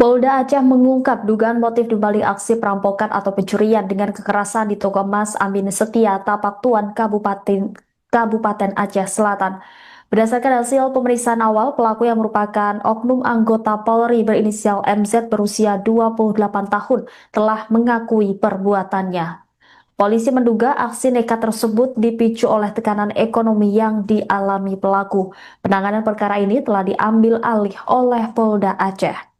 Polda Aceh mengungkap dugaan motif dibalik aksi perampokan atau pencurian dengan kekerasan di toko emas Amin Setia, Tapak Tuan, Kabupaten Aceh Selatan. Berdasarkan hasil pemeriksaan awal, pelaku yang merupakan oknum anggota Polri berinisial MZ berusia 28 tahun telah mengakui perbuatannya. Polisi menduga aksi nekat tersebut dipicu oleh tekanan ekonomi yang dialami pelaku. Penanganan perkara ini telah diambil alih oleh Polda Aceh.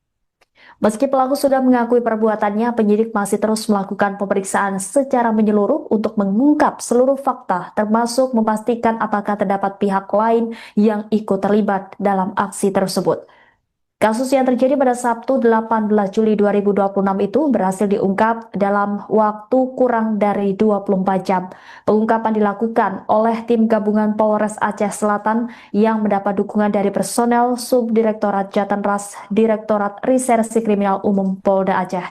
Meski pelaku sudah mengakui perbuatannya, penyidik masih terus melakukan pemeriksaan secara menyeluruh untuk mengungkap seluruh fakta, termasuk memastikan apakah terdapat pihak lain yang ikut terlibat dalam aksi tersebut. Kasus yang terjadi pada Sabtu 18 Juli 2026 itu berhasil diungkap dalam waktu kurang dari 24 jam. Pengungkapan dilakukan oleh tim gabungan Polres Aceh Selatan yang mendapat dukungan dari personel Subdirektorat Jatanras Direktorat Reserse Kriminal Umum Polda Aceh.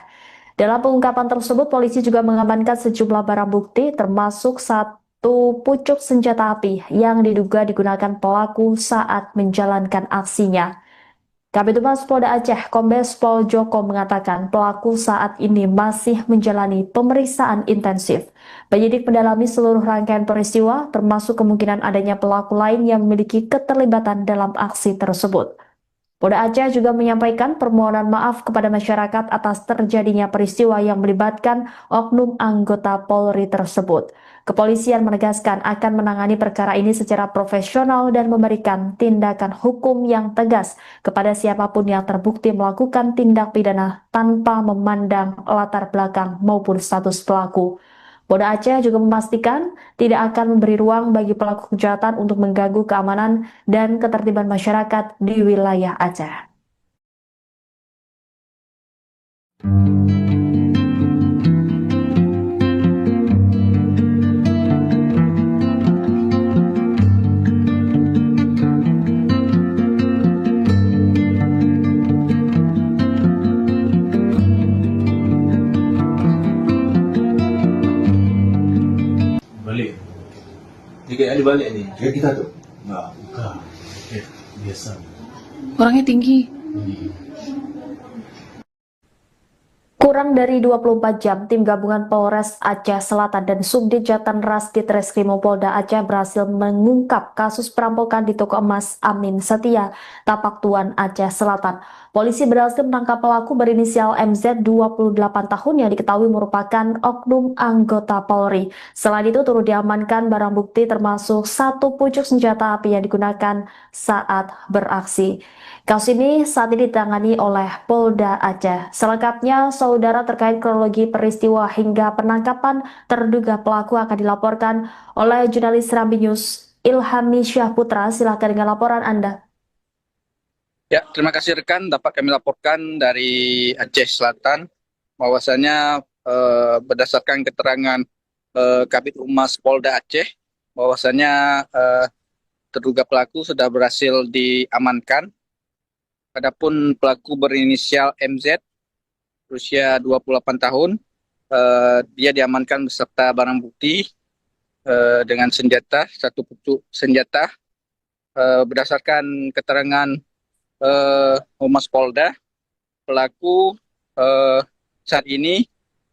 Dalam pengungkapan tersebut, polisi juga mengamankan sejumlah barang bukti termasuk satu pucuk senjata api yang diduga digunakan pelaku saat menjalankan aksinya. Kabid Humas Polda Aceh, Kombes Pol Joko mengatakan pelaku saat ini masih menjalani pemeriksaan intensif. Penyidik mendalami seluruh rangkaian peristiwa, termasuk kemungkinan adanya pelaku lain yang memiliki keterlibatan dalam aksi tersebut. Polda Aceh juga menyampaikan permohonan maaf kepada masyarakat atas terjadinya peristiwa yang melibatkan oknum anggota Polri tersebut. Kepolisian menegaskan akan menangani perkara ini secara profesional dan memberikan tindakan hukum yang tegas kepada siapapun yang terbukti melakukan tindak pidana tanpa memandang latar belakang maupun status pelaku. Polda Aceh juga memastikan tidak akan memberi ruang bagi pelaku kejahatan untuk mengganggu keamanan dan ketertiban masyarakat di wilayah Aceh. Balik. Tiga kali balik nih. Ya kita tuh. Enggak, bukan. Biasa. Orangnya tinggi. Kurang dari 24 jam, tim gabungan Polres Aceh Selatan dan Subdit Jatanras Ditreskrimum Polda Aceh berhasil mengungkap kasus perampokan di toko emas Amin Setia, Tapak Tuan, Aceh Selatan. Polisi berhasil menangkap pelaku berinisial MZ 28 tahun yang diketahui merupakan oknum anggota Polri. Selain itu turut diamankan barang bukti termasuk satu pucuk senjata api yang digunakan saat beraksi. Kasus ini saat ini ditangani oleh Polda Aceh. Selengkapnya, saudara terkait kronologi peristiwa hingga penangkapan terduga pelaku akan dilaporkan oleh jurnalis Serambi News Ilhami Syahputra. Silakan dengan laporan Anda. Ya, terima kasih rekan. Dapat kami laporkan dari Aceh Selatan bahwasanya berdasarkan keterangan Kabid Humas Polda Aceh bahwasanya terduga pelaku sudah berhasil diamankan. Adapun pelaku berinisial MZ berusia 28 tahun, dia diamankan beserta barang bukti dengan senjata, satu pucuk senjata. Berdasarkan keterangan Humas Polda, pelaku saat ini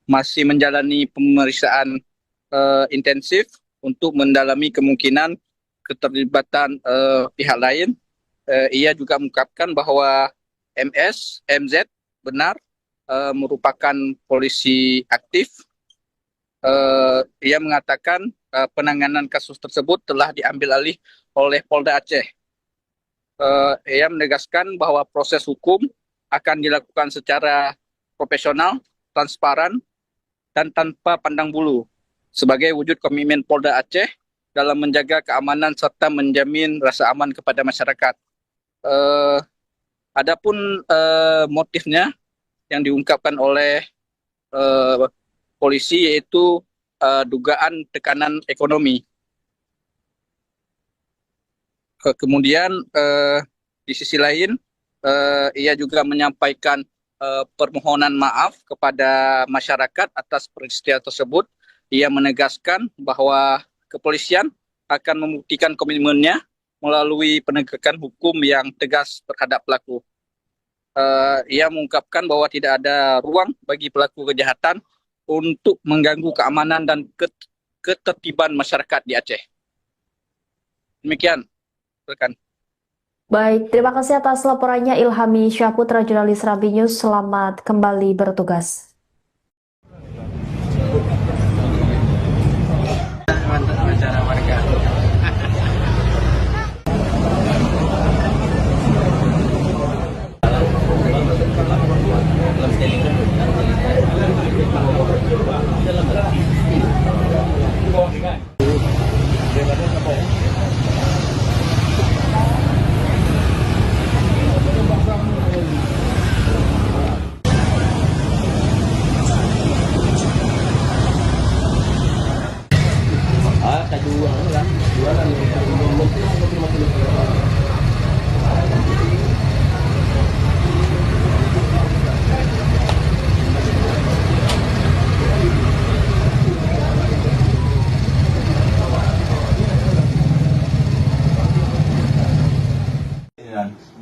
masih menjalani pemeriksaan intensif untuk mendalami kemungkinan keterlibatan pihak lain. Ia juga mengungkapkan bahwa MZ benar merupakan polisi aktif. Ia mengatakan penanganan kasus tersebut telah diambil alih oleh Polda Aceh. Ia menegaskan bahwa proses hukum akan dilakukan secara profesional, transparan, dan tanpa pandang bulu sebagai wujud komitmen Polda Aceh dalam menjaga keamanan serta menjamin rasa aman kepada masyarakat. Adapun motifnya yang diungkapkan oleh polisi yaitu dugaan tekanan ekonomi. Kemudian di sisi lain ia juga menyampaikan permohonan maaf kepada masyarakat atas peristiwa tersebut. Ia menegaskan bahwa kepolisian akan membuktikan komitmennya melalui penegakan hukum yang tegas terhadap pelaku. Ia mengungkapkan bahwa tidak ada ruang bagi pelaku kejahatan untuk mengganggu keamanan dan ketertiban masyarakat di Aceh. Demikian, rekan. Baik, terima kasih atas laporannya Ilhami Syahputra, jurnalis Rambi News. Selamat kembali bertugas. Mantap acara warga.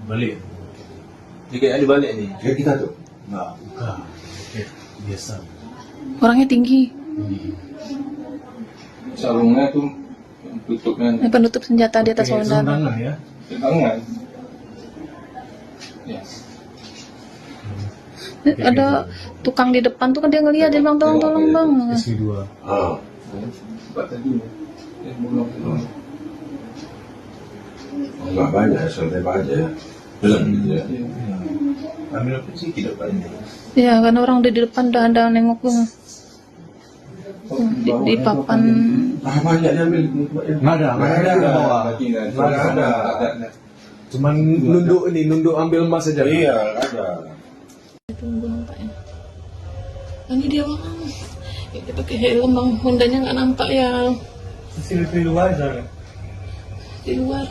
Balik. Jika Ali balik ni. Ya kita tuh. Enggak, bukan. Biasa. Orangnya tinggi. Sarungnya tuh tutupnya Penutup senjata di atas Pakai badan. sarung ya. tangan. Ya. Ada tukang di depan tuh kan dia ngeliat, dia bilang tolong bang. SP2. Ah. Sebab tadi belum. Enggak banyak, santai aja. Bilang gitu ya. Ambil apa sih tidak banyak. Ya kan orang udah di depan udah ada nengok tuh. Di papan. Ah banyak diambil. Nggak ada di bawah. Nggak ada. Cuman nunduk ambil emas saja. Iya, ada. Tunggu nampaknya. Ini dia bang. Ya, dia pakai helm bang, Hondanya nggak nampak ya Di luar sana. di luar.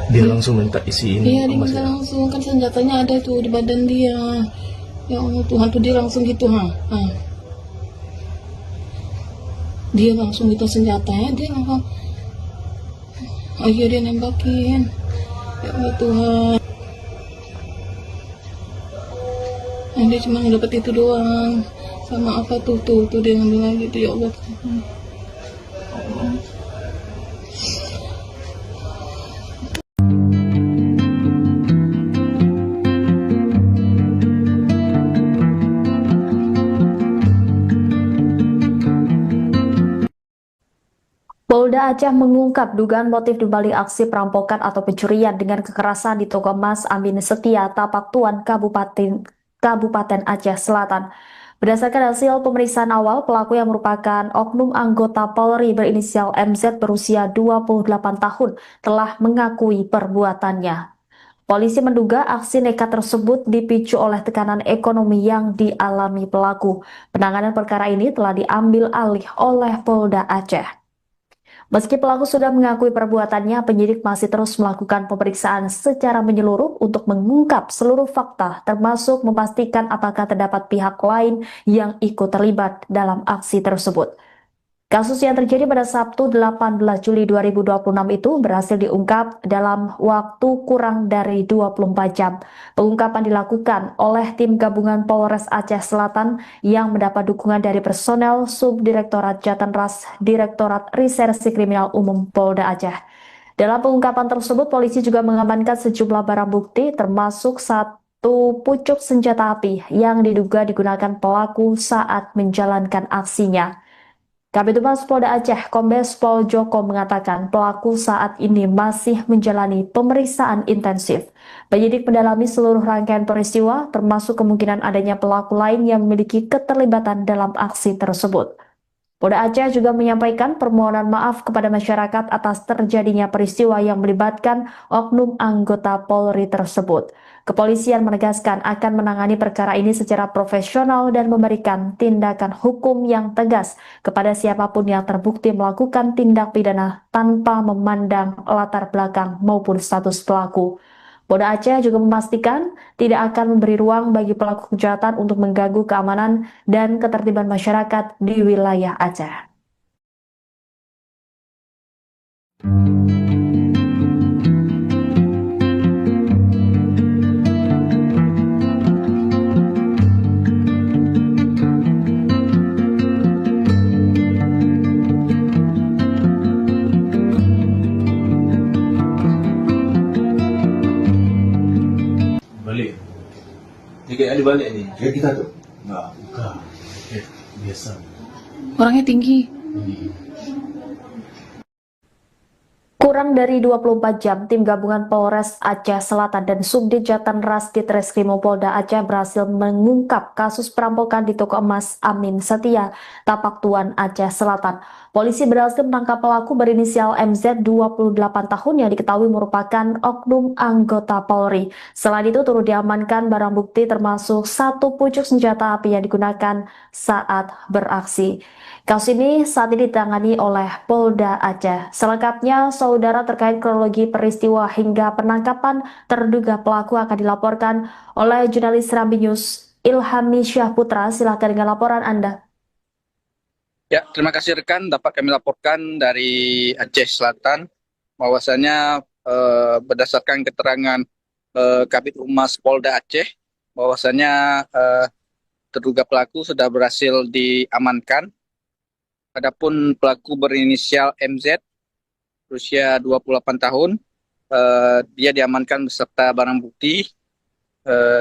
Dia langsung minta isiin Iya dia emas minta ya. langsung, kan senjatanya ada tuh di badan dia. Ya Allah Tuhan tuh dia langsung gitu ha. Dia langsung gitu senjatanya, dia langsung. Oh iya dia nembakin. Ya Allah Tuhan. Dia cuma dapat itu doang. Sama apa tuh dia ngambil lagi tuh, ya Allah Tuhan. Polda Aceh mengungkap dugaan motif dibalik aksi perampokan atau pencurian dengan kekerasan di toko emas Amin Setia, Tapak Tuan, Kabupaten Aceh Selatan. Berdasarkan hasil pemeriksaan awal, pelaku yang merupakan oknum anggota Polri berinisial MZ berusia 28 tahun telah mengakui perbuatannya. Polisi menduga aksi nekat tersebut dipicu oleh tekanan ekonomi yang dialami pelaku. Penanganan perkara ini telah diambil alih oleh Polda Aceh. Meski pelaku sudah mengakui perbuatannya, penyidik masih terus melakukan pemeriksaan secara menyeluruh untuk mengungkap seluruh fakta, termasuk memastikan apakah terdapat pihak lain yang ikut terlibat dalam aksi tersebut. Kasus yang terjadi pada Sabtu 18 Juli 2026 itu berhasil diungkap dalam waktu kurang dari 24 jam. Pengungkapan dilakukan oleh tim gabungan Polres Aceh Selatan yang mendapat dukungan dari personel Subdirektorat Jatanras Direktorat Reserse Kriminal Umum Polda Aceh. Dalam pengungkapan tersebut, polisi juga mengamankan sejumlah barang bukti termasuk satu pucuk senjata api yang diduga digunakan pelaku saat menjalankan aksinya. Kabid Humas Polda Aceh, Kombes Pol Joko mengatakan pelaku saat ini masih menjalani pemeriksaan intensif. Penyidik mendalami seluruh rangkaian peristiwa, termasuk kemungkinan adanya pelaku lain yang memiliki keterlibatan dalam aksi tersebut. Polda Aceh juga menyampaikan permohonan maaf kepada masyarakat atas terjadinya peristiwa yang melibatkan oknum anggota Polri tersebut. Kepolisian menegaskan akan menangani perkara ini secara profesional dan memberikan tindakan hukum yang tegas kepada siapapun yang terbukti melakukan tindak pidana tanpa memandang latar belakang maupun status pelaku. Polda Aceh juga memastikan tidak akan memberi ruang bagi pelaku kejahatan untuk mengganggu keamanan dan ketertiban masyarakat di wilayah Aceh. Balik. Tiga kali balik ni. Kira kita tu. Enggak, bukan. Biasa. Orangnya tinggi. Kurang dari 24 jam, tim gabungan Polres Aceh Selatan dan Subdit Jatanras Ditreskrimum Polda Aceh berhasil mengungkap kasus perampokan di toko emas Amin Setia, Tapak Tuan, Aceh Selatan. Polisi berhasil menangkap pelaku berinisial MZ 28 tahun yang diketahui merupakan oknum anggota Polri. Selain itu turut diamankan barang bukti termasuk satu pucuk senjata api yang digunakan saat beraksi. Kasus ini saat ini ditangani oleh Polda Aceh. Selengkapnya, saudara, terkait kronologi peristiwa hingga penangkapan terduga pelaku akan dilaporkan oleh jurnalis Serambi News Ilhami Syahputra. Silakan dengan laporan Anda. Ya, terima kasih rekan. Dapat kami laporkan dari Aceh Selatan bahwasanya berdasarkan keterangan Kabid Humas Polda Aceh bahwasanya terduga pelaku sudah berhasil diamankan. Adapun pelaku berinisial MZ, berusia 28 tahun, dia diamankan beserta barang bukti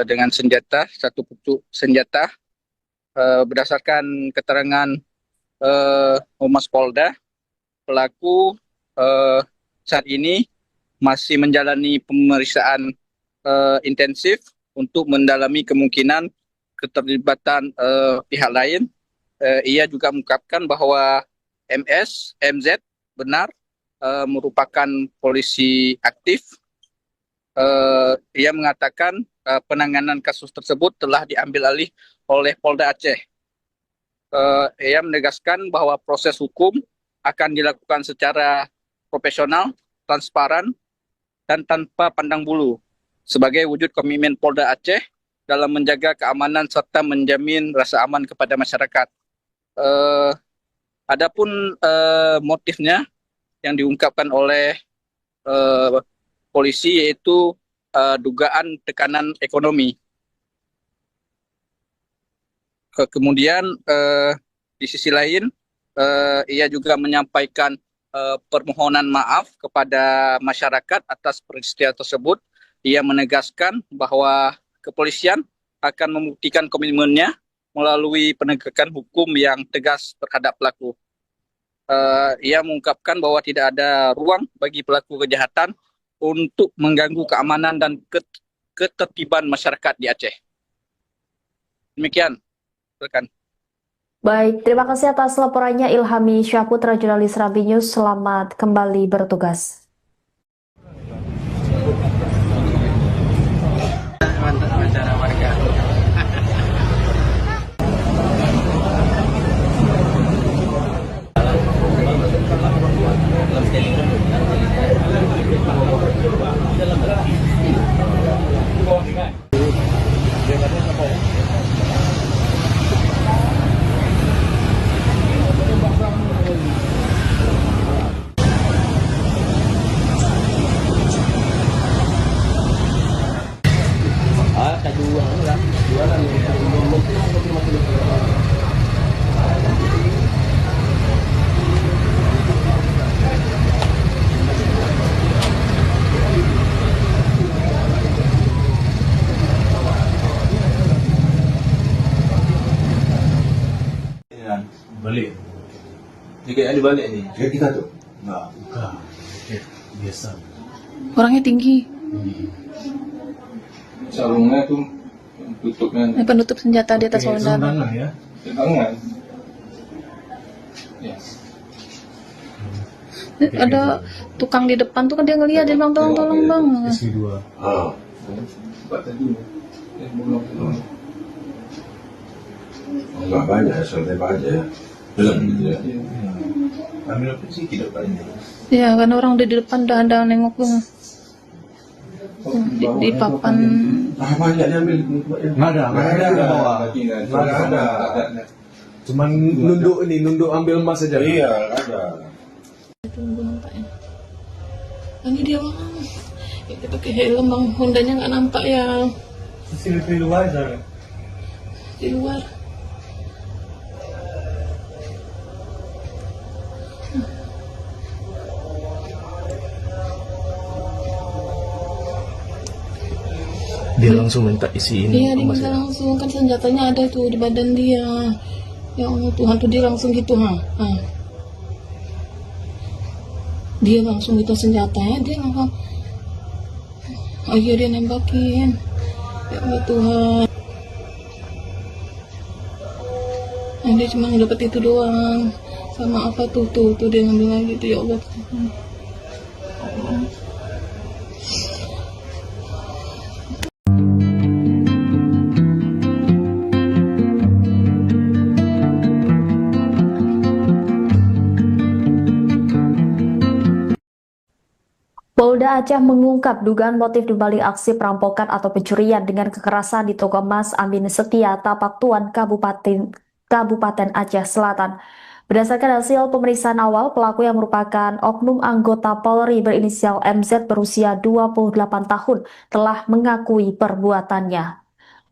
dengan senjata, satu pucuk senjata. Berdasarkan keterangan Humas Polda, pelaku saat ini masih menjalani pemeriksaan intensif untuk mendalami kemungkinan keterlibatan pihak lain. Ia juga mengungkapkan bahwa MZ benar merupakan polisi aktif. Ia mengatakan penanganan kasus tersebut telah diambil alih oleh Polda Aceh. Ia menegaskan bahwa proses hukum akan dilakukan secara profesional, transparan, dan tanpa pandang bulu sebagai wujud komitmen Polda Aceh dalam menjaga keamanan serta menjamin rasa aman kepada masyarakat. Adapun motifnya yang diungkapkan oleh polisi yaitu dugaan tekanan ekonomi. Kemudian di sisi lain ia juga menyampaikan permohonan maaf kepada masyarakat atas peristiwa tersebut. Ia menegaskan bahwa kepolisian akan membuktikan komitmennya melalui penegakan hukum yang tegas terhadap pelaku. Ia mengungkapkan bahwa tidak ada ruang bagi pelaku kejahatan untuk mengganggu keamanan dan ketertiban masyarakat di Aceh. Demikian, rekan. Baik, terima kasih atas laporannya Ilhami Syahputra, jurnalis Serambi News. Selamat kembali bertugas. Balik. Tiga kali balik ni. Kira kita tu. Enggak, bukan. Biasa. Orangnya tinggi. Sarungnya tu tutupnya Penutup senjata di atas Sarung saudara. tangan ya. tangan. Ya. Ada tukang di depan tuh kan dia ngeliat, dia bilang tolong bang. SG2. Ah. Sebab tadi bolong. Enggak banyak, santai aja. Belum gitu ya. Ambil apa sih tidak banyak. Ya kan orang udah di depan udah ada nengok tuh. di papan. Ah, banyak diambil. Nggak ada, nggak ada di bawah. Lagi nggak ada. Nggak ada. Nggak ada. Cuman nunduk ambil emas saja. Iya, ada. Tunggu nampaknya. Ini dia bang. Ya, kita pakai helm bang. Hondanya nggak nampak ya Sini di luar aja. di luar. Dia langsung minta isiin Iya dia emas minta ya? langsung, kan senjatanya ada tuh di badan dia. Ya Allah Tuhan tuh dia langsung gitu ha. Dia langsung gitu senjatanya, dia langsung iya dia nembakin. Ya Allah Tuhan. Dia cuma dapat itu doang. Sama apa tuh dia ngambil lagi tuh, ya Allah Tuhan. Polda Aceh mengungkap dugaan motif dibalik aksi perampokan atau pencurian dengan kekerasan di toko emas Amin Setia, Tapak Tuan, Kabupaten Aceh Selatan. Berdasarkan hasil pemeriksaan awal, pelaku yang merupakan oknum anggota Polri berinisial MZ berusia 28 tahun telah mengakui perbuatannya.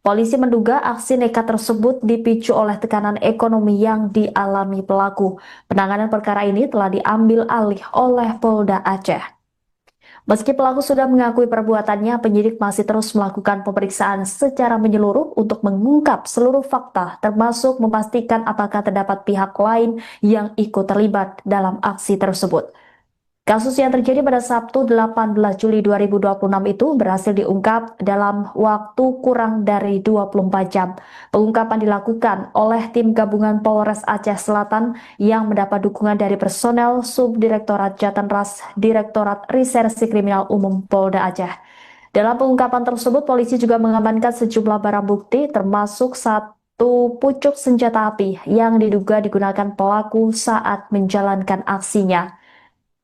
Polisi menduga aksi nekat tersebut dipicu oleh tekanan ekonomi yang dialami pelaku. Penanganan perkara ini telah diambil alih oleh Polda Aceh. Meski pelaku sudah mengakui perbuatannya, penyidik masih terus melakukan pemeriksaan secara menyeluruh untuk mengungkap seluruh fakta, termasuk memastikan apakah terdapat pihak lain yang ikut terlibat dalam aksi tersebut. Kasus yang terjadi pada Sabtu 18 Juli 2026 itu berhasil diungkap dalam waktu kurang dari 24 jam. Pengungkapan dilakukan oleh tim gabungan Polres Aceh Selatan yang mendapat dukungan dari personel Subdirektorat Jatanras Direktorat Reserse Kriminal Umum Polda Aceh. Dalam pengungkapan tersebut, polisi juga mengamankan sejumlah barang bukti termasuk satu pucuk senjata api yang diduga digunakan pelaku saat menjalankan aksinya.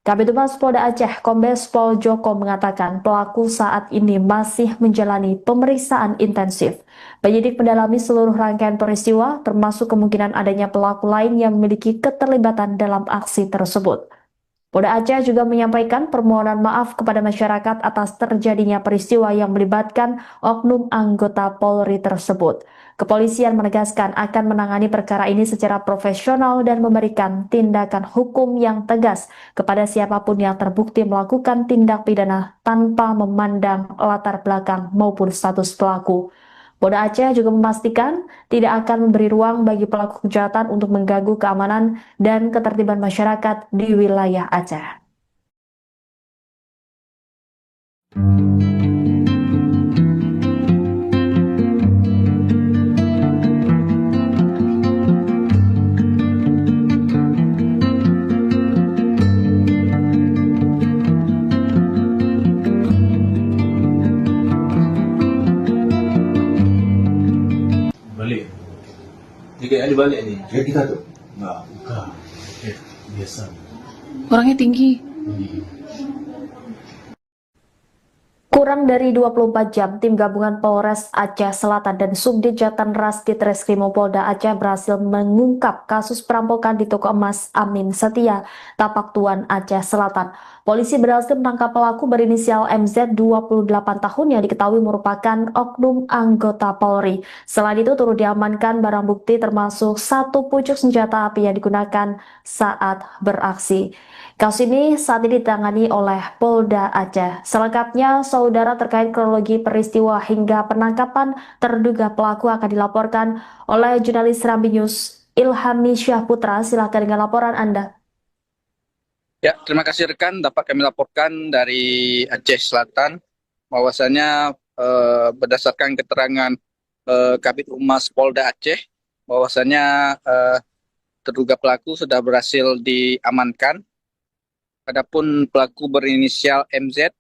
Kabid Humas Polda Aceh, Kombes Pol Joko mengatakan pelaku saat ini masih menjalani pemeriksaan intensif. Penyidik mendalami seluruh rangkaian peristiwa, termasuk kemungkinan adanya pelaku lain yang memiliki keterlibatan dalam aksi tersebut. Polda Aceh juga menyampaikan permohonan maaf kepada masyarakat atas terjadinya peristiwa yang melibatkan oknum anggota Polri tersebut. Kepolisian menegaskan akan menangani perkara ini secara profesional dan memberikan tindakan hukum yang tegas kepada siapapun yang terbukti melakukan tindak pidana tanpa memandang latar belakang maupun status pelaku. Polda Aceh juga memastikan tidak akan memberi ruang bagi pelaku kejahatan untuk mengganggu keamanan dan ketertiban masyarakat di wilayah Aceh. Balik. Tiga kali balik nih. Kayak kita tuh. Nggak, bukan. Biasa. Orangnya tinggi. Kurang dari 24 jam, tim gabungan Polres Aceh Selatan dan Subdit Jatanras Ditreskrimum Polda Aceh berhasil mengungkap kasus perampokan di toko emas Amin Setia, Tapak Tuan, Aceh Selatan. Polisi berhasil menangkap pelaku berinisial MZ 28 tahun yang diketahui merupakan oknum anggota Polri. Selain itu turut diamankan barang bukti termasuk satu pucuk senjata api yang digunakan saat beraksi. Kasus ini saat ini ditangani oleh Polda Aceh. Selengkapnya, saudara, terkait kronologi peristiwa hingga penangkapan terduga pelaku akan dilaporkan oleh jurnalis Serambi News Ilhami Syahputra. Silakan dengan laporan Anda. Ya, terima kasih rekan. Dapat kami laporkan dari Aceh Selatan bahwasanya berdasarkan keterangan Kabid Humas Polda Aceh bahwasanya terduga pelaku sudah berhasil diamankan. Adapun pelaku berinisial MZ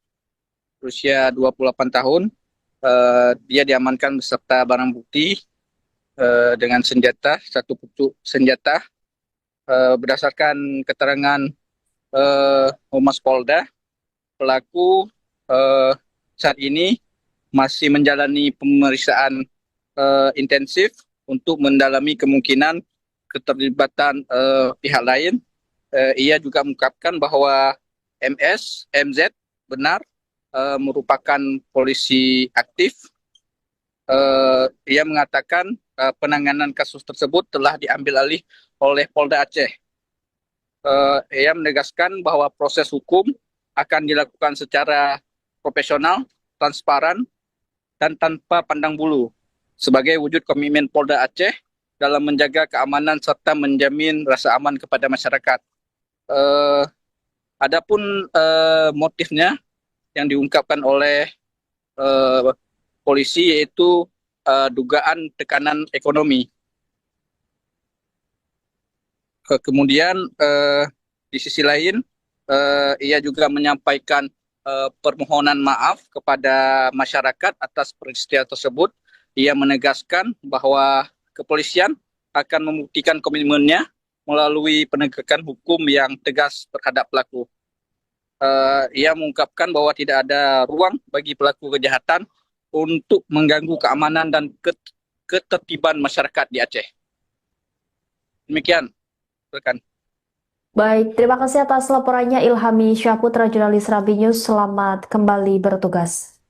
berusia 28 tahun, dia diamankan beserta barang bukti dengan senjata, satu pucuk senjata. Berdasarkan keterangan Humas Polda, pelaku saat ini masih menjalani pemeriksaan intensif untuk mendalami kemungkinan keterlibatan pihak lain. Ia juga mengungkapkan bahwa MZ benar merupakan polisi aktif. Ia mengatakan penanganan kasus tersebut telah diambil alih oleh Polda Aceh. Ia menegaskan bahwa proses hukum akan dilakukan secara profesional, transparan, dan tanpa pandang bulu sebagai wujud komitmen Polda Aceh dalam menjaga keamanan serta menjamin rasa aman kepada masyarakat. Adapun motifnya yang diungkapkan oleh polisi yaitu dugaan tekanan ekonomi. Kemudian di sisi lain ia juga menyampaikan permohonan maaf kepada masyarakat atas peristiwa tersebut. Ia menegaskan bahwa kepolisian akan membuktikan komitmennya melalui penegakan hukum yang tegas terhadap pelaku. Ia mengungkapkan bahwa tidak ada ruang bagi pelaku kejahatan untuk mengganggu keamanan dan ketertiban masyarakat di Aceh. Demikian, rekan. Baik, terima kasih atas laporannya Ilhami Syahputra, jurnalis Rambi News. Selamat kembali bertugas.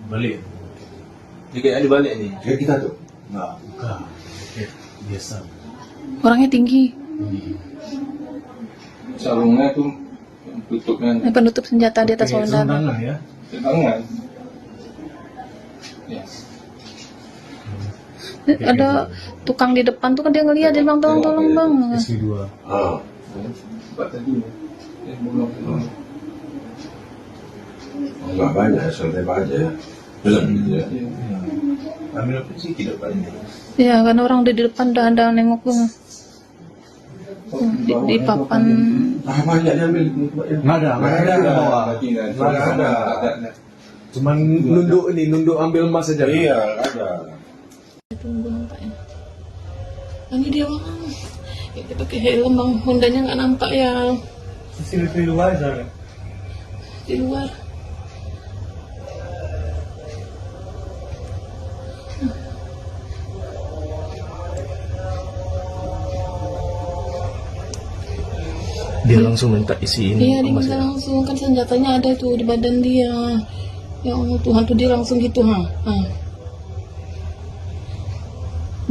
Balik. Jika ada balik ni. Kayak kita tuh. Enggak, bukan. Kayak biasa. Orangnya tinggi. Sarungnya tu tutupnya Penutup senjata di atas Kayak wandan. tangan ya. tangan. Ya. Ada tukang di depan tuh kan dia ngeliat, dia bilang tolong bang. SP2. Ah. Sebab tadi belum. Enggak banyak, santai aja. Ya. Ambil apa sih tidak banyak. Ya karena orang udah di depan udah ada nengok tuh. Di papan. Ah, banyak diambil. Nggak ada ke bawah. Nggak ada. Cuman nunduk ambil emas saja. Iya, ada. Tunggu nampaknya. Ini dia bang. Ya, dia pakai helm bang. Hondanya nggak nampak ya Sisi luar sana. di luar. Dia langsung minta isiin Iya dia emas minta ya. langsung, kan senjatanya ada tuh di badan dia. Ya Allah Tuhan tuh dia langsung gitu ha.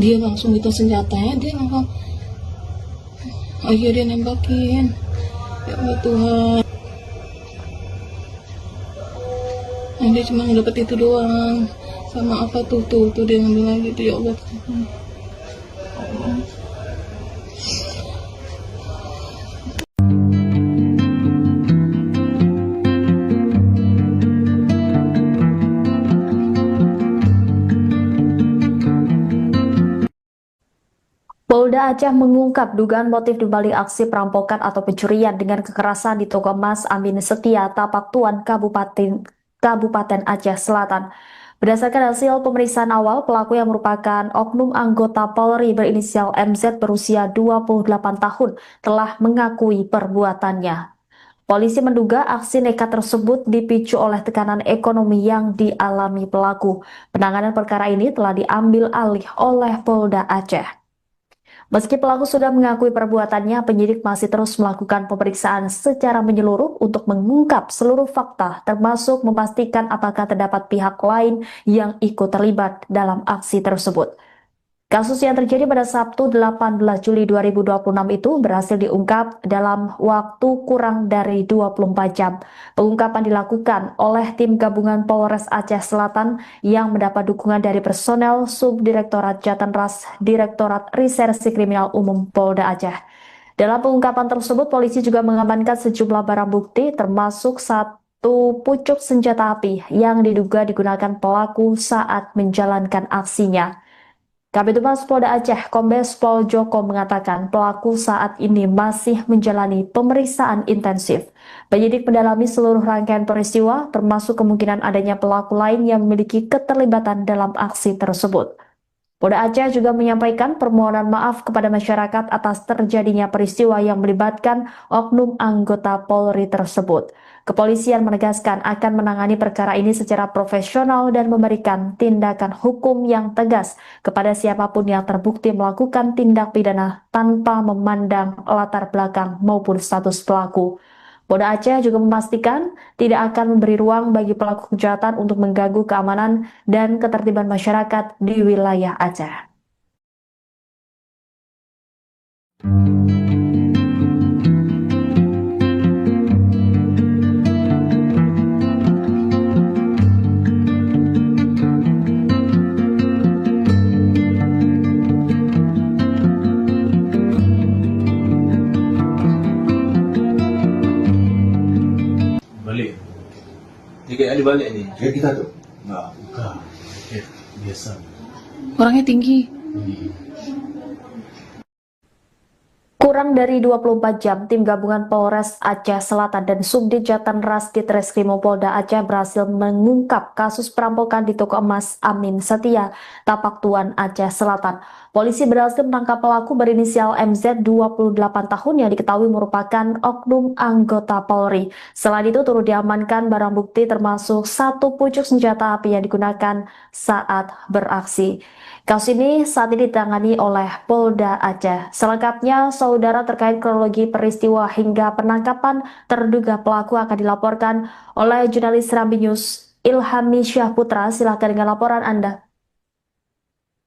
Dia langsung gitu senjatanya, dia langsung ayo dia nembakin. Ya Allah Tuhan. Nah, dia cuma dapat itu doang. Sama apa tuh dia ngambil lagi tuh, ya Allah Tuhan. Polda Aceh mengungkap dugaan motif dibalik aksi perampokan atau pencurian dengan kekerasan di toko emas Amin Setia, Tapak Tuan, Kabupaten Aceh Selatan. Berdasarkan hasil pemeriksaan awal, pelaku yang merupakan oknum anggota Polri berinisial MZ berusia 28 tahun telah mengakui perbuatannya. Polisi menduga aksi nekat tersebut dipicu oleh tekanan ekonomi yang dialami pelaku. Penanganan perkara ini telah diambil alih oleh Polda Aceh. Meski pelaku sudah mengakui perbuatannya, penyidik masih terus melakukan pemeriksaan secara menyeluruh untuk mengungkap seluruh fakta, termasuk memastikan apakah terdapat pihak lain yang ikut terlibat dalam aksi tersebut. Kasus yang terjadi pada Sabtu 18 Juli 2026 itu berhasil diungkap dalam waktu kurang dari 24 jam. Pengungkapan dilakukan oleh tim gabungan Polres Aceh Selatan yang mendapat dukungan dari personel Subdirektorat Jatanras Direktorat Reserse Kriminal Umum Polda Aceh. Dalam pengungkapan tersebut, polisi juga mengamankan sejumlah barang bukti termasuk satu pucuk senjata api yang diduga digunakan pelaku saat menjalankan aksinya. Kabid Humas Polda Aceh, Kombes Pol Joko mengatakan pelaku saat ini masih menjalani pemeriksaan intensif. Penyidik mendalami seluruh rangkaian peristiwa, termasuk kemungkinan adanya pelaku lain yang memiliki keterlibatan dalam aksi tersebut. Polda Aceh juga menyampaikan permohonan maaf kepada masyarakat atas terjadinya peristiwa yang melibatkan oknum anggota Polri tersebut. Kepolisian menegaskan akan menangani perkara ini secara profesional dan memberikan tindakan hukum yang tegas kepada siapapun yang terbukti melakukan tindak pidana tanpa memandang latar belakang maupun status pelaku. Polda Aceh juga memastikan tidak akan memberi ruang bagi pelaku kejahatan untuk mengganggu keamanan dan ketertiban masyarakat di wilayah Aceh. Balik. Jika Ali balik ni. Ya kita tuh. Enggak, bukan. Biasa. Orangnya tinggi. Kurang dari 24 jam, tim gabungan Polres Aceh Selatan dan Subdit Jatanras Ditreskrimum Polda Aceh berhasil mengungkap kasus perampokan di toko emas Amin Setia, Tapak Tuan, Aceh Selatan. Polisi berhasil menangkap pelaku berinisial MZ 28 tahun yang diketahui merupakan oknum anggota Polri. Selain itu turut diamankan barang bukti termasuk satu pucuk senjata api yang digunakan saat beraksi. Kasus ini saat ini ditangani oleh Polda Aceh. Selengkapnya, saudara, terkait kronologi peristiwa hingga penangkapan terduga pelaku akan dilaporkan oleh jurnalis Serambi News Ilhami Syahputra. Silakan dengan laporan Anda.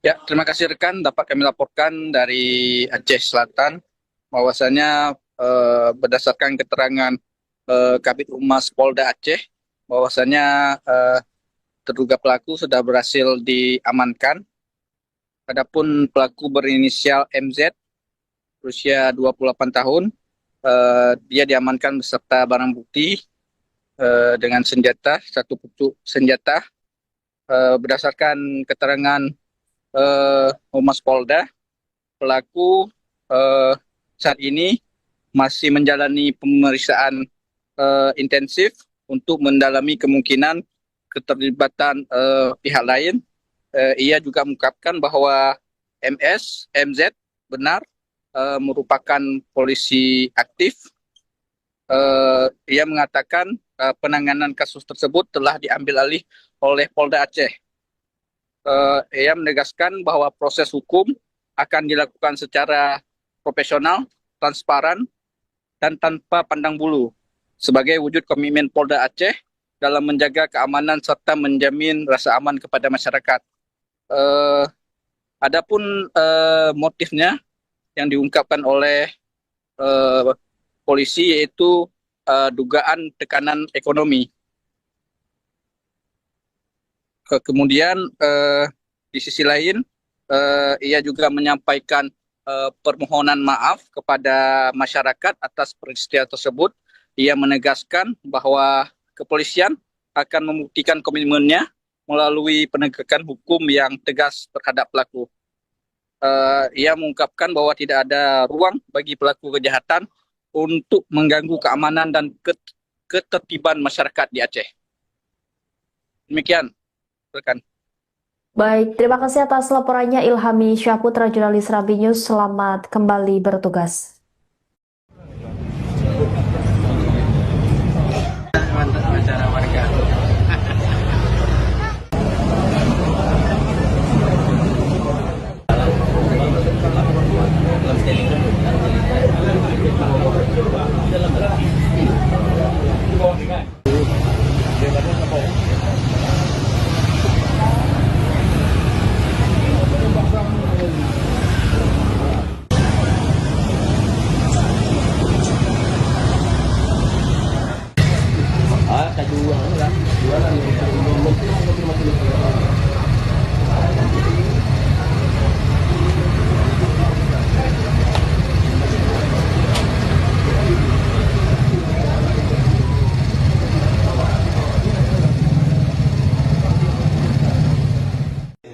Ya, terima kasih rekan. Dapat kami laporkan dari Aceh Selatan bahwasanya berdasarkan keterangan Kabid Humas Polda Aceh bahwasanya terduga pelaku sudah berhasil diamankan. Adapun pelaku berinisial MZ berusia 28 tahun, dia diamankan beserta barang bukti dengan senjata, satu pucuk senjata. Berdasarkan keterangan Humas Polda, pelaku saat ini masih menjalani pemeriksaan intensif untuk mendalami kemungkinan keterlibatan pihak lain. Ia juga mengungkapkan bahwa MZ benar merupakan polisi aktif. Ia mengatakan penanganan kasus tersebut telah diambil alih oleh Polda Aceh. Ia menegaskan bahwa proses hukum akan dilakukan secara profesional, transparan, dan tanpa pandang bulu sebagai wujud komitmen Polda Aceh dalam menjaga keamanan serta menjamin rasa aman kepada masyarakat. Adapun motifnya yang diungkapkan oleh polisi yaitu dugaan tekanan ekonomi. Kemudian di sisi lain ia juga menyampaikan permohonan maaf kepada masyarakat atas peristiwa tersebut. Ia menegaskan bahwa kepolisian akan membuktikan komitmennya melalui penegakan hukum yang tegas terhadap pelaku. Ia mengungkapkan bahwa tidak ada ruang bagi pelaku kejahatan untuk mengganggu keamanan dan ketertiban masyarakat di Aceh. Demikian, rekan. Baik, terima kasih atas laporannya Ilhami Syahputra, jurnalis Serambi News. Selamat kembali bertugas. Mantap acara warga.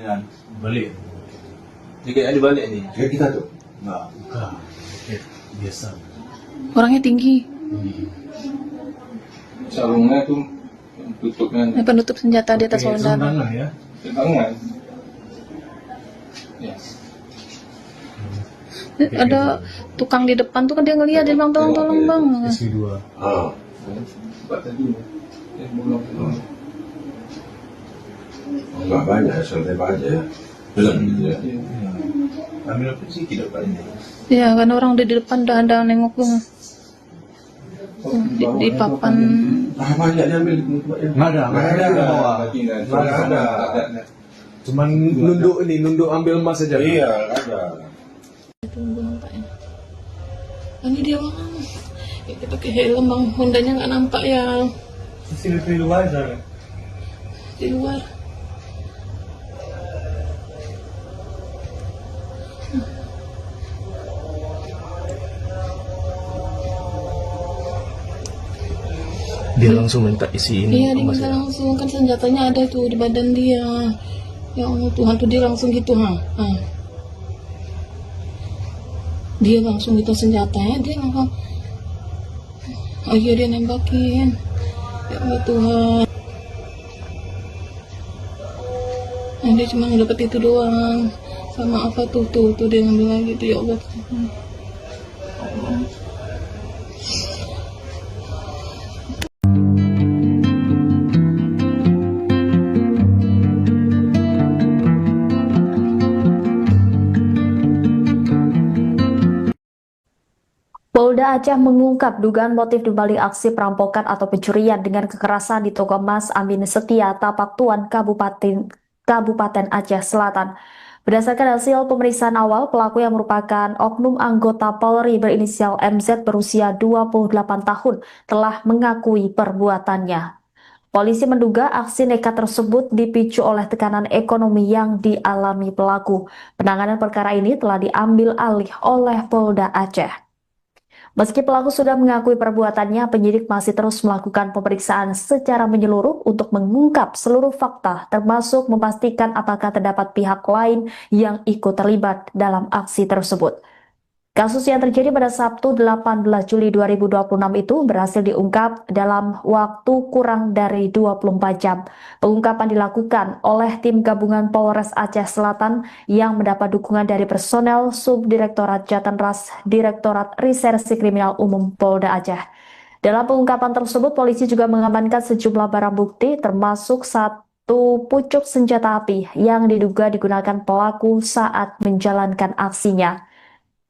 Ya, balik. Tiket ada balik ni. Kayak kita tuh. Enggak, bukan. Tiket biasa. Orangnya tinggi. Sarungnya tuh tutupnya Penutup senjata di atas Pakai saudara. sumbangan ya. tangan. Ya. Ada tukang di depan tuh kan dia ngeliat, dia bilang tolong bang. SP2. Ah. Sebab tadi bolong. Enggak banyak, santai aja. Jalan gitu ya. Ambil apa sih tidak dapat ini. Ya kan orang udah di depan udah ada nengok tuh. Di papan. Ah, banyak diambil. Enggak ada, Nggak ada. Nggak ada. Cuman nunduk ambil emas saja. Iya, ada. Tunggu nampaknya. Ini dia bang. Kita pakai helm bang. Hondanya nggak nampak ya Di luar sana. di luar. Dia langsung minta isiin Iya dia emas minta ya. langsung, kan senjatanya ada tuh di badan dia. Ya Allah Tuhan tuh dia langsung gitu ha. Dia langsung gitu senjatanya, dia langsung. Oh iya dia nembakin. Ya Allah Tuhan. Nah, dia cuma ngedapet itu doang. Sama apa tuh dia ngambil lagi tuh, ya Allah. Polda Aceh mengungkap dugaan motif dibalik aksi perampokan atau pencurian dengan kekerasan di toko emas Amin Setia, Tapak Tuan, Kabupaten Aceh Selatan. Berdasarkan hasil pemeriksaan awal, pelaku yang merupakan oknum anggota Polri berinisial MZ berusia 28 tahun telah mengakui perbuatannya. Polisi menduga aksi nekat tersebut dipicu oleh tekanan ekonomi yang dialami pelaku. Penanganan perkara ini telah diambil alih oleh Polda Aceh. Meski pelaku sudah mengakui perbuatannya, penyidik masih terus melakukan pemeriksaan secara menyeluruh untuk mengungkap seluruh fakta, termasuk memastikan apakah terdapat pihak lain yang ikut terlibat dalam aksi tersebut. Kasus yang terjadi pada Sabtu 18 Juli 2026 itu berhasil diungkap dalam waktu kurang dari 24 jam. Pengungkapan dilakukan oleh tim gabungan Polres Aceh Selatan yang mendapat dukungan dari personel Subdirektorat Jatanras Direktorat Reserse Kriminal Umum Polda Aceh. Dalam pengungkapan tersebut, polisi juga mengamankan sejumlah barang bukti termasuk satu pucuk senjata api yang diduga digunakan pelaku saat menjalankan aksinya.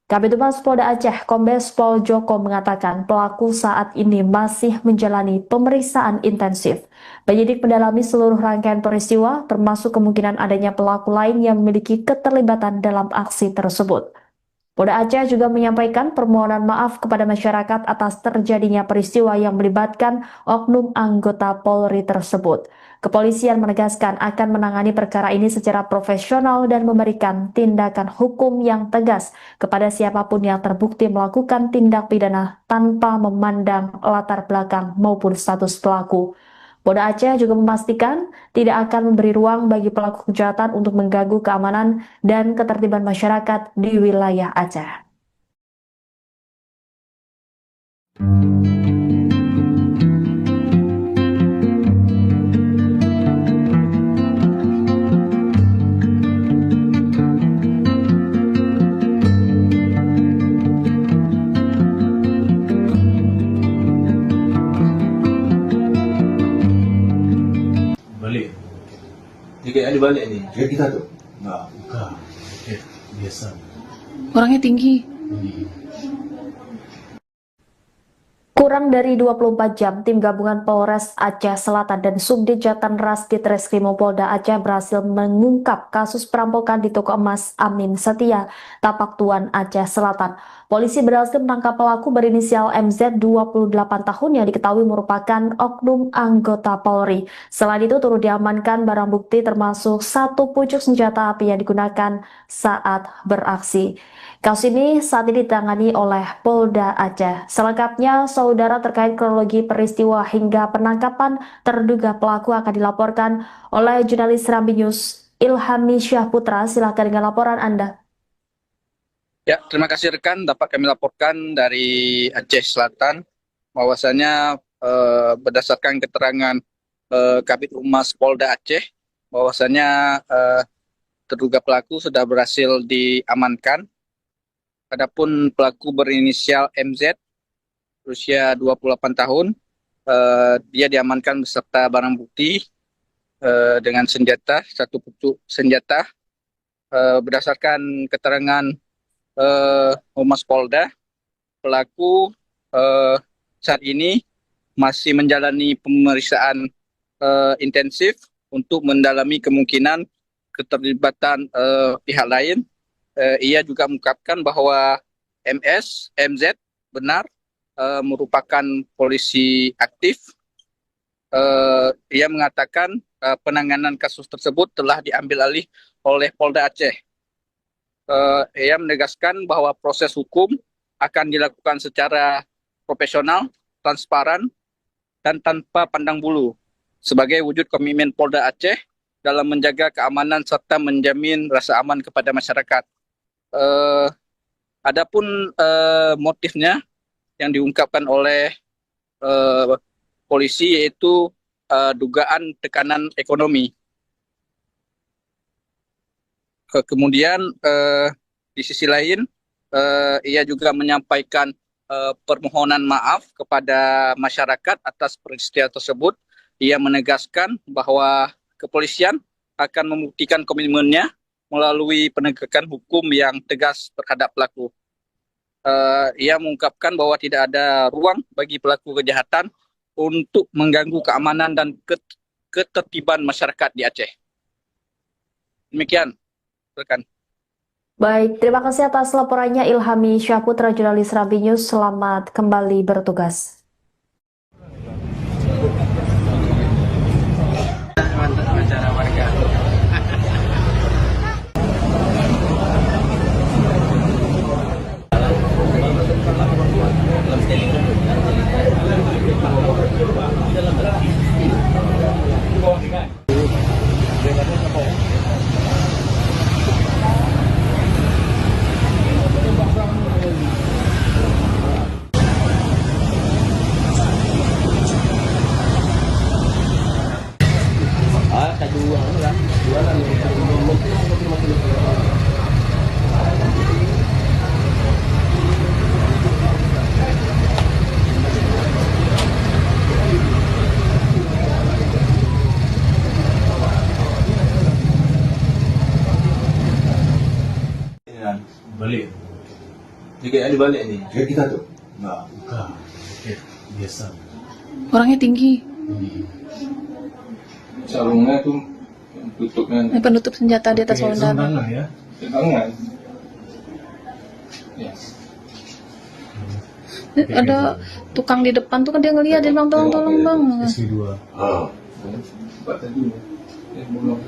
Kabid Humas Polda Aceh, Kombes Pol Joko mengatakan pelaku saat ini masih menjalani pemeriksaan intensif. Penyidik mendalami seluruh rangkaian peristiwa, termasuk kemungkinan adanya pelaku lain yang memiliki keterlibatan dalam aksi tersebut. Polda Aceh juga menyampaikan permohonan maaf kepada masyarakat atas terjadinya peristiwa yang melibatkan oknum anggota Polri tersebut. Kepolisian menegaskan akan menangani perkara ini secara profesional dan memberikan tindakan hukum yang tegas kepada siapapun yang terbukti melakukan tindak pidana tanpa memandang latar belakang maupun status pelaku. Polda Aceh juga memastikan tidak akan memberi ruang bagi pelaku kejahatan untuk mengganggu keamanan dan ketertiban masyarakat di wilayah Aceh. Balik. Tiket ada balik ni. Kayak kita tuh. Enggak, bukan. Tiket biasa. Orangnya tinggi. Kurang dari 24 jam, tim gabungan Polres Aceh Selatan dan Subdit Jatanras Ditreskrimum Polda Aceh berhasil mengungkap kasus perampokan di toko emas Amin Setia, Tapak Tuan, Aceh Selatan. Polisi berhasil menangkap pelaku berinisial MZ 28 tahun yang diketahui merupakan oknum anggota Polri. Selain itu turut diamankan barang bukti termasuk satu pucuk senjata api yang digunakan saat beraksi. Kasus ini saat ini ditangani oleh Polda Aceh. Selengkapnya, saudara, terkait kronologi peristiwa hingga penangkapan terduga pelaku akan dilaporkan oleh jurnalis Serambi News Ilhami Syahputra, silakan dengan laporan Anda. Ya, terima kasih rekan. Dapat kami laporkan dari Aceh Selatan bahwasanya berdasarkan keterangan Kabid Humas Polda Aceh bahwasanya terduga pelaku sudah berhasil diamankan. Adapun pelaku berinisial MZ, berusia 28 tahun, dia diamankan beserta barang bukti dengan senjata, satu pucuk senjata. Berdasarkan keterangan Humas Polda, pelaku saat ini masih menjalani pemeriksaan intensif untuk mendalami kemungkinan keterlibatan pihak lain. Ia juga mengungkapkan bahwa MZ benar merupakan polisi aktif. Ia mengatakan penanganan kasus tersebut telah diambil alih oleh Polda Aceh. Ia menegaskan bahwa proses hukum akan dilakukan secara profesional, transparan, dan tanpa pandang bulu sebagai wujud komitmen Polda Aceh dalam menjaga keamanan serta menjamin rasa aman kepada masyarakat. Adapun motifnya yang diungkapkan oleh polisi yaitu dugaan tekanan ekonomi. Kemudian di sisi lain ia juga menyampaikan permohonan maaf kepada masyarakat atas peristiwa tersebut. Ia menegaskan bahwa kepolisian akan membuktikan komitmennya melalui penegakan hukum yang tegas terhadap pelaku. Ia mengungkapkan bahwa tidak ada ruang bagi pelaku kejahatan untuk mengganggu keamanan dan ketertiban masyarakat di Aceh. Demikian, rekan. Baik, terima kasih atas laporannya Ilhami Syahputra, jurnalis Rambi News. Selamat kembali bertugas. Balik. Jika ada balik ni. Kayak kita tuh. Enggak, bukan. Kayak biasa. Orangnya tinggi. Sarungnya tuh tutupnya Penutup senjata di atas Oke, dada. tangan ya. di tangan. Ya. Ada tukang di depan tuh kan dia ngeliat, dia bilang tolong bang. SP2. Ah. Buat tadi. Belum.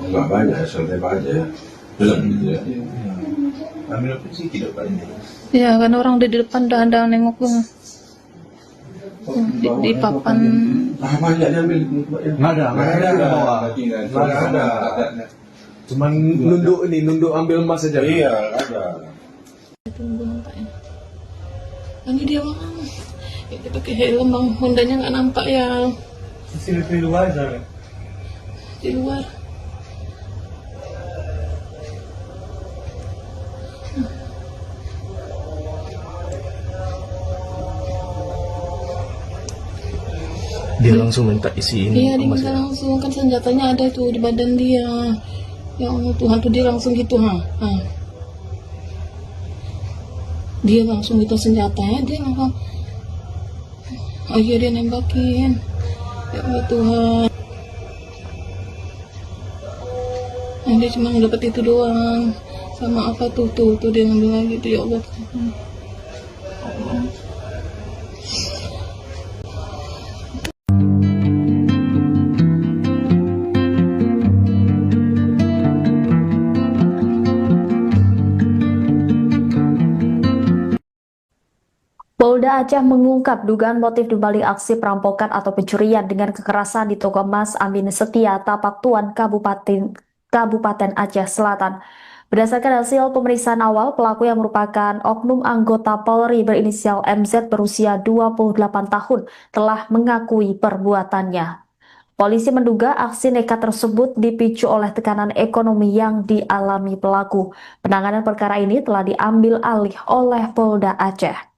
Enggak banyak, santai aja. Belum gitu ya. Ambil apa sih tidak banyak. Ya kan orang udah di depan udah ada nengok tuh. Di papan. Ah, banyak diambil. Enggak ada bawah. Nggak ada. Cuman nunduk ambil emas saja. Iya, ada. Tunggu nampaknya. Ini dia bang. Ya, dia pakai helm bang, Hondanya nggak nampak ya Sini luar sana. di luar. Dia langsung minta isiin Iya, dia emas minta ya. langsung, kan senjatanya ada itu di badan dia. Ya Allah Tuhan, tuh dia langsung gitu, ha. Dia langsung gitu senjatanya, dia langsung, iya dia nembakin. Ya Allah Tuhan. Nah, dia cuma dapat itu doang. Sama apa tuh dia ngambil lagi tuh, ya Allah Tuhan. Polda Aceh mengungkap dugaan motif dibalik aksi perampokan atau pencurian dengan kekerasan di toko emas Amin Setia, Tapak Tuan, Kabupaten Aceh Selatan. Berdasarkan hasil pemeriksaan awal, pelaku yang merupakan oknum anggota Polri berinisial MZ berusia 28 tahun telah mengakui perbuatannya. Polisi menduga aksi nekat tersebut dipicu oleh tekanan ekonomi yang dialami pelaku. Penanganan perkara ini telah diambil alih oleh Polda Aceh.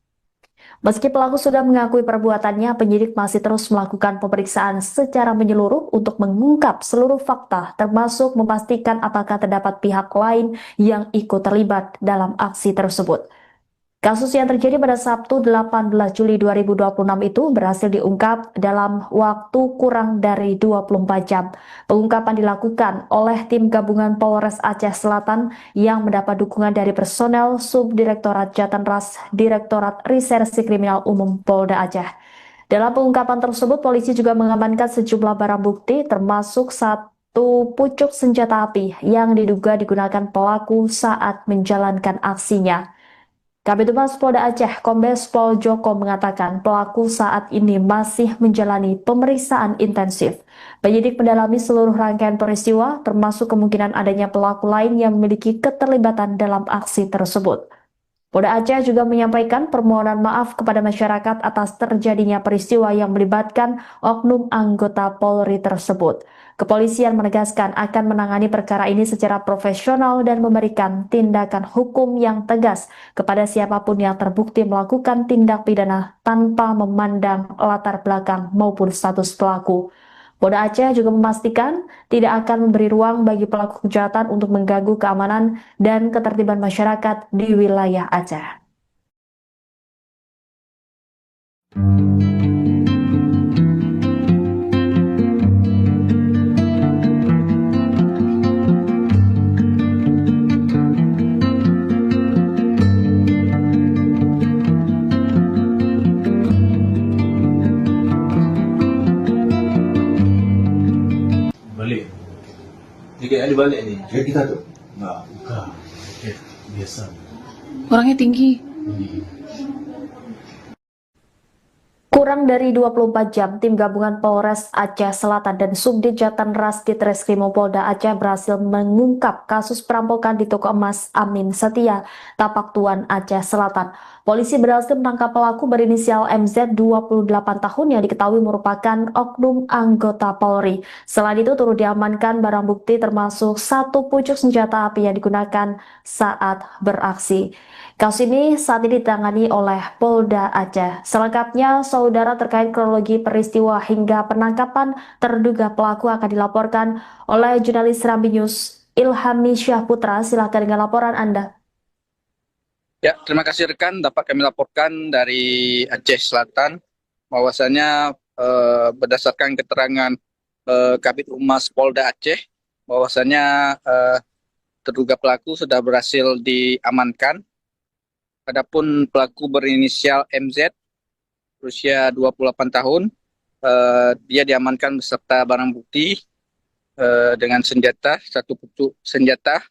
Meski pelaku sudah mengakui perbuatannya, penyidik masih terus melakukan pemeriksaan secara menyeluruh untuk mengungkap seluruh fakta, termasuk memastikan apakah terdapat pihak lain yang ikut terlibat dalam aksi tersebut. Kasus yang terjadi pada Sabtu 18 Juli 2026 itu berhasil diungkap dalam waktu kurang dari 24 jam. Pengungkapan dilakukan oleh tim gabungan Polres Aceh Selatan yang mendapat dukungan dari personel Subdirektorat Jatanras Direktorat Reserse Kriminal Umum Polda Aceh. Dalam pengungkapan tersebut, polisi juga mengamankan sejumlah barang bukti termasuk satu pucuk senjata api yang diduga digunakan pelaku saat menjalankan aksinya. Kabid Humas Polda Aceh, Kombes Pol Joko mengatakan pelaku saat ini masih menjalani pemeriksaan intensif. Penyidik mendalami seluruh rangkaian peristiwa, termasuk kemungkinan adanya pelaku lain yang memiliki keterlibatan dalam aksi tersebut. Polda Aceh juga menyampaikan permohonan maaf kepada masyarakat atas terjadinya peristiwa yang melibatkan oknum anggota Polri tersebut. Kepolisian menegaskan akan menangani perkara ini secara profesional dan memberikan tindakan hukum yang tegas kepada siapapun yang terbukti melakukan tindak pidana tanpa memandang latar belakang maupun status pelaku. Polda Aceh juga memastikan tidak akan memberi ruang bagi pelaku kejahatan untuk mengganggu keamanan dan ketertiban masyarakat di wilayah Aceh. Balik. Tiket yang dibalik ni, tiket kita tu. Nah, bukan. Biasa. Orangnya tinggi. Kurang dari 24 jam, tim gabungan Polres Aceh Selatan dan Subdit Jatanras Ditreskrimum Polda Aceh berhasil mengungkap kasus perampokan di toko emas Amin Setia, Tapak Tuan, Aceh Selatan. Polisi berhasil menangkap pelaku berinisial MZ 28 tahun yang diketahui merupakan oknum anggota Polri. Selain itu turut diamankan barang bukti termasuk satu pucuk senjata api yang digunakan saat beraksi. Kasus ini saat ini ditangani oleh Polda Aceh. Selengkapnya, saudara, terkait kronologi peristiwa hingga penangkapan terduga pelaku akan dilaporkan oleh jurnalis Serambi News Ilhami Syahputra. Silakan dengan laporan Anda. Ya, terima kasih rekan. Dapat kami laporkan dari Aceh Selatan bahwasanya berdasarkan keterangan Kabid Humas Polda Aceh bahwasanya terduga pelaku sudah berhasil diamankan. Adapun pelaku berinisial MZ berusia 28 tahun, dia diamankan beserta barang bukti dengan senjata, satu pucuk senjata.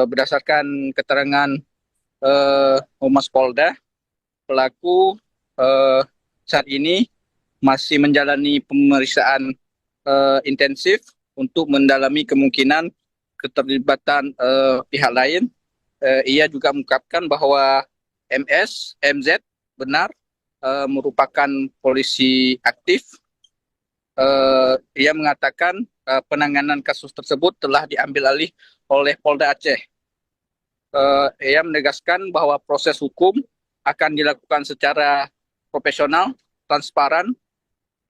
Berdasarkan keterangan Humas Polda, pelaku saat ini masih menjalani pemeriksaan intensif untuk mendalami kemungkinan keterlibatan pihak lain. Ia juga mengungkapkan bahwa MZ benar merupakan polisi aktif. Ia mengatakan penanganan kasus tersebut telah diambil alih oleh Polda Aceh. Ia menegaskan bahwa proses hukum akan dilakukan secara profesional, transparan,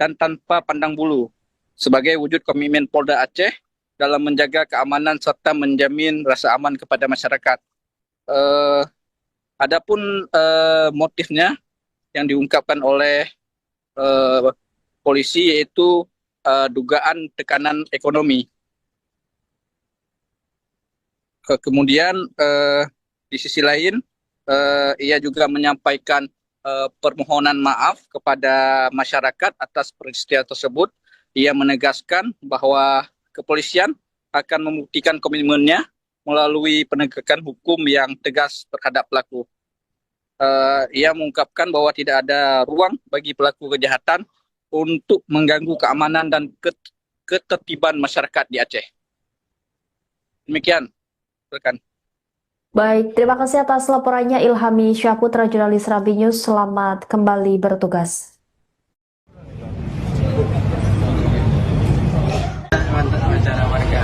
dan tanpa pandang bulu sebagai wujud komitmen Polda Aceh dalam menjaga keamanan serta menjamin rasa aman kepada masyarakat. Adapun motifnya yang diungkapkan oleh polisi yaitu dugaan tekanan ekonomi. Kemudian di sisi lain ia juga menyampaikan permohonan maaf kepada masyarakat atas peristiwa tersebut. Ia menegaskan bahwa kepolisian akan membuktikan komitmennya melalui penegakan hukum yang tegas terhadap pelaku. Ia mengungkapkan bahwa tidak ada ruang bagi pelaku kejahatan untuk mengganggu keamanan dan ketertiban masyarakat di Aceh. Demikian, rekan. Baik, terima kasih atas laporannya Ilhami Syahputra, jurnalis Rambi News. Selamat kembali bertugas. Mantap acara warga.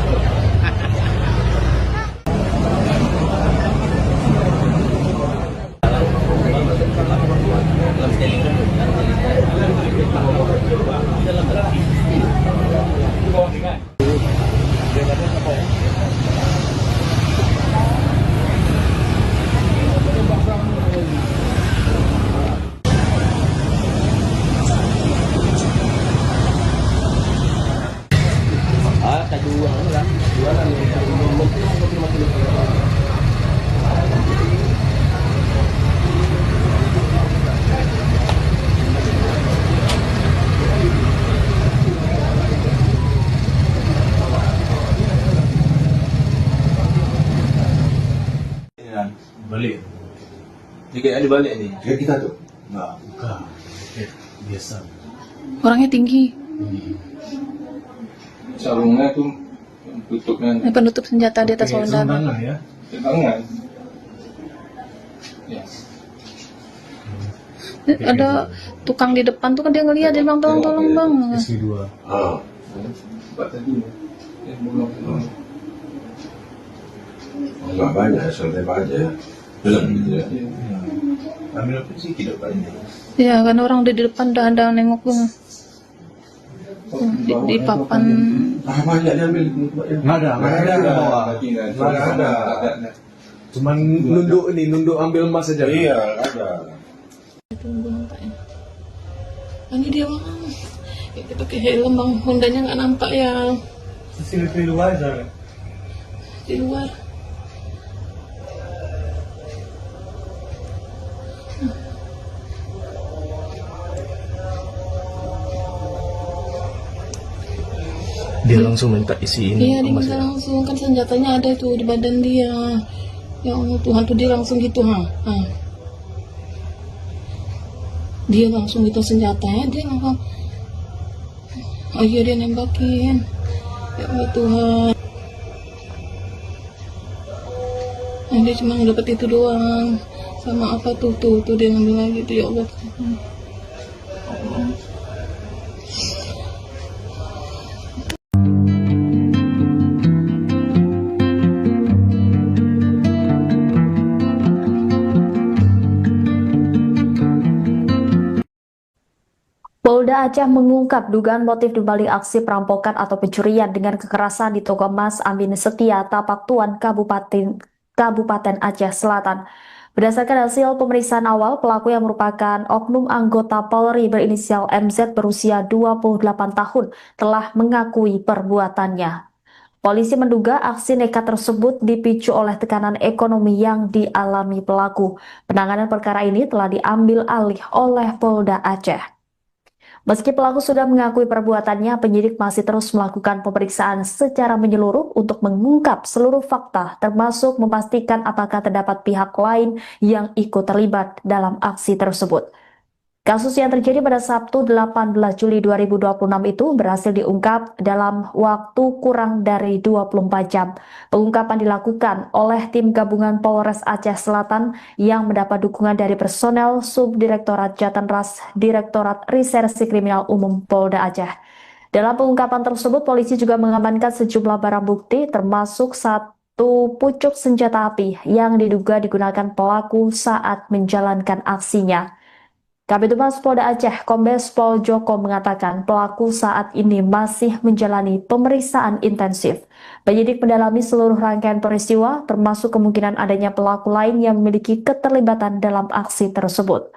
Balik. Jika ada balik ni. Jika kita tuh. Enggak, bukan. Biasa. Orangnya tinggi. Sarungnya tu tutupnya Penutup senjata di atas Pakai pohon sarung dana. tangan ya. tangan. Ya. Ada tukang di depan tuh kan dia ngeliat, dia bilang tolong bang. SP2. Ah. Sebab tadi bolong. Enggak banyak, santai aja. Belum gitu ya. Ambil apa sih tidak banyak. Ya kan orang udah di depan udah nengok tuh. Di papan. Ah, banyak dia ambil. Enggak ada bawa. Nggak ada. Cuman nunduk ambil emas saja. Iya, ada. Tunggu nampaknya. Ini dia bang. Kita pakai helm bang, Hondanya nggak nampak ya Sini di luar aja. di luar. Dia langsung minta isiin Iya, dia emas minta ya. langsung, kan senjatanya ada tuh di badan dia. Ya Allah Tuhan, tuh dia langsung gitu, ha. Dia langsung gitu senjatanya, dia langsung. Oh iya, dia nembakin. Ya Allah Tuhan. Nah, dia cuma dapat itu doang. Sama apa tuh dia ngambil lagi tuh, ya Allah. Polda Aceh mengungkap dugaan motif dibalik aksi perampokan atau pencurian dengan kekerasan di toko emas Amin Setia, Tapak Tuan, Kabupaten Aceh Selatan. Berdasarkan hasil pemeriksaan awal, pelaku yang merupakan oknum anggota Polri berinisial MZ berusia 28 tahun telah mengakui perbuatannya. Polisi menduga aksi nekat tersebut dipicu oleh tekanan ekonomi yang dialami pelaku. Penanganan perkara ini telah diambil alih oleh Polda Aceh. Meski pelaku sudah mengakui perbuatannya, penyidik masih terus melakukan pemeriksaan secara menyeluruh untuk mengungkap seluruh fakta, termasuk memastikan apakah terdapat pihak lain yang ikut terlibat dalam aksi tersebut. Kasus yang terjadi pada Sabtu 18 Juli 2026 itu berhasil diungkap dalam waktu kurang dari 24 jam. Pengungkapan dilakukan oleh tim gabungan Polres Aceh Selatan yang mendapat dukungan dari personel Subdirektorat Jatanras Direktorat Reserse Kriminal Umum Polda Aceh. Dalam pengungkapan tersebut, polisi juga mengamankan sejumlah barang bukti termasuk satu pucuk senjata api yang diduga digunakan pelaku saat menjalankan aksinya. Kabid Humas Polda Aceh, Kombes Pol Joko mengatakan pelaku saat ini masih menjalani pemeriksaan intensif. Penyidik mendalami seluruh rangkaian peristiwa, termasuk kemungkinan adanya pelaku lain yang memiliki keterlibatan dalam aksi tersebut.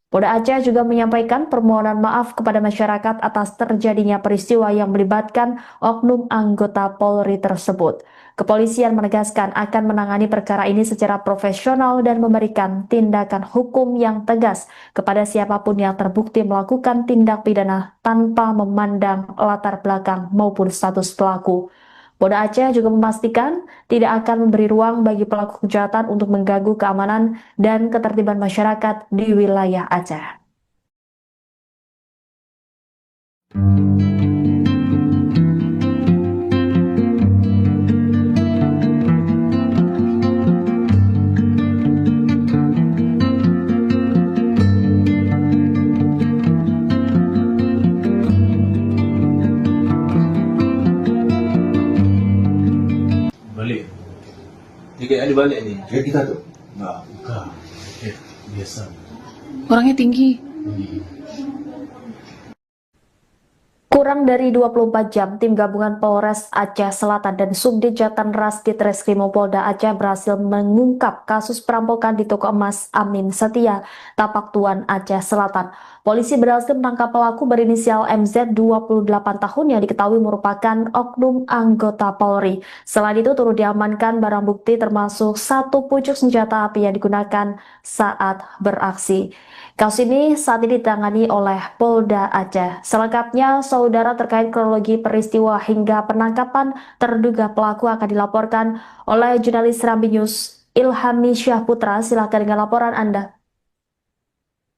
Polda Aceh juga menyampaikan permohonan maaf kepada masyarakat atas terjadinya peristiwa yang melibatkan oknum anggota Polri tersebut. Kepolisian menegaskan akan menangani perkara ini secara profesional dan memberikan tindakan hukum yang tegas kepada siapapun yang terbukti melakukan tindak pidana tanpa memandang latar belakang maupun status pelaku. Polda Aceh juga memastikan tidak akan memberi ruang bagi pelaku kejahatan untuk mengganggu keamanan dan ketertiban masyarakat di wilayah Aceh. Balik. Jika ada balik ni. Kayak kita tuh. Enggak, bukan. Biasa. Orangnya tinggi. Kurang dari 24 jam, tim gabungan Polres Aceh Selatan dan Subdit Jatanras Ditreskrimum Polda Aceh berhasil mengungkap kasus perampokan di toko emas Amin Setia, Tapak Tuan, Aceh Selatan. Polisi berhasil menangkap pelaku berinisial MZ 28 tahun yang diketahui merupakan oknum anggota Polri. Selain itu turut diamankan barang bukti termasuk satu pucuk senjata api yang digunakan saat beraksi. Kasus ini saat ini ditangani oleh Polda Aceh. Selengkapnya, saudara, terkait kronologi peristiwa hingga penangkapan terduga pelaku akan dilaporkan oleh jurnalis Serambi News Ilhami Syahputra. Silakan dengan laporan Anda.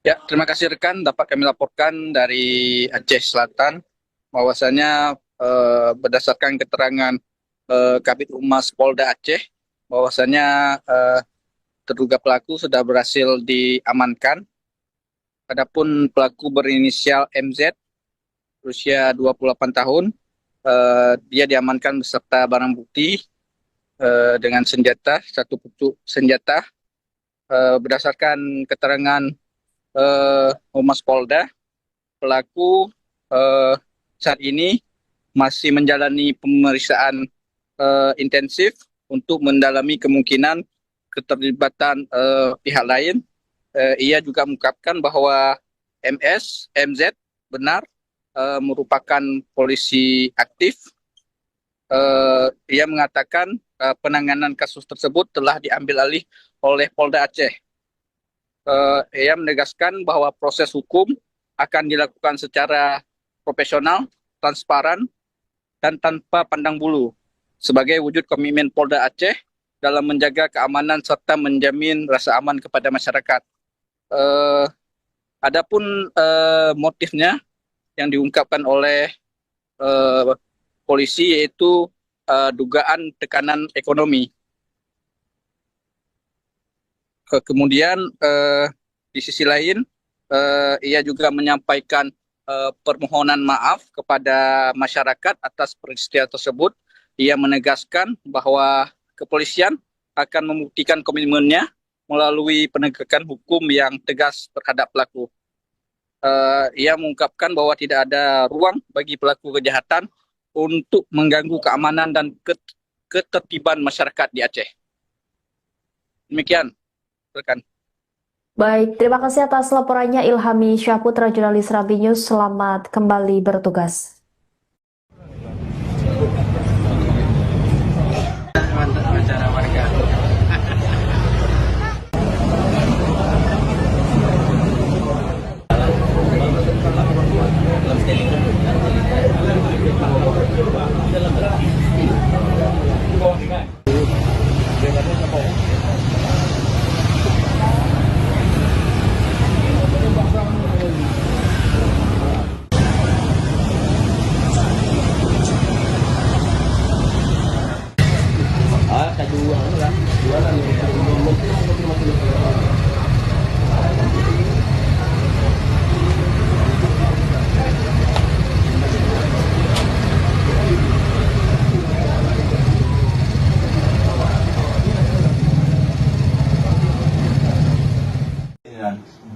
Ya, terima kasih rekan. Dapat kami laporkan dari Aceh Selatan bahwasanya berdasarkan keterangan Kabid Humas Polda Aceh bahwasanya terduga pelaku sudah berhasil diamankan. Adapun pelaku berinisial MZ berusia 28 tahun, dia diamankan beserta barang bukti dengan senjata, satu pucuk senjata. Berdasarkan keterangan Humas Polda, pelaku saat ini masih menjalani pemeriksaan intensif untuk mendalami kemungkinan keterlibatan pihak lain. Ia juga mengungkapkan bahwa MZ benar merupakan polisi aktif. Ia mengatakan penanganan kasus tersebut telah diambil alih oleh Polda Aceh. Ia menegaskan bahwa proses hukum akan dilakukan secara profesional, transparan, dan tanpa pandang bulu sebagai wujud komitmen Polda Aceh dalam menjaga keamanan serta menjamin rasa aman kepada masyarakat. Adapun motifnya yang diungkapkan oleh polisi yaitu dugaan tekanan ekonomi. Kemudian di sisi lain ia juga menyampaikan permohonan maaf kepada masyarakat atas peristiwa tersebut. Ia menegaskan bahwa kepolisian akan membuktikan komitmennya melalui penegakan hukum yang tegas terhadap pelaku. Ia mengungkapkan bahwa tidak ada ruang bagi pelaku kejahatan untuk mengganggu keamanan dan ketertiban masyarakat di Aceh. Demikian, rekan. Baik, terima kasih atas laporannya Ilhami Syahputra, jurnalis Serambi News. Selamat kembali bertugas.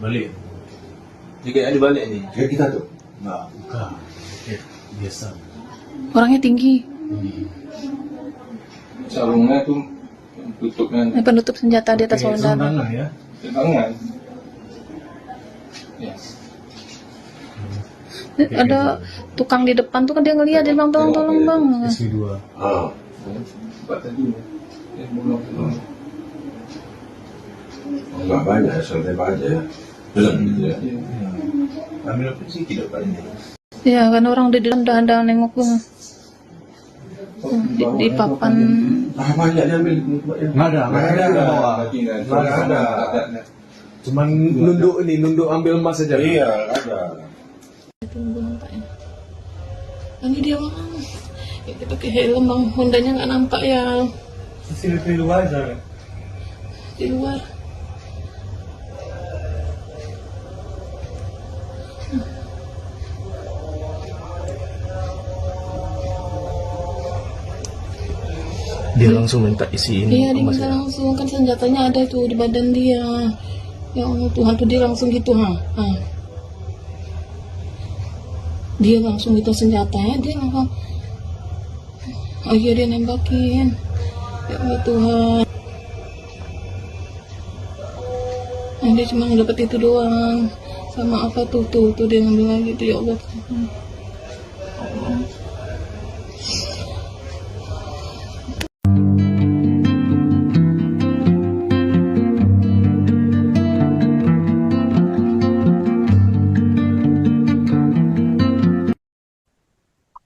Balik. Jika ada balik ni. Kayak kita tuh. Enggak, bukan. Biasa. Orangnya tinggi. Sarungnya tu tutupnya Penutup senjata di atas saudara. Tangan ya. tangan. Ya. Ada tukang di depan tuh kan dia ngeliat, dia bilang tolong bang. SP2. Ah. Sebab tadi belum. Enggak banyak, santai aja. Belum gitu ya. Ambil apa sih tidak banyak. Ya kan orang di dalam dah nengok bang. di papan. Ah, banyak dia ambil. Nggak ada di bawah. Nggak ada. Cuman nunduk ambil emas saja. Iya, ada. Tunggu nampaknya. Ini dia bang. Kita pakai helm bang. Hondanya nggak nampak ya Di luar aja. di luar. Dia langsung minta isiin Iya dia minta emasnya. langsung, kan senjatanya ada tuh di badan dia. Ya Allah Tuhan tuh dia langsung gitu ha. Dia langsung gitu senjatanya dia langsung. Oh iya dia nembakin. Ya Allah Tuhan. Dia cuma dapat itu doang. Sama apa tuh dia ngambil lagi tuh ya Allah Tuhan.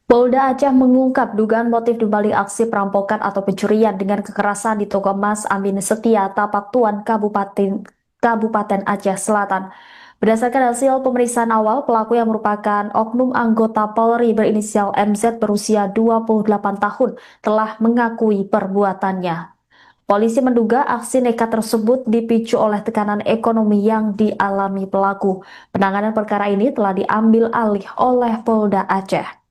Polda Aceh mengungkap dugaan motif dibalik aksi perampokan atau pencurian dengan kekerasan di toko emas Amin Setia, Tapak Tuan, Kabupaten Aceh Selatan. Berdasarkan hasil pemeriksaan awal, pelaku yang merupakan oknum anggota Polri berinisial MZ berusia 28 tahun telah mengakui perbuatannya. Polisi menduga aksi nekat tersebut dipicu oleh tekanan ekonomi yang dialami pelaku. Penanganan perkara ini telah diambil alih oleh Polda Aceh.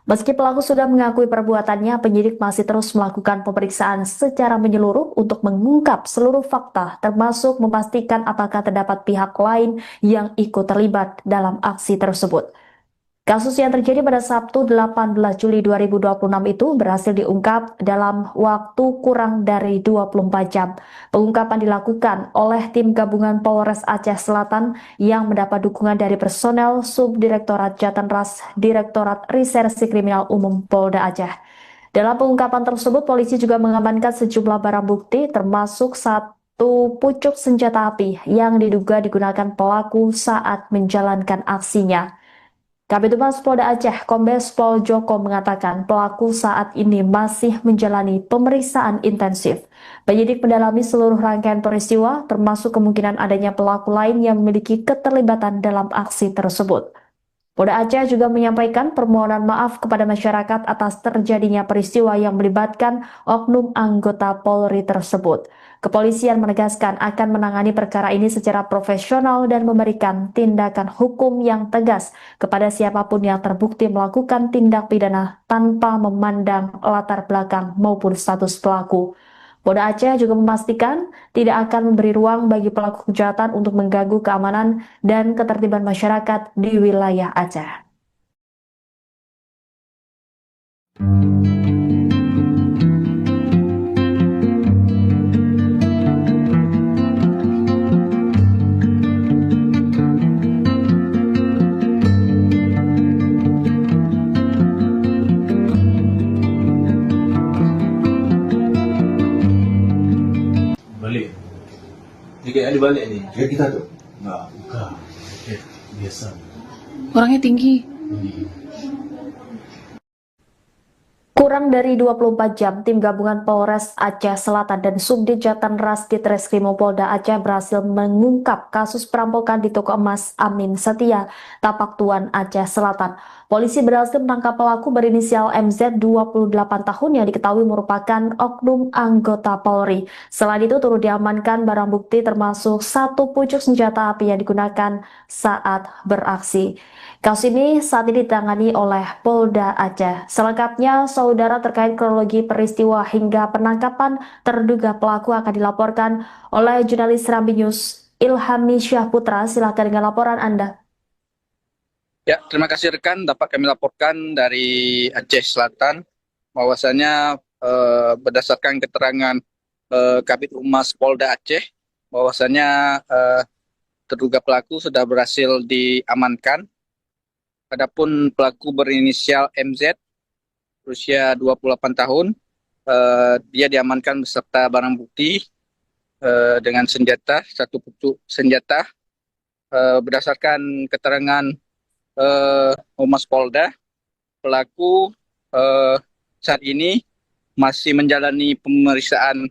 Meski pelaku sudah mengakui perbuatannya, penyidik masih terus melakukan pemeriksaan secara menyeluruh untuk mengungkap seluruh fakta, termasuk memastikan apakah terdapat pihak lain yang ikut terlibat dalam aksi tersebut. Kasus yang terjadi pada Sabtu 18 Juli 2026 itu berhasil diungkap dalam waktu kurang dari 24 jam. Pengungkapan dilakukan oleh tim gabungan Polres Aceh Selatan yang mendapat dukungan dari personel Subdirektorat Jatanras Direktorat Reserse Kriminal Umum Polda Aceh. Dalam pengungkapan tersebut, polisi juga mengamankan sejumlah barang bukti termasuk satu pucuk senjata api yang diduga digunakan pelaku saat menjalankan aksinya. Kabid Humas Polda Aceh, Kombes Pol Joko mengatakan pelaku saat ini masih menjalani pemeriksaan intensif. Penyidik mendalami seluruh rangkaian peristiwa, termasuk kemungkinan adanya pelaku lain yang memiliki keterlibatan dalam aksi tersebut. Polda Aceh juga menyampaikan permohonan maaf kepada masyarakat atas terjadinya peristiwa yang melibatkan oknum anggota Polri tersebut. Kepolisian menegaskan akan menangani perkara ini secara profesional dan memberikan tindakan hukum yang tegas kepada siapapun yang terbukti melakukan tindak pidana tanpa memandang latar belakang maupun status pelaku. Polda Aceh juga memastikan tidak akan memberi ruang bagi pelaku kejahatan untuk mengganggu keamanan dan ketertiban masyarakat di wilayah Aceh. Balik. Tiket balik ni. Ya kita tuh. Nggak, bukan. Tiket biasa. Orangnya tinggi. Kurang dari 24 jam, tim gabungan Polres Aceh Selatan dan Subdit Jatanras Ditreskrimum Polda Aceh berhasil mengungkap kasus perampokan di toko emas Amin Setia, Tapak Tuan, Aceh Selatan. Polisi berhasil menangkap pelaku berinisial MZ 28 tahun yang diketahui merupakan oknum anggota Polri. Selain itu turut diamankan barang bukti termasuk satu pucuk senjata api yang digunakan saat beraksi. Kasus ini saat ini ditangani oleh Polda Aceh. Selengkapnya, saudara, terkait kronologi peristiwa hingga penangkapan terduga pelaku akan dilaporkan oleh jurnalis Serambi News Ilhami Syahputra. Silakan dengan laporan Anda. Ya, terima kasih rekan. Dapat kami laporkan dari Aceh Selatan bahwasanya berdasarkan keterangan Kabid Humas Polda Aceh bahwasanya terduga pelaku sudah berhasil diamankan. Adapun pelaku berinisial MZ berusia 28 tahun, dia diamankan beserta barang bukti dengan senjata, satu pucuk senjata. Berdasarkan keterangan Humas Polda, pelaku saat ini masih menjalani pemeriksaan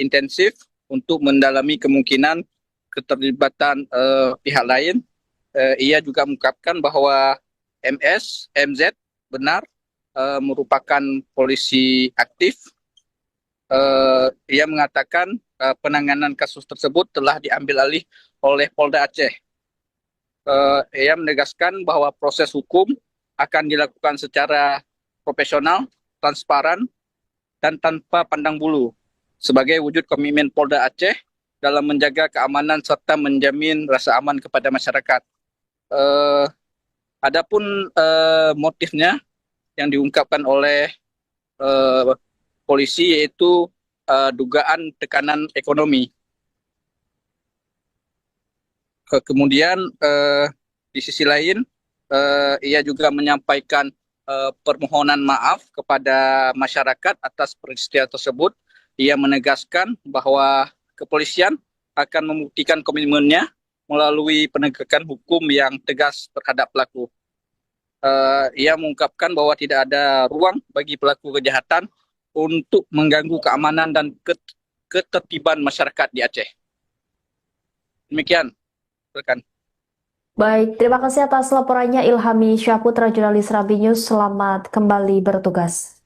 intensif untuk mendalami kemungkinan keterlibatan pihak lain. Ia juga mengungkapkan bahwa MZ benar merupakan polisi aktif. Ia mengatakan penanganan kasus tersebut telah diambil alih oleh Polda Aceh. Ia menegaskan bahwa proses hukum akan dilakukan secara profesional, transparan, dan tanpa pandang bulu sebagai wujud komitmen Polda Aceh dalam menjaga keamanan serta menjamin rasa aman kepada masyarakat. Adapun motifnya yang diungkapkan oleh polisi yaitu dugaan tekanan ekonomi. Kemudian di sisi lain ia juga menyampaikan permohonan maaf kepada masyarakat atas peristiwa tersebut. Ia menegaskan bahwa kepolisian akan membuktikan komitmennya melalui penegakan hukum yang tegas terhadap pelaku. Ia mengungkapkan bahwa tidak ada ruang bagi pelaku kejahatan untuk mengganggu keamanan dan ketertiban masyarakat di Aceh. Demikian, rekan. Baik, terima kasih atas laporannya Ilhami Syahputra, jurnalis Rambi News. Selamat kembali bertugas.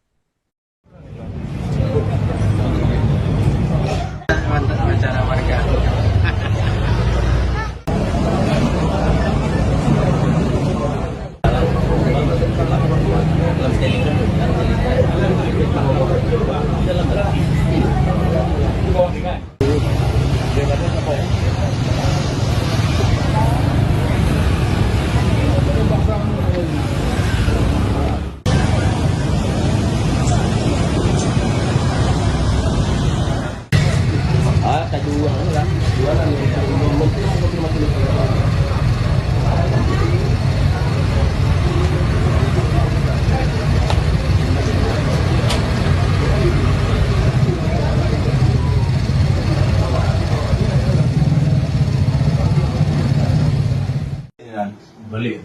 Balik.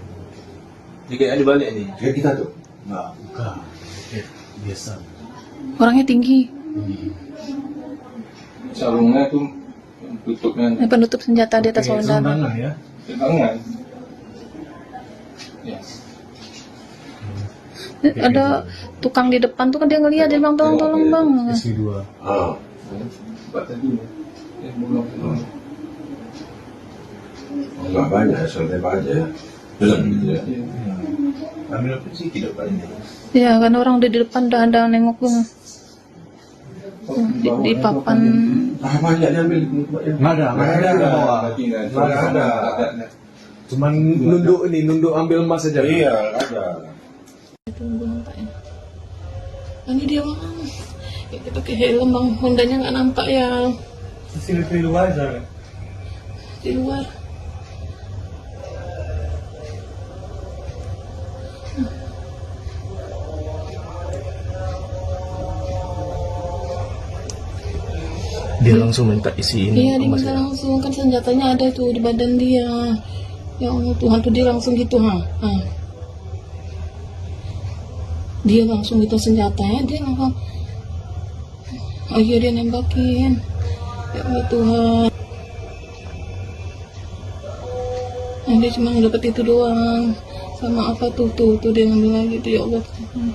Jika ada balik ni. Jika kita tu. Enggak, bukan. Oke, biasa. Orangnya tinggi. Sarungnya tu tutup dengan Penutup senjata di atas Oke, saudara. sumbangan ya. tangan. Ya. Ada tukang di depan tuh kan dia ngeliat, dia bilang tolong bang. SW2. Ah. Sebab tadi belum. Enggak banyak, santai aja. Jalan gitu ya. Ambil apa sih tidak banyak. Ya kan orang udah di depan udah ada nengok bang. Di papan. Ah, banyak diambil. Nggak ada di bawah. Nggak ada. Cuman nunduk ambil emas saja. Iya, ada. Itu gue nampaknya. Ini dia bang. Kita pakai helm bang, Hondanya nggak nampak ya CCTV luar sana. di luar. Dia langsung minta isiin Iya, dia emas minta ya. langsung, kan senjatanya ada tuh di badan dia. Ya Allah Tuhan, tuh dia langsung gitu ha. Dia langsung gitu senjatanya, dia langsung ayo dia nembakin. Ya Allah Tuhan. Nah, dia cuma dapat itu doang. Sama apa tuh dia ngambil lagi tuh, ya Allah Tuhan.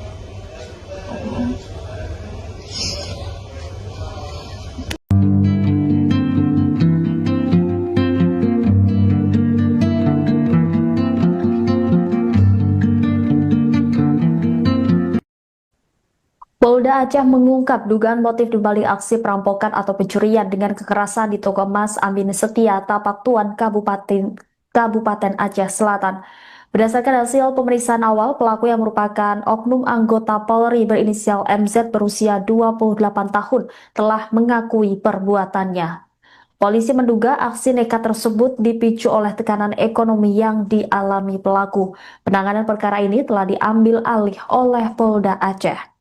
Polda Aceh mengungkap dugaan motif dibalik aksi perampokan atau pencurian dengan kekerasan di toko emas Amin Setia, Tapak Tuan, Kabupaten Aceh Selatan. Berdasarkan hasil pemeriksaan awal, pelaku yang merupakan oknum anggota Polri berinisial MZ berusia 28 tahun telah mengakui perbuatannya. Polisi menduga aksi nekat tersebut dipicu oleh tekanan ekonomi yang dialami pelaku. Penanganan perkara ini telah diambil alih oleh Polda Aceh.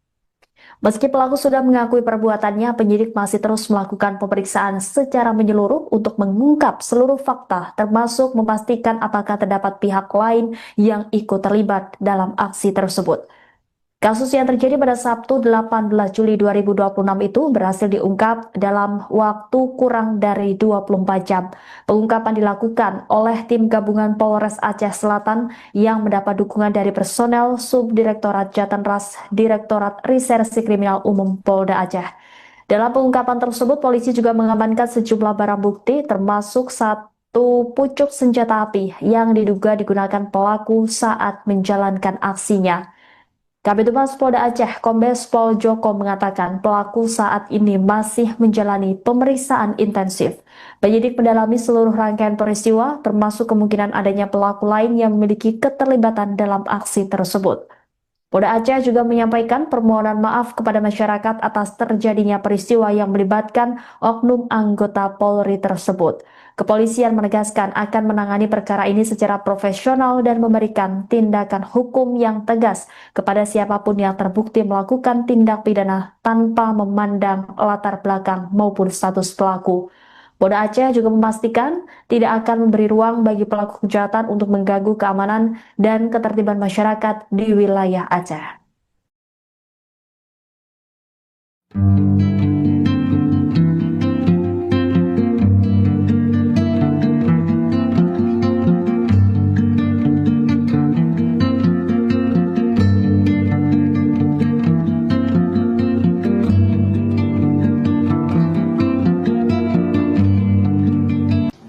Meski pelaku sudah mengakui perbuatannya, penyidik masih terus melakukan pemeriksaan secara menyeluruh untuk mengungkap seluruh fakta, termasuk memastikan apakah terdapat pihak lain yang ikut terlibat dalam aksi tersebut. Kasus yang terjadi pada Sabtu 18 Juli 2026 itu berhasil diungkap dalam waktu kurang dari 24 jam. Pengungkapan dilakukan oleh tim gabungan Polres Aceh Selatan yang mendapat dukungan dari personel Subdirektorat Jatanras Direktorat Reserse Kriminal Umum Polda Aceh. Dalam pengungkapan tersebut, polisi juga mengamankan sejumlah barang bukti termasuk satu pucuk senjata api yang diduga digunakan pelaku saat menjalankan aksinya. Kabid Humas Polda Aceh, Kombes Pol Joko mengatakan pelaku saat ini masih menjalani pemeriksaan intensif. Penyidik mendalami seluruh rangkaian peristiwa, termasuk kemungkinan adanya pelaku lain yang memiliki keterlibatan dalam aksi tersebut. Polda Aceh juga menyampaikan permohonan maaf kepada masyarakat atas terjadinya peristiwa yang melibatkan oknum anggota Polri tersebut. Kepolisian menegaskan akan menangani perkara ini secara profesional dan memberikan tindakan hukum yang tegas kepada siapapun yang terbukti melakukan tindak pidana tanpa memandang latar belakang maupun status pelaku. Polda Aceh juga memastikan tidak akan memberi ruang bagi pelaku kejahatan untuk mengganggu keamanan dan ketertiban masyarakat di wilayah Aceh.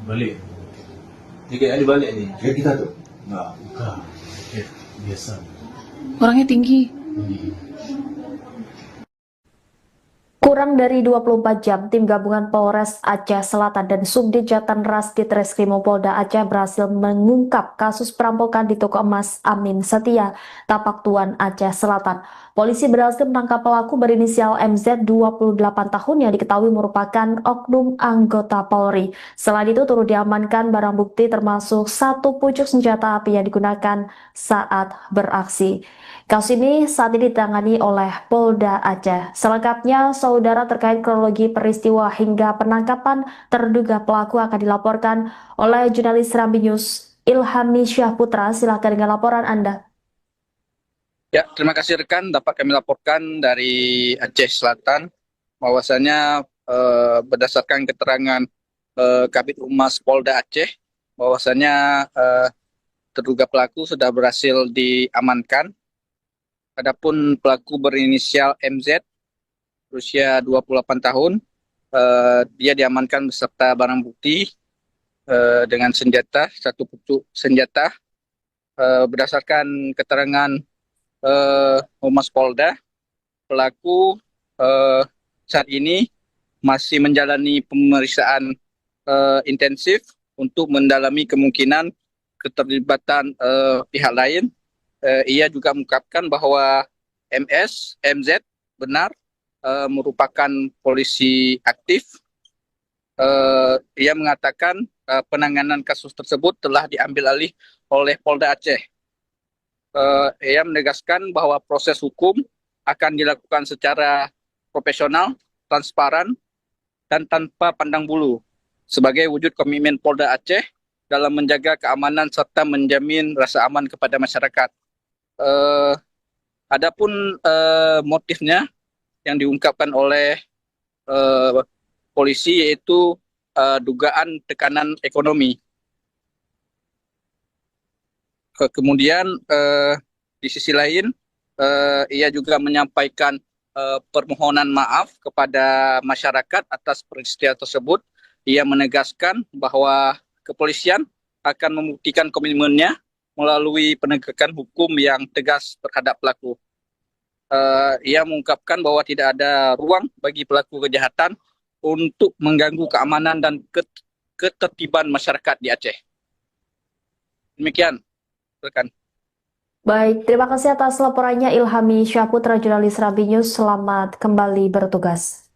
Balik. Ni kayak ada balik ni. Kayak kita tuh. Enggak, bukan. Biasa. Orangnya tinggi. Kurang dari 24 jam, tim gabungan Polres Aceh Selatan dan Subdit Jatanras Ditreskrimum Polda Aceh berhasil mengungkap kasus perampokan di toko emas Amin Setia, Tapak Tuan, Aceh Selatan. Polisi berhasil menangkap pelaku berinisial MZ 28 tahun yang diketahui merupakan oknum anggota Polri. Selain itu turut diamankan barang bukti termasuk satu pucuk senjata api yang digunakan saat beraksi. Kasus ini saat ini ditangani oleh Polda Aceh. Selengkapnya, saudara, terkait kronologi peristiwa hingga penangkapan terduga pelaku akan dilaporkan oleh jurnalis Serambi News Ilhami Syahputra. Silakan dengan laporan Anda. Ya, terima kasih rekan. Dapat kami laporkan dari Aceh Selatan bahwasanya berdasarkan keterangan Kabid Humas Polda Aceh bahwasanya terduga pelaku sudah berhasil diamankan. Adapun pelaku berinisial MZ berusia 28 tahun, dia diamankan beserta barang bukti dengan senjata, satu pucuk senjata. Berdasarkan keterangan Humas Polda, pelaku saat ini masih menjalani pemeriksaan intensif untuk mendalami kemungkinan keterlibatan pihak lain. Ia juga mengungkapkan bahwa MZ benar merupakan polisi aktif. Ia mengatakan penanganan kasus tersebut telah diambil alih oleh Polda Aceh. Ia menegaskan bahwa proses hukum akan dilakukan secara profesional, transparan, dan tanpa pandang bulu sebagai wujud komitmen Polda Aceh dalam menjaga keamanan serta menjamin rasa aman kepada masyarakat. Adapun motifnya yang diungkapkan oleh polisi yaitu dugaan tekanan ekonomi. Kemudian di sisi lain ia juga menyampaikan permohonan maaf kepada masyarakat atas peristiwa tersebut. Ia menegaskan bahwa kepolisian akan membuktikan komitmennya melalui penegakan hukum yang tegas terhadap pelaku. Ia mengungkapkan bahwa tidak ada ruang bagi pelaku kejahatan untuk mengganggu keamanan dan ketertiban masyarakat di Aceh. Demikian, rekan. Baik, terima kasih atas laporannya Ilhami Syahputra, jurnalis Serambi News. Selamat kembali bertugas.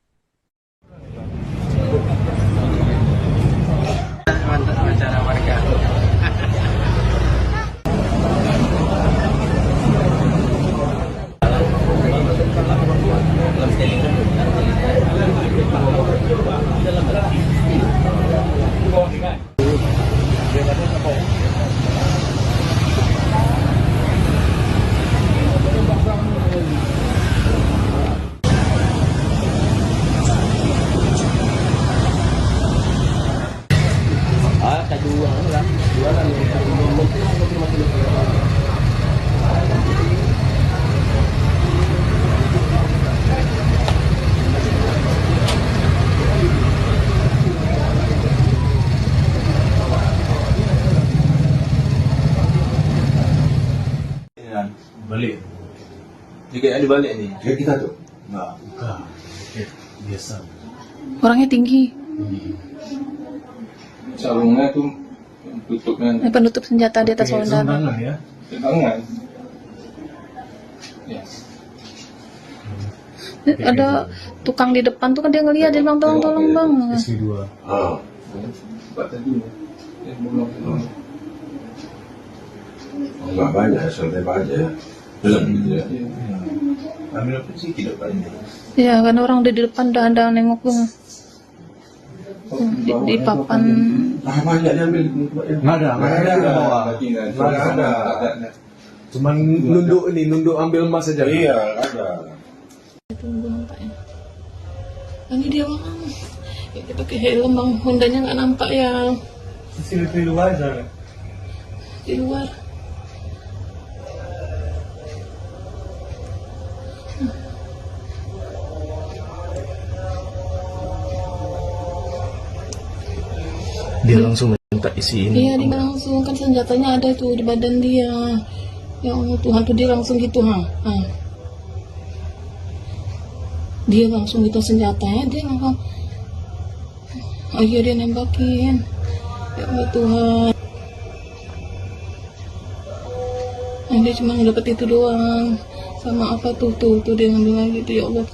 Mantap acara warga. Jika ada balik ni. Jika kita tuh. Enggak, bukan. Biasa. Orangnya tinggi. Sarungnya tu tutupnya Penutup senjata di atas Pakai lengan. sarung tangan ya. tangan. Ya. Ada tukang di depan tuh kan dia ngeliat, dia bilang tolong bang. SP2. Ah. Buat tadi. Belum. Enggak banyak, santai aja. Belum gitu ya. Ambil apa sih tidak banyak. Ya kan orang udah di depan udah nengok tuh. Di papan. Ah, banyak diambil. Enggak ada, enggak ada di bawah. Enggak ada. Cuman nunduk ambil emas saja. Iya, ada. Tunggu nampaknya. Ini dia bang. Ya, dia pakai helm bang. Hondanya nggak nampak ya Di luar sana. di luar. Dia langsung minta isiin. Iya dia langsung kan senjatanya ada tuh di badan dia. Ya Allah Tuhan tuh dia langsung gitu ha. Dia langsung gitu senjatanya dia langsung. Oh iya dia nembakin. Ya Allah Tuhan. Nah, dia cuma dapat itu doang. Sama apa tuh dia ngambil lagi tuh ya Allah.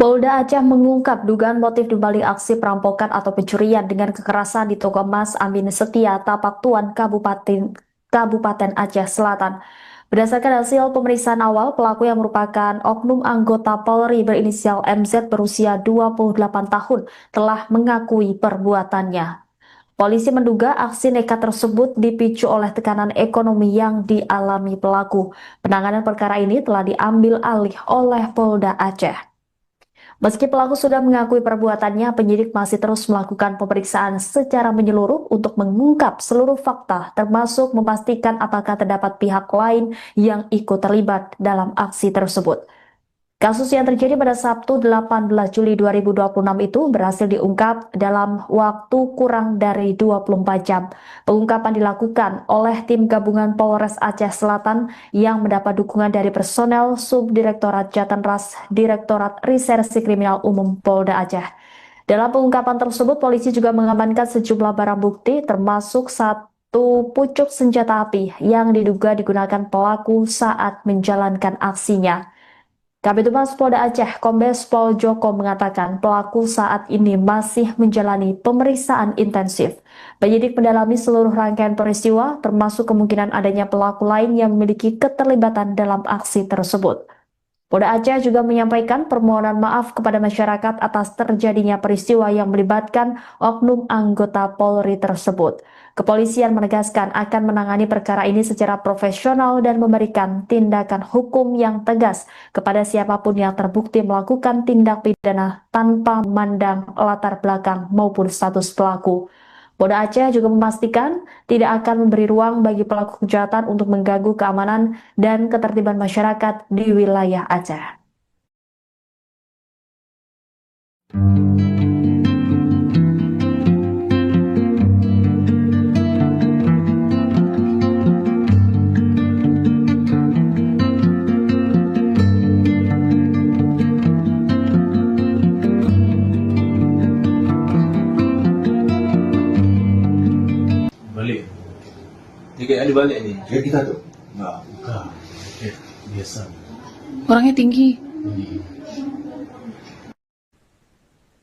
Polda Aceh mengungkap dugaan motif dibalik aksi perampokan atau pencurian dengan kekerasan di toko emas Amin Setia, Tapak Tuan, Kabupaten Aceh Selatan. Berdasarkan hasil pemeriksaan awal, pelaku yang merupakan oknum anggota Polri berinisial MZ berusia 28 tahun telah mengakui perbuatannya. Polisi menduga aksi nekat tersebut dipicu oleh tekanan ekonomi yang dialami pelaku. Penanganan perkara ini telah diambil alih oleh Polda Aceh. Meski pelaku sudah mengakui perbuatannya, penyidik masih terus melakukan pemeriksaan secara menyeluruh untuk mengungkap seluruh fakta, termasuk memastikan apakah terdapat pihak lain yang ikut terlibat dalam aksi tersebut. Kasus yang terjadi pada Sabtu 18 Juli 2026 itu berhasil diungkap dalam waktu kurang dari 24 jam. Pengungkapan dilakukan oleh tim gabungan Polres Aceh Selatan yang mendapat dukungan dari personel Subdirektorat Jatanras Direktorat Reserse Kriminal Umum Polda Aceh. Dalam pengungkapan tersebut, polisi juga mengamankan sejumlah barang bukti termasuk satu pucuk senjata api yang diduga digunakan pelaku saat menjalankan aksinya. Kabid Humas Polda Aceh, Kombes Pol Joko mengatakan pelaku saat ini masih menjalani pemeriksaan intensif. Penyidik mendalami seluruh rangkaian peristiwa, termasuk kemungkinan adanya pelaku lain yang memiliki keterlibatan dalam aksi tersebut. Polda Aceh juga menyampaikan permohonan maaf kepada masyarakat atas terjadinya peristiwa yang melibatkan oknum anggota Polri tersebut. Kepolisian menegaskan akan menangani perkara ini secara profesional dan memberikan tindakan hukum yang tegas kepada siapapun yang terbukti melakukan tindak pidana tanpa memandang latar belakang maupun status pelaku. Polda Aceh juga memastikan tidak akan memberi ruang bagi pelaku kejahatan untuk mengganggu keamanan dan ketertiban masyarakat di wilayah Aceh. Balik. Jika ada balik ni. Jika kita tuh. Enggak, bukan. Biasa. Orangnya tinggi.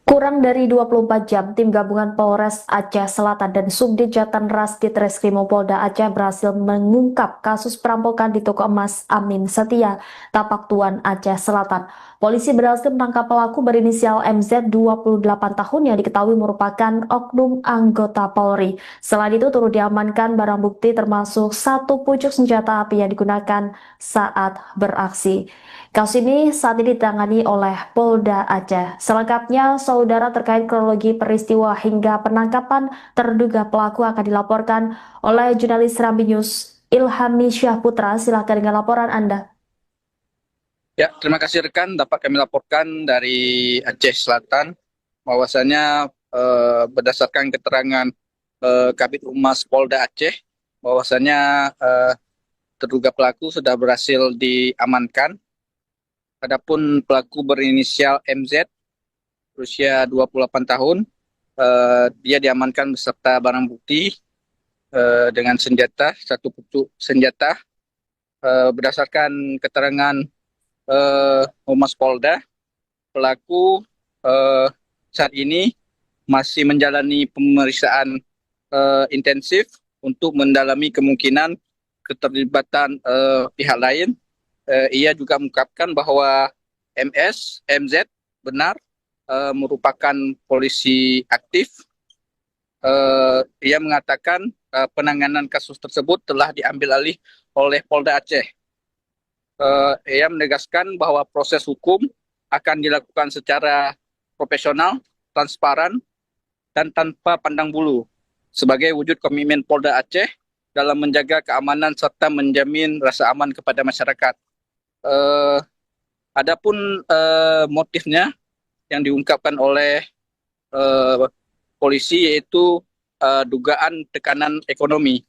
Kurang dari 24 jam, tim gabungan Polres Aceh Selatan dan Subdit Jatanras Ditreskrimum Polda Aceh berhasil mengungkap kasus perampokan di toko emas Amin Setia, Tapak Tuan, Aceh Selatan. Polisi berhasil menangkap pelaku berinisial MZ 28 tahun yang diketahui merupakan oknum anggota Polri. Selain itu turut diamankan barang bukti termasuk satu pucuk senjata api yang digunakan saat beraksi. Kasus ini saat ini ditangani oleh Polda Aceh. Selengkapnya, saudara, terkait kronologi peristiwa hingga penangkapan terduga pelaku akan dilaporkan oleh jurnalis Serambi News Ilhami Syahputra. Silakan dengan laporan Anda. Ya, terima kasih rekan. Dapat kami laporkan dari Aceh Selatan bahwasanya berdasarkan keterangan Kabid Humas Polda Aceh bahwasanya terduga pelaku sudah berhasil diamankan. Adapun pelaku berinisial MZ, berusia 28 tahun, dia diamankan beserta barang bukti dengan senjata, satu pucuk senjata. Berdasarkan keterangan Humas Polda, pelaku saat ini masih menjalani pemeriksaan intensif untuk mendalami kemungkinan keterlibatan pihak lain. Ia juga mengungkapkan bahwa MZ benar merupakan polisi aktif. Ia mengatakan penanganan kasus tersebut telah diambil alih oleh Polda Aceh. Ia menegaskan bahwa proses hukum akan dilakukan secara profesional, transparan, dan tanpa pandang bulu sebagai wujud komitmen Polda Aceh dalam menjaga keamanan serta menjamin rasa aman kepada masyarakat. Adapun motifnya yang diungkapkan oleh polisi yaitu dugaan tekanan ekonomi.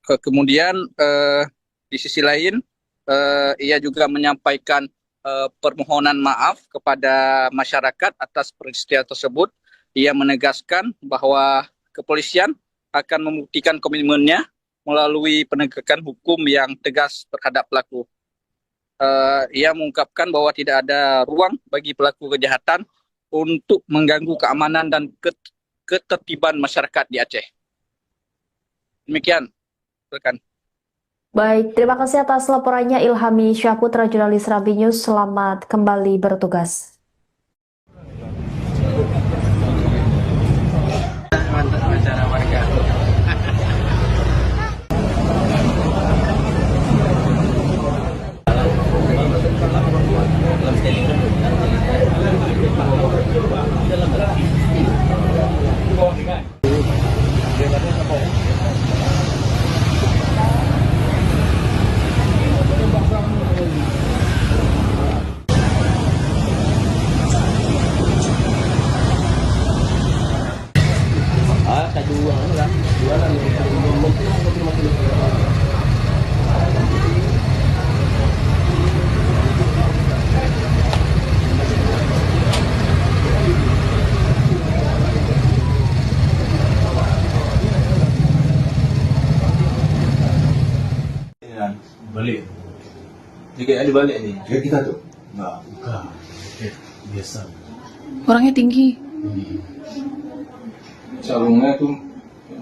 Kemudian di sisi lain ia juga menyampaikan permohonan maaf kepada masyarakat atas peristiwa tersebut. Ia menegaskan bahwa kepolisian akan membuktikan komitmennya melalui penegakan hukum yang tegas terhadap pelaku. Ia mengungkapkan bahwa tidak ada ruang bagi pelaku kejahatan untuk mengganggu keamanan dan ketertiban masyarakat di Aceh. Demikian, rekan. Baik, terima kasih atas laporannya Ilhami Syahputra, jurnalis Rambi News. Selamat kembali bertugas. Mantap acara warga. Balik. Jika ada balik ni. Jika kita tu. Enggak, bukan. Biasa. Orangnya tinggi, Sarungnya tu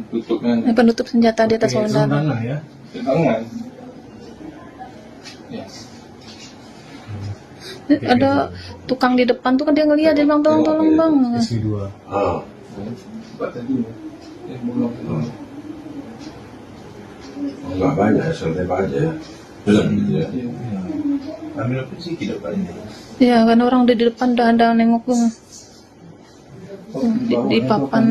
tutupnya penutup senjata di atas Pakai lengan. sarung tangan ya. tangan. Ya. Ada tukang di depan tuh kan dia ngeliat, dia bilang tolong bang. SP2. Ha. Sebab tadi bolong. Enggak banyak, santai aja. Betul. Ya. Ambil apa sih kita dapat ini? Ya kan orang di depan udah ada nengok tuh. Di papan.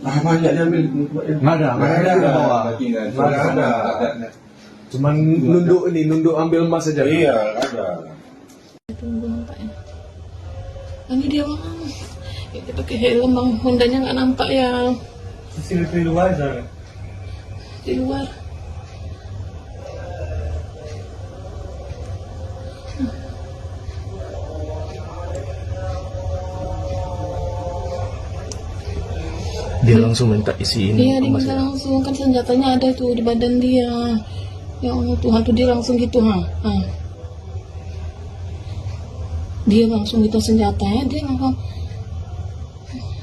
Ah, banyak dia ambil. Enggak ada di bawah. Enggak ada. Cuman nunduk ambil emas saja. Iya, ada. Tunggu nampaknya. Ini dia bang. Kita pakai helm bang, Hondanya nggak nampak ya Di luar aja. di luar. Dia langsung minta isiin Iya, dia emas minta ya. langsung, kan senjatanya ada tuh di badan dia. Ya Allah Tuhan, tuh dia langsung gitu, ha. Dia langsung gitu senjatanya, dia langsung.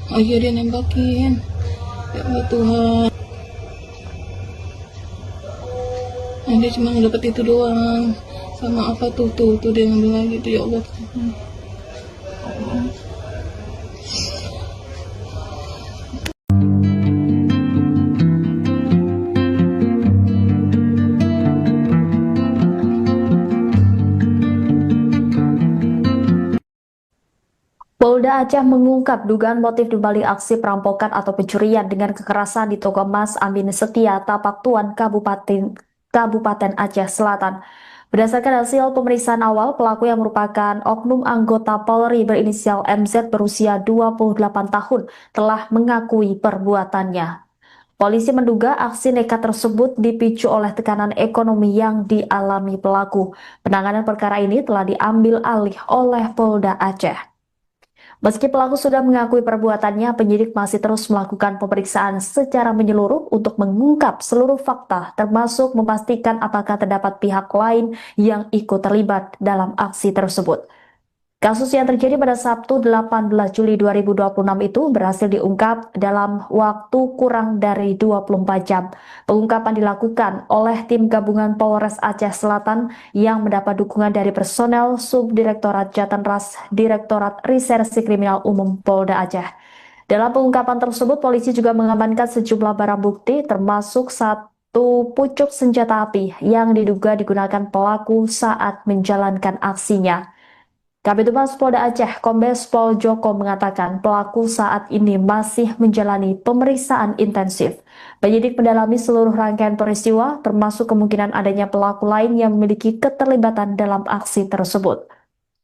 Oh iya, dia nembakin. Ya Allah Tuhan. Nah, dia cuma dapat itu doang. Sama apa tuh dia ngambil lagi tuh, ya Allah Tuhan. Polda Aceh mengungkap dugaan motif dibalik aksi perampokan atau pencurian dengan kekerasan di toko emas Amin Setia, Tapak Tuan, Kabupaten Aceh Selatan. Berdasarkan hasil pemeriksaan awal, pelaku yang merupakan oknum anggota Polri berinisial MZ berusia 28 tahun telah mengakui perbuatannya. Polisi menduga aksi nekat tersebut dipicu oleh tekanan ekonomi yang dialami pelaku. Penanganan perkara ini telah diambil alih oleh Polda Aceh. Meski pelaku sudah mengakui perbuatannya, penyidik masih terus melakukan pemeriksaan secara menyeluruh untuk mengungkap seluruh fakta, termasuk memastikan apakah terdapat pihak lain yang ikut terlibat dalam aksi tersebut. Kasus yang terjadi pada Sabtu 18 Juli 2026 itu berhasil diungkap dalam waktu kurang dari 24 jam. Pengungkapan dilakukan oleh tim gabungan Polres Aceh Selatan yang mendapat dukungan dari personel Subdirektorat Jatanras Direktorat Reserse Kriminal Umum Polda Aceh. Dalam pengungkapan tersebut, polisi juga mengamankan sejumlah barang bukti termasuk satu pucuk senjata api yang diduga digunakan pelaku saat menjalankan aksinya. Kabid Humas Polda Aceh, Kombes Pol Joko mengatakan pelaku saat ini masih menjalani pemeriksaan intensif. Penyidik mendalami seluruh rangkaian peristiwa, termasuk kemungkinan adanya pelaku lain yang memiliki keterlibatan dalam aksi tersebut.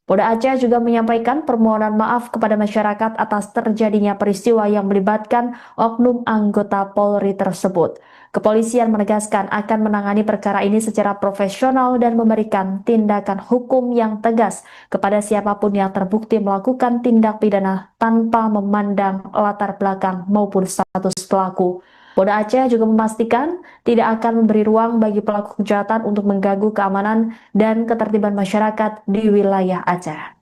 Polda Aceh juga menyampaikan permohonan maaf kepada masyarakat atas terjadinya peristiwa yang melibatkan oknum anggota Polri tersebut. Kepolisian menegaskan akan menangani perkara ini secara profesional dan memberikan tindakan hukum yang tegas kepada siapapun yang terbukti melakukan tindak pidana tanpa memandang latar belakang maupun status pelaku. Polda Aceh juga memastikan tidak akan memberi ruang bagi pelaku kejahatan untuk mengganggu keamanan dan ketertiban masyarakat di wilayah Aceh.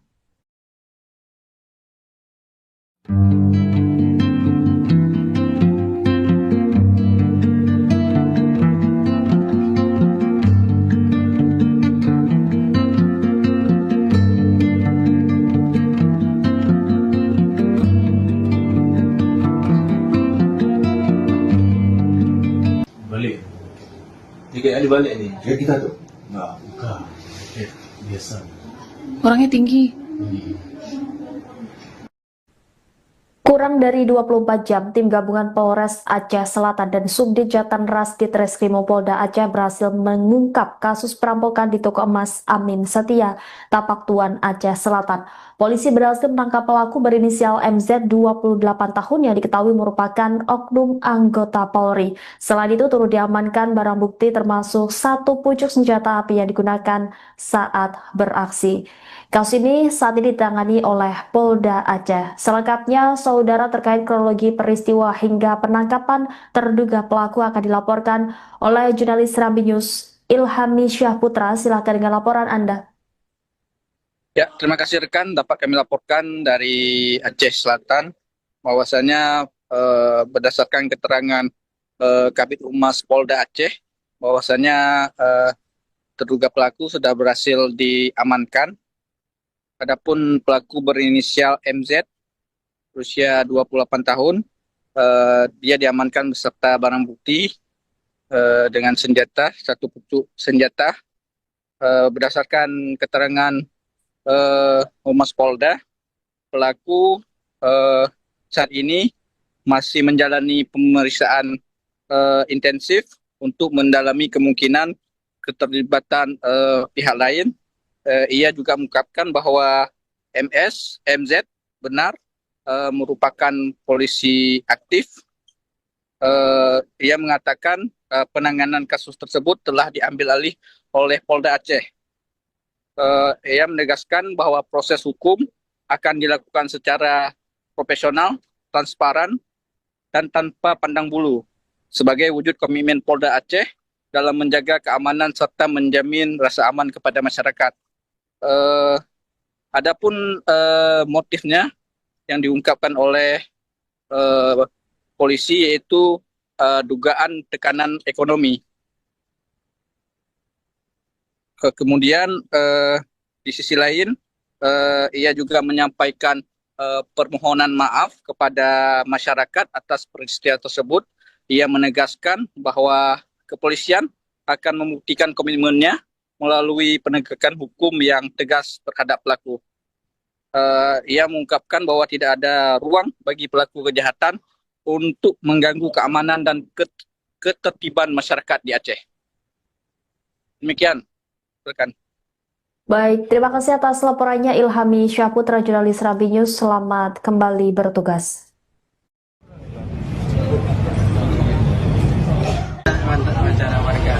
Balik. Tiga kali balik ni. Kayak kita tu. Enggak, bukan. Biasa. Orangnya tinggi. Kurang dari 24 jam, tim gabungan Polres Aceh Selatan dan Subdit Jatanras Ditreskrimum Polda Aceh berhasil mengungkap kasus perampokan di toko emas Amin Setia, Tapak Tuan, Aceh Selatan. Polisi berhasil menangkap pelaku berinisial MZ 28 tahun yang diketahui merupakan oknum anggota Polri. Selain itu turut diamankan barang bukti termasuk satu pucuk senjata api yang digunakan saat beraksi. Kasus ini saat ini ditangani oleh Polda Aceh. Selengkapnya, saudara, terkait kronologi peristiwa hingga penangkapan terduga pelaku akan dilaporkan oleh jurnalis Serambi News Ilhami Syahputra. Silakan dengan laporan Anda. Ya, terima kasih rekan. Dapat kami laporkan dari Aceh Selatan bahwasanya berdasarkan keterangan Kabid Humas Polda Aceh bahwasanya terduga pelaku sudah berhasil diamankan. Adapun pelaku berinisial MZ berusia 28 tahun, dia diamankan beserta barang bukti dengan senjata, satu pucuk senjata. Berdasarkan keterangan Humas Polda, pelaku saat ini masih menjalani pemeriksaan intensif untuk mendalami kemungkinan keterlibatan pihak lain. Ia juga mengungkapkan bahwa MZ benar merupakan polisi aktif. Ia mengatakan penanganan kasus tersebut telah diambil alih oleh Polda Aceh. Ia menegaskan bahwa proses hukum akan dilakukan secara profesional, transparan, dan tanpa pandang bulu sebagai wujud komitmen Polda Aceh dalam menjaga keamanan serta menjamin rasa aman kepada masyarakat. Adapun motifnya yang diungkapkan oleh polisi yaitu dugaan tekanan ekonomi. Kemudian di sisi lain ia juga menyampaikan permohonan maaf kepada masyarakat atas peristiwa tersebut. Ia menegaskan bahwa kepolisian akan membuktikan komitmennya melalui penegakan hukum yang tegas terhadap pelaku. Ia mengungkapkan bahwa tidak ada ruang bagi pelaku kejahatan untuk mengganggu keamanan dan ketertiban masyarakat di Aceh. Demikian Silakan. Baik, terima kasih atas laporannya Ilhami Syahputra, jurnalis Rabi News. Selamat kembali bertugas. Mantap acara warga.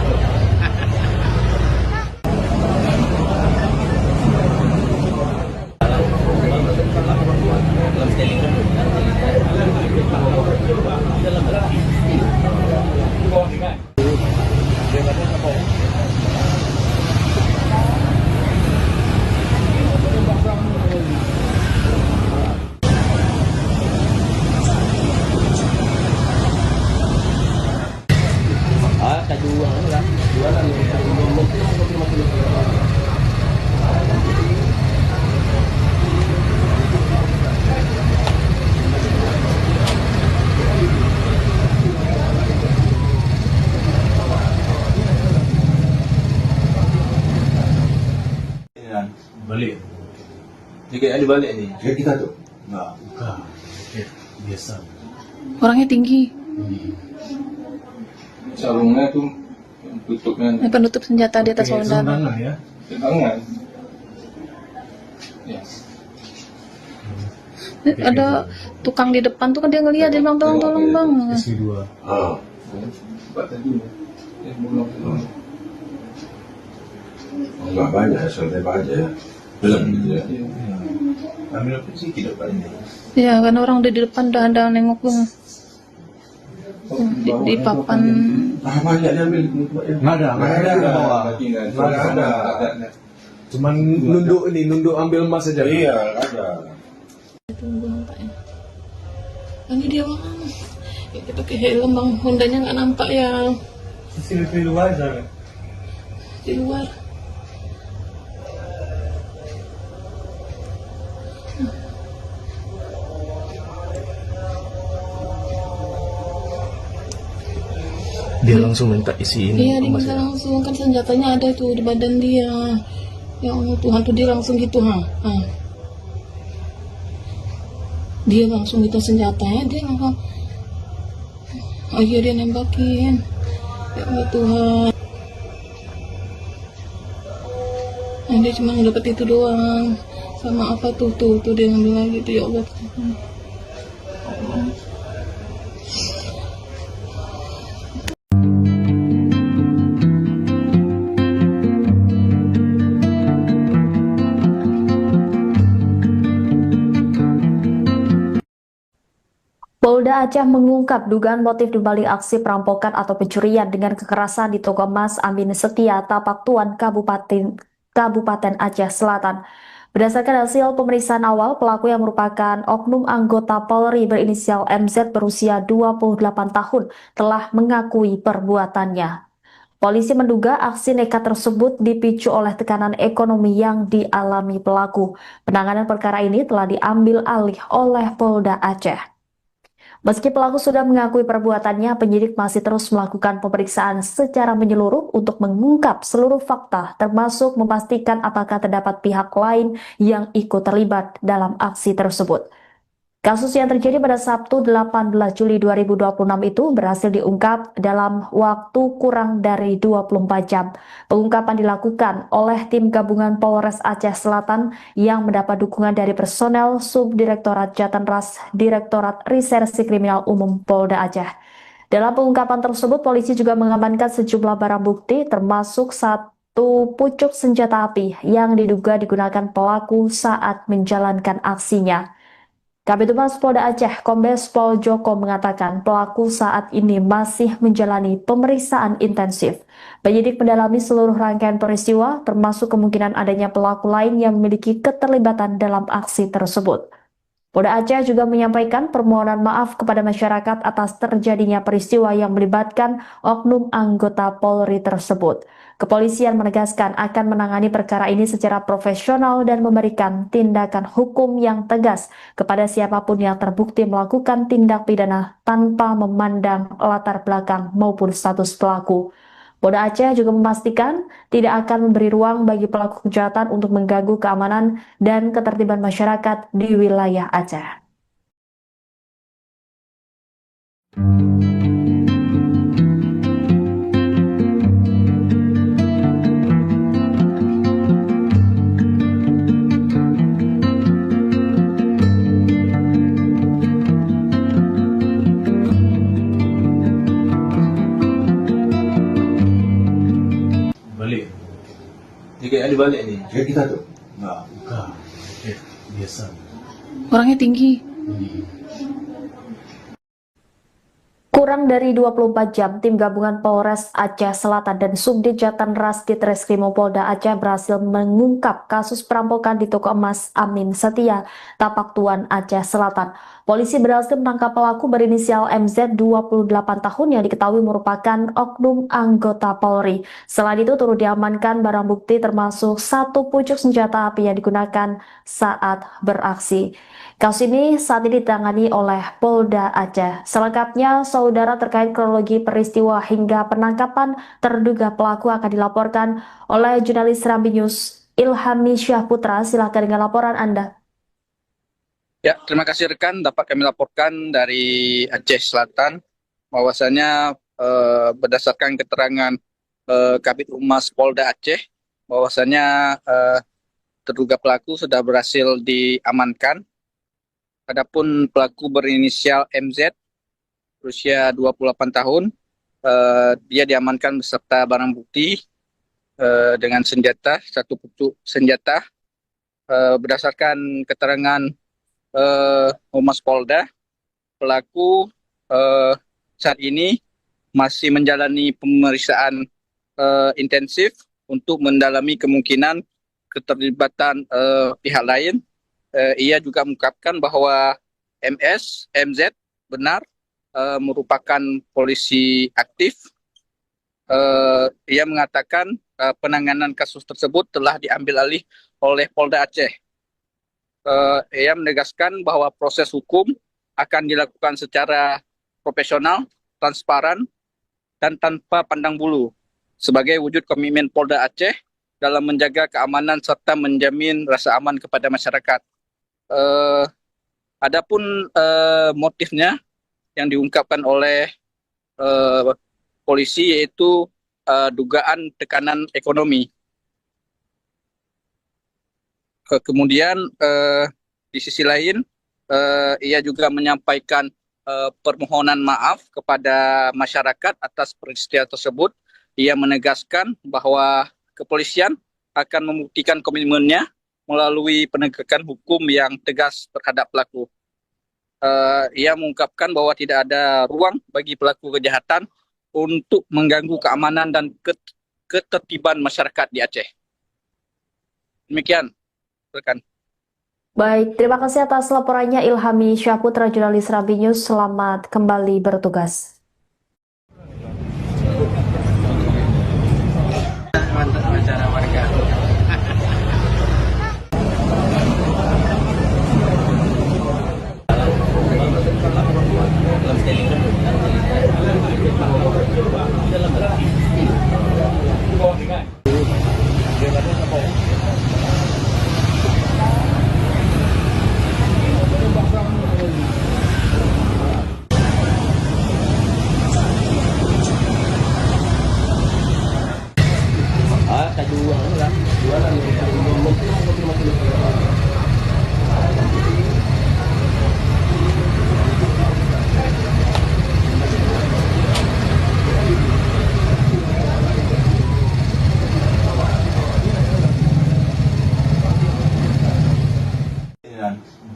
Balik. Jika ada balik ni. Jadi kita tuh. Enggak, bukan. Biasa. Orangnya tinggi, Sarungnya tu tutupnya penutup senjata di atas Pakai saudara. sarung ya. tangan. Ya. Ada tukang di depan tuh kan dia ngeliat, dia bilang tolong bang. SP2. Ah. Sebab tadi bolong. Enggak banyak, santai aja. Belum gitu ya. Ya. Ambil apa sih tidak banyak. Ya kan orang udah di depan udah ada nengok bang. Di papan. Ah, banyak diambil. Enggak ada, Nggak ada. di bawah. Nggak ada. Cuman nunduk ambil emas saja. Iya, nggak ada. Tunggu nampaknya. Ini dia bang. Kita pakai helm bang, Hondanya nggak nampak ya Di luar sana. di luar. Dia langsung minta isiin Iya, dia emas minta ya. langsung, kan senjatanya ada tuh di badan dia. Ya Allah Tuhan, tuh dia langsung gitu ha. Dia langsung gitu senjatanya, dia langsung. Oh iya, dia nembakin. Ya Allah Tuhan. Nah, dia cuma dapat itu doang. Sama apa tuh dia ngambil lagi tuh, ya Allah Tuhan. Polda Aceh mengungkap dugaan motif dibalik aksi perampokan atau pencurian dengan kekerasan di toko emas Amin Setia, Tapak Tuan, Kabupaten Aceh Selatan. Berdasarkan hasil pemeriksaan awal, pelaku yang merupakan oknum anggota Polri berinisial MZ berusia 28 tahun telah mengakui perbuatannya. Polisi menduga aksi nekat tersebut dipicu oleh tekanan ekonomi yang dialami pelaku. Penanganan perkara ini telah diambil alih oleh Polda Aceh. Meski pelaku sudah mengakui perbuatannya, penyidik masih terus melakukan pemeriksaan secara menyeluruh untuk mengungkap seluruh fakta, termasuk memastikan apakah terdapat pihak lain yang ikut terlibat dalam aksi tersebut. Kasus yang terjadi pada Sabtu 18 Juli 2026 itu berhasil diungkap dalam waktu kurang dari 24 jam. Pengungkapan dilakukan oleh tim gabungan Polres Aceh Selatan yang mendapat dukungan dari personel Subdirektorat Jatanras Direktorat Reserse Kriminal Umum Polda Aceh. Dalam pengungkapan tersebut, polisi juga mengamankan sejumlah barang bukti termasuk satu pucuk senjata api yang diduga digunakan pelaku saat menjalankan aksinya. Kabid Humas Polda Aceh, Kombes Pol Joko mengatakan pelaku saat ini masih menjalani pemeriksaan intensif. Penyidik mendalami seluruh rangkaian peristiwa, termasuk kemungkinan adanya pelaku lain yang memiliki keterlibatan dalam aksi tersebut. Polda Aceh juga menyampaikan permohonan maaf kepada masyarakat atas terjadinya peristiwa yang melibatkan oknum anggota Polri tersebut. Kepolisian menegaskan akan menangani perkara ini secara profesional dan memberikan tindakan hukum yang tegas kepada siapapun yang terbukti melakukan tindak pidana tanpa memandang latar belakang maupun status pelaku. Polda Aceh juga memastikan tidak akan memberi ruang bagi pelaku kejahatan untuk mengganggu keamanan dan ketertiban masyarakat di wilayah Aceh. balik nih. Kayak kita tuh. Enggak, bukan. Biasa. Orangnya tinggi. Kurang dari 24 jam, tim gabungan Polres Aceh Selatan dan Subdit Jatanras Ditreskrimum Polda Aceh berhasil mengungkap kasus perampokan di toko emas Amin Setia, Tapak Tuan, Aceh Selatan. Polisi berhasil menangkap pelaku berinisial MZ 28 tahun yang diketahui merupakan oknum anggota Polri. Selain itu turut diamankan barang bukti termasuk satu pucuk senjata api yang digunakan saat beraksi. Kasus ini saat ini ditangani oleh Polda Aceh. Selengkapnya, saudara, terkait kronologi peristiwa hingga penangkapan terduga pelaku akan dilaporkan oleh jurnalis Serambi News Ilhami Syahputra. Silakan dengan laporan Anda. Ya, terima kasih rekan. Dapat kami laporkan dari Aceh Selatan bahwasanya berdasarkan keterangan Kabid Humas Polda Aceh bahwasanya terduga pelaku sudah berhasil diamankan. Adapun pelaku berinisial MZ berusia 28 tahun, dia diamankan beserta barang bukti dengan senjata, satu pucuk senjata. Berdasarkan keterangan Humas Polda, pelaku saat ini masih menjalani pemeriksaan intensif untuk mendalami kemungkinan keterlibatan pihak lain. Ia juga mengungkapkan bahwa MZ benar merupakan polisi aktif. Ia mengatakan penanganan kasus tersebut telah diambil alih oleh Polda Aceh. Ia menegaskan bahwa proses hukum akan dilakukan secara profesional, transparan, dan tanpa pandang bulu sebagai wujud komitmen Polda Aceh dalam menjaga keamanan serta menjamin rasa aman kepada masyarakat. Adapun motifnya yang diungkapkan oleh polisi yaitu dugaan tekanan ekonomi. Kemudian di sisi lain ia juga menyampaikan permohonan maaf kepada masyarakat atas peristiwa tersebut. Ia menegaskan bahwa kepolisian akan membuktikan komitmennya melalui penegakan hukum yang tegas terhadap pelaku. Ia mengungkapkan bahwa tidak ada ruang bagi pelaku kejahatan untuk mengganggu keamanan dan ketertiban masyarakat di Aceh. Demikian, rekan. Baik, terima kasih atas laporannya Ilhami Syahputra, jurnalis Serambi News. Selamat kembali bertugas. Mantap acara warga.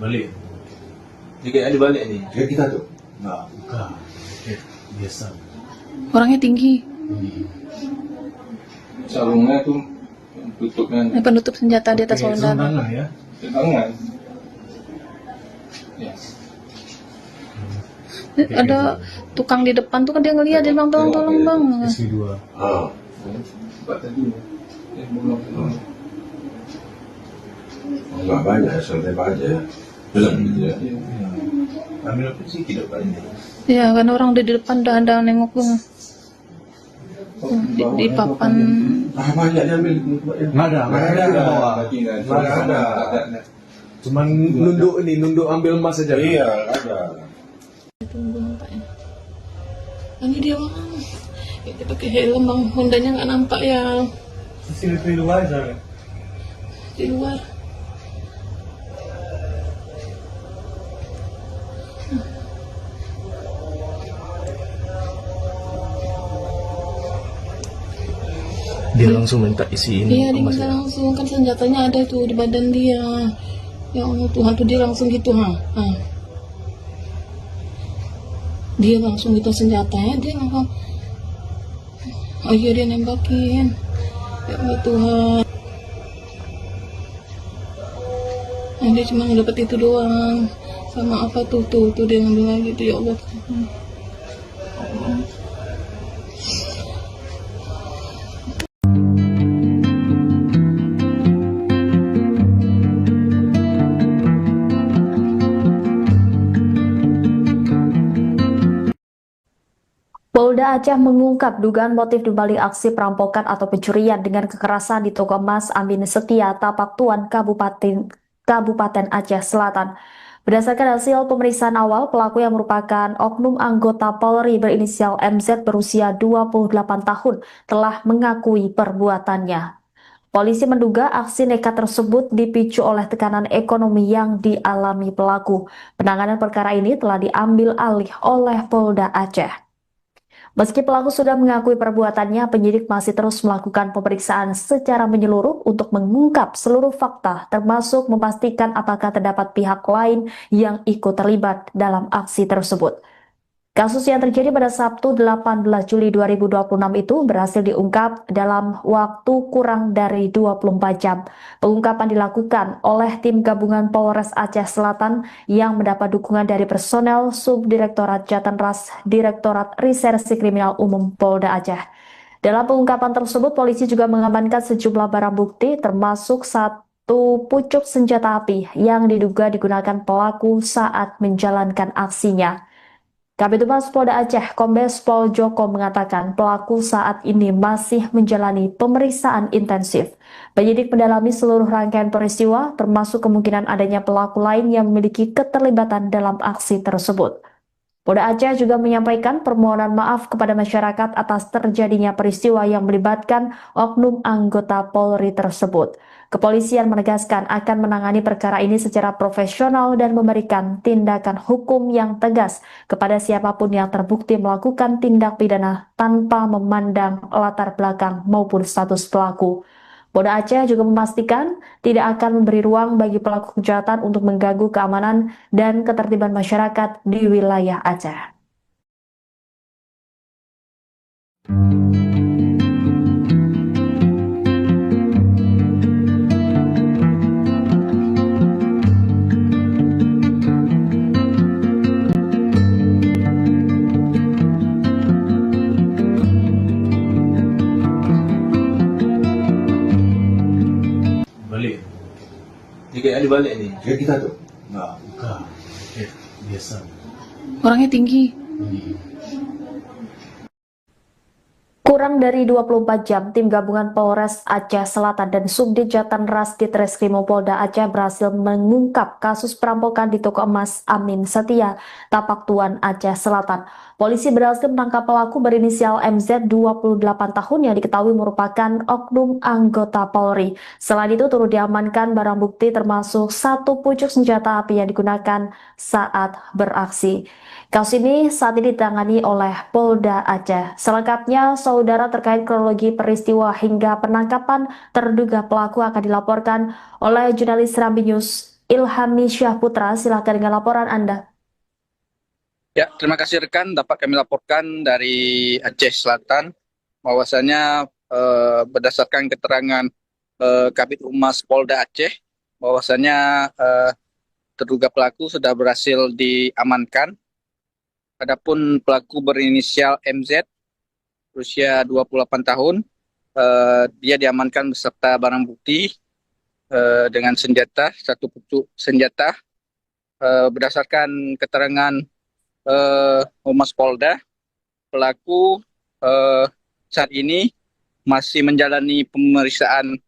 Balik. Jika ada balik nih. Kayak kita tuh. Enggak, bukan. Biasa. Orangnya tinggi. Sarungnya tuh tutupnya Penutup senjata di atas saudara. Tangan ya. tangan. Ya. Ada tukang di depan tuh kan dia ngeliat, dia bilang tolong bang. SP2. Ah. Cepat tadi. Belum. Enggak banyak, santai aja. Belum gitu ya. Ambil apa sih tidak ini? Ya kan orang udah di depan udah ada nengok tuh. Di papan. Ah, banyak diambil. Nggak ada di bawah. Nggak ada. Cuman nunduk ambil emas saja. Iya, ada. Tunggu nampaknya. Ini dia bang. Dia pakai helm bang. Hondanya nggak nampak ya CCTV luar sana. di luar. Dia langsung minta isiin Iya, dia emas minta ya? langsung, kan senjatanya ada tuh di badan dia. Ya Allah Tuhan, tuh dia langsung gitu, ha. Dia langsung minta senjatanya, dia langsung, ayo dia nembakin. Ya Allah Tuhan. Nah, dia cuma dapat itu doang. Sama apa tuh dia ngambil lagi tuh, ya Allah. Polda Aceh mengungkap dugaan motif dibalik aksi perampokan atau pencurian dengan kekerasan di toko emas Amin Setia, Tapak Tuan, Kabupaten Aceh Selatan. Berdasarkan hasil pemeriksaan awal, pelaku yang merupakan oknum anggota Polri berinisial MZ berusia 28 tahun telah mengakui perbuatannya. Polisi menduga aksi nekat tersebut dipicu oleh tekanan ekonomi yang dialami pelaku. Penanganan perkara ini telah diambil alih oleh Polda Aceh. Meski pelaku sudah mengakui perbuatannya, penyidik masih terus melakukan pemeriksaan secara menyeluruh untuk mengungkap seluruh fakta, termasuk memastikan apakah terdapat pihak lain yang ikut terlibat dalam aksi tersebut. Kasus yang terjadi pada Sabtu 18 Juli 2026 itu berhasil diungkap dalam waktu kurang dari 24 jam. Pengungkapan dilakukan oleh tim gabungan Polres Aceh Selatan yang mendapat dukungan dari personel Subdirektorat Jatanras Direktorat Reserse Kriminal Umum Polda Aceh. Dalam pengungkapan tersebut, polisi juga mengamankan sejumlah barang bukti termasuk satu pucuk senjata api yang diduga digunakan pelaku saat menjalankan aksinya. Kabid Humas Polda Aceh, Kombes Pol Joko mengatakan pelaku saat ini masih menjalani pemeriksaan intensif. Penyidik mendalami seluruh rangkaian peristiwa, termasuk kemungkinan adanya pelaku lain yang memiliki keterlibatan dalam aksi tersebut. Polda Aceh juga menyampaikan permohonan maaf kepada masyarakat atas terjadinya peristiwa yang melibatkan oknum anggota Polri tersebut. Kepolisian menegaskan akan menangani perkara ini secara profesional dan memberikan tindakan hukum yang tegas kepada siapapun yang terbukti melakukan tindak pidana tanpa memandang latar belakang maupun status pelaku. Polda Aceh juga memastikan tidak akan memberi ruang bagi pelaku kejahatan untuk mengganggu keamanan dan ketertiban masyarakat di wilayah Aceh. Balik. Jika Ali balik ni. Kayak kita tuh. Enggak. Bukan. Biasa. Orangnya tinggi. Kurang dari 24 jam, tim gabungan Polres Aceh Selatan dan Subdit Jatanras Ditreskrimum Polda Aceh berhasil mengungkap kasus perampokan di toko emas Amin Setia, Tapak Tuan, Aceh Selatan. Polisi berhasil menangkap pelaku berinisial MZ 28 tahun yang diketahui merupakan oknum anggota Polri. Selain itu turut diamankan barang bukti termasuk satu pucuk senjata api yang digunakan saat beraksi. Kasus ini saat ini ditangani oleh Polda Aceh. Selengkapnya, saudara, terkait kronologi peristiwa hingga penangkapan terduga pelaku akan dilaporkan oleh jurnalis Serambi News Ilhami Syahputra. Silakan dengan laporan Anda. Ya, terima kasih rekan. Dapat kami laporkan dari Aceh Selatan bahwasanya berdasarkan keterangan Kabid Humas Polda Aceh bahwasanya terduga pelaku sudah berhasil diamankan. Adapun pelaku berinisial MZ berusia 28 tahun, dia diamankan beserta barang bukti dengan senjata, satu pucuk senjata. Berdasarkan keterangan Humas Polda, pelaku saat ini masih menjalani pemeriksaan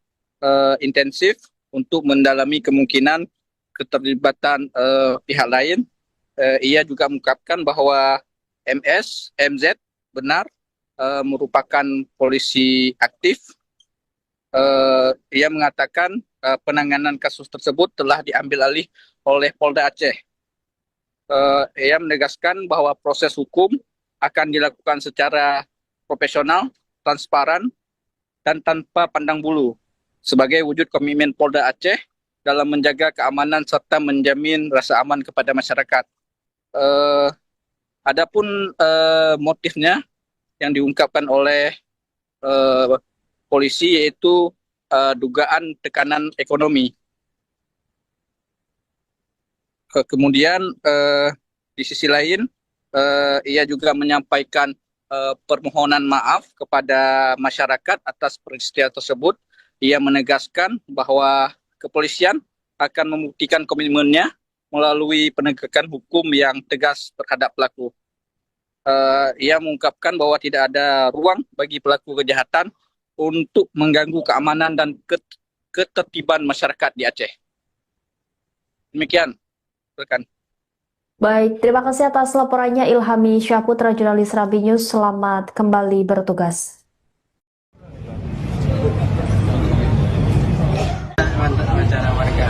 intensif untuk mendalami kemungkinan keterlibatan pihak lain. Ia juga mengungkapkan bahwa MZ benar merupakan polisi aktif. Ia mengatakan penanganan kasus tersebut telah diambil alih oleh Polda Aceh. Ia menegaskan bahwa proses hukum akan dilakukan secara profesional, transparan, dan tanpa pandang bulu sebagai wujud komitmen Polda Aceh dalam menjaga keamanan serta menjamin rasa aman kepada masyarakat. Adapun motifnya yang diungkapkan oleh polisi yaitu dugaan tekanan ekonomi. Kemudian di sisi lain ia juga menyampaikan permohonan maaf kepada masyarakat atas peristiwa tersebut. Ia menegaskan bahwa kepolisian akan membuktikan komitmennya melalui penegakan hukum yang tegas terhadap pelaku. Ia mengungkapkan bahwa tidak ada ruang bagi pelaku kejahatan untuk mengganggu keamanan dan ketertiban masyarakat di Aceh. Demikian, rekan. Baik, terima kasih atas laporannya Ilhami Syahputra, jurnalis Rambi News. Selamat kembali bertugas. Mantap wawancara warga.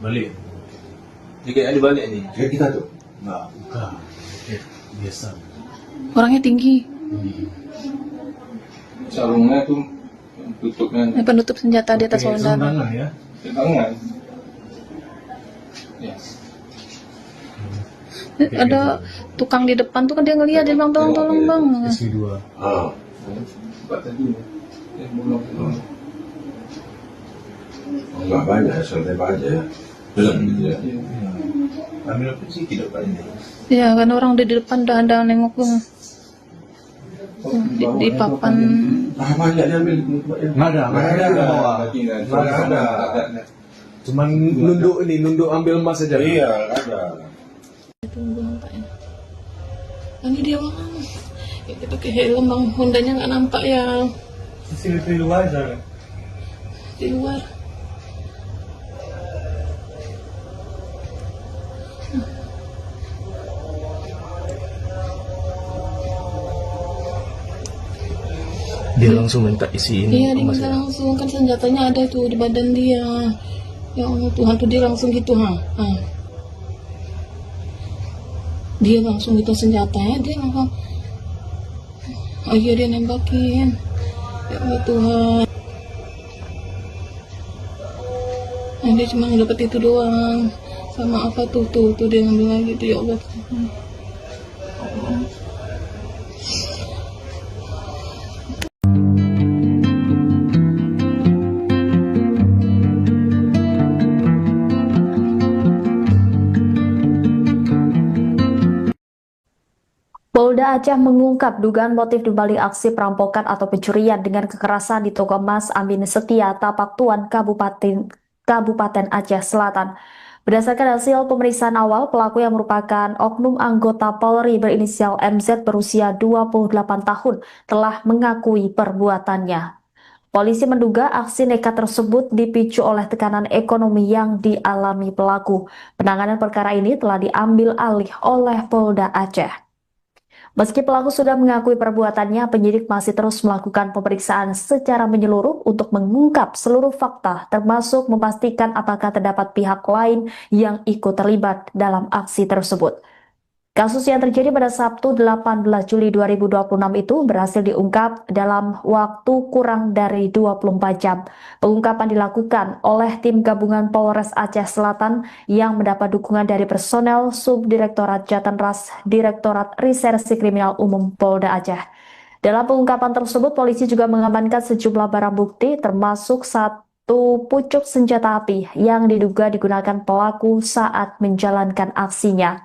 Balik. Jika ada balik ni. Kayak kita tuh. Enggak, bukan. Biasa. Orangnya tinggi. Sarungnya tu tutup kan. Penutup senjata di atas Pakai saudara. sarung ya. Tangan. Ya. Ada tukang di depan tuh kan dia ngeliat, dia bilang tolong bang. SP2. Ah. Sebab tadi bolong. Enggak banyak, santai aja. Jalan gitu ya. Ambil apa sih tidak banyak. Ya kan orang udah di depan udah ada nengok bang. Di papan. Ah, banyak dia ambil. Nggak ada ke bawah. Nggak ada. Cuman nunduk ambil emas saja. Iya, ada. Tunggu nampaknya. Ini dia bang. Ya, kita pakai helm bang, Hondanya nggak nampak ya. Di luar sana. Di luar. Dia langsung minta isiin Iya, dia emas minta ya. langsung, kan senjatanya ada tuh di badan dia. Ya Allah Tuhan, tuh dia langsung gitu ha. Dia langsung gitu senjatanya, dia langsung. Oh iya, dia nembakin. Ya Allah Tuhan. Nah, dia cuma dapat itu doang. Sama apa tuh dia ngambil lagi tuh, ya Allah. Polda Aceh mengungkap dugaan motif dibalik aksi perampokan atau pencurian dengan kekerasan di toko emas Amin Setia, Tapak Tuan, Kabupaten Aceh Selatan. Berdasarkan hasil pemeriksaan awal, pelaku yang merupakan oknum anggota Polri berinisial MZ berusia 28 tahun telah mengakui perbuatannya. Polisi menduga aksi nekat tersebut dipicu oleh tekanan ekonomi yang dialami pelaku. Penanganan perkara ini telah diambil alih oleh Polda Aceh. Meski pelaku sudah mengakui perbuatannya, penyidik masih terus melakukan pemeriksaan secara menyeluruh untuk mengungkap seluruh fakta, termasuk memastikan apakah terdapat pihak lain yang ikut terlibat dalam aksi tersebut. Kasus yang terjadi pada Sabtu 18 Juli 2026 itu berhasil diungkap dalam waktu kurang dari 24 jam. Pengungkapan dilakukan oleh tim gabungan Polres Aceh Selatan yang mendapat dukungan dari personel Subdirektorat Jatanras Direktorat Reserse Kriminal Umum Polda Aceh. Dalam pengungkapan tersebut, polisi juga mengamankan sejumlah barang bukti termasuk satu pucuk senjata api yang diduga digunakan pelaku saat menjalankan aksinya.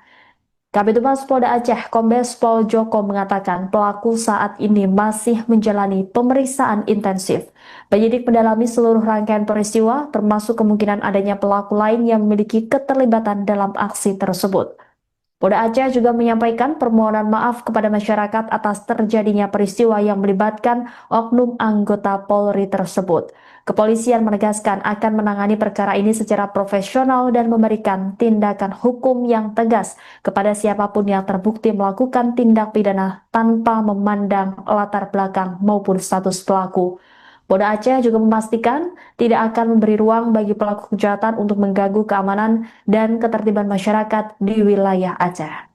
Kabid Humas Polda Aceh, Kombes Pol Joko mengatakan pelaku saat ini masih menjalani pemeriksaan intensif. Penyidik mendalami seluruh rangkaian peristiwa, termasuk kemungkinan adanya pelaku lain yang memiliki keterlibatan dalam aksi tersebut. Polda Aceh juga menyampaikan permohonan maaf kepada masyarakat atas terjadinya peristiwa yang melibatkan oknum anggota Polri tersebut. Kepolisian menegaskan akan menangani perkara ini secara profesional dan memberikan tindakan hukum yang tegas kepada siapapun yang terbukti melakukan tindak pidana tanpa memandang latar belakang maupun status pelaku. Polda Aceh juga memastikan tidak akan memberi ruang bagi pelaku kejahatan untuk mengganggu keamanan dan ketertiban masyarakat di wilayah Aceh.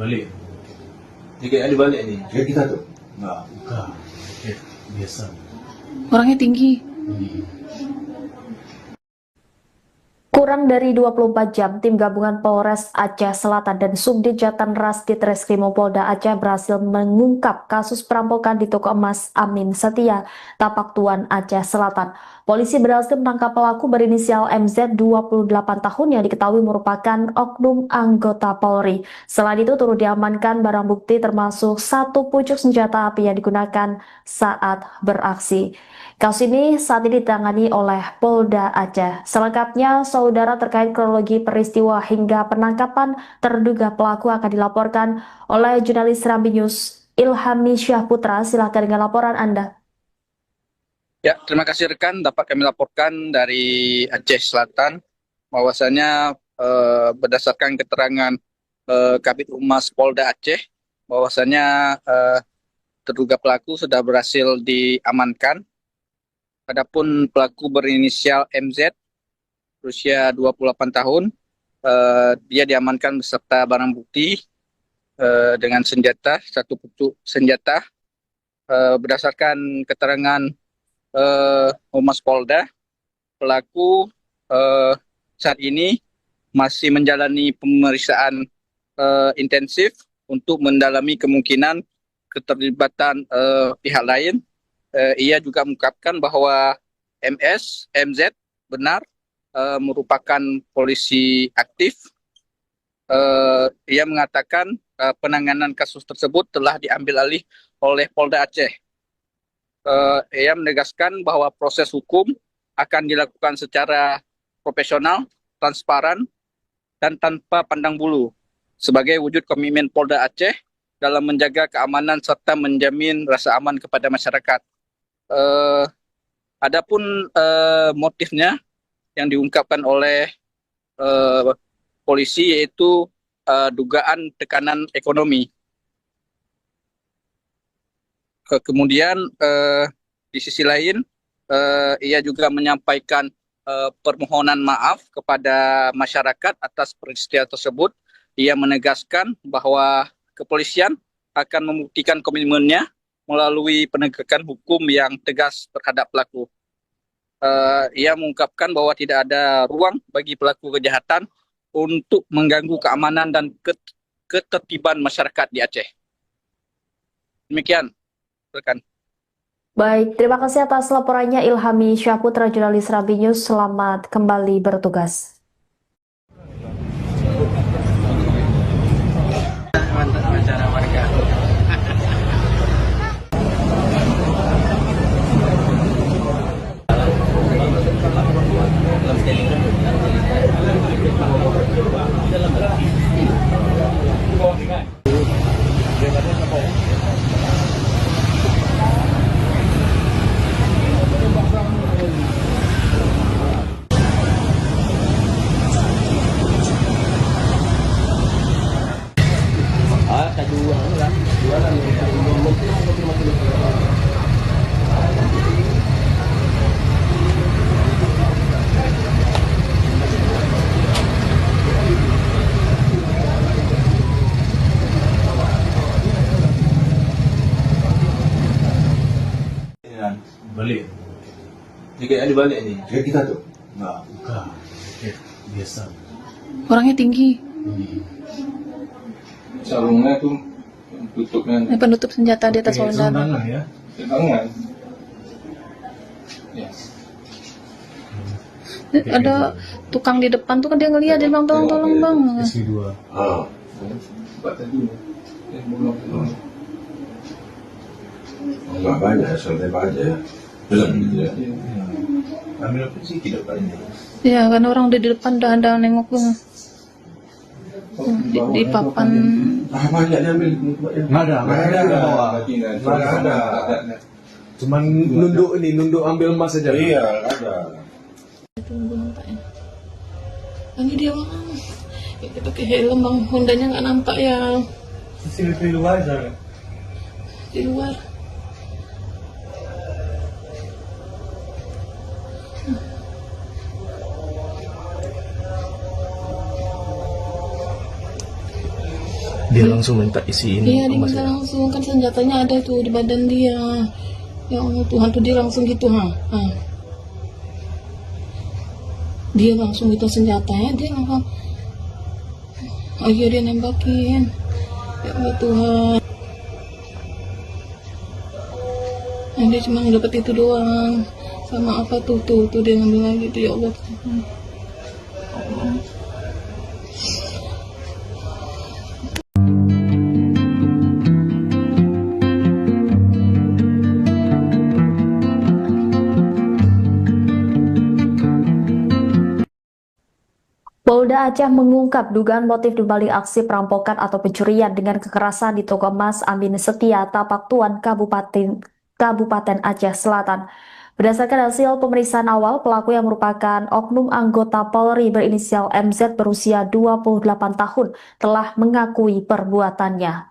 Balik. Tiketnya dibalik nih. Kayak kita tuh. Enggak, bukan. Biasa. Orangnya tinggi. Kurang dari 24 jam, tim gabungan Polres Aceh Selatan dan Subdit Jatanras Ditreskrimum Polda Aceh berhasil mengungkap kasus perampokan di toko emas Amin Setia, Tapak Tuan, Aceh Selatan. Polisi berhasil menangkap pelaku berinisial MZ 28 tahun yang diketahui merupakan oknum anggota Polri. Selain itu turut diamankan barang bukti termasuk satu pucuk senjata api yang digunakan saat beraksi. Kasus ini saat ini ditangani oleh Polda Aceh. Selengkapnya, saudara, terkait kronologi peristiwa hingga penangkapan terduga pelaku akan dilaporkan oleh jurnalis Serambi News Ilhami Syahputra. Silakan dengan laporan Anda. Ya, terima kasih rekan. Dapat kami laporkan dari Aceh Selatan bahwasanya berdasarkan keterangan Kabid Humas Polda Aceh bahwasanya terduga pelaku sudah berhasil diamankan. Adapun pelaku berinisial MZ berusia 28 tahun, dia diamankan beserta barang bukti dengan senjata, satu pucuk senjata. Berdasarkan keterangan Humas Polda, pelaku saat ini masih menjalani pemeriksaan intensif untuk mendalami kemungkinan keterlibatan pihak lain. Ia juga mengungkapkan bahwa MZ benar merupakan polisi aktif. Ia mengatakan penanganan kasus tersebut telah diambil alih oleh Polda Aceh. Ia menegaskan bahwa proses hukum akan dilakukan secara profesional, transparan, dan tanpa pandang bulu sebagai wujud komitmen Polda Aceh dalam menjaga keamanan serta menjamin rasa aman kepada masyarakat. Adapun motifnya yang diungkapkan oleh polisi yaitu dugaan tekanan ekonomi. Kemudian di sisi lain ia juga menyampaikan permohonan maaf kepada masyarakat atas peristiwa tersebut. Ia menegaskan bahwa kepolisian akan membuktikan komitmennya melalui penegakan hukum yang tegas terhadap pelaku. Ia mengungkapkan bahwa tidak ada ruang bagi pelaku kejahatan untuk mengganggu keamanan dan ketertiban masyarakat di Aceh. Demikian, rekan. Baik, terima kasih atas laporannya Ilhami Syahputra, jurnalis Serambi News. Selamat kembali bertugas. Mantap acara warga. Balik. Tiketnya dibalik nih. Kayak kita tuh. Enggak, bukan. Tiket biasa. Orangnya tinggi. Sarungnya tuh tutupnya Penutup senjata di atas Oke, saudara. tangan ya. di tangan. Ya. Ada tukang di depan tuh kan dia ngeliat, dia bilang tolong bang. SG2. Ah. Buat tadi. Belum. Enggak banyak, santai aja. Jalan gitu ya. Ambil apa sih tidak banyak. Ya kan orang udah di depan udah ada nengok tuh. Di papan. Ah, banyak diambil. Enggak ada, Nggak ada. Nggak ada. Cuman nunduk ambil emas aja. Iya, ada. Tunggu nampaknya. Ini dia bang. Dia pakai helm bang, Hondanya nggak nampak ya Sini di luar sana. di luar. Dia langsung minta isiin Iya dia emas minta ya. langsung, kan senjatanya ada tuh di badan dia. Ya Allah Tuhan tuh dia langsung gitu ha. Dia langsung gitu senjatanya, dia langsung ayo dia nembakin. Ya Allah Tuhan. Nah, dia cuma dapat itu doang. Sama apa tuh dia ngambil lagi tuh, ya Allah Tuhan. Polda Aceh mengungkap dugaan motif dibalik aksi perampokan atau pencurian dengan kekerasan di toko emas Amin Setia, Tapak Tuan, Kabupaten Aceh Selatan. Berdasarkan hasil pemeriksaan awal, pelaku yang merupakan oknum anggota Polri berinisial MZ berusia 28 tahun telah mengakui perbuatannya.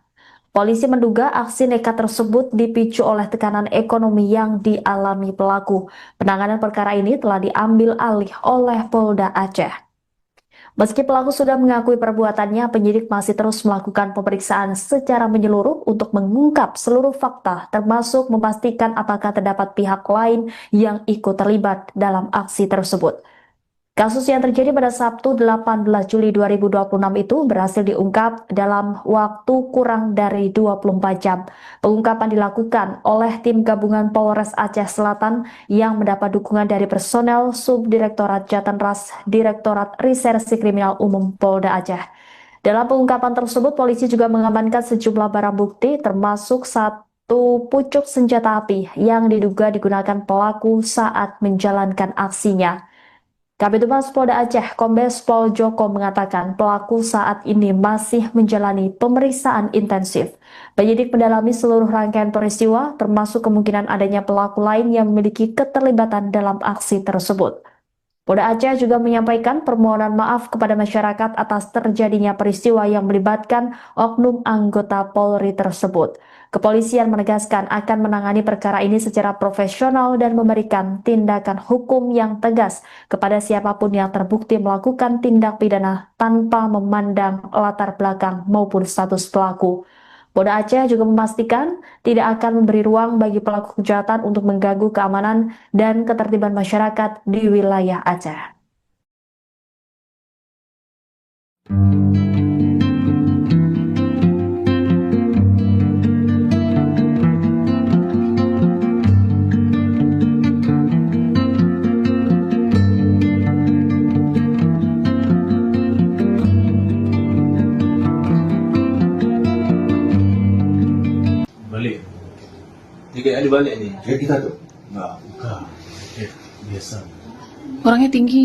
Polisi menduga aksi nekat tersebut dipicu oleh tekanan ekonomi yang dialami pelaku. Penanganan perkara ini telah diambil alih oleh Polda Aceh. Meski pelaku sudah mengakui perbuatannya, penyidik masih terus melakukan pemeriksaan secara menyeluruh untuk mengungkap seluruh fakta, termasuk memastikan apakah terdapat pihak lain yang ikut terlibat dalam aksi tersebut. Kasus yang terjadi pada Sabtu 18 Juli 2026 itu berhasil diungkap dalam waktu kurang dari 24 jam. Pengungkapan dilakukan oleh tim gabungan Polres Aceh Selatan yang mendapat dukungan dari personel Subdirektorat Jatanras Direktorat Reserse Kriminal Umum Polda Aceh. Dalam pengungkapan tersebut, polisi juga mengamankan sejumlah barang bukti termasuk satu pucuk senjata api yang diduga digunakan pelaku saat menjalankan aksinya. Kabid Humas Polda Aceh, Kombes Pol Joko mengatakan pelaku saat ini masih menjalani pemeriksaan intensif. Penyidik mendalami seluruh rangkaian peristiwa, termasuk kemungkinan adanya pelaku lain yang memiliki keterlibatan dalam aksi tersebut. Polda Aceh juga menyampaikan permohonan maaf kepada masyarakat atas terjadinya peristiwa yang melibatkan oknum anggota Polri tersebut. Kepolisian menegaskan akan menangani perkara ini secara profesional dan memberikan tindakan hukum yang tegas kepada siapapun yang terbukti melakukan tindak pidana tanpa memandang latar belakang maupun status pelaku. Polda Aceh juga memastikan tidak akan memberi ruang bagi pelaku kejahatan untuk mengganggu keamanan dan ketertiban masyarakat di wilayah Aceh. Balik. Tiketnya dibalik nih. Kayak kita tuh. Enggak, bukan. Tiket biasa. Orangnya tinggi.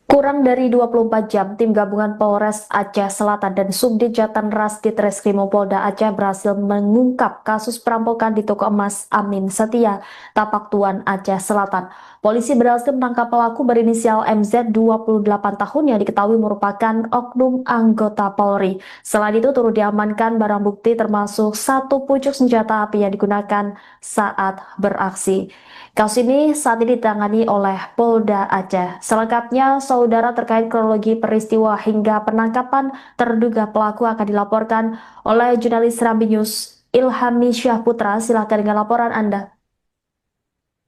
Kurang dari 24 jam, tim gabungan Polres Aceh Selatan dan Subdit Jatanras Ditreskrimum Polda Aceh berhasil mengungkap kasus perampokan di toko emas Amin Setia, Tapak Tuan, Aceh Selatan. Polisi berhasil menangkap pelaku berinisial MZ 28 tahun yang diketahui merupakan oknum anggota Polri. Selain itu turut diamankan barang bukti termasuk satu pucuk senjata api yang digunakan saat beraksi. Kasus ini saat ini ditangani oleh Polda Aceh. Selengkapnya, saudara, terkait kronologi peristiwa hingga penangkapan terduga pelaku akan dilaporkan oleh jurnalis Serambi News Ilhami Syahputra. Silakan dengan laporan Anda.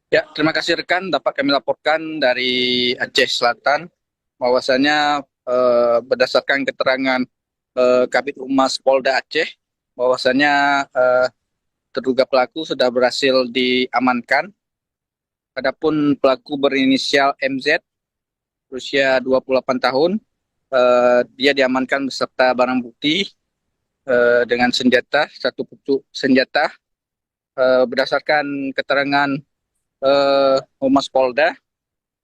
Ya, terima kasih rekan. Dapat kami laporkan dari Aceh Selatan bahwasanya berdasarkan keterangan Kabid Humas Polda Aceh bahwasanya terduga pelaku sudah berhasil diamankan. Adapun pelaku berinisial MZ berusia 28 tahun. Dia diamankan beserta barang bukti dengan senjata, satu pucuk senjata. Berdasarkan keterangan Humas Polda,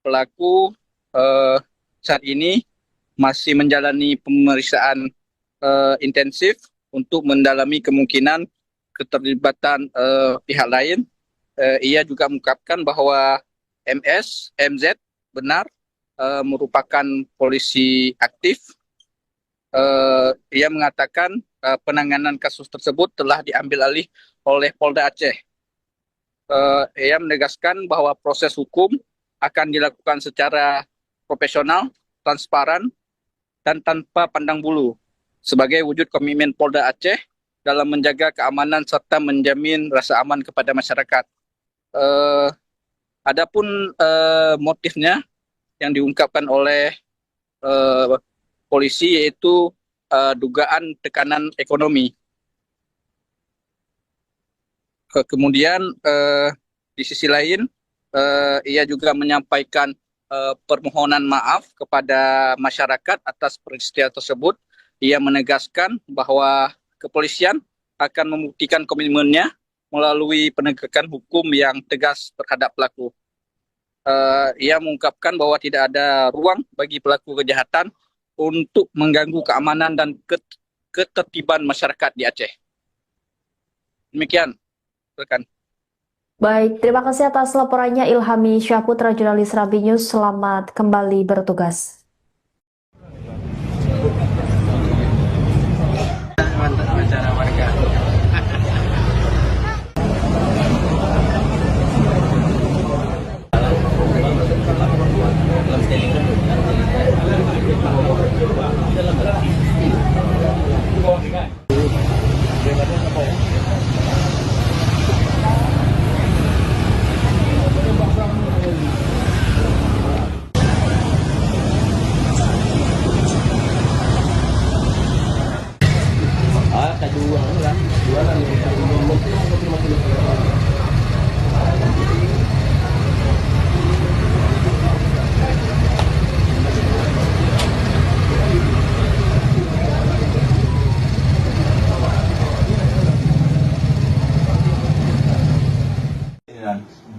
pelaku saat ini masih menjalani pemeriksaan intensif untuk mendalami kemungkinan keterlibatan pihak lain. Ia juga mengungkapkan bahwa MZ benar merupakan polisi aktif. Ia mengatakan penanganan kasus tersebut telah diambil alih oleh Polda Aceh. Ia menegaskan bahwa proses hukum akan dilakukan secara profesional, transparan, dan tanpa pandang bulu sebagai wujud komitmen Polda Aceh dalam menjaga keamanan serta menjamin rasa aman kepada masyarakat. Adapun motifnya yang diungkapkan oleh polisi yaitu dugaan tekanan ekonomi. Kemudian di sisi lain ia juga menyampaikan permohonan maaf kepada masyarakat atas peristiwa tersebut. Ia menegaskan bahwa kepolisian akan membuktikan komitmennya melalui penegakan hukum yang tegas terhadap pelaku. Ia mengungkapkan bahwa tidak ada ruang bagi pelaku kejahatan untuk mengganggu keamanan dan ketertiban masyarakat di Aceh. Demikian, rekan. Baik, terima kasih atas laporannya Ilhami Syahputra, jurnalis Rambi News. Selamat kembali bertugas. Mantap acara warga.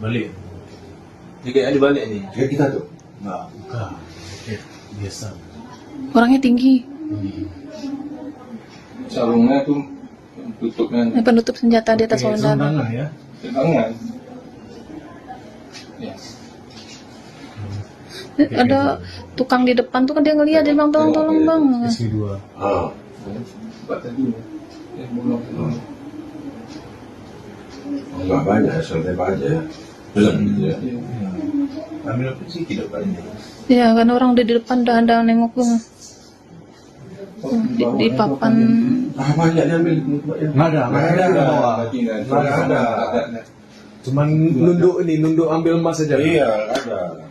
Balik. Jika ada balik ni. Dia kita tu. Enggak, bukan. Biasa. Orangnya tinggi, Sarungnya tu tutup kan penutup senjata di atas Pakai saudara. selendang ya. tangan. Ya. Ada tukang di depan tuh kan dia ngeliat, dia bilang tolong bang. SP2. Ah. Sebab tadi bolong. Enggak banyak, santai aja. Belum gitu ya. Ambil apa sih tidak banyak. Ya kan orang udah di depan udah ada nengok tuh. Di papan. Ah, banyak diambil. Nggak ada di bawah. Nggak ada. Cuman nunduk ambil emas saja. Iya, ada.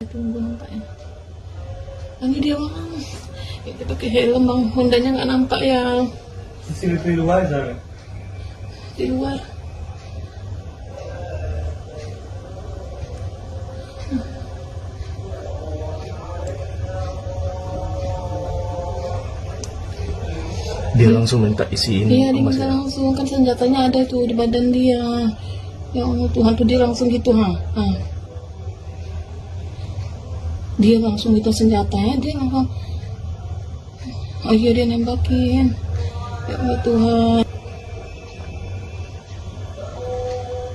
Tunggu nampaknya. Ini dia bang. Itu pakai helm bang, Hondanya nggak nampak ya Di luar sana. di luar. Dia langsung minta isiin Iya, dia emas minta ya. langsung, kan senjatanya ada tuh di badan dia. Ya Allah Tuhan, tuh dia langsung gitu ha. Dia langsung minta senjatanya, dia langsung. Oh iya, dia nembakin. Ya Allah Tuhan.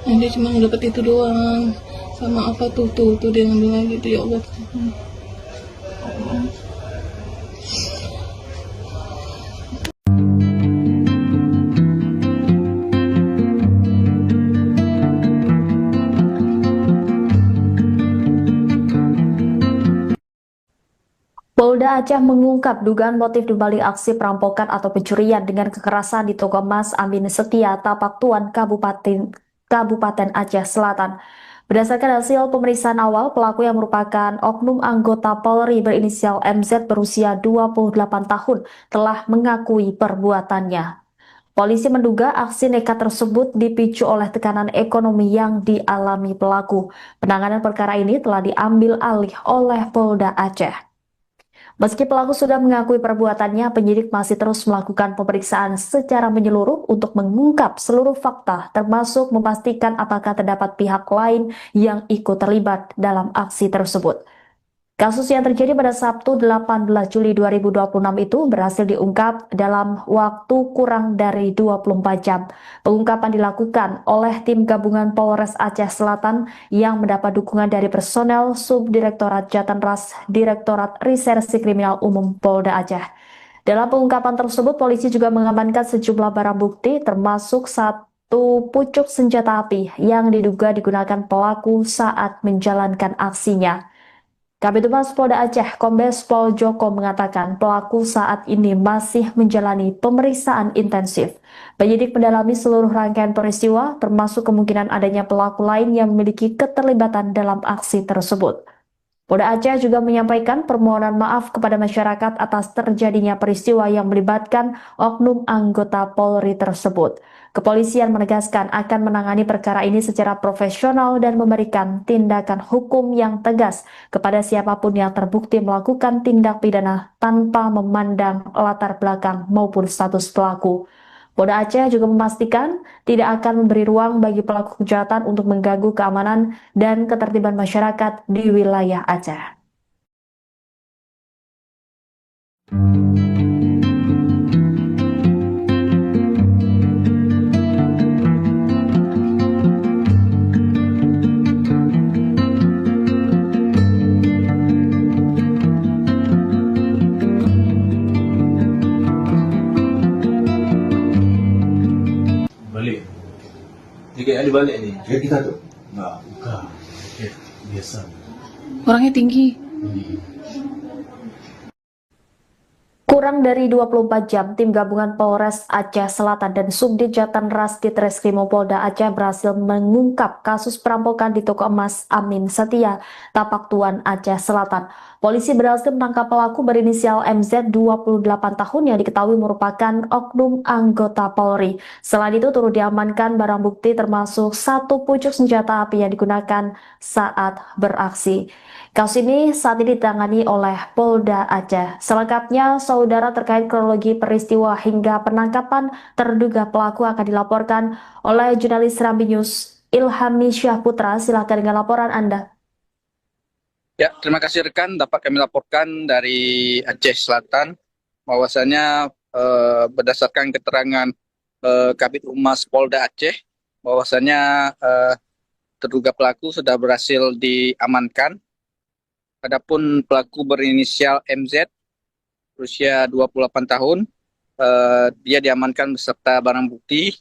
Nah, dia cuma dapat itu doang. Sama apa tuh dia ngambil lagi tuh, ya Allah. Polda Aceh mengungkap dugaan motif dibalik aksi perampokan atau pencurian dengan kekerasan di toko emas Amin Setia, Tapak Tuan, Kabupaten Aceh Selatan. Berdasarkan hasil pemeriksaan awal, pelaku yang merupakan oknum anggota Polri berinisial MZ berusia 28 tahun telah mengakui perbuatannya. Polisi menduga aksi nekat tersebut dipicu oleh tekanan ekonomi yang dialami pelaku. Penanganan perkara ini telah diambil alih oleh Polda Aceh. Meski pelaku sudah mengakui perbuatannya, penyidik masih terus melakukan pemeriksaan secara menyeluruh untuk mengungkap seluruh fakta, termasuk memastikan apakah terdapat pihak lain yang ikut terlibat dalam aksi tersebut. Kasus yang terjadi pada Sabtu 18 Juli 2026 itu berhasil diungkap dalam waktu kurang dari 24 jam. Pengungkapan dilakukan oleh tim gabungan Polres Aceh Selatan yang mendapat dukungan dari personel Subdirektorat Jatanras Direktorat Reserse Kriminal Umum Polda Aceh. Dalam pengungkapan tersebut, polisi juga mengamankan sejumlah barang bukti termasuk satu pucuk senjata api yang diduga digunakan pelaku saat menjalankan aksinya. Kabid Humas Polda Aceh, Kombes Pol Joko mengatakan pelaku saat ini masih menjalani pemeriksaan intensif. Penyidik mendalami seluruh rangkaian peristiwa, termasuk kemungkinan adanya pelaku lain yang memiliki keterlibatan dalam aksi tersebut. Polda Aceh juga menyampaikan permohonan maaf kepada masyarakat atas terjadinya peristiwa yang melibatkan oknum anggota Polri tersebut. Kepolisian menegaskan akan menangani perkara ini secara profesional dan memberikan tindakan hukum yang tegas kepada siapapun yang terbukti melakukan tindak pidana tanpa memandang latar belakang maupun status pelaku. Polda Aceh juga memastikan tidak akan memberi ruang bagi pelaku kejahatan untuk mengganggu keamanan dan ketertiban masyarakat di wilayah Aceh. Balik. Tiga kali balik ni. Kayak kita tuh. Enggak, bukan. Biasa. Orangnya tinggi. Kurang dari 24 jam, tim gabungan Polres Aceh Selatan dan Subdit Jatanras Ditreskrimum Polda Aceh berhasil mengungkap kasus perampokan di toko emas Amin Setia, Tapak Tuan, Aceh Selatan. Polisi berhasil menangkap pelaku berinisial MZ 28 tahun yang diketahui merupakan oknum anggota Polri. Selain itu turut diamankan barang bukti termasuk satu pucuk senjata api yang digunakan saat beraksi. Kasus ini saat ini ditangani oleh Polda Aceh. Selengkapnya, saudara, terkait kronologi peristiwa hingga penangkapan terduga pelaku akan dilaporkan oleh jurnalis Serambi News Ilhami Syahputra. Silakan dengan laporan Anda. Ya, terima kasih rekan. Dapat kami laporkan dari Aceh Selatan bahwasanya berdasarkan keterangan Kabid Humas Polda Aceh bahwasanya terduga pelaku sudah berhasil diamankan. Adapun pelaku berinisial MZ berusia 28 tahun, dia diamankan beserta barang bukti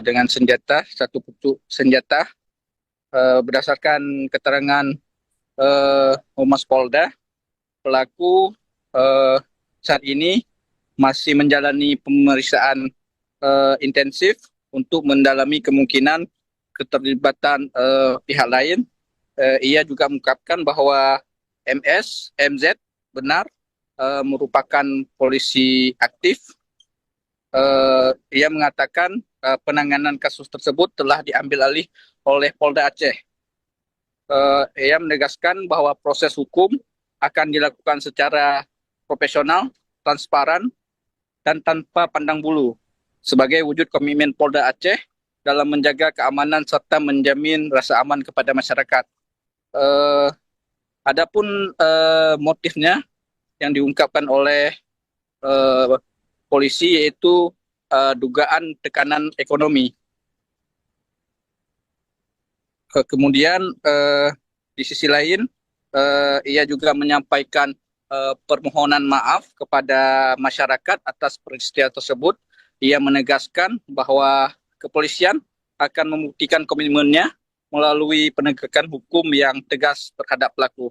dengan senjata, satu pucuk senjata. Berdasarkan keterangan Humas Polda, pelaku saat ini masih menjalani pemeriksaan intensif untuk mendalami kemungkinan keterlibatan pihak lain. Ia juga mengungkapkan bahwa MZ benar merupakan polisi aktif. Ia mengatakan penanganan kasus tersebut telah diambil alih oleh Polda Aceh. Ia menegaskan bahwa proses hukum akan dilakukan secara profesional, transparan, dan tanpa pandang bulu sebagai wujud komitmen Polda Aceh dalam menjaga keamanan serta menjamin rasa aman kepada masyarakat. Adapun motifnya yang diungkapkan oleh polisi yaitu dugaan tekanan ekonomi. Kemudian di sisi lain ia juga menyampaikan permohonan maaf kepada masyarakat atas peristiwa tersebut. Ia menegaskan bahwa kepolisian akan membuktikan komitmennya melalui penegakan hukum yang tegas terhadap pelaku.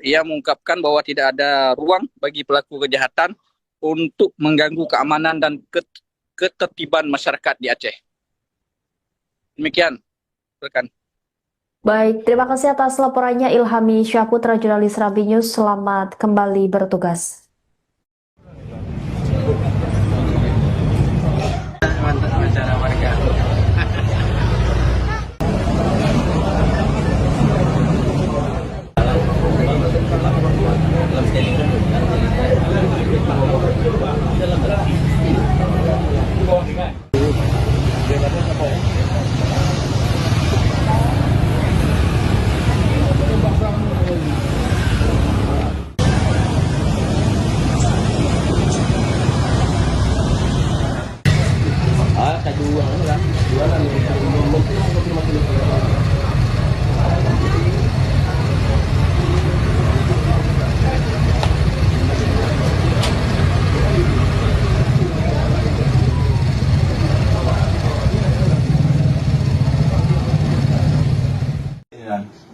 Ia mengungkapkan bahwa tidak ada ruang bagi pelaku kejahatan untuk mengganggu keamanan dan ketertiban masyarakat di Aceh. Demikian Silakan. Baik, terima kasih atas laporannya Ilhami Syahputra, jurnalis Rambi News. Selamat kembali bertugas. Mantap wawancara warga.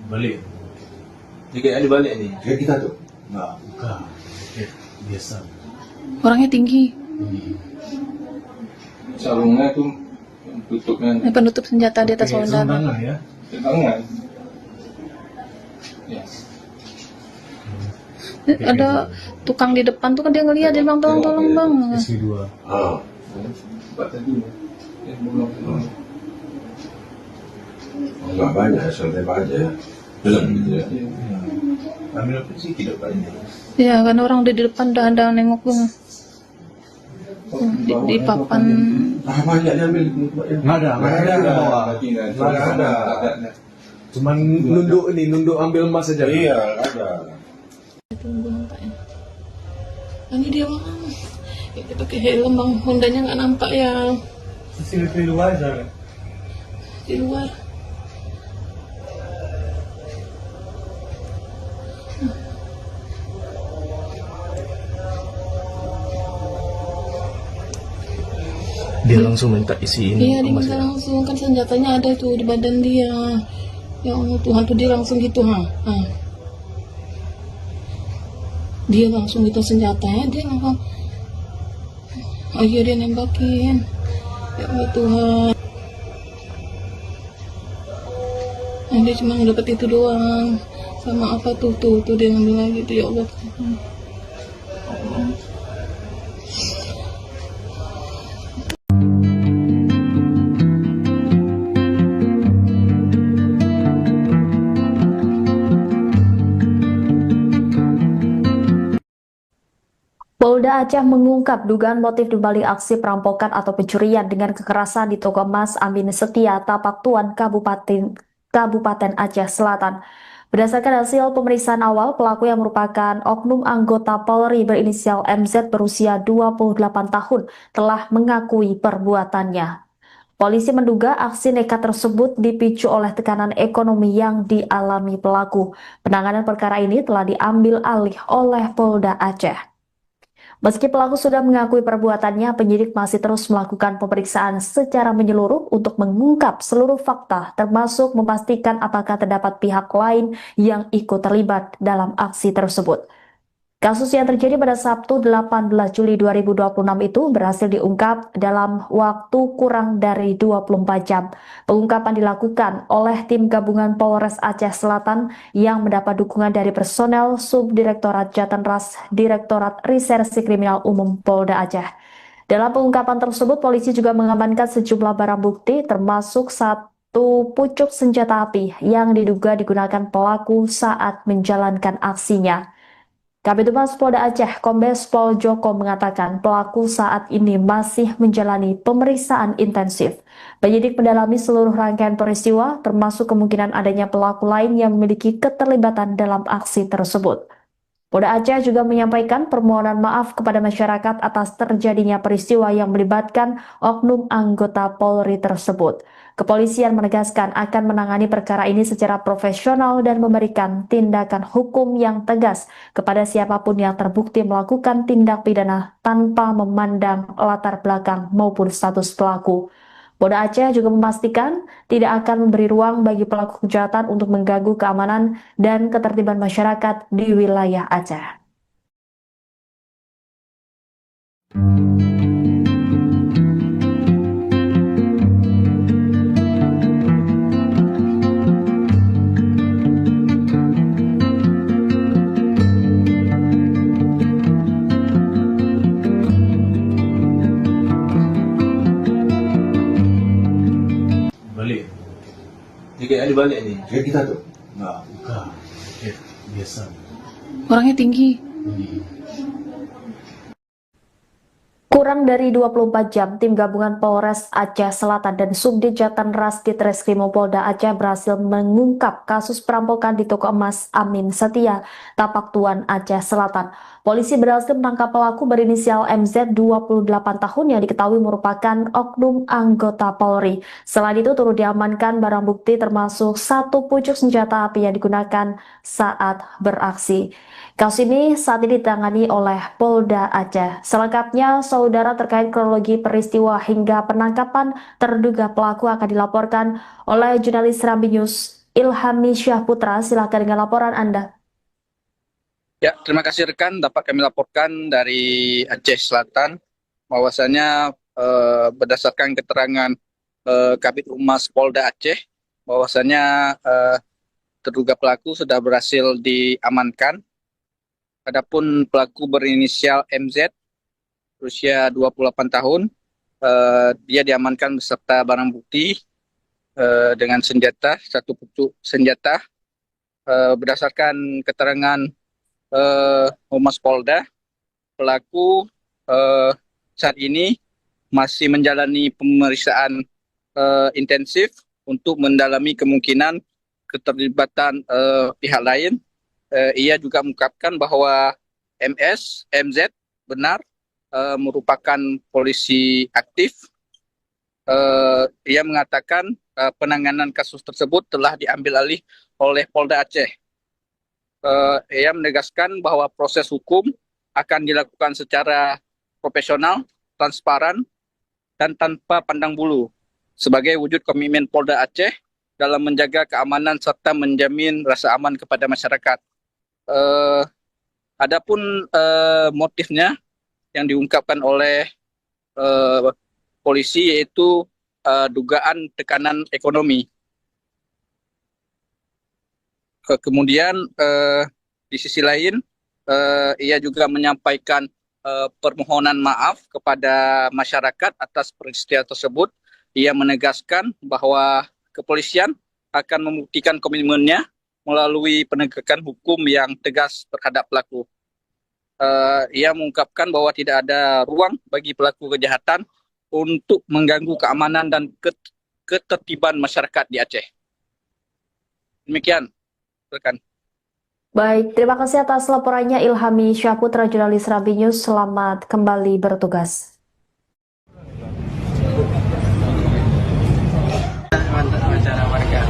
Balik. Tiket ada balik ni. Kayak kita tuh. Enggak, bukan. Tiket biasa. Orangnya tinggi. Sarungnya tuh tutupnya Penutup senjata di atas Oke, lengan. tangan ya. di tangan. Ya. Ada tukang di depan tuh kan dia ngeliat, dia bilang tolong bang. SP2. Ah. Buat tadi. Belum. Enggak banyak, santai aja. Belum gitu ya. Ambil apa sih tidak banyak. Ya kan orang udah di depan udah ada nengok tuh. Di papan. Ah, banyak diambil. Enggak ada bawa. Nggak ada. Cuman nunduk ambil emas saja. Iya, ada. Tunggu nampaknya. Ini dia bang. Dia pakai helm bang, Hondanya nggak nampak ya Sini di luar aja. di luar. Dia langsung minta isi ini. Iya dia minta langsung, kan senjatanya ada tuh di badan dia. Ya Allah Tuhan tuh dia langsung gitu ha. Dia langsung gitu senjatanya, dia langsung ayo dia nembakin. Ya Allah Tuhan. Nah, dia cuma dapat itu doang. Sama apa tuh dia ngambil lagi tuh, ya Allah Tuhan. Polda Aceh mengungkap dugaan motif dibalik aksi perampokan atau pencurian dengan kekerasan di toko emas Amin Setia, Tapak Tuan, Kabupaten Aceh Selatan. Berdasarkan hasil pemeriksaan awal, pelaku yang merupakan oknum anggota Polri berinisial MZ berusia 28 tahun telah mengakui perbuatannya. Polisi menduga aksi nekat tersebut dipicu oleh tekanan ekonomi yang dialami pelaku. Penanganan perkara ini telah diambil alih oleh Polda Aceh. Meski pelaku sudah mengakui perbuatannya, penyidik masih terus melakukan pemeriksaan secara menyeluruh untuk mengungkap seluruh fakta, termasuk memastikan apakah terdapat pihak lain yang ikut terlibat dalam aksi tersebut. Kasus yang terjadi pada Sabtu 18 Juli 2026 itu berhasil diungkap dalam waktu kurang dari 24 jam. Pengungkapan dilakukan oleh tim gabungan Polres Aceh Selatan yang mendapat dukungan dari personel Subdirektorat Jatanras Direktorat Reserse Kriminal Umum Polda Aceh. Dalam pengungkapan tersebut, polisi juga mengamankan sejumlah barang bukti termasuk satu pucuk senjata api yang diduga digunakan pelaku saat menjalankan aksinya. Kabid Humas Polda Aceh, Kombes Pol Joko mengatakan pelaku saat ini masih menjalani pemeriksaan intensif. Penyidik mendalami seluruh rangkaian peristiwa, termasuk kemungkinan adanya pelaku lain yang memiliki keterlibatan dalam aksi tersebut. Polda Aceh juga menyampaikan permohonan maaf kepada masyarakat atas terjadinya peristiwa yang melibatkan oknum anggota Polri tersebut. Kepolisian menegaskan akan menangani perkara ini secara profesional dan memberikan tindakan hukum yang tegas kepada siapapun yang terbukti melakukan tindak pidana tanpa memandang latar belakang maupun status pelaku. Polda Aceh juga memastikan tidak akan memberi ruang bagi pelaku kejahatan untuk mengganggu keamanan dan ketertiban masyarakat di wilayah Aceh. ada balik nih. Kayak kita tuh. Enggak, bukan. Biasa. Orangnya tinggi. Kurang dari 24 jam, tim gabungan Polres Aceh Selatan dan Subdit Jatanras Ditreskrimum Polda Aceh berhasil mengungkap kasus perampokan di toko emas Amin Setia, Tapak Tuan, Aceh Selatan. Polisi berhasil menangkap pelaku berinisial MZ 28 tahun yang diketahui merupakan oknum anggota Polri. Selain itu turut diamankan barang bukti termasuk satu pucuk senjata api yang digunakan saat beraksi. Kasus ini saat ini ditangani oleh Polda Aceh. Selengkapnya, saudara, terkait kronologi peristiwa hingga penangkapan terduga pelaku akan dilaporkan oleh jurnalis Serambi News Ilhami Syahputra. Silakan dengan laporan Anda. Ya, terima kasih rekan. Dapat kami laporkan dari Aceh Selatan bahwasanya berdasarkan keterangan Kabid Humas Polda Aceh bahwasanya terduga pelaku sudah berhasil diamankan. Adapun pelaku berinisial MZ, berusia 28 tahun, dia diamankan beserta barang bukti dengan senjata, satu pucuk senjata. Berdasarkan keterangan Humas Polda, pelaku saat ini masih menjalani pemeriksaan intensif untuk mendalami kemungkinan keterlibatan pihak lain. Ia juga mengungkapkan bahwa MZ benar merupakan polisi aktif. Ia mengatakan penanganan kasus tersebut telah diambil alih oleh Polda Aceh. Ia menegaskan bahwa proses hukum akan dilakukan secara profesional, transparan, dan tanpa pandang bulu sebagai wujud komitmen Polda Aceh dalam menjaga keamanan serta menjamin rasa aman kepada masyarakat. Adapun motifnya yang diungkapkan oleh polisi yaitu dugaan tekanan ekonomi. Kemudian di sisi lain ia juga menyampaikan permohonan maaf kepada masyarakat atas peristiwa tersebut. Ia menegaskan bahwa kepolisian akan membuktikan komitmennya melalui penegakan hukum yang tegas terhadap pelaku. Ia mengungkapkan bahwa tidak ada ruang bagi pelaku kejahatan untuk mengganggu keamanan dan ketertiban masyarakat di Aceh. Demikian, rekan. Baik, terima kasih atas laporannya Ilhami Syahputra, jurnalis Serambi News. Selamat kembali bertugas. Mantap wawancara warga.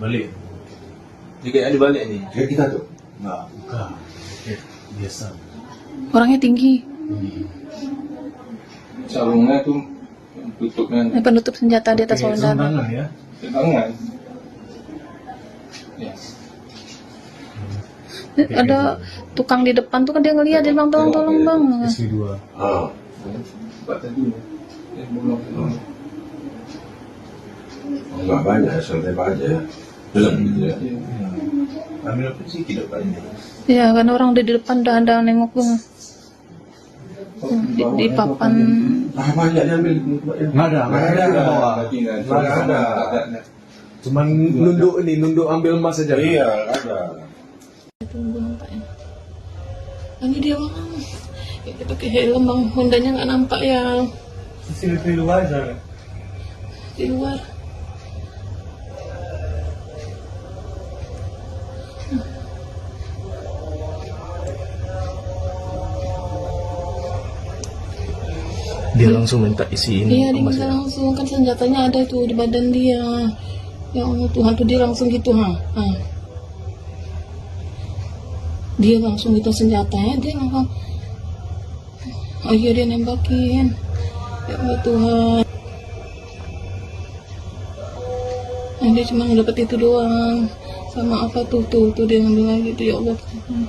Balik. Jika ada balik nih. Kayak kita tuh. Enggak, bukan. Biasa. Orangnya tinggi. Sarungnya tuh tutupnya Penutup senjata di atas saudara. Tangan ya. tangan. Ya. Ada tukang di depan tuh kan dia ngeliat, dia bilang tolong bang. SP2. Ah. Buat tadi. Belum. Enggak banyak, santai aja. Belum gitu ya. Ambil apa sih tidak banyak. Ya kan orang udah di depan udah ada nengok bang. Di papan. Ah, banyak diambil. Nggak ada ke bawah. Nggak ada. Cuman nunduk ambil emas saja. Iya, ada. Tunggu nampaknya. Ini dia bang. Kita pakai helm bang, Hondanya nggak nampak ya Sini luar sana. di luar. Dia langsung minta isi ini Iya, dia minta langsung, kan senjatanya ada tuh di badan dia. Ya Allah Tuhan, tuh dia langsung gitu, dia langsung minta senjatanya, dia langsung ayo dia nembakin. Ya Allah Tuhan, dia cuma dapat itu doang, sama apa tuh dia ngambil lagi tuh. Ya Allah Tuhan.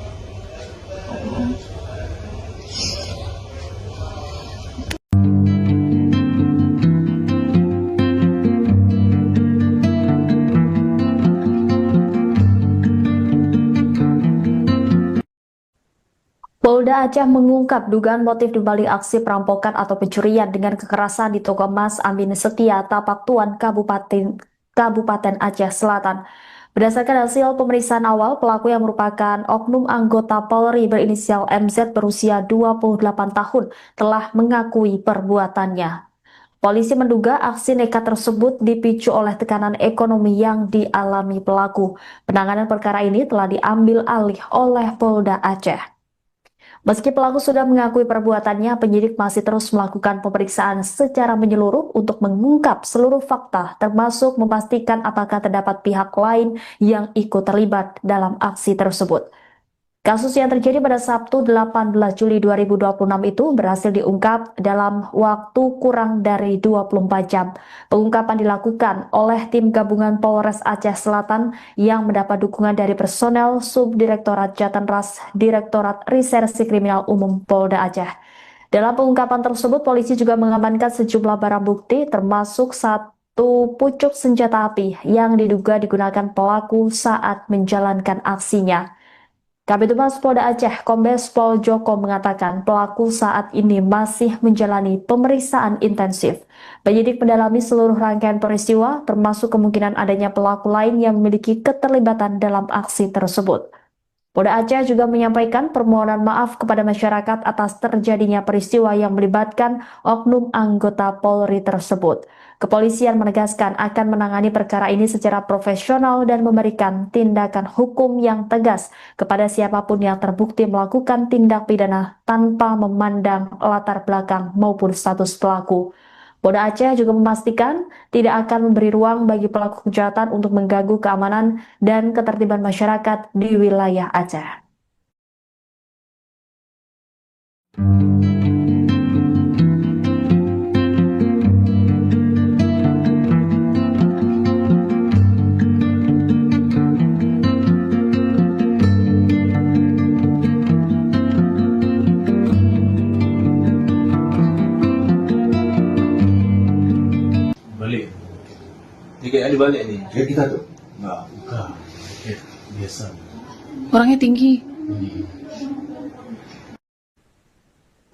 Polda Aceh mengungkap dugaan motif dibalik aksi perampokan atau pencurian dengan kekerasan di toko emas Amin Setia, Tapak Tuan, Kabupaten Aceh Selatan. Berdasarkan hasil pemeriksaan awal, pelaku yang merupakan oknum anggota Polri berinisial MZ berusia 28 tahun telah mengakui perbuatannya. Polisi menduga aksi nekat tersebut dipicu oleh tekanan ekonomi yang dialami pelaku. Penanganan perkara ini telah diambil alih oleh Polda Aceh. Meski pelaku sudah mengakui perbuatannya, penyidik masih terus melakukan pemeriksaan secara menyeluruh untuk mengungkap seluruh fakta, termasuk memastikan apakah terdapat pihak lain yang ikut terlibat dalam aksi tersebut. Kasus yang terjadi pada Sabtu 18 Juli 2026 itu berhasil diungkap dalam waktu kurang dari 24 jam. Pengungkapan dilakukan oleh tim gabungan Polres Aceh Selatan yang mendapat dukungan dari personel Subdirektorat Jatanras Direktorat Reserse Kriminal Umum Polda Aceh. Dalam pengungkapan tersebut, polisi juga mengamankan sejumlah barang bukti termasuk satu pucuk senjata api yang diduga digunakan pelaku saat menjalankan aksinya. Kabid Humas Polda Aceh, Kombes Pol Joko mengatakan pelaku saat ini masih menjalani pemeriksaan intensif. Penyidik mendalami seluruh rangkaian peristiwa, termasuk kemungkinan adanya pelaku lain yang memiliki keterlibatan dalam aksi tersebut. Polda Aceh juga menyampaikan permohonan maaf kepada masyarakat atas terjadinya peristiwa yang melibatkan oknum anggota Polri tersebut. Kepolisian menegaskan akan menangani perkara ini secara profesional dan memberikan tindakan hukum yang tegas kepada siapapun yang terbukti melakukan tindak pidana tanpa memandang latar belakang maupun status pelaku. Polda Aceh juga memastikan tidak akan memberi ruang bagi pelaku kejahatan untuk mengganggu keamanan dan ketertiban masyarakat di wilayah Aceh. Balik. Tiga kali balik nih. Kayak kita tuh. Enggak, bukan. Biasa. Orangnya tinggi.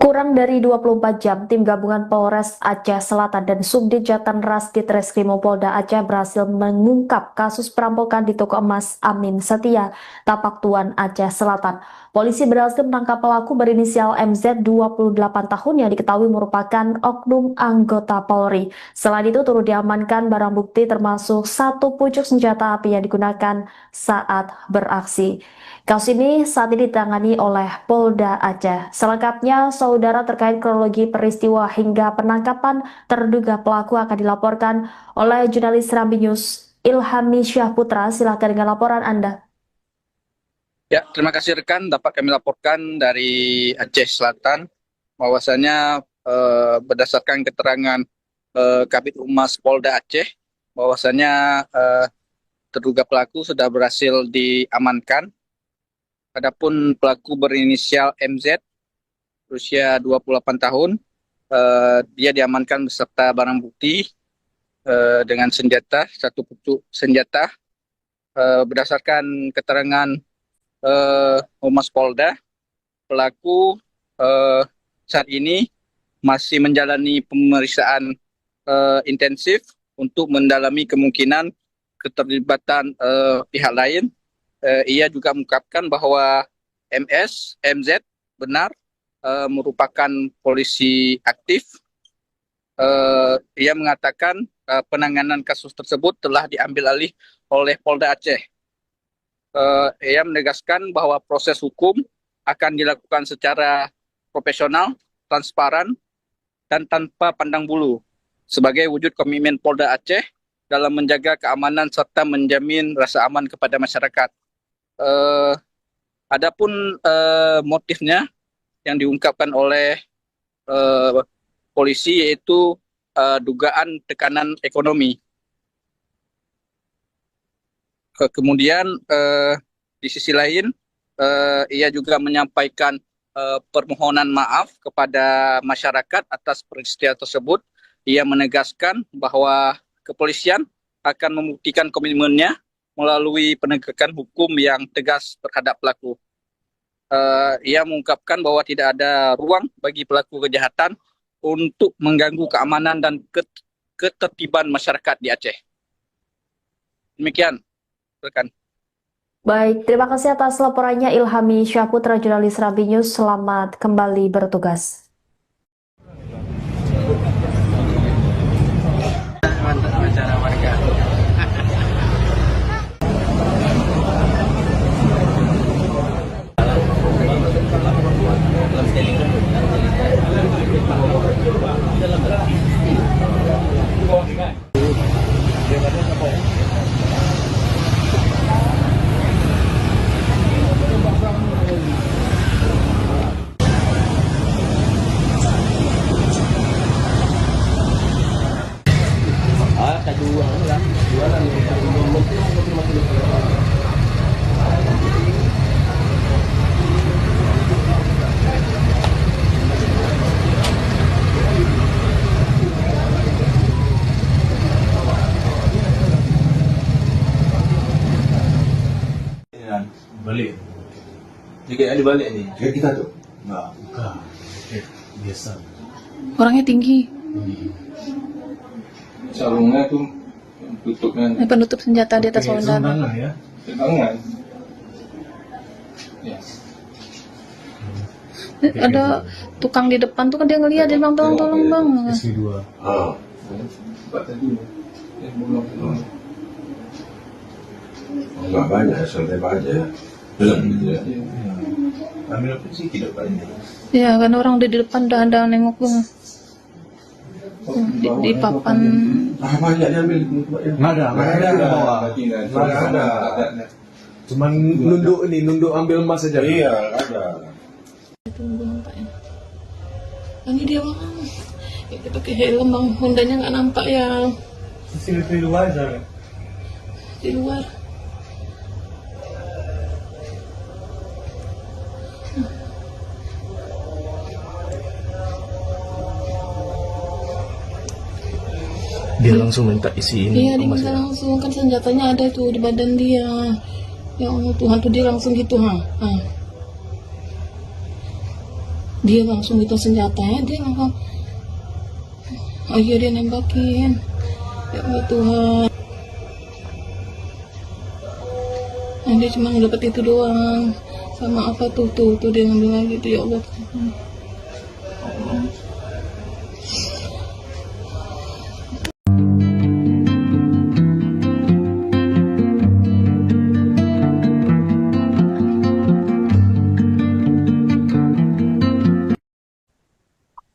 Kurang dari 24 jam, tim gabungan Polres Aceh Selatan dan Subdit Jatanras Ditreskrimum Polda Aceh berhasil mengungkap kasus perampokan di toko emas Amin Setia, Tapak Tuan, Aceh Selatan. Polisi berhasil menangkap pelaku berinisial MZ 28 tahun yang diketahui merupakan oknum anggota Polri. Selain itu turut diamankan barang bukti termasuk satu pucuk senjata api yang digunakan saat beraksi. Kasus ini saat ini ditangani oleh Polda Aceh. Selengkapnya, saudara, terkait kronologi peristiwa hingga penangkapan terduga pelaku akan dilaporkan oleh jurnalis Serambi News Ilhami Syahputra. Silakan dengan laporan Anda. Ya, terima kasih rekan. Dapat kami laporkan dari Aceh Selatan bahwasanya berdasarkan keterangan Kabid Humas Polda Aceh bahwasanya terduga pelaku sudah berhasil diamankan. Adapun pelaku berinisial MZ berusia 28 tahun, dia diamankan beserta barang bukti dengan senjata, satu pucuk senjata. Berdasarkan keterangan Humas Polda, pelaku saat ini masih menjalani pemeriksaan intensif untuk mendalami kemungkinan keterlibatan pihak lain. Ia juga mengungkapkan bahwa MZ benar merupakan polisi aktif. Ia mengatakan penanganan kasus tersebut telah diambil alih oleh Polda Aceh. Ia menegaskan bahwa proses hukum akan dilakukan secara profesional, transparan, dan tanpa pandang bulu sebagai wujud komitmen Polda Aceh dalam menjaga keamanan serta menjamin rasa aman kepada masyarakat. Adapun motifnya yang diungkapkan oleh polisi yaitu dugaan tekanan ekonomi. Kemudian di sisi lain ia juga menyampaikan permohonan maaf kepada masyarakat atas peristiwa tersebut. Ia menegaskan bahwa kepolisian akan membuktikan komitmennya melalui penegakan hukum yang tegas terhadap pelaku. Ia mengungkapkan bahwa tidak ada ruang bagi pelaku kejahatan untuk mengganggu keamanan dan ketertiban masyarakat di Aceh. Demikian, rekan. Baik, terima kasih atas laporannya Ilhami Syahputra, jurnalis Rambi News. Selamat kembali bertugas. Mantap wawancara warga. Balik. Tiket Ali balik ni. Kayak kita tuh. Enggak, bukan. Biasa. Orangnya tinggi. Sarungnya tuh tutupnya Penutup senjata di atas Pakai lengan. tangan ya. tangan. Ya. Ada tukang di depan tuh kan dia ngeliat, dia bilang tolong bang. SP2. Ah. Tempat tadi. Belum. Enggak banyak, santai aja. Gitu ya. Ambil apa sih tidak banyak. Ya kan orang udah di depan udah ada nengok bang. Di papan. Ah, banyak diambil. Nggak ada di bawah. Nggak ada. Cuman nunduk ambil emas aja. Iya, ada. Tunggu nampaknya. Ini dia bang. Ya, kita pakai helm bang. Hondanya nggak nampak ya Sini di luar aja. di luar. Dia langsung minta isi ini. Iya dia minta langsung, kan senjatanya ada tuh di badan dia. Ya Allah Tuhan tuh dia langsung gitu ha. Dia langsung gitu senjatanya, dia langsung ayo dia nembakin. Ya Allah Tuhan. Nah, dia cuma dapat itu doang. Sama apa tuh dia ngambil lagi tuh, ya Allah Tuhan.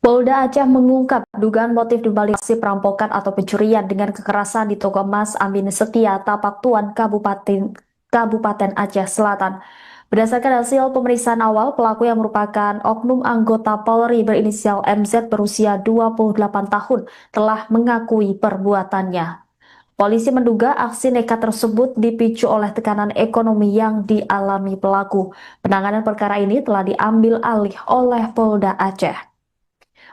Polda Aceh mengungkap dugaan motif dibalik aksi perampokan atau pencurian dengan kekerasan di toko emas Amin Setia, Tapak Tuan, Kabupaten Aceh Selatan. Berdasarkan hasil pemeriksaan awal, pelaku yang merupakan oknum anggota Polri berinisial MZ berusia 28 tahun telah mengakui perbuatannya. Polisi menduga aksi nekat tersebut dipicu oleh tekanan ekonomi yang dialami pelaku. Penanganan perkara ini telah diambil alih oleh Polda Aceh.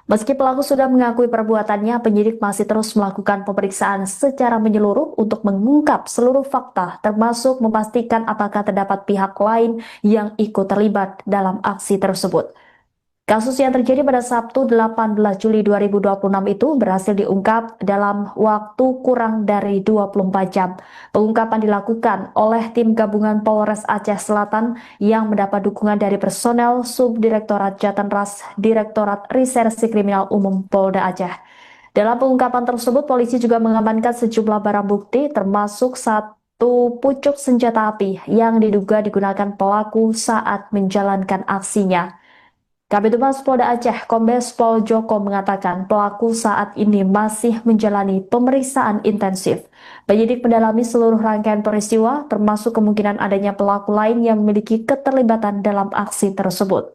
Meski pelaku sudah mengakui perbuatannya, penyidik masih terus melakukan pemeriksaan secara menyeluruh untuk mengungkap seluruh fakta, termasuk memastikan apakah terdapat pihak lain yang ikut terlibat dalam aksi tersebut. Kasus yang terjadi pada Sabtu 18 Juli 2026 itu berhasil diungkap dalam waktu kurang dari 24 jam. Pengungkapan dilakukan oleh tim gabungan Polres Aceh Selatan yang mendapat dukungan dari personel Subdirektorat Jatanras Direktorat Reserse Kriminal Umum Polda Aceh. Dalam pengungkapan tersebut, polisi juga mengamankan sejumlah barang bukti termasuk satu pucuk senjata api yang diduga digunakan pelaku saat menjalankan aksinya. Kabid Humas Polda Aceh, Kombes Pol Joko mengatakan pelaku saat ini masih menjalani pemeriksaan intensif. Penyidik mendalami seluruh rangkaian peristiwa, termasuk kemungkinan adanya pelaku lain yang memiliki keterlibatan dalam aksi tersebut.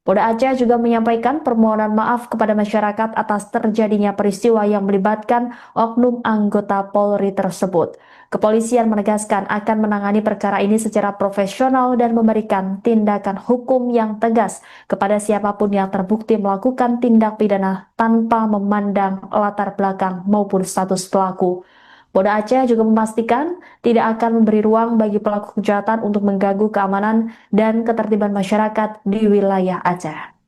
Polda Aceh juga menyampaikan permohonan maaf kepada masyarakat atas terjadinya peristiwa yang melibatkan oknum anggota Polri tersebut. Kepolisian menegaskan akan menangani perkara ini secara profesional dan memberikan tindakan hukum yang tegas kepada siapapun yang terbukti melakukan tindak pidana tanpa memandang latar belakang maupun status pelaku. Polda Aceh juga memastikan tidak akan memberi ruang bagi pelaku kejahatan untuk mengganggu keamanan dan ketertiban masyarakat di wilayah Aceh.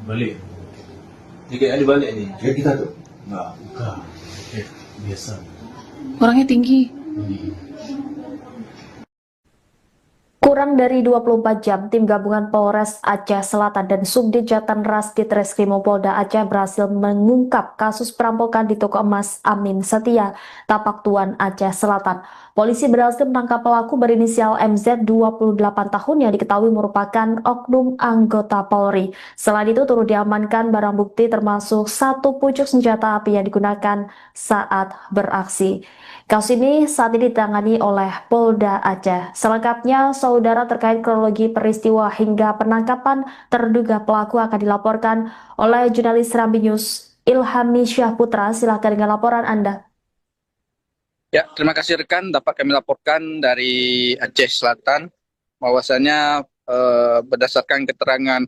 Balik. Jika ada balik ni. Kayak kita tuh. Enggak, bukan. Biasa. Orangnya tinggi. Kurang dari 24 jam, tim gabungan Polres Aceh Selatan dan Subdit Jatanras Ditreskrimum Polda Aceh berhasil mengungkap kasus perampokan di toko emas Amin Setia, Tapak Tuan, Aceh Selatan. Polisi berhasil menangkap pelaku berinisial MZ 28 tahun yang diketahui merupakan oknum anggota Polri. Selain itu turut diamankan barang bukti termasuk satu pucuk senjata api yang digunakan saat beraksi. Kasus ini saat ini ditangani oleh Polda Aceh. Selengkapnya, saudara, terkait kronologi peristiwa hingga penangkapan terduga pelaku akan dilaporkan oleh jurnalis Serambi News Ilhami Syahputra. Silakan dengan laporan Anda. Ya, terima kasih rekan. Dapat kami laporkan dari Aceh Selatan bahwasanya berdasarkan keterangan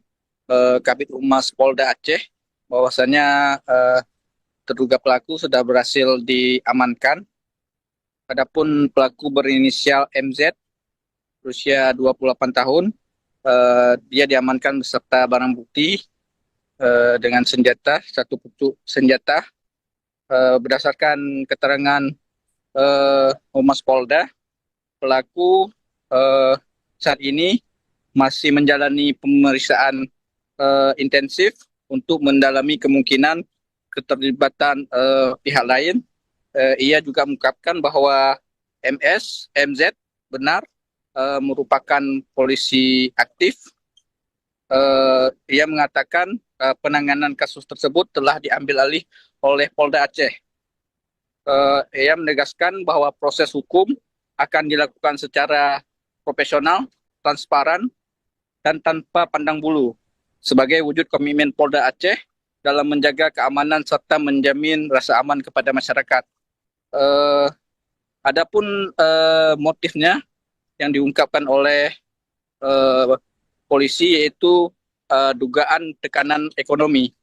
Kabid Humas Polda Aceh bahwasanya terduga pelaku sudah berhasil diamankan. Adapun pelaku berinisial MZ berusia 28 tahun, dia diamankan beserta barang bukti dengan senjata, satu pucuk senjata. Berdasarkan keterangan Humas Polda, pelaku saat ini masih menjalani pemeriksaan intensif untuk mendalami kemungkinan keterlibatan pihak lain. Ia juga mengungkapkan bahwa MZ benar merupakan polisi aktif. Ia mengatakan penanganan kasus tersebut telah diambil alih oleh Polda Aceh. Ia menegaskan bahwa proses hukum akan dilakukan secara profesional, transparan, dan tanpa pandang bulu sebagai wujud komitmen Polda Aceh dalam menjaga keamanan serta menjamin rasa aman kepada masyarakat. Adapun motifnya yang diungkapkan oleh polisi yaitu dugaan tekanan ekonomi.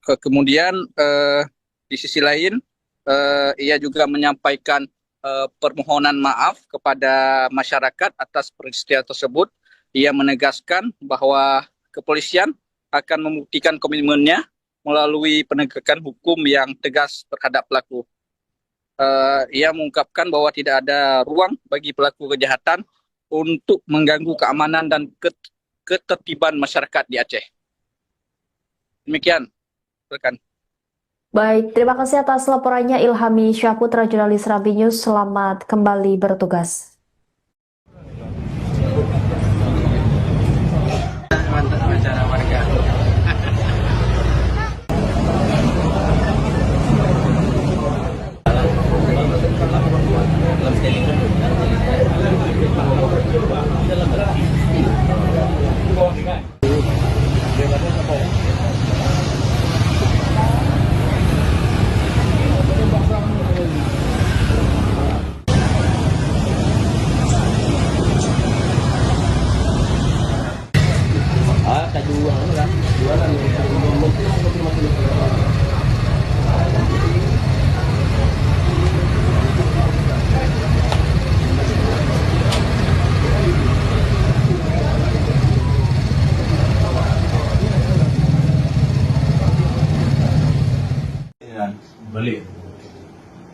Kemudian di sisi lain ia juga menyampaikan permohonan maaf kepada masyarakat atas peristiwa tersebut. Ia menegaskan bahwa kepolisian akan membuktikan komitmennya melalui penegakan hukum yang tegas terhadap pelaku. Ia mengungkapkan bahwa tidak ada ruang bagi pelaku kejahatan untuk mengganggu keamanan dan ketertiban masyarakat di Aceh. Demikian, rekan. Baik, terima kasih atas laporannya Ilhami Syahputra, jurnalis Serambi News. Selamat kembali bertugas. Mantap acara warga. Balik.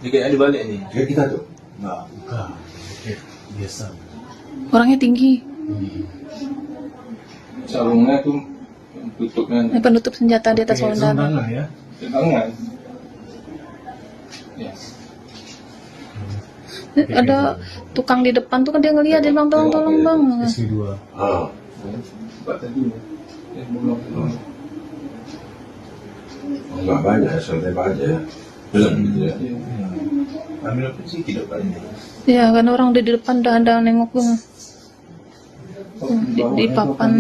Dia kayak ada balik ni. Kayak kita tuh. Enggak, bukan. Kayak biasa. Orangnya tinggi. Sarungnya tuh tutupnya Penutup senjata di atas Pakai saudara. tangan ya. tangan. Ya. Ada tukang di depan tuh kan dia ngeliat, dia bilang tolong bang. SP2. Ah. Buat tadi. Belum. Enggak banyak, santai aja. Belum gitu ya. Ambil apa sih tidak banyak. Ya kan orang di depan udah ada nengok bang. Di papan.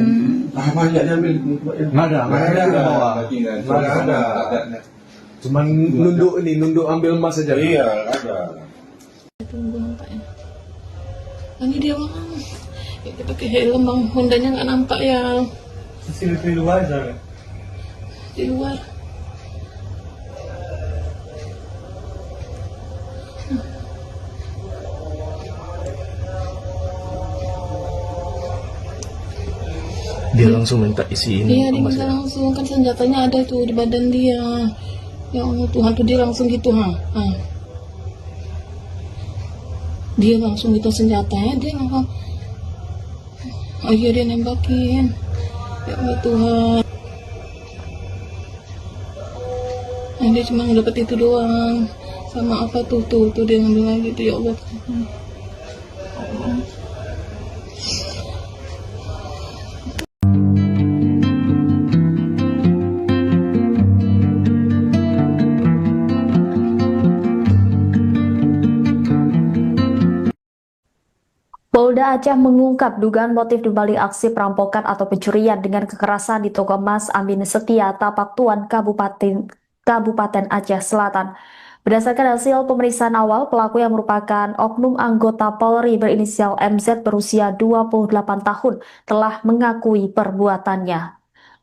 Ah, banyak diambil. Enggak ada ke bawah. Enggak ada. Cuman nunduk ambil emas saja. Iya, ada. Tunggu nampaknya. Ini dia bang. Kita pakai helm bang. Hondanya nggak nampak ya Di luar aja. di luar. Dia langsung minta isiin Iya dia emas minta ya. langsung, kan senjatanya ada tuh di badan dia. Ya Allah Tuhan tuh dia langsung gitu ha. Dia langsung gitu senjatanya, dia langsung. Oh iya dia nembakin. Ya Allah Tuhan. Nah, dia cuma dapat itu doang. Sama apa tuh dia ngambil lagi tuh ya Allah. Polda Aceh mengungkap dugaan motif dibalik aksi perampokan atau pencurian dengan kekerasan di toko emas Amin Setia, Tapak Tuan, Kabupaten Aceh Selatan. Berdasarkan hasil pemeriksaan awal, pelaku yang merupakan oknum anggota Polri berinisial MZ berusia 28 tahun telah mengakui perbuatannya.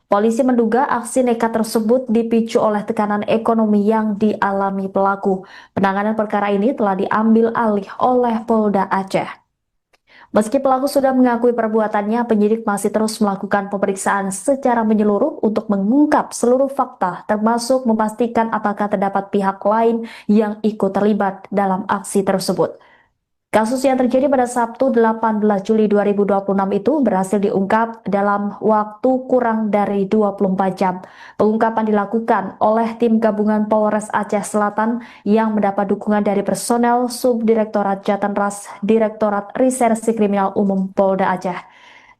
Polisi menduga aksi nekat tersebut dipicu oleh tekanan ekonomi yang dialami pelaku. Penanganan perkara ini telah diambil alih oleh Polda Aceh. Meski pelaku sudah mengakui perbuatannya, penyidik masih terus melakukan pemeriksaan secara menyeluruh untuk mengungkap seluruh fakta, termasuk memastikan apakah terdapat pihak lain yang ikut terlibat dalam aksi tersebut. Kasus yang terjadi pada Sabtu 18 Juli 2026 itu berhasil diungkap dalam waktu kurang dari 24 jam. Pengungkapan dilakukan oleh tim gabungan Polres Aceh Selatan yang mendapat dukungan dari personel Subdirektorat Jatanras Direktorat Reserse Kriminal Umum Polda Aceh.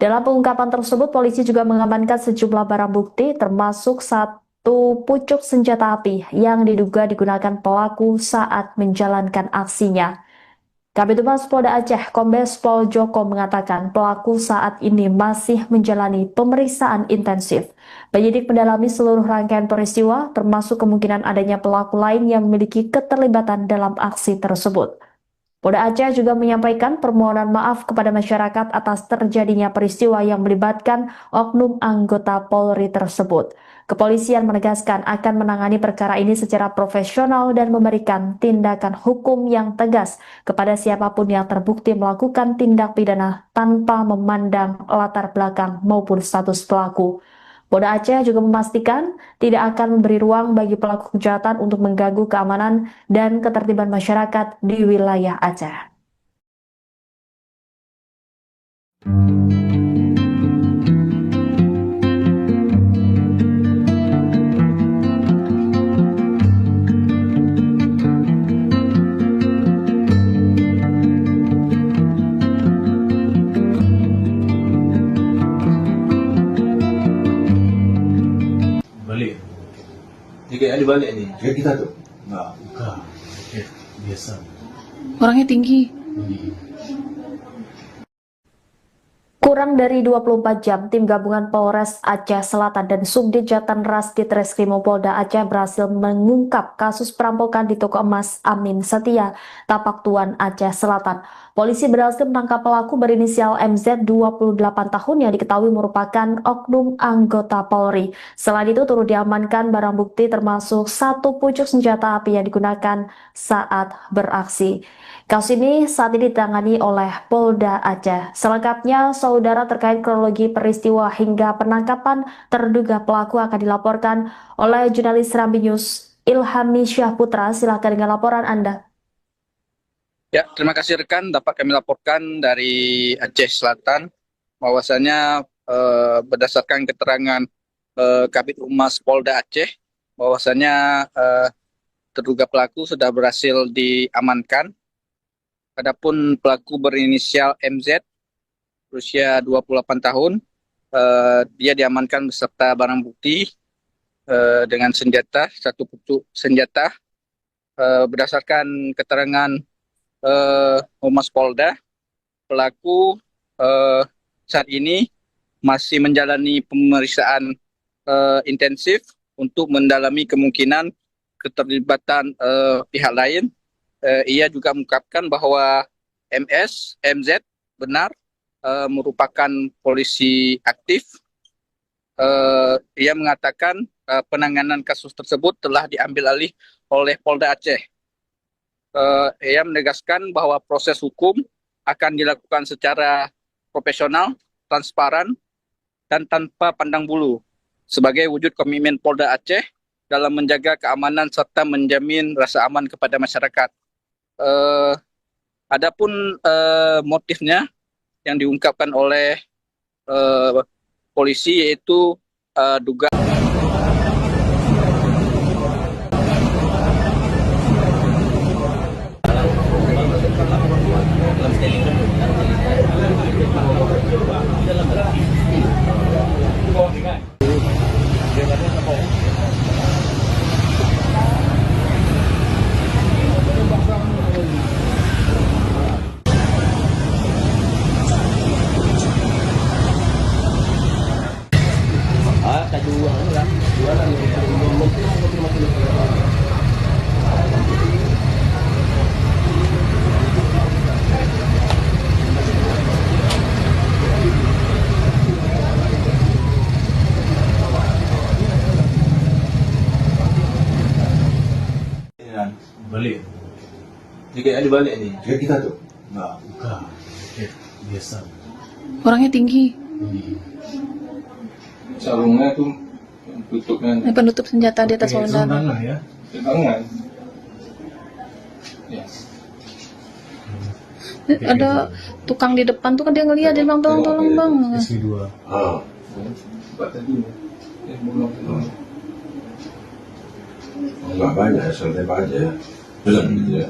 Dalam pengungkapan tersebut, polisi juga mengamankan sejumlah barang bukti termasuk satu pucuk senjata api yang diduga digunakan pelaku saat menjalankan aksinya. Kabid Humas Polda Aceh, Kombes Pol Joko mengatakan pelaku saat ini masih menjalani pemeriksaan intensif. Penyidik mendalami seluruh rangkaian peristiwa, termasuk kemungkinan adanya pelaku lain yang memiliki keterlibatan dalam aksi tersebut. Polda Aceh juga menyampaikan permohonan maaf kepada masyarakat atas terjadinya peristiwa yang melibatkan oknum anggota Polri tersebut. Kepolisian menegaskan akan menangani perkara ini secara profesional dan memberikan tindakan hukum yang tegas kepada siapapun yang terbukti melakukan tindak pidana tanpa memandang latar belakang maupun status pelaku. Polda Aceh juga memastikan tidak akan memberi ruang bagi pelaku kejahatan untuk mengganggu keamanan dan ketertiban masyarakat di wilayah Aceh. Balik. Dia kayak ada balik ni. Kayak kita tuh. Enggak, bukan. Kayak biasa. Orangnya tinggi. Kurang dari 24 jam, tim gabungan Polres Aceh Selatan dan Subdit Jatanras Ditreskrimum Polda Aceh berhasil mengungkap kasus perampokan di toko emas Amin Setia, Tapak Tuan, Aceh Selatan. Polisi berhasil menangkap pelaku berinisial MZ 28 tahun yang diketahui merupakan oknum anggota Polri. Selain itu turut diamankan barang bukti termasuk satu pucuk senjata api yang digunakan saat beraksi. Kasus ini saat ini ditangani oleh Polda Aceh. Selengkapnya, saudara, terkait kronologi peristiwa hingga penangkapan terduga pelaku akan dilaporkan oleh jurnalis Serambi News Ilhami Syahputra. Silakan dengan laporan Anda. Ya, terima kasih rekan. Dapat kami laporkan dari Aceh Selatan bahwasanya berdasarkan keterangan Kabid Humas Polda Aceh bahwasanya terduga pelaku sudah berhasil diamankan. Adapun pelaku berinisial MZ berusia 28 tahun, dia diamankan beserta barang bukti dengan senjata, satu pucuk senjata. Berdasarkan keterangan Humas Polda, pelaku saat ini masih menjalani pemeriksaan intensif untuk mendalami kemungkinan keterlibatan pihak lain. Ia juga mengungkapkan bahwa MZ benar merupakan polisi aktif. Ia mengatakan penanganan kasus tersebut telah diambil alih oleh Polda Aceh. Ia menegaskan bahwa proses hukum akan dilakukan secara profesional, transparan, dan tanpa pandang bulu sebagai wujud komitmen Polda Aceh dalam menjaga keamanan serta menjamin rasa aman kepada masyarakat. Adapun motifnya yang diungkapkan oleh polisi yaitu dugaan Balik. Tiket ada balik ni. Kayak kita tuh. Enggak, bukan. Tiket biasa. Orangnya tinggi. Sarungnya tuh tutupnya Penutup senjata di atas Oke, lengan. sarung tangan ya. di tangan. Ya. Ada tukang di depan tuh kan dia ngeliat dia bilang tolong bang. SP2. Ah. Buat tadi. Belum. Enggak banyak, santai aja. Betul. Ya.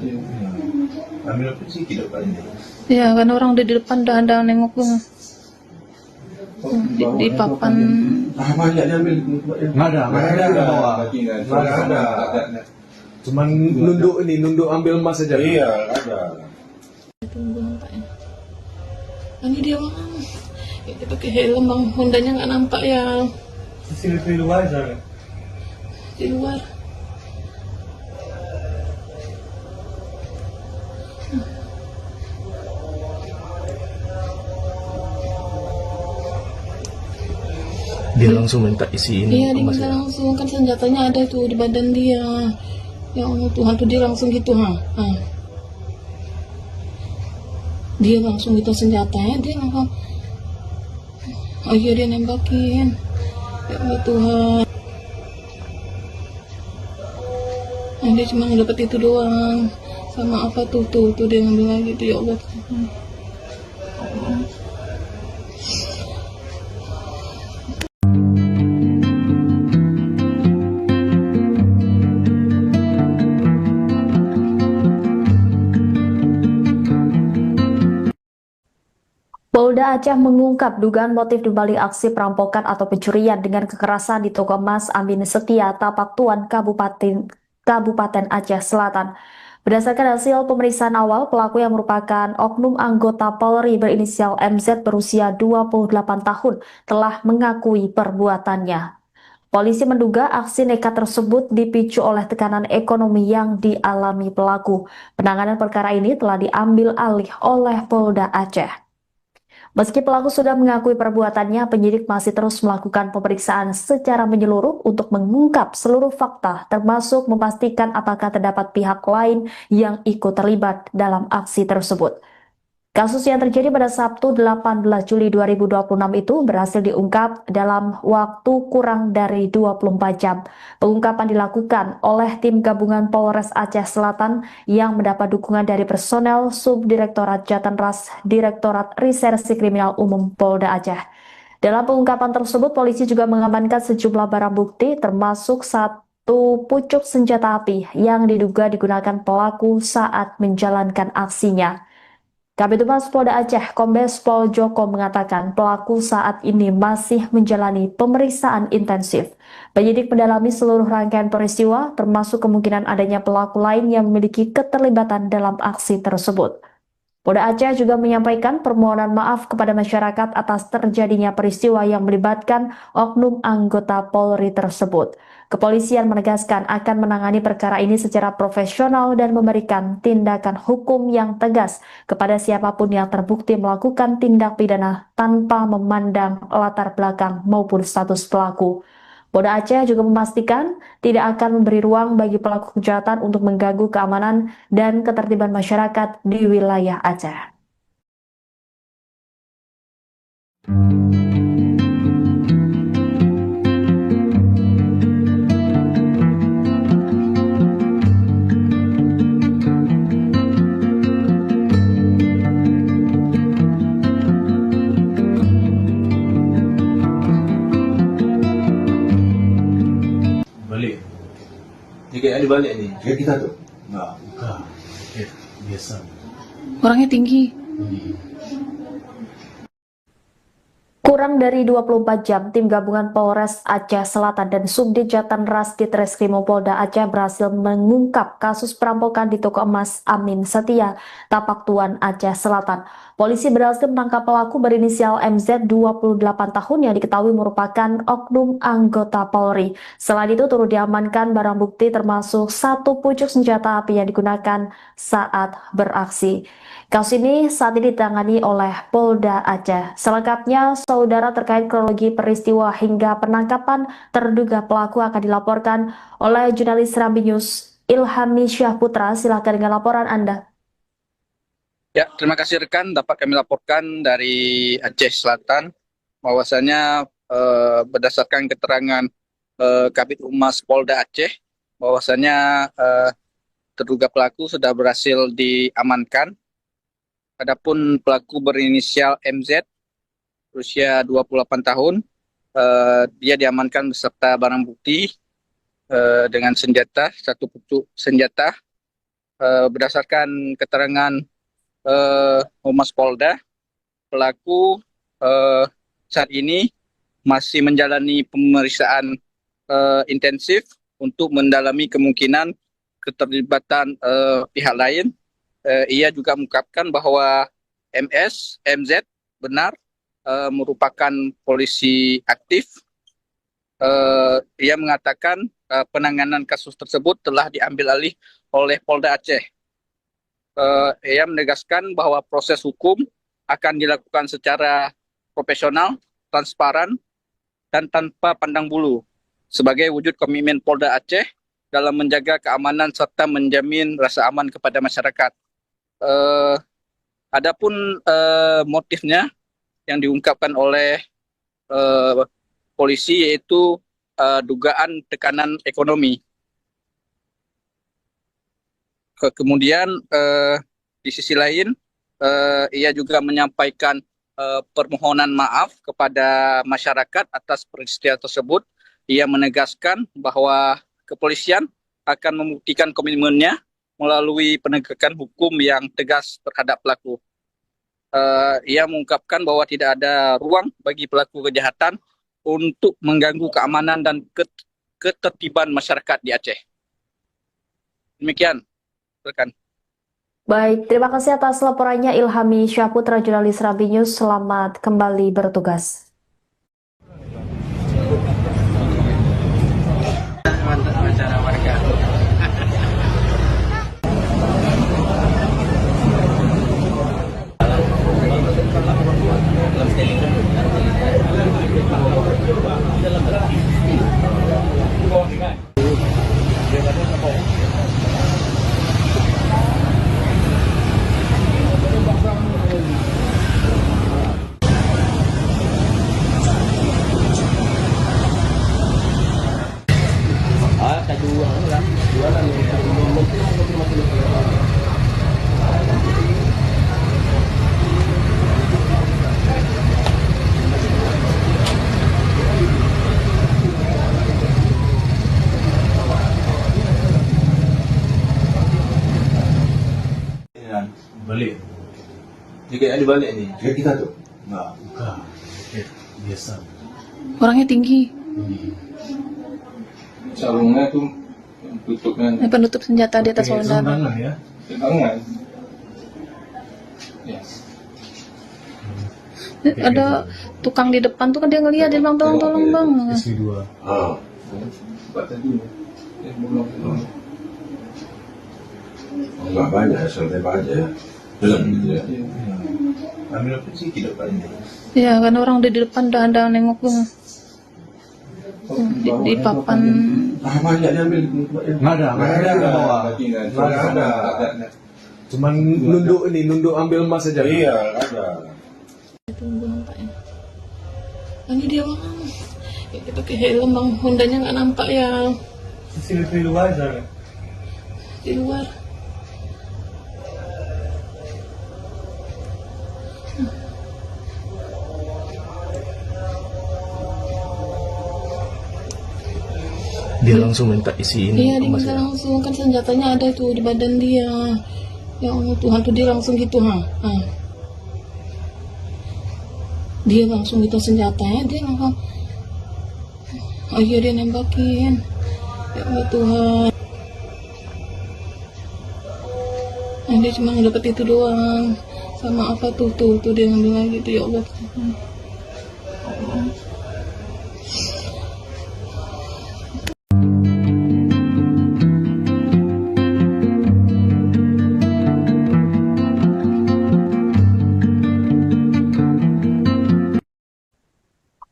Ambil apa sih tidak banyak. Ya kan orang udah di depan udah ada nengok tuh. Di papan. Ah, banyak diambil. Enggak ada di bawah. Nggak ada. Cuman nunduk ambil emas saja. Iya, ada. Tunggu nampaknya. Ini dia bang. Ya, dia pakai helm bang. Hondanya nggak nampak ya CCTV luar sana. di luar. Dia langsung minta isi ini. Iya dia bisa langsung kan senjatanya ada itu di badan dia. Ya Allah Tuhan tuh dia langsung gitu ha. Dia langsung gitu senjatanya dia langsung. Oh iya dia nembakin. Ya Allah Tuhan. Nah, dia cuma dapat itu doang. Sama apa tuh dia ngambil lagi tuh ya Allah Tuhan. Polda Aceh mengungkap dugaan motif dibalik aksi perampokan atau pencurian dengan kekerasan di toko emas Amin Setia, Tapak Tuan, Kabupaten Aceh Selatan. Berdasarkan hasil pemeriksaan awal, pelaku yang merupakan oknum anggota Polri berinisial MZ berusia 28 tahun telah mengakui perbuatannya. Polisi menduga aksi nekat tersebut dipicu oleh tekanan ekonomi yang dialami pelaku. Penanganan perkara ini telah diambil alih oleh Polda Aceh. Meski pelaku sudah mengakui perbuatannya, penyidik masih terus melakukan pemeriksaan secara menyeluruh untuk mengungkap seluruh fakta, termasuk memastikan apakah terdapat pihak lain yang ikut terlibat dalam aksi tersebut. Kasus yang terjadi pada Sabtu 18 Juli 2026 itu berhasil diungkap dalam waktu kurang dari 24 jam. Pengungkapan dilakukan oleh tim gabungan Polres Aceh Selatan yang mendapat dukungan dari personel Subdirektorat Jatanras Direktorat Reserse Kriminal Umum Polda Aceh. Dalam pengungkapan tersebut, polisi juga mengamankan sejumlah barang bukti termasuk satu pucuk senjata api yang diduga digunakan pelaku saat menjalankan aksinya. Kabid Humas Polda Aceh, Kombes Pol Joko mengatakan pelaku saat ini masih menjalani pemeriksaan intensif. Penyidik mendalami seluruh rangkaian peristiwa, termasuk kemungkinan adanya pelaku lain yang memiliki keterlibatan dalam aksi tersebut. Polda Aceh juga menyampaikan permohonan maaf kepada masyarakat atas terjadinya peristiwa yang melibatkan oknum anggota Polri tersebut. Kepolisian menegaskan akan menangani perkara ini secara profesional dan memberikan tindakan hukum yang tegas kepada siapapun yang terbukti melakukan tindak pidana tanpa memandang latar belakang maupun status pelaku. Polda Aceh juga memastikan tidak akan memberi ruang bagi pelaku kejahatan untuk mengganggu keamanan dan ketertiban masyarakat di wilayah Aceh. Balik. Jika ada balik ni. Kayak kita tuh. Enggak, bukan. Biasa. Orangnya tinggi. Kurang dari 24 jam, tim gabungan Polres Aceh Selatan dan Subdit Jatanras Ditreskrimum Polda Aceh berhasil mengungkap kasus perampokan di toko emas Amin Setia, Tapak Tuan, Aceh Selatan. Polisi berhasil menangkap pelaku berinisial MZ 28 tahun yang diketahui merupakan oknum anggota Polri. Selain itu turut diamankan barang bukti termasuk satu pucuk senjata api yang digunakan saat beraksi. Kasus ini saat ini ditangani oleh Polda Aceh. Selengkapnya, saudara, terkait kronologi peristiwa hingga penangkapan terduga pelaku akan dilaporkan oleh jurnalis Serambi News Ilhami Syahputra. Silakan dengan laporan Anda. Ya, terima kasih rekan. Dapat kami laporkan dari Aceh Selatan bahwasanya berdasarkan keterangan Kabid Humas Polda Aceh bahwasanya terduga pelaku sudah berhasil diamankan. Adapun pelaku berinisial MZ berusia 28 tahun, dia diamankan beserta barang bukti dengan senjata, satu pucuk senjata. Berdasarkan keterangan Humas Polda, pelaku saat ini masih menjalani pemeriksaan intensif untuk mendalami kemungkinan keterlibatan pihak lain. Ia juga mengungkapkan bahwa MZ benar merupakan polisi aktif. Ia mengatakan penanganan kasus tersebut telah diambil alih oleh Polda Aceh. Ia menegaskan bahwa proses hukum akan dilakukan secara profesional, transparan, dan tanpa pandang bulu sebagai wujud komitmen Polda Aceh dalam menjaga keamanan serta menjamin rasa aman kepada masyarakat. Adapun motifnya yang diungkapkan oleh polisi yaitu dugaan tekanan ekonomi. Kemudian di sisi lain ia juga menyampaikan permohonan maaf kepada masyarakat atas peristiwa tersebut. Ia menegaskan bahwa kepolisian akan membuktikan komitmennya melalui penegakan hukum yang tegas terhadap pelaku. Ia mengungkapkan bahwa tidak ada ruang bagi pelaku kejahatan untuk mengganggu keamanan dan ketertiban masyarakat di Aceh. Demikian, rekan. Baik, terima kasih atas laporannya Ilhami Syahputra, jurnalis Serambi News. Selamat kembali bertugas. Mantap acara warga. Balik. Jika ada balik ni. Kayak kita tuh. Enggak, bukan. Kayak biasa. Orangnya tinggi. Sarungnya tuh tutupnya Penutup senjata di atas Pakai shoulder. tangan ya. tangan. Ya. Ada tukang di depan tuh kan dia ngeliat, dia bilang tolong bang. SP2. Ah. Buat tadi. Belum. Enggak banyak, santai aja. Jalan gitu ya. Ambil apa sih di depan ini? Ya kan orang udah di depan udah ada nengok tuh. Di papan. Ah, banyak diambil. Enggak ada ke bawah. Nggak ada. Cuman nunduk ambil emas saja. Iya, ada. Tunggu nampaknya. Ini dia bang. Kita pakai helm bang. Hondanya nggak nampak ya Sini di luar aja. di luar. Dia langsung minta isiin Iya dia emas minta ya. langsung, kan senjatanya ada tuh di badan dia. Ya Allah Tuhan tuh dia langsung gitu ha. Dia langsung gitu senjatanya, dia langsung. Oh iya dia nembakin. Ya Allah Tuhan. Dia cuma dapat itu doang. Sama apa tuh dia ngambil lagi tuh, ya Allah Tuhan.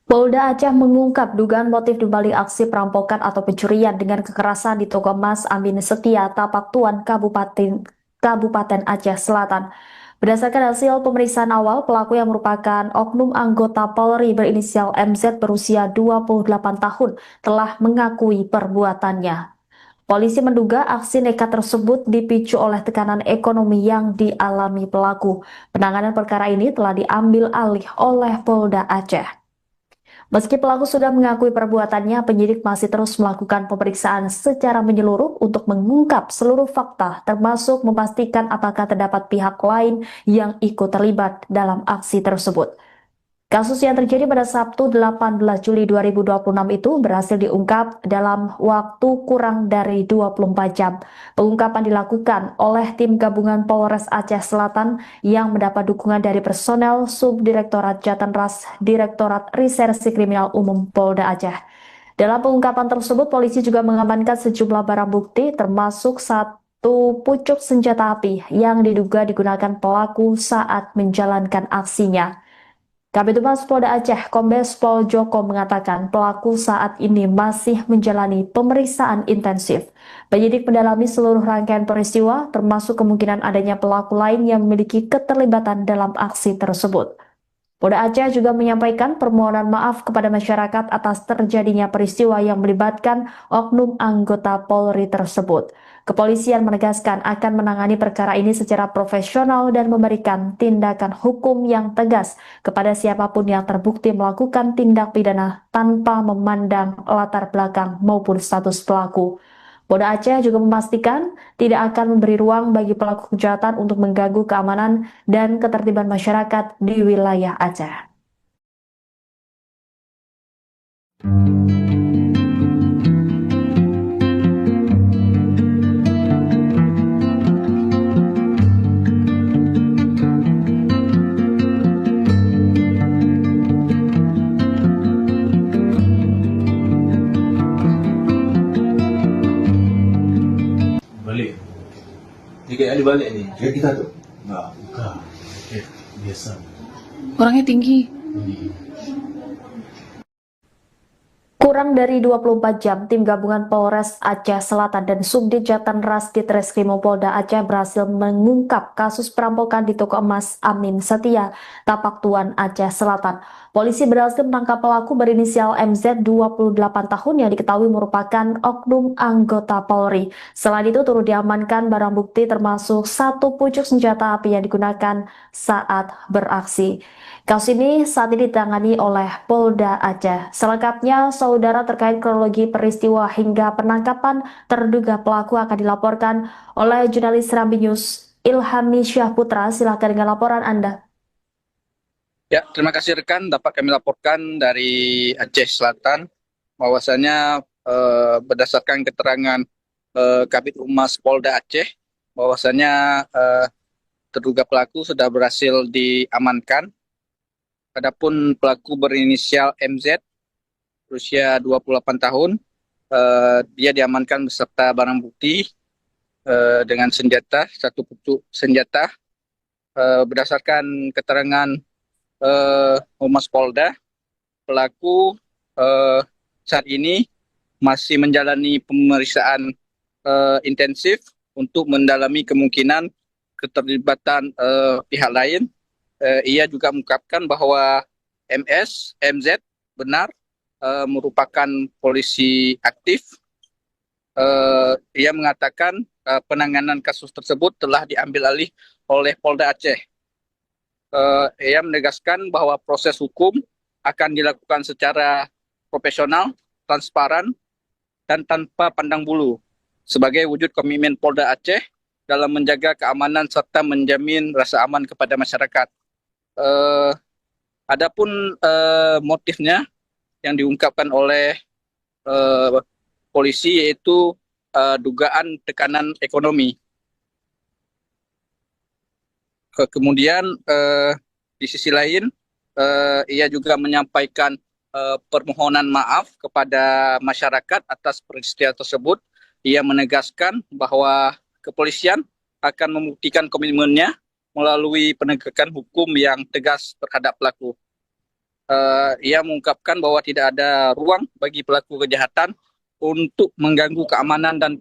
Polda Aceh mengungkap dugaan motif dibalik aksi perampokan atau pencurian dengan kekerasan di toko emas Amin Setia, Tapak Tuan, Kabupaten Aceh Selatan. Berdasarkan hasil pemeriksaan awal, pelaku yang merupakan oknum anggota Polri berinisial MZ berusia 28 tahun telah mengakui perbuatannya. Polisi menduga aksi nekat tersebut dipicu oleh tekanan ekonomi yang dialami pelaku. Penanganan perkara ini telah diambil alih oleh Polda Aceh. Meski pelaku sudah mengakui perbuatannya, penyidik masih terus melakukan pemeriksaan secara menyeluruh untuk mengungkap seluruh fakta, termasuk memastikan apakah terdapat pihak lain yang ikut terlibat dalam aksi tersebut. Kasus yang terjadi pada Sabtu 18 Juli 2026 itu berhasil diungkap dalam waktu kurang dari 24 jam. Pengungkapan dilakukan oleh tim gabungan Polres Aceh Selatan yang mendapat dukungan dari personel Subdirektorat Jatanras Direktorat Reserse Kriminal Umum Polda Aceh. Dalam pengungkapan tersebut, polisi juga mengamankan sejumlah barang bukti termasuk satu pucuk senjata api yang diduga digunakan pelaku saat menjalankan aksinya. Kabid Humas Polda Aceh, Kombes Pol Joko mengatakan pelaku saat ini masih menjalani pemeriksaan intensif. Penyidik mendalami seluruh rangkaian peristiwa, termasuk kemungkinan adanya pelaku lain yang memiliki keterlibatan dalam aksi tersebut. Polda Aceh juga menyampaikan permohonan maaf kepada masyarakat atas terjadinya peristiwa yang melibatkan oknum anggota Polri tersebut. Kepolisian menegaskan akan menangani perkara ini secara profesional dan memberikan tindakan hukum yang tegas kepada siapapun yang terbukti melakukan tindak pidana tanpa memandang latar belakang maupun status pelaku. Polda Aceh juga memastikan tidak akan memberi ruang bagi pelaku kejahatan untuk mengganggu keamanan dan ketertiban masyarakat di wilayah Aceh. Balik. Jika ada balik ni. Kayak kita tuh. Enggak, bukan. Kayak biasa. Orangnya tinggi. Kurang dari 24 jam, tim gabungan Polres Aceh Selatan dan Subdit Jatanras Ditreskrimum Polda Aceh berhasil mengungkap kasus perampokan di toko emas Amin Setia, Tapak Tuan, Aceh Selatan. Polisi berhasil menangkap pelaku berinisial MZ 28 tahun yang diketahui merupakan oknum anggota Polri. Selain itu turut diamankan barang bukti termasuk satu pucuk senjata api yang digunakan saat beraksi. Kasus ini saat ini ditangani oleh Polda Aceh. Selengkapnya, saudara, terkait kronologi peristiwa hingga penangkapan terduga pelaku akan dilaporkan oleh jurnalis Serambi News Ilhami Syahputra. Silakan dengan laporan Anda. Ya, terima kasih rekan. Dapat kami laporkan dari Aceh Selatan bahwasanya berdasarkan keterangan Kabid Humas Polda Aceh bahwasanya terduga pelaku sudah berhasil diamankan. Adapun pelaku berinisial MZ, berusia 28 tahun, dia diamankan beserta barang bukti dengan senjata, satu pucuk senjata. Berdasarkan keterangan Humas Polda, pelaku saat ini masih menjalani pemeriksaan intensif untuk mendalami kemungkinan keterlibatan pihak lain. Ia juga mengungkapkan bahwa MZ benar merupakan polisi aktif. Ia mengatakan penanganan kasus tersebut telah diambil alih oleh Polda Aceh. Ia menegaskan bahwa proses hukum akan dilakukan secara profesional, transparan, dan tanpa pandang bulu sebagai wujud komitmen Polda Aceh dalam menjaga keamanan serta menjamin rasa aman kepada masyarakat. Adapun motifnya yang diungkapkan oleh polisi yaitu dugaan tekanan ekonomi. Kemudian di sisi lain ia juga menyampaikan permohonan maaf kepada masyarakat atas peristiwa tersebut. Ia menegaskan bahwa kepolisian akan membuktikan komitmennya melalui penegakan hukum yang tegas terhadap pelaku. Ia mengungkapkan bahwa tidak ada ruang bagi pelaku kejahatan untuk mengganggu keamanan dan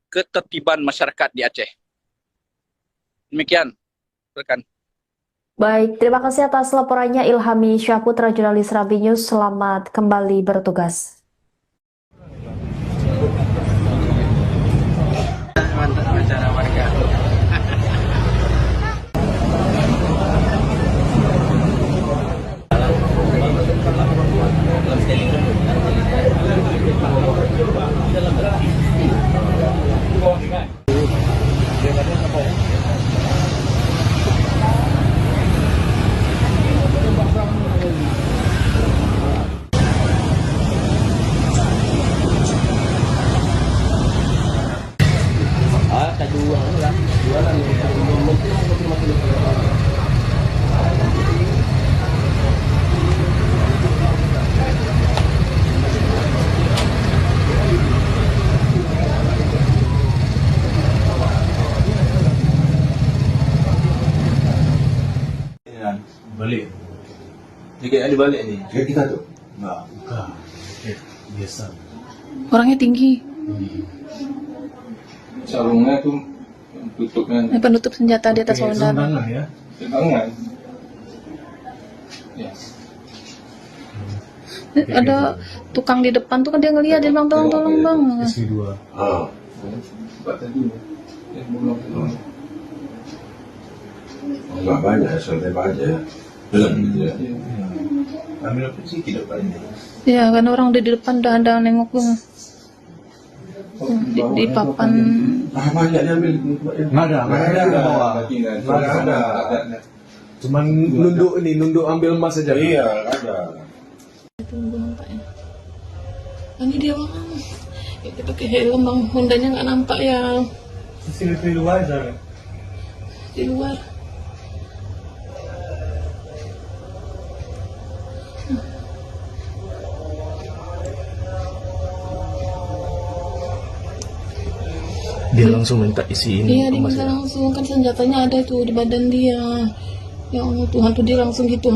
ketertiban masyarakat di Aceh. Demikian, rekan. Baik, terima kasih atas laporannya Ilhami Syahputra, jurnalis Serambi News. Selamat kembali bertugas. Mantap acara warga. Balik. Jika ada balik ni. Kayak kita tuh. Enggak, bukan. Biasa. Orangnya tinggi. Sarungnya tuh tutupnya Penutup senjata di atas saudara. Sembarangan ya. tangan. Ya. Ada tukang di depan tuh kan dia ngeliat, dia bilang tolong bang. SP2. Ah. Sebab tadi belum. Enggak banyak, santai aja. Jalan gitu ya. Ambil apa sih tidak banyak. Ya kan orang udah di depan udah ada nengok bang. Di papan. Ah, banyak diambil. Nggak ada di bawah. Nggak ada. Cuman nunduk ambil emas aja. Iya, ada. Tunggu nampaknya. Ini dia bang. Itu pakai helm bang, Hondanya nggak nampak ya CCTV luar aja. di luar. Dia langsung minta isi ini. Iya, dia minta langsung, kan senjatanya ada tuh di badan dia. Ya Allah Tuhan, tuh dia langsung gitu,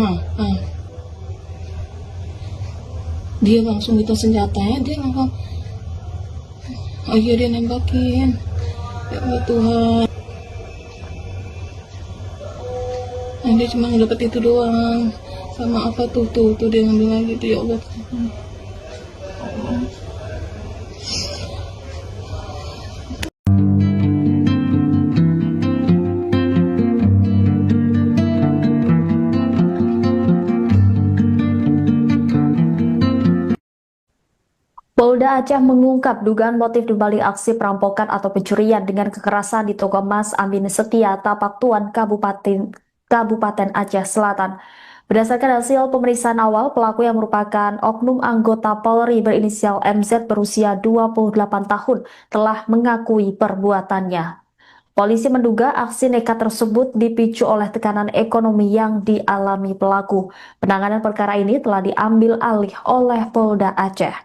dia langsung minta senjatanya, dia langsung akhirnya dia nembakin. Ya Allah Tuhan, nah, dia cuma dapat itu doang, sama apa tuh dia ngambil lagi tuh. Ya Allah Tuhan. Polda Aceh mengungkap dugaan motif dibalik aksi perampokan atau pencurian dengan kekerasan di toko emas Amin Setia, Tapak Tuan, Kabupaten Aceh Selatan. Berdasarkan hasil pemeriksaan awal, pelaku yang merupakan oknum anggota Polri berinisial MZ berusia 28 tahun telah mengakui perbuatannya. Polisi menduga aksi nekat tersebut dipicu oleh tekanan ekonomi yang dialami pelaku. Penanganan perkara ini telah diambil alih oleh Polda Aceh.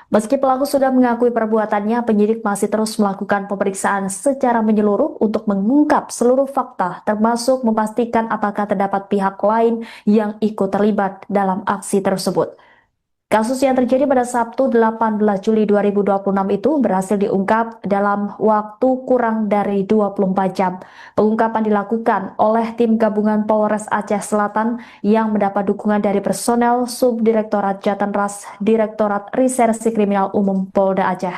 Meski pelaku sudah mengakui perbuatannya, penyidik masih terus melakukan pemeriksaan secara menyeluruh untuk mengungkap seluruh fakta, termasuk memastikan apakah terdapat pihak lain yang ikut terlibat dalam aksi tersebut. Kasus yang terjadi pada Sabtu 18 Juli 2026 itu berhasil diungkap dalam waktu kurang dari 24 jam. Pengungkapan dilakukan oleh tim gabungan Polres Aceh Selatan yang mendapat dukungan dari personel Subdirektorat Jatanras Direktorat Reserse Kriminal Umum Polda Aceh.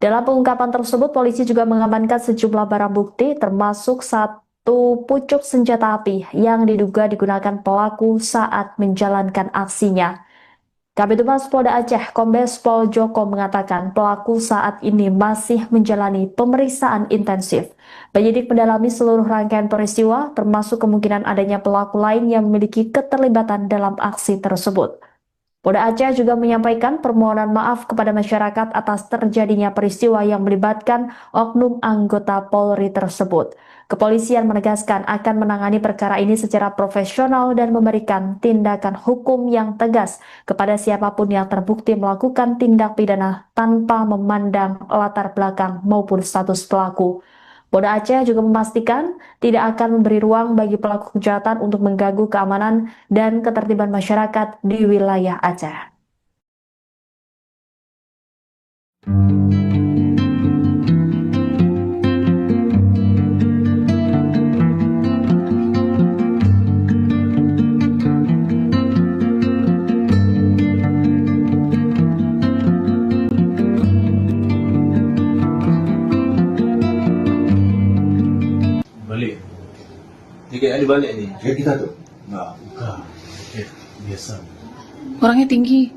Dalam pengungkapan tersebut, polisi juga mengamankan sejumlah barang bukti termasuk satu pucuk senjata api yang diduga digunakan pelaku saat menjalankan aksinya. Kabid Humas Polda Aceh, Kombes Pol Joko mengatakan pelaku saat ini masih menjalani pemeriksaan intensif. Penyidik mendalami seluruh rangkaian peristiwa, termasuk kemungkinan adanya pelaku lain yang memiliki keterlibatan dalam aksi tersebut. Polda Aceh juga menyampaikan permohonan maaf kepada masyarakat atas terjadinya peristiwa yang melibatkan oknum anggota Polri tersebut. Kepolisian menegaskan akan menangani perkara ini secara profesional dan memberikan tindakan hukum yang tegas kepada siapapun yang terbukti melakukan tindak pidana tanpa memandang latar belakang maupun status pelaku. Polda Aceh juga memastikan tidak akan memberi ruang bagi pelaku kejahatan untuk mengganggu keamanan dan ketertiban masyarakat di wilayah Aceh. Balik. Tiga kali balik ni. Kayak kita tuh. Enggak, bukan. Biasa. Orangnya tinggi.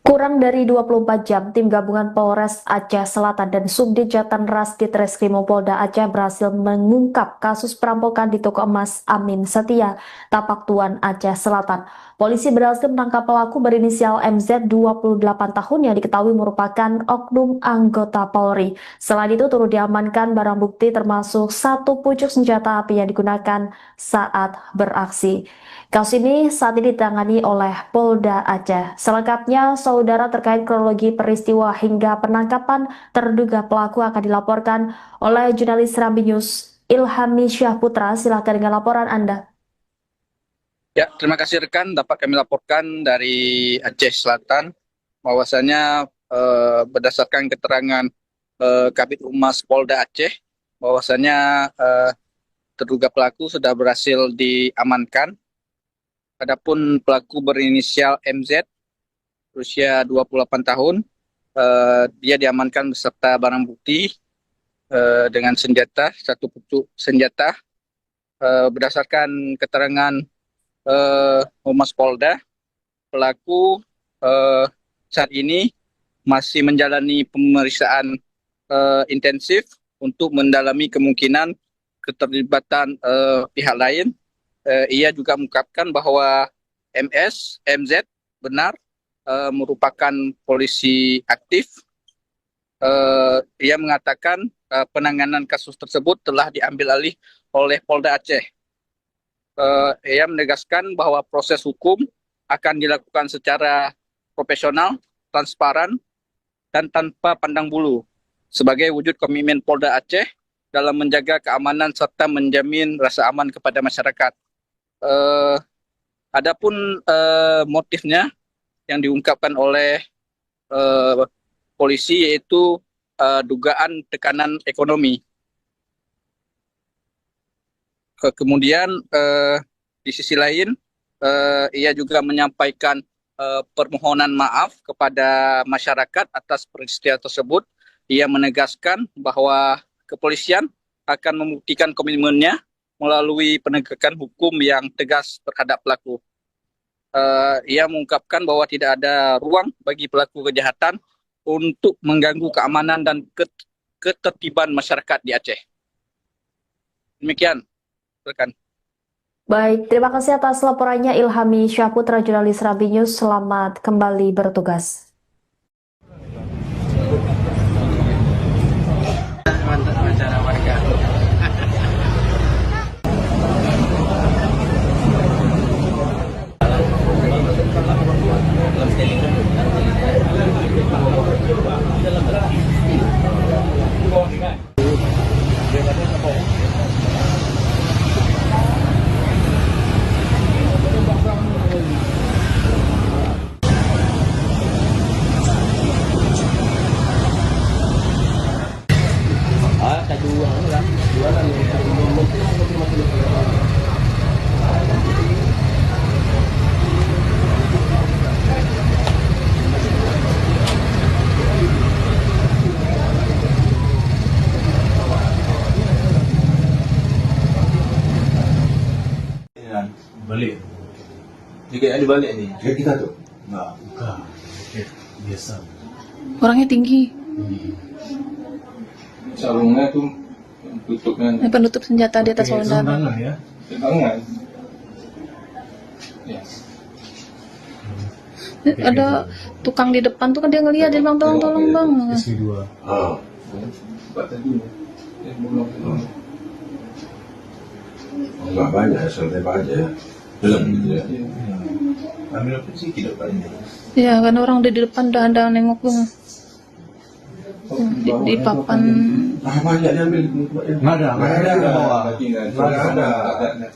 Kurang dari 24 jam, tim gabungan Polres Aceh Selatan dan Subdit Jatanras Ditreskrimum Polda Aceh berhasil mengungkap kasus perampokan di toko emas Amin Setia, Tapak Tuan, Aceh Selatan. Polisi berhasil menangkap pelaku berinisial MZ 28 tahun yang diketahui merupakan oknum anggota Polri. Selain itu turut diamankan barang bukti termasuk satu pucuk senjata api yang digunakan saat beraksi. Kasus ini saat ini ditangani oleh Polda Aceh. Selengkapnya, saudara, terkait kronologi peristiwa hingga penangkapan terduga pelaku akan dilaporkan oleh jurnalis Serambi News Ilhami Syahputra. Silakan dengan laporan Anda. Ya, terima kasih rekan. Dapat kami laporkan dari Aceh Selatan bahwasanya berdasarkan keterangan Kabid Humas Polda Aceh bahwasanya terduga pelaku sudah berhasil diamankan. Adapun pelaku berinisial MZ berusia 28 tahun, dia diamankan beserta barang bukti dengan senjata, satu pucuk senjata. Berdasarkan keterangan Humas Polda, pelaku saat ini masih menjalani pemeriksaan intensif untuk mendalami kemungkinan keterlibatan pihak lain. Ia juga mengungkapkan bahwa MZ benar merupakan polisi aktif. Ia mengatakan penanganan kasus tersebut telah diambil alih oleh Polda Aceh. Ia menegaskan bahwa proses hukum akan dilakukan secara profesional, transparan, dan tanpa pandang bulu sebagai wujud komitmen Polda Aceh dalam menjaga keamanan serta menjamin rasa aman kepada masyarakat. Adapun motifnya yang diungkapkan oleh polisi yaitu dugaan tekanan ekonomi. Kemudian di sisi lain ia juga menyampaikan permohonan maaf kepada masyarakat atas peristiwa tersebut. Ia menegaskan bahwa kepolisian akan membuktikan komitmennya melalui penegakan hukum yang tegas terhadap pelaku. Ia mengungkapkan bahwa tidak ada ruang bagi pelaku kejahatan untuk mengganggu keamanan dan ketertiban masyarakat di Aceh. Demikian, rekan. Baik, terima kasih atas laporannya Ilhami Syahputra, jurnalis Rambi News. Selamat kembali bertugas. Mantap wawancara warga. Balik. Jika ada balik ni. Dia kita tu. Enggak, bukan. Biasa. Orangnya tinggi. Sarungnya tuh tutup dengan Penutup senjata di atas Pakai saudara. tangan ya. tangan. Ya. Ada tukang di depan tuh kan dia ngeliat, dia bilang tolong bang. SP2. Ah. Sebab tadi dia bolong. Enggak banyak, santai aja. Belum gitu ya. Ambil apa sih tidak banyak. Ya kan orang udah di depan udah ada nengok tuh. Di papan. Ah, banyak dia ambil. Nggak ada ke bawah. Nggak ada.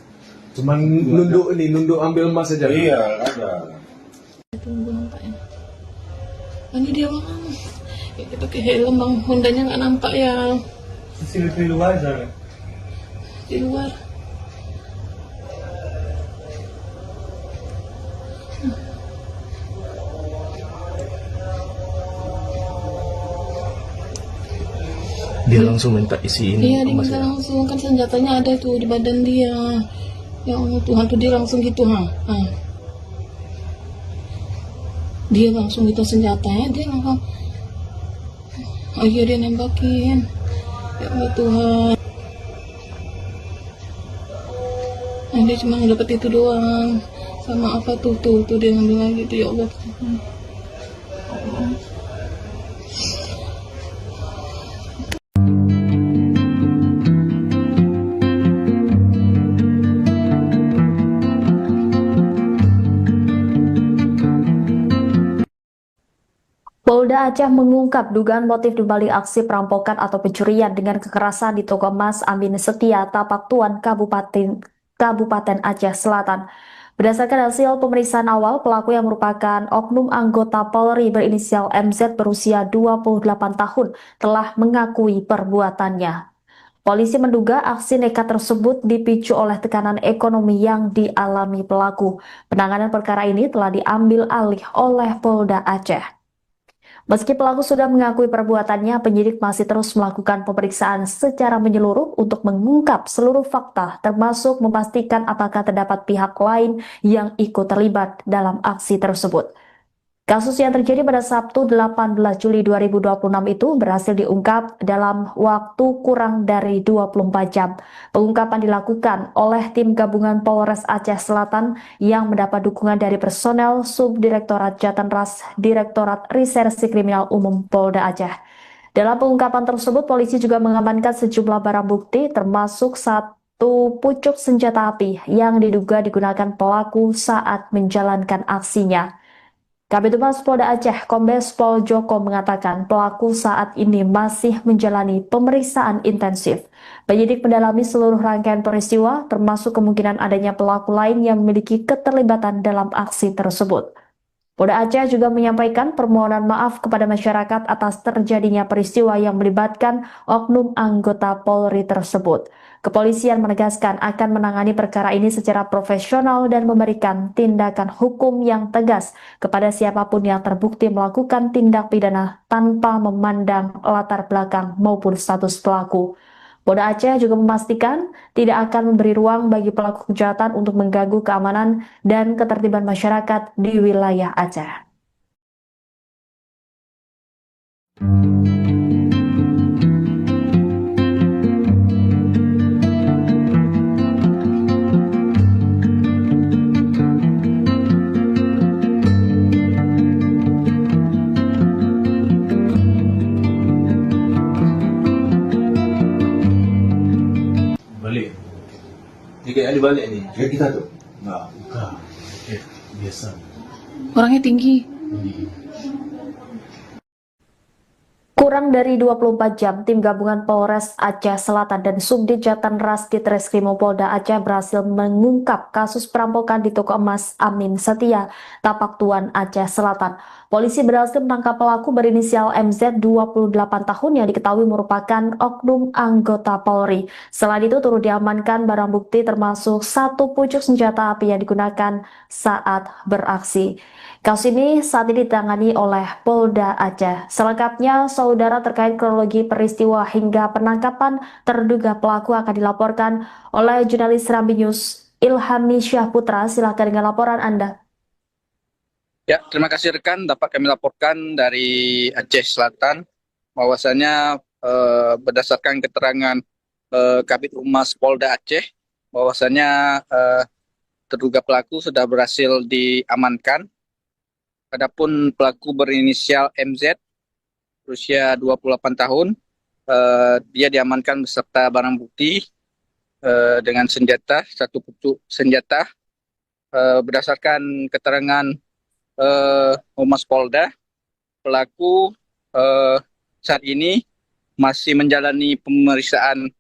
Cuman nunduk ambil emas saja. Iya, ada. Tunggu nampaknya. Ini dia bang. Ya, kita pakai helm bang. Hondanya nggak nampak ya Sini di luar aja. di luar. Dia langsung minta isiin Iya dia emas minta ya. langsung, kan senjatanya ada tuh di badan dia. Ya Allah Tuhan tuh dia langsung gitu ha. Dia langsung gitu senjatanya, dia langsung akhirnya dia nembakin. Ya Allah Tuhan. Nah, dia cuma dapat itu doang. Sama apa tuh dia ngambil lagi tuh, ya Allah Tuhan. Polda Aceh mengungkap dugaan motif dibalik aksi perampokan atau pencurian dengan kekerasan di toko emas Amin Setia, Tapak Tuan, Kabupaten Aceh Selatan. Berdasarkan hasil pemeriksaan awal, pelaku yang merupakan oknum anggota Polri berinisial MZ berusia 28 tahun telah mengakui perbuatannya. Polisi menduga aksi nekat tersebut dipicu oleh tekanan ekonomi yang dialami pelaku. Penanganan perkara ini telah diambil alih oleh Polda Aceh. Meski pelaku sudah mengakui perbuatannya, penyidik masih terus melakukan pemeriksaan secara menyeluruh untuk mengungkap seluruh fakta, termasuk memastikan apakah terdapat pihak lain yang ikut terlibat dalam aksi tersebut. Kasus yang terjadi pada Sabtu 18 Juli 2026 itu berhasil diungkap dalam waktu kurang dari 24 jam. Pengungkapan dilakukan oleh tim gabungan Polres Aceh Selatan yang mendapat dukungan dari personel Subdirektorat Jatanras Direktorat Reserse Kriminal Umum Polda Aceh. Dalam pengungkapan tersebut, polisi juga mengamankan sejumlah barang bukti termasuk satu pucuk senjata api yang diduga digunakan pelaku saat menjalankan aksinya. Kabid Humas Polda Aceh, Kombes Pol Joko mengatakan pelaku saat ini masih menjalani pemeriksaan intensif. Penyidik mendalami seluruh rangkaian peristiwa, termasuk kemungkinan adanya pelaku lain yang memiliki keterlibatan dalam aksi tersebut. Polda Aceh juga menyampaikan permohonan maaf kepada masyarakat atas terjadinya peristiwa yang melibatkan oknum anggota Polri tersebut. Kepolisian menegaskan akan menangani perkara ini secara profesional dan memberikan tindakan hukum yang tegas kepada siapapun yang terbukti melakukan tindak pidana tanpa memandang latar belakang maupun status pelaku. Polda Aceh juga memastikan tidak akan memberi ruang bagi pelaku kejahatan untuk mengganggu keamanan dan ketertiban masyarakat di wilayah Aceh. Balik. Tiga kali balik ni. Kayak kita tuh. Enggak, bukan. Biasa. Orangnya tinggi. Kurang dari 24 jam, tim gabungan Polres Aceh Selatan dan Subdit Jatanras Ditreskrimum Polda Aceh berhasil mengungkap kasus perampokan di toko emas Amin Setia, Tapak Tuan, Aceh Selatan. Polisi berhasil menangkap pelaku berinisial MZ 28 tahun yang diketahui merupakan oknum anggota Polri. Selain itu turut diamankan barang bukti termasuk satu pucuk senjata api yang digunakan saat beraksi. Kasus ini saat ini ditangani oleh Polda Aceh. Selengkapnya, saudara, terkait kronologi peristiwa hingga penangkapan terduga pelaku akan dilaporkan oleh jurnalis Serambi News Ilhami Syahputra. Silakan dengan laporan Anda. Ya, terima kasih rekan. Dapat kami laporkan dari Aceh Selatan bahwasanya berdasarkan keterangan Kabid Humas Polda Aceh bahwasanya terduga pelaku sudah berhasil diamankan. Adapun pelaku berinisial MZ berusia 28 tahun, dia diamankan beserta barang bukti dengan senjata, satu pucuk senjata. Berdasarkan keterangan Humas Polda, pelaku saat ini masih menjalani pemeriksaan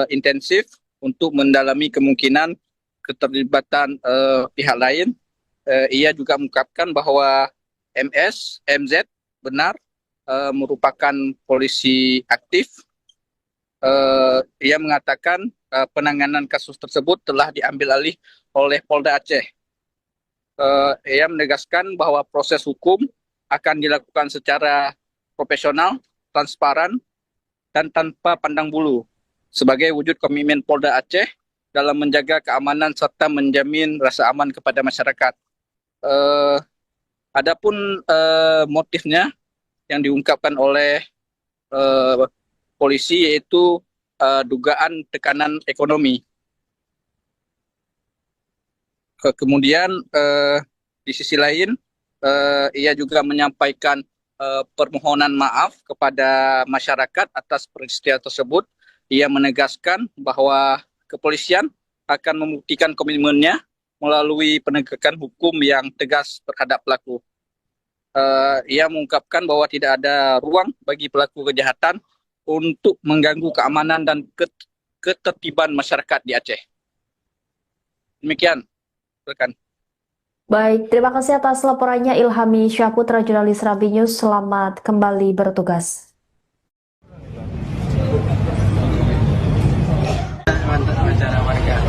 intensif untuk mendalami kemungkinan keterlibatan pihak lain. Ia juga mengungkapkan bahwa MZ benar merupakan polisi aktif. Ia mengatakan penanganan kasus tersebut telah diambil alih oleh Polda Aceh. Ia menegaskan bahwa proses hukum akan dilakukan secara profesional, transparan, dan tanpa pandang bulu sebagai wujud komitmen Polda Aceh dalam menjaga keamanan serta menjamin rasa aman kepada masyarakat. Adapun motifnya yang diungkapkan oleh polisi yaitu dugaan tekanan ekonomi. Kemudian di sisi lain ia juga menyampaikan permohonan maaf kepada masyarakat atas peristiwa tersebut. Ia menegaskan bahwa kepolisian akan membuktikan komitmennya melalui penegakan hukum yang tegas terhadap pelaku. Ia mengungkapkan bahwa tidak ada ruang bagi pelaku kejahatan untuk mengganggu keamanan dan ketertiban masyarakat di Aceh. Demikian, rekan. Baik, terima kasih atas laporannya Ilhami Syahputra, jurnalis Serambi News. Selamat kembali bertugas. Mantap acara warga.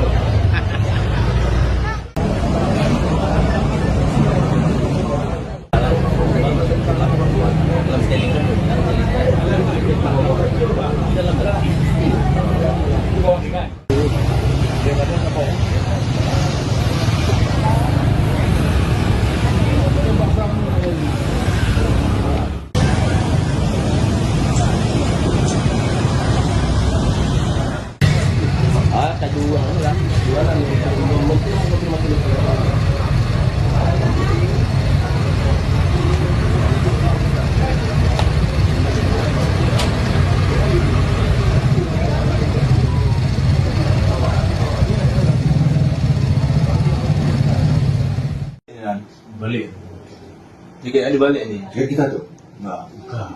kayak ada balik nih. Kayak kita tuh. Enggak, bukan.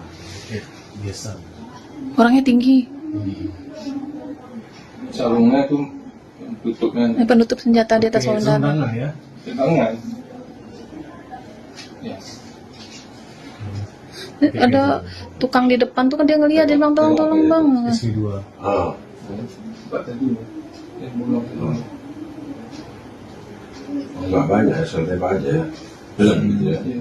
Biasa. Orangnya tinggi. Sarungnya tuh tutupnya Penutup senjata di atas Pakai saudara. tangan ya. tangan. Ya. Ada tukang di depan tuh kan dia ngeliat, dia bilang tolong bang. SP2. Ah. Tempat tadi. Yang belum. Enggak banyak, santai aja. Jalan gitu ya. Iya.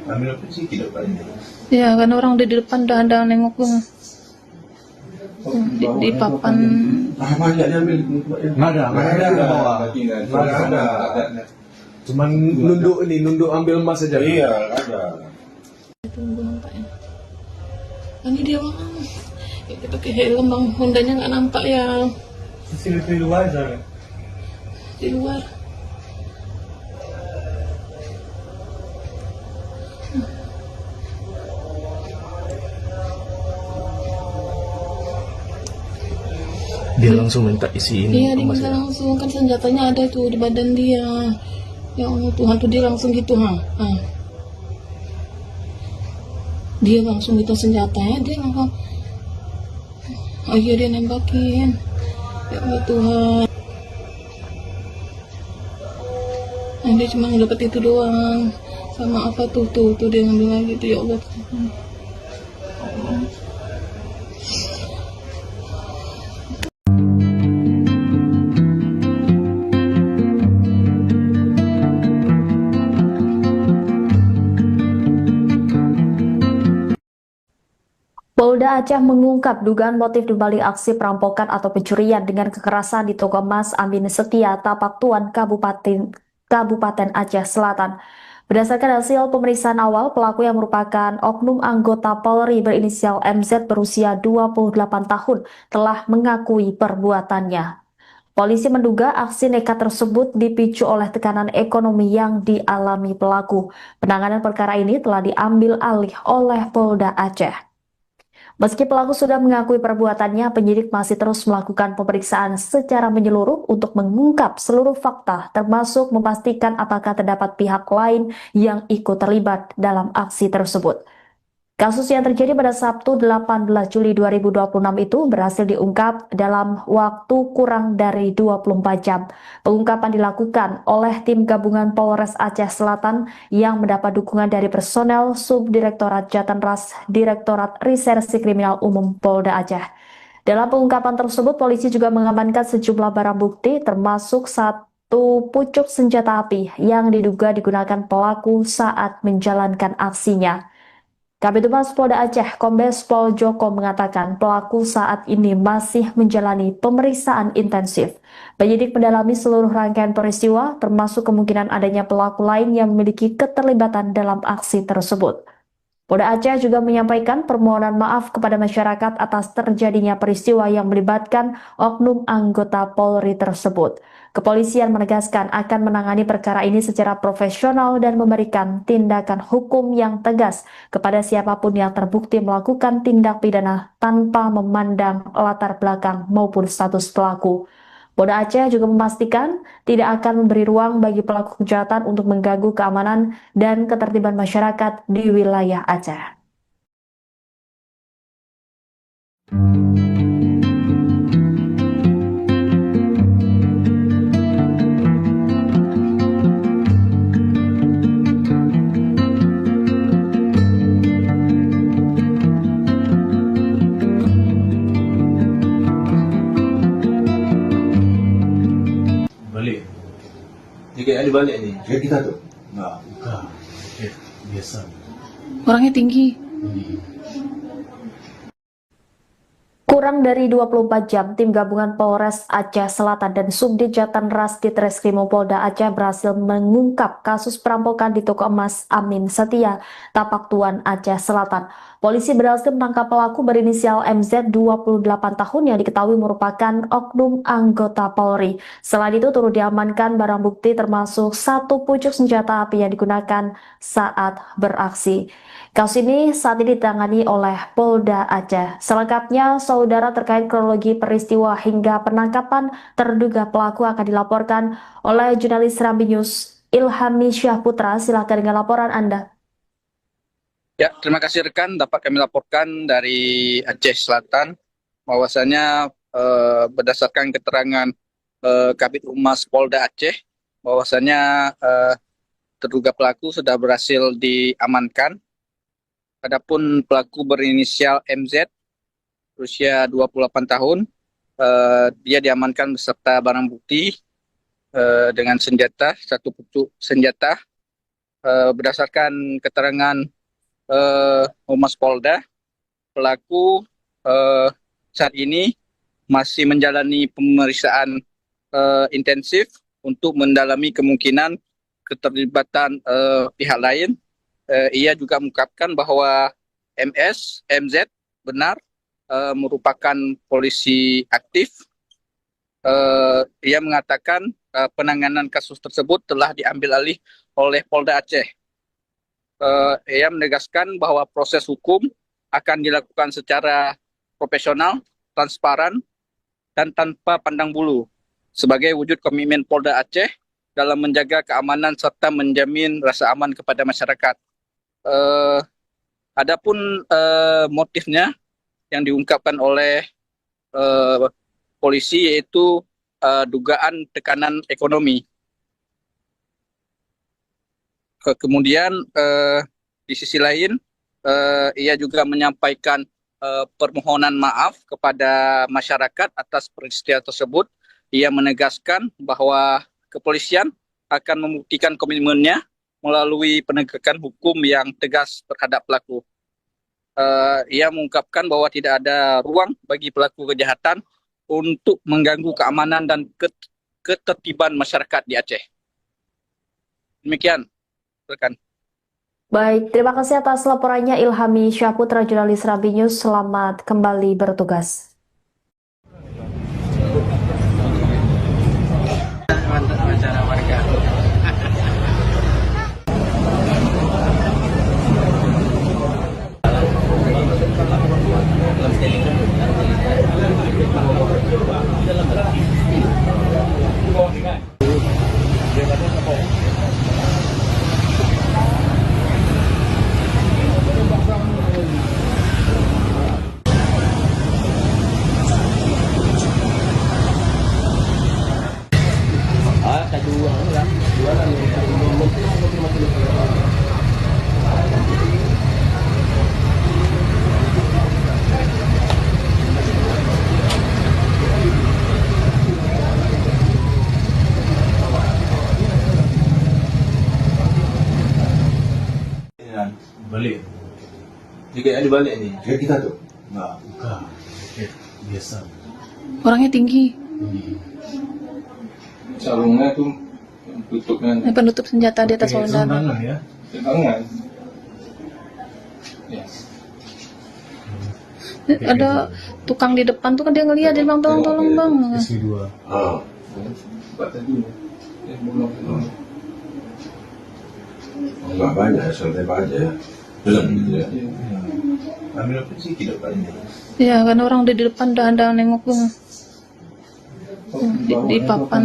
Ambil apa sih tidak banyak. Ya kan orang udah di depan udah ada nengok tuh. Di papan. Ah, banyak diambil. Nggak ada ke bawah. Nggak ada. Cuman nunduk ambil emas aja. Iya, ada. Tunggu nampaknya. Ini dia bang. Ya, kita pakai helm bang. Hondanya nggak nampak ya Sini di luar sana. di luar. Dia langsung minta isiin Iya dia emas minta ya. langsung, kan senjatanya ada tuh di badan dia. Ya Allah Tuhan tuh dia langsung gitu ha. Dia langsung minta senjatanya, dia langsung. Oh iya dia nembakin. Ya Allah Tuhan. Nah, dia cuma dapat itu doang. Sama apa tuh dia ngambil lagi tuh, ya Allah Tuhan. Polda Aceh mengungkap dugaan motif dibalik aksi perampokan atau pencurian dengan kekerasan di toko emas Amin Setia, Tapak Tuan, Kabupaten Aceh Selatan. Berdasarkan hasil pemeriksaan awal, pelaku yang merupakan oknum anggota Polri berinisial MZ berusia 28 tahun telah mengakui perbuatannya. Polisi menduga aksi nekat tersebut dipicu oleh tekanan ekonomi yang dialami pelaku. Penanganan perkara ini telah diambil alih oleh Polda Aceh. Meski pelaku sudah mengakui perbuatannya, penyidik masih terus melakukan pemeriksaan secara menyeluruh untuk mengungkap seluruh fakta, termasuk memastikan apakah terdapat pihak lain yang ikut terlibat dalam aksi tersebut. Kasus yang terjadi pada Sabtu 18 Juli 2026 itu berhasil diungkap dalam waktu kurang dari 24 jam. Pengungkapan dilakukan oleh tim gabungan Polres Aceh Selatan yang mendapat dukungan dari personel Subdirektorat Jatanras Direktorat Reserse Kriminal Umum Polda Aceh. Dalam pengungkapan tersebut, polisi juga mengamankan sejumlah barang bukti termasuk satu pucuk senjata api yang diduga digunakan pelaku saat menjalankan aksinya. Kabid Humas Polda Aceh, Kombes Pol Joko mengatakan pelaku saat ini masih menjalani pemeriksaan intensif. Penyidik mendalami seluruh rangkaian peristiwa, termasuk kemungkinan adanya pelaku lain yang memiliki keterlibatan dalam aksi tersebut. Polda Aceh juga menyampaikan permohonan maaf kepada masyarakat atas terjadinya peristiwa yang melibatkan oknum anggota Polri tersebut. Kepolisian menegaskan akan menangani perkara ini secara profesional dan memberikan tindakan hukum yang tegas kepada siapapun yang terbukti melakukan tindak pidana tanpa memandang latar belakang maupun status pelaku. Polda Aceh juga memastikan tidak akan memberi ruang bagi pelaku kejahatan untuk mengganggu keamanan dan ketertiban masyarakat di wilayah Aceh. Balik. Dia kayak ada balik nih. Kayak kita tuh. Enggak, bukan. Biasa. Orangnya tinggi. Kurang dari 24 jam, tim gabungan Polres Aceh Selatan dan Subdit Jatanras Ditreskrimum Polda Aceh berhasil mengungkap kasus perampokan di toko emas Amin Setia, Tapak Tuan, Aceh Selatan. Polisi berhasil menangkap pelaku berinisial MZ 28 tahun yang diketahui merupakan oknum anggota Polri. Selain itu turut diamankan barang bukti termasuk satu pucuk senjata api yang digunakan saat beraksi. Kasus ini saat ini ditangani oleh Polda Aceh. Selengkapnya, saudara, terkait kronologi peristiwa hingga penangkapan terduga pelaku akan dilaporkan oleh jurnalis Serambi News Ilhami Syahputra. Silakan dengan laporan Anda. Ya, terima kasih rekan. Dapat kami laporkan dari Aceh Selatan bahwasanya berdasarkan keterangan Kabid Humas Polda Aceh bahwasanya terduga pelaku sudah berhasil diamankan. Adapun pelaku berinisial MZ, berusia 28 tahun, dia diamankan beserta barang bukti dengan senjata, satu pucuk senjata. Berdasarkan keterangan Humas Polda, pelaku saat ini masih menjalani pemeriksaan intensif untuk mendalami kemungkinan keterlibatan pihak lain. Ia juga mengungkapkan bahwa MZ benar merupakan polisi aktif. Ia mengatakan penanganan kasus tersebut telah diambil alih oleh Polda Aceh. Ia menegaskan bahwa proses hukum akan dilakukan secara profesional, transparan, dan tanpa pandang bulu sebagai wujud komitmen Polda Aceh dalam menjaga keamanan serta menjamin rasa aman kepada masyarakat. Adapun motifnya yang diungkapkan oleh polisi yaitu dugaan tekanan ekonomi. Kemudian di sisi lain ia juga menyampaikan permohonan maaf kepada masyarakat atas peristiwa tersebut. Ia menegaskan bahwa kepolisian akan membuktikan komitmennya melalui penegakan hukum yang tegas terhadap pelaku. Ia mengungkapkan bahwa tidak ada ruang bagi pelaku kejahatan untuk mengganggu keamanan dan ketertiban masyarakat di Aceh. Demikian, rekan. Baik, terima kasih atas laporannya Ilhami Syahputra, jurnalis Rambi News. Selamat kembali bertugas. Mantap wawancara warga. Balik. Jika ada balik ni. Kayak kita tuh. Enggak, bukan. Jaket biasa. Orangnya tinggi, Sarungnya tuh tutupnya penutup senjata di atas Pakai badan. sarung tangan ya. tangan. Ya. Ada tukang di depan tuh kan dia ngeliat, dia bilang tolong bang. SW2. Ah. Buat tadi. Bolong. Enggak banyak, santai aja. Dalam gitu ya. Ambil apa sih ke depannya? Ya kan orang udah di depan udah ada nengok tuh. Di papan.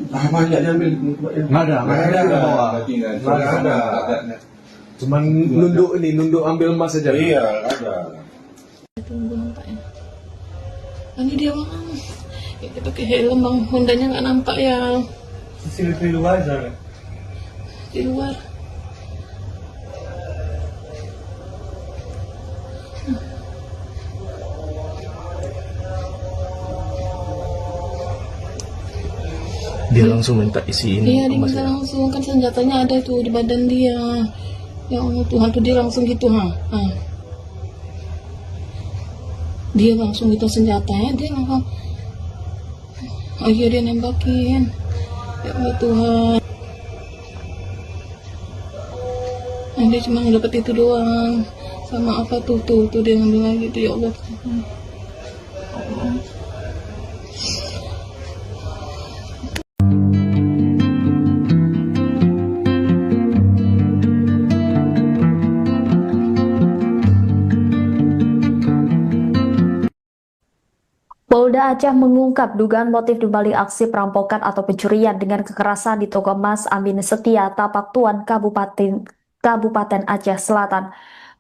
Ah, banyak diambil. Enggak ada ke bawah. Nggak ada. Cuman nunduk ambil emas saja. Iya, ada. Tunggu nampaknya. Ini dia bang. Kita pakai helm bang, Hondanya nggak nampak ya CCTV luar sana. di luar. Dia langsung minta isiin Iya dia emas bisa ya. langsung, kan senjatanya ada itu di badan dia. Ya Allah Tuhan tuh dia langsung gitu ha. Dia langsung gitu senjatanya, dia langsung iya dia nembakin. Ya Allah Tuhan. Nah, dia cuma dapat itu doang. Sama apa tuh dia ngambil lagi tuh, ya Allah Tuhan. Polda Aceh mengungkap dugaan motif dibalik aksi perampokan atau pencurian dengan kekerasan di toko emas Amin Setia, Tapak Tuan, Kabupaten Aceh Selatan.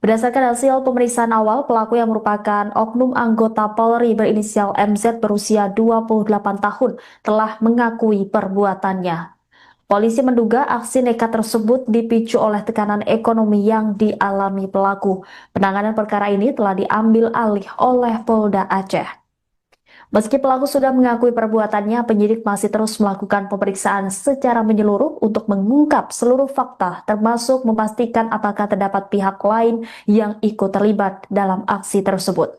Berdasarkan hasil pemeriksaan awal, pelaku yang merupakan oknum anggota Polri berinisial MZ berusia 28 tahun telah mengakui perbuatannya. Polisi menduga aksi nekat tersebut dipicu oleh tekanan ekonomi yang dialami pelaku. Penanganan perkara ini telah diambil alih oleh Polda Aceh. Meski pelaku sudah mengakui perbuatannya, penyidik masih terus melakukan pemeriksaan secara menyeluruh untuk mengungkap seluruh fakta, termasuk memastikan apakah terdapat pihak lain yang ikut terlibat dalam aksi tersebut.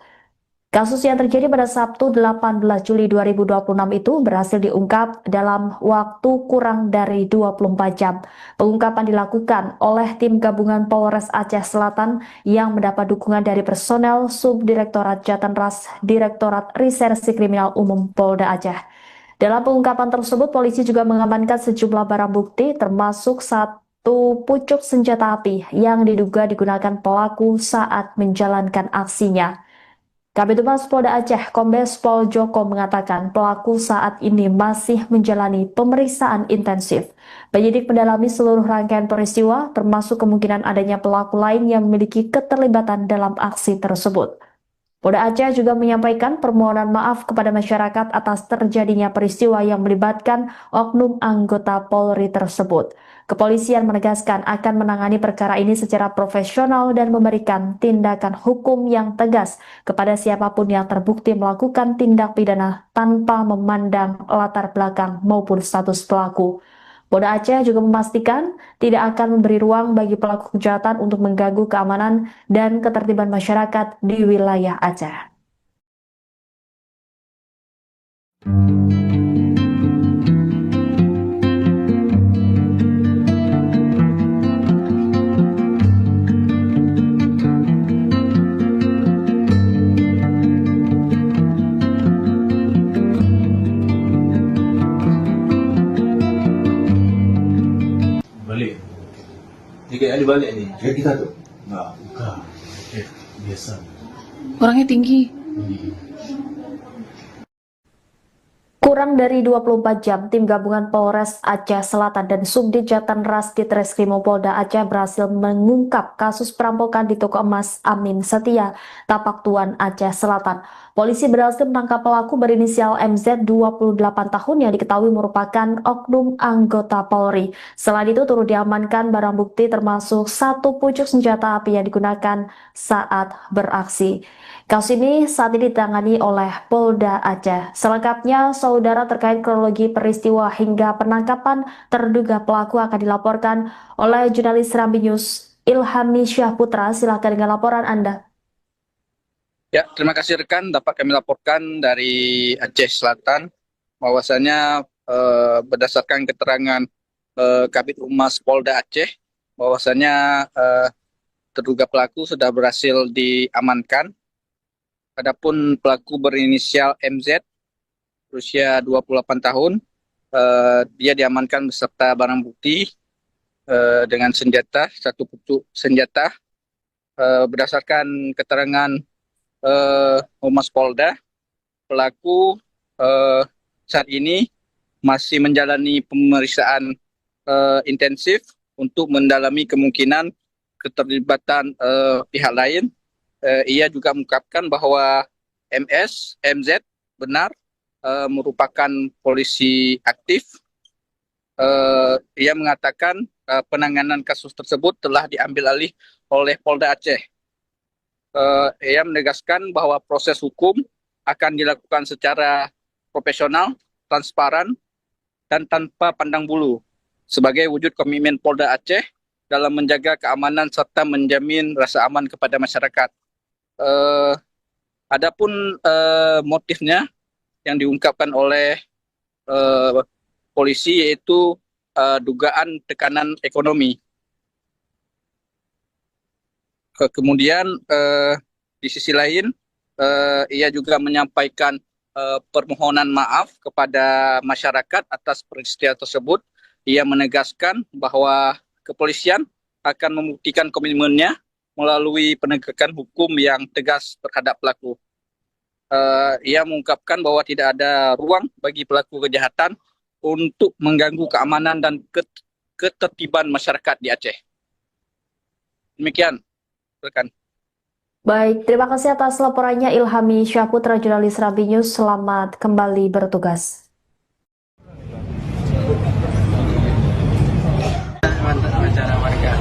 Kasus yang terjadi pada Sabtu 18 Juli 2026 itu berhasil diungkap dalam waktu kurang dari 24 jam. Pengungkapan dilakukan oleh tim gabungan Polres Aceh Selatan yang mendapat dukungan dari personel Subdirektorat Jatanras Direktorat Reserse Kriminal Umum Polda Aceh. Dalam pengungkapan tersebut, polisi juga mengamankan sejumlah barang bukti termasuk satu pucuk senjata api yang diduga digunakan pelaku saat menjalankan aksinya. Kabid Humas Polda Aceh, Kombes Pol Joko mengatakan pelaku saat ini masih menjalani pemeriksaan intensif. Penyidik mendalami seluruh rangkaian peristiwa, termasuk kemungkinan adanya pelaku lain yang memiliki keterlibatan dalam aksi tersebut. Polda Aceh juga menyampaikan permohonan maaf kepada masyarakat atas terjadinya peristiwa yang melibatkan oknum anggota Polri tersebut. Kepolisian menegaskan akan menangani perkara ini secara profesional dan memberikan tindakan hukum yang tegas kepada siapapun yang terbukti melakukan tindak pidana tanpa memandang latar belakang maupun status pelaku. Polda Aceh juga memastikan tidak akan memberi ruang bagi pelaku kejahatan untuk mengganggu keamanan dan ketertiban masyarakat di wilayah Aceh. Balik. Tiga kali balik nih. Kayak kita tuh. Enggak, bukan. Biasa. Orangnya tinggi. Kurang dari 24 jam, tim gabungan Polres Aceh Selatan dan Subdit Jatanras Ditreskrimum Polda Aceh berhasil mengungkap kasus perampokan di toko emas Amin Setia, Tapak Tuan, Aceh Selatan. Polisi berhasil menangkap pelaku berinisial MZ 28 tahun yang diketahui merupakan oknum anggota Polri. Selain itu turut diamankan barang bukti termasuk satu pucuk senjata api yang digunakan saat beraksi. Kasus ini saat ini ditangani oleh Polda Aceh. Selengkapnya, saudara, terkait kronologi peristiwa hingga penangkapan terduga pelaku akan dilaporkan oleh jurnalis Serambi News Ilhami Syahputra. Silakan dengan laporan Anda. Ya, terima kasih rekan. Dapat kami laporkan dari Aceh Selatan bahwasanya berdasarkan keterangan Kabid Humas Polda Aceh bahwasanya terduga pelaku sudah berhasil diamankan. Adapun pelaku berinisial MZ berusia 28 tahun, dia diamankan beserta barang bukti dengan senjata, satu pucuk senjata. Berdasarkan keterangan Humas Polda, pelaku saat ini masih menjalani pemeriksaan intensif untuk mendalami kemungkinan keterlibatan pihak lain. Ia juga mengungkapkan bahwa MZ benar merupakan polisi aktif. Ia mengatakan penanganan kasus tersebut telah diambil alih oleh Polda Aceh. Ia menegaskan bahwa proses hukum akan dilakukan secara profesional, transparan, dan tanpa pandang bulu sebagai wujud komitmen Polda Aceh dalam menjaga keamanan serta menjamin rasa aman kepada masyarakat. Adapun motifnya yang diungkapkan oleh polisi yaitu dugaan tekanan ekonomi. Kemudian di sisi lain ia juga menyampaikan permohonan maaf kepada masyarakat atas peristiwa tersebut. Ia menegaskan bahwa kepolisian akan membuktikan komitmennya melalui penegakan hukum yang tegas terhadap pelaku. Ia mengungkapkan bahwa tidak ada ruang bagi pelaku kejahatan untuk mengganggu keamanan dan ketertiban masyarakat di Aceh. Demikian Rekan. Baik, terima kasih atas laporannya Ilhami Syahputra, jurnalis Rabi News. Selamat kembali bertugas. Mantap acara warga.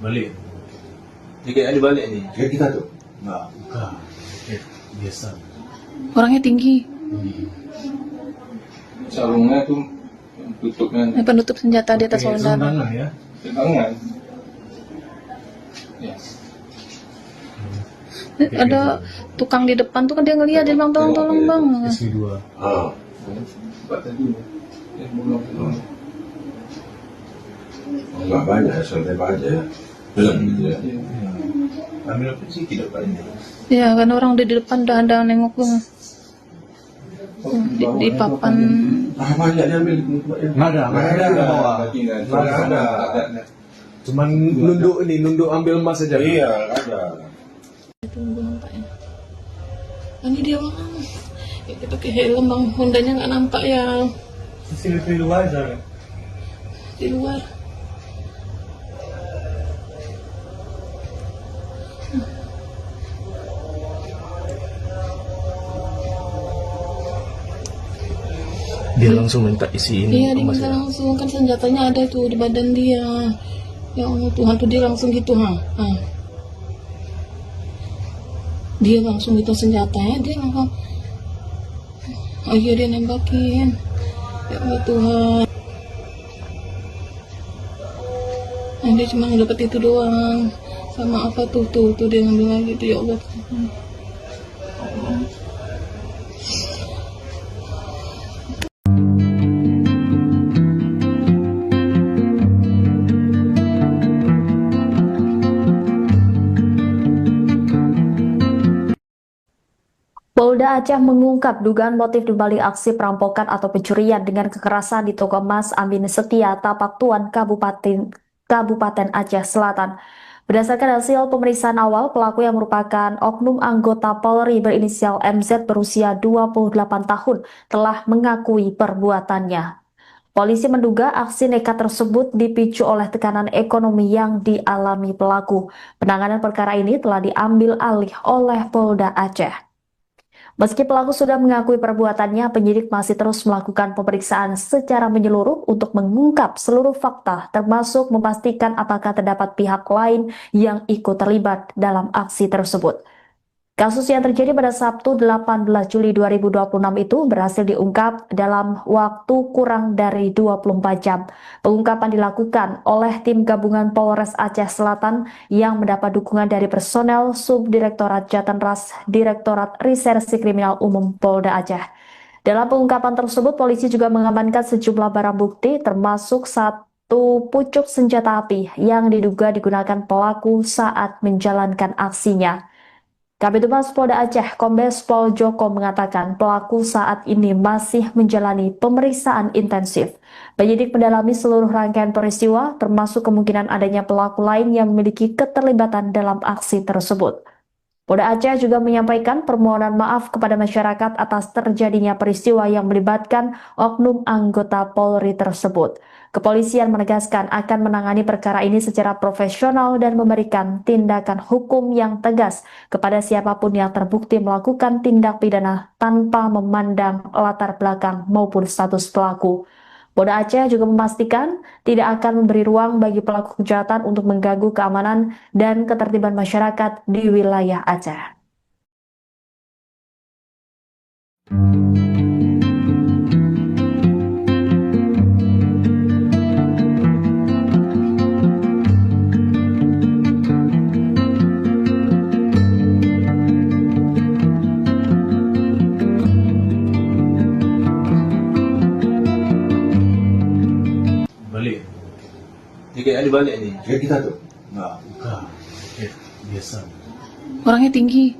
Balik. Tiket ada balik ni. Kayak kita tuh. Enggak, bukan. Tiket biasa. Orangnya tinggi. Sarungnya tuh tutupnya Penutup senjata di atas Pakai lengan. sarung tangan ya. tangan. Ya. Ada tukang di depan tuh kan dia ngeliat, dia bilang tolong bang. SP2. Ah. Buat tadi. Belum. Enggak banyak, santai aja. Belum gitu ya. Ambil apa sih tidak banyak. Ya kan orang udah di depan udah ada nengok gue. Di papan. Ah, banyak diambil. Enggak ada, Nggak ada. di bawah. Nggak ada. Cuman nunduk ambil emas saja. Iya, nggak ada. Tunggu nampaknya. Ini dia bang. Kita pakai helm bang. Hondanya nggak nampak ya Sini di luar aja. di luar. Dia langsung minta isi ini. Iya dia minta langsung, kan senjatanya ada tuh di badan dia. Ya Allah Tuhan tuh dia langsung gitu ha. Dia langsung gitu senjatanya, dia langsung. Oh iya dia nembakin. Ya Allah Tuhan. Nah, dia cuma dapat itu doang. Sama apa tuh dia ngambil lagi tuh ya Allah. Polda Aceh mengungkap dugaan motif dibalik aksi perampokan atau pencurian dengan kekerasan di toko emas Amin Setia, Tapak Tuan, Kabupaten Aceh Selatan. Berdasarkan hasil pemeriksaan awal, pelaku yang merupakan oknum anggota Polri berinisial MZ berusia 28 tahun telah mengakui perbuatannya. Polisi menduga aksi nekat tersebut dipicu oleh tekanan ekonomi yang dialami pelaku. Penanganan perkara ini telah diambil alih oleh Polda Aceh. Meski pelaku sudah mengakui perbuatannya, penyidik masih terus melakukan pemeriksaan secara menyeluruh untuk mengungkap seluruh fakta, termasuk memastikan apakah terdapat pihak lain yang ikut terlibat dalam aksi tersebut. Kasus yang terjadi pada Sabtu 18 Juli 2026 itu berhasil diungkap dalam waktu kurang dari 24 jam. Pengungkapan dilakukan oleh tim gabungan Polres Aceh Selatan yang mendapat dukungan dari personel Subdirektorat Jatanras Direktorat Reserse Kriminal Umum Polda Aceh. Dalam pengungkapan tersebut, polisi juga mengamankan sejumlah barang bukti termasuk satu pucuk senjata api yang diduga digunakan pelaku saat menjalankan aksinya. Kabid Humas Polda Aceh, Kombes Pol Joko mengatakan pelaku saat ini masih menjalani pemeriksaan intensif. Penyidik mendalami seluruh rangkaian peristiwa, termasuk kemungkinan adanya pelaku lain yang memiliki keterlibatan dalam aksi tersebut. Polda Aceh juga menyampaikan permohonan maaf kepada masyarakat atas terjadinya peristiwa yang melibatkan oknum anggota Polri tersebut. Kepolisian menegaskan akan menangani perkara ini secara profesional dan memberikan tindakan hukum yang tegas kepada siapapun yang terbukti melakukan tindak pidana tanpa memandang latar belakang maupun status pelaku. Polda Aceh juga memastikan tidak akan memberi ruang bagi pelaku kejahatan untuk mengganggu keamanan dan ketertiban masyarakat di wilayah Aceh. balik nih. Kayak kita tuh. Enggak, bukan. Biasa. Orangnya tinggi.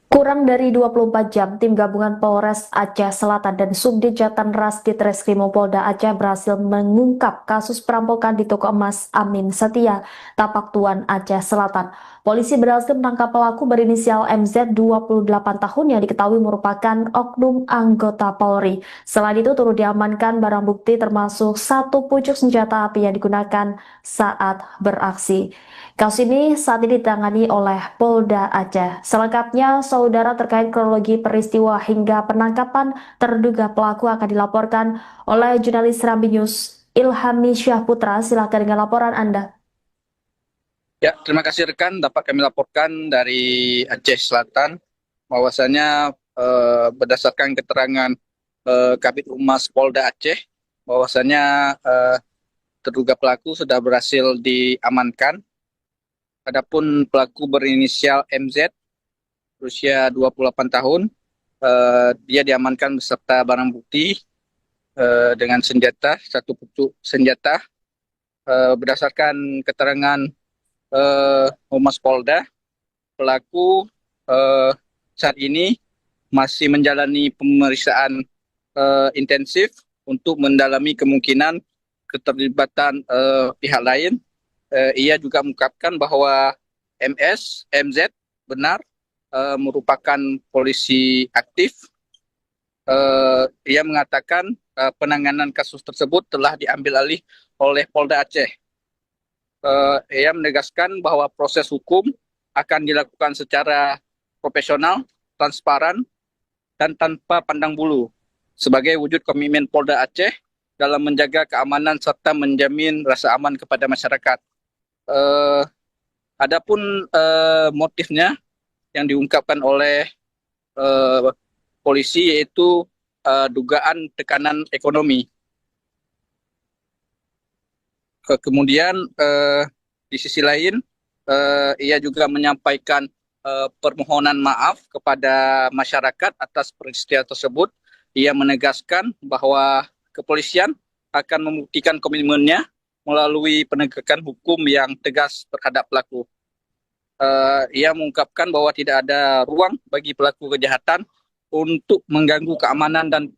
Kurang dari 24 jam, tim gabungan Polres Aceh Selatan dan Subdit Jatanras Ditreskrimum Polda Aceh berhasil mengungkap kasus perampokan di toko emas Amin Setia, Tapak Tuan, Aceh Selatan. Polisi berhasil menangkap pelaku berinisial MZ 28 tahun yang diketahui merupakan oknum anggota Polri. Selain itu turut diamankan barang bukti termasuk satu pucuk senjata api yang digunakan saat beraksi. Kasus ini saat ini ditangani oleh Polda Aceh. Selengkapnya, saudara, terkait kronologi peristiwa hingga penangkapan terduga pelaku akan dilaporkan oleh jurnalis Serambi News Ilhami Syahputra. Silakan dengan laporan Anda. Ya, terima kasih rekan. Dapat kami laporkan dari Aceh Selatan bahwasanya berdasarkan keterangan Kabid Humas Polda Aceh bahwasanya terduga pelaku sudah berhasil diamankan. Adapun pelaku berinisial MZ berusia 28 tahun, dia diamankan beserta barang bukti dengan senjata, satu pucuk senjata. Berdasarkan keterangan Humas Polda, pelaku saat ini masih menjalani pemeriksaan intensif untuk mendalami kemungkinan keterlibatan pihak lain. Ia juga mengungkapkan bahwa MZ benar merupakan polisi aktif. Ia mengatakan penanganan kasus tersebut telah diambil alih oleh Polda Aceh. Ia menegaskan bahwa proses hukum akan dilakukan secara profesional, transparan, dan tanpa pandang bulu sebagai wujud komitmen Polda Aceh dalam menjaga keamanan serta menjamin rasa aman kepada masyarakat. Adapun motifnya yang diungkapkan oleh polisi yaitu dugaan tekanan ekonomi. Kemudian di sisi lain ia juga menyampaikan permohonan maaf kepada masyarakat atas peristiwa tersebut. Ia menegaskan bahwa kepolisian akan membuktikan komitmennya melalui penegakan hukum yang tegas terhadap pelaku. Ia mengungkapkan bahwa tidak ada ruang bagi pelaku kejahatan untuk mengganggu keamanan dan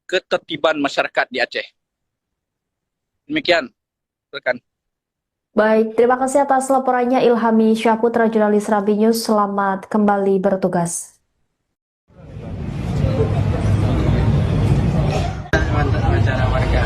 ketertiban masyarakat di Aceh. Demikian, rekan. Baik, terima kasih atas laporannya Ilhami Syahputra, jurnalis Serambi News. Selamat kembali bertugas. Mantap acara warga.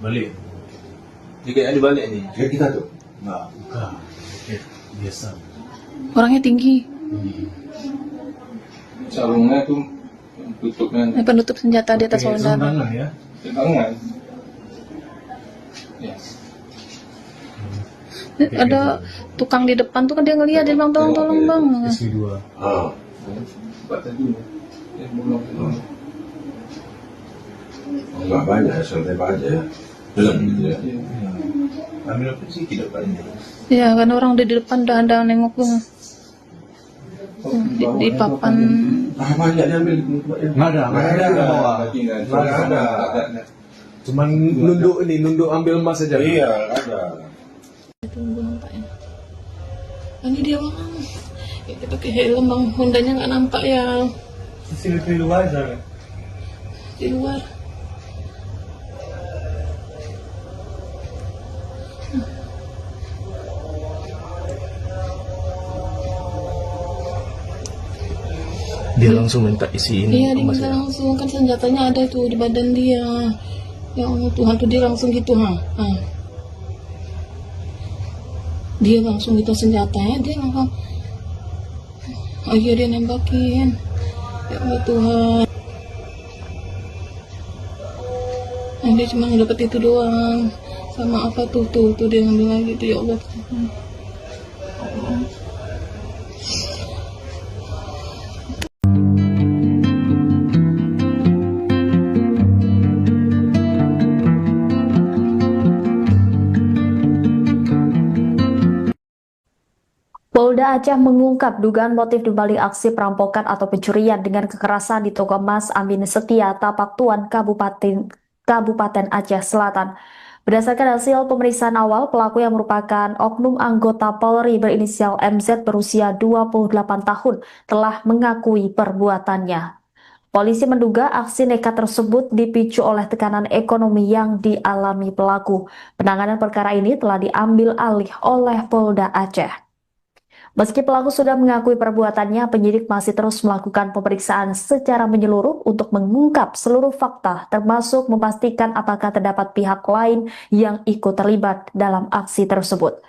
Balik. Jika ada balik nih. Kayak kita tuh. Enggak, bukan. Biasa. Orangnya tinggi. Sarungnya tuh tutupnya Penutup senjata di atas saudara. Tangan ya. tangan. Ya. Ada tukang di depan tuh kan dia ngeliat, dia bilang tolong bang. SP2. Ah. Baca dulu. Ya, belum. Enggak banyak, santai aja. Jalan gitu ya. Ambil apa sih tidak banyak. Ya kan orang udah di depan udah ada nengok bang. Di papan. Ah, banyak diambil. Enggak ada di bawah. Nggak ada. Cuman nunduk ambil emas saja. Iya, ada. Tunggu nampaknya. Ini dia bang. Kita pakai helm bang. Hondanya nggak nampak ya CCTV luar sana. di luar. Dia langsung minta isiin Iya, dia emas minta ya? langsung, kan senjatanya ada tuh di badan dia. Ya Allah Tuhan, tuh dia langsung gitu, dia langsung minta senjatanya, dia langsung dia nembakin. Ya Allah Tuhan, dia cuma dapat itu doang, sama apa tuh dia ngambil lagi tuh. Ya Allah Tuhan. Polda Aceh mengungkap dugaan motif dibalik aksi perampokan atau pencurian dengan kekerasan di toko emas Amin Setia, Tapak Tuan, Kabupaten Aceh Selatan. Berdasarkan hasil pemeriksaan awal, pelaku yang merupakan oknum anggota Polri berinisial MZ berusia 28 tahun telah mengakui perbuatannya. Polisi menduga aksi nekat tersebut dipicu oleh tekanan ekonomi yang dialami pelaku. Penanganan perkara ini telah diambil alih oleh Polda Aceh. Meski pelaku sudah mengakui perbuatannya, penyidik masih terus melakukan pemeriksaan secara menyeluruh untuk mengungkap seluruh fakta, termasuk memastikan apakah terdapat pihak lain yang ikut terlibat dalam aksi tersebut.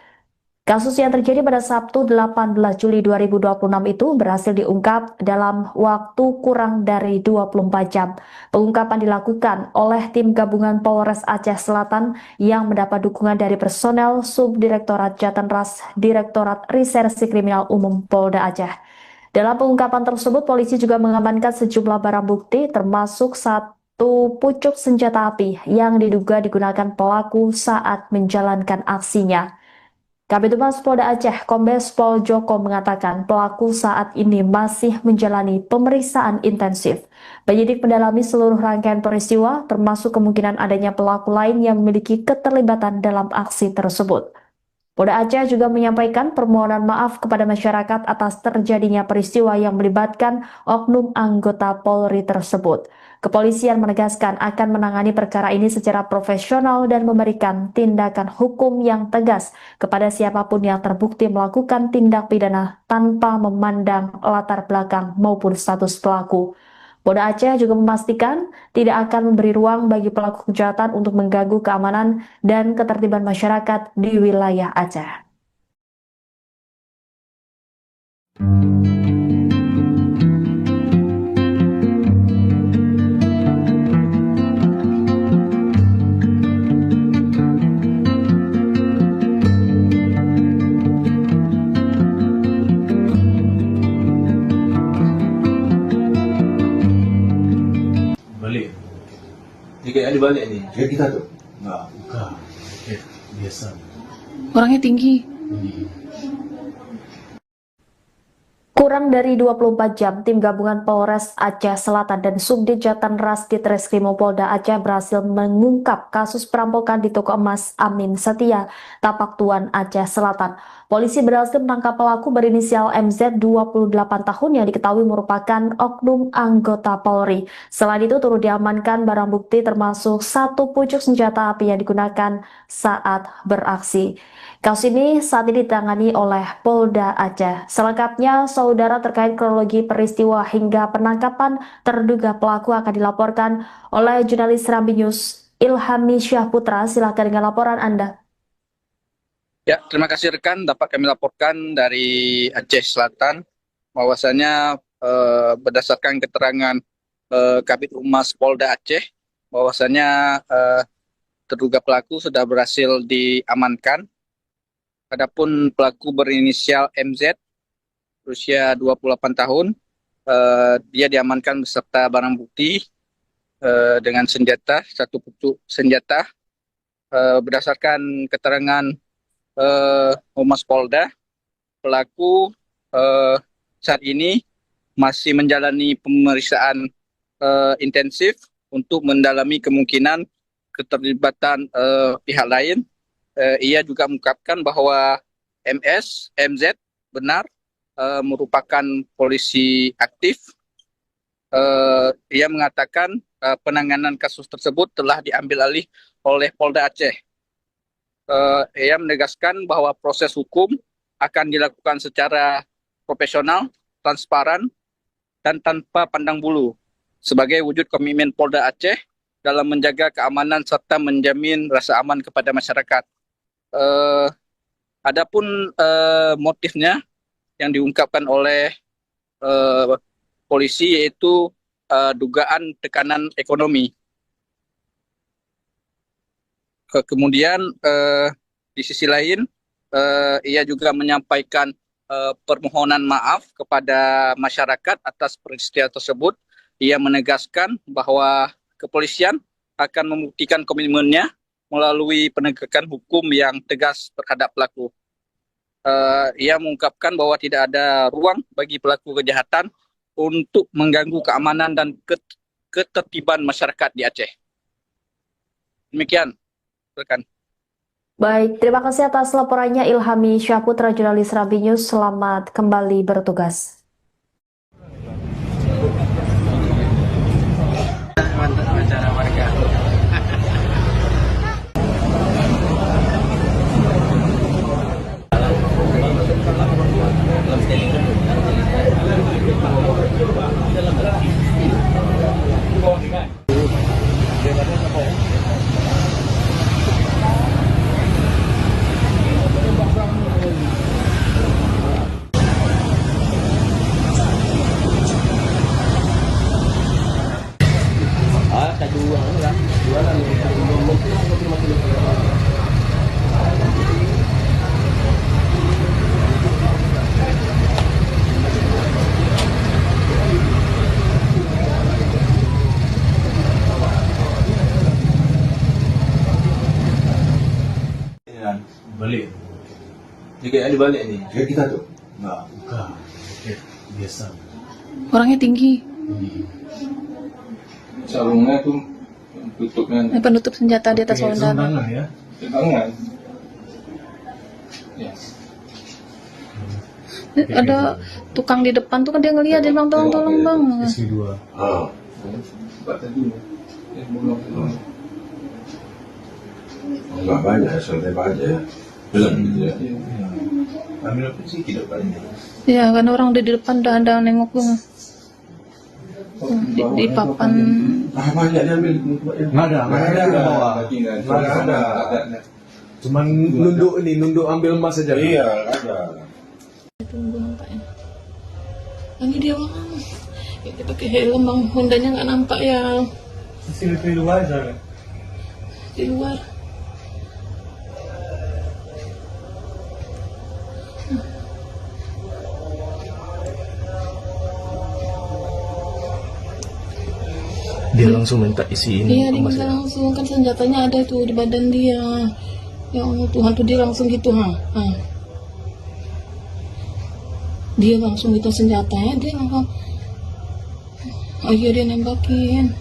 Kasus yang terjadi pada Sabtu 18 Juli 2026 itu berhasil diungkap dalam waktu kurang dari 24 jam. Pengungkapan dilakukan oleh tim gabungan Polres Aceh Selatan yang mendapat dukungan dari personel Subdirektorat Jatanras Direktorat Reserse Kriminal Umum Polda Aceh. Dalam pengungkapan tersebut, polisi juga mengamankan sejumlah barang bukti termasuk satu pucuk senjata api yang diduga digunakan pelaku saat menjalankan aksinya. Kabid Humas Polda Aceh, Kombes Pol Joko mengatakan pelaku saat ini masih menjalani pemeriksaan intensif. Penyidik mendalami seluruh rangkaian peristiwa, termasuk kemungkinan adanya pelaku lain yang memiliki keterlibatan dalam aksi tersebut. Polda Aceh juga menyampaikan permohonan maaf kepada masyarakat atas terjadinya peristiwa yang melibatkan oknum anggota Polri tersebut. Kepolisian menegaskan akan menangani perkara ini secara profesional dan memberikan tindakan hukum yang tegas kepada siapapun yang terbukti melakukan tindak pidana tanpa memandang latar belakang maupun status pelaku. Polda Aceh juga memastikan tidak akan memberi ruang bagi pelaku kejahatan untuk mengganggu keamanan dan ketertiban masyarakat di wilayah Aceh. Balik. Tiga kali balik nih. Ya kita tuh. Enggak, bukan. Biasa. Orangnya tinggi. Kurang dari 24 jam, tim gabungan Polres Aceh Selatan dan Subdit Jatanras Ditreskrimum Polda Aceh berhasil mengungkap kasus perampokan di toko emas Amin Setia, Tapak Tuan, Aceh Selatan. Polisi berhasil menangkap pelaku berinisial MZ 28 tahun yang diketahui merupakan oknum anggota Polri. Selain itu turut diamankan barang bukti termasuk satu pucuk senjata api yang digunakan saat beraksi. Kasus ini saat ini ditangani oleh Polda Aceh. Selengkapnya, saudara, terkait kronologi peristiwa hingga penangkapan terduga pelaku akan dilaporkan oleh jurnalis Serambi News Ilhami Syahputra. Silakan dengan laporan Anda. Ya, terima kasih rekan. Dapat kami laporkan dari Aceh Selatan bahwasanya berdasarkan keterangan Kabid Humas Polda Aceh bahwasanya terduga pelaku sudah berhasil diamankan. Adapun pelaku berinisial MZ berusia 28 tahun, dia diamankan beserta barang bukti dengan senjata, satu pucuk senjata. Berdasarkan keterangan Humas Polda, pelaku saat ini masih menjalani pemeriksaan intensif untuk mendalami kemungkinan keterlibatan pihak lain. Ia juga mengungkapkan bahwa MZ benar merupakan polisi aktif. Ia mengatakan penanganan kasus tersebut telah diambil alih oleh Polda Aceh. Ia menegaskan bahwa proses hukum akan dilakukan secara profesional, transparan, dan tanpa pandang bulu sebagai wujud komitmen Polda Aceh dalam menjaga keamanan serta menjamin rasa aman kepada masyarakat. Adapun motifnya yang diungkapkan oleh polisi yaitu dugaan tekanan ekonomi. Kemudian di sisi lain ia juga menyampaikan permohonan maaf kepada masyarakat atas peristiwa tersebut. Ia menegaskan bahwa kepolisian akan membuktikan komitmennya melalui penegakan hukum yang tegas terhadap pelaku. Ia mengungkapkan bahwa tidak ada ruang bagi pelaku kejahatan untuk mengganggu keamanan dan ketertiban masyarakat di Aceh. Demikian, rekan. Baik, terima kasih atas laporannya Ilhami Syahputra, jurnalis Rambi News. Selamat kembali bertugas. Mantap acara warga. Balik. Jika ada balik ni. Kayak kita tuh. Enggak, bukan. Biasa. Orangnya tinggi. Sarungnya tuh tutupnya Penutup senjata di atas Pakai saudara. tangan ya. di tangan. Ya. Ada tukang di depan tuh kan dia ngeliat, dia bilang tolong bang. SP2. Ah. Buat tadi. Belum. Enggak banyak, santai aja. Ya. Ambil apa sih tidak banyak. Ya kan orang udah di depan udah ada nengok tuh. Di papan. Ah, banyak diambil. Nggak ada ke bawah. Nggak ada. Cuman nunduk ambil emas saja. Iya, ada. Tunggu nampaknya. Ini dia bang. Ya, dia pakai helm bang, Hondanya nggak nampak ya Sini di luar saja. di luar. Dia langsung minta isiin Iya, dia emas minta ya. langsung, kan senjatanya ada tuh di badan dia. Ya Allah Tuhan, tuh dia langsung gitu ha. Dia langsung gitu senjatanya, dia langsung. Oh iya, dia nembakin.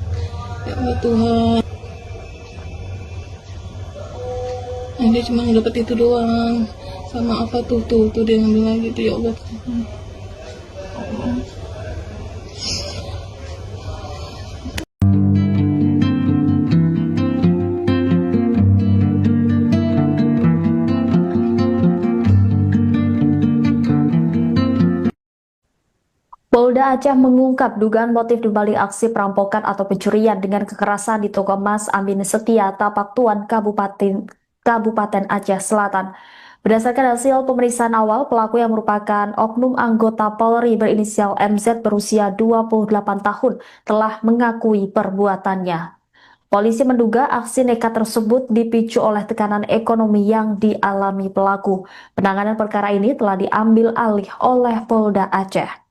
Ya Allah Tuhan. Nah, dia cuma dapat itu doang. Sama apa tuh dia ngambil lagi tuh, ya Allah Tuhan. Polda Aceh mengungkap dugaan motif dibalik aksi perampokan atau pencurian dengan kekerasan di toko emas Amin Setia, Tapak Tuan, Kabupaten Aceh Selatan. Berdasarkan hasil pemeriksaan awal, pelaku yang merupakan oknum anggota Polri berinisial MZ berusia 28 tahun telah mengakui perbuatannya. Polisi menduga aksi nekat tersebut dipicu oleh tekanan ekonomi yang dialami pelaku. Penanganan perkara ini telah diambil alih oleh Polda Aceh.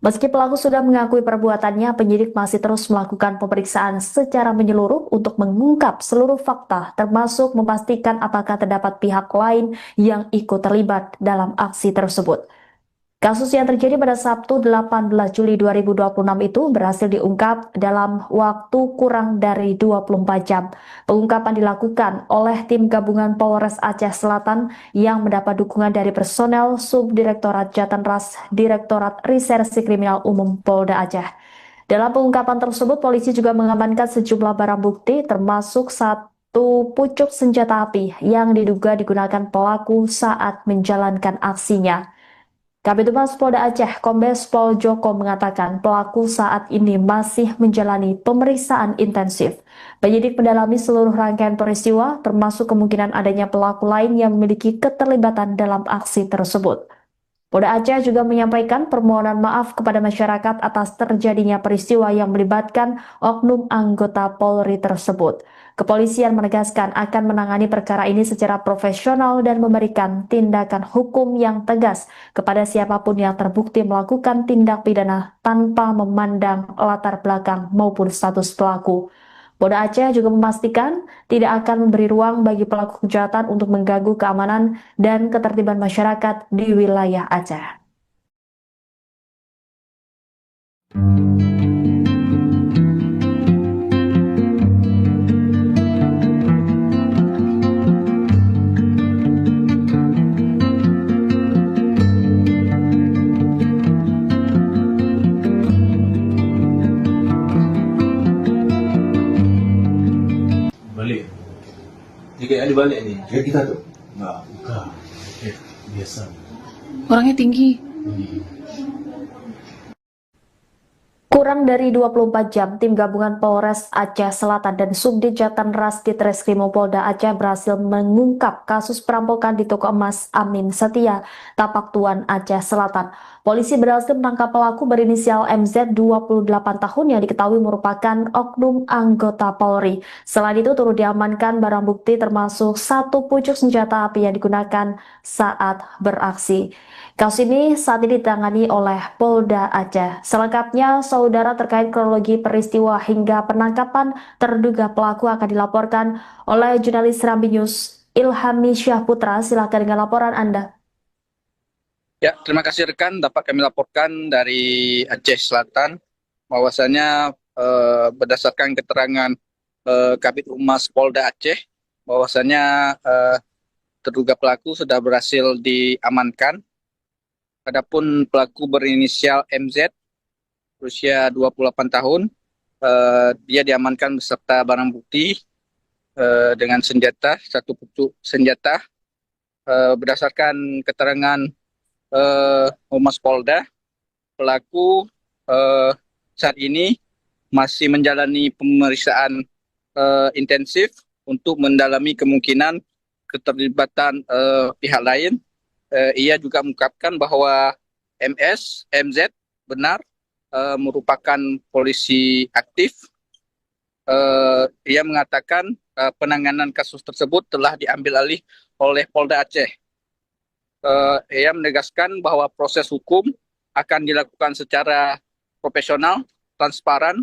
Meski pelaku sudah mengakui perbuatannya, penyidik masih terus melakukan pemeriksaan secara menyeluruh untuk mengungkap seluruh fakta, termasuk memastikan apakah terdapat pihak lain yang ikut terlibat dalam aksi tersebut. Kasus yang terjadi pada Sabtu 18 Juli 2026 itu berhasil diungkap dalam waktu kurang dari 24 jam. Pengungkapan dilakukan oleh tim gabungan Polres Aceh Selatan yang mendapat dukungan dari personel Subdirektorat Jatanras Direktorat Reserse Kriminal Umum Polda Aceh. Dalam pengungkapan tersebut, polisi juga mengamankan sejumlah barang bukti termasuk satu pucuk senjata api yang diduga digunakan pelaku saat menjalankan aksinya. Kabid Humas Polda Aceh, Kombes Pol Joko mengatakan pelaku saat ini masih menjalani pemeriksaan intensif. Penyidik mendalami seluruh rangkaian peristiwa, termasuk kemungkinan adanya pelaku lain yang memiliki keterlibatan dalam aksi tersebut. Polda Aceh juga menyampaikan permohonan maaf kepada masyarakat atas terjadinya peristiwa yang melibatkan oknum anggota Polri tersebut. Kepolisian menegaskan akan menangani perkara ini secara profesional dan memberikan tindakan hukum yang tegas kepada siapapun yang terbukti melakukan tindak pidana tanpa memandang latar belakang maupun status pelaku. Polda Aceh juga memastikan tidak akan memberi ruang bagi pelaku kejahatan untuk mengganggu keamanan dan ketertiban masyarakat di wilayah Aceh. Balik. Jika ada balik ni. Kayak kita tuh. Enggak, bukan. Biasa. Orangnya tinggi. Kurang dari 24 jam, tim gabungan Polres Aceh Selatan dan Subdit Jatanras Ditreskrimum Polda Aceh berhasil mengungkap kasus perampokan di toko emas Amin Setia, Tapak Tuan, Aceh Selatan. Polisi berhasil menangkap pelaku berinisial MZ 28 tahun yang diketahui merupakan oknum anggota Polri. Selain itu turut diamankan barang bukti termasuk satu pucuk senjata api yang digunakan saat beraksi. Kasus ini saat ini ditangani oleh Polda Aceh. Selengkapnya, saudara, terkait kronologi peristiwa hingga penangkapan terduga pelaku akan dilaporkan oleh jurnalis Serambi News Ilhami Syahputra. Silakan dengan laporan Anda. Ya, terima kasih rekan. Dapat kami laporkan dari Aceh Selatan bahwasanya berdasarkan keterangan Kabid Humas Polda Aceh bahwasanya terduga pelaku sudah berhasil diamankan. Adapun pelaku berinisial MZ berusia 28 tahun, dia diamankan beserta barang bukti dengan senjata, satu pucuk senjata. Berdasarkan keterangan Humas Polda, pelaku saat ini masih menjalani pemeriksaan intensif untuk mendalami kemungkinan keterlibatan pihak lain. Ia juga mengungkapkan bahwa MZ benar merupakan polisi aktif. Ia mengatakan penanganan kasus tersebut telah diambil alih oleh Polda Aceh. Ia menegaskan bahwa proses hukum akan dilakukan secara profesional, transparan,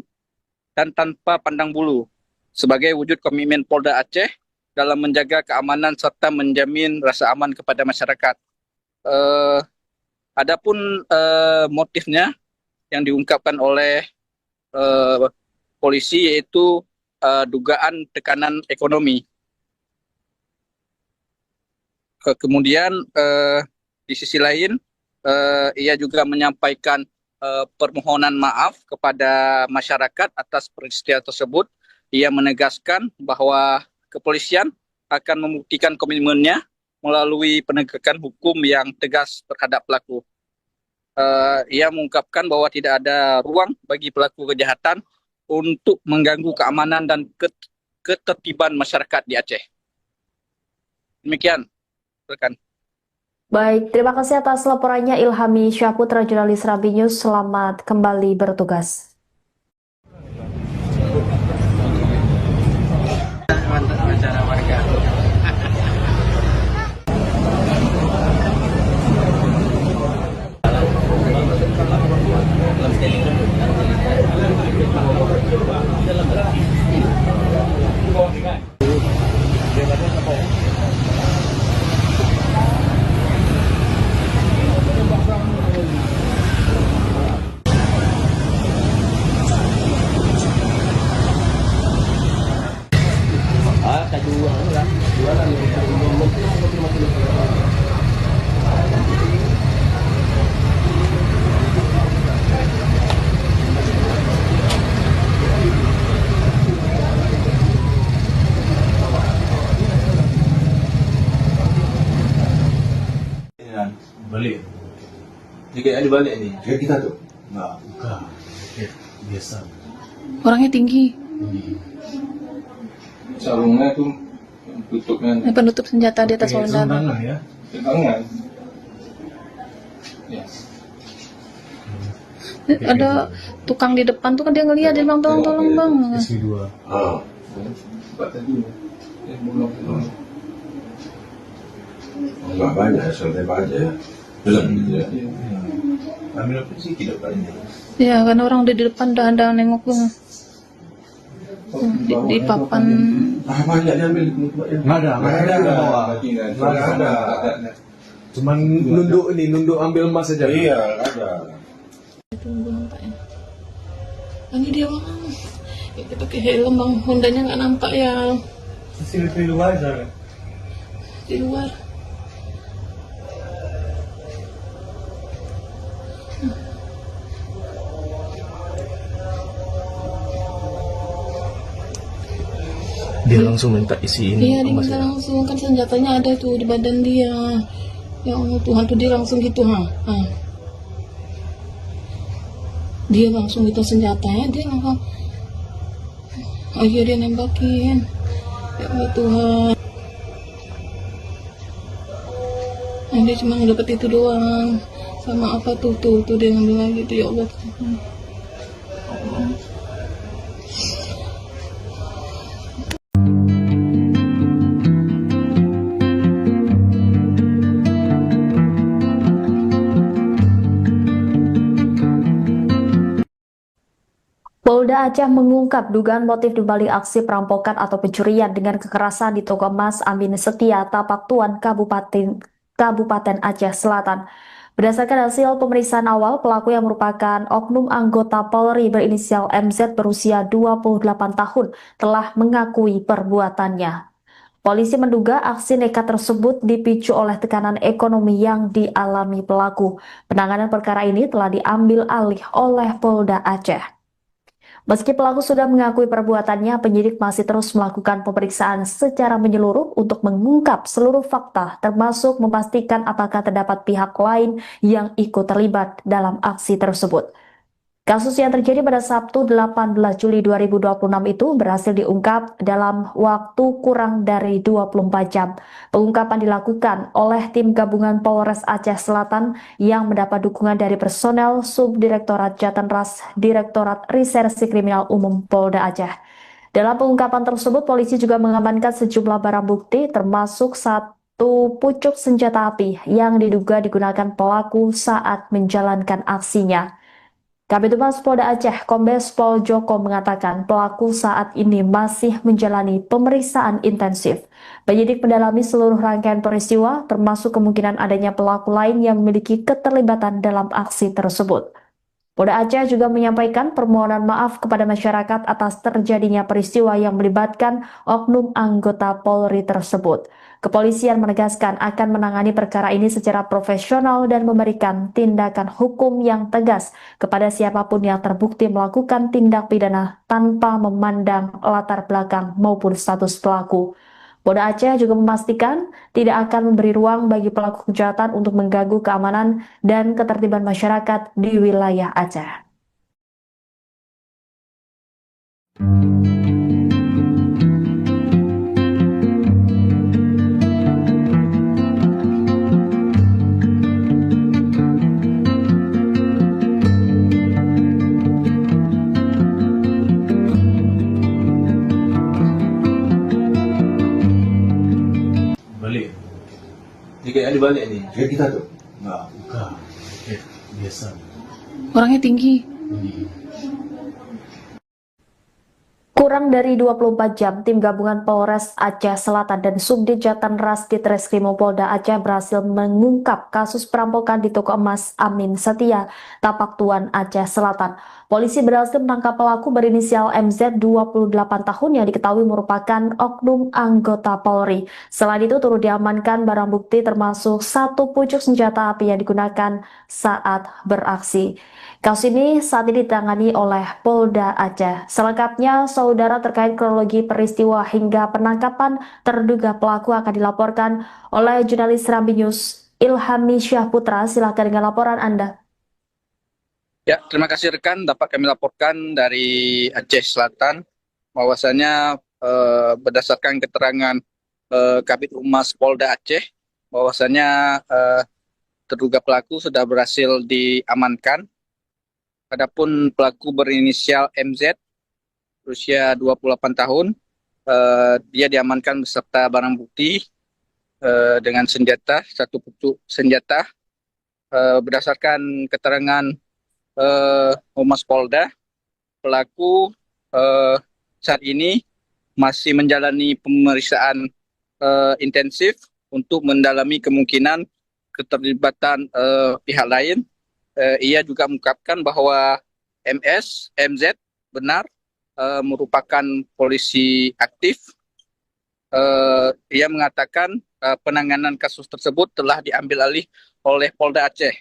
dan tanpa pandang bulu sebagai wujud komitmen Polda Aceh dalam menjaga keamanan serta menjamin rasa aman kepada masyarakat. Adapun motifnya yang diungkapkan oleh polisi yaitu dugaan tekanan ekonomi. Kemudian di sisi lain ia juga menyampaikan permohonan maaf kepada masyarakat atas peristiwa tersebut. Ia menegaskan bahwa kepolisian akan membuktikan komitmennya melalui penegakan hukum yang tegas terhadap pelaku. Ia mengungkapkan bahwa tidak ada ruang bagi pelaku kejahatan untuk mengganggu keamanan dan ketertiban masyarakat di Aceh. Demikian, rekan. Baik, terima kasih atas laporannya Ilhami Syahputra, jurnalis Serambi News. Selamat kembali bertugas. Mantap acara warga. Balik. Ini kayak ada balik nih. Kayak kita tuh. Enggak, bukan. Kayak biasa. Orangnya tinggi. Sarungnya tuh tutupnya Penutup senjata di atas Kayak lengan. selendang ya. tangan. Ya. Ada tukang di depan tuh kan dia ngeliat, dia bilang tolong bang. SW2. Ah. Sebab tadi bolong. Enggak banyak, santai aja. Belum gitu ya. Ambil apa sih tidak banyak. Ya karena orang udah di depan udah nengok tuh. Di papan. Ah, banyak diambil. Enggak ada, enggak ada di bawah. Nggak ada. Cuman nunduk ambil emas aja. Iya, ada. Tunggu nampaknya. Ini dia bang. Kita pakai helm bang, Hondanya nggak nampak ya Di luar aja. di luar. Dia langsung minta isiin Iya dia emas minta ya. langsung, kan senjatanya ada tuh di badan dia. Ya Allah Tuhan tuh dia langsung gitu ha. Dia langsung gitu senjatanya, dia langsung akhirnya dia nembakin. Ya Allah Tuhan. Nah, dia cuma dapat itu doang. Sama apa tuh dia ngambil lagi tuh, ya Allah Tuhan. Polda Aceh mengungkap dugaan motif dibalik aksi perampokan atau pencurian dengan kekerasan di toko emas Amin Setia, Tapak Tuan, Kabupaten Aceh Selatan. Berdasarkan hasil pemeriksaan awal, pelaku yang merupakan oknum anggota Polri berinisial MZ berusia 28 tahun telah mengakui perbuatannya. Polisi menduga aksi nekat tersebut dipicu oleh tekanan ekonomi yang dialami pelaku. Penanganan perkara ini telah diambil alih oleh Polda Aceh. Meski pelaku sudah mengakui perbuatannya, penyidik masih terus melakukan pemeriksaan secara menyeluruh untuk mengungkap seluruh fakta, termasuk memastikan apakah terdapat pihak lain yang ikut terlibat dalam aksi tersebut. Kasus yang terjadi pada Sabtu 18 Juli 2026 itu berhasil diungkap dalam waktu kurang dari 24 jam. Pengungkapan dilakukan oleh tim gabungan Polres Aceh Selatan yang mendapat dukungan dari personel Subdirektorat Jatanras Direktorat Reserse Kriminal Umum Polda Aceh. Dalam pengungkapan tersebut, polisi juga mengamankan sejumlah barang bukti termasuk satu pucuk senjata api yang diduga digunakan pelaku saat menjalankan aksinya. Kabid Humas Polda Aceh, Kombes Pol Joko mengatakan pelaku saat ini masih menjalani pemeriksaan intensif. Penyidik mendalami seluruh rangkaian peristiwa, termasuk kemungkinan adanya pelaku lain yang memiliki keterlibatan dalam aksi tersebut. Polda Aceh juga menyampaikan permohonan maaf kepada masyarakat atas terjadinya peristiwa yang melibatkan oknum anggota Polri tersebut. Kepolisian menegaskan akan menangani perkara ini secara profesional dan memberikan tindakan hukum yang tegas kepada siapapun yang terbukti melakukan tindak pidana tanpa memandang latar belakang maupun status pelaku. Polda Aceh juga memastikan tidak akan memberi ruang bagi pelaku kejahatan untuk mengganggu keamanan dan ketertiban masyarakat di wilayah Aceh. Balik. Ini kayak ada balik nih. Kayak kita tuh. Enggak, bukan. Kayak biasa. Orangnya tinggi. Kurang dari 24 jam, tim gabungan Polres Aceh Selatan dan Subdit Jatanras Ditreskrimum Polda Aceh berhasil mengungkap kasus perampokan di toko emas Amin Setia, Tapak Tuan, Aceh Selatan. Polisi berhasil menangkap pelaku berinisial MZ 28 tahun yang diketahui merupakan oknum anggota Polri. Selain itu turut diamankan barang bukti termasuk satu pucuk senjata api yang digunakan saat beraksi. Kasus ini saat ini ditangani oleh Polda Aceh. Selengkapnya, saudara, terkait kronologi peristiwa hingga penangkapan terduga pelaku akan dilaporkan oleh jurnalis Serambi News Ilhami Syahputra. Silakan dengan laporan Anda. Ya, terima kasih rekan. Dapat kami laporkan dari Aceh Selatan bahwasanya berdasarkan keterangan Kabid Humas Polda Aceh bahwasanya terduga pelaku sudah berhasil diamankan. Adapun pelaku berinisial MZ, berusia 28 tahun, dia diamankan beserta barang bukti dengan senjata, satu pucuk senjata. Berdasarkan keterangan Humas Polda, pelaku saat ini masih menjalani pemeriksaan intensif untuk mendalami kemungkinan keterlibatan pihak lain. Ia juga mengungkapkan bahwa MZ benar merupakan polisi aktif. Ia mengatakan penanganan kasus tersebut telah diambil alih oleh Polda Aceh.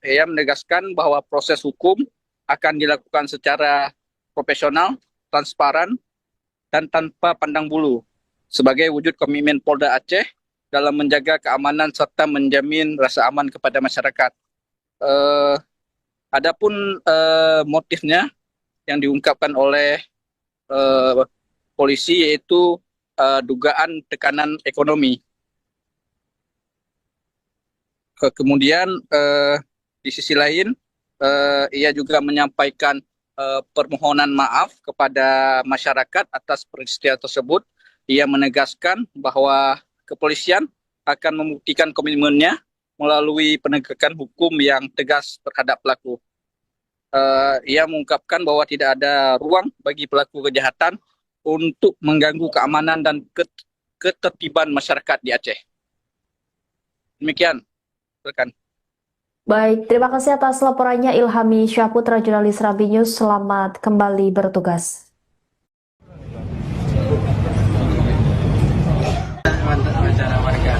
Ia menegaskan bahwa proses hukum akan dilakukan secara profesional, transparan, dan tanpa pandang bulu sebagai wujud komitmen Polda Aceh dalam menjaga keamanan serta menjamin rasa aman kepada masyarakat. Adapun motifnya yang diungkapkan oleh polisi yaitu dugaan tekanan ekonomi. Kemudian di sisi lain ia juga menyampaikan permohonan maaf kepada masyarakat atas peristiwa tersebut. Ia menegaskan bahwa kepolisian akan membuktikan komitmennya melalui penegakan hukum yang tegas terhadap pelaku. Ia mengungkapkan bahwa tidak ada ruang bagi pelaku kejahatan untuk mengganggu keamanan dan ketertiban masyarakat di Aceh. Demikian, rekan. Baik, terima kasih atas laporannya Ilhami Syahputra, jurnalis Rabi News. Selamat kembali bertugas. Mantap acara warga.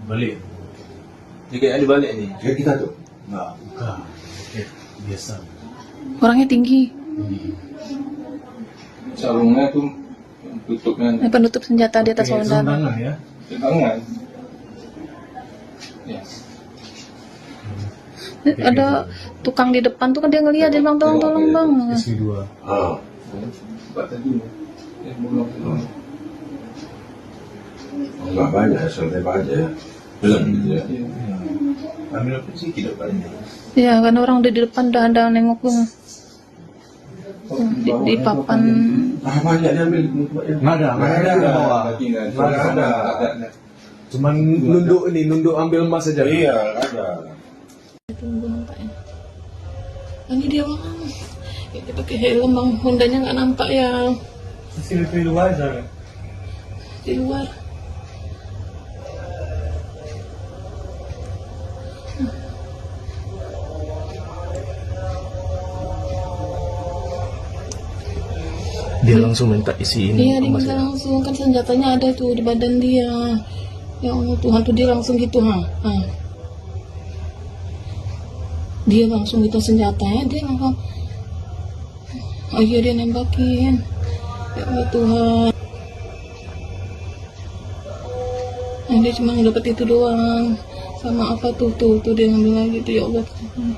Balik. Jika ada balik ni. Jadi kita tuh. Enggak, bukan. Jaket biasa. Orangnya tinggi. Sarungnya tuh tutupnya Penutup senjata di atas Pakai lengan. sarung tangan ya. di tangan. Ya. Ada tukang di depan tuh kan dia ngeliat, dia bilang tolong bang. SP2. Ah. Sebab tadi bolong. Enggak banyak, santai aja. Belum gitu ya. Ambil apa sih tidak banyak. Ya kan orang udah di depan udah ada nengok tuh. Di papan. Ah, banyak diambil. Enggak ada yang bawa. Nggak ada. Cuman nunduk ambil emas saja. Iya, ada. Tunggu nampaknya. Ini dia bang. Dia pakai helm bang. Hondanya nggak nampak ya Sini luar aja. di luar. Dia langsung minta isi ini. Iya dia minta langsung, kan senjatanya ada tuh di badan dia. Ya Allah Tuhan tuh dia langsung gitu ha. Dia langsung gitu senjatanya, dia langsung. Oh iya dia nembakin. Ya Allah Tuhan. Nah, dia cuma dapat itu doang. Sama apa tuh dia ngambil lagi tuh, ya Allah Tuhan.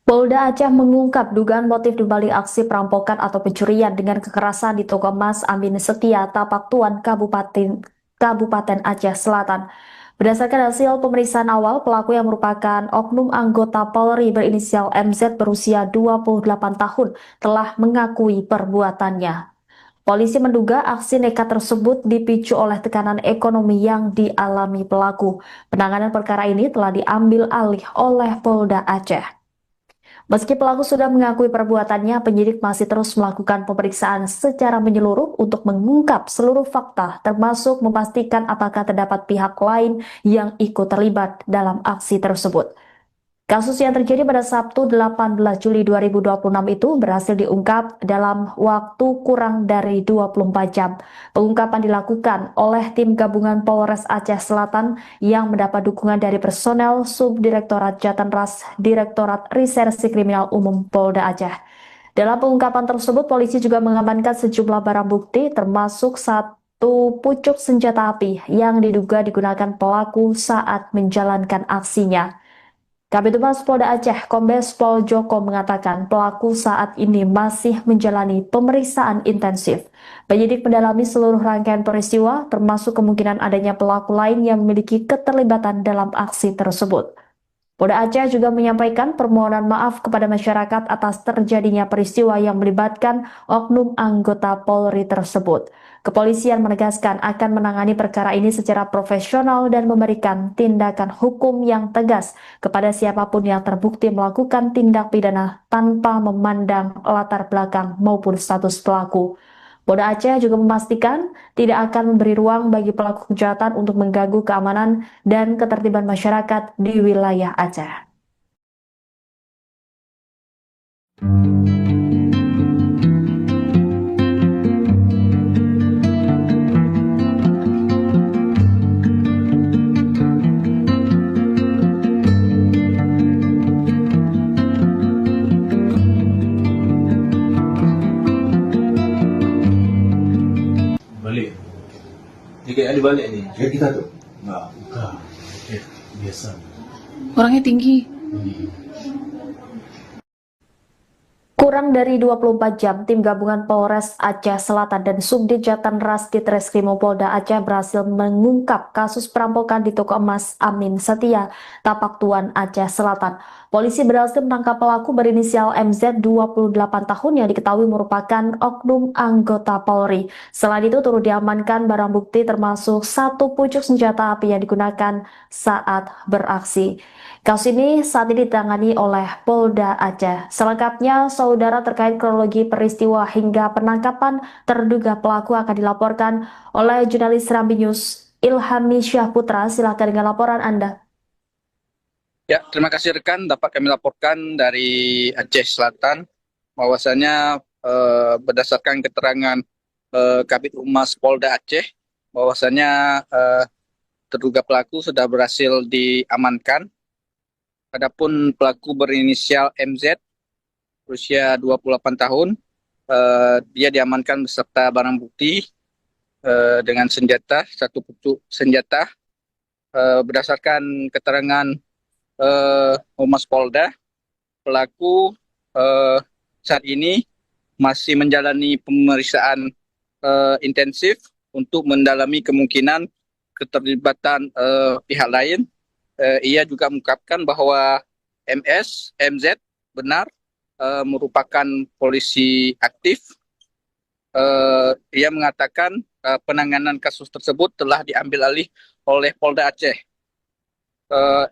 Polda Aceh mengungkap dugaan motif dibalik aksi perampokan atau pencurian dengan kekerasan di toko emas Amin Setia, Tapak Tuan, Kabupaten Aceh Selatan. Berdasarkan hasil pemeriksaan awal, pelaku yang merupakan oknum anggota Polri berinisial MZ berusia 28 tahun telah mengakui perbuatannya. Polisi menduga aksi nekat tersebut dipicu oleh tekanan ekonomi yang dialami pelaku. Penanganan perkara ini telah diambil alih oleh Polda Aceh. Meski pelaku sudah mengakui perbuatannya, penyidik masih terus melakukan pemeriksaan secara menyeluruh untuk mengungkap seluruh fakta, termasuk memastikan apakah terdapat pihak lain yang ikut terlibat dalam aksi tersebut. Kasus yang terjadi pada Sabtu 18 Juli 2026 itu berhasil diungkap dalam waktu kurang dari 24 jam. Pengungkapan dilakukan oleh tim gabungan Polres Aceh Selatan yang mendapat dukungan dari personel Subdirektorat Jatanras Direktorat Reserse Kriminal Umum Polda Aceh. Dalam pengungkapan tersebut, polisi juga mengamankan sejumlah barang bukti termasuk satu pucuk senjata api yang diduga digunakan pelaku saat menjalankan aksinya. Kabid Humas Polda Aceh, Kombes Pol Joko mengatakan pelaku saat ini masih menjalani pemeriksaan intensif. Penyidik mendalami seluruh rangkaian peristiwa, termasuk kemungkinan adanya pelaku lain yang memiliki keterlibatan dalam aksi tersebut. Polda Aceh juga menyampaikan permohonan maaf kepada masyarakat atas terjadinya peristiwa yang melibatkan oknum anggota Polri tersebut. Kepolisian menegaskan akan menangani perkara ini secara profesional dan memberikan tindakan hukum yang tegas kepada siapapun yang terbukti melakukan tindak pidana tanpa memandang latar belakang maupun status pelaku. Polda Aceh juga memastikan tidak akan memberi ruang bagi pelaku kejahatan untuk mengganggu keamanan dan ketertiban masyarakat di wilayah Aceh. Balik. Tiga kali balik nih. Kayak kita tuh. Enggak, bukan. Biasa. Orangnya tinggi. Kurang dari 24 jam, tim gabungan Polres Aceh Selatan dan Subdit Jatanras Ditreskrimum Polda Aceh berhasil mengungkap kasus perampokan di toko emas Amin Setia, Tapak Tuan, Aceh Selatan. Polisi berhasil menangkap pelaku berinisial MZ 28 tahun yang diketahui merupakan oknum anggota Polri. Selain itu turut diamankan barang bukti termasuk satu pucuk senjata api yang digunakan saat beraksi. Kasus ini saat ini ditangani oleh Polda Aceh. Selengkapnya, saudara, terkait kronologi peristiwa hingga penangkapan terduga pelaku akan dilaporkan oleh jurnalis Serambi News Ilhami Syahputra. Silakan dengan laporan Anda. Ya, terima kasih rekan. Dapat kami laporkan dari Aceh Selatan bahwasanya berdasarkan keterangan Kabid Humas Polda Aceh bahwasanya terduga pelaku sudah berhasil diamankan. Adapun pelaku berinisial MZ berusia 28 tahun, dia diamankan beserta barang bukti dengan senjata, satu pucuk senjata. Berdasarkan keterangan Humas Polda, pelaku saat ini masih menjalani pemeriksaan intensif untuk mendalami kemungkinan keterlibatan pihak lain. Ia juga mengungkapkan bahwa MZ benar merupakan polisi aktif. Ia mengatakan penanganan kasus tersebut telah diambil alih oleh Polda Aceh.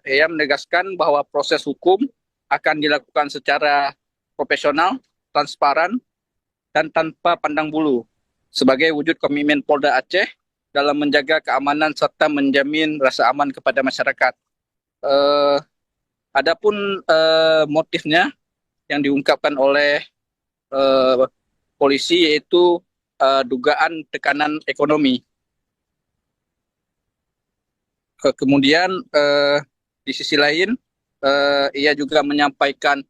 Ia menegaskan bahwa proses hukum akan dilakukan secara profesional, transparan, dan tanpa pandang bulu sebagai wujud komitmen Polda Aceh dalam menjaga keamanan serta menjamin rasa aman kepada masyarakat. Adapun motifnya yang diungkapkan oleh polisi yaitu dugaan tekanan ekonomi. Kemudian di sisi lain ia juga menyampaikan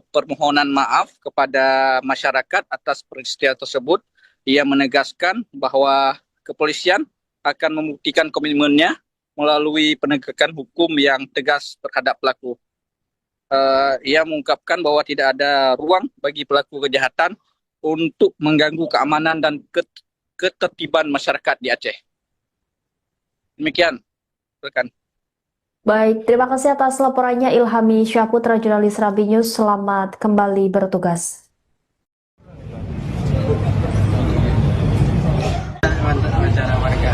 permohonan maaf kepada masyarakat atas peristiwa tersebut. Ia menegaskan bahwa kepolisian akan membuktikan komitmennya melalui penegakan hukum yang tegas terhadap pelaku. Ia mengungkapkan bahwa tidak ada ruang bagi pelaku kejahatan untuk mengganggu keamanan dan ketertiban masyarakat di Aceh. Demikian rekan. Baik, terima kasih atas laporannya Ilhami Syahputra, jurnalis Rambi News. Selamat kembali bertugas. Mantap wawancara warga.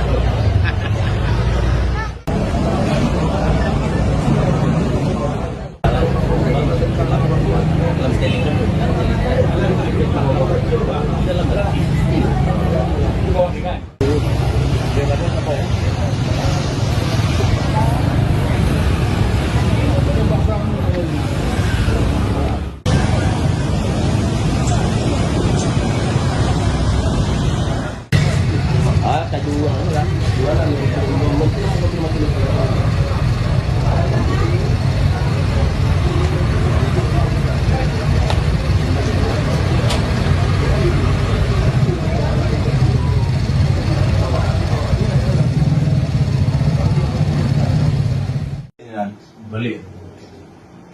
Balik.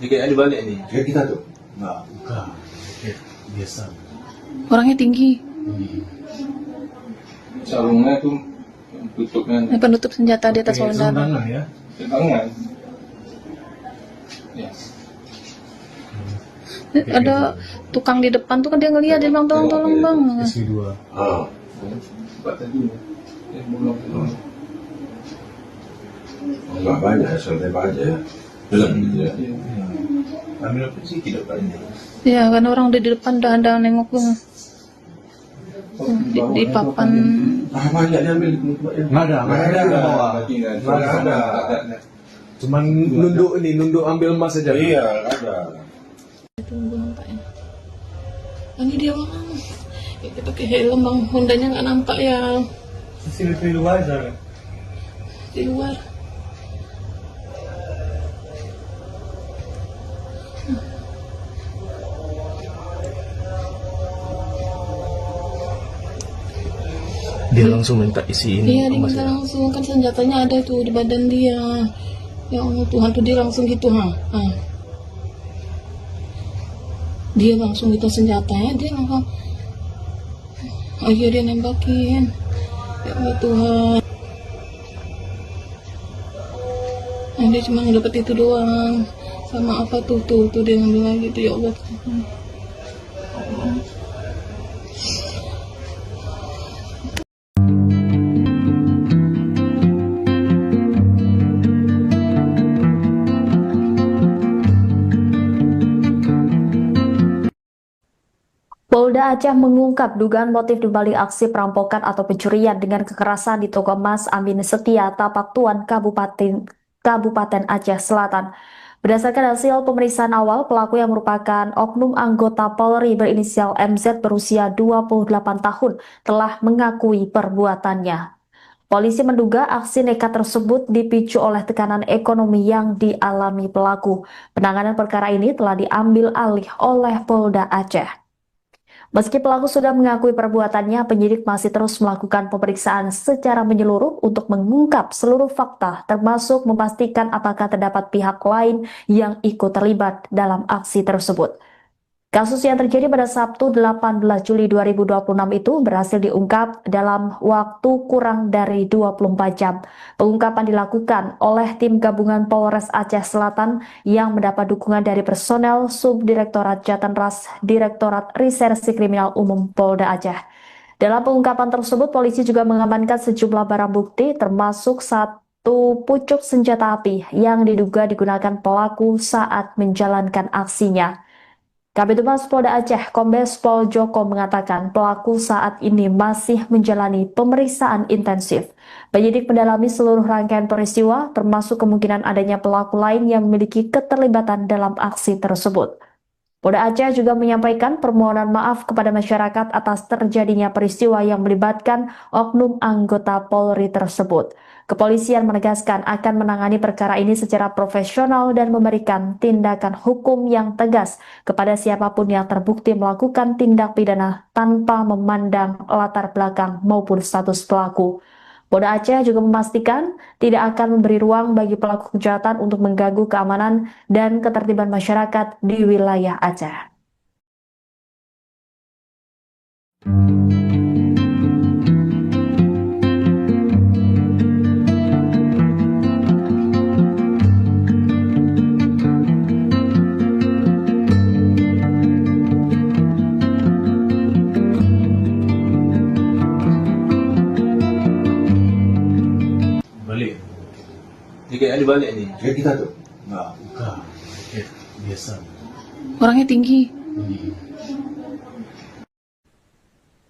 Jika ada balik ni. Kayak kita tuh. Enggak, bukan. Oke, biasa. Orangnya tinggi. Sarungnya tuh tutupnya Penutup senjata di atas Oke, lengan. sembarangan ya. tangan. Ya. Ada tukang di depan tuh kan dia ngeliat, dia bilang tolong bang. SP2. Ah. Cepat tadi. Belum. Enggak banyak, santai aja. Jalan gitu ya. Ambil apa sih tidak banyak. Ya kan orang udah di depan udah ada nengok bang. Di papan. Ah, banyak diambil. Nggak ada di bawah. Nggak ada. Cuman nunduk ambil emas saja. Iya, ada. Tunggu nampaknya. Ini dia bang. Kita pakai helm bang. Hondanya nggak nampak ya Di luar sana. di luar. Dia langsung minta isiin Iya dia emas minta ya. langsung, kan senjatanya ada tuh di badan dia. Ya Allah Tuhan tuh dia langsung gitu ha. Dia langsung gitu senjatanya, dia langsung ayo dia nembakin. Ya Allah Tuhan. Nah, dia cuma dapat itu doang. Sama apa tuh dia ngambil lagi tuh, ya Allah Tuhan. Polda Aceh mengungkap dugaan motif dibalik aksi perampokan atau pencurian dengan kekerasan di toko emas Amin Setia, Tapak Tuan, Kabupaten Aceh Selatan. Berdasarkan hasil pemeriksaan awal, pelaku yang merupakan oknum anggota Polri berinisial MZ berusia 28 tahun telah mengakui perbuatannya. Polisi menduga aksi nekat tersebut dipicu oleh tekanan ekonomi yang dialami pelaku. Penanganan perkara ini telah diambil alih oleh Polda Aceh. Meski pelaku sudah mengakui perbuatannya, penyidik masih terus melakukan pemeriksaan secara menyeluruh untuk mengungkap seluruh fakta, termasuk memastikan apakah terdapat pihak lain yang ikut terlibat dalam aksi tersebut. Kasus yang terjadi pada Sabtu 18 Juli 2026 itu berhasil diungkap dalam waktu kurang dari 24 jam. Pengungkapan dilakukan oleh tim gabungan Polres Aceh Selatan yang mendapat dukungan dari personel Subdirektorat Jatanras Direktorat Reserse Kriminal Umum Polda Aceh. Dalam pengungkapan tersebut, polisi juga mengamankan sejumlah barang bukti termasuk satu pucuk senjata api yang diduga digunakan pelaku saat menjalankan aksinya. Kabid Humas Polda Aceh, Kombes Pol Joko mengatakan pelaku saat ini masih menjalani pemeriksaan intensif. Penyidik mendalami seluruh rangkaian peristiwa, termasuk kemungkinan adanya pelaku lain yang memiliki keterlibatan dalam aksi tersebut. Polda Aceh juga menyampaikan permohonan maaf kepada masyarakat atas terjadinya peristiwa yang melibatkan oknum anggota Polri tersebut. Kepolisian menegaskan akan menangani perkara ini secara profesional dan memberikan tindakan hukum yang tegas kepada siapapun yang terbukti melakukan tindak pidana tanpa memandang latar belakang maupun status pelaku. Polda Aceh juga memastikan tidak akan memberi ruang bagi pelaku kejahatan untuk mengganggu keamanan dan ketertiban masyarakat di wilayah Aceh. kayak dibalik nih. Kayak kita tuh. Enggak, bukan. Kayak biasa. Orangnya tinggi.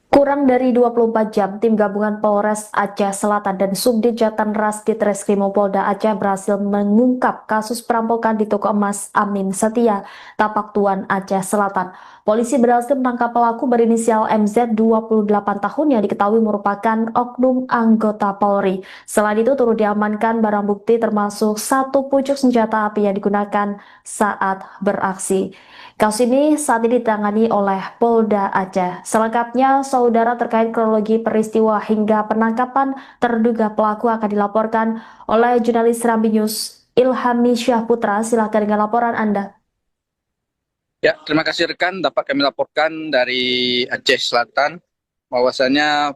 Kurang dari 24 jam, tim gabungan Polres Aceh Selatan dan Subdit Jatanras Ditreskrimum Polda Aceh berhasil mengungkap kasus perampokan di toko emas Amin Setia, Tapak Tuan, Aceh Selatan. Polisi berhasil menangkap pelaku berinisial MZ 28 tahun yang diketahui merupakan oknum anggota Polri. Selain itu turut diamankan barang bukti termasuk satu pucuk senjata api yang digunakan saat beraksi. Kasus ini saat ini ditangani oleh Polda Aceh. Selengkapnya, saudara, terkait kronologi peristiwa hingga penangkapan terduga pelaku akan dilaporkan oleh jurnalis Serambi News Ilhami Syahputra. Silakan dengan laporan Anda. Ya, terima kasih rekan. Dapat kami laporkan dari Aceh Selatan bahwasanya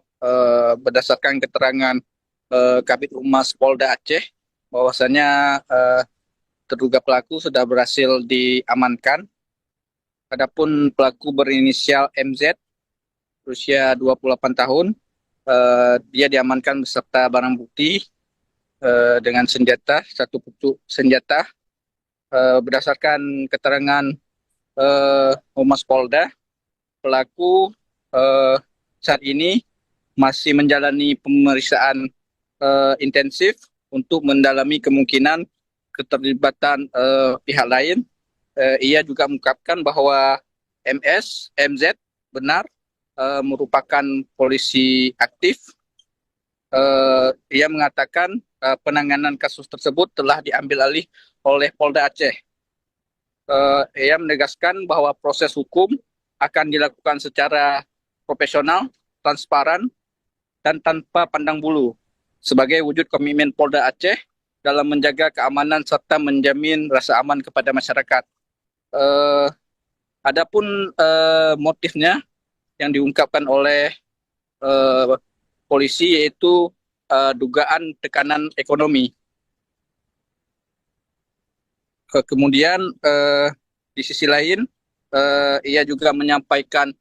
berdasarkan keterangan Kabid Humas Polda Aceh bahwasanya terduga pelaku sudah berhasil diamankan. Adapun pelaku berinisial MZ, berusia 28 tahun, dia diamankan beserta barang bukti dengan senjata, satu pucuk senjata. Berdasarkan keterangan Humas Polda, pelaku saat ini masih menjalani pemeriksaan intensif untuk mendalami kemungkinan keterlibatan pihak lain. Ia juga mengungkapkan bahwa MZ benar merupakan polisi aktif. Ia mengatakan penanganan kasus tersebut telah diambil alih oleh Polda Aceh. Ia menegaskan bahwa proses hukum akan dilakukan secara profesional, transparan, dan tanpa pandang bulu sebagai wujud komitmen Polda Aceh dalam menjaga keamanan serta menjamin rasa aman kepada masyarakat. Adapun motifnya yang diungkapkan oleh polisi yaitu dugaan tekanan ekonomi. Kemudian di sisi lain ia juga menyampaikan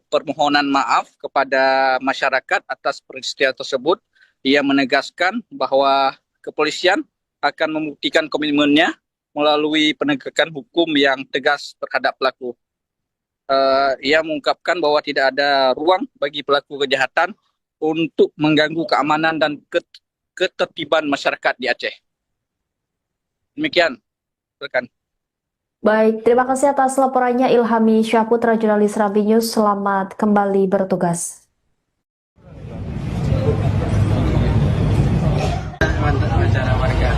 permohonan maaf kepada masyarakat atas peristiwa tersebut. Ia menegaskan bahwa kepolisian akan membuktikan komitmennya melalui penegakan hukum yang tegas terhadap pelaku. Ia mengungkapkan bahwa tidak ada ruang bagi pelaku kejahatan untuk mengganggu keamanan dan ketertiban masyarakat di Aceh. Demikian, rekan. Baik, terima kasih atas laporannya Ilhami Syahputra, jurnalis Serambi News. Selamat kembali bertugas. Mantap acara warga.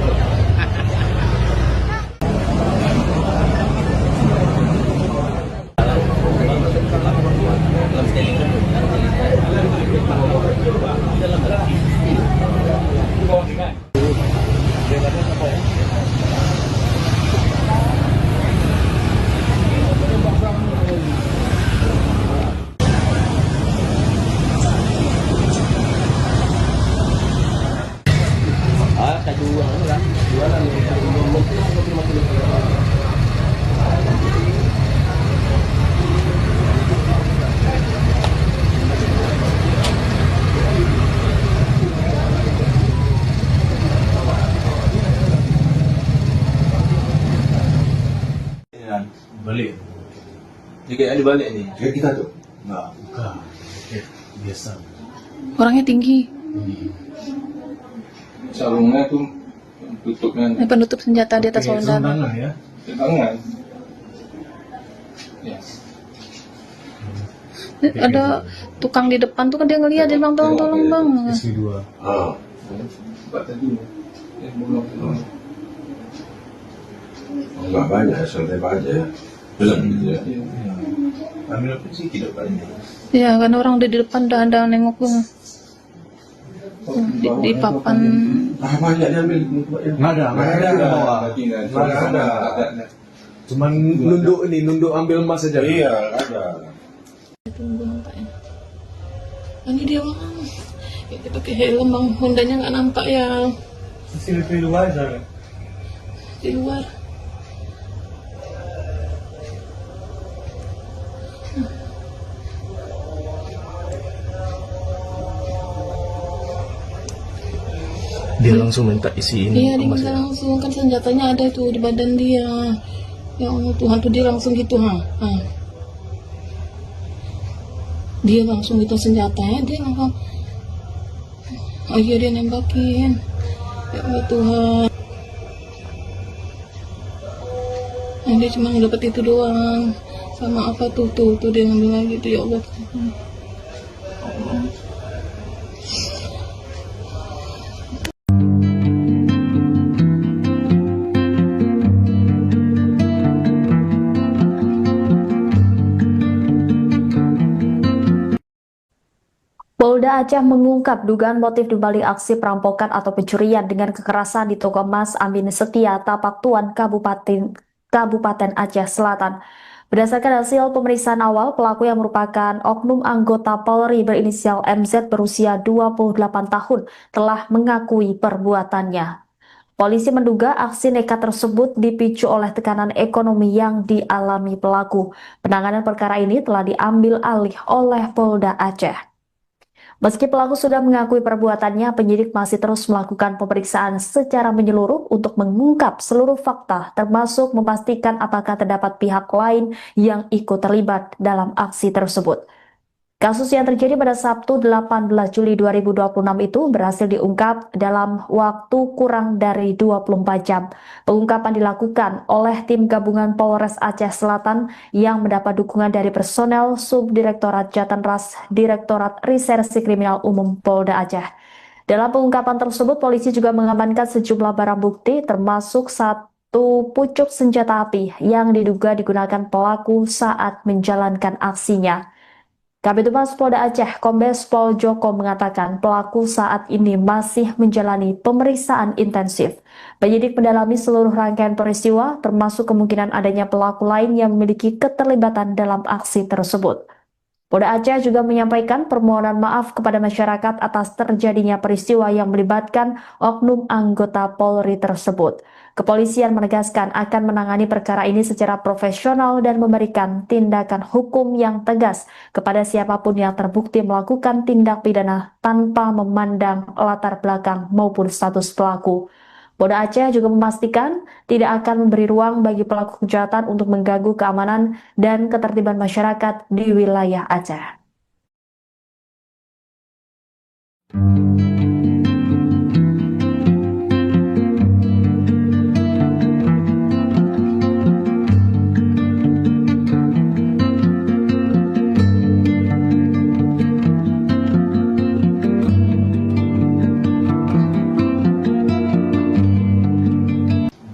Balik. Dia kayak dibalik nih. Kayak kita tuh. Enggak, bukan. Kayak biasa. Orangnya tinggi. Sarungnya tuh tutupnya Penutup senjata di atas Pakai lengan. tangan ya. di tangan. Ya. Ada tukang di depan tuh kan dia ngeliat, dia bilang tolong bang. SP2. Ah. Buat tadi. Belum. Enggak banyak, santai aja. Belum gitu ya. Ambil apa sih tidak banyak. Ya kan orang udah di depan udah ada nengok tuh. Di papan. Ah, banyak diambil. Nggak ada di bawah. Nggak ada. Cuman nunduk ambil emas saja. Iya, ada. Tunggu nampaknya. Ini dia bang. Ya, dia pakai helm bang. Hondanya nggak nampak ya CCTV luar sana. di luar. Dia langsung minta isi ini Iya, dia emas minta ya? langsung, kan senjatanya ada tuh di badan dia. Ya Allah Tuhan, tuh dia langsung gitu, dia langsung minta senjatanya, dia langsung, iya dia nembakin. Ya Allah Tuhan. Dia cuma dapat itu doang, sama apa tuh dia ngambil lagi tuh, ya Allah. Polda Aceh mengungkap dugaan motif dibalik aksi perampokan atau pencurian dengan kekerasan di toko emas Amin Setia, Tapak Tuan, Kabupaten Aceh Selatan. Berdasarkan hasil pemeriksaan awal, pelaku yang merupakan oknum anggota Polri berinisial MZ berusia 28 tahun telah mengakui perbuatannya. Polisi menduga aksi nekat tersebut dipicu oleh tekanan ekonomi yang dialami pelaku. Penanganan perkara ini telah diambil alih oleh Polda Aceh. Meski pelaku sudah mengakui perbuatannya, penyidik masih terus melakukan pemeriksaan secara menyeluruh untuk mengungkap seluruh fakta, termasuk memastikan apakah terdapat pihak lain yang ikut terlibat dalam aksi tersebut. Kasus yang terjadi pada Sabtu 18 Juli 2026 itu berhasil diungkap dalam waktu kurang dari 24 jam. Pengungkapan dilakukan oleh tim gabungan Polres Aceh Selatan yang mendapat dukungan dari personel Subdirektorat Jatanras Direktorat Reserse Kriminal Umum Polda Aceh. Dalam pengungkapan tersebut, polisi juga mengamankan sejumlah barang bukti termasuk satu pucuk senjata api yang diduga digunakan pelaku saat menjalankan aksinya. Kabid Humas Polda Aceh, Kombes Pol Joko mengatakan pelaku saat ini masih menjalani pemeriksaan intensif. Penyidik mendalami seluruh rangkaian peristiwa, termasuk kemungkinan adanya pelaku lain yang memiliki keterlibatan dalam aksi tersebut. Polda Aceh juga menyampaikan permohonan maaf kepada masyarakat atas terjadinya peristiwa yang melibatkan oknum anggota Polri tersebut. Kepolisian menegaskan akan menangani perkara ini secara profesional dan memberikan tindakan hukum yang tegas kepada siapapun yang terbukti melakukan tindak pidana tanpa memandang latar belakang maupun status pelaku. Polda Aceh juga memastikan tidak akan memberi ruang bagi pelaku kejahatan untuk mengganggu keamanan dan ketertiban masyarakat di wilayah Aceh.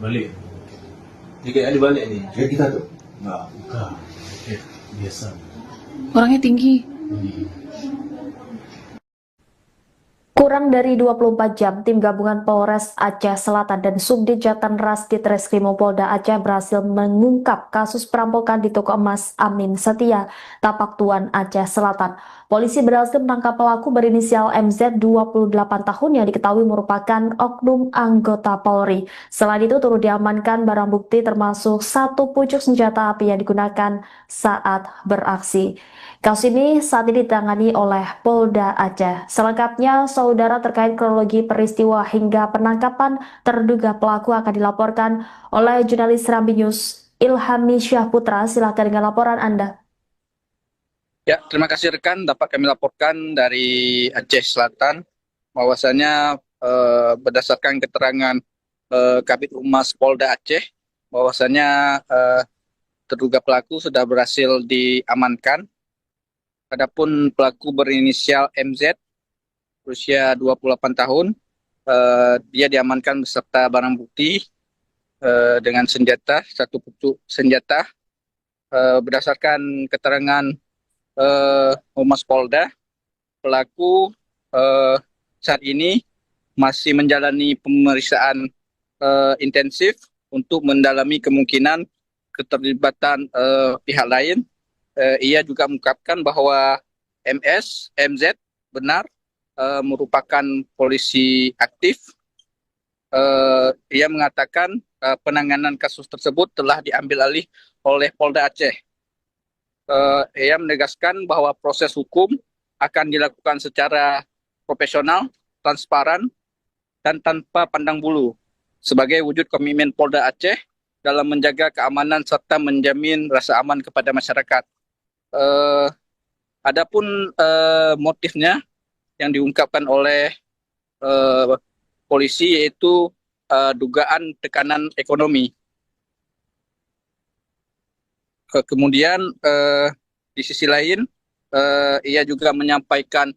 Balik. Jika ada balik ni. Kayak kita tuh. Enggak, bukan. Biasa. Orangnya tinggi. Kurang dari 24 jam, tim gabungan Polres Aceh Selatan dan Subdit Jatanras Ditreskrimum Polda Aceh berhasil mengungkap kasus perampokan di toko emas Amin Setia, Tapak Tuan, Aceh Selatan. Polisi berhasil menangkap pelaku berinisial MZ 28 tahun yang diketahui merupakan oknum anggota Polri. Selain itu turut diamankan barang bukti termasuk satu pucuk senjata api yang digunakan saat beraksi. Kasus ini saat ini ditangani oleh Polda Aceh. Selengkapnya, saudara, terkait kronologi peristiwa hingga penangkapan terduga pelaku akan dilaporkan oleh jurnalis Serambi News Ilhami Syahputra. Silakan dengan laporan Anda. Ya, terima kasih rekan. Dapat kami laporkan dari Aceh Selatan bahwasanya berdasarkan keterangan Kabid Humas Polda Aceh bahwasanya terduga pelaku sudah berhasil diamankan. Adapun pelaku berinisial MZ berusia 28 tahun, dia diamankan beserta barang bukti dengan senjata, satu pucuk senjata. Berdasarkan keterangan Humas Polda, pelaku saat ini masih menjalani pemeriksaan intensif untuk mendalami kemungkinan keterlibatan pihak lain. Ia juga mengungkapkan bahwa MZ benar merupakan polisi aktif. Ia mengatakan penanganan kasus tersebut telah diambil alih oleh Polda Aceh. Ia menegaskan bahwa proses hukum akan dilakukan secara profesional, transparan, dan tanpa pandang bulu sebagai wujud komitmen Polda Aceh dalam menjaga keamanan serta menjamin rasa aman kepada masyarakat. Adapun motifnya yang diungkapkan oleh polisi yaitu dugaan tekanan ekonomi. Kemudian di sisi lain ia juga menyampaikan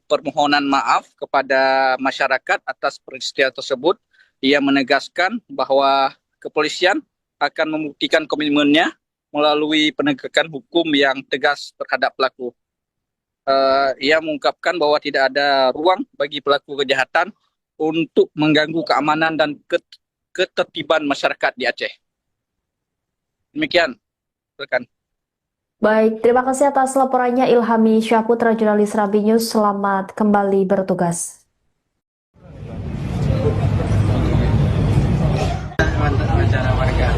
permohonan maaf kepada masyarakat atas peristiwa tersebut. Ia menegaskan bahwa kepolisian akan membuktikan komitmennya melalui penegakan hukum yang tegas terhadap pelaku. Ia mengungkapkan bahwa tidak ada ruang bagi pelaku kejahatan untuk mengganggu keamanan dan ketertiban masyarakat di Aceh. Demikian, silakan. Baik, terima kasih atas laporannya Ilhami Syahputra, jurnalis Rambi News. Selamat kembali bertugas. Mantap wawancara warga.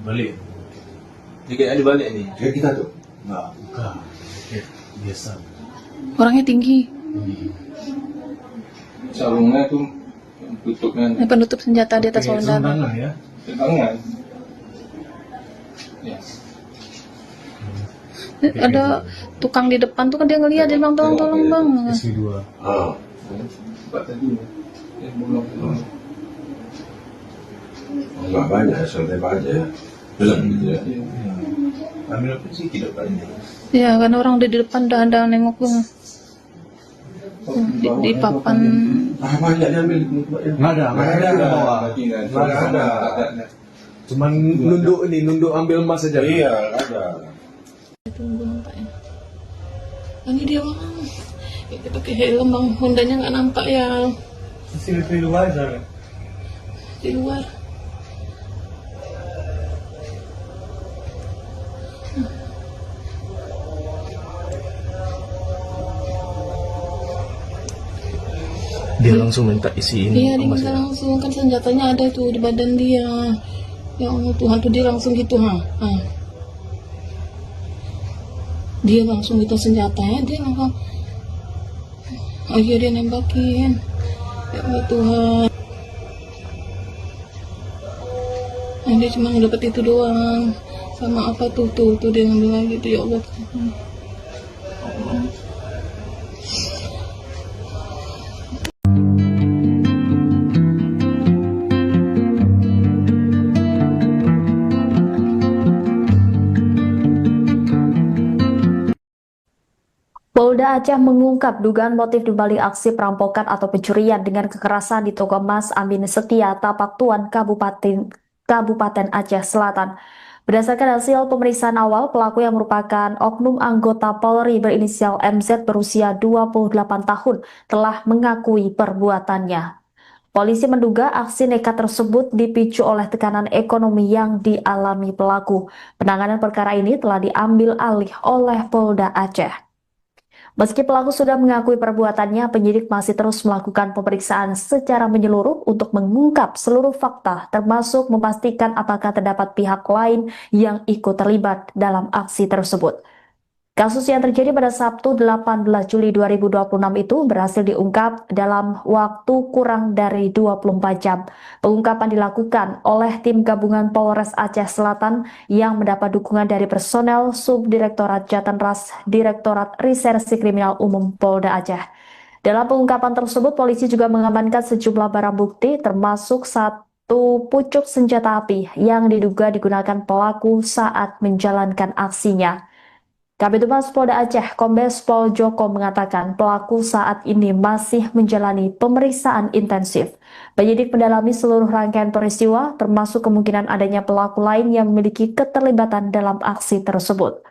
Balik. Tiket ada balik ni. Kayak kita tuh. Enggak, bukan. Tiket biasa. Orangnya tinggi. Sarungnya tuh tutupnya Penutup senjata di atas Pakai lengan. sarung ya. tangan. Ya. Ada tukang di depan tuh kan dia ngeliat, dia bilang tolong bang. SP2. Ah. Sebab tadi belum. Enggak banyak, santai aja. Jalan gitu ya. Ambil apa sih tidak banyak. Ya kan orang udah di depan udah ada nengok tuh. Di papan. Ah, banyak diambil. Enggak ada bawa. Nggak ada. Cuman nunduk ambil emas saja. Iya, ada. Tunggu nampaknya. Ini dia bang. Kita pakai helm bang, Hondanya nggak nampak ya Sini di luar sana. di luar. Dia langsung minta isiin Iya dia emas minta ya. langsung, kan senjatanya ada tuh di badan dia. Ya Allah Tuhan tuh dia langsung gitu ha. Dia langsung minta senjatanya, dia langsung akhirnya dia nembakin. Ya Allah Tuhan. Nah, dia cuma dapat itu doang. Sama apa tuh dia ngambil lagi tuh, ya Allah Tuhan. Polda Aceh mengungkap dugaan motif di balik aksi perampokan atau pencurian dengan kekerasan di toko emas Amin Setia, Tapak Tuan, Kabupaten Aceh Selatan. Berdasarkan hasil pemeriksaan awal, pelaku yang merupakan oknum anggota Polri berinisial MZ berusia 28 tahun telah mengakui perbuatannya. Polisi menduga aksi nekat tersebut dipicu oleh tekanan ekonomi yang dialami pelaku. Penanganan perkara ini telah diambil alih oleh Polda Aceh. Meski pelaku sudah mengakui perbuatannya, penyidik masih terus melakukan pemeriksaan secara menyeluruh untuk mengungkap seluruh fakta, termasuk memastikan apakah terdapat pihak lain yang ikut terlibat dalam aksi tersebut. Kasus yang terjadi pada Sabtu 18 Juli 2026 itu berhasil diungkap dalam waktu kurang dari 24 jam. Pengungkapan dilakukan oleh tim gabungan Polres Aceh Selatan yang mendapat dukungan dari personel Subdirektorat Jatanras Direktorat Reserse Kriminal Umum Polda Aceh. Dalam pengungkapan tersebut, polisi juga mengamankan sejumlah barang bukti termasuk satu pucuk senjata api yang diduga digunakan pelaku saat menjalankan aksinya. Kabid Humas Polda Aceh, Kombes Pol Joko mengatakan pelaku saat ini masih menjalani pemeriksaan intensif. Penyidik mendalami seluruh rangkaian peristiwa, termasuk kemungkinan adanya pelaku lain yang memiliki keterlibatan dalam aksi tersebut.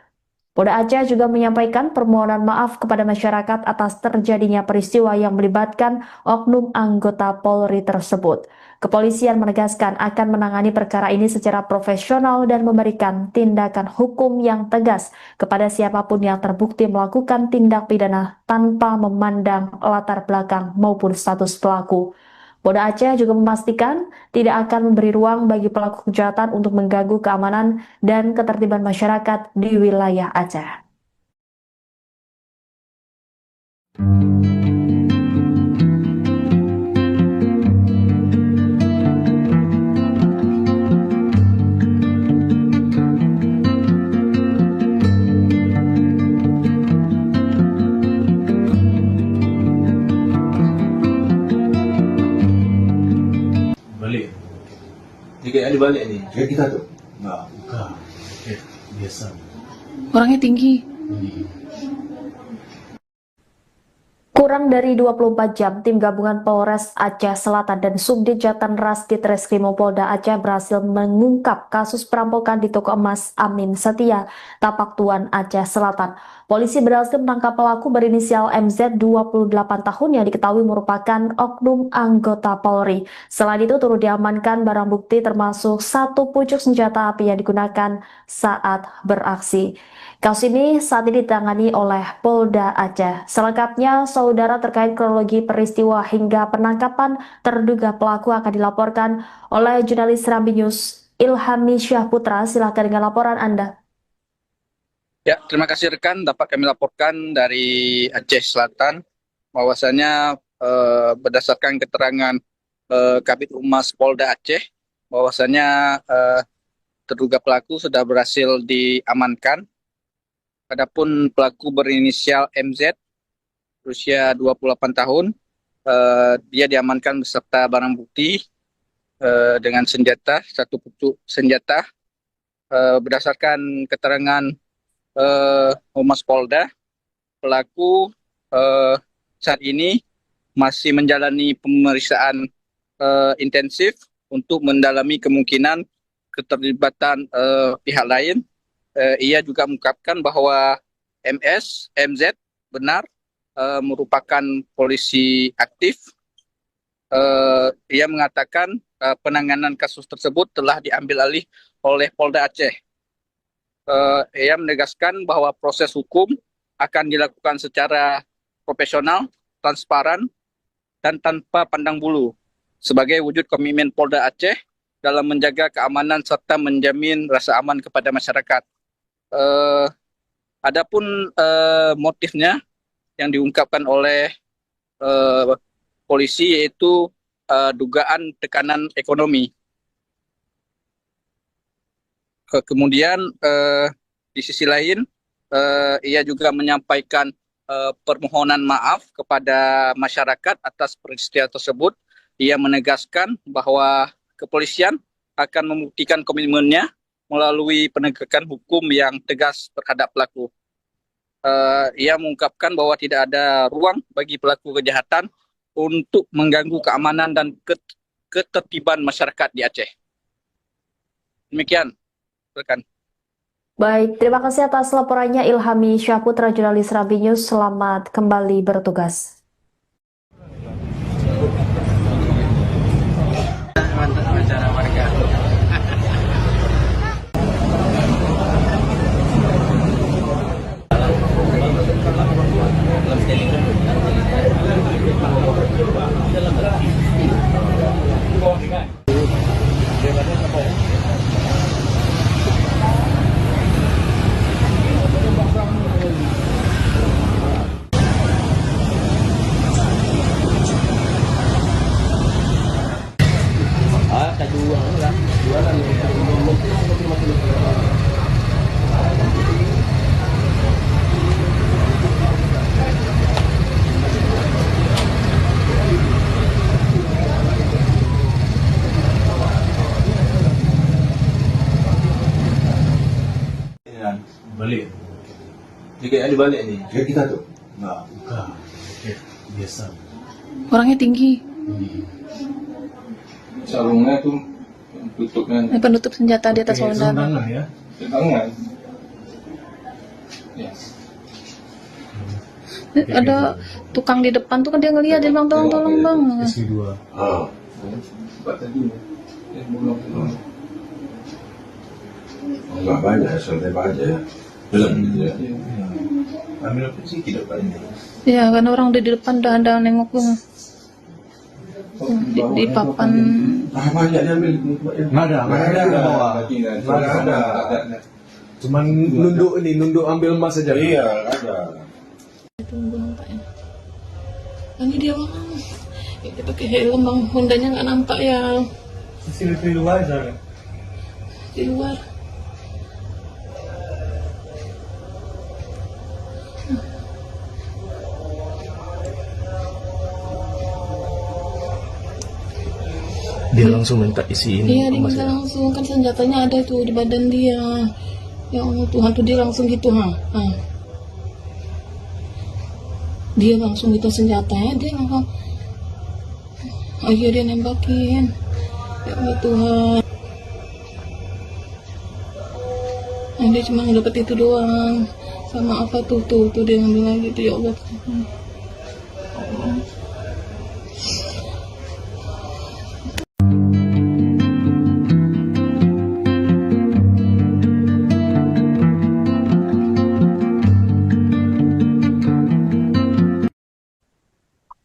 Polda Aceh juga menyampaikan permohonan maaf kepada masyarakat atas terjadinya peristiwa yang melibatkan oknum anggota Polri tersebut. Kepolisian menegaskan akan menangani perkara ini secara profesional dan memberikan tindakan hukum yang tegas kepada siapapun yang terbukti melakukan tindak pidana tanpa memandang latar belakang maupun status pelaku. Polda Aceh juga memastikan tidak akan memberi ruang bagi pelaku kejahatan untuk mengganggu keamanan dan ketertiban masyarakat di wilayah Aceh. Balik. Tiga kali balik ni. Kayak kita tuh. Enggak, bukan. Biasa. Orangnya tinggi. Kurang dari 24 jam, tim gabungan Polres Aceh Selatan dan Subdit Jatanras Ditreskrimum Polda Aceh berhasil mengungkap kasus perampokan di toko emas Amin Setia, Tapak Tuan, Aceh Selatan. Polisi berhasil menangkap pelaku berinisial MZ 28 tahun yang diketahui merupakan oknum anggota Polri. Selain itu turut diamankan barang bukti termasuk satu pucuk senjata api yang digunakan saat beraksi. Kasus ini saat ini ditangani oleh Polda Aceh. Selengkapnya, saudara, terkait kronologi peristiwa hingga penangkapan terduga pelaku akan dilaporkan oleh jurnalis Serambi News Ilhami Syahputra. Silakan dengan laporan Anda. Ya, terima kasih rekan. Dapat kami laporkan dari Aceh Selatan bahwasanya berdasarkan keterangan Kabid Humas Polda Aceh bahwasanya terduga pelaku sudah berhasil diamankan. Adapun pelaku berinisial MZ, berusia 28 tahun, dia diamankan beserta barang bukti dengan senjata, satu pucuk senjata. Berdasarkan keterangan Humas Polda, pelaku saat ini masih menjalani pemeriksaan intensif untuk mendalami kemungkinan keterlibatan pihak lain. Ia juga mengungkapkan bahwa MZ benar merupakan polisi aktif. Ia mengatakan penanganan kasus tersebut telah diambil alih oleh Polda Aceh. Ia menegaskan bahwa proses hukum akan dilakukan secara profesional, transparan, dan tanpa pandang bulu sebagai wujud komitmen Polda Aceh dalam menjaga keamanan serta menjamin rasa aman kepada masyarakat. Adapun motifnya yang diungkapkan oleh polisi yaitu dugaan tekanan ekonomi. Kemudian di sisi lain ia juga menyampaikan permohonan maaf kepada masyarakat atas peristiwa tersebut. Ia menegaskan bahwa kepolisian akan membuktikan komitmennya melalui penegakan hukum yang tegas terhadap pelaku. Ia mengungkapkan bahwa tidak ada ruang bagi pelaku kejahatan untuk mengganggu keamanan dan ketertiban masyarakat di Aceh. Demikian, rekan. Baik, terima kasih atas laporannya Ilhami Syahputra, jurnalis Serambi News. Selamat kembali bertugas. Mantap acara warga. Balik. Dia kayak ada balik ni. Kayak kita tuh. Enggak, bukan. Kayak biasa. Orangnya tinggi. Sarungnya tuh tutup kan Penutup senjata di atas Kayak saudara. selendang ya. tangan. Ya. Ada tukang di depan tuh kan dia ngeliat, dia bilang tolong bang. SQ2. Ah. Cepat tadi. Bolong. Enggak banyak, santai aja. Jalan gitu ya. Ambil apa sih tidak banyak. Ya kan orang udah di depan udah ada nengok tuh. Di papan. Ah, banyak diambil. Nggak ada di bawah. Nggak ada. Cuman nunduk ambil emas saja. Iya, ada. Itu nampaknya. Ini dia bang. Ya, kita pakai helm bang, Hondanya nggak nampak ya Di luar aja. di luar. Dia langsung minta isiin Iya dia emas minta ya. langsung, kan senjatanya ada tuh di badan dia. Ya Allah Tuhan tuh dia langsung gitu ha. Dia langsung gitu senjatanya, dia langsung. Oh iya dia nembakin. Ya Allah Tuhan. Nah, dia cuma dapat itu doang. Sama apa tuh dia ngambil lagi tuh ya Allah.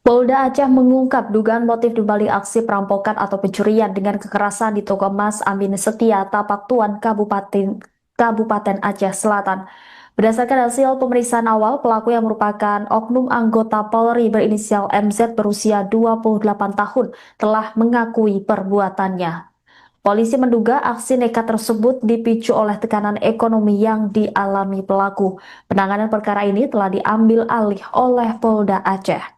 Polda Aceh mengungkap dugaan motif dibalik aksi perampokan atau pencurian dengan kekerasan di toko emas Amin Setia, Tapak Tuan, Kabupaten Aceh Selatan. Berdasarkan hasil pemeriksaan awal, pelaku yang merupakan oknum anggota Polri berinisial MZ berusia 28 tahun telah mengakui perbuatannya. Polisi menduga aksi nekat tersebut dipicu oleh tekanan ekonomi yang dialami pelaku. Penanganan perkara ini telah diambil alih oleh Polda Aceh.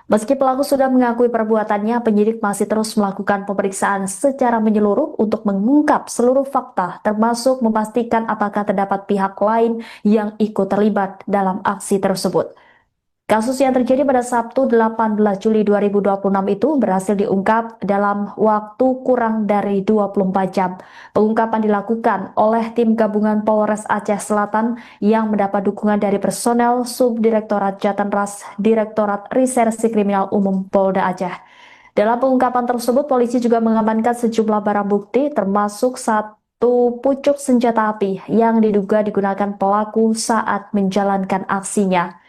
Meski pelaku sudah mengakui perbuatannya, penyidik masih terus melakukan pemeriksaan secara menyeluruh untuk mengungkap seluruh fakta, termasuk memastikan apakah terdapat pihak lain yang ikut terlibat dalam aksi tersebut. Kasus yang terjadi pada Sabtu 18 Juli 2026 itu berhasil diungkap dalam waktu kurang dari 24 jam. Pengungkapan dilakukan oleh tim gabungan Polres Aceh Selatan yang mendapat dukungan dari personel Subdirektorat Jatanras Direktorat Reserse Kriminal Umum Polda Aceh. Dalam pengungkapan tersebut, polisi juga mengamankan sejumlah barang bukti termasuk satu pucuk senjata api yang diduga digunakan pelaku saat menjalankan aksinya.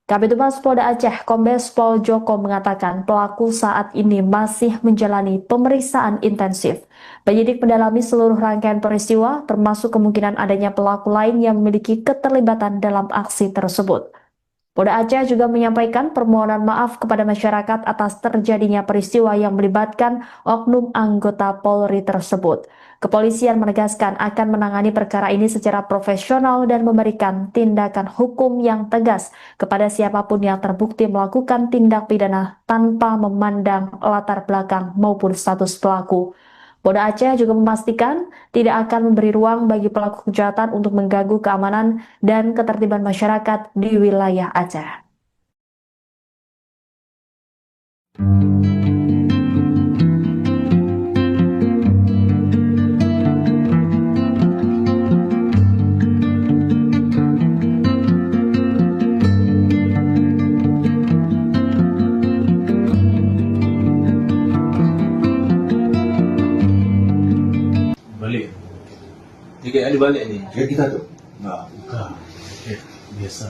Kabid Humas Polda Aceh, Kombes Pol Joko mengatakan pelaku saat ini masih menjalani pemeriksaan intensif. Penyidik mendalami seluruh rangkaian peristiwa, termasuk kemungkinan adanya pelaku lain yang memiliki keterlibatan dalam aksi tersebut. Polda Aceh juga menyampaikan permohonan maaf kepada masyarakat atas terjadinya peristiwa yang melibatkan oknum anggota Polri tersebut. Kepolisian menegaskan akan menangani perkara ini secara profesional dan memberikan tindakan hukum yang tegas kepada siapapun yang terbukti melakukan tindak pidana tanpa memandang latar belakang maupun status pelaku. Polda Aceh juga memastikan tidak akan memberi ruang bagi pelaku kejahatan untuk mengganggu keamanan dan ketertiban masyarakat di wilayah Aceh. Balik. Dia kayak ada balik ni. Kayak kita tuh. Enggak, bukan. Kayak biasa.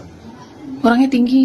Orangnya tinggi.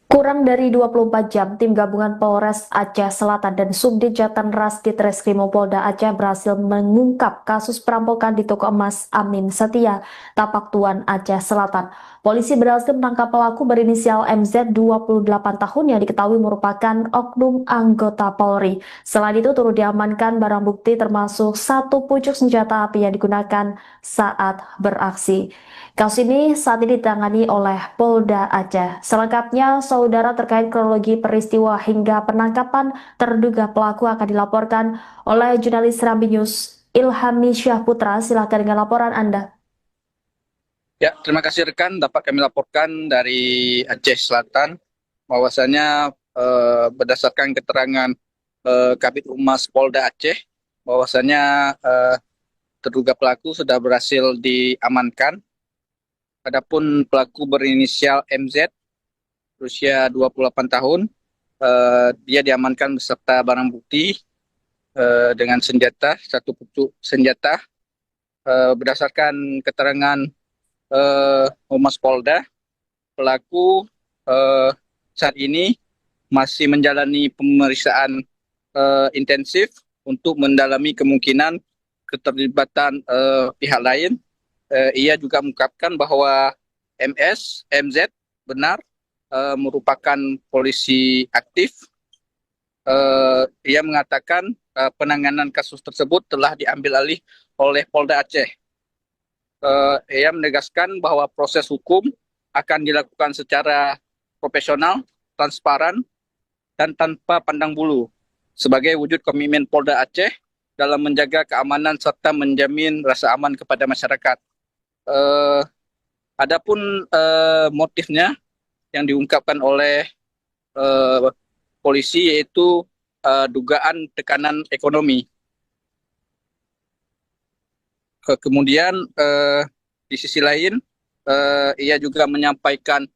Kurang dari 24 jam, tim gabungan Polres Aceh Selatan dan Subdit Jatanras Ditreskrimum Polda Aceh berhasil mengungkap kasus perampokan di toko emas Amin Setia, Tapak Tuan, Aceh Selatan. Polisi berhasil menangkap pelaku berinisial MZ 28 tahun yang diketahui merupakan oknum anggota Polri. Selain itu turut diamankan barang bukti termasuk satu pucuk senjata api yang digunakan saat beraksi. Kasus ini saat ini ditangani oleh Polda Aceh. Selengkapnya, saudara, terkait kronologi peristiwa hingga penangkapan terduga pelaku akan dilaporkan oleh jurnalis Serambi News Ilhami Syahputra. Silakan dengan laporan Anda. Ya, terima kasih rekan. Dapat kami laporkan dari Aceh Selatan bahwasanya berdasarkan keterangan Kabid Humas Polda Aceh bahwasanya terduga pelaku sudah berhasil diamankan. Adapun pelaku berinisial MZ, berusia 28 tahun, dia diamankan beserta barang bukti dengan senjata, satu pucuk senjata. Berdasarkan keterangan Humas Polda, pelaku saat ini masih menjalani pemeriksaan intensif untuk mendalami kemungkinan keterlibatan pihak lain. Ia juga mengungkapkan bahwa MZ benar merupakan polisi aktif. Ia mengatakan penanganan kasus tersebut telah diambil alih oleh Polda Aceh. Ia menegaskan bahwa proses hukum akan dilakukan secara profesional, transparan, dan tanpa pandang bulu sebagai wujud komitmen Polda Aceh dalam menjaga keamanan serta menjamin rasa aman kepada masyarakat. Adapun motifnya yang diungkapkan oleh polisi yaitu dugaan tekanan ekonomi. Kemudian di sisi lain ia juga menyampaikan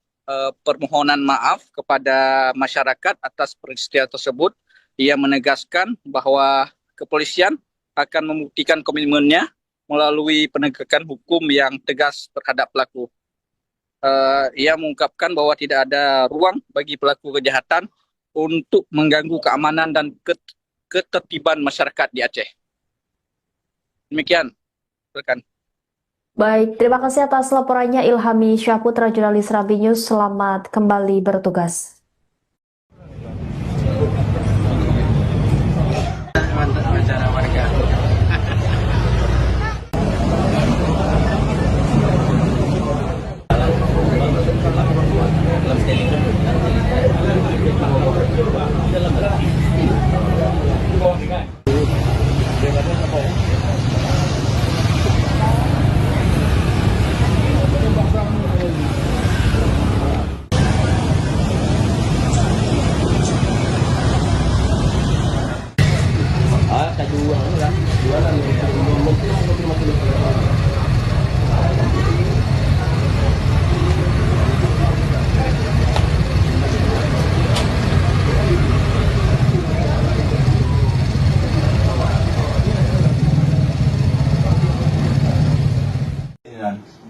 permohonan maaf kepada masyarakat atas peristiwa tersebut. Ia menegaskan bahwa kepolisian akan membuktikan komitmennya melalui penegakan hukum yang tegas terhadap pelaku. Ia mengungkapkan bahwa tidak ada ruang bagi pelaku kejahatan untuk mengganggu keamanan dan ketertiban masyarakat di Aceh. Demikian, rekan. Baik, terima kasih atas laporannya Ilhami Syahputra, jurnalis Rambi News. Selamat kembali bertugas. Mantap acara warga.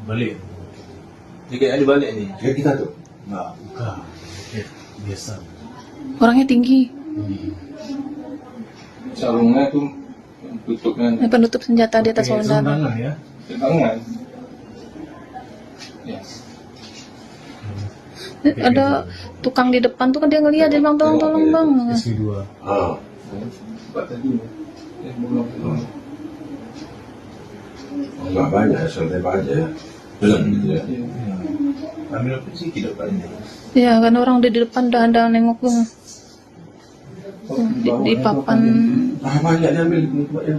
Balik. Tiket yang dibalik ni. Kayak kita tuh. Enggak, bukan. Biasa. Orangnya tinggi. Sarungnya tuh tutupnya Penutup senjata di atas Pakai saudara. tangan ya. tangan. Ya. Ada tukang di depan tuh kan dia ngeliat, dia bilang tolong bang. SP2. Ah. Sebab tadi belum. Enggak banyak, santai aja. Belum gitu ya. Ambil apa sih tidak banyak. Ya kan orang udah di depan udah ada nengok tuh. Di papan. Ah, banyak diambil.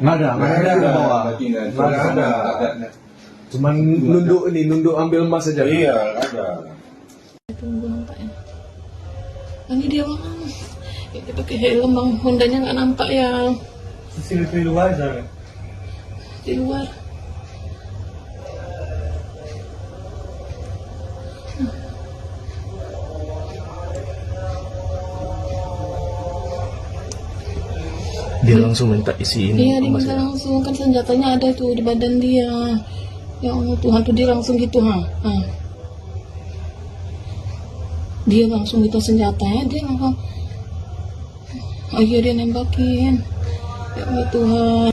Nggak ada ke bawah. Nggak ada. Cuman nunduk ambil emas saja. Iya, ada. Tunggu nampaknya. Ini dia bang. Dia pakai helm bang, Hondanya nggak nampak ya CCTV luar sana. di luar. Dia langsung minta isi ini. Iya dia minta langsung, kan senjatanya ada tuh di badan dia. Ya Allah Tuhan tuh dia langsung gitu ha. Dia langsung minta senjatanya, dia langsung. Ayo dia nembakin. Ya Allah Tuhan.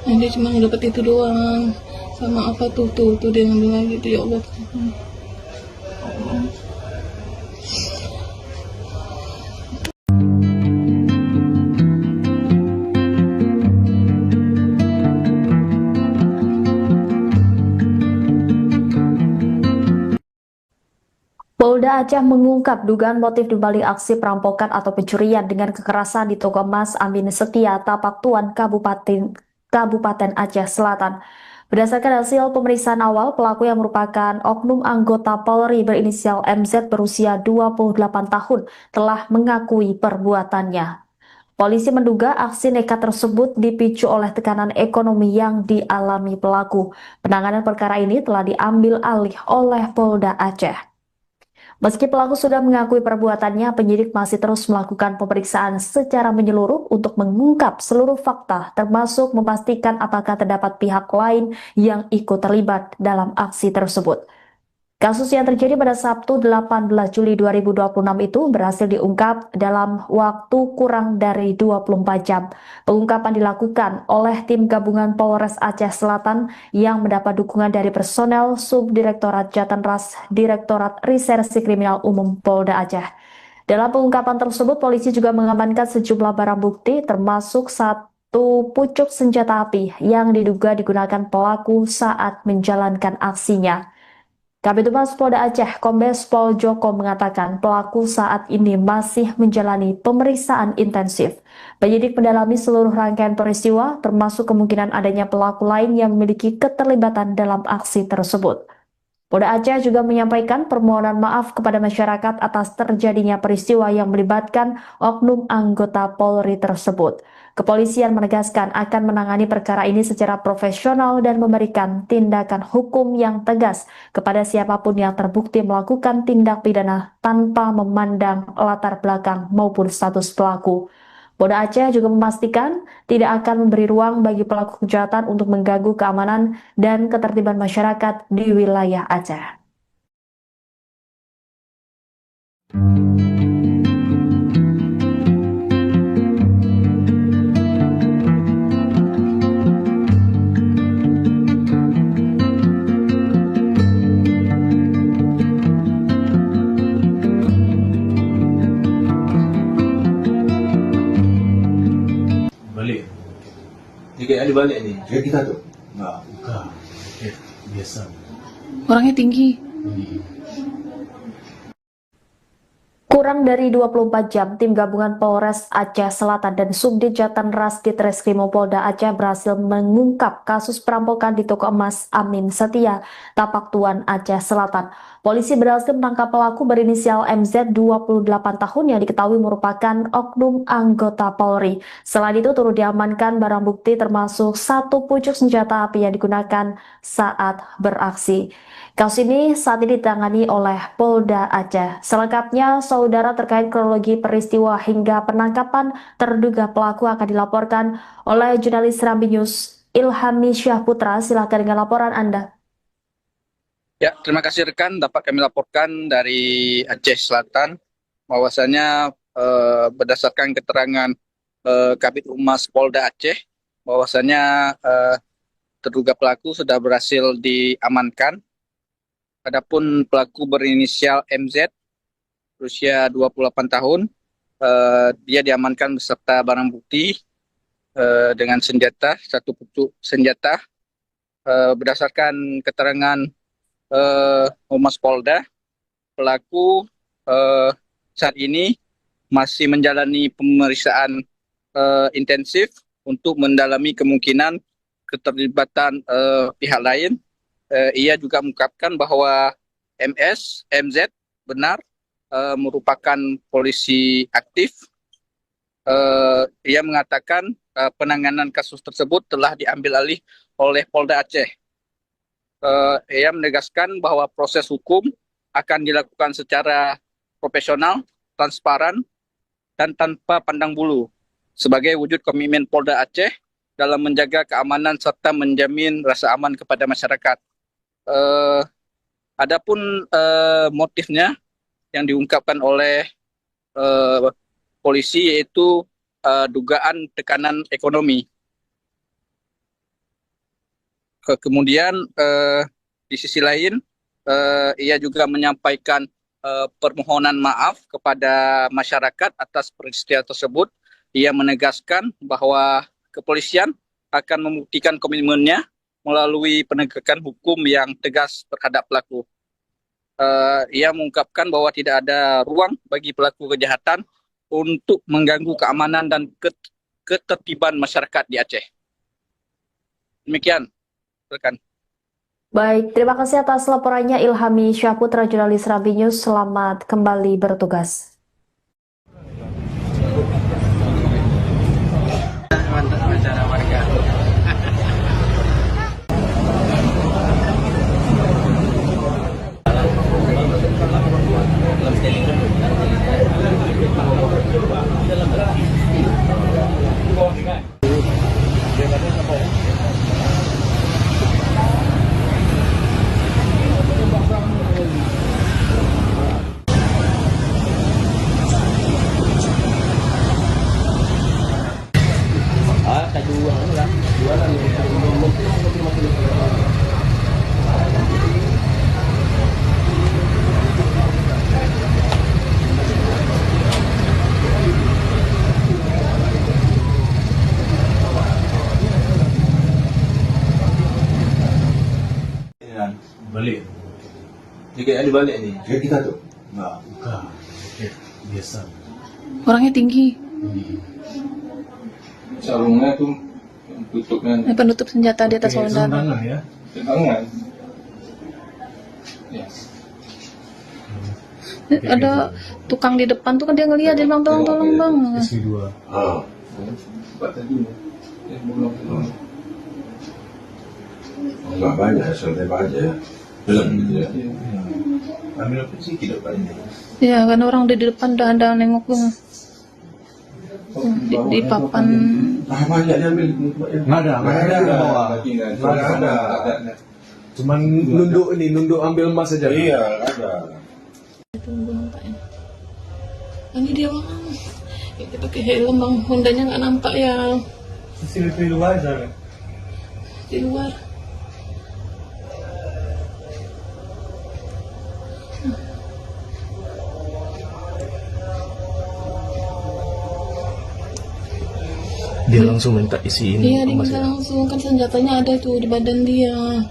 Nah, dia cuma dapat itu doang. Sama apa tuh dia ngambil lagi tuh, ya Allah Tuhan. Polda Aceh mengungkap dugaan motif dibalik aksi perampokan atau pencurian dengan kekerasan di toko emas Amin Setia, Tapak Tuan, Kabupaten Aceh Selatan. Berdasarkan hasil pemeriksaan awal, pelaku yang merupakan oknum anggota Polri berinisial MZ berusia 28 tahun telah mengakui perbuatannya. Polisi menduga aksi nekat tersebut dipicu oleh tekanan ekonomi yang dialami pelaku. Penanganan perkara ini telah diambil alih oleh Polda Aceh. Meski pelaku sudah mengakui perbuatannya, penyidik masih terus melakukan pemeriksaan secara menyeluruh untuk mengungkap seluruh fakta, termasuk memastikan apakah terdapat pihak lain yang ikut terlibat dalam aksi tersebut. Kasus yang terjadi pada Sabtu 18 Juli 2026 itu berhasil diungkap dalam waktu kurang dari 24 jam. Pengungkapan dilakukan oleh tim gabungan Polres Aceh Selatan yang mendapat dukungan dari personel Subdirektorat Jatanras Direktorat Reserse Kriminal Umum Polda Aceh. Dalam pengungkapan tersebut, polisi juga mengamankan sejumlah barang bukti termasuk satu pucuk senjata api yang diduga digunakan pelaku saat menjalankan aksinya. Kabid Humas Polda Aceh, Kombes Pol Joko mengatakan pelaku saat ini masih menjalani pemeriksaan intensif. Penyidik mendalami seluruh rangkaian peristiwa, termasuk kemungkinan adanya pelaku lain yang memiliki keterlibatan dalam aksi tersebut. Polda Aceh juga menyampaikan permohonan maaf kepada masyarakat atas terjadinya peristiwa yang melibatkan oknum anggota Polri tersebut. Kepolisian menegaskan akan menangani perkara ini secara profesional dan memberikan tindakan hukum yang tegas kepada siapapun yang terbukti melakukan tindak pidana tanpa memandang latar belakang maupun status pelaku. Polda Aceh juga memastikan tidak akan memberi ruang bagi pelaku kejahatan untuk mengganggu keamanan dan ketertiban masyarakat di wilayah Aceh. Balik. Tiga kali balik ni. Kayak kita tuh. Enggak, bukan. Biasa. Orangnya tinggi. Kurang dari 24 jam, tim gabungan Polres Aceh Selatan dan Subdit Jatanras Ditreskrimum Polda Aceh berhasil mengungkap kasus perampokan di toko emas Amin Setia, Tapak Tuan, Aceh Selatan. Polisi berhasil menangkap pelaku berinisial MZ 28 tahun yang diketahui merupakan oknum anggota Polri. Selain itu turut diamankan barang bukti termasuk satu pucuk senjata api yang digunakan saat beraksi. Kasus ini saat ini ditangani oleh Polda Aceh. Selengkapnya, saudara, terkait kronologi peristiwa hingga penangkapan terduga pelaku akan dilaporkan oleh jurnalis Serambi News Ilhami Syahputra. Silakan dengan laporan Anda. Ya, terima kasih rekan. Dapat kami laporkan dari Aceh Selatan bahwasanya berdasarkan keterangan Kabid Humas Polda Aceh bahwasanya terduga pelaku sudah berhasil diamankan. Adapun pelaku berinisial MZ berusia 28 tahun, dia diamankan beserta barang bukti dengan senjata, satu pucuk senjata. Berdasarkan keterangan Humas Polda, pelaku saat ini masih menjalani pemeriksaan intensif untuk mendalami kemungkinan keterlibatan pihak lain. Ia juga mengungkapkan bahwa MZ benar merupakan polisi aktif. Ia mengatakan penanganan kasus tersebut telah diambil alih oleh Polda Aceh. Ia menegaskan bahwa proses hukum akan dilakukan secara profesional, transparan, dan tanpa pandang bulu sebagai wujud komitmen Polda Aceh dalam menjaga keamanan serta menjamin rasa aman kepada masyarakat. Adapun motifnya yang diungkapkan oleh polisi yaitu dugaan tekanan ekonomi. Kemudian di sisi lain ia juga menyampaikan permohonan maaf kepada masyarakat atas peristiwa tersebut. Ia menegaskan bahwa kepolisian akan membuktikan komitmennya melalui penegakan hukum yang tegas terhadap pelaku. Ia mengungkapkan bahwa tidak ada ruang bagi pelaku kejahatan untuk mengganggu keamanan dan ketertiban masyarakat di Aceh. Demikian Rekan. Baik, terima kasih atas laporannya Ilhami Syahputra, jurnalis Rambi News. Selamat kembali bertugas. Mantap wawancara warga. Balik. Jika ada balik ni. Kayak kita tuh. Enggak, bukan. Tiket biasa. Orangnya tinggi. Sarungnya tuh tutupnya Penutup senjata di atas Oke, lengan. sarung tangan ya. tangan. Ya. Ada tukang di depan tuh kan dia ngeliat, dia bilang tolong bang. SW2. Ah. Buat tadi. Belum. Enggak banyak, santai aja. Gitu ya. Ambil apa sih tidak banyak. Ya kan orang di depan udah ada nengok tuh. Di papan. Ah, banyak diambil. Enggak ada ke bawah. Nggak ada. Cuman nunduk ambil emas saja. Iya, ada. Tunggu nampaknya. Ini dia bang. Kita pakai helm bang. Hondanya nggak nampak ya Di luar sana. di luar. Dia langsung minta isiin Iya dia emas bisa ya. langsung kan senjatanya ada tuh di badan dia.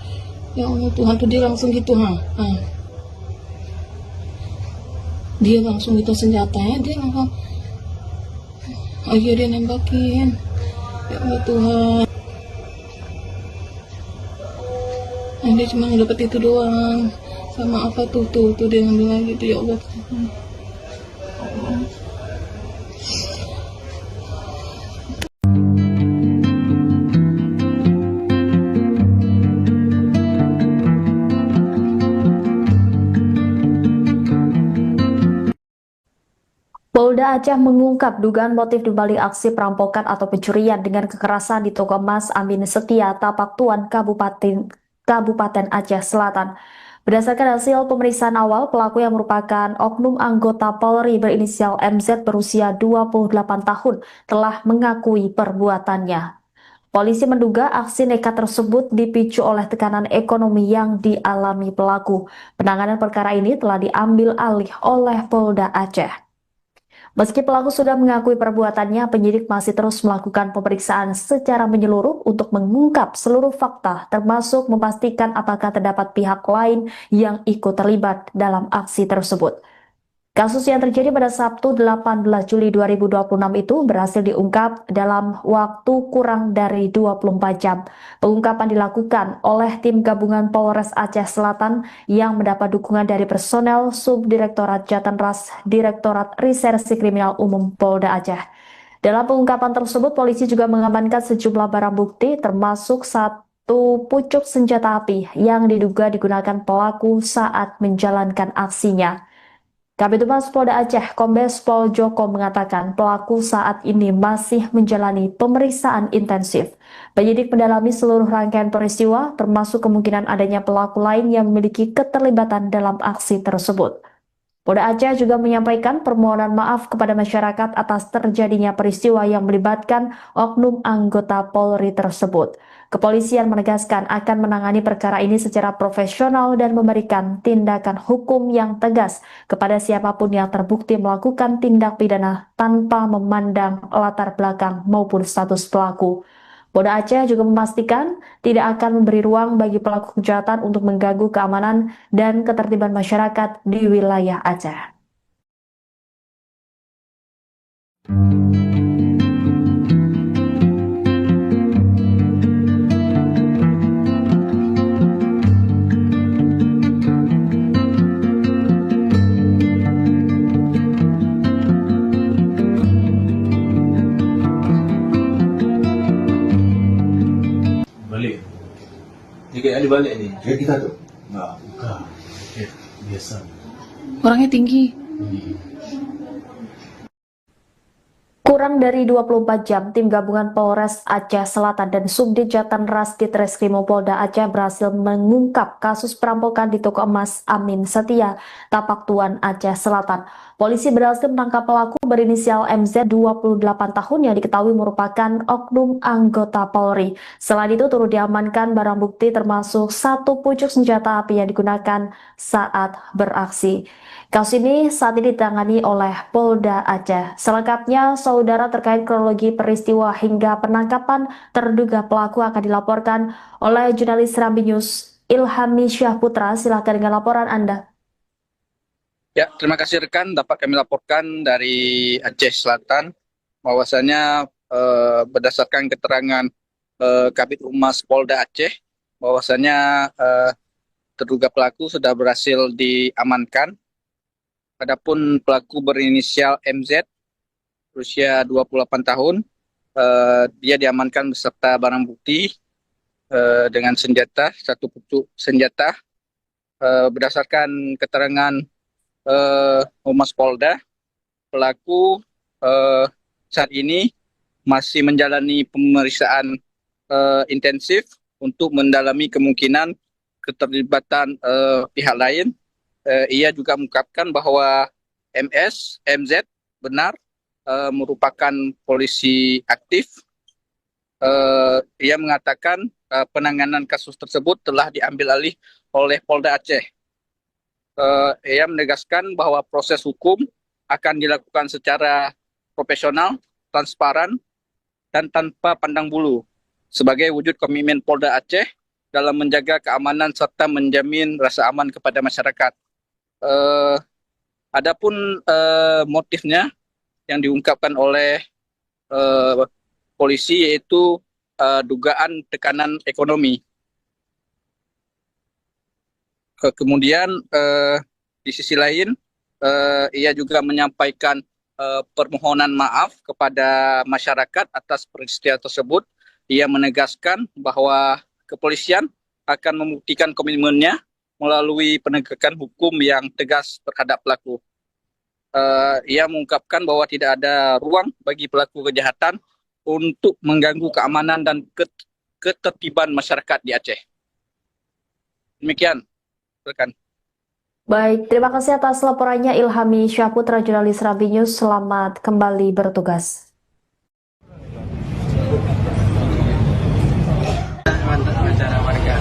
Ya Allah Tuhan tuh dia langsung gitu ha. Dia langsung gitu senjatanya dia langsung. Ayo dia nembakin. Ya Allah Tuhan. Nah, dia cuma dapat itu doang. Sama apa tuh dia ngambil lagi tuh ya Allah Tuhan. Polda Aceh mengungkap dugaan motif di balik aksi perampokan atau pencurian dengan kekerasan di toko emas Amin Setia, Tapak Tuan, Kabupaten Aceh Selatan. Berdasarkan hasil pemeriksaan awal, pelaku yang merupakan oknum anggota Polri berinisial MZ berusia 28 tahun telah mengakui perbuatannya. Polisi menduga aksi nekat tersebut dipicu oleh tekanan ekonomi yang dialami pelaku. Penanganan perkara ini telah diambil alih oleh Polda Aceh. Meski pelaku sudah mengakui perbuatannya, penyidik masih terus melakukan pemeriksaan secara menyeluruh untuk mengungkap seluruh fakta, termasuk memastikan apakah terdapat pihak lain yang ikut terlibat dalam aksi tersebut. Kasus yang terjadi pada Sabtu 18 Juli 2026 itu berhasil diungkap dalam waktu kurang dari 24 jam. Pengungkapan dilakukan oleh tim gabungan Polres Aceh Selatan yang mendapat dukungan dari personel Subdirektorat Jatanras Direktorat Reserse Kriminal Umum Polda Aceh. Dalam pengungkapan tersebut, polisi juga mengamankan sejumlah barang bukti termasuk satu pucuk senjata api yang diduga digunakan pelaku saat menjalankan aksinya. Kabid Humas Polda Aceh, Kombes Pol Joko mengatakan pelaku saat ini masih menjalani pemeriksaan intensif. Penyidik mendalami seluruh rangkaian peristiwa, termasuk kemungkinan adanya pelaku lain yang memiliki keterlibatan dalam aksi tersebut. Polda Aceh juga menyampaikan permohonan maaf kepada masyarakat atas terjadinya peristiwa yang melibatkan oknum anggota Polri tersebut. Kepolisian menegaskan akan menangani perkara ini secara profesional dan memberikan tindakan hukum yang tegas kepada siapapun yang terbukti melakukan tindak pidana tanpa memandang latar belakang maupun status pelaku. Polda Aceh juga memastikan tidak akan memberi ruang bagi pelaku kejahatan untuk mengganggu keamanan dan ketertiban masyarakat di wilayah Aceh. Kayak dibalik nih. Kayak kita tuh. Enggak, bukan. Biasa. Orangnya tinggi. Kurang dari 24 jam, tim gabungan Polres Aceh Selatan dan Subdit Jatanras Ditreskrimum Polda Aceh berhasil mengungkap kasus perampokan di toko emas Amin Setia, Tapak Tuan, Aceh Selatan. Polisi berhasil menangkap pelaku berinisial MZ 28 tahun yang diketahui merupakan oknum anggota Polri. Selain itu turut diamankan barang bukti termasuk satu pucuk senjata api yang digunakan saat beraksi. Kasus ini saat ini ditangani oleh Polda Aceh. Selengkapnya, saudara, terkait kronologi peristiwa hingga penangkapan terduga pelaku akan dilaporkan oleh jurnalis Serambi News Ilhami Syahputra. Silakan dengan laporan Anda. Ya, terima kasih rekan. Dapat kami laporkan dari Aceh Selatan bahwasanya berdasarkan keterangan Kabid Humas Polda Aceh bahwasanya terduga pelaku sudah berhasil diamankan. Adapun pelaku berinisial MZ berusia 28 tahun, dia diamankan beserta barang bukti dengan senjata, satu pucuk senjata. Berdasarkan keterangan Humas Polda, pelaku saat ini masih menjalani pemeriksaan intensif untuk mendalami kemungkinan keterlibatan pihak lain. Ia juga mengungkapkan bahwa MZ benar merupakan polisi aktif. Ia mengatakan penanganan kasus tersebut telah diambil alih oleh Polda Aceh. Ia menegaskan bahwa proses hukum akan dilakukan secara profesional, transparan, dan tanpa pandang bulu sebagai wujud komitmen Polda Aceh dalam menjaga keamanan serta menjamin rasa aman kepada masyarakat. Adapun motifnya yang diungkapkan oleh polisi yaitu dugaan tekanan ekonomi. Kemudian di sisi lain ia juga menyampaikan permohonan maaf kepada masyarakat atas peristiwa tersebut. Ia menegaskan bahwa kepolisian akan membuktikan komitmennya melalui penegakan hukum yang tegas terhadap pelaku. Ia mengungkapkan bahwa tidak ada ruang bagi pelaku kejahatan untuk mengganggu keamanan dan ketertiban masyarakat di Aceh. Demikian, rekan. Baik, terima kasih atas laporannya Ilhami Syahputra, jurnalis Serambi News. Selamat kembali bertugas. Mantap acara warga.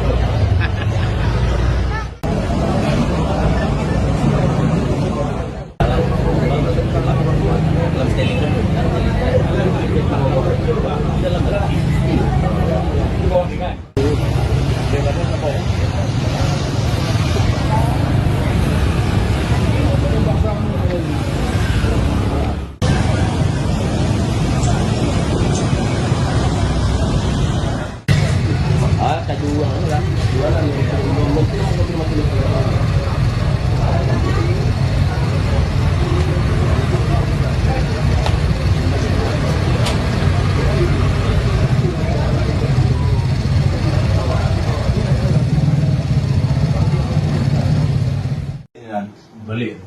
Balik.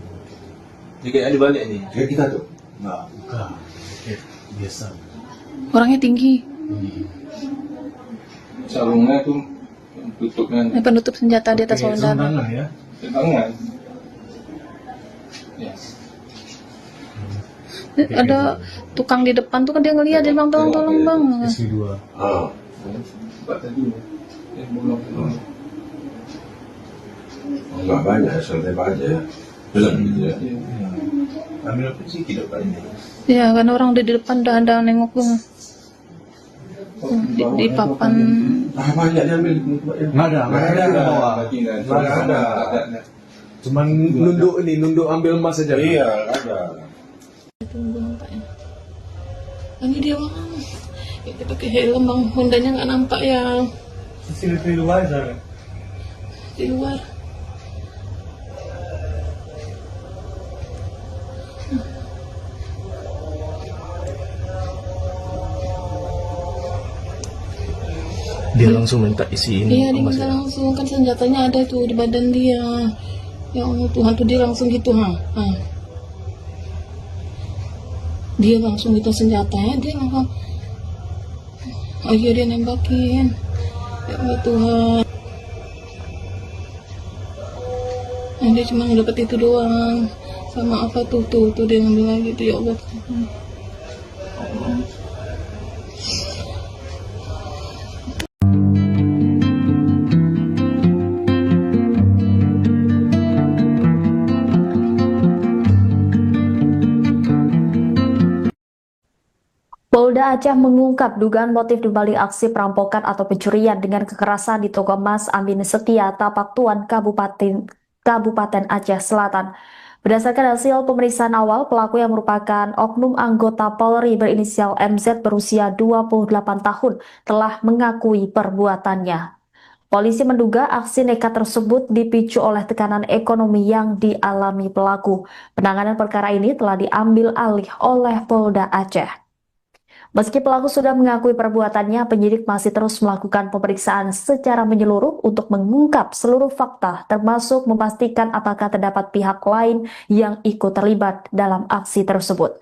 Kayak dibalik nih. Kayak kita tuh. Enggak, bukan. Biasa. Orangnya tinggi. Sarungnya tuh tutupnya Penutup senjata di atas saudara. Tangan ya. tangan. Ya. Ada tukang di depan tuh kan dia ngeliat, dia bilang tolong bang. SP2. Ah. Cepat tadi. Bolong. Enggak banyak, santai aja. Benar gitu ya. Ambil apa sih tidak ini? Ya kan orang udah di depan udah ada nengok bang. Di papan. Ah, banyak diambil. Enggak ada di bawah. Nggak ada. Cuman nunduk ambil emas saja. Iya, ada. Tunggu nampaknya. Ini dia bang. Kita pakai helm bang, Hondanya nggak nampak ya CCTV luar sana. di luar. Dia langsung minta isiin Iya, dia emas minta ya? langsung, kan senjatanya ada tuh di badan dia. Ya Allah Tuhan, tuh dia langsung gitu, ha. Dia langsung minta senjatanya, dia langsung, ayo dia nembakin. Ya Allah Tuhan. Nah, dia cuma dapat itu doang. Sama apa tuh dia ngambil lagi tuh, ya Allah Tuhan. Polda Aceh mengungkap dugaan motif dibalik aksi perampokan atau pencurian dengan kekerasan di toko emas Amin Setia, Tapak Tuan, Kabupaten Aceh Selatan. Berdasarkan hasil pemeriksaan awal, pelaku yang merupakan oknum anggota Polri berinisial MZ berusia 28 tahun telah mengakui perbuatannya. Polisi menduga aksi nekat tersebut dipicu oleh tekanan ekonomi yang dialami pelaku. Penanganan perkara ini telah diambil alih oleh Polda Aceh. Meski pelaku sudah mengakui perbuatannya, penyidik masih terus melakukan pemeriksaan secara menyeluruh untuk mengungkap seluruh fakta, termasuk memastikan apakah terdapat pihak lain yang ikut terlibat dalam aksi tersebut.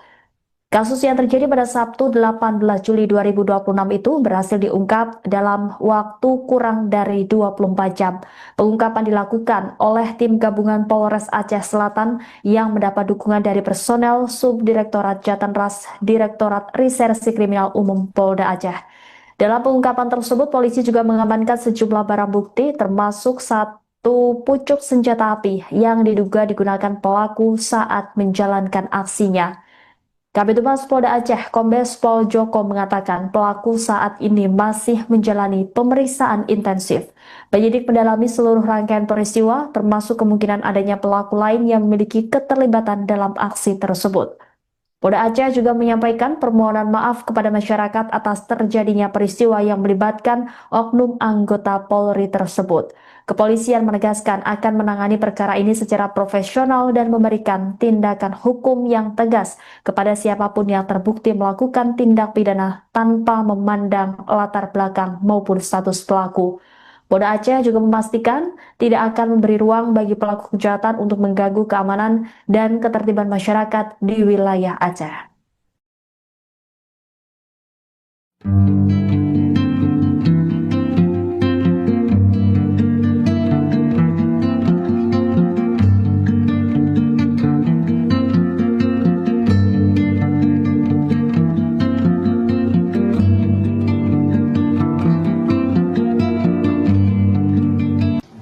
Kasus yang terjadi pada Sabtu 18 Juli 2026 itu berhasil diungkap dalam waktu kurang dari 24 jam. Pengungkapan dilakukan oleh tim gabungan Polres Aceh Selatan yang mendapat dukungan dari personel Subdirektorat Jatanras Direktorat Reserse Kriminal Umum Polda Aceh. Dalam pengungkapan tersebut, polisi juga mengamankan sejumlah barang bukti termasuk satu pucuk senjata api yang diduga digunakan pelaku saat menjalankan aksinya. Kabid Humas Polda Aceh, Kombes Pol Joko mengatakan pelaku saat ini masih menjalani pemeriksaan intensif. Penyidik mendalami seluruh rangkaian peristiwa, termasuk kemungkinan adanya pelaku lain yang memiliki keterlibatan dalam aksi tersebut. Polda Aceh juga menyampaikan permohonan maaf kepada masyarakat atas terjadinya peristiwa yang melibatkan oknum anggota Polri tersebut. Kepolisian menegaskan akan menangani perkara ini secara profesional dan memberikan tindakan hukum yang tegas kepada siapapun yang terbukti melakukan tindak pidana tanpa memandang latar belakang maupun status pelaku. Polda Aceh juga memastikan tidak akan memberi ruang bagi pelaku kejahatan untuk mengganggu keamanan dan ketertiban masyarakat di wilayah Aceh.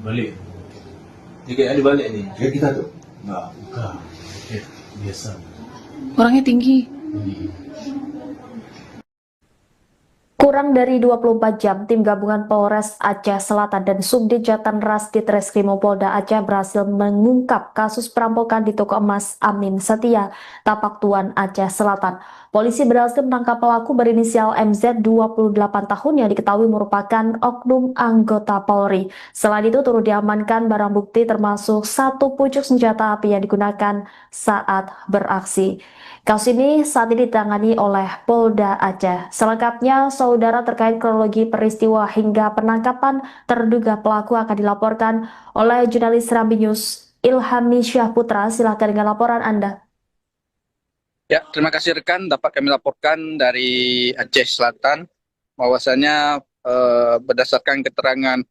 Balik. Tiga kali balik nih. Kayak kita tuh. Enggak, bukan. Biasa. Orangnya tinggi. Kurang dari 24 jam, tim gabungan Polres Aceh Selatan dan Subdit Jatanras Ditreskrimum Polda Aceh berhasil mengungkap kasus perampokan di toko emas Amin Setia, Tapak Tuan, Aceh Selatan. Polisi berhasil menangkap pelaku berinisial MZ 28 tahun yang diketahui merupakan oknum anggota Polri. Selain itu turut diamankan barang bukti termasuk satu pucuk senjata api yang digunakan saat beraksi. Kasus ini saat ini ditangani oleh Polda Aceh. Selengkapnya, saudara, terkait kronologi peristiwa hingga penangkapan terduga pelaku akan dilaporkan oleh jurnalis Serambi News Ilhami Syahputra. Silakan dengan laporan Anda. Ya, terima kasih rekan. Dapat kami laporkan dari Aceh Selatan bahwasanya berdasarkan keterangan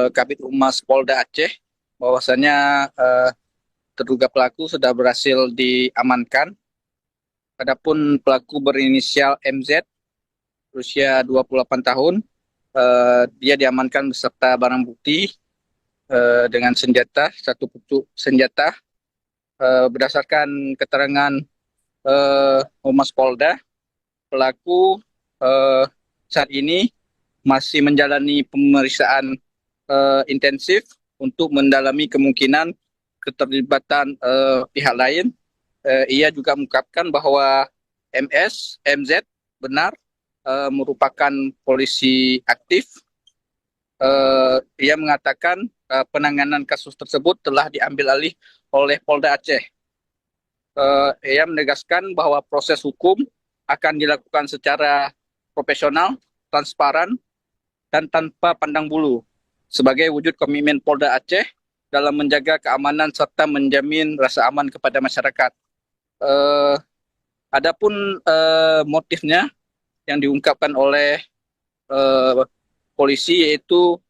Kabid Humas Polda Aceh bahwasanya terduga pelaku sudah berhasil diamankan. Adapun pelaku berinisial MZ berusia 28 tahun, dia diamankan beserta barang bukti dengan senjata, satu pucuk senjata. Berdasarkan keterangan Humas Polda, pelaku saat ini masih menjalani pemeriksaan intensif untuk mendalami kemungkinan keterlibatan pihak lain. Ia juga mengungkapkan bahwa MZ benar merupakan polisi aktif. Ia mengatakan penanganan kasus tersebut telah diambil alih oleh Polda Aceh. Ia menegaskan bahwa proses hukum akan dilakukan secara profesional, transparan, dan tanpa pandang bulu sebagai wujud komitmen Polda Aceh dalam menjaga keamanan serta menjamin rasa aman kepada masyarakat. Adapun motifnya yang diungkapkan oleh polisi yaitu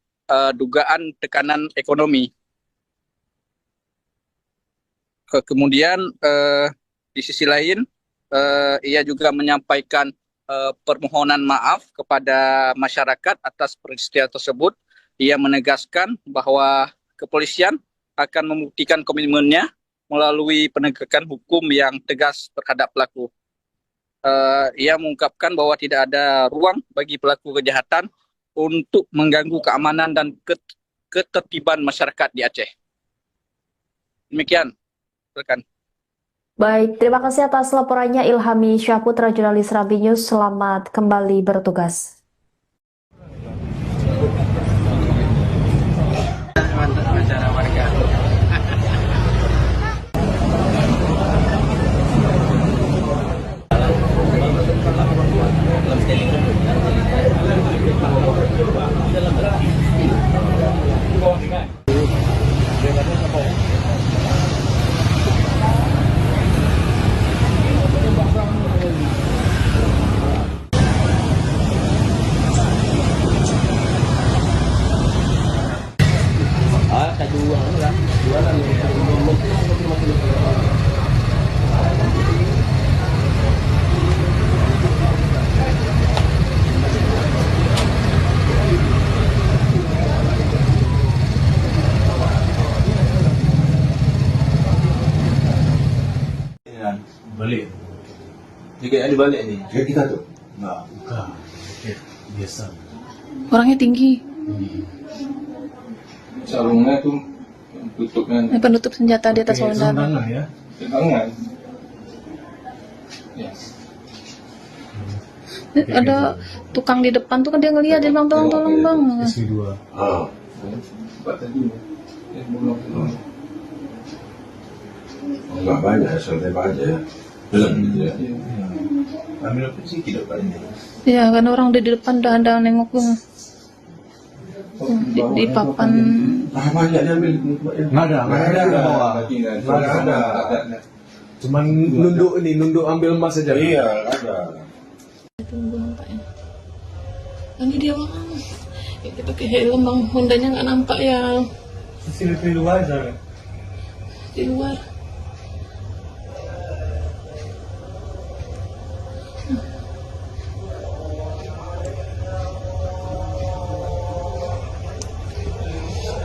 dugaan tekanan ekonomi. Kemudian di sisi lain ia juga menyampaikan permohonan maaf kepada masyarakat atas peristiwa tersebut. Ia menegaskan bahwa kepolisian akan membuktikan komitmennya melalui penegakan hukum yang tegas terhadap pelaku. Ia mengungkapkan bahwa tidak ada ruang bagi pelaku kejahatan untuk mengganggu keamanan dan ketertiban masyarakat di Aceh. Demikian, rekan. Baik, terima kasih atas laporannya Ilhami Syahputra, jurnalis Rambi News. Selamat kembali bertugas. Mantap acara warga. Balik. Jika ada balik ni. Kayak kita tuh. Enggak, bukan. Biasa. Orangnya tinggi. Sarungnya tuh tutupnya Penutup senjata di atas Pakai saudara. tangan ya. tangan. Ya. Ada tukang di depan tuh kan dia ngeliat, dia bilang tolong bang. SP2. Ah. Tempat tadi. Belum. Enggak banyak, santai aja. Ya. Ambil apa sih tidak banyak. Ya kan orang udah di depan udah ada nengok tuh. Di papan. Ah, banyak dia ambil. Nggak ada bawah. Nggak ada. Cuman nunduk ambil emas saja. Iya, ada. Tunggu nampaknya. Ini dia bang. Ya, kita pakai helm bang, Hondanya nggak nampak ya Sini di luar aja. di luar.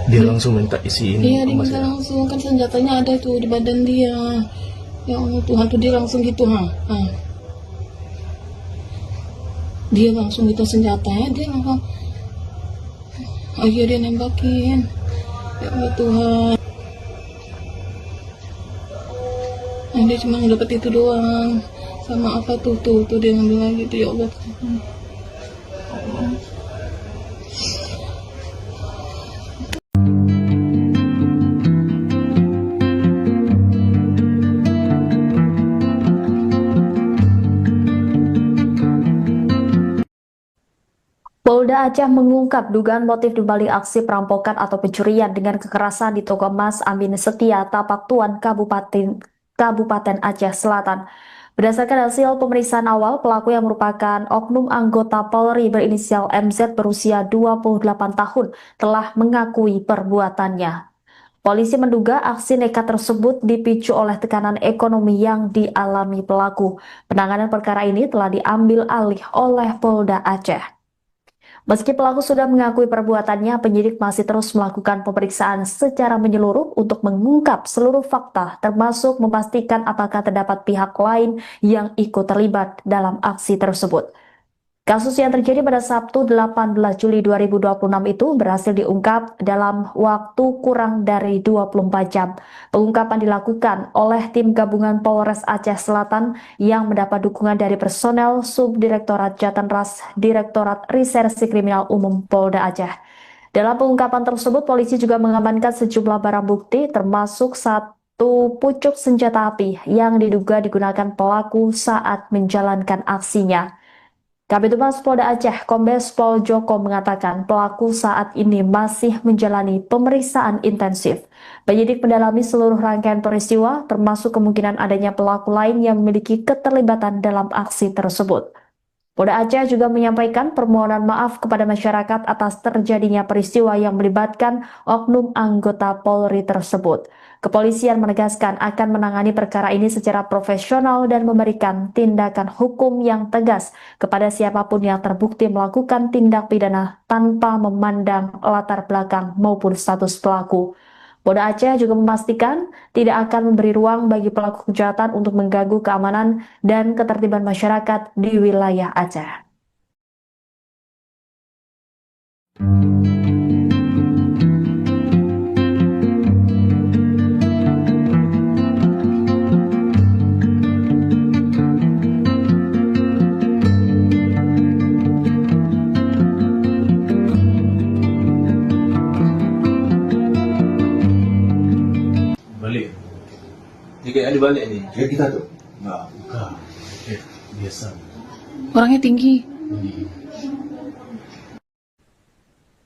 Dia langsung minta isiin Iya dia emas minta ya. langsung, kan senjatanya ada tuh di badan dia. Ya Allah Tuhan tuh dia langsung gitu ha. Dia langsung gitu senjatanya, dia langsung akhirnya dia nembakin. Ya Allah Tuhan. Nah, dia cuma dapat itu doang. Sama apa tuh dia ngambil lagi tuh, ya Allah Tuhan. Polda Aceh mengungkap dugaan motif dibalik aksi perampokan atau pencurian dengan kekerasan di toko emas Amin Setia, Tapak Tuan, Kabupaten Aceh Selatan. Berdasarkan hasil pemeriksaan awal, pelaku yang merupakan oknum anggota Polri berinisial MZ berusia 28 tahun telah mengakui perbuatannya. Polisi menduga aksi nekat tersebut dipicu oleh tekanan ekonomi yang dialami pelaku. Penanganan perkara ini telah diambil alih oleh Polda Aceh. Meski pelaku sudah mengakui perbuatannya, penyidik masih terus melakukan pemeriksaan secara menyeluruh untuk mengungkap seluruh fakta, termasuk memastikan apakah terdapat pihak lain yang ikut terlibat dalam aksi tersebut. Kasus yang terjadi pada Sabtu 18 Juli 2026 itu berhasil diungkap dalam waktu kurang dari 24 jam. Pengungkapan dilakukan oleh tim gabungan Polres Aceh Selatan yang mendapat dukungan dari personel Subdirektorat Jatanras Direktorat Reserse Kriminal Umum Polda Aceh. Dalam pengungkapan tersebut, polisi juga mengamankan sejumlah barang bukti termasuk satu pucuk senjata api yang diduga digunakan pelaku saat menjalankan aksinya. Kabid Humas Polda Aceh, Kombes Pol Joko mengatakan pelaku saat ini masih menjalani pemeriksaan intensif. Penyidik mendalami seluruh rangkaian peristiwa, termasuk kemungkinan adanya pelaku lain yang memiliki keterlibatan dalam aksi tersebut. Polda Aceh juga menyampaikan permohonan maaf kepada masyarakat atas terjadinya peristiwa yang melibatkan oknum anggota Polri tersebut. Kepolisian menegaskan akan menangani perkara ini secara profesional dan memberikan tindakan hukum yang tegas kepada siapapun yang terbukti melakukan tindak pidana tanpa memandang latar belakang maupun status pelaku. Polda Aceh juga memastikan tidak akan memberi ruang bagi pelaku kejahatan untuk mengganggu keamanan dan ketertiban masyarakat di wilayah Aceh. Balik. Jika ada balik ni. Kayak kita tuh. Enggak, bukan. Biasa. Orangnya tinggi.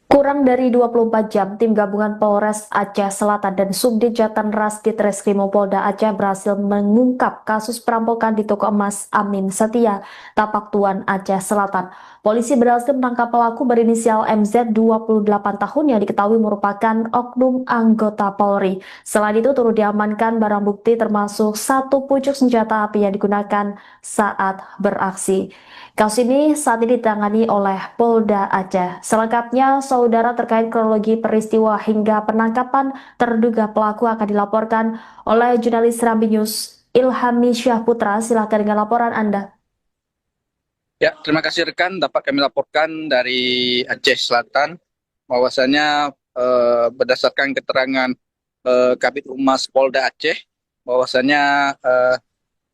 Kurang dari 24 jam, tim gabungan Polres Aceh Selatan dan Subdit Jatanras Ditreskrimum Polda Aceh berhasil mengungkap kasus perampokan di toko emas Amin Setia, Tapak Tuan, Aceh Selatan. Polisi berhasil menangkap pelaku berinisial MZ 28 tahun yang diketahui merupakan oknum anggota Polri. Selain itu turut diamankan barang bukti termasuk satu pucuk senjata api yang digunakan saat beraksi. Kasus ini saat ini ditangani oleh Polda Aceh. Selengkapnya, saudara, terkait kronologi peristiwa hingga penangkapan terduga pelaku akan dilaporkan oleh jurnalis Serambi News Ilhami Syahputra. Silakan dengan laporan Anda. Ya, terima kasih rekan. Dapat kami laporkan dari Aceh Selatan bahwasanya berdasarkan keterangan Kabid Humas Polda Aceh bahwasanya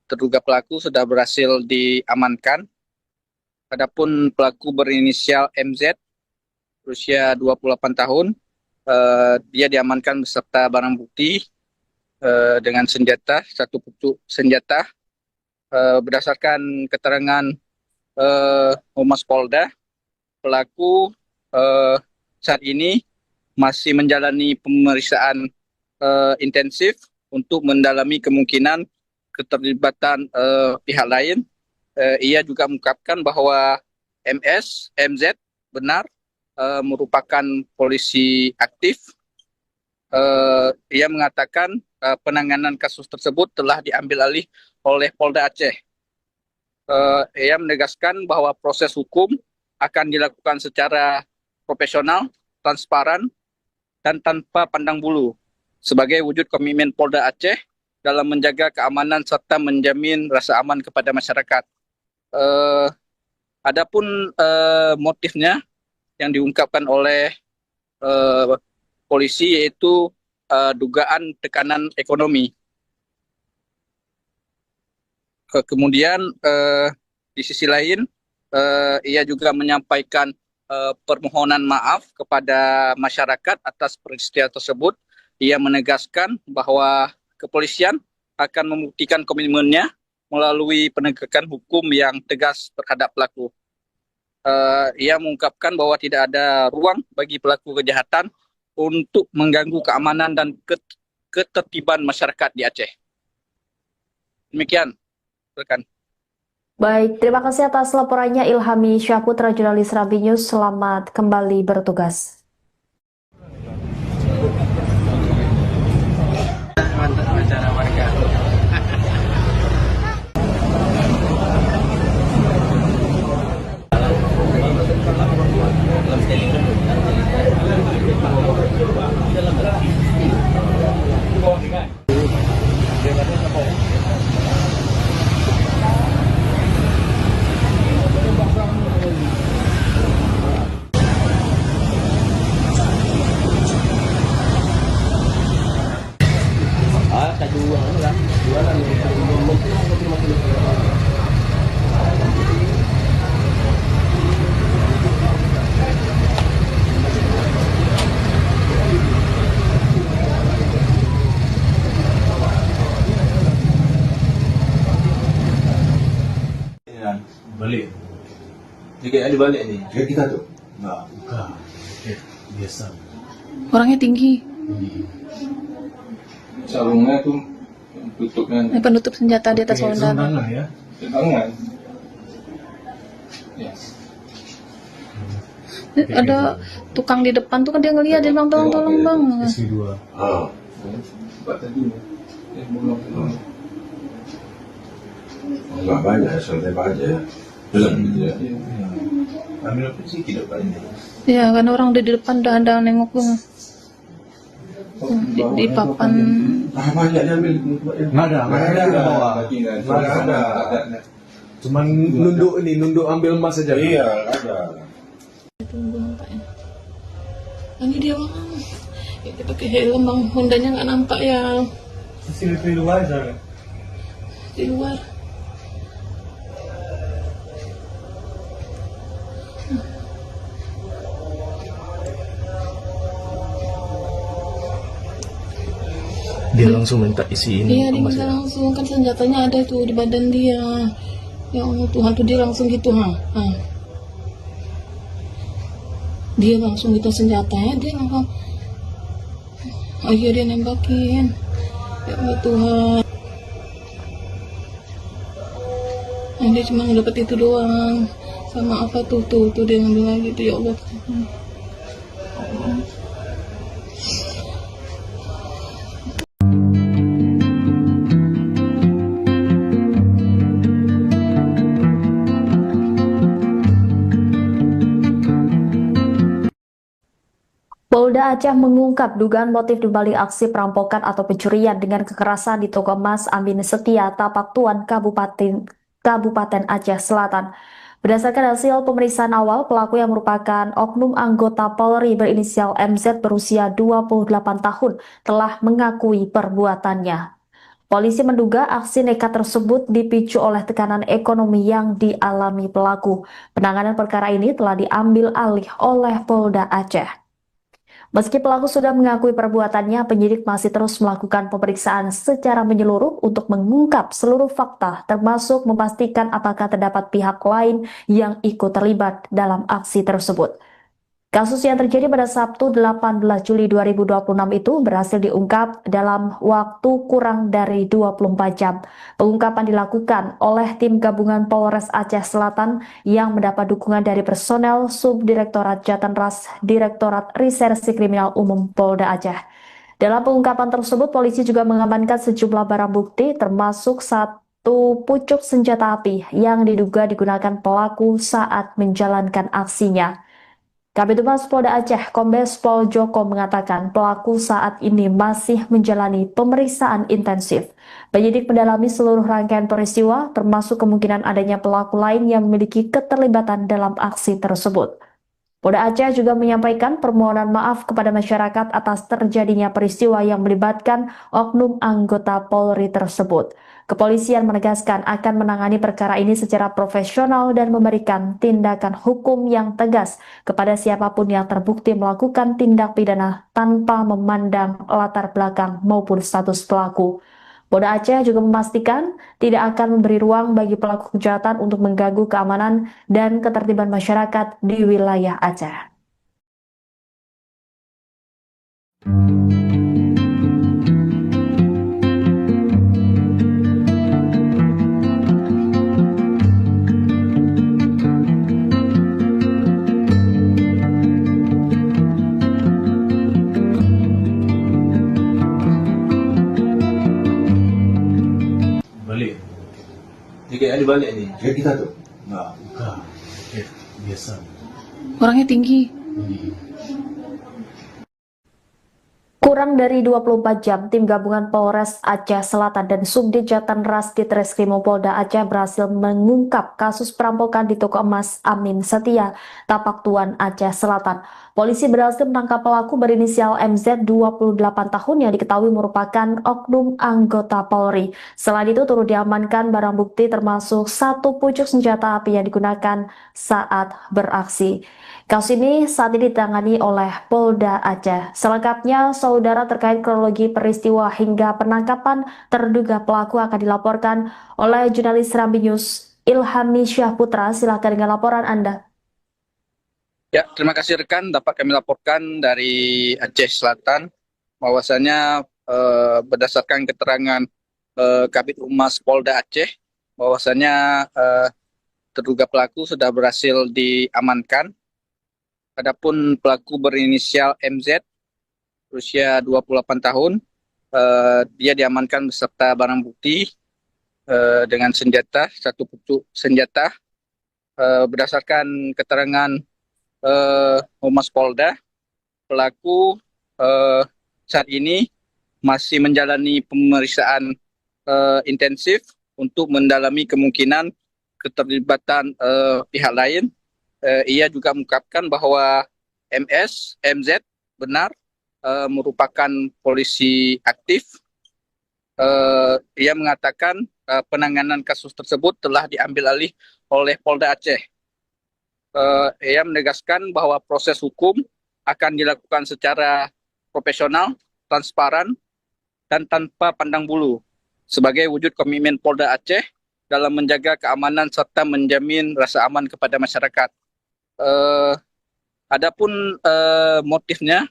terduga pelaku sudah berhasil diamankan. Adapun pelaku berinisial MZ berusia 28 tahun, dia diamankan beserta barang bukti dengan senjata, satu pucuk senjata. Berdasarkan keterangan Humas Polda, pelaku saat ini masih menjalani pemeriksaan intensif untuk mendalami kemungkinan keterlibatan pihak lain. Ia juga mengungkapkan bahwa MZ benar merupakan polisi aktif. Ia mengatakan penanganan kasus tersebut telah diambil alih oleh Polda Aceh. Ia menegaskan bahwa proses hukum akan dilakukan secara profesional, transparan, dan tanpa pandang bulu sebagai wujud komitmen Polda Aceh dalam menjaga keamanan serta menjamin rasa aman kepada masyarakat. Adapun motifnya yang diungkapkan oleh polisi yaitu dugaan tekanan ekonomi. Kemudian di sisi lain ia juga menyampaikan permohonan maaf kepada masyarakat atas peristiwa tersebut. Ia menegaskan bahwa kepolisian akan membuktikan komitmennya melalui penegakan hukum yang tegas terhadap pelaku. Ia mengungkapkan bahwa tidak ada ruang bagi pelaku kejahatan untuk mengganggu keamanan dan ketertiban masyarakat di Aceh. Demikian, rekan. Baik, terima kasih atas laporannya Ilhami Syahputra, jurnalis Serambi News. Selamat kembali bertugas. Mantap acara warga. kayak ada balik nih. Kayak kita tuh. Enggak, bukan. Kayak biasa. Orangnya tinggi. Sarungnya tuh tutupnya Penutup senjata di atas Pakai saudara. sarung tangan ya. tangan. Ya. Ada tukang di depan tuh kan dia ngeliat, dia bilang tolong bang. SW2. Ah. Buat tadi. Belum. Enggak banyak, santai aja. Belum gitu ya. Ambil apa sih tidak banyak. Ya kan orang di depan udah ada nengok tuh. Di papan. Ah, banyak diambil. Enggak ada di bawah. Nggak ada. Cuman nunduk ambil emas saja. Iya, ada. Tunggu nampaknya. Ini dia bang. Ya, dia pakai helm bang. Hondanya nggak nampak ya Di luar saja. di luar. Dia langsung minta isi ini. Iya dia bisa langsung, kan senjatanya ada tuh di badan dia. Ya Allah Tuhan tuh dia langsung gitu ha. Dia langsung gitu senjatanya, dia langsung. Oh iya dia nembakin. Ya Allah Tuhan. Nah, dia cuma dapat itu doang. Sama apa tuh dia ngambil lagi tuh ya Allah. Polda Aceh mengungkap dugaan motif dibalik aksi perampokan atau pencurian dengan kekerasan di toko emas Amin Setia, Tapak Tuan, Kabupaten Aceh Selatan. Berdasarkan hasil pemeriksaan awal, pelaku yang merupakan oknum anggota Polri berinisial MZ berusia 28 tahun telah mengakui perbuatannya. Polisi menduga aksi nekat tersebut dipicu oleh tekanan ekonomi yang dialami pelaku. Penanganan perkara ini telah diambil alih oleh Polda Aceh. Meski pelaku sudah mengakui perbuatannya, penyidik masih terus melakukan pemeriksaan secara menyeluruh untuk mengungkap seluruh fakta, termasuk memastikan apakah terdapat pihak lain yang ikut terlibat dalam aksi tersebut. Kasus yang terjadi pada Sabtu 18 Juli 2026 itu berhasil diungkap dalam waktu kurang dari 24 jam. Pengungkapan dilakukan oleh tim gabungan Polres Aceh Selatan yang mendapat dukungan dari personel Subdirektorat Jatanras Direktorat Reserse Kriminal Umum Polda Aceh. Dalam pengungkapan tersebut, polisi juga mengamankan sejumlah barang bukti termasuk satu pucuk senjata api yang diduga digunakan pelaku saat menjalankan aksinya. Kabid Humas Polda Aceh, Kombes Pol Joko mengatakan pelaku saat ini masih menjalani pemeriksaan intensif. Penyidik mendalami seluruh rangkaian peristiwa, termasuk kemungkinan adanya pelaku lain yang memiliki keterlibatan dalam aksi tersebut. Polda Aceh juga menyampaikan permohonan maaf kepada masyarakat atas terjadinya peristiwa yang melibatkan oknum anggota Polri tersebut. Kepolisian menegaskan akan menangani perkara ini secara profesional dan memberikan tindakan hukum yang tegas kepada siapapun yang terbukti melakukan tindak pidana tanpa memandang latar belakang maupun status pelaku. Polda Aceh juga memastikan tidak akan memberi ruang bagi pelaku kejahatan untuk mengganggu keamanan dan ketertiban masyarakat di wilayah Aceh. Balik. Dia kayak ada balik nih. Kayak kita tuh. Enggak, bukan. Kayak biasa. Orangnya tinggi. Kurang dari 24 jam, tim gabungan Polres Aceh Selatan dan Subdit Jatanras Ditreskrimum Polda Aceh berhasil mengungkap kasus perampokan di toko emas Amin Setia, Tapak Tuan, Aceh Selatan. Polisi berhasil menangkap pelaku berinisial MZ 28 tahun yang diketahui merupakan oknum anggota Polri. Selain itu turut diamankan barang bukti termasuk satu pucuk senjata api yang digunakan saat beraksi. Kasus ini saat ini ditangani oleh Polda Aceh. Selengkapnya, saudara, terkait kronologi peristiwa hingga penangkapan terduga pelaku akan dilaporkan oleh jurnalis Serambi News Ilhami Syahputra. Silakan dengan laporan Anda. Ya, terima kasih rekan. Dapat kami laporkan dari Aceh Selatan bahwasanya berdasarkan keterangan Kabid Humas Polda Aceh bahwasanya terduga pelaku sudah berhasil diamankan. Adapun pelaku berinisial MZ berusia 28 tahun, dia diamankan beserta barang bukti dengan senjata, satu pucuk senjata. Berdasarkan keterangan Humas Polda, pelaku saat ini masih menjalani pemeriksaan intensif untuk mendalami kemungkinan keterlibatan pihak lain. Ia juga mengungkapkan bahwa MZ benar merupakan polisi aktif. Ia mengatakan penanganan kasus tersebut telah diambil alih oleh Polda Aceh. Ia menegaskan bahwa proses hukum akan dilakukan secara profesional, transparan, dan tanpa pandang bulu sebagai wujud komitmen Polda Aceh dalam menjaga keamanan serta menjamin rasa aman kepada masyarakat. Adapun motifnya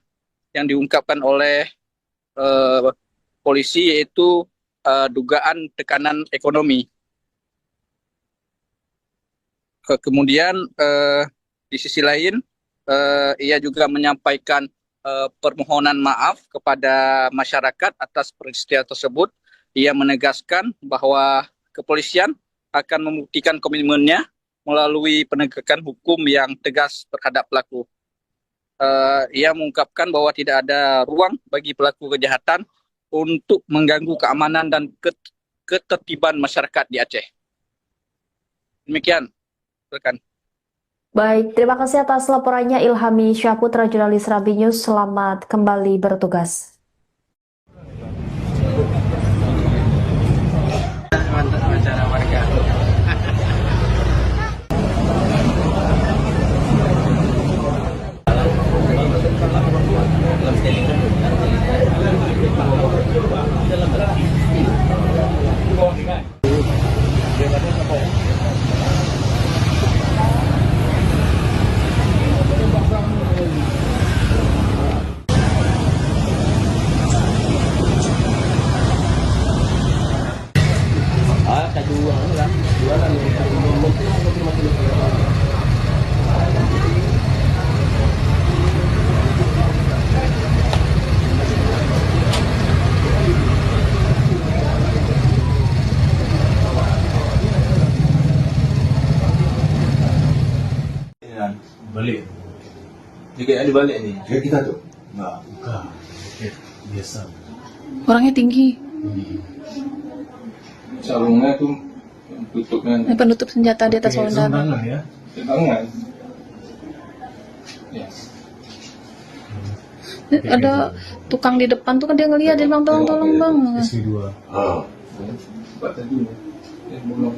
yang diungkapkan oleh polisi yaitu dugaan tekanan ekonomi. Kemudian di sisi lain ia juga menyampaikan permohonan maaf kepada masyarakat atas peristiwa tersebut. Ia menegaskan bahwa kepolisian akan membuktikan komitmennya melalui penegakan hukum yang tegas terhadap pelaku. Ia mengungkapkan bahwa tidak ada ruang bagi pelaku kejahatan untuk mengganggu keamanan dan ketertiban masyarakat di Aceh. Demikian, rekan. Baik, terima kasih atas laporannya Ilhami Syahputra, jurnalis Rabi News. Selamat kembali bertugas. Mantap acara warga. Balik. Jika ada balik ni. Kayak kita tuh. Enggak, bukan. Biasa. Orangnya tinggi. Sarungnya tuh tutup kan Penutup senjata di atas Pakai saudara. tangan ya. tangan. Ya. Ada tukang di depan tuh kan dia ngeliat, dia bilang tolong bang. SP2. Ah. Buat tadi. Belum.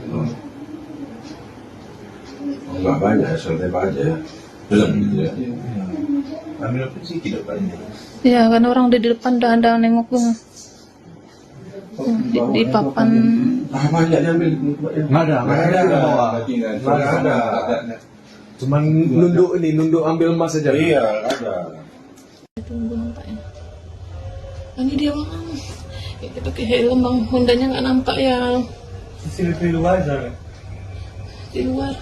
Enggak banyak, santai aja. Belum gitu ya. Ambil apa sih tidak banyak. Ya kan orang udah di depan udah ada nengok tuh. Di papan. Ah, banyak diambil. Nggak ada di bawah. Nggak ada. Cuman nunduk ambil emas saja. Iya, ada. Tunggu nampaknya. Ini dia bang. Kita pakai helm bang, Hondanya nggak nampak ya CCTV luar sana. di luar.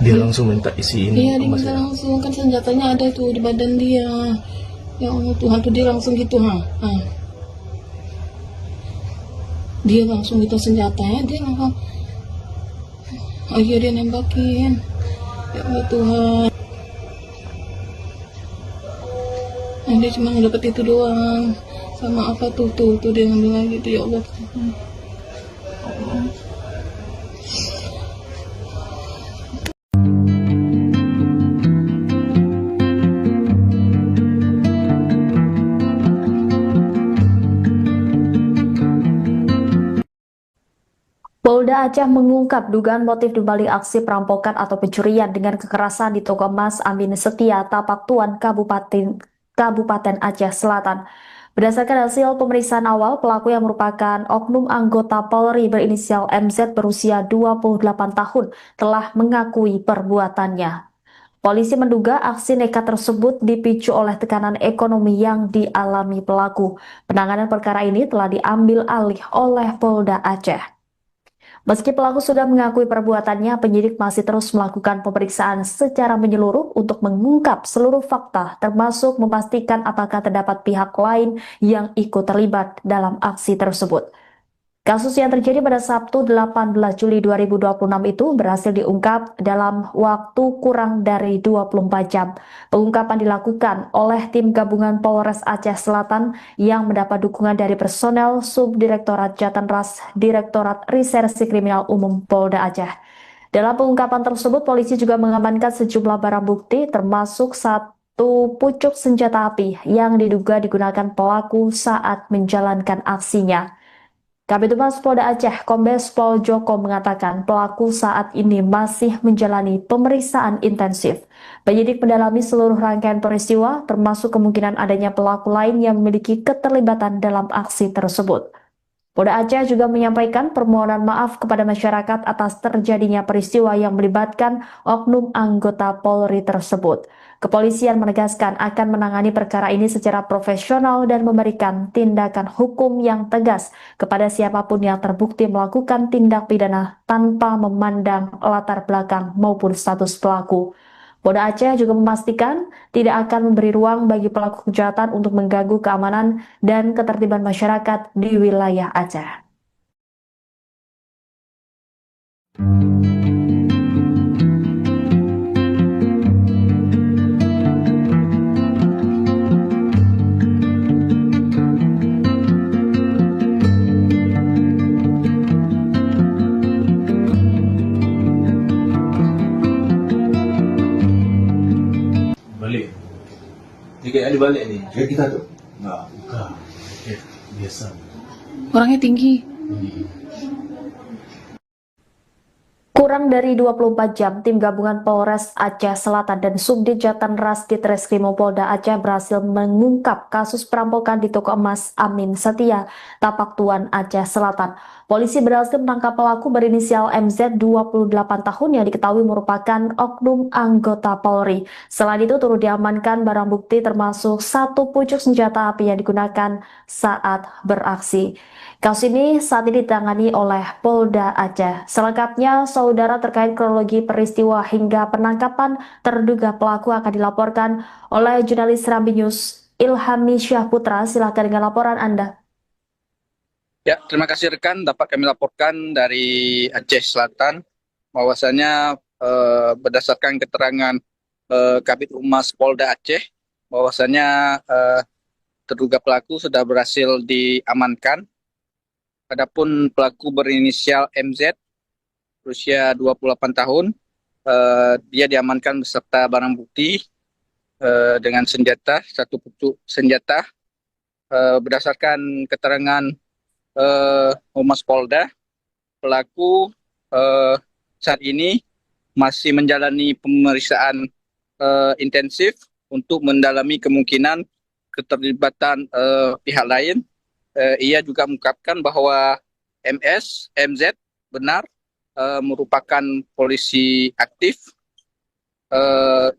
Dia langsung minta isiin Iya, dia emas minta ya. langsung, kan senjatanya ada tuh di badan dia. Ya Allah Tuhan, tuh dia langsung gitu ha. Dia langsung minta senjatanya, dia langsung. Oh iya, dia nembakin. Ya Allah Tuhan. Nah, dia cuma ngedapet itu doang. Sama apa tuh dia ngambil lagi tuh, ya Allah Tuhan. Allah. Polda Aceh mengungkap dugaan motif dibalik aksi perampokan atau pencurian dengan kekerasan di toko emas Amin Setia, Tapak Tuan, Kabupaten Aceh Selatan. Berdasarkan hasil pemeriksaan awal, pelaku yang merupakan oknum anggota Polri berinisial MZ berusia 28 tahun telah mengakui perbuatannya. Polisi menduga aksi nekat tersebut dipicu oleh tekanan ekonomi yang dialami pelaku. Penanganan perkara ini telah diambil alih oleh Polda Aceh. Meski pelaku sudah mengakui perbuatannya, penyidik masih terus melakukan pemeriksaan secara menyeluruh untuk mengungkap seluruh fakta, termasuk memastikan apakah terdapat pihak lain yang ikut terlibat dalam aksi tersebut. Kasus yang terjadi pada Sabtu 18 Juli 2026 itu berhasil diungkap dalam waktu kurang dari 24 jam. Pengungkapan dilakukan oleh tim gabungan Polres Aceh Selatan yang mendapat dukungan dari personel Subdirektorat Jatanras Direktorat Reserse Kriminal Umum Polda Aceh. Dalam pengungkapan tersebut, polisi juga mengamankan sejumlah barang bukti termasuk satu pucuk senjata api yang diduga digunakan pelaku saat menjalankan aksinya. Kabid Humas Polda Aceh, Kombes Pol Joko mengatakan pelaku saat ini masih menjalani pemeriksaan intensif. Penyidik mendalami seluruh rangkaian peristiwa, termasuk kemungkinan adanya pelaku lain yang memiliki keterlibatan dalam aksi tersebut. Polda Aceh juga menyampaikan permohonan maaf kepada masyarakat atas terjadinya peristiwa yang melibatkan oknum anggota Polri tersebut. Kepolisian menegaskan akan menangani perkara ini secara profesional dan memberikan tindakan hukum yang tegas kepada siapapun yang terbukti melakukan tindak pidana tanpa memandang latar belakang maupun status pelaku. Polda Aceh juga memastikan tidak akan memberi ruang bagi pelaku kejahatan untuk mengganggu keamanan dan ketertiban masyarakat di wilayah Aceh. Balik. Jika ada balik ni. Kayak kita tuh. Enggak, bukan. Biasa. Orangnya tinggi. Kurang dari 24 jam, tim gabungan Polres Aceh Selatan dan Subdit Jatanras Ditreskrimum Polda Aceh berhasil mengungkap kasus perampokan di toko emas Amin Setia, Tapak Tuan, Aceh Selatan. Polisi berhasil menangkap pelaku berinisial MZ 28 tahun yang diketahui merupakan oknum anggota Polri. Selain itu turut diamankan barang bukti termasuk satu pucuk senjata api yang digunakan saat beraksi. Kasus ini saat ini ditangani oleh Polda Aceh. Selengkapnya, saudara, terkait kronologi peristiwa hingga penangkapan terduga pelaku akan dilaporkan oleh jurnalis Serambi News Ilhami Syahputra. Silakan dengan laporan Anda. Ya, terima kasih rekan. Dapat kami laporkan dari Aceh Selatan bahwasanya berdasarkan keterangan Kabid Humas Polda Aceh bahwasanya terduga pelaku sudah berhasil diamankan. Adapun pelaku berinisial MZ berusia 28 tahun, dia diamankan beserta barang bukti dengan senjata, satu pucuk senjata. Berdasarkan keterangan Humas Polda, pelaku saat ini masih menjalani pemeriksaan intensif untuk mendalami kemungkinan keterlibatan pihak lain. Ia juga mengungkapkan bahwa MZ benar merupakan polisi aktif.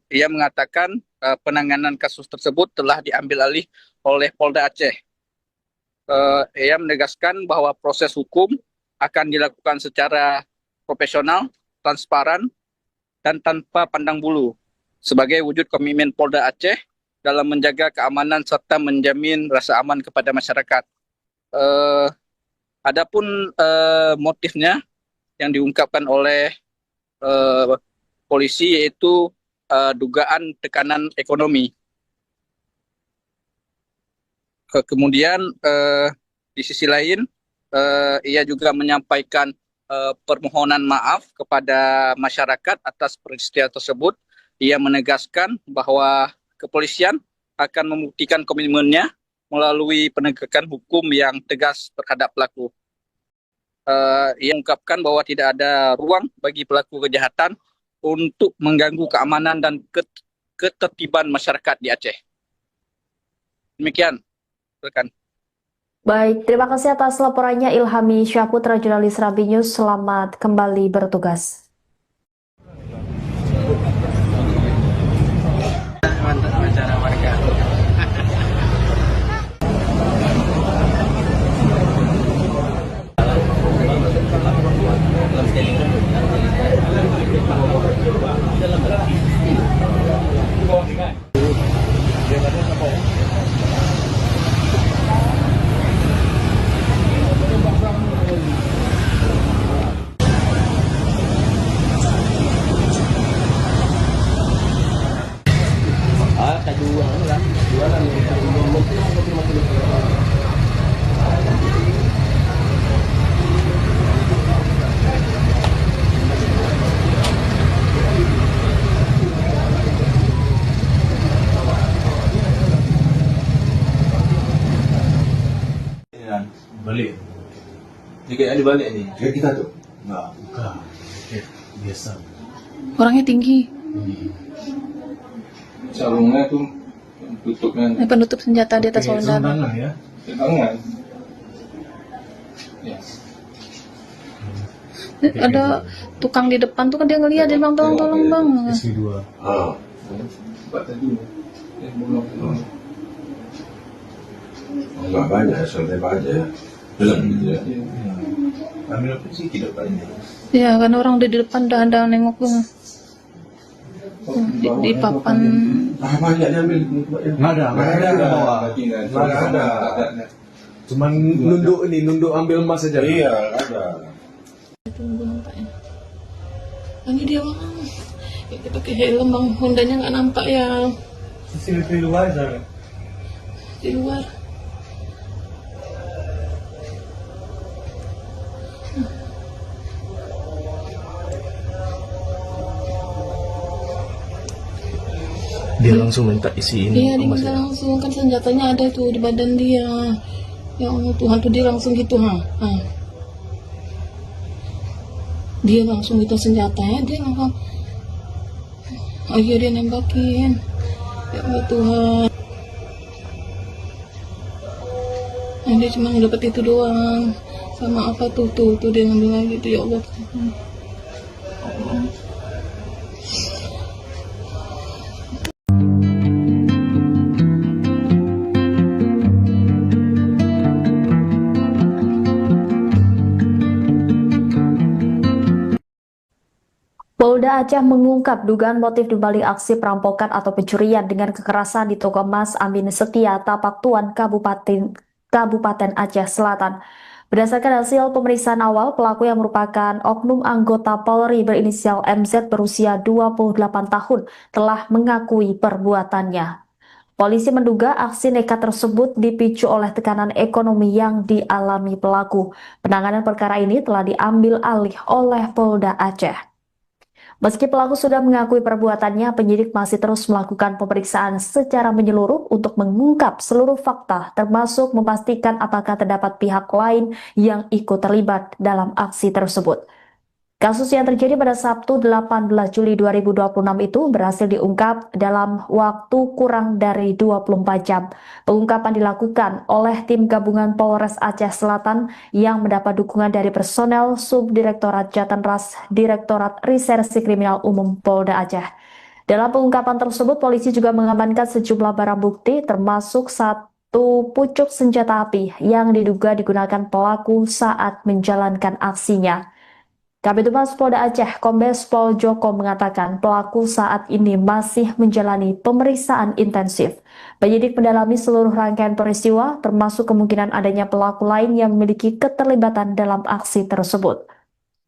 Ia mengatakan penanganan kasus tersebut telah diambil alih oleh Polda Aceh. Ia menegaskan bahwa proses hukum akan dilakukan secara profesional, transparan, dan tanpa pandang bulu sebagai wujud komitmen Polda Aceh dalam menjaga keamanan serta menjamin rasa aman kepada masyarakat. Adapun motifnya yang diungkapkan oleh polisi yaitu dugaan tekanan ekonomi. Kemudian di sisi lain ia juga menyampaikan permohonan maaf kepada masyarakat atas peristiwa tersebut. Ia menegaskan bahwa kepolisian akan membuktikan komitmennya melalui penegakan hukum yang tegas terhadap pelaku. Ia mengungkapkan bahwa tidak ada ruang bagi pelaku kejahatan untuk mengganggu keamanan dan ketertiban masyarakat di Aceh. Demikian Silakan. Baik, terima kasih atas laporannya Ilhami Syahputra, jurnalis Rambi News. Selamat kembali bertugas. Mantap wawancara warga. Balik. Jika ada balik ni. Kayak kita tuh. Enggak, bukan. Biasa. Orangnya tinggi. Sarungnya tuh tutupnya Penutup senjata di atas Oke, saudara. tangan ya. tangan. Ya. Ada tukang di depan tuh kan dia ngeliat, dia bilang tolong bang. SP2. Ah. Buat tadi. Belum. Enggak banyak, santai aja. Belum gitu ya. Ambil apa sih tidak banyak. Ya kan orang udah di depan udah ada nengok tuh. Di papan. Ah, banyak diambil. Nggak ada bawa. Nggak ada. Cuman nunduk ambil emas saja. Iya, ada. Tunggu nampaknya. Ini dia bang. Ya, kita pakai helm bang, Hondanya nggak nampak ya Di luar sana. di luar. Dia langsung minta isiin Iya, dia emas minta ya. langsung, kan senjatanya ada tuh di badan dia. Ya Allah Tuhan, tuh dia langsung gitu ha. Dia langsung gitu senjatanya, dia langsung. Ayo dia nembakin. Ya Allah Tuhan. Nah, dia cuma dapat itu doang. Sama apa tuh dia ngambil lagi tuh, ya Allah Tuhan. Polda Aceh mengungkap dugaan motif dibalik aksi perampokan atau pencurian dengan kekerasan di toko emas Amin Setia, Tapak Tuan, Kabupaten Aceh Selatan. Berdasarkan hasil pemeriksaan awal, pelaku yang merupakan oknum anggota Polri berinisial MZ berusia 28 tahun telah mengakui perbuatannya. Polisi menduga aksi nekat tersebut dipicu oleh tekanan ekonomi yang dialami pelaku. Penanganan perkara ini telah diambil alih oleh Polda Aceh. Meski pelaku sudah mengakui perbuatannya, penyidik masih terus melakukan pemeriksaan secara menyeluruh untuk mengungkap seluruh fakta, termasuk memastikan apakah terdapat pihak lain yang ikut terlibat dalam aksi tersebut. Kasus yang terjadi pada Sabtu 18 Juli 2026 itu berhasil diungkap dalam waktu kurang dari 24 jam. Pengungkapan dilakukan oleh tim gabungan Polres Aceh Selatan yang mendapat dukungan dari personel Subdirektorat Jatanras Direktorat Reserse Kriminal Umum Polda Aceh. Dalam pengungkapan tersebut, polisi juga mengamankan sejumlah barang bukti termasuk satu pucuk senjata api yang diduga digunakan pelaku saat menjalankan aksinya. Kabid Humas Polda Aceh, Kombes Pol Joko mengatakan pelaku saat ini masih menjalani pemeriksaan intensif. Penyidik mendalami seluruh rangkaian peristiwa, termasuk kemungkinan adanya pelaku lain yang memiliki keterlibatan dalam aksi tersebut.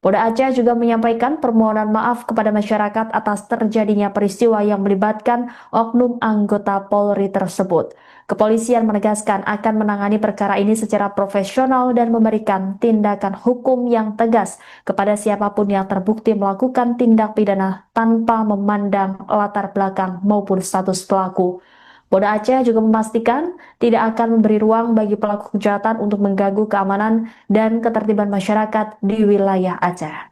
Polda Aceh juga menyampaikan permohonan maaf kepada masyarakat atas terjadinya peristiwa yang melibatkan oknum anggota Polri tersebut. Kepolisian menegaskan akan menangani perkara ini secara profesional dan memberikan tindakan hukum yang tegas kepada siapapun yang terbukti melakukan tindak pidana tanpa memandang latar belakang maupun status pelaku. Polda Aceh juga memastikan tidak akan memberi ruang bagi pelaku kejahatan untuk mengganggu keamanan dan ketertiban masyarakat di wilayah Aceh.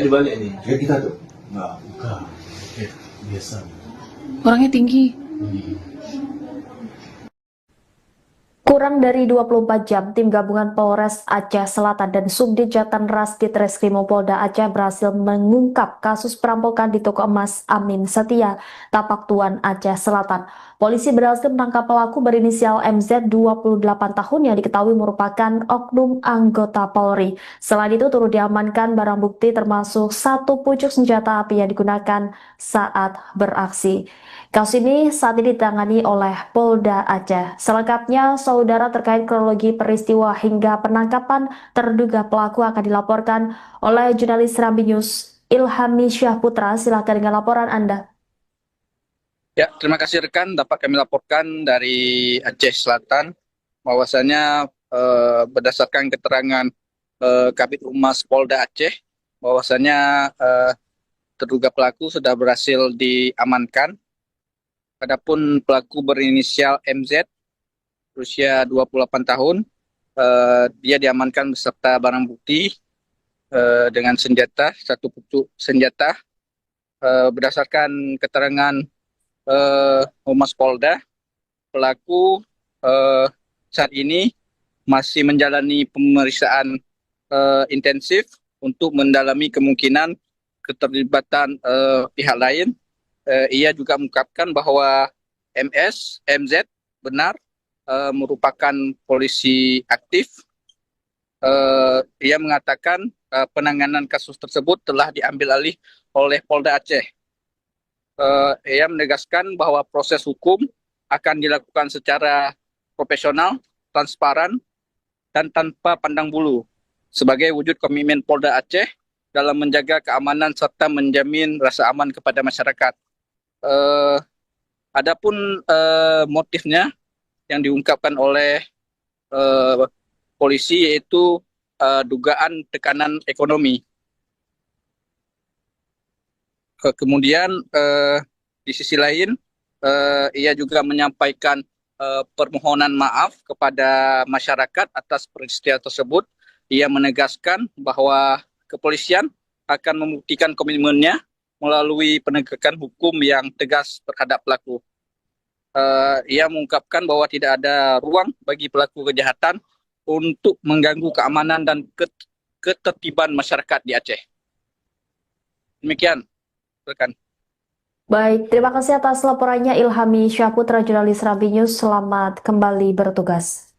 dibalik nih. Kayak kita tuh. Enggak, bukan. Biasa. Orangnya tinggi. Kurang dari 24 jam, tim gabungan Polres Aceh Selatan dan Subdit Jatanras Ditreskrimum Polda Aceh berhasil mengungkap kasus perampokan di toko emas Amin Setia, Tapak Tuan, Aceh Selatan. Polisi berhasil menangkap pelaku berinisial MZ 28 tahun yang diketahui merupakan oknum anggota Polri. Selain itu turut diamankan barang bukti termasuk satu pucuk senjata api yang digunakan saat beraksi. Kasus ini saat ini ditangani oleh Polda Aceh. Selengkapnya, saudara, terkait kronologi peristiwa hingga penangkapan terduga pelaku akan dilaporkan oleh jurnalis Serambi News Ilhami Syahputra. Silakan dengan laporan Anda. Ya, terima kasih rekan. Dapat kami laporkan dari Aceh Selatan bahwasanya berdasarkan keterangan Kabid Humas Polda Aceh bahwasanya terduga pelaku sudah berhasil diamankan. Adapun pelaku berinisial MZ berusia 28 tahun, dia diamankan beserta barang bukti dengan senjata, satu pucuk senjata. Berdasarkan keterangan Humas Polda, pelaku saat ini masih menjalani pemeriksaan intensif untuk mendalami kemungkinan keterlibatan pihak lain. Ia juga mengungkapkan bahwa MZ benar merupakan polisi aktif. Ia mengatakan penanganan kasus tersebut telah diambil alih oleh Polda Aceh. Ia menegaskan bahwa proses hukum akan dilakukan secara profesional, transparan, dan tanpa pandang bulu sebagai wujud komitmen Polda Aceh dalam menjaga keamanan serta menjamin rasa aman kepada masyarakat. Adapun motifnya yang diungkapkan oleh polisi yaitu dugaan tekanan ekonomi. Kemudian di sisi lain ia juga menyampaikan permohonan maaf kepada masyarakat atas peristiwa tersebut. Ia menegaskan bahwa kepolisian akan membuktikan komitmennya melalui penegakan hukum yang tegas terhadap pelaku. Ia mengungkapkan bahwa tidak ada ruang bagi pelaku kejahatan untuk mengganggu keamanan dan ketertiban masyarakat di Aceh. Demikian, rekan. Baik, terima kasih atas laporannya Ilhami Syahputra, jurnalis Serambi News. Selamat kembali bertugas.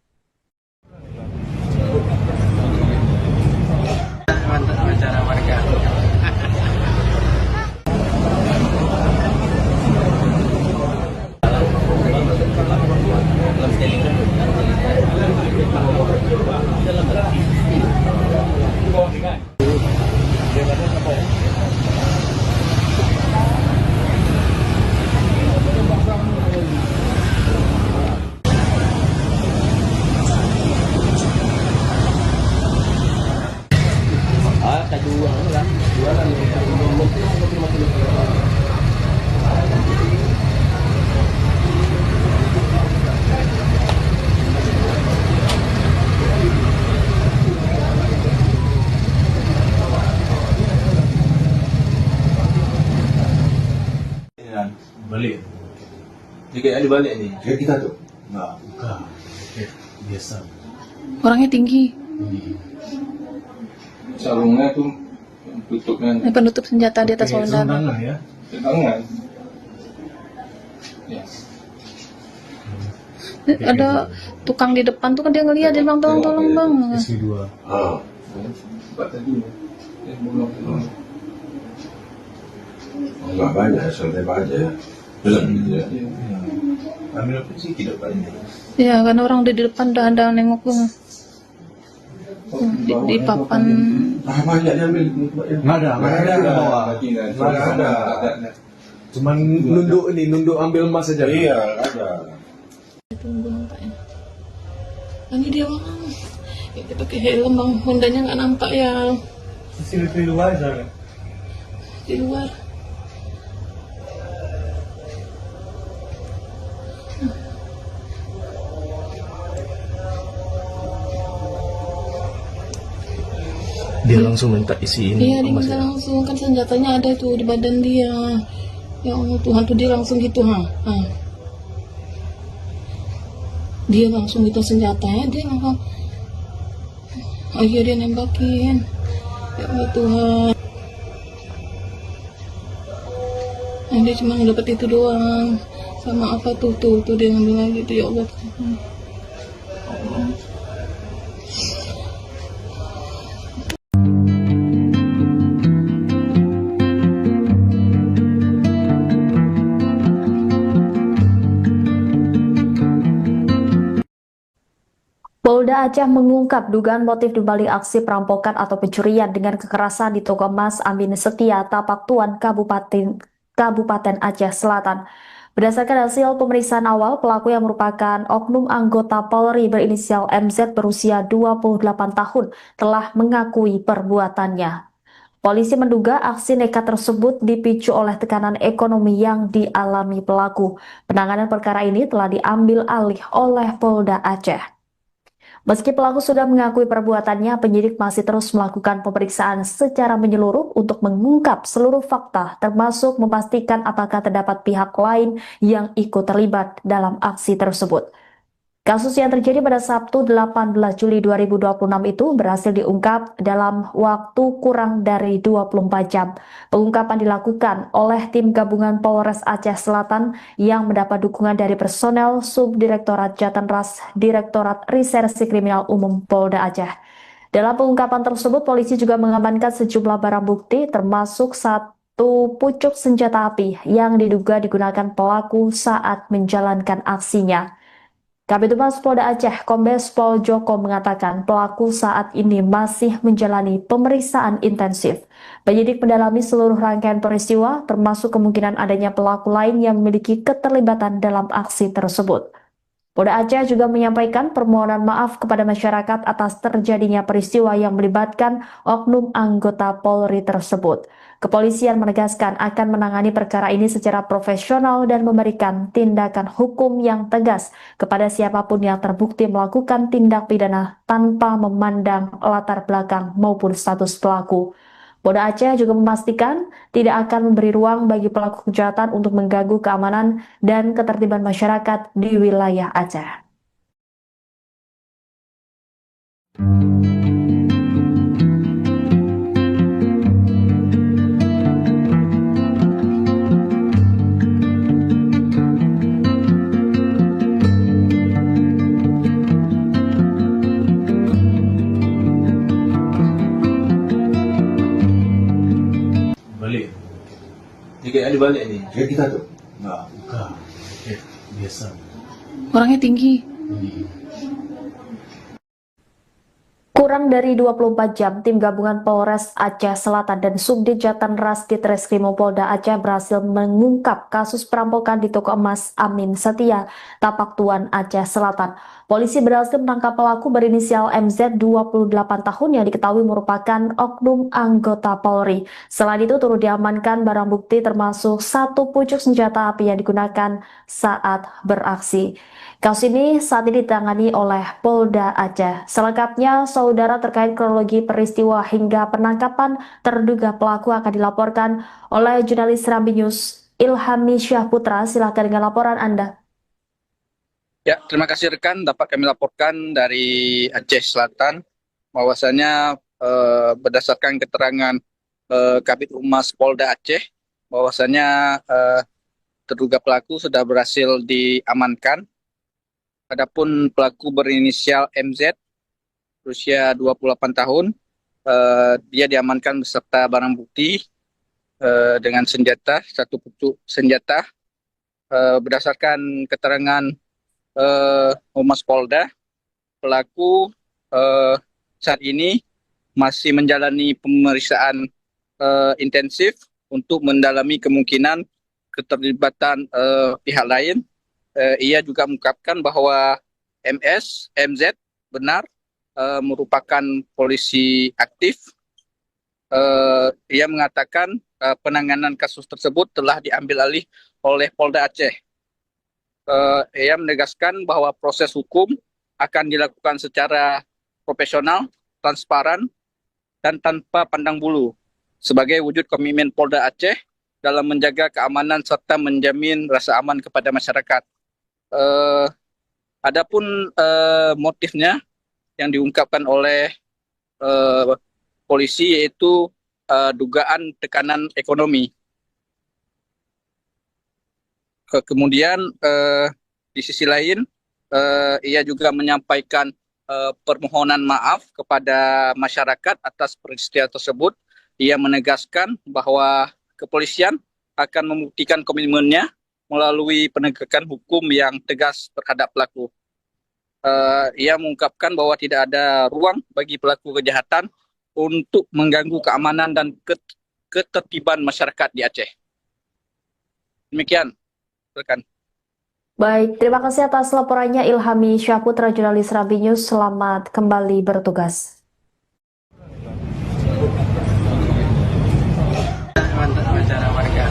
Mantap acara warga. Balik. Jika ada balik nih. Kayak kita tuh. Enggak, bukan. Biasa. Orangnya tinggi. Sarungnya tuh tutupnya Penutup senjata di atas Oke, lengan. tangan ya. tangan. Ya. Ada tukang di depan tuh kan dia ngeliat, dia bilang tolong bang. SW2. Ah. Sebab tadi bolong. Enggak banyak, santai aja. Gitu ya. Ambil apa sih tidak banyak. Ya karena orang udah di depan udah ada nengok gue. Di papan. Ah, banyak diambil. Nggak ada ke bawah. Nggak ada. Cuman nunduk ambil emas saja. Iya, ada. Tunggu nampaknya. Ini dia bang. Ya, dia pakai helm bang. Hondanya nggak nampak ya. Di luar sana. Di luar. Dia langsung minta isi ini Iya, dia emas minta ya. langsung, kan senjatanya ada tuh di badan dia. Ya Allah Tuhan, tuh dia langsung gitu, Dia langsung gitu senjatanya, dia langsung, dia nembakin. Ya Allah Tuhan. Dia cuma dapat itu doang. Sama apa tuh dia ngambil lagi tuh, ya Allah Tuhan. Polda Aceh mengungkap dugaan motif dibalik aksi perampokan atau pencurian dengan kekerasan di toko emas Amin Setia, Tapak Tuan, Kabupaten Aceh Selatan. Berdasarkan hasil pemeriksaan awal, pelaku yang merupakan oknum anggota Polri berinisial MZ berusia 28 tahun telah mengakui perbuatannya. Polisi menduga aksi nekat tersebut dipicu oleh tekanan ekonomi yang dialami pelaku. Penanganan perkara ini telah diambil alih oleh Polda Aceh. Meski pelaku sudah mengakui perbuatannya, penyidik masih terus melakukan pemeriksaan secara menyeluruh untuk mengungkap seluruh fakta, termasuk memastikan apakah terdapat pihak lain yang ikut terlibat dalam aksi tersebut. Kasus yang terjadi pada Sabtu 18 Juli 2026 itu berhasil diungkap dalam waktu kurang dari 24 jam. Pengungkapan dilakukan oleh tim gabungan Polres Aceh Selatan yang mendapat dukungan dari personel Subdirektorat Jatanras Direktorat Reserse Kriminal Umum Polda Aceh. Dalam pengungkapan tersebut, polisi juga mengamankan sejumlah barang bukti termasuk satu pucuk senjata api yang diduga digunakan pelaku saat menjalankan aksinya. Kabid Humas Polda Aceh, Kombes Pol Joko mengatakan pelaku saat ini masih menjalani pemeriksaan intensif. Penyidik mendalami seluruh rangkaian peristiwa, termasuk kemungkinan adanya pelaku lain yang memiliki keterlibatan dalam aksi tersebut. Polda Aceh juga menyampaikan permohonan maaf kepada masyarakat atas terjadinya peristiwa yang melibatkan oknum anggota Polri tersebut. Kepolisian menegaskan akan menangani perkara ini secara profesional dan memberikan tindakan hukum yang tegas kepada siapapun yang terbukti melakukan tindak pidana tanpa memandang latar belakang maupun status pelaku. Polda Aceh juga memastikan tidak akan memberi ruang bagi pelaku kejahatan untuk mengganggu keamanan dan ketertiban masyarakat di wilayah Aceh. Balik. Tiga kali balik nih. Kayak kita tuh. Enggak, bukan. Biasa. Orangnya tinggi. Kurang dari 24 jam, tim gabungan Polres Aceh Selatan dan Subdit Jatanras Ditreskrimum Polda Aceh berhasil mengungkap kasus perampokan di toko emas Amin Setia, Tapak Tuan, Aceh Selatan. Polisi berhasil menangkap pelaku berinisial MZ 28 tahun yang diketahui merupakan oknum anggota Polri. Selain itu turut diamankan barang bukti termasuk satu pucuk senjata api yang digunakan saat beraksi. Kasus ini saat ini ditangani oleh Polda Aceh. Selengkapnya, saudara, terkait kronologi peristiwa hingga penangkapan terduga pelaku akan dilaporkan oleh jurnalis Serambi News Ilhami Syahputra. Silakan dengan laporan Anda. Ya, terima kasih rekan. Dapat kami laporkan dari Aceh Selatan bahwasanya berdasarkan keterangan Kabid Humas Polda Aceh bahwasanya terduga pelaku sudah berhasil diamankan. Adapun pelaku berinisial MZ berusia 28 tahun, dia diamankan beserta barang bukti dengan senjata, satu pucuk senjata. Berdasarkan keterangan Humas Polda, pelaku saat ini masih menjalani pemeriksaan intensif untuk mendalami kemungkinan keterlibatan pihak lain. Ia juga mengungkapkan bahwa MZ benar merupakan polisi aktif. Ia mengatakan penanganan kasus tersebut telah diambil alih oleh Polda Aceh. Ia menegaskan bahwa proses hukum akan dilakukan secara profesional, transparan, dan tanpa pandang bulu sebagai wujud komitmen Polda Aceh dalam menjaga keamanan serta menjamin rasa aman kepada masyarakat. Adapun motifnya yang diungkapkan oleh polisi yaitu dugaan tekanan ekonomi. Kemudian di sisi lain ia juga menyampaikan permohonan maaf kepada masyarakat atas peristiwa tersebut. Ia menegaskan bahwa kepolisian akan membuktikan komitmennya melalui penegakan hukum yang tegas terhadap pelaku. Ia mengungkapkan bahwa tidak ada ruang bagi pelaku kejahatan untuk mengganggu keamanan dan ketertiban masyarakat di Aceh. Demikian, rekan. Baik, terima kasih atas laporannya Ilhami Syahputra, jurnalis Rabi News. Selamat kembali bertugas. Mantap acara warga.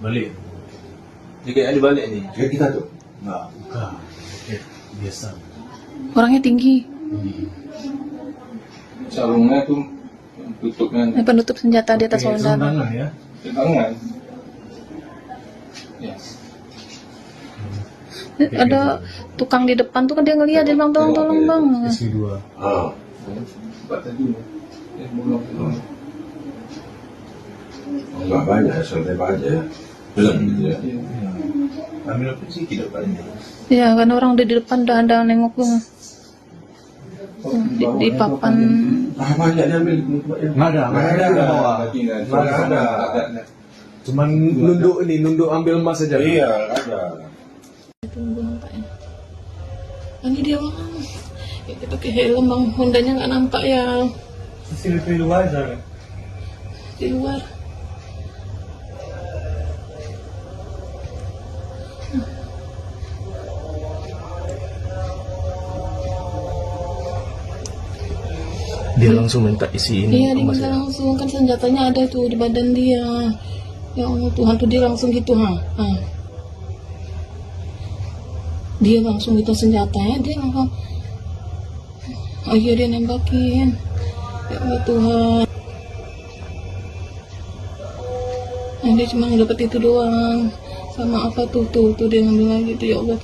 Balik. Jika ada balik ni. Jadi kita tuh. Enggak, bukan. Tiket biasa. Orangnya tinggi. Sarungnya tuh tutupnya Penutup senjata di atas Pakai sarung lengan. tangan ya. tangan. Ya. Ada tukang di depan tuh kan dia ngeliat, dia bilang tolong bang. SP2. Ah. Sebab tadi bolong. Enggak banyak, santai aja. Belum gitu ya. Ambil apa sih tidak banyak. Ya kan orang di depan udah ada nengok tuh. Di papan. Ah, banyak diambil. Enggak ada, di bawah. Nggak ada. Cuman nunduk ambil emas saja. Iya, ada. Tunggu nampaknya. Ini dia bang. Kita pakai helm bang, Hondanya nggak nampak ya Di luar aja. di luar. Dia langsung minta isi ini. Iya dia minta langsung, kan senjatanya ada tuh di badan dia. Ya Allah Tuhan tuh dia langsung gitu ha. Dia langsung gitu senjatanya, dia langsung. Oh iya dia nembakin. Ya Allah Tuhan. Nah, dia cuma dapat itu doang. Sama apa tuh dia ngambil lagi tuh ya Allah.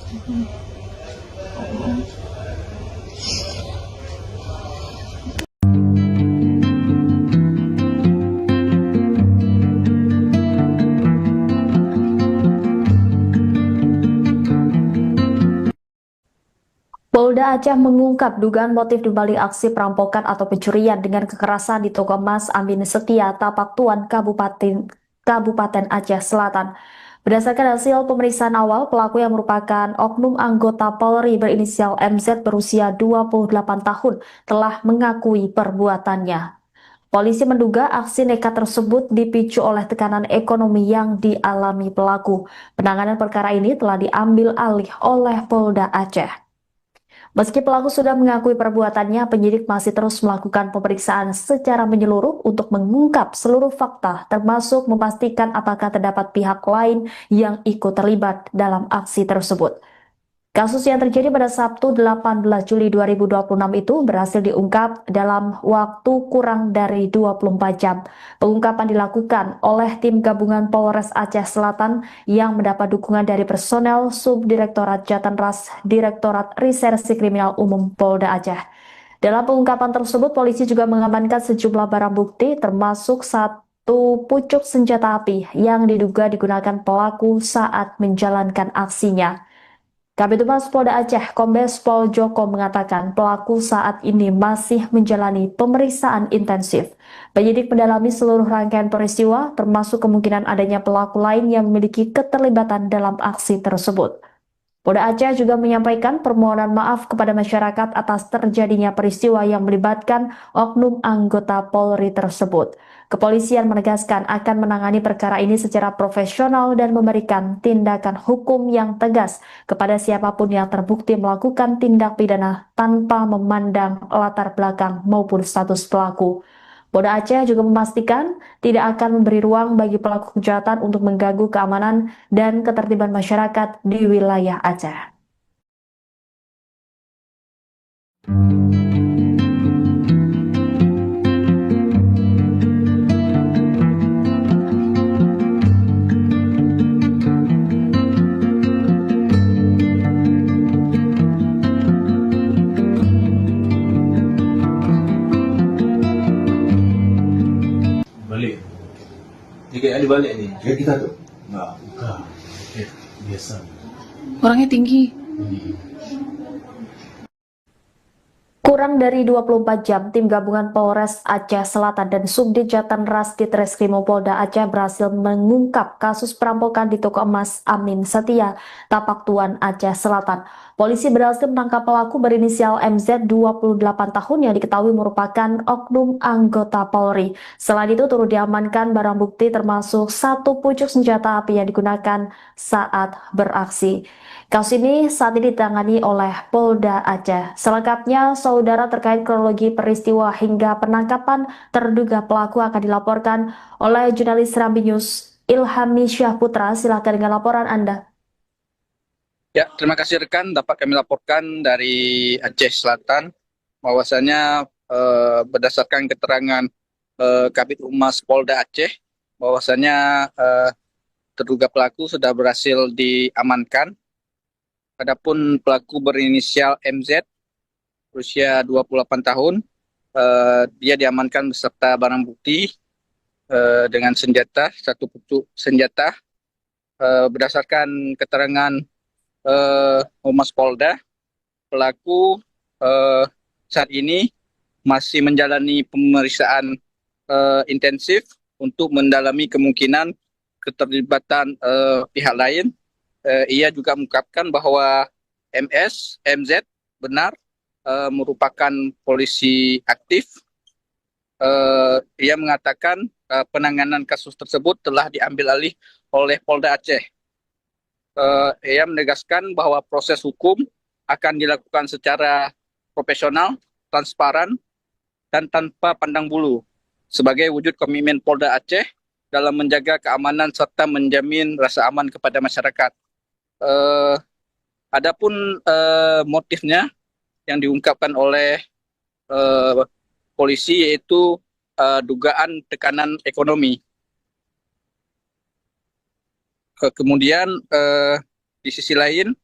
Polda Aceh mengungkap dugaan motif dibalik aksi perampokan atau pencurian dengan kekerasan di toko emas Amin Setia, Tapak Tuan, Kabupaten Aceh Selatan. Berdasarkan hasil pemeriksaan awal, pelaku yang merupakan oknum anggota Polri berinisial MZ berusia 28 tahun telah mengakui perbuatannya. Polisi menduga aksi nekat tersebut dipicu oleh tekanan ekonomi yang dialami pelaku. Penanganan perkara ini telah diambil alih oleh Polda Aceh. Meski pelaku sudah mengakui perbuatannya, penyidik masih terus melakukan pemeriksaan secara menyeluruh untuk mengungkap seluruh fakta, termasuk memastikan apakah terdapat pihak lain yang ikut terlibat dalam aksi tersebut. Kasus yang terjadi pada Sabtu 18 Juli 2026 itu berhasil diungkap dalam waktu kurang dari 24 jam. Pengungkapan dilakukan oleh tim gabungan Polres Aceh Selatan yang mendapat dukungan dari personel Subdirektorat Jatanras Direktorat Reserse Kriminal Umum Polda Aceh. Dalam pengungkapan tersebut, polisi juga mengamankan sejumlah barang bukti termasuk satu pucuk senjata api yang diduga digunakan pelaku saat menjalankan aksinya. Kabid Humas Polda Aceh, Kombes Pol Joko mengatakan pelaku saat ini masih menjalani pemeriksaan intensif. Penyidik mendalami seluruh rangkaian peristiwa, termasuk kemungkinan adanya pelaku lain yang memiliki keterlibatan dalam aksi tersebut. Polda Aceh juga menyampaikan permohonan maaf kepada masyarakat atas terjadinya peristiwa yang melibatkan oknum anggota Polri tersebut. Kepolisian menegaskan akan menangani perkara ini secara profesional dan memberikan tindakan hukum yang tegas kepada siapapun yang terbukti melakukan tindak pidana tanpa memandang latar belakang maupun status pelaku. Polda Aceh juga memastikan tidak akan memberi ruang bagi pelaku kejahatan untuk mengganggu keamanan dan ketertiban masyarakat di wilayah Aceh. Balik. Jika ada balik ni. Kayak kita tuh. Enggak, bukan. Biasa. Orangnya tinggi. Kurang dari 24 jam, tim gabungan Polres Aceh Selatan dan Subdit Jatanras Ditreskrimum Polda Aceh berhasil mengungkap kasus perampokan di toko emas Amin Setia, Tapak Tuan, Aceh Selatan. Polisi berhasil menangkap pelaku berinisial MZ 28 tahun yang diketahui merupakan oknum anggota Polri. Selain itu turut diamankan barang bukti termasuk satu pucuk senjata api yang digunakan saat beraksi. Kasus ini saat ini ditangani oleh Polda Aceh. Selengkapnya, saudara, terkait kronologi peristiwa hingga penangkapan terduga pelaku akan dilaporkan oleh jurnalis Serambi News Ilhami Syahputra. Silakan dengan laporan Anda. Ya, terima kasih rekan. Dapat kami laporkan dari Aceh Selatan bahwasanya berdasarkan keterangan Kabid Humas Polda Aceh bahwasanya terduga pelaku sudah berhasil diamankan. Adapun pelaku berinisial MZ berusia 28 tahun, dia diamankan beserta barang bukti dengan senjata, satu pucuk senjata. Berdasarkan keterangan Humas Polda, pelaku saat ini masih menjalani pemeriksaan intensif untuk mendalami kemungkinan keterlibatan pihak lain. Ia juga mengungkapkan bahwa MZ benar merupakan polisi aktif. Ia mengatakan penanganan kasus tersebut telah diambil alih oleh Polda Aceh. Ia menegaskan bahwa proses hukum akan dilakukan secara profesional, transparan, dan tanpa pandang bulu sebagai wujud komitmen Polda Aceh dalam menjaga keamanan serta menjamin rasa aman kepada masyarakat. Adapun motifnya yang diungkapkan oleh polisi yaitu dugaan tekanan ekonomi. Kemudian di sisi lain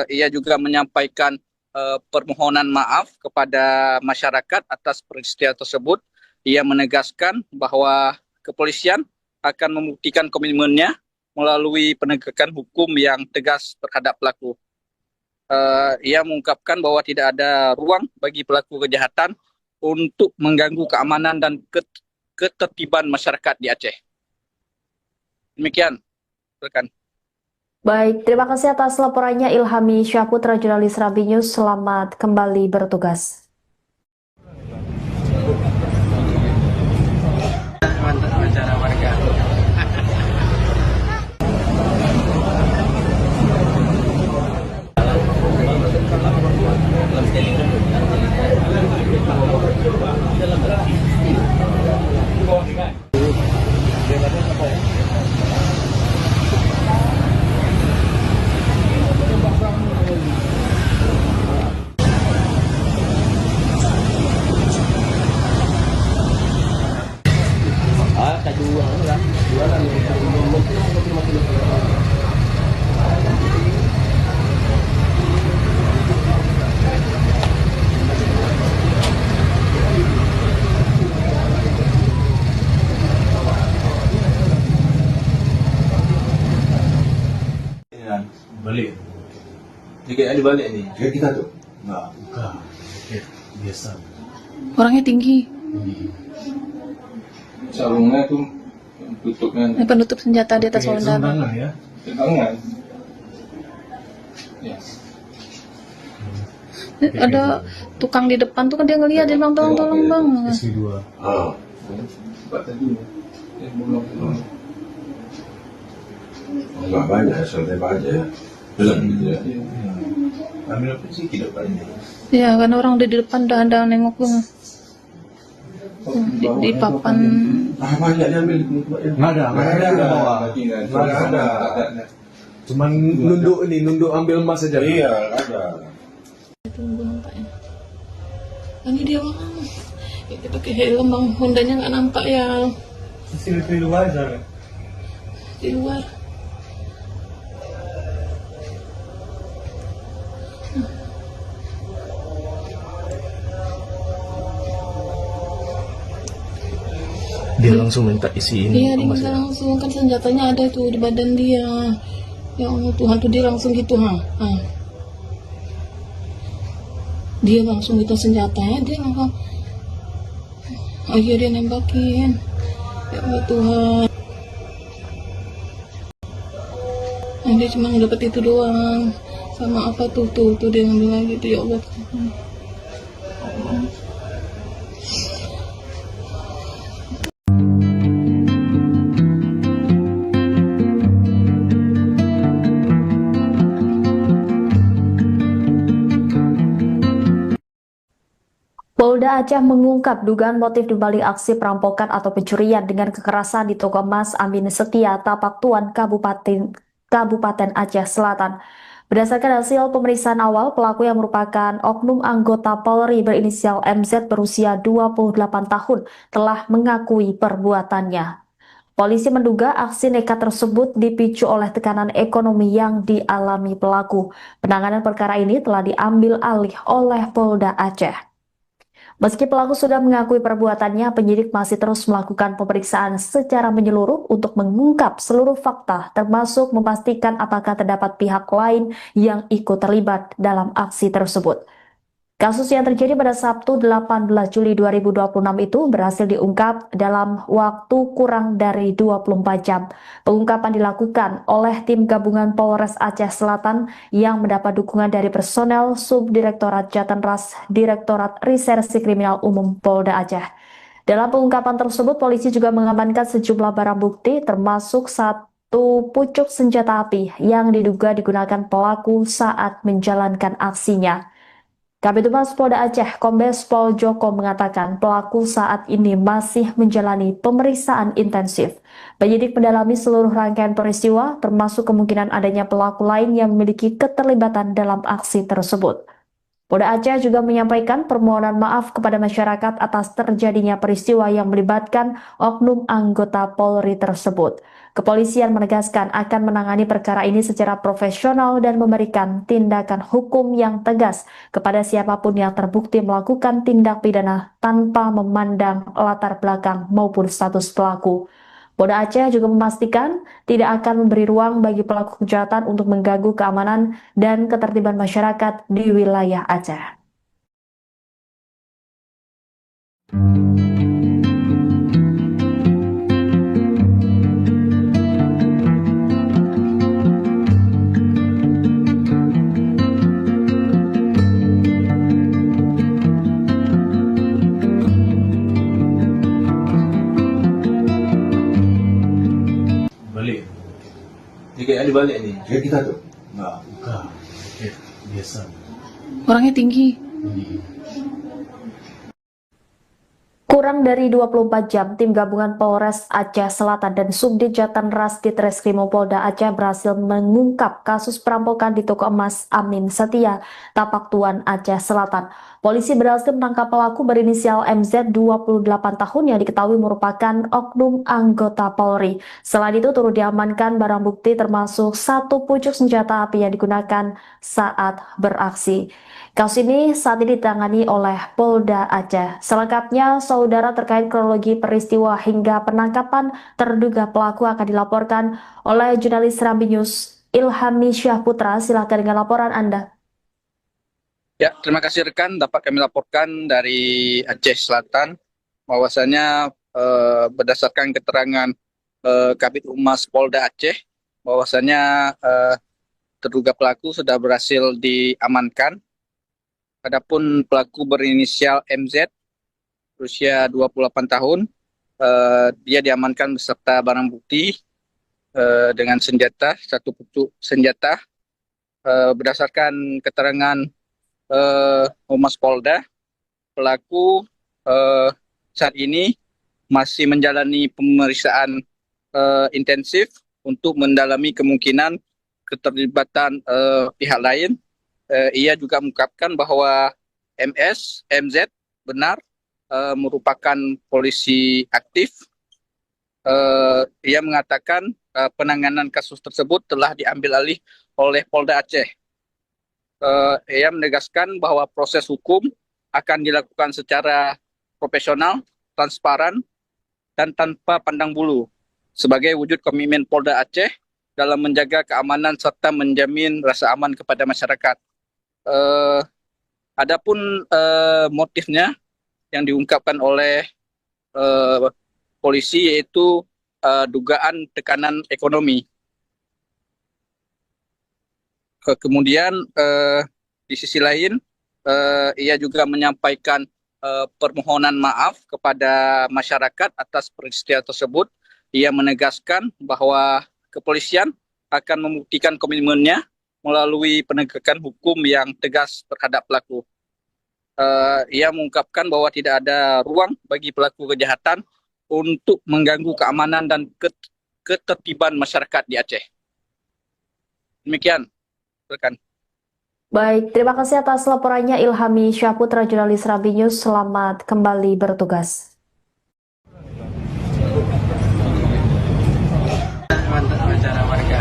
ia juga menyampaikan permohonan maaf kepada masyarakat atas peristiwa tersebut. Ia menegaskan bahwa kepolisian akan membuktikan komitmennya melalui penegakan hukum yang tegas terhadap pelaku. Ia mengungkapkan bahwa tidak ada ruang bagi pelaku kejahatan untuk mengganggu keamanan dan ketertiban masyarakat di Aceh. Demikian, rekan. Baik, terima kasih atas laporannya Ilhami Syahputra, jurnalis Serambi News. Selamat kembali bertugas. Mantap acara warga. Balik. kayak ada balik nih. Kayak kita tuh. Enggak, bukan. Kayak biasa. Orangnya tinggi. Sarungnya tuh tutupnya Penutup senjata di atas Kayak saudara. sembarangan ya. tangan. Ya. Ada tukang di depan tuh kan dia ngeliat, dia bilang tolong bang. SP2. Ah. Cepat tadi. Belum. Enggak banyak, santai aja. Jalan gitu ya. Ambil apa sih di depan ini? Ya kan orang udah di depan udah ada nengok bang. Di papan. Ah, banyak diambil. Enggak ada, Nggak ada. di bawah. Nggak ada. Cuman nunduk ambil emas saja. Iya, nggak ada. Tunggu nampaknya. Ini dia bang. Kita pakai helm bang. Hondanya nggak nampak ya Di luar aja. di luar. Dia langsung minta isiin Iya dia emas minta ya. langsung, kan senjatanya ada tuh di badan dia. Ya Allah Tuhan tuh dia langsung gitu ha. Dia langsung minta senjatanya, dia langsung ayo dia nembakin. Ya Allah Tuhan. Nah, dia cuma dapat itu doang. Sama apa tuh dia ngambil lagi tuh, ya Allah Tuhan. Polda Aceh mengungkap dugaan motif dibalik aksi perampokan atau pencurian dengan kekerasan di toko emas Amin Setia, Tapak Tuan, Kabupaten Aceh Selatan. Berdasarkan hasil pemeriksaan awal, pelaku yang merupakan oknum anggota Polri berinisial MZ berusia 28 tahun telah mengakui perbuatannya. Polisi menduga aksi nekat tersebut dipicu oleh tekanan ekonomi yang dialami pelaku. Penanganan perkara ini telah diambil alih oleh Polda Aceh. Meski pelaku sudah mengakui perbuatannya, penyidik masih terus melakukan pemeriksaan secara menyeluruh untuk mengungkap seluruh fakta, termasuk memastikan apakah terdapat pihak lain yang ikut terlibat dalam aksi tersebut. Kasus yang terjadi pada Sabtu 18 Juli 2026 itu berhasil diungkap dalam waktu kurang dari 24 jam. Pengungkapan dilakukan oleh tim gabungan Polres Aceh Selatan yang mendapat dukungan dari personel Subdirektorat Jatanras Direktorat Reserse Kriminal Umum Polda Aceh. Dalam pengungkapan tersebut, polisi juga mengamankan sejumlah barang bukti termasuk satu pucuk senjata api yang diduga digunakan pelaku saat menjalankan aksinya. Kabid Humas Polda Aceh, Kombes Pol Joko mengatakan pelaku saat ini masih menjalani pemeriksaan intensif. Penyidik mendalami seluruh rangkaian peristiwa, termasuk kemungkinan adanya pelaku lain yang memiliki keterlibatan dalam aksi tersebut. Polda Aceh juga menyampaikan permohonan maaf kepada masyarakat atas terjadinya peristiwa yang melibatkan oknum anggota Polri tersebut. Kepolisian menegaskan akan menangani perkara ini secara profesional dan memberikan tindakan hukum yang tegas kepada siapapun yang terbukti melakukan tindak pidana tanpa memandang latar belakang maupun status pelaku. Polda Aceh juga memastikan tidak akan memberi ruang bagi pelaku kejahatan untuk mengganggu keamanan dan ketertiban masyarakat di wilayah Aceh. Balik. Dia kayak ada balik nih. Kayak kita tuh. Enggak, bukan. Kayak biasa. Orangnya tinggi. Kurang dari 24 jam, tim gabungan Polres Aceh Selatan dan Subdit Jatanras Ditreskrimum Polda Aceh berhasil mengungkap kasus perampokan di toko emas Amin Setia, Tapak Tuan, Aceh Selatan. Polisi berhasil menangkap pelaku berinisial MZ 28 tahun yang diketahui merupakan oknum anggota Polri. Selain itu turut diamankan barang bukti termasuk satu pucuk senjata api yang digunakan saat beraksi. Kasus ini saat ini ditangani oleh Polda Aceh. Selengkapnya, saudara, terkait kronologi peristiwa hingga penangkapan terduga pelaku akan dilaporkan oleh jurnalis Serambi News Ilhami Syahputra. Silakan dengan laporan Anda. Ya, terima kasih rekan. Dapat kami laporkan dari Aceh Selatan bahwasanya berdasarkan keterangan Kabid Humas Polda Aceh bahwasanya terduga pelaku sudah berhasil diamankan. Adapun pelaku berinisial MZ berusia 28 tahun, dia diamankan beserta barang bukti dengan senjata, satu pucuk senjata. Berdasarkan keterangan Humas Polda, pelaku saat ini masih menjalani pemeriksaan intensif untuk mendalami kemungkinan keterlibatan pihak lain. Ia juga mengungkapkan bahwa MZ benar merupakan polisi aktif. Ia mengatakan penanganan kasus tersebut telah diambil alih oleh Polda Aceh. Ia menegaskan bahwa proses hukum akan dilakukan secara profesional, transparan, dan tanpa pandang bulu sebagai wujud komitmen Polda Aceh dalam menjaga keamanan serta menjamin rasa aman kepada masyarakat. Adapun motifnya yang diungkapkan oleh polisi yaitu dugaan tekanan ekonomi. Kemudian di sisi lain ia juga menyampaikan permohonan maaf kepada masyarakat atas peristiwa tersebut. Ia menegaskan bahwa kepolisian akan membuktikan komitmennya melalui penegakan hukum yang tegas terhadap pelaku. Ia mengungkapkan bahwa tidak ada ruang bagi pelaku kejahatan untuk mengganggu keamanan dan ketertiban masyarakat di Aceh. Demikian, rekan. Baik, terima kasih atas laporannya Ilhami Syahputra, jurnalis Rambi News. Selamat kembali bertugas. Mantap acara warga.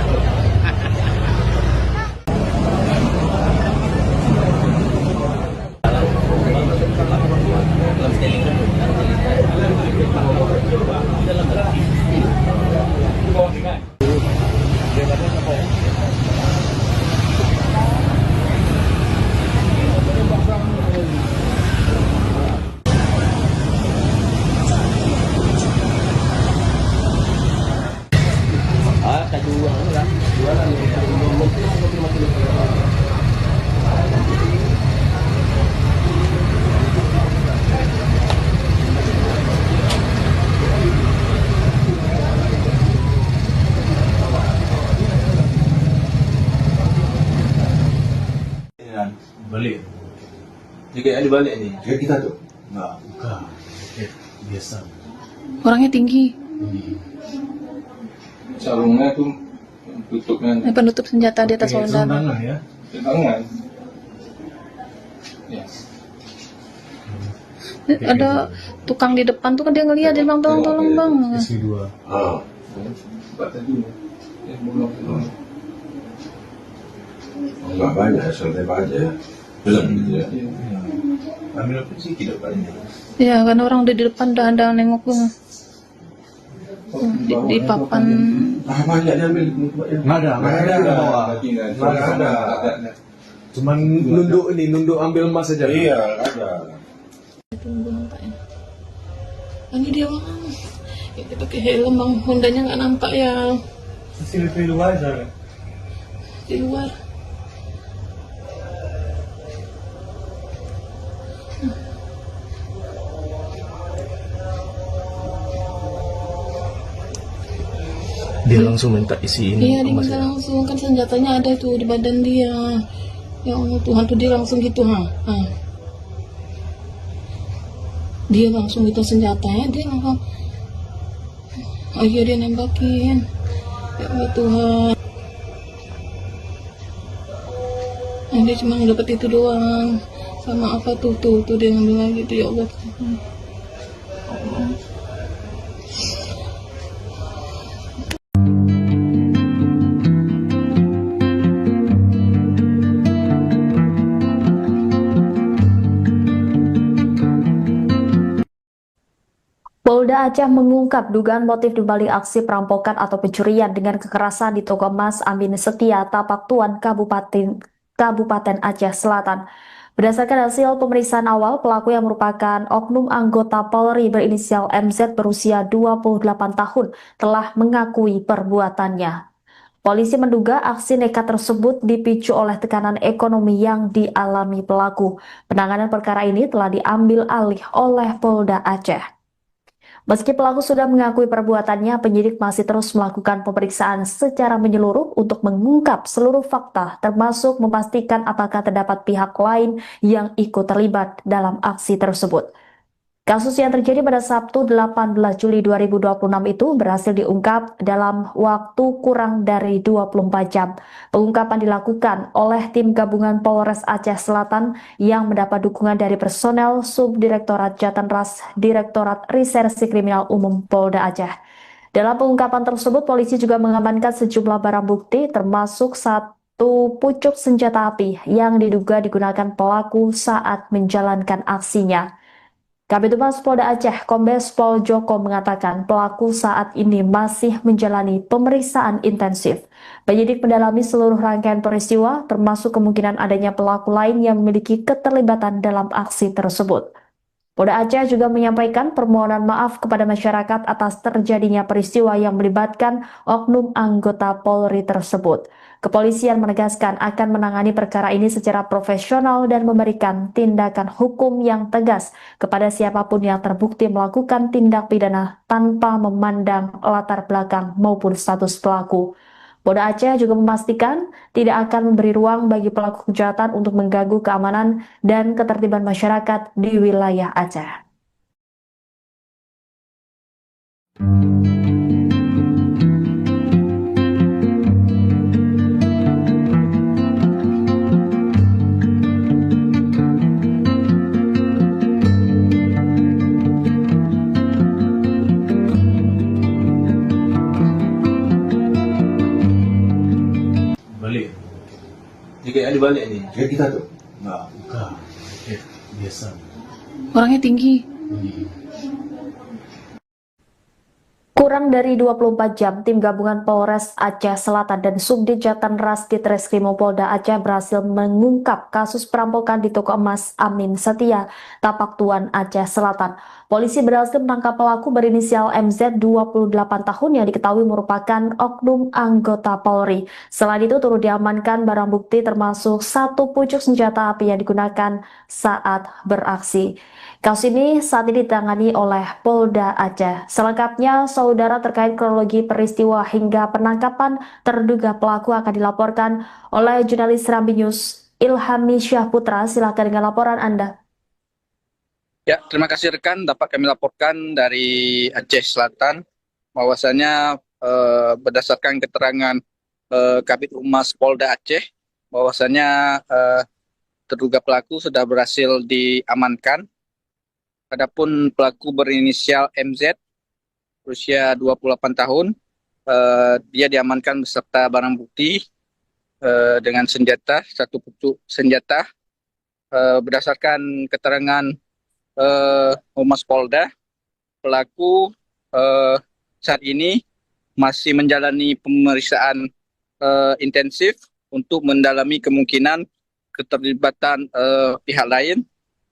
Balik. Jika ada balik ni. Kayak kita tuh. Enggak, bukan. Jaket biasa. Orangnya tinggi, Sarungnya tuh tutupnya penutup senjata di atas Pakai badan. sarung ya. tangan. Ya. Ada tukang di depan tuh kan dia ngeliat, dia bilang tolong bang. SW2. Ah. Sebab tadi bolong. Enggak banyak, santai aja. Belum gitu ya. Ambil apa sih kita depannya? Ya kan orang udah di depan udah ada nengok tuh. Di papan. Ah, banyak diambil. Nggak ada di bawah. Nggak ada. Cuman nunduk ambil emas saja. Iya, ada. Tunggu nampaknya. Ini dia bang. Ya, dia pakai helm bang, Hondanya nggak nampak ya CCTV luar sana. di luar. Dia langsung minta isiin Iya, dia emas minta ya. langsung, kan senjatanya ada tuh di badan dia. Ya Allah Tuhan, tuh dia langsung gitu ha. Dia langsung minta senjatanya, dia langsung ayo dia nembakin. Ya Allah Tuhan. Dia cuma dapat itu doang. Sama apa tuh dia ngambil lagi tuh, ya Allah Tuhan. Polda Aceh mengungkap dugaan motif dibalik aksi perampokan atau pencurian dengan kekerasan di toko emas Amin Setia, Tapak Tuan, Kabupaten Aceh Selatan. Berdasarkan hasil pemeriksaan awal, pelaku yang merupakan oknum anggota Polri berinisial MZ berusia 28 tahun telah mengakui perbuatannya. Polisi menduga aksi nekat tersebut dipicu oleh tekanan ekonomi yang dialami pelaku. Penanganan perkara ini telah diambil alih oleh Polda Aceh. Meski pelaku sudah mengakui perbuatannya, penyidik masih terus melakukan pemeriksaan secara menyeluruh untuk mengungkap seluruh fakta, termasuk memastikan apakah terdapat pihak lain yang ikut terlibat dalam aksi tersebut. Kasus yang terjadi pada Sabtu 18 Juli 2026 itu berhasil diungkap dalam waktu kurang dari 24 jam. Pengungkapan dilakukan oleh tim gabungan Polres Aceh Selatan yang mendapat dukungan dari personel Subdirektorat Jatanras Direktorat Reserse Kriminal Umum Polda Aceh. Dalam pengungkapan tersebut, polisi juga mengamankan sejumlah barang bukti termasuk satu pucuk senjata api yang diduga digunakan pelaku saat menjalankan aksinya. Kabid Humas Polda Aceh, Kombes Pol Joko mengatakan pelaku saat ini masih menjalani pemeriksaan intensif. Penyidik mendalami seluruh rangkaian peristiwa, termasuk kemungkinan adanya pelaku lain yang memiliki keterlibatan dalam aksi tersebut. Polda Aceh juga menyampaikan permohonan maaf kepada masyarakat atas terjadinya peristiwa yang melibatkan oknum anggota Polri tersebut. Kepolisian menegaskan akan menangani perkara ini secara profesional dan memberikan tindakan hukum yang tegas kepada siapapun yang terbukti melakukan tindak pidana tanpa memandang latar belakang maupun status pelaku. Polda Aceh juga memastikan tidak akan memberi ruang bagi pelaku kejahatan untuk mengganggu keamanan dan ketertiban masyarakat di wilayah Aceh. Balik. Jika ada balik ni. Kayak kita tuh. Nah, bukan. Biasa. Orangnya tinggi. Kurang dari 24 jam, tim gabungan Polres Aceh Selatan dan Subdit Jatanras Ditreskrimum Polda Aceh berhasil mengungkap kasus perampokan di toko emas Amin Setia, Tapak Tuan, Aceh Selatan. Polisi berhasil menangkap pelaku berinisial MZ 28 tahun yang diketahui merupakan oknum anggota Polri. Selain itu turut diamankan barang bukti termasuk satu pucuk senjata api yang digunakan saat beraksi. Kasus ini saat ini ditangani oleh Polda Aceh. Selengkapnya, saudara, terkait kronologi peristiwa hingga penangkapan terduga pelaku akan dilaporkan oleh jurnalis Serambi News Ilhami Syahputra. Silakan dengan laporan Anda. Ya, terima kasih rekan. Dapat kami laporkan dari Aceh Selatan bahwasanya berdasarkan keterangan Kabid Humas Polda Aceh bahwasanya terduga pelaku sudah berhasil diamankan. Adapun pelaku berinisial MZ berusia 28 tahun, dia diamankan beserta barang bukti dengan senjata, satu pucuk senjata. Berdasarkan keterangan Humas Polda, pelaku saat ini masih menjalani pemeriksaan intensif untuk mendalami kemungkinan keterlibatan pihak lain.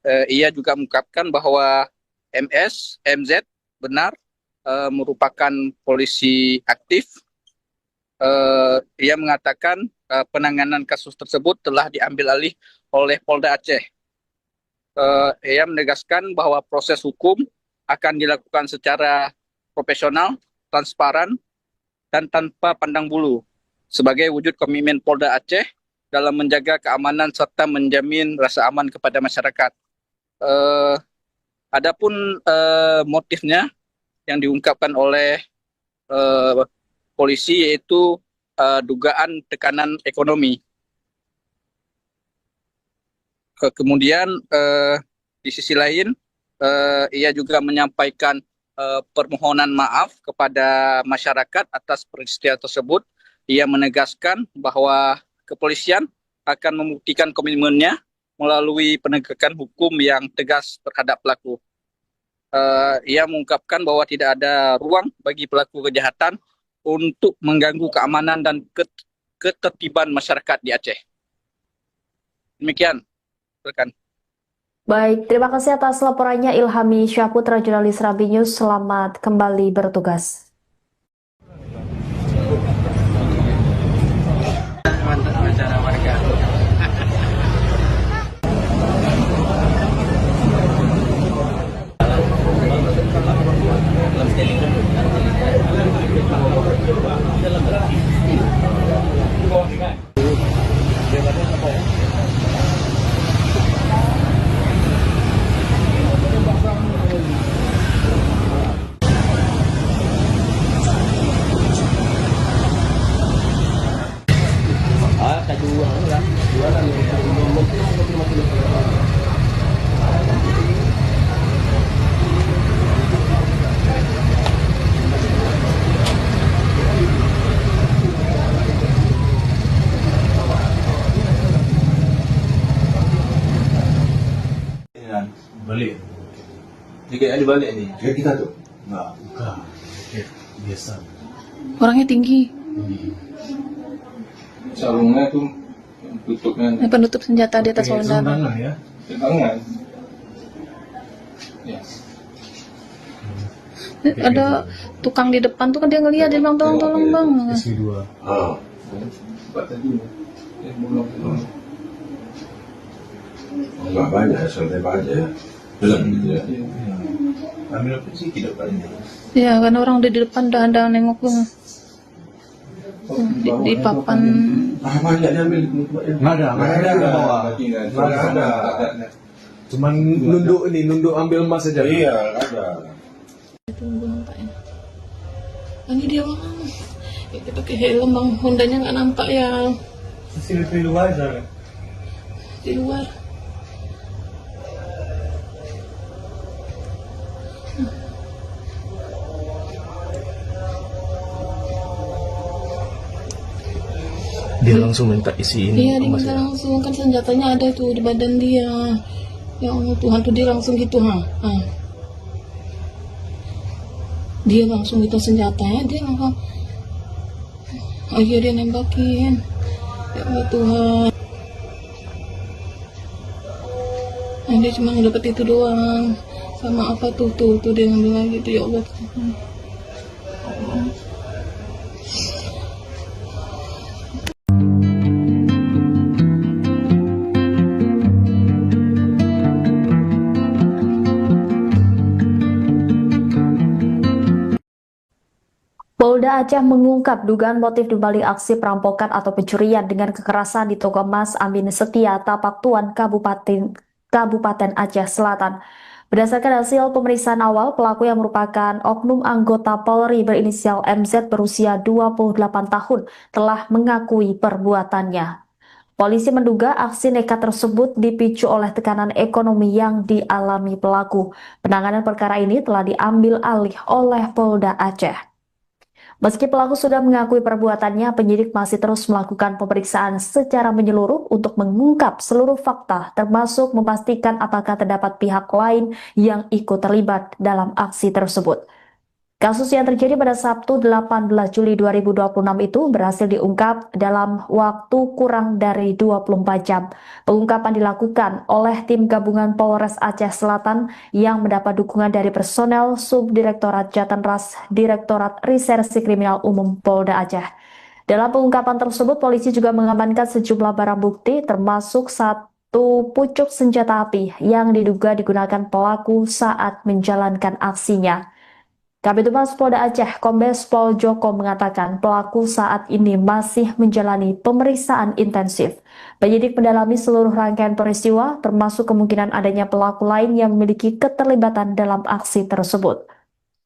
Ia juga mengungkapkan bahwa MZ benar merupakan polisi aktif. Ia mengatakan penanganan kasus tersebut telah diambil alih oleh Polda Aceh. Ia menegaskan bahwa proses hukum akan dilakukan secara profesional, transparan, dan tanpa pandang bulu sebagai wujud komitmen Polda Aceh dalam menjaga keamanan serta menjamin rasa aman kepada masyarakat. Adapun motifnya yang diungkapkan oleh polisi yaitu dugaan tekanan ekonomi. Kemudian di sisi lain ia juga menyampaikan permohonan maaf kepada masyarakat atas peristiwa tersebut. Ia menegaskan bahwa kepolisian akan membuktikan komitmennya melalui penegakan hukum yang tegas terhadap pelaku. Ia mengungkapkan bahwa tidak ada ruang bagi pelaku kejahatan untuk mengganggu keamanan dan ketertiban masyarakat di Aceh. Demikian Silakan. Baik, terima kasih atas laporannya Ilhami Syahputra, jurnalis Rambi News. Selamat kembali bertugas. Mantap wawancara warga. Balik. Jika ada balik ni. Kayak kita tuh. Enggak, bukan. Biasa. Orangnya tinggi. Sarungnya tuh tutupnya Penutup senjata di atas lengan. Sembarangan ya. di tangan. Ya. Ada tukang di depan tuh kan dia ngeliat, dia bilang tolong bang. SP2. Ah. Tempat tadi. Belum. Enggak banyak, santai aja. Belum gitu ya. Ambil apa sih tidak paling. Ya kan orang udah di depan udah nengok tuh. Di papan. Ah, banyak diambil. Nggak ada yang bawa. Nggak ada. Cuman nunduk ambil emas saja. Iya, ada. Tunggu nampaknya. Ini dia bang. Kita pakai helm bang, Hondanya nggak nampak ya CCTV luar sana. di luar. Dia langsung minta isiin Iya, dia emas minta ya. langsung, kan senjatanya ada tuh di badan dia. Ya Allah Tuhan, tuh dia langsung gitu ha. Dia langsung gitu senjatanya, dia langsung. Oh iya, dia nembakin. Ya Allah Tuhan. Nah, dia cuma dapat itu doang. Sama apa tuh dia ngambil lagi tuh, ya Allah Tuhan. Polda Aceh mengungkap dugaan motif dibalik aksi perampokan atau pencurian dengan kekerasan di toko emas Amin Setia, Tapak Tuan, Kabupaten Aceh Selatan. Berdasarkan hasil pemeriksaan awal, pelaku yang merupakan oknum anggota Polri berinisial MZ berusia 28 tahun telah mengakui perbuatannya. Polisi menduga aksi nekat tersebut dipicu oleh tekanan ekonomi yang dialami pelaku. Penanganan perkara ini telah diambil alih oleh Polda Aceh. Meski pelaku sudah mengakui perbuatannya, penyidik masih terus melakukan pemeriksaan secara menyeluruh untuk mengungkap seluruh fakta, termasuk memastikan apakah terdapat pihak lain yang ikut terlibat dalam aksi tersebut. Kasus yang terjadi pada Sabtu 18 Juli 2026 itu berhasil diungkap dalam waktu kurang dari 24 jam. Pengungkapan dilakukan oleh tim gabungan Polres Aceh Selatan yang mendapat dukungan dari personel Subdirektorat Jatanras Direktorat Reserse Kriminal Umum Polda Aceh. Dalam pengungkapan tersebut, polisi juga mengamankan sejumlah barang bukti termasuk satu pucuk senjata api yang diduga digunakan pelaku saat menjalankan aksinya. Kabid Humas Polda Aceh, Kombes Pol Joko mengatakan pelaku saat ini masih menjalani pemeriksaan intensif. Penyidik mendalami seluruh rangkaian peristiwa, termasuk kemungkinan adanya pelaku lain yang memiliki keterlibatan dalam aksi tersebut.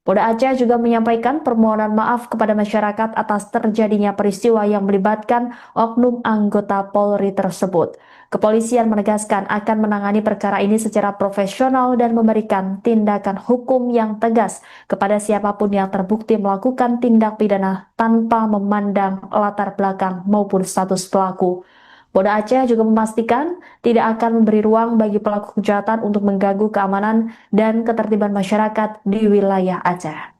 Polda Aceh juga menyampaikan permohonan maaf kepada masyarakat atas terjadinya peristiwa yang melibatkan oknum anggota Polri tersebut. Kepolisian menegaskan akan menangani perkara ini secara profesional dan memberikan tindakan hukum yang tegas kepada siapapun yang terbukti melakukan tindak pidana tanpa memandang latar belakang maupun status pelaku. Polda Aceh juga memastikan tidak akan memberi ruang bagi pelaku kejahatan untuk mengganggu keamanan dan ketertiban masyarakat di wilayah Aceh.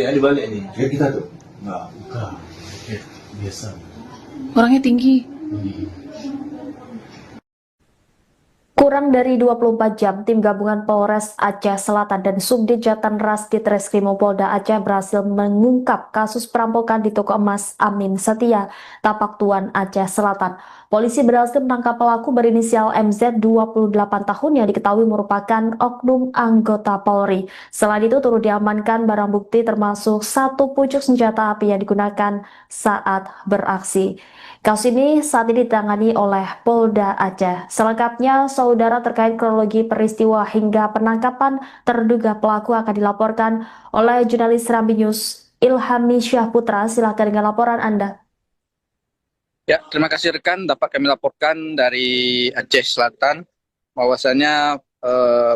kayak dibalik nih. Kayak kita tuh. Enggak, bukan. Biasa. Orangnya tinggi. Kurang dari 24 jam, tim gabungan Polres Aceh Selatan dan Subdit Jatanras Ditreskrimum Polda Aceh berhasil mengungkap kasus perampokan di toko emas Amin Setia, Tapak Tuan, Aceh Selatan. Polisi berhasil menangkap pelaku berinisial MZ 28 tahun yang diketahui merupakan oknum anggota Polri. Selain itu turut diamankan barang bukti termasuk satu pucuk senjata api yang digunakan saat beraksi. Kasus ini saat ini ditangani oleh Polda Aceh. Selengkapnya, saudara, terkait kronologi peristiwa hingga penangkapan terduga pelaku akan dilaporkan oleh jurnalis Serambi News Ilhami Syahputra. Silakan dengan laporan Anda. Ya, terima kasih rekan. Dapat kami laporkan dari Aceh Selatan bahwasanya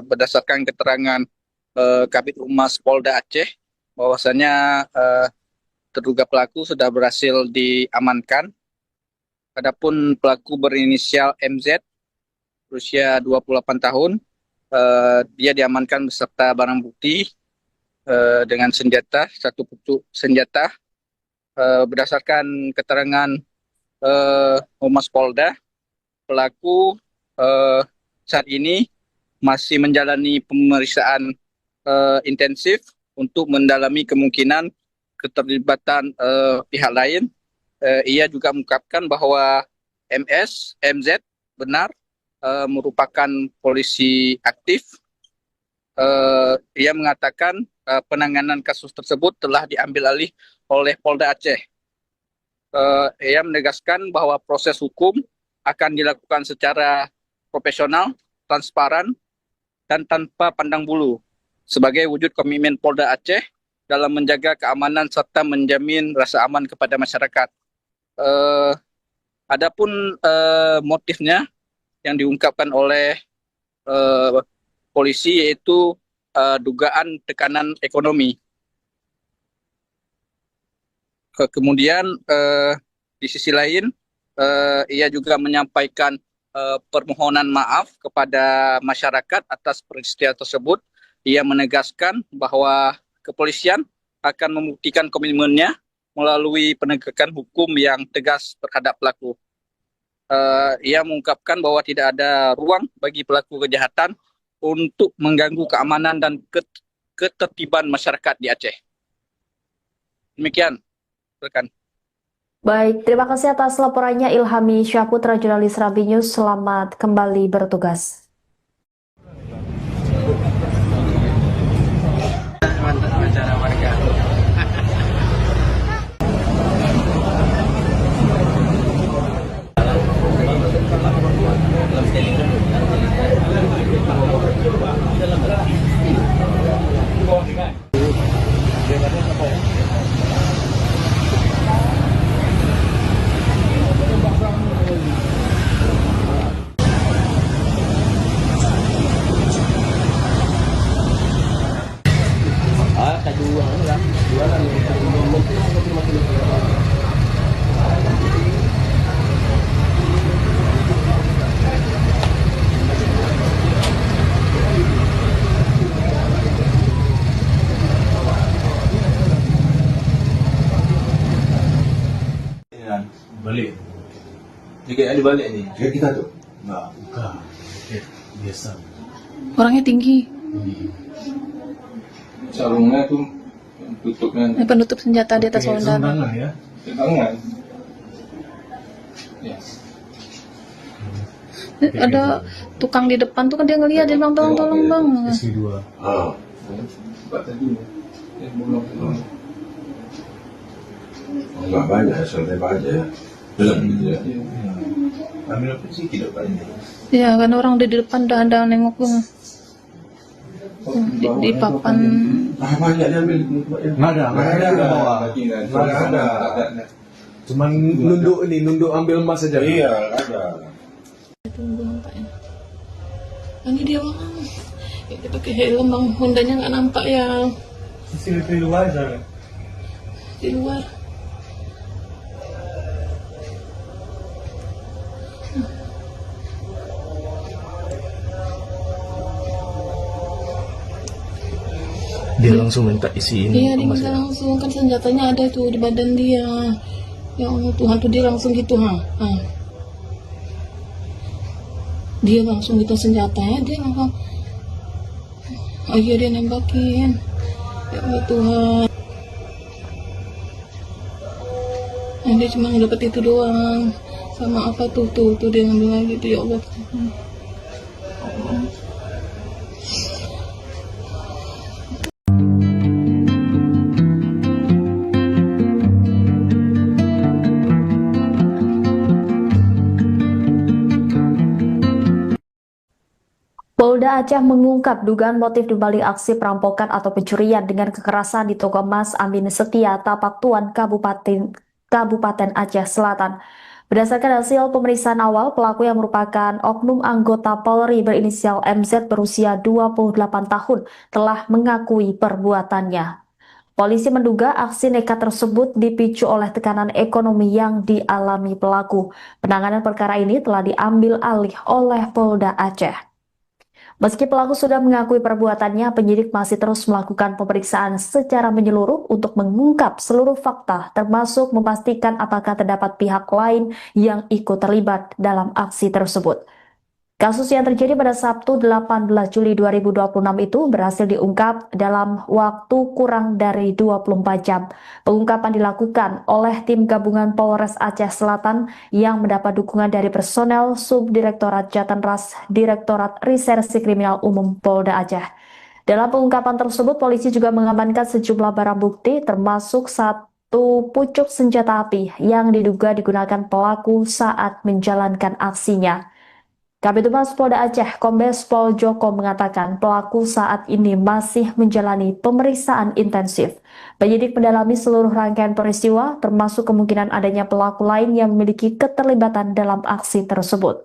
berdasarkan keterangan Kabid Humas Polda Aceh bahwasanya terduga pelaku sudah berhasil diamankan. Adapun pelaku berinisial MZ berusia 28 tahun, dia diamankan beserta barang bukti dengan senjata, satu pucuk senjata. Berdasarkan keterangan Humas Polda, pelaku saat ini masih menjalani pemeriksaan intensif untuk mendalami kemungkinan keterlibatan pihak lain. Ia juga mengungkapkan bahwa MZ benar merupakan polisi aktif. Ia mengatakan penanganan kasus tersebut telah diambil alih oleh Polda Aceh. Ia menegaskan bahwa proses hukum akan dilakukan secara profesional, transparan, dan tanpa pandang bulu sebagai wujud komitmen Polda Aceh dalam menjaga keamanan serta menjamin rasa aman kepada masyarakat. Adapun motifnya yang diungkapkan oleh polisi yaitu dugaan tekanan ekonomi. Kemudian di sisi lain ia juga menyampaikan permohonan maaf kepada masyarakat atas peristiwa tersebut. Ia menegaskan bahwa kepolisian akan membuktikan komitmennya melalui penegakan hukum yang tegas terhadap pelaku. Ia mengungkapkan bahwa tidak ada ruang bagi pelaku kejahatan untuk mengganggu keamanan dan ketertiban masyarakat di Aceh. Demikian, rekan. Baik, terima kasih atas laporannya Ilhami Syahputra, jurnalis Serambi News. Selamat kembali bertugas. Mantap acara warga. Balik. Dia kayak dibalik nih. Kayak kita tuh. Enggak, bukan. Biasa. Orangnya tinggi. Sarungnya tuh tutupnya Penutup senjata di atas Pakai saudara. tangan ya. di tangan. Ya. Ada tukang di depan tuh kan dia ngeliat, dia bilang tolong bang. SP2. Ah. Buat tadi. Bolong. Enggak banyak, santai aja. Belum gitu ya. Ambil apa sih tidak banyak. Ya kan orang di depan udah ada nengok gue. Di papan. Ah, banyak diambil. Enggak ada di bawah. Nggak ada. Cuman nunduk ambil emas saja. Iya, ada. Tunggu nampaknya. Ini dia bang. Dia pakai helm bang. Hondanya nggak nampak ya Sisi luar sana. di luar. Dia langsung minta isiin Iya, dia emas minta ya? langsung, kan senjatanya ada tuh di badan dia. Ya Allah Tuhan, tuh dia langsung gitu, dia langsung gitu senjatanya, dia langsung, dia nembakin. Ya Allah Tuhan. Dia cuma dapat itu doang, sama apa tuh dia ngambil lagi tuh, ya Allah. Polda Aceh mengungkap dugaan motif di balik aksi perampokan atau pencurian dengan kekerasan di toko emas Amin Setia, Tapak Tuan, Kabupaten Aceh Selatan. Berdasarkan hasil pemeriksaan awal, pelaku yang merupakan oknum anggota Polri berinisial MZ berusia 28 tahun telah mengakui perbuatannya. Polisi menduga aksi nekat tersebut dipicu oleh tekanan ekonomi yang dialami pelaku. Penanganan perkara ini telah diambil alih oleh Polda Aceh. Meski pelaku sudah mengakui perbuatannya, penyidik masih terus melakukan pemeriksaan secara menyeluruh untuk mengungkap seluruh fakta, termasuk memastikan apakah terdapat pihak lain yang ikut terlibat dalam aksi tersebut. Kasus yang terjadi pada Sabtu 18 Juli 2026 itu berhasil diungkap dalam waktu kurang dari 24 jam. Pengungkapan dilakukan oleh tim gabungan Polres Aceh Selatan yang mendapat dukungan dari personel Subdirektorat Jatanras Direktorat Reserse Kriminal Umum Polda Aceh. Dalam pengungkapan tersebut, polisi juga mengamankan sejumlah barang bukti termasuk satu pucuk senjata api yang diduga digunakan pelaku saat menjalankan aksinya. Kabid Humas Polda Aceh, Kombes Pol Joko mengatakan pelaku saat ini masih menjalani pemeriksaan intensif. Penyidik mendalami seluruh rangkaian peristiwa, termasuk kemungkinan adanya pelaku lain yang memiliki keterlibatan dalam aksi tersebut.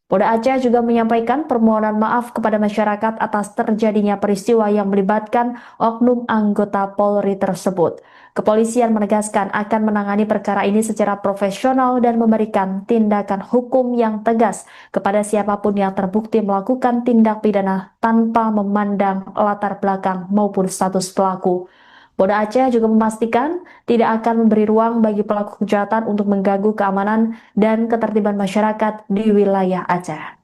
Polda Aceh juga menyampaikan permohonan maaf kepada masyarakat atas terjadinya peristiwa yang melibatkan oknum anggota Polri tersebut. Kepolisian menegaskan akan menangani perkara ini secara profesional dan memberikan tindakan hukum yang tegas kepada siapapun yang terbukti melakukan tindak pidana tanpa memandang latar belakang maupun status pelaku. Polda Aceh juga memastikan tidak akan memberi ruang bagi pelaku kejahatan untuk mengganggu keamanan dan ketertiban masyarakat di wilayah Aceh.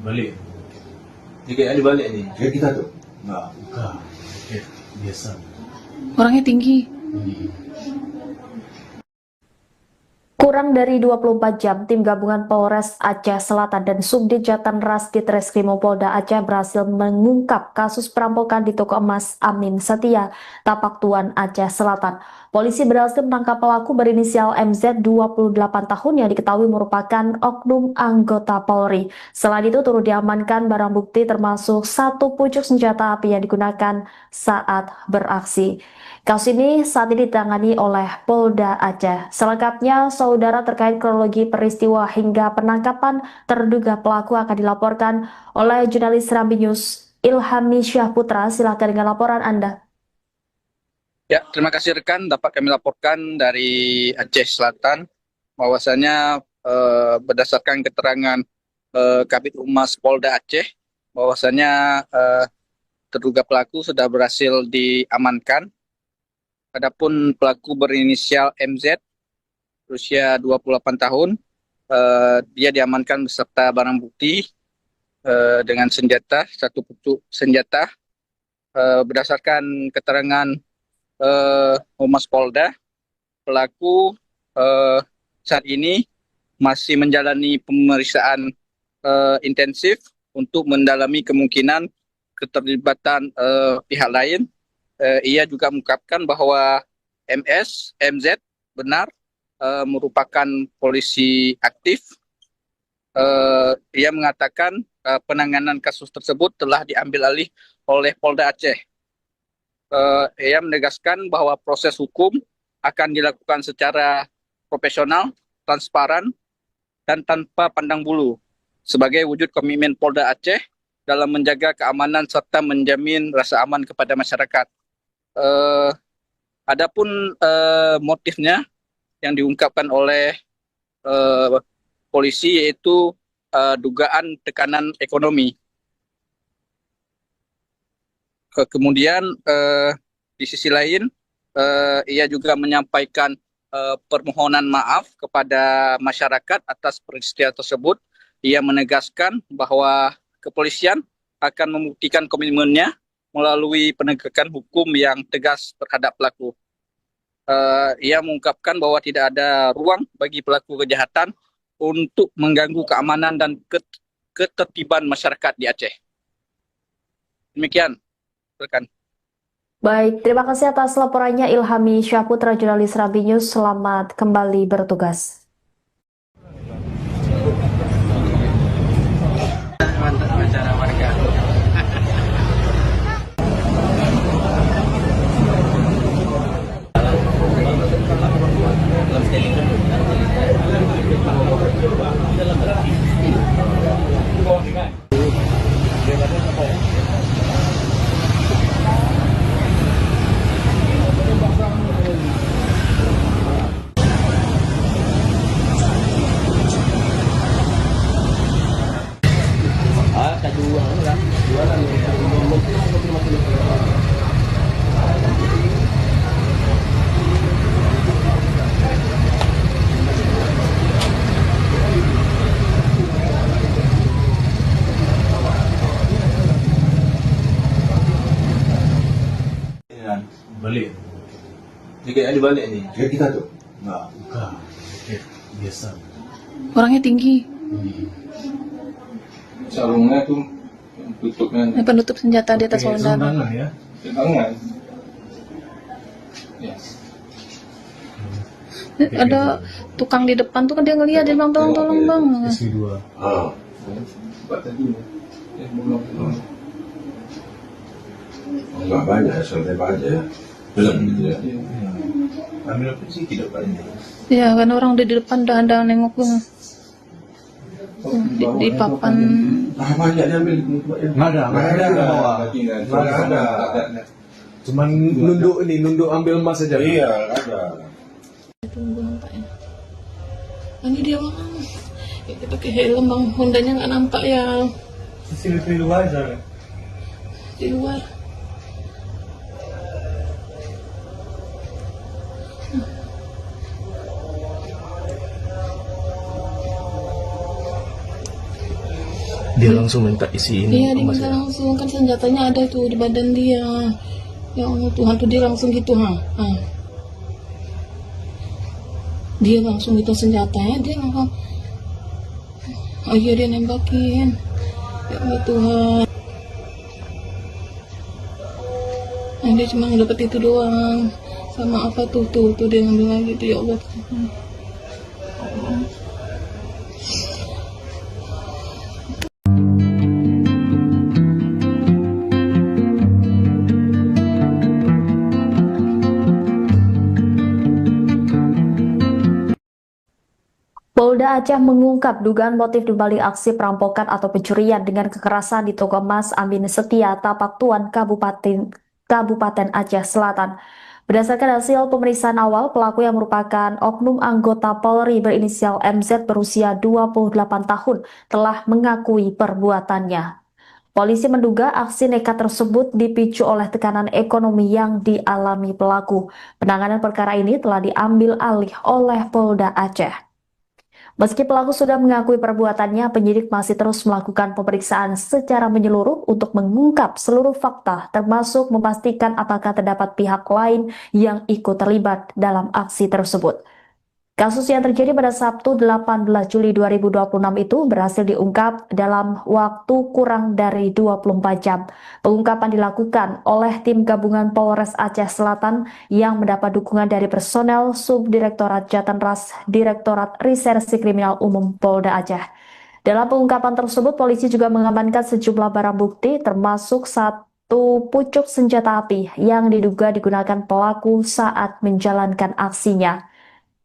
Balik. Jika ada balik nih. Kayak kita tuh. Enggak, bukan. Kayak biasa. Orangnya tinggi. Kurang dari 24 jam, tim gabungan Polres Aceh Selatan dan Subdit Jatanras Ditreskrimum Polda Aceh berhasil mengungkap kasus perampokan di toko emas Amin Setia, Tapak Tuan, Aceh Selatan. Polisi berhasil menangkap pelaku berinisial MZ 28 tahun yang diketahui merupakan oknum anggota Polri. Selain itu turut diamankan barang bukti termasuk satu pucuk senjata api yang digunakan saat beraksi. Kasus ini saat ini ditangani oleh Polda Aceh. Selengkapnya, saudara, terkait kronologi peristiwa hingga penangkapan terduga pelaku akan dilaporkan oleh jurnalis Serambi News Ilhami Syahputra. Silakan dengan laporan Anda. Ya, terima kasih rekan. Dapat kami laporkan dari Aceh Selatan bahwasanya berdasarkan keterangan Kabid Humas Polda Aceh bahwasanya terduga pelaku sudah berhasil diamankan. Adapun pelaku berinisial MZ berusia 28 tahun, dia diamankan beserta barang bukti dengan senjata, satu pucuk senjata. Berdasarkan keterangan Humas Polda, pelaku saat ini masih menjalani pemeriksaan intensif untuk mendalami kemungkinan keterlibatan pihak lain. Ia juga mengungkapkan bahwa MZ benar merupakan polisi aktif. Ia mengatakan penanganan kasus tersebut telah diambil alih oleh Polda Aceh. Ia menegaskan bahwa proses hukum akan dilakukan secara profesional, transparan, dan tanpa pandang bulu sebagai wujud komitmen Polda Aceh dalam menjaga keamanan serta menjamin rasa aman kepada masyarakat. Adapun motifnya yang diungkapkan oleh polisi yaitu dugaan tekanan ekonomi. Kemudian di sisi lain ia juga menyampaikan permohonan maaf kepada masyarakat atas peristiwa tersebut. Ia menegaskan bahwa kepolisian akan membuktikan komitmennya melalui penegakan hukum yang tegas terhadap pelaku. Ia mengungkapkan bahwa tidak ada ruang bagi pelaku kejahatan untuk mengganggu keamanan dan ketertiban masyarakat di Aceh. Demikian, rekan. Baik, terima kasih atas laporannya Ilhami Syahputra, jurnalis Rambi News. Selamat kembali bertugas. Mantap acara warga. Balik. Tiket yang dibalik ni. Tiket kita tu. Enggak, bukan. Tiket biasa. Orangnya tinggi. Sarungnya tu tutupnya Penutup senjata di atas Pakai badan. sarung tangan ya. tangan. Ya. Ada tukang di depan tuh kan dia ngeliat, dia bilang tolong bang. SP2. Ah. Sebab tadi belum. Enggak banyak, santai aja. Belum gitu ya. Ambil apa sih tidak banyak. Ya kan orang di depan udah nengok bang. Di papan. Ah, banyak diambil. Nggak ada bawah. Nggak ada. Cuman nunduk ambil emas saja. Iya, ada. Tunggu nampaknya. Ini dia bang. Kita pakai helm bang. Hondanya nggak nampak ya CCTV luar sana. di luar. Dia langsung minta isiin Iya, dia emas minta ya. langsung, kan senjatanya ada tuh di badan dia. Ya Allah Tuhan, tuh dia langsung gitu ha. Dia langsung gitu senjatanya, dia langsung dia nembakin. Ya Allah Tuhan. Nah, dia cuma dapat itu doang. Sama apa tuh dia ngambil lagi tuh, ya Allah Tuhan. Polda Aceh mengungkap dugaan motif dibalik aksi perampokan atau pencurian dengan kekerasan di toko emas Amin Setia, Tapak Tuan, Kabupaten Aceh Selatan. Berdasarkan hasil pemeriksaan awal, pelaku yang merupakan oknum anggota Polri berinisial MZ berusia 28 tahun telah mengakui perbuatannya. Polisi menduga aksi nekat tersebut dipicu oleh tekanan ekonomi yang dialami pelaku. Penanganan perkara ini telah diambil alih oleh Polda Aceh. Meski pelaku sudah mengakui perbuatannya, penyidik masih terus melakukan pemeriksaan secara menyeluruh untuk mengungkap seluruh fakta, termasuk memastikan apakah terdapat pihak lain yang ikut terlibat dalam aksi tersebut. Kasus yang terjadi pada Sabtu 18 Juli 2026 itu berhasil diungkap dalam waktu kurang dari 24 jam. Pengungkapan dilakukan oleh tim gabungan Polres Aceh Selatan yang mendapat dukungan dari personel Subdirektorat Jatanras Direktorat Reserse Kriminal Umum Polda Aceh. Dalam pengungkapan tersebut, polisi juga mengamankan sejumlah barang bukti termasuk satu pucuk senjata api yang diduga digunakan pelaku saat menjalankan aksinya.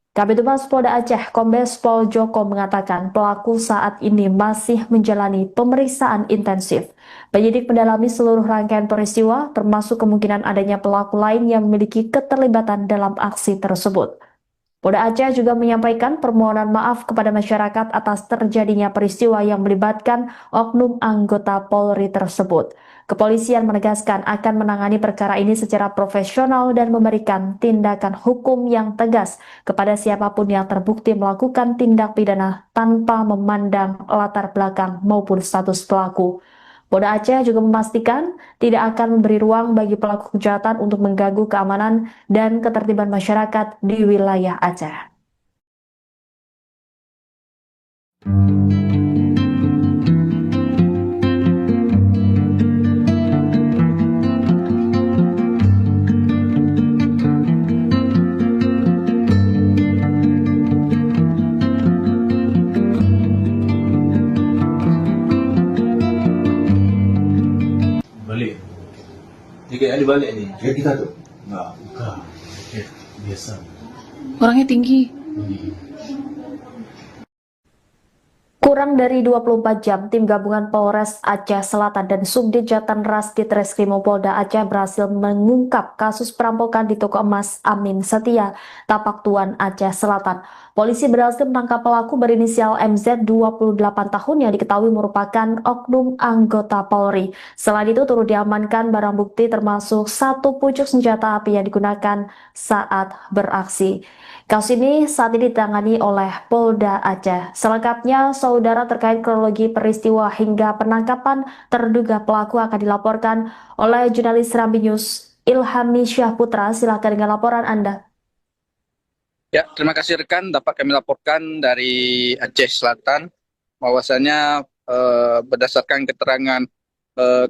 Kabid Humas Polda Aceh, Kombes Pol Joko mengatakan pelaku saat ini masih menjalani pemeriksaan intensif. Penyidik mendalami seluruh rangkaian peristiwa, termasuk kemungkinan adanya pelaku lain yang memiliki keterlibatan dalam aksi tersebut. Polda Aceh juga menyampaikan permohonan maaf kepada masyarakat atas terjadinya peristiwa yang melibatkan oknum anggota Polri tersebut. Kepolisian menegaskan akan menangani perkara ini secara profesional dan memberikan tindakan hukum yang tegas kepada siapapun yang terbukti melakukan tindak pidana tanpa memandang latar belakang maupun status pelaku. Polda Aceh juga memastikan tidak akan memberi ruang bagi pelaku kejahatan untuk mengganggu keamanan dan ketertiban masyarakat di wilayah Aceh. Balik. Tiga kali balik ni. Ya kita tuh. Enggak, bukan. Biasa. Orangnya tinggi. Kurang dari 24 jam, tim gabungan Polres Aceh Selatan dan Subdit Jatanras Ditreskrimum Polda Aceh berhasil mengungkap kasus perampokan di toko emas Amin Setia, Tapak Tuan, Aceh Selatan. Polisi berhasil menangkap pelaku berinisial MZ 28 tahun yang diketahui merupakan oknum anggota Polri. Selain itu turut diamankan barang bukti termasuk satu pucuk senjata api yang digunakan saat beraksi. Kasus ini saat ini ditangani oleh Polda Aceh. Selengkapnya, saudara, terkait kronologi peristiwa hingga penangkapan terduga pelaku akan dilaporkan oleh jurnalis Serambi News Ilhami Syahputra. Silakan dengan laporan Anda. Ya, terima kasih rekan. Dapat kami laporkan dari Aceh Selatan bahwasanya berdasarkan keterangan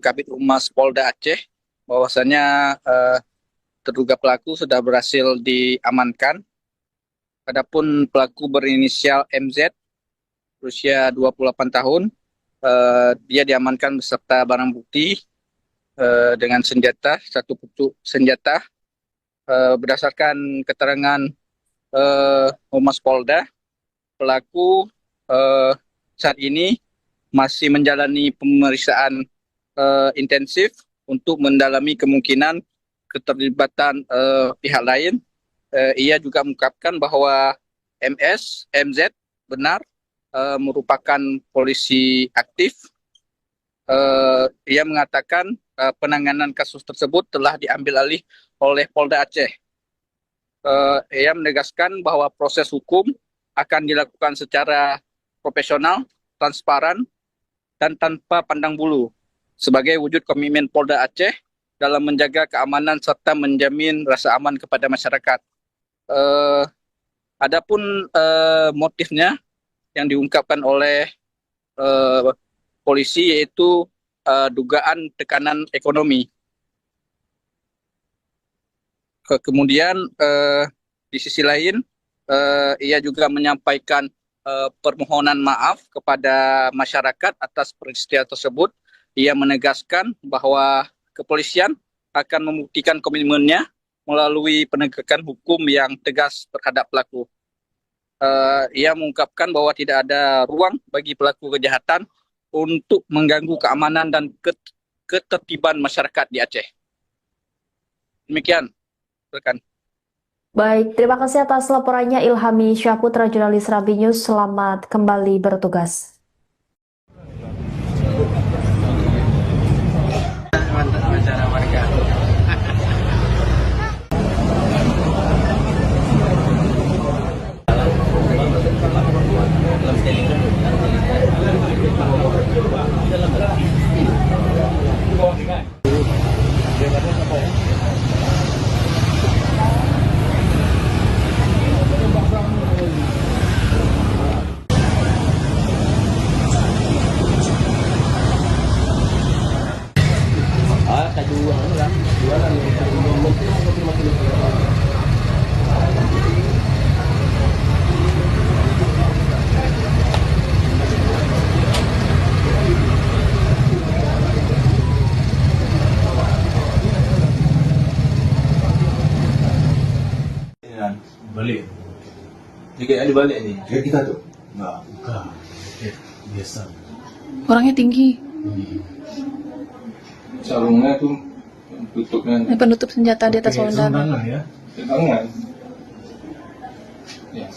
Kabid Humas Polda Aceh bahwasanya terduga pelaku sudah berhasil diamankan. Adapun pelaku berinisial MZ berusia 28 tahun, dia diamankan beserta barang bukti dengan senjata, satu pucuk senjata. Berdasarkan keterangan Humas Polda, pelaku saat ini masih menjalani pemeriksaan intensif untuk mendalami kemungkinan keterlibatan pihak lain. Ia juga mengungkapkan bahwa MZ benar merupakan polisi aktif. Ia mengatakan penanganan kasus tersebut telah diambil alih oleh Polda Aceh. Ia menegaskan bahwa proses hukum akan dilakukan secara profesional, transparan, dan tanpa pandang bulu sebagai wujud komitmen Polda Aceh dalam menjaga keamanan serta menjamin rasa aman kepada masyarakat. Adapun motifnya yang diungkapkan oleh polisi yaitu dugaan tekanan ekonomi. Kemudian di sisi lain ia juga menyampaikan permohonan maaf kepada masyarakat atas peristiwa tersebut. Ia menegaskan bahwa kepolisian akan membuktikan komitmennya melalui penegakan hukum yang tegas terhadap pelaku. Ia mengungkapkan bahwa tidak ada ruang bagi pelaku kejahatan untuk mengganggu keamanan dan ketertiban masyarakat di Aceh. Demikian, rekan. Baik, terima kasih atas laporannya Ilhami Syahputra, jurnalis Serambi News. Selamat kembali bertugas. Mantap acara warga. Balik. Ini kayaknya dibalik nih. Kayak kita tuh. Enggak, bukan. Biasa. Orangnya tinggi. Sarungnya tuh tutupnya Penutup senjata di atas Pakai saudara. sarung ya. tangan. Ya.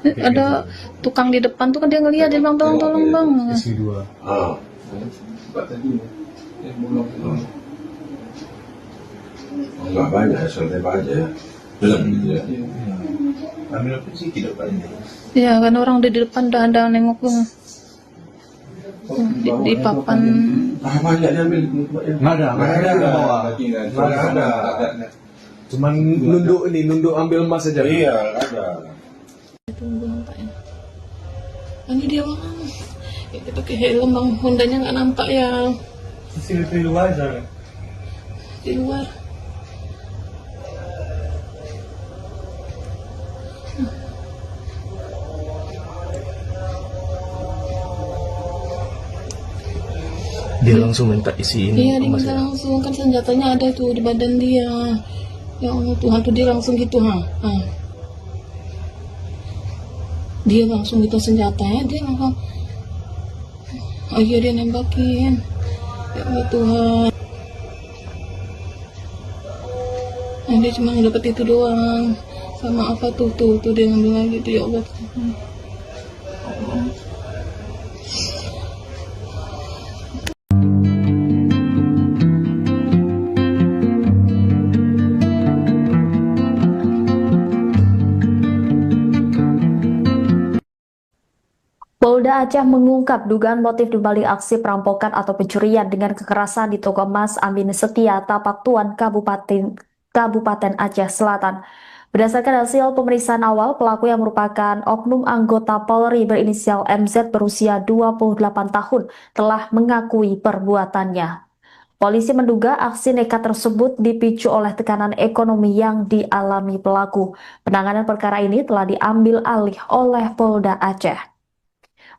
Ada tukang di depan tuh kan dia ngeliat, dia bilang tolong bang. SW2. Ah. Cepat tadi. Belum. Enggak banyak, santai aja. Belum gitu ya. Ambil apa sih tidak banyak. Ya kan orang udah di depan udah ada nengok tuh. Di papan. Ah, banyak diambil. Nggak ada ke bawah. Nggak ada. Cuman nunduk ambil emas aja. Iya, ada. Tunggu nampaknya. Ini dia bang. Ya, dia pakai helm bang. Hondanya nggak nampak ya Di luar sana. di luar. Dia langsung minta isiin Iya dia emas minta ya. langsung, kan senjatanya ada tuh di badan dia. Ya Allah Tuhan tuh dia langsung gitu ha. Dia langsung minta senjatanya, dia langsung ayo dia nembakin. Ya Allah Tuhan. Nah, dia cuma dapat itu doang. Sama apa tuh dia ngambil lagi tuh ya Allah. Polda Aceh mengungkap dugaan motif dibalik aksi perampokan atau pencurian dengan kekerasan di toko emas Amin Setia, Tapak Tuan, Kabupaten Aceh Selatan. Berdasarkan hasil pemeriksaan awal, pelaku yang merupakan oknum anggota Polri berinisial MZ berusia 28 tahun telah mengakui perbuatannya. Polisi menduga aksi nekat tersebut dipicu oleh tekanan ekonomi yang dialami pelaku. Penanganan perkara ini telah diambil alih oleh Polda Aceh.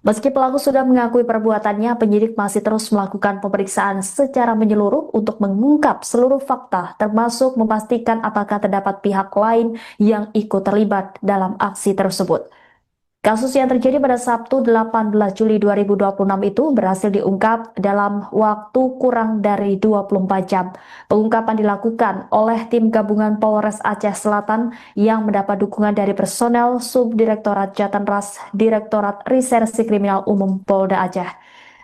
Meski pelaku sudah mengakui perbuatannya, penyidik masih terus melakukan pemeriksaan secara menyeluruh untuk mengungkap seluruh fakta, termasuk memastikan apakah terdapat pihak lain yang ikut terlibat dalam aksi tersebut. Kasus yang terjadi pada Sabtu 18 Juli 2026 itu berhasil diungkap dalam waktu kurang dari 24 jam. Pengungkapan dilakukan oleh tim gabungan Polres Aceh Selatan yang mendapat dukungan dari personel Subdirektorat Jatanras Direktorat Reserse Kriminal Umum Polda Aceh.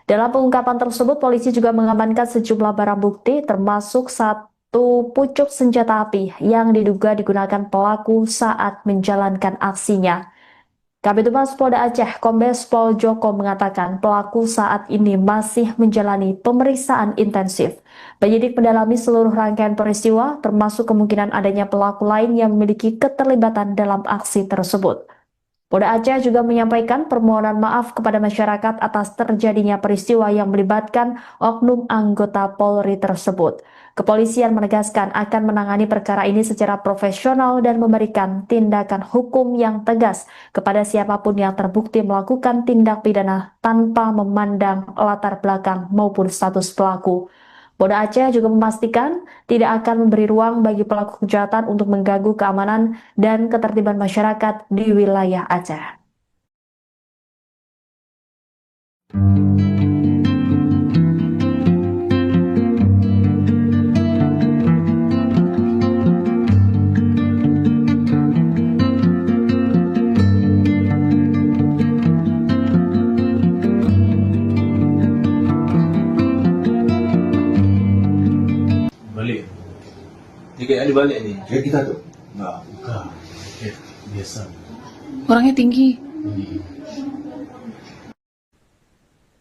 Dalam pengungkapan tersebut, polisi juga mengamankan sejumlah barang bukti termasuk satu pucuk senjata api yang diduga digunakan pelaku saat menjalankan aksinya. Kabid Humas Polda Aceh, Kombes Pol Joko mengatakan pelaku saat ini masih menjalani pemeriksaan intensif. Penyidik mendalami seluruh rangkaian peristiwa, termasuk kemungkinan adanya pelaku lain yang memiliki keterlibatan dalam aksi tersebut. Polda Aceh juga menyampaikan permohonan maaf kepada masyarakat atas terjadinya peristiwa yang melibatkan oknum anggota Polri tersebut. Kepolisian menegaskan akan menangani perkara ini secara profesional dan memberikan tindakan hukum yang tegas kepada siapapun yang terbukti melakukan tindak pidana tanpa memandang latar belakang maupun status pelaku. Polda Aceh juga memastikan tidak akan memberi ruang bagi pelaku kejahatan untuk mengganggu keamanan dan ketertiban masyarakat di wilayah Aceh. Balik. Ini kayaknya dibalik nih. Kayak kita tuh. Enggak, bukan. Biasa. Orangnya tinggi.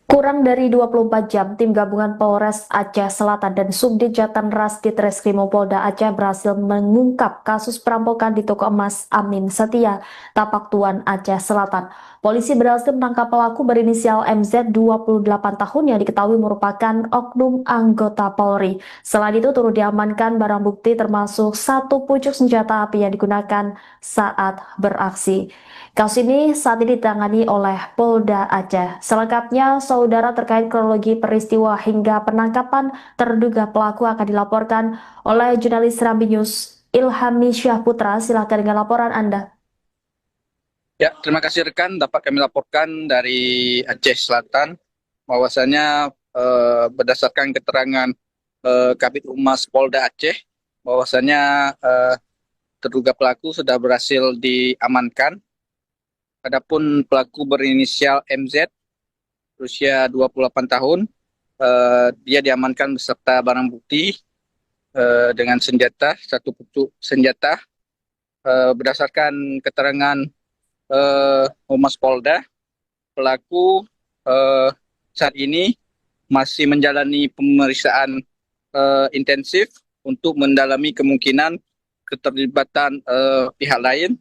Kurang dari 24 jam, tim gabungan Polres Aceh Selatan dan Subdit Jatanras Ditreskrimum Polda Aceh berhasil mengungkap kasus perampokan di toko emas Amin Setia, Tapak Tuan, Aceh Selatan. Polisi berhasil menangkap pelaku berinisial MZ 28 tahun yang diketahui merupakan oknum anggota Polri. Selain itu turut diamankan barang bukti termasuk satu pucuk senjata api yang digunakan saat beraksi. Kasus ini saat ini ditangani oleh Polda Aceh. Selengkapnya, saudara, terkait kronologi peristiwa hingga penangkapan terduga pelaku akan dilaporkan oleh jurnalis Serambi News Ilhami Syahputra. Silakan dengan laporan Anda. Ya, terima kasih rekan. Dapat kami laporkan dari Aceh Selatan bahwasanya berdasarkan keterangan Kabid Humas Polda Aceh bahwasanya terduga pelaku sudah berhasil diamankan. Adapun pelaku berinisial MZ, berusia 28 tahun, dia diamankan beserta barang bukti dengan senjata, satu pucuk senjata. Berdasarkan keterangan Humas Polda, pelaku saat ini masih menjalani pemeriksaan intensif untuk mendalami kemungkinan keterlibatan pihak lain.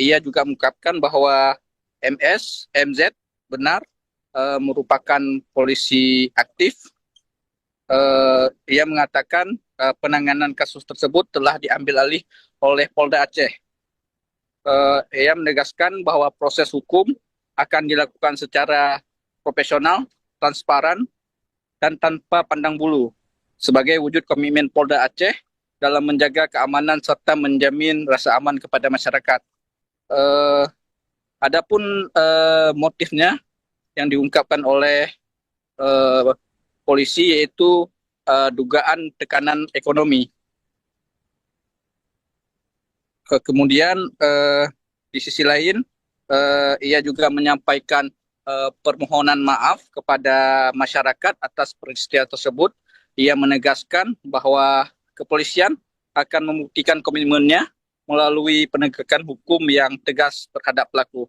Ia juga mengungkapkan bahwa MZ benar merupakan polisi aktif. Ia mengatakan penanganan kasus tersebut telah diambil alih oleh Polda Aceh. Ia menegaskan bahwa proses hukum akan dilakukan secara profesional, transparan, dan tanpa pandang bulu sebagai wujud komitmen Polda Aceh dalam menjaga keamanan serta menjamin rasa aman kepada masyarakat. Adapun motifnya yang diungkapkan oleh polisi yaitu dugaan tekanan ekonomi. Kemudian di sisi lain ia juga menyampaikan permohonan maaf kepada masyarakat atas peristiwa tersebut. Ia menegaskan bahwa kepolisian akan membuktikan komitmennya melalui penegakan hukum yang tegas terhadap pelaku.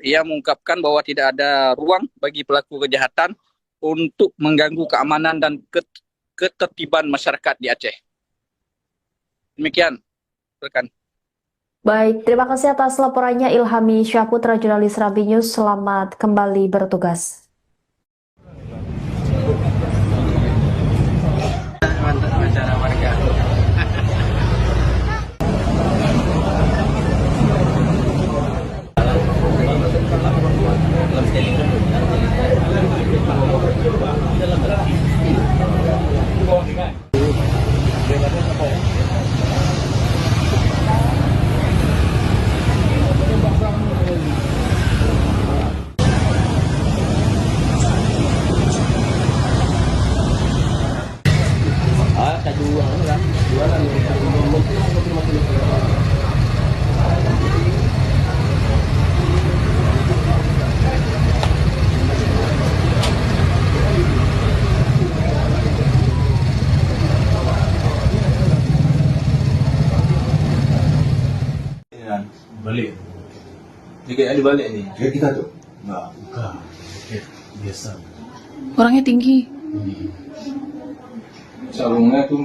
Ia mengungkapkan bahwa tidak ada ruang bagi pelaku kejahatan untuk mengganggu keamanan dan ketertiban masyarakat di Aceh. Demikian, rekan. Baik, terima kasih atas laporannya Ilhami Syahputra, jurnalis Rambi News. Selamat kembali bertugas. Mantap wawancara warga. Balik. Jika ada balik ni. Kayak kita tuh. Enggak, bukan. Biasa. Orangnya tinggi. Sarungnya tuh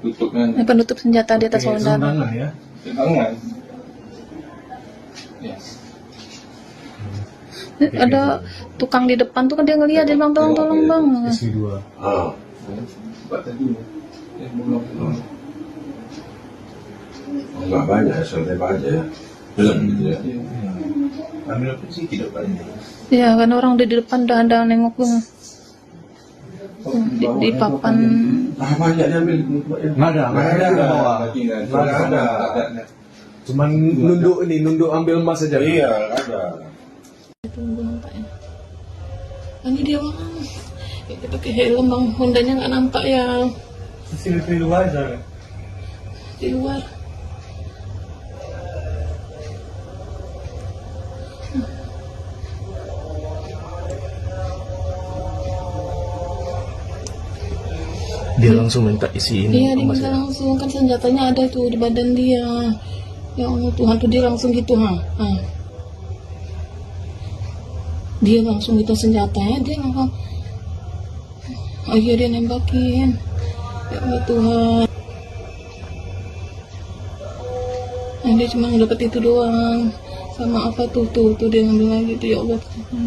tutupnya Penutup senjata di atas Pakai saudara. sarung tangan ya. tangan. Ya. Ada tukang di depan tuh kan dia ngeliat, dia bilang tolong bang. SP2. Ah. Buat tadi. Belum. Enggak banyak, santai aja. Belum gitu ya. Ambil apa sih tidak banyak. Ya kan orang udah di depan udah ada nengok tuh. Di papan. Ah, banyak diambil. Nggak ada bawa. Nggak ada. Cuman nunduk ambil emas saja. Iya, ada. Tunggu nampaknya. Ini dia bang. Dia pakai helm bang, Hondanya nggak nampak ya Sini di luar aja. di luar. Dia langsung minta isi ini. Iya dia minta langsung, kan senjatanya ada tuh di badan dia. Ya Allah Tuhan tuh dia langsung gitu ha. Dia langsung gitu senjatanya, dia langsung. Ayo dia nembakin. Ya Allah Tuhan. Nah, dia cuma dapat itu doang. Sama apa tuh dia ngambil lagi tuh, ya Allah Tuhan.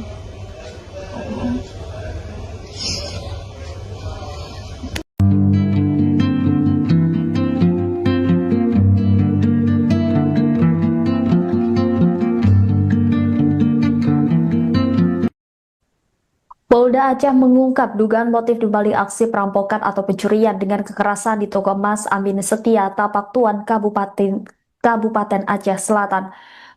Polda Aceh mengungkap dugaan motif dibalik aksi perampokan atau pencurian dengan kekerasan di toko emas Amin Setia, Tapak Tuan, Kabupaten Aceh Selatan.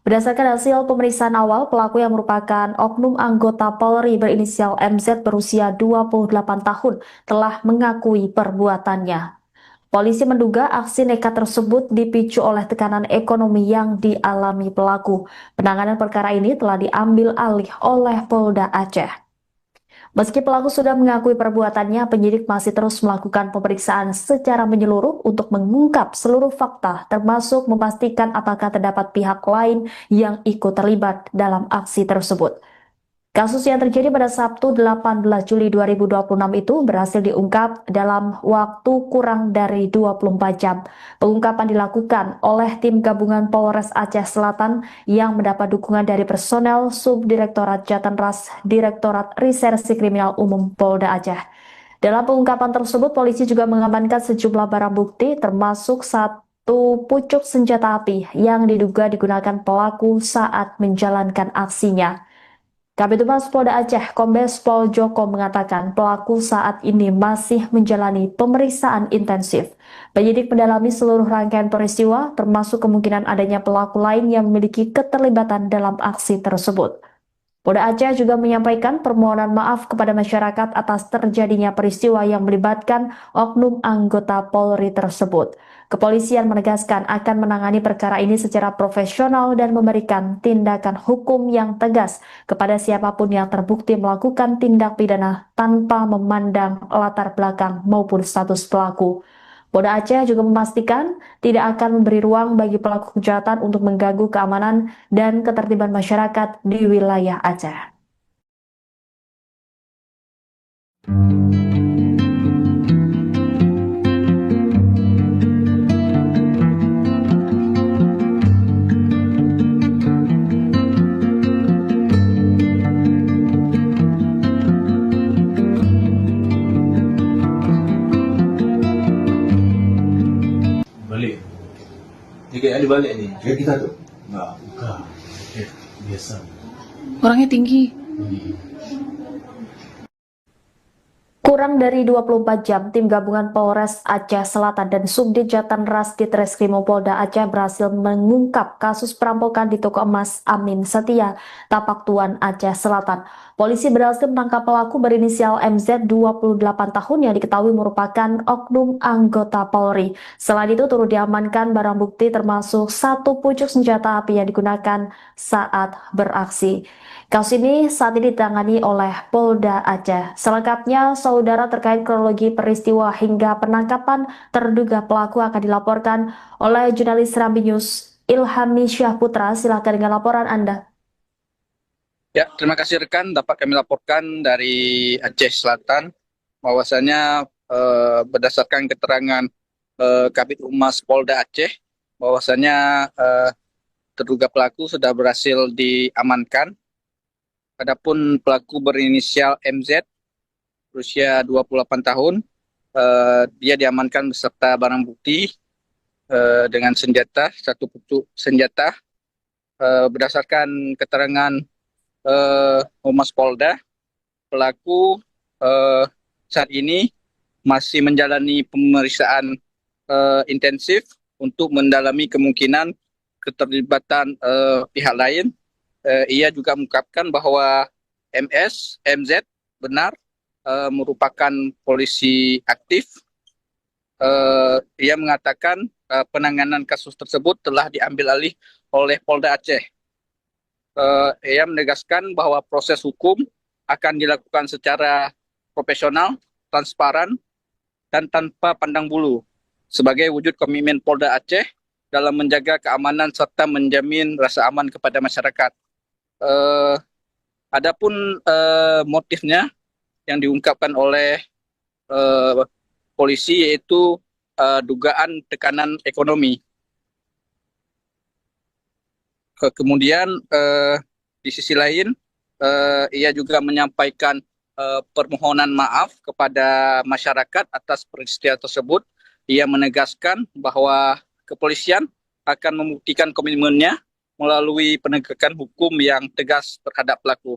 Berdasarkan hasil pemeriksaan awal, pelaku yang merupakan oknum anggota Polri berinisial MZ berusia 28 tahun telah mengakui perbuatannya. Polisi menduga aksi nekat tersebut dipicu oleh tekanan ekonomi yang dialami pelaku. Penanganan perkara ini telah diambil alih oleh Polda Aceh. Meski pelaku sudah mengakui perbuatannya, penyidik masih terus melakukan pemeriksaan secara menyeluruh untuk mengungkap seluruh fakta, termasuk memastikan apakah terdapat pihak lain yang ikut terlibat dalam aksi tersebut. Kasus yang terjadi pada Sabtu 18 Juli 2026 itu berhasil diungkap dalam waktu kurang dari 24 jam. Pengungkapan dilakukan oleh tim gabungan Polres Aceh Selatan yang mendapat dukungan dari personel Subdirektorat Jatanras Direktorat Reserse Kriminal Umum Polda Aceh. Dalam pengungkapan tersebut, polisi juga mengamankan sejumlah barang bukti termasuk satu pucuk senjata api yang diduga digunakan pelaku saat menjalankan aksinya. Kabid Humas Polda Aceh, Kombes Pol Joko mengatakan pelaku saat ini masih menjalani pemeriksaan intensif. Penyidik mendalami seluruh rangkaian peristiwa, termasuk kemungkinan adanya pelaku lain yang memiliki keterlibatan dalam aksi tersebut. Polda Aceh juga menyampaikan permohonan maaf kepada masyarakat atas terjadinya peristiwa yang melibatkan oknum anggota Polri tersebut. Kepolisian menegaskan akan menangani perkara ini secara profesional dan memberikan tindakan hukum yang tegas kepada siapapun yang terbukti melakukan tindak pidana tanpa memandang latar belakang maupun status pelaku. Polda Aceh juga memastikan tidak akan memberi ruang bagi pelaku kejahatan untuk mengganggu keamanan dan ketertiban masyarakat di wilayah Aceh. Balik. Tiga kali balik ni. Kayak kita tuh. Enggak. Bukan. Biasa. Orangnya tinggi. Kurang dari 24 jam, tim gabungan Polres Aceh Selatan dan Subdit Jatanras Ditreskrimum Polda Aceh berhasil mengungkap kasus perampokan di toko emas Amin Setia, Tapak Tuan, Aceh Selatan. Polisi berhasil menangkap pelaku berinisial MZ 28 tahun yang diketahui merupakan oknum anggota Polri. Selain itu turut diamankan barang bukti termasuk satu pucuk senjata api yang digunakan saat beraksi. Kasus ini saat ini ditangani oleh Polda Aceh. Selengkapnya, saudara, terkait kronologi peristiwa hingga penangkapan terduga pelaku akan dilaporkan oleh jurnalis Serambi News Ilhami Syahputra. Silakan dengan laporan Anda. Ya, terima kasih rekan. Dapat kami laporkan dari Aceh Selatan bahwasanya berdasarkan keterangan Kabid Humas Polda Aceh bahwasanya terduga pelaku sudah berhasil diamankan. Adapun pelaku berinisial MZ berusia 28 tahun, dia diamankan beserta barang bukti dengan senjata, satu pucuk senjata. Berdasarkan keterangan Humas Polda, pelaku saat ini masih menjalani pemeriksaan intensif untuk mendalami kemungkinan keterlibatan pihak lain. Ia juga mengungkapkan bahwa MZ benar merupakan polisi aktif. Ia mengatakan penanganan kasus tersebut telah diambil alih oleh Polda Aceh. Ia menegaskan bahwa proses hukum akan dilakukan secara profesional, transparan, dan tanpa pandang bulu sebagai wujud komitmen Polda Aceh dalam menjaga keamanan serta menjamin rasa aman kepada masyarakat. Adapun motifnya yang diungkapkan oleh polisi yaitu dugaan tekanan ekonomi. Kemudian di sisi lain ia juga menyampaikan permohonan maaf kepada masyarakat atas peristiwa tersebut. Ia menegaskan bahwa kepolisian akan membuktikan komitmennya melalui penegakan hukum yang tegas terhadap pelaku.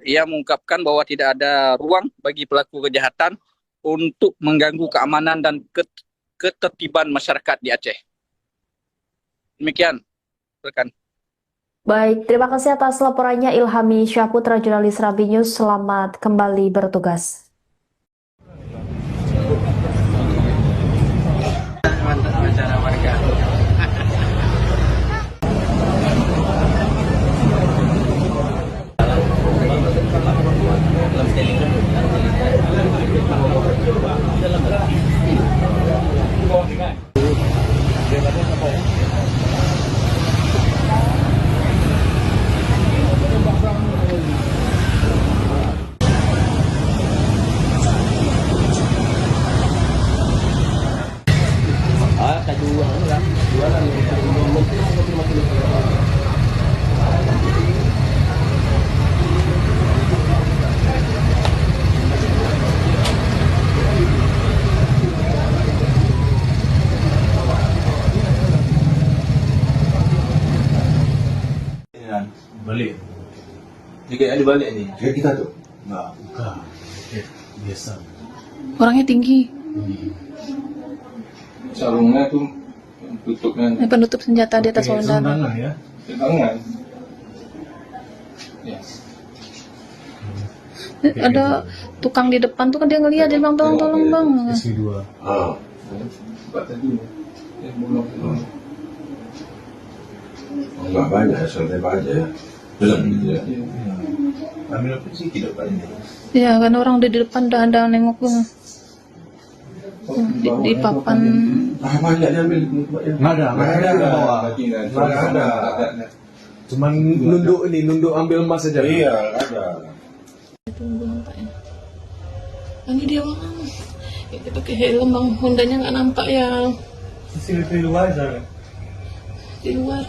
Ia mengungkapkan bahwa tidak ada ruang bagi pelaku kejahatan untuk mengganggu keamanan dan ketertiban masyarakat di Aceh. Demikian Rekan. Baik, terima kasih atas laporannya Ilhami Syahputra, jurnalis Rambi News. Selamat kembali bertugas. Mantap acara warga. Balik. Jika ada balik ni. Kayak kita tuh. Enggak, bukan. Biasa. Orangnya tinggi. Sarungnya tuh tutupnya Penutup senjata di atas Pakai wandan. tangan ya. tangan. Ya. Ada tukang di depan tuh kan dia ngeliat, dia bilang tolong bang. SP2. Ah. Buat tadi. Bolong. Enggak banyak, santai aja. Belum gitu ya. Ambil apa sih tidak banyak. Ya kan orang di depan udah nengok tuh. Di papan. Ah, banyak diambil. Nggak ada ke bawah. Nggak ada. Cuman nunduk ambil emas aja. Iya, ada. Tunggu nampaknya. Ini dia bang. Dia pakai helm bang, Hondanya nggak nampak ya Di luar sana. di luar.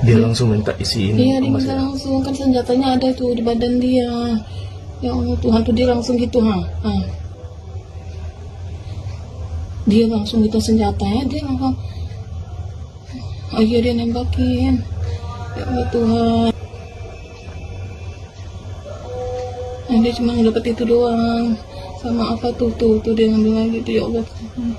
Dia langsung minta isiin Iya, dia emas minta ya. langsung, kan senjatanya ada itu di badan dia. Ya Allah Tuhan, tuh dia langsung gitu, ha. Dia langsung gitu senjatanya, dia langsung, oh iya dia nembakin. Ya Allah Tuhan. Nah, dia cuma dapat itu doang. Sama apa tuh dia ngambil lagi tuh, ya Allah Tuhan.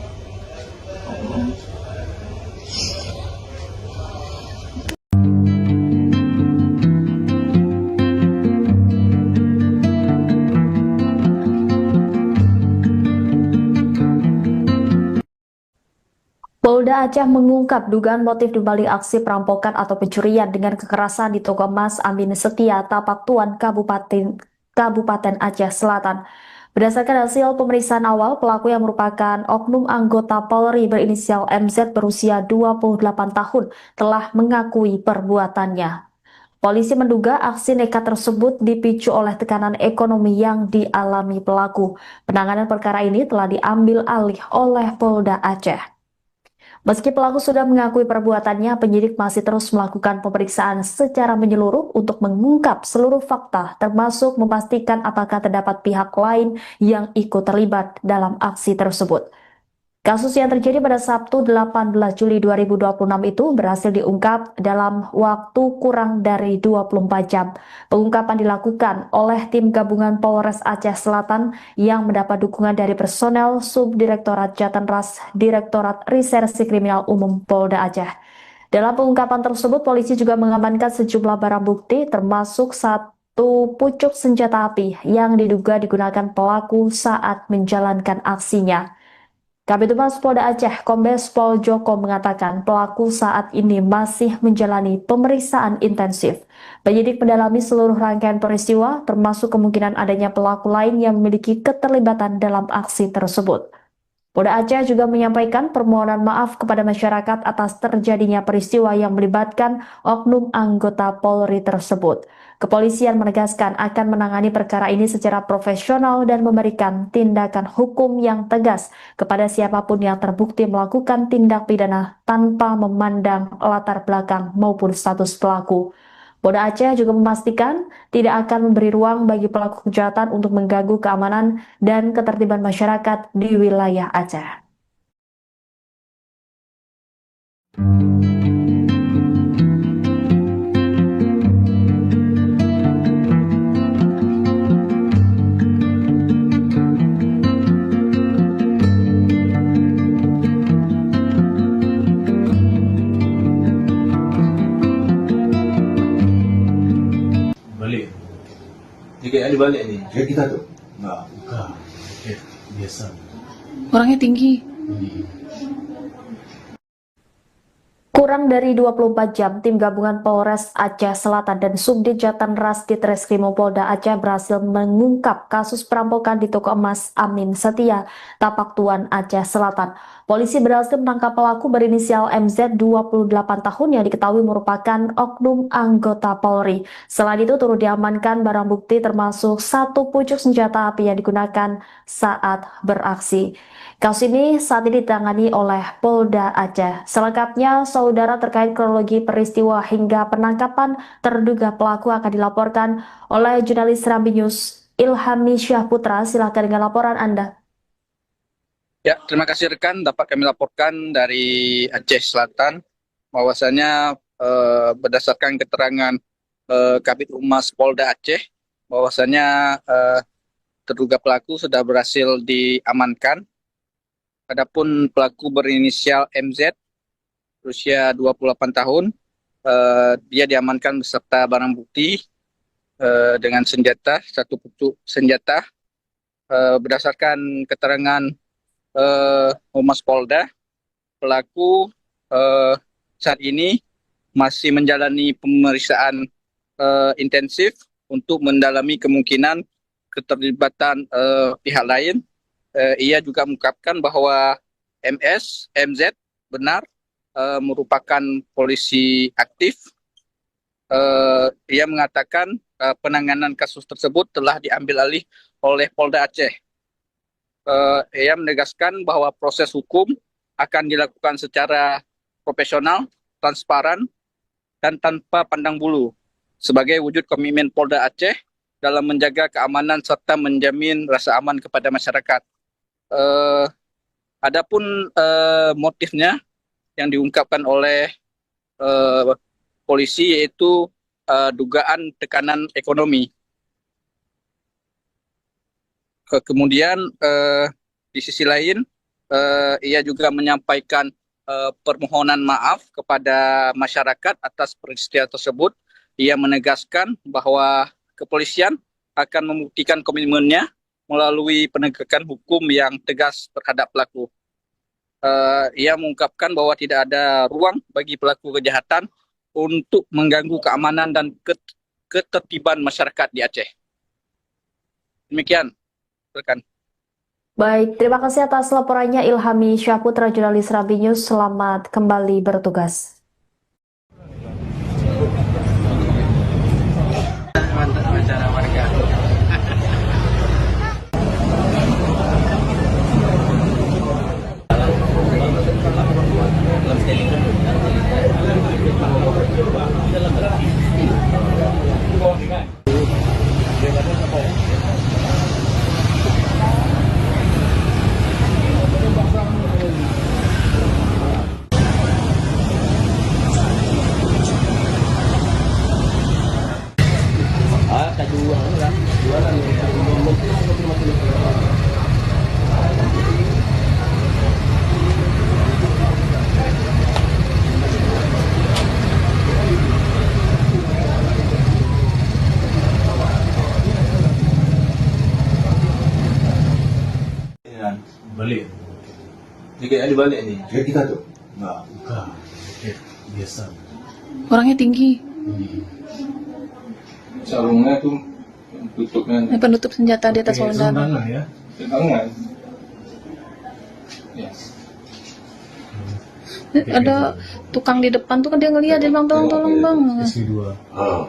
Polda Aceh mengungkap dugaan motif dibalik aksi perampokan atau pencurian dengan kekerasan di toko emas Amin Setia, Tapak Tuan, Kabupaten Aceh Selatan. Berdasarkan hasil pemeriksaan awal, pelaku yang merupakan oknum anggota Polri berinisial MZ berusia 28 tahun telah mengakui perbuatannya. Polisi menduga aksi nekat tersebut dipicu oleh tekanan ekonomi yang dialami pelaku. Penanganan perkara ini telah diambil alih oleh Polda Aceh. Meski pelaku sudah mengakui perbuatannya, penyidik masih terus melakukan pemeriksaan secara menyeluruh untuk mengungkap seluruh fakta, termasuk memastikan apakah terdapat pihak lain yang ikut terlibat dalam aksi tersebut. Kasus yang terjadi pada Sabtu 18 Juli 2026 itu berhasil diungkap dalam waktu kurang dari 24 jam. Pengungkapan dilakukan oleh tim gabungan Polres Aceh Selatan yang mendapat dukungan dari personel Subdirektorat Jatanras Direktorat Reserse Kriminal Umum Polda Aceh. Dalam pengungkapan tersebut, polisi juga mengamankan sejumlah barang bukti termasuk satu pucuk senjata api yang diduga digunakan pelaku saat menjalankan aksinya. Kabid Humas Polda Aceh, Kombes Pol Joko mengatakan pelaku saat ini masih menjalani pemeriksaan intensif. Penyidik mendalami seluruh rangkaian peristiwa, termasuk kemungkinan adanya pelaku lain yang memiliki keterlibatan dalam aksi tersebut. Polda Aceh juga menyampaikan permohonan maaf kepada masyarakat atas terjadinya peristiwa yang melibatkan oknum anggota Polri tersebut. Kepolisian menegaskan akan menangani perkara ini secara profesional dan memberikan tindakan hukum yang tegas kepada siapapun yang terbukti melakukan tindak pidana tanpa memandang latar belakang maupun status pelaku. Polda Aceh juga memastikan tidak akan memberi ruang bagi pelaku kejahatan untuk mengganggu keamanan dan ketertiban masyarakat di wilayah Aceh. Ini kayaknya dibalik nih. Kayak kita tuh. Enggak, bukan. Biasa. Orangnya tinggi. Kurang dari 24 jam, tim gabungan Polres Aceh Selatan dan Subdit Jatanras Ditreskrimum Polda Aceh berhasil mengungkap kasus perampokan di toko emas Amin Setia, Tapak Tuan, Aceh Selatan. Polisi berhasil menangkap pelaku berinisial MZ 28 tahun yang diketahui merupakan oknum anggota Polri. Selain itu turut diamankan barang bukti termasuk satu pucuk senjata api yang digunakan saat beraksi. Kasus ini saat ini ditangani oleh Polda Aceh. Selengkapnya, saudara, terkait kronologi peristiwa hingga penangkapan terduga pelaku akan dilaporkan oleh jurnalis Serambi News Ilhami Syahputra. Silakan dengan laporan Anda. Ya, terima kasih rekan. Dapat kami laporkan dari Aceh Selatan bahwasanya berdasarkan keterangan Kabid Humas Polda Aceh bahwasanya terduga pelaku sudah berhasil diamankan. Adapun pelaku berinisial MZ berusia 28 tahun, dia diamankan beserta barang bukti dengan senjata, satu pucuk senjata. Berdasarkan keterangan Humas Polda, pelaku saat ini masih menjalani pemeriksaan intensif untuk mendalami kemungkinan keterlibatan pihak lain. Ia juga mengungkapkan bahwa MZ benar merupakan polisi aktif. Ia mengatakan penanganan kasus tersebut telah diambil alih oleh Polda Aceh. Ia menegaskan bahwa proses hukum akan dilakukan secara profesional, transparan, dan tanpa pandang bulu sebagai wujud komitmen Polda Aceh dalam menjaga keamanan serta menjamin rasa aman kepada masyarakat. Adapun motifnya yang diungkapkan oleh polisi yaitu dugaan tekanan ekonomi. Kemudian di sisi lain ia juga menyampaikan permohonan maaf kepada masyarakat atas peristiwa tersebut. Ia menegaskan bahwa kepolisian akan membuktikan komitmennya melalui penegakan hukum yang tegas terhadap pelaku. Ia mengungkapkan bahwa tidak ada ruang bagi pelaku kejahatan untuk mengganggu keamanan dan ketertiban masyarakat di Aceh. Demikian, rekan. Baik, terima kasih atas laporannya Ilhami Syahputra, jurnalis Serambi News. Selamat kembali bertugas. Mantap acara warga. Balik. Ini kayaknya dibalik nih. Kayak kita tuh. Enggak, bukan. Biasa. Orangnya tinggi. Sarungnya tuh tutupnya Penutup senjata di atas sarung dada. tangan ya. Tangan. Ya. Ada tukang di depan tuh kan dia ngeliat, dia bilang tolong bang. Istri dua. Ah.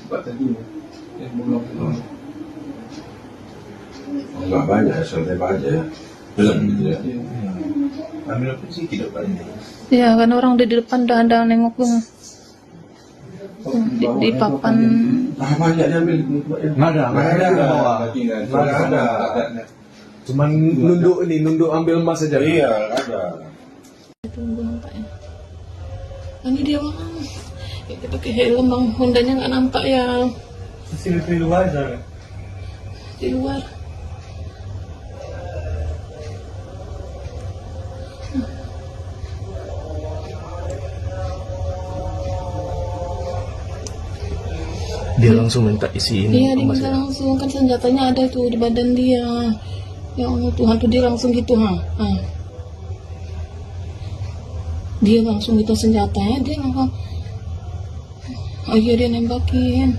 Buat tadi. Belum. Enggak banyak, santai aja. Belum gitu ya. Ambil apa sih tidak banyak. Ya kan orang udah di depan udah ada nengok tuh. Di papan. Ah, banyak diambil. Nggak ada. Nggak ada. Cuman nunduk ambil emas saja. Iya, ada. Tunggu nampaknya. Ini dia bang. Kita pakai helm bang, Hondanya nggak nampak ya Di luar aja. di luar. Dia langsung minta isi ini Iya, dia emas minta ya. langsung, kan senjatanya ada tuh di badan dia. Ya Allah Tuhan, tuh dia langsung gitu, dia langsung gitu senjatanya, dia langsung, oh iya dia nembakin.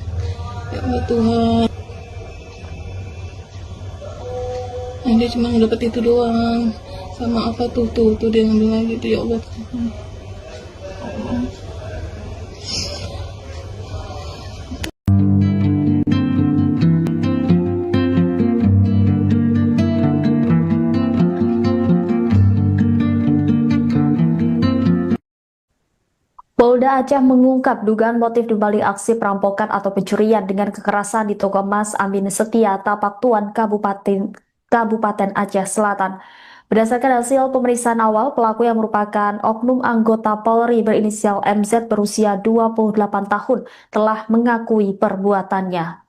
Ya Allah Tuhan, nah, dia cuma dapat itu doang, sama apa tuh dia ngambil lagi tuh, ya Allah Tuhan. Polda Aceh mengungkap dugaan motif di balik aksi perampokan atau pencurian dengan kekerasan di toko emas Amin Setia, Tapak Tuan, Kabupaten Aceh Selatan. Berdasarkan hasil pemeriksaan awal, pelaku yang merupakan oknum anggota Polri berinisial MZ berusia 28 tahun telah mengakui perbuatannya.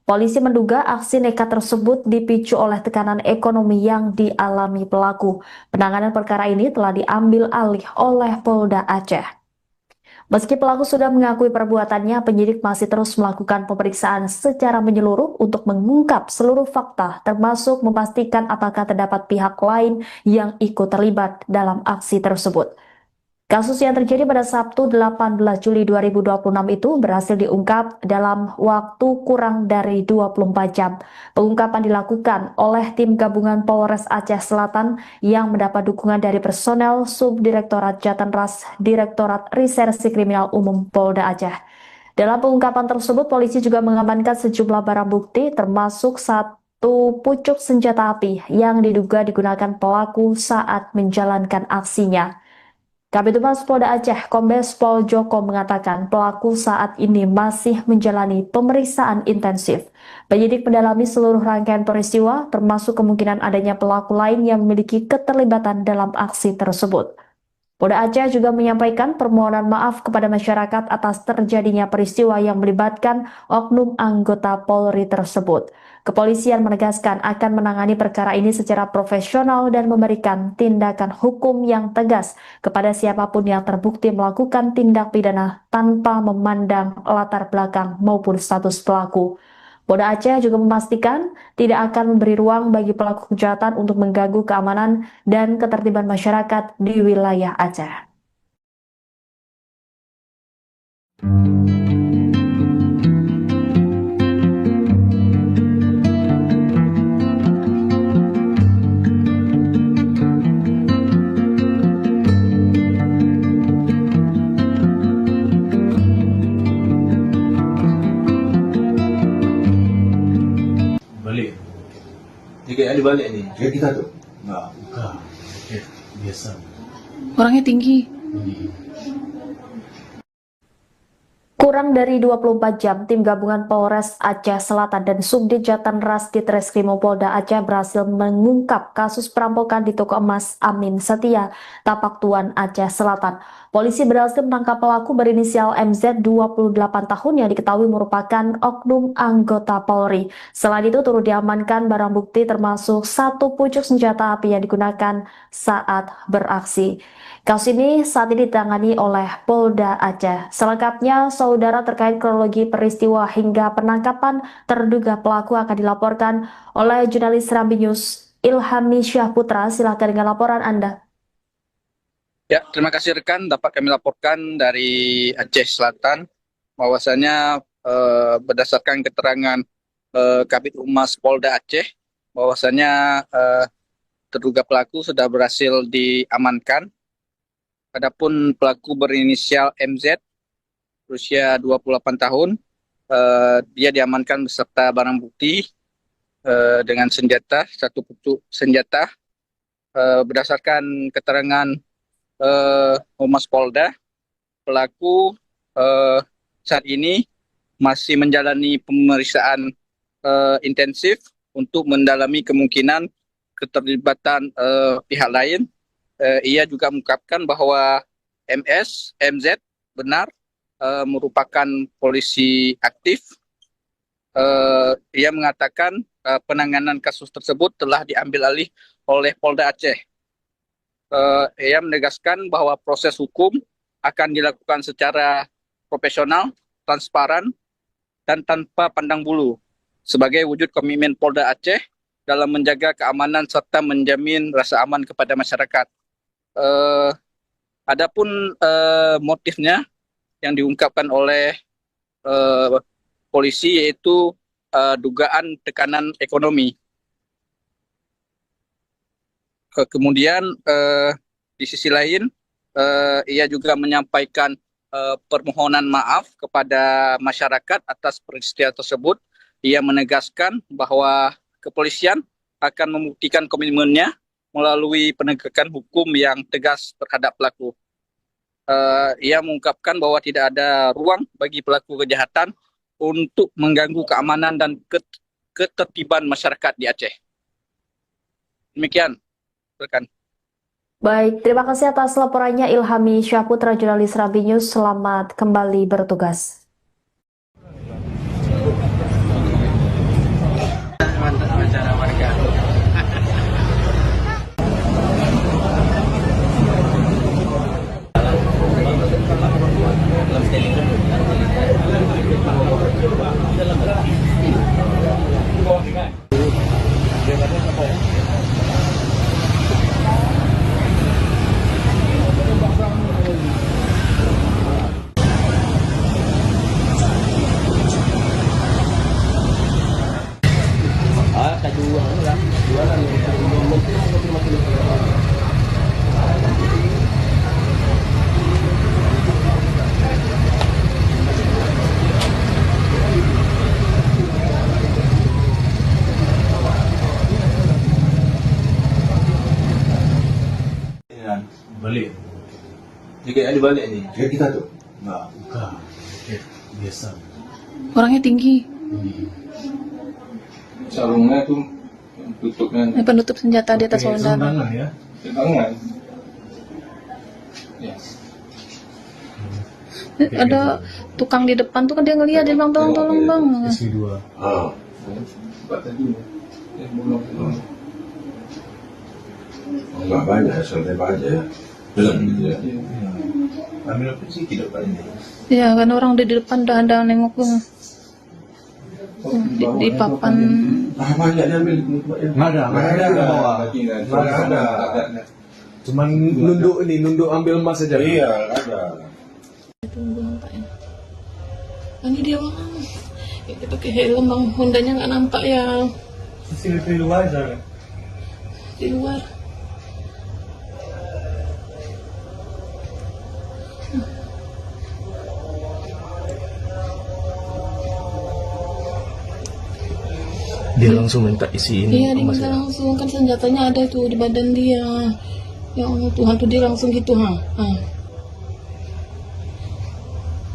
Polisi menduga aksi nekat tersebut dipicu oleh tekanan ekonomi yang dialami pelaku. Penanganan perkara ini telah diambil alih oleh Polda Aceh. Meski pelaku sudah mengakui perbuatannya, penyidik masih terus melakukan pemeriksaan secara menyeluruh untuk mengungkap seluruh fakta, termasuk memastikan apakah terdapat pihak lain yang ikut terlibat dalam aksi tersebut. Kasus yang terjadi pada Sabtu 18 Juli 2026 itu berhasil diungkap dalam waktu kurang dari 24 jam. Pengungkapan dilakukan oleh tim gabungan Polres Aceh Selatan yang mendapat dukungan dari personel Subdirektorat Jatanras Direktorat Reserse Kriminal Umum Polda Aceh. Dalam pengungkapan tersebut, polisi juga mengamankan sejumlah barang bukti termasuk satu pucuk senjata api yang diduga digunakan pelaku saat menjalankan aksinya. Kabid Humas Polda Aceh, Kombes Pol Joko mengatakan pelaku saat ini masih menjalani pemeriksaan intensif. Penyidik mendalami seluruh rangkaian peristiwa, termasuk kemungkinan adanya pelaku lain yang memiliki keterlibatan dalam aksi tersebut. Polda Aceh juga menyampaikan permohonan maaf kepada masyarakat atas terjadinya peristiwa yang melibatkan oknum anggota Polri tersebut. Kepolisian menegaskan akan menangani perkara ini secara profesional dan memberikan tindakan hukum yang tegas kepada siapapun yang terbukti melakukan tindak pidana tanpa memandang latar belakang maupun status pelaku. Polda Aceh juga memastikan tidak akan memberi ruang bagi pelaku kejahatan untuk mengganggu keamanan dan ketertiban masyarakat di wilayah Aceh. Balik. Jika dibalik nih. Kayak kita tuh. Enggak, bukan. Biasa. Orangnya tinggi. Kurang dari 24 jam, tim gabungan Polres Aceh Selatan dan Subdit Jatanras Ditreskrimum Polda Aceh berhasil mengungkap kasus perampokan di toko emas Amin Setia, Tapak Tuan, Aceh Selatan. Polisi berhasil menangkap pelaku berinisial MZ 28 tahun yang diketahui merupakan oknum anggota Polri. Selain itu turut diamankan barang bukti termasuk satu pucuk senjata api yang digunakan saat beraksi. Kasus ini saat ini ditangani oleh Polda Aceh. Selengkapnya, saudara, terkait kronologi peristiwa hingga penangkapan terduga pelaku akan dilaporkan oleh jurnalis Serambi News Ilhami Syahputra. Silakan dengan laporan Anda. Ya, terima kasih rekan. Dapat kami laporkan dari Aceh Selatan bahwasanya berdasarkan keterangan Kabid Humas Polda Aceh bahwasanya terduga pelaku sudah berhasil diamankan. Adapun pelaku berinisial MZ berusia 28 tahun, dia diamankan beserta barang bukti dengan senjata, satu pucuk senjata. Berdasarkan keterangan Humas Polda, pelaku saat ini masih menjalani pemeriksaan intensif untuk mendalami kemungkinan keterlibatan pihak lain. Ia juga mengungkapkan bahwa MZ benar merupakan polisi aktif. Ia mengatakan penanganan kasus tersebut telah diambil alih oleh Polda Aceh. Ia menegaskan bahwa proses hukum akan dilakukan secara profesional, transparan, dan tanpa pandang bulu sebagai wujud komitmen Polda Aceh dalam menjaga keamanan serta menjamin rasa aman kepada masyarakat. Adapun motifnya yang diungkapkan oleh polisi yaitu dugaan tekanan ekonomi. Kemudian di sisi lain ia juga menyampaikan permohonan maaf kepada masyarakat atas peristiwa tersebut. Ia menegaskan bahwa kepolisian akan membuktikan komitmennya melalui penegakan hukum yang tegas terhadap pelaku. Ia mengungkapkan bahwa tidak ada ruang bagi pelaku kejahatan untuk mengganggu keamanan dan ketertiban masyarakat di Aceh. Demikian, rekan. Baik, terima kasih atas laporannya Ilhami Syahputra, jurnalis Rambi News. Selamat kembali bertugas. Mantap acara warga. Balik. Jaket ada balik ni. Jaket kita tu. Enggak, bukan. Jaket biasa. Orangnya tinggi. Sarungnya tu tutup kan Penutup senjata di atas Pakai saudara. tangan ya. tangan. Ya. Ada tukang di depan tuh kan dia ngeliat, dia bilang tolong bang. SP2. Ah. Sebab tadi bolong. Enggak banyak, santai aja. Jalan gitu ya. Ambil apa sih tidak banyak. Ya kan orang di depan udah ada nengok bang. Di papan. Ah, banyak dia ambil. Nggak ada di bawah. Nggak ada. Cuman nunduk ambil emas saja. Iya, ada. Tunggu nampaknya. Ini dia bang. Kita pakai helm bang. Hondanya nggak nampak ya Di luar aja. di luar. Dia langsung minta isiin Iya, dia emas minta ya. langsung, kan senjatanya ada tuh di badan dia. Ya Allah Tuhan, tuh dia langsung gitu ha.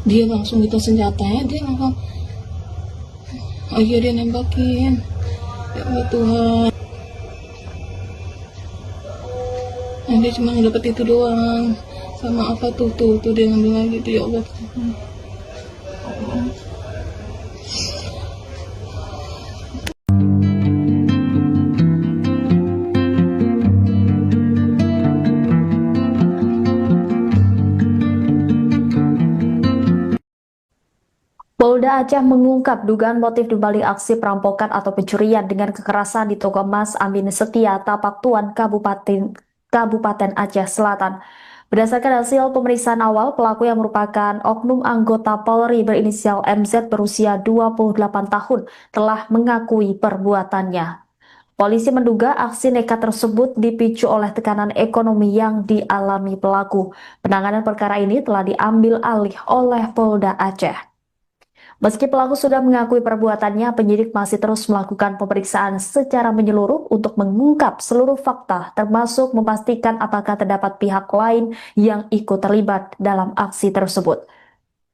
Dia langsung gitu senjatanya, dia langsung. Oh iya, dia nembakin. Ya Allah Tuhan. Nah, dia cuma dapat itu doang. Sama apa tuh dia ngambil lagi tuh, ya Allah Tuhan. Polda Aceh mengungkap dugaan motif dibalik aksi perampokan atau pencurian dengan kekerasan di toko emas Amin Setia, Tapak Tuan, Kabupaten Aceh Selatan. Berdasarkan hasil pemeriksaan awal, pelaku yang merupakan oknum anggota Polri berinisial MZ berusia 28 tahun telah mengakui perbuatannya. Polisi menduga aksi nekat tersebut dipicu oleh tekanan ekonomi yang dialami pelaku. Penanganan perkara ini telah diambil alih oleh Polda Aceh. Meski pelaku sudah mengakui perbuatannya, penyidik masih terus melakukan pemeriksaan secara menyeluruh untuk mengungkap seluruh fakta, termasuk memastikan apakah terdapat pihak lain yang ikut terlibat dalam aksi tersebut.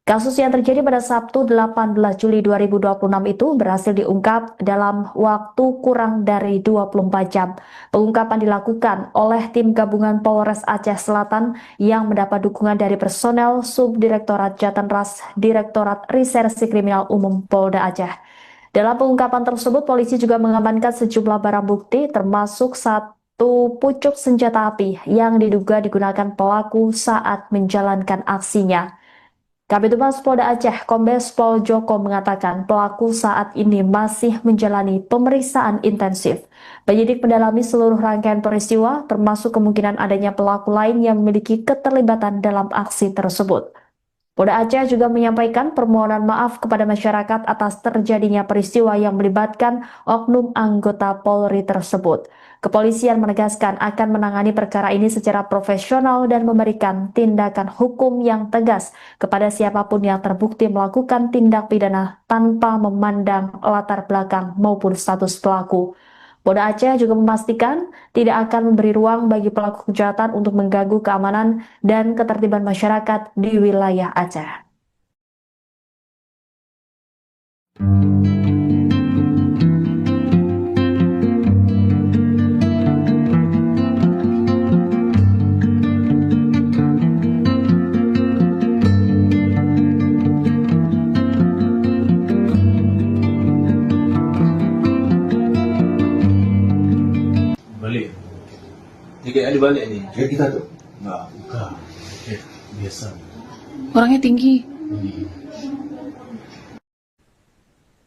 Kasus yang terjadi pada Sabtu 18 Juli 2026 itu berhasil diungkap dalam waktu kurang dari 24 jam. Pengungkapan dilakukan oleh tim gabungan Polres Aceh Selatan yang mendapat dukungan dari personel Subdirektorat Jatanras Direktorat Reserse Kriminal Umum Polda Aceh. Dalam pengungkapan tersebut, polisi juga mengamankan sejumlah barang bukti termasuk satu pucuk senjata api yang diduga digunakan pelaku saat menjalankan aksinya. Kabid Humas Polda Aceh, Kombes Pol Joko mengatakan pelaku saat ini masih menjalani pemeriksaan intensif. Penyidik mendalami seluruh rangkaian peristiwa, termasuk kemungkinan adanya pelaku lain yang memiliki keterlibatan dalam aksi tersebut. Polda Aceh juga menyampaikan permohonan maaf kepada masyarakat atas terjadinya peristiwa yang melibatkan oknum anggota Polri tersebut. Kepolisian menegaskan akan menangani perkara ini secara profesional dan memberikan tindakan hukum yang tegas kepada siapapun yang terbukti melakukan tindak pidana tanpa memandang latar belakang maupun status pelaku. Polda Aceh juga memastikan tidak akan memberi ruang bagi pelaku kejahatan untuk mengganggu keamanan dan ketertiban masyarakat di wilayah Aceh. Balik. Tiga kali balik ni. Kayak kita tuh. Enggak, bukan. Biasa. Orangnya tinggi.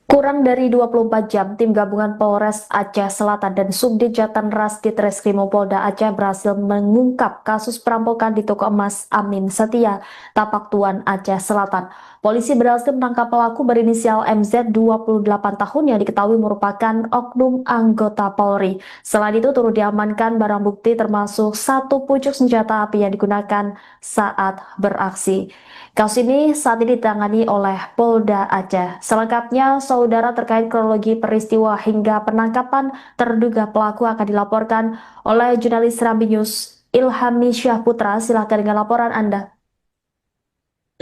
Kurang dari 24 jam, tim gabungan Polres Aceh Selatan dan Subdit Jatanras Ditreskrimum Polda Aceh berhasil mengungkap kasus perampokan di toko emas Amin Setia, Tapak Tuan, Aceh Selatan. Polisi berhasil menangkap pelaku berinisial MZ 28 tahun yang diketahui merupakan oknum anggota Polri. Selain itu turut diamankan barang bukti termasuk satu pucuk senjata api yang digunakan saat beraksi. Kasus ini saat ini ditangani oleh Polda Aceh. Selengkapnya, saudara, terkait kronologi peristiwa hingga penangkapan terduga pelaku akan dilaporkan oleh jurnalis Serambi News Ilhami Syahputra. Silakan dengan laporan Anda.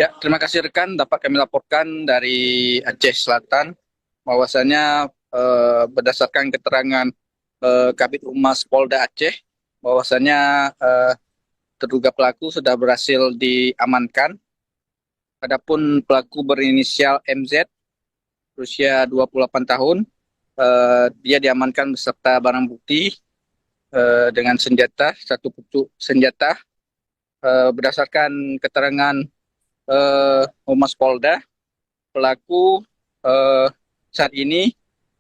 Ya, terima kasih rekan. Dapat kami laporkan dari Aceh Selatan bahwasanya berdasarkan keterangan Kabid Humas Polda Aceh bahwasanya terduga pelaku sudah berhasil diamankan. Adapun pelaku berinisial MZ, berusia 28 tahun, dia diamankan beserta barang bukti dengan senjata, satu pucuk senjata. Berdasarkan keterangan Humas Polda, pelaku saat ini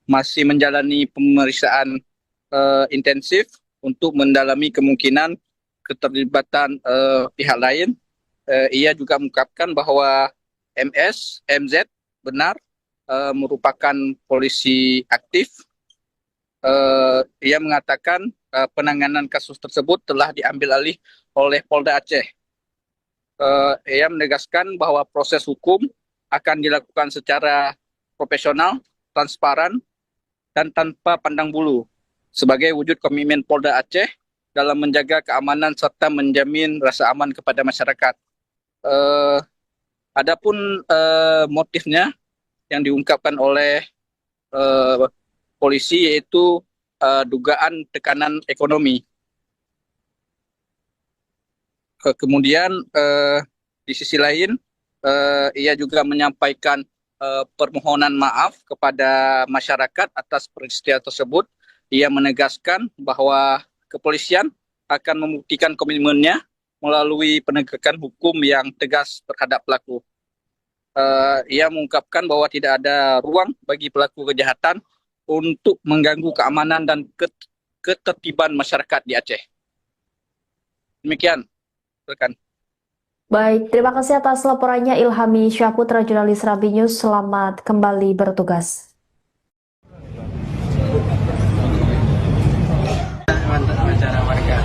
masih menjalani pemeriksaan intensif untuk mendalami kemungkinan keterlibatan pihak lain. Ia juga mengungkapkan bahwa MZ benar merupakan polisi aktif. Ia mengatakan penanganan kasus tersebut telah diambil alih oleh Polda Aceh. Ia menegaskan bahwa proses hukum akan dilakukan secara profesional, transparan, dan tanpa pandang bulu sebagai wujud komitmen Polda Aceh dalam menjaga keamanan serta menjamin rasa aman kepada masyarakat. Adapun motifnya yang diungkapkan oleh polisi yaitu dugaan tekanan ekonomi. Kemudian di sisi lain ia juga menyampaikan permohonan maaf kepada masyarakat atas peristiwa tersebut. Ia menegaskan bahwa kepolisian akan membuktikan komitmennya melalui penegakan hukum yang tegas terhadap pelaku. Ia mengungkapkan bahwa tidak ada ruang bagi pelaku kejahatan untuk mengganggu keamanan dan ketertiban masyarakat di Aceh. Demikian, rekan. Baik, terima kasih atas laporannya Ilhami Syahputra, jurnalis Serambi News. Selamat kembali bertugas. Mantap acara warga.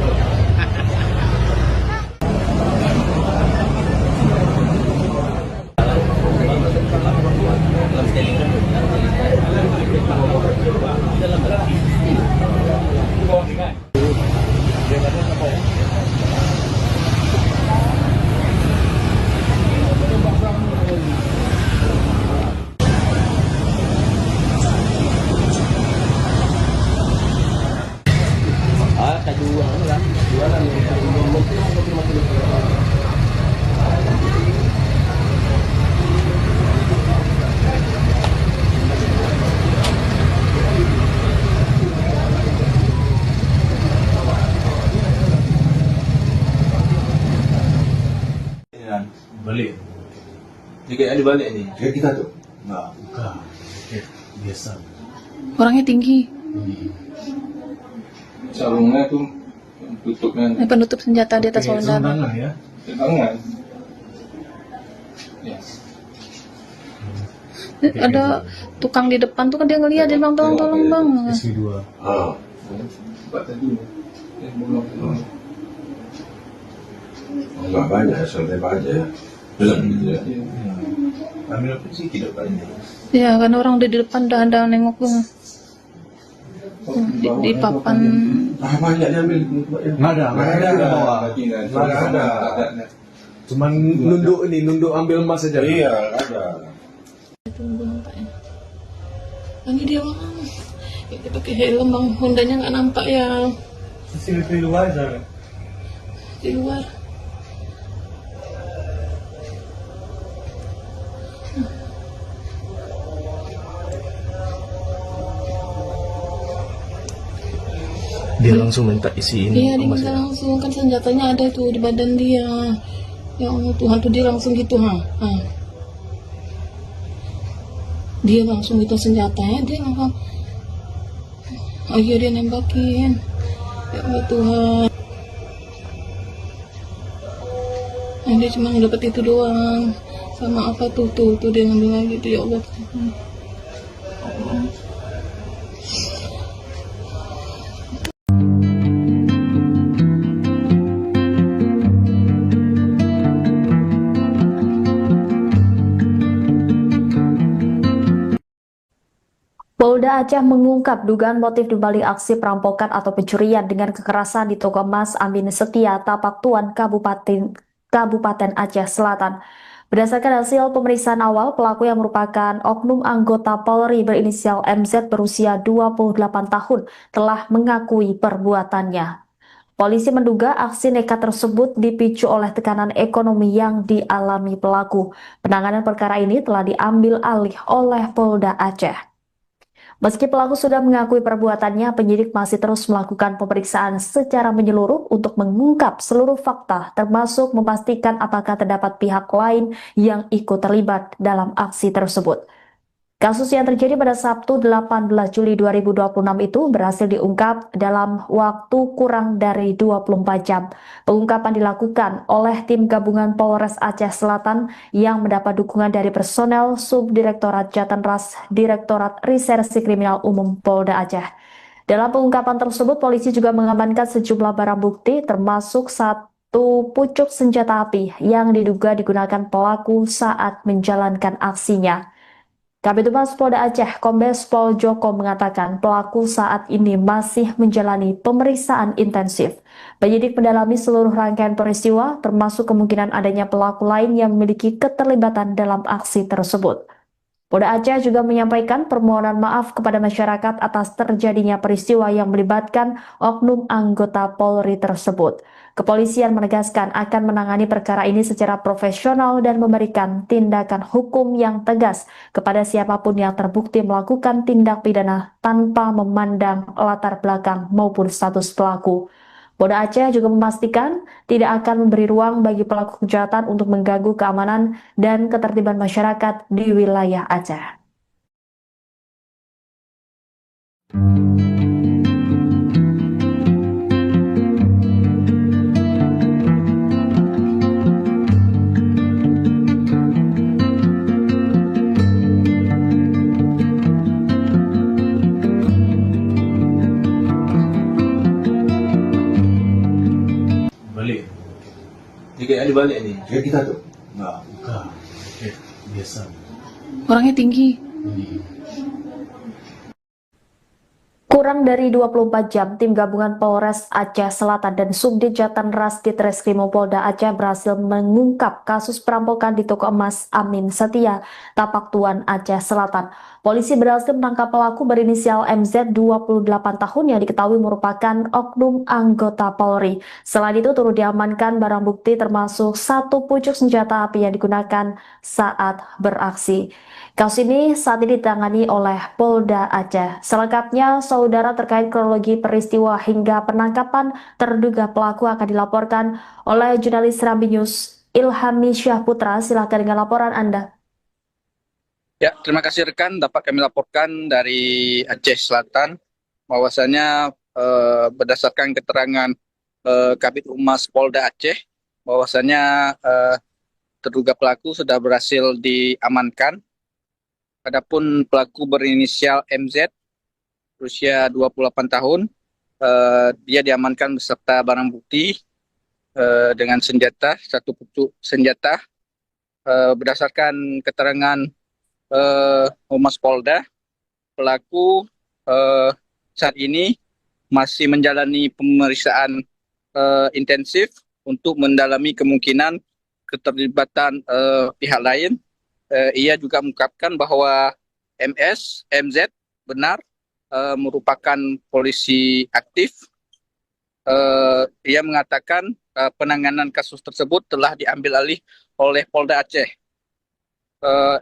Ini kayaknya dibalik nih. Kayak kita tuh. Enggak, bukan. Biasa. Orangnya tinggi. Sarungnya tuh tutupnya Penutup senjata di atas Oke, saudara. tangan ya. di tangan. Ya. Ada tukang di depan tuh kan dia ngeliat, dia bilang tolong bang. SV2. Ah. Buat tadi. Belum. Enggak banyak, santai aja. Belum gitu ya. Ambil apa sih tidak banyak. Ya kan orang udah di depan udah ada nengok tuh. Di papan. Ah, banyak diambil. Nggak ada ke bawah. Nggak ada. Cuman nunduk ambil emas aja. Iya, ada. Tunggu nampaknya. Ini dia bang. Dia pakai helm bang, Hondanya nggak nampak ya Sini di luar sana. di luar. Dia langsung minta isiin Iya dia emas minta ya. langsung, kan senjatanya ada tuh di badan dia. Ya Allah Tuhan tuh dia langsung gitu ha. Dia langsung gitu senjatanya, dia langsung. Oh iya dia nembakin. Ya Allah Tuhan. Nah, dia cuma dapat itu doang. Sama apa tuh dia ngambil lagi tuh, ya Allah Tuhan. Polda Aceh mengungkap dugaan motif dibalik aksi perampokan atau pencurian dengan kekerasan di toko emas Amin Setia, Tapak Tuan, Kabupaten Aceh Selatan. Berdasarkan hasil pemeriksaan awal, pelaku yang merupakan oknum anggota Polri berinisial MZ berusia 28 tahun telah mengakui perbuatannya. Polisi menduga aksi nekat tersebut dipicu oleh tekanan ekonomi yang dialami pelaku. Penanganan perkara ini telah diambil alih oleh Polda Aceh. Meski pelaku sudah mengakui perbuatannya, penyidik masih terus melakukan pemeriksaan secara menyeluruh untuk mengungkap seluruh fakta, termasuk memastikan apakah terdapat pihak lain yang ikut terlibat dalam aksi tersebut. Kasus yang terjadi pada Sabtu 18 Juli 2026 itu berhasil diungkap dalam waktu kurang dari 24 jam. Pengungkapan dilakukan oleh tim gabungan Polres Aceh Selatan yang mendapat dukungan dari personel Subdirektorat Jatanras Direktorat Reserse Kriminal Umum Polda Aceh. Dalam pengungkapan tersebut, polisi juga mengamankan sejumlah barang bukti termasuk satu pucuk senjata api yang diduga digunakan pelaku saat menjalankan aksinya. Kabid Humas Polda Aceh, Kombes Pol Joko mengatakan pelaku saat ini masih menjalani pemeriksaan intensif. Penyidik mendalami seluruh rangkaian peristiwa, termasuk kemungkinan adanya pelaku lain yang memiliki keterlibatan dalam aksi tersebut. Polda Aceh juga menyampaikan permohonan maaf kepada masyarakat atas terjadinya peristiwa yang melibatkan oknum anggota Polri tersebut. Kepolisian menegaskan akan menangani perkara ini secara profesional dan memberikan tindakan hukum yang tegas kepada siapapun yang terbukti melakukan tindak pidana tanpa memandang latar belakang maupun status pelaku. Polda Aceh juga memastikan tidak akan memberi ruang bagi pelaku kejahatan untuk mengganggu keamanan dan ketertiban masyarakat di wilayah Aceh. Balik. Ini kayaknya dibalik nih. Kayak kita tuh. Enggak, bukan. Biasa. Orangnya tinggi. Kurang dari 24 jam, tim gabungan Polres Aceh Selatan dan Subdit Jatanras Ditreskrimum Polda Aceh berhasil mengungkap kasus perampokan di toko emas Amin Setia, Tapak Tuan, Aceh Selatan. Polisi berhasil menangkap pelaku berinisial MZ 28 tahun yang diketahui merupakan oknum anggota Polri. Selain itu turut diamankan barang bukti termasuk satu pucuk senjata api yang digunakan saat beraksi. Kasus ini saat ini ditangani oleh Polda Aceh. Selengkapnya, saudara, terkait kronologi peristiwa hingga penangkapan terduga pelaku akan dilaporkan oleh jurnalis Serambi News Ilhami Syahputra. Silakan dengan laporan Anda. Ya, terima kasih rekan. Dapat kami laporkan dari Aceh Selatan bahwasanya berdasarkan keterangan Kabid Humas Polda Aceh bahwasanya terduga pelaku sudah berhasil diamankan. Adapun pelaku berinisial MZ, berusia 28 tahun, dia diamankan beserta barang bukti dengan senjata, satu pucuk senjata. Berdasarkan keterangan Humas Polda, pelaku saat ini masih menjalani pemeriksaan intensif untuk mendalami kemungkinan keterlibatan pihak lain. Ia juga mengungkapkan bahwa MZ benar merupakan polisi aktif. Ia mengatakan penanganan kasus tersebut telah diambil alih oleh Polda Aceh.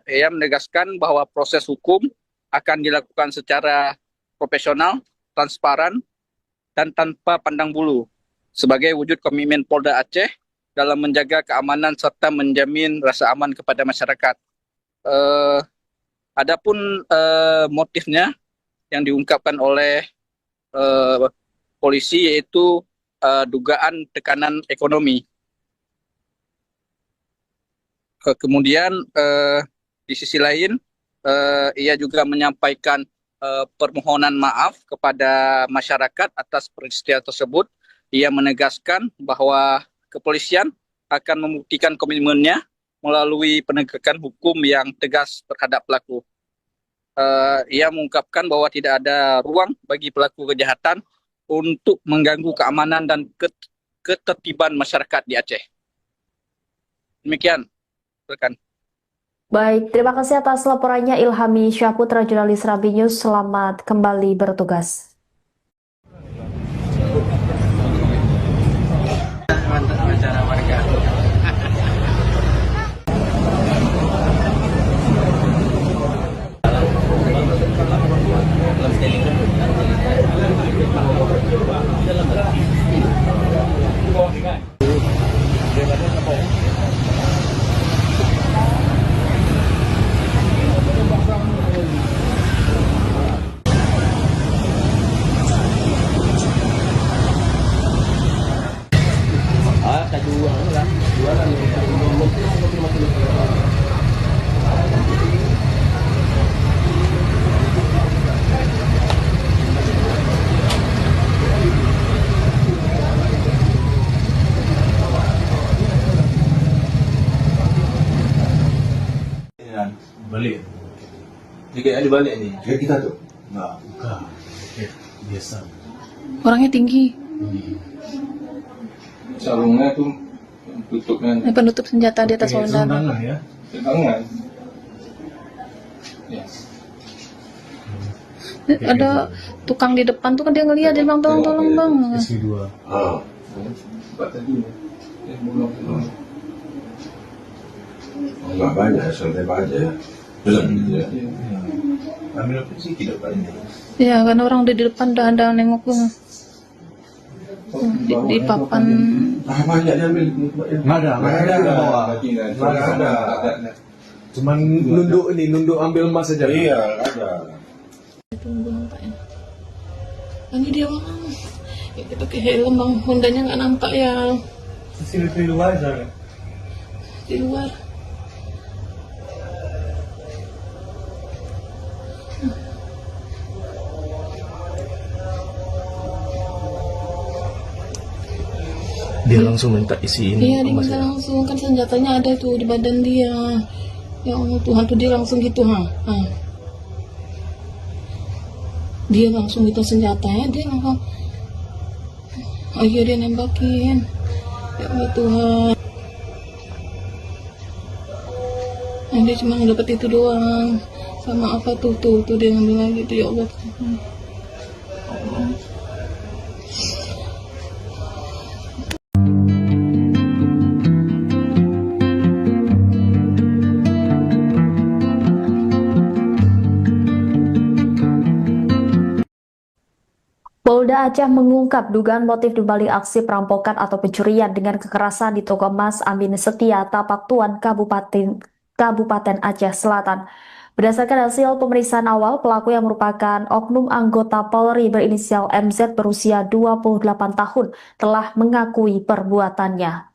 Ia menegaskan bahwa proses hukum akan dilakukan secara profesional, transparan, dan tanpa pandang bulu sebagai wujud komitmen Polda Aceh dalam menjaga keamanan serta menjamin rasa aman kepada masyarakat. Adapun motifnya yang diungkapkan oleh polisi yaitu dugaan tekanan ekonomi. Kemudian di sisi lain ia juga menyampaikan permohonan maaf kepada masyarakat atas peristiwa tersebut. Ia menegaskan bahwa kepolisian akan membuktikan komitmennya melalui penegakan hukum yang tegas terhadap pelaku. Ia mengungkapkan bahwa tidak ada ruang bagi pelaku kejahatan untuk mengganggu keamanan dan ketertiban masyarakat di Aceh. Demikian, rekan. Baik, terima kasih atas laporannya Ilhami Syahputra, jurnalis Rambi News. Selamat kembali bertugas. Mantap acara warga. Balik. Jika ada balik ni. Kayak kita tuh. Enggak, bukan. Biasa. Orangnya tinggi. Sarungnya tuh tutupnya Penutup senjata di atas Pakai lengan. tangan ya. tangan. Ya. Ada tukang di depan tuh kan dia ngeliat, dia bilang tolong bang. SP2. Ah. Buat tadi. Bolong. Enggak banyak, santai aja. Belum gitu ya. Ambil apa sih tidak banyak. Ya karena orang udah di depan udah ada nengok tuh. Di papan. Ah, banyak diambil. Nggak ada ke bawah. Nggak ada. Cuman nunduk ambil emas saja. Iya, ada. Tunggu nampaknya. Ini dia bang. Ya, kita pakai helm bang, Hondanya nggak nampak ya Di luar sana. di luar. Dia langsung minta isiin Iya dia emas minta ya. langsung, kan senjatanya ada tuh di badan dia. Ya Allah Tuhan tuh dia langsung gitu ha. Dia langsung gitu senjatanya, dia langsung. Oh iya dia nembakin. Ya Allah Tuhan. Nah, dia cuma dapat itu doang. Sama apa tuh dia ngambil lagi tuh, ya Allah Tuhan. Polda Aceh mengungkap dugaan motif dibalik aksi perampokan atau pencurian dengan kekerasan di toko emas Amin Setia, Tapak Tuan, Kabupaten Aceh Selatan. Berdasarkan hasil pemeriksaan awal, pelaku yang merupakan oknum anggota Polri berinisial MZ berusia 28 tahun telah mengakui perbuatannya.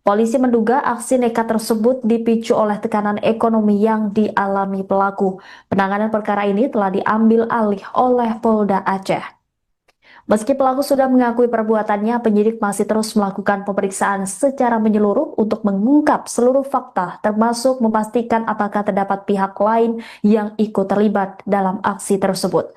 Polisi menduga aksi nekat tersebut dipicu oleh tekanan ekonomi yang dialami pelaku. Penanganan perkara ini telah diambil alih oleh Polda Aceh. Meski pelaku sudah mengakui perbuatannya, penyidik masih terus melakukan pemeriksaan secara menyeluruh untuk mengungkap seluruh fakta, termasuk memastikan apakah terdapat pihak lain yang ikut terlibat dalam aksi tersebut.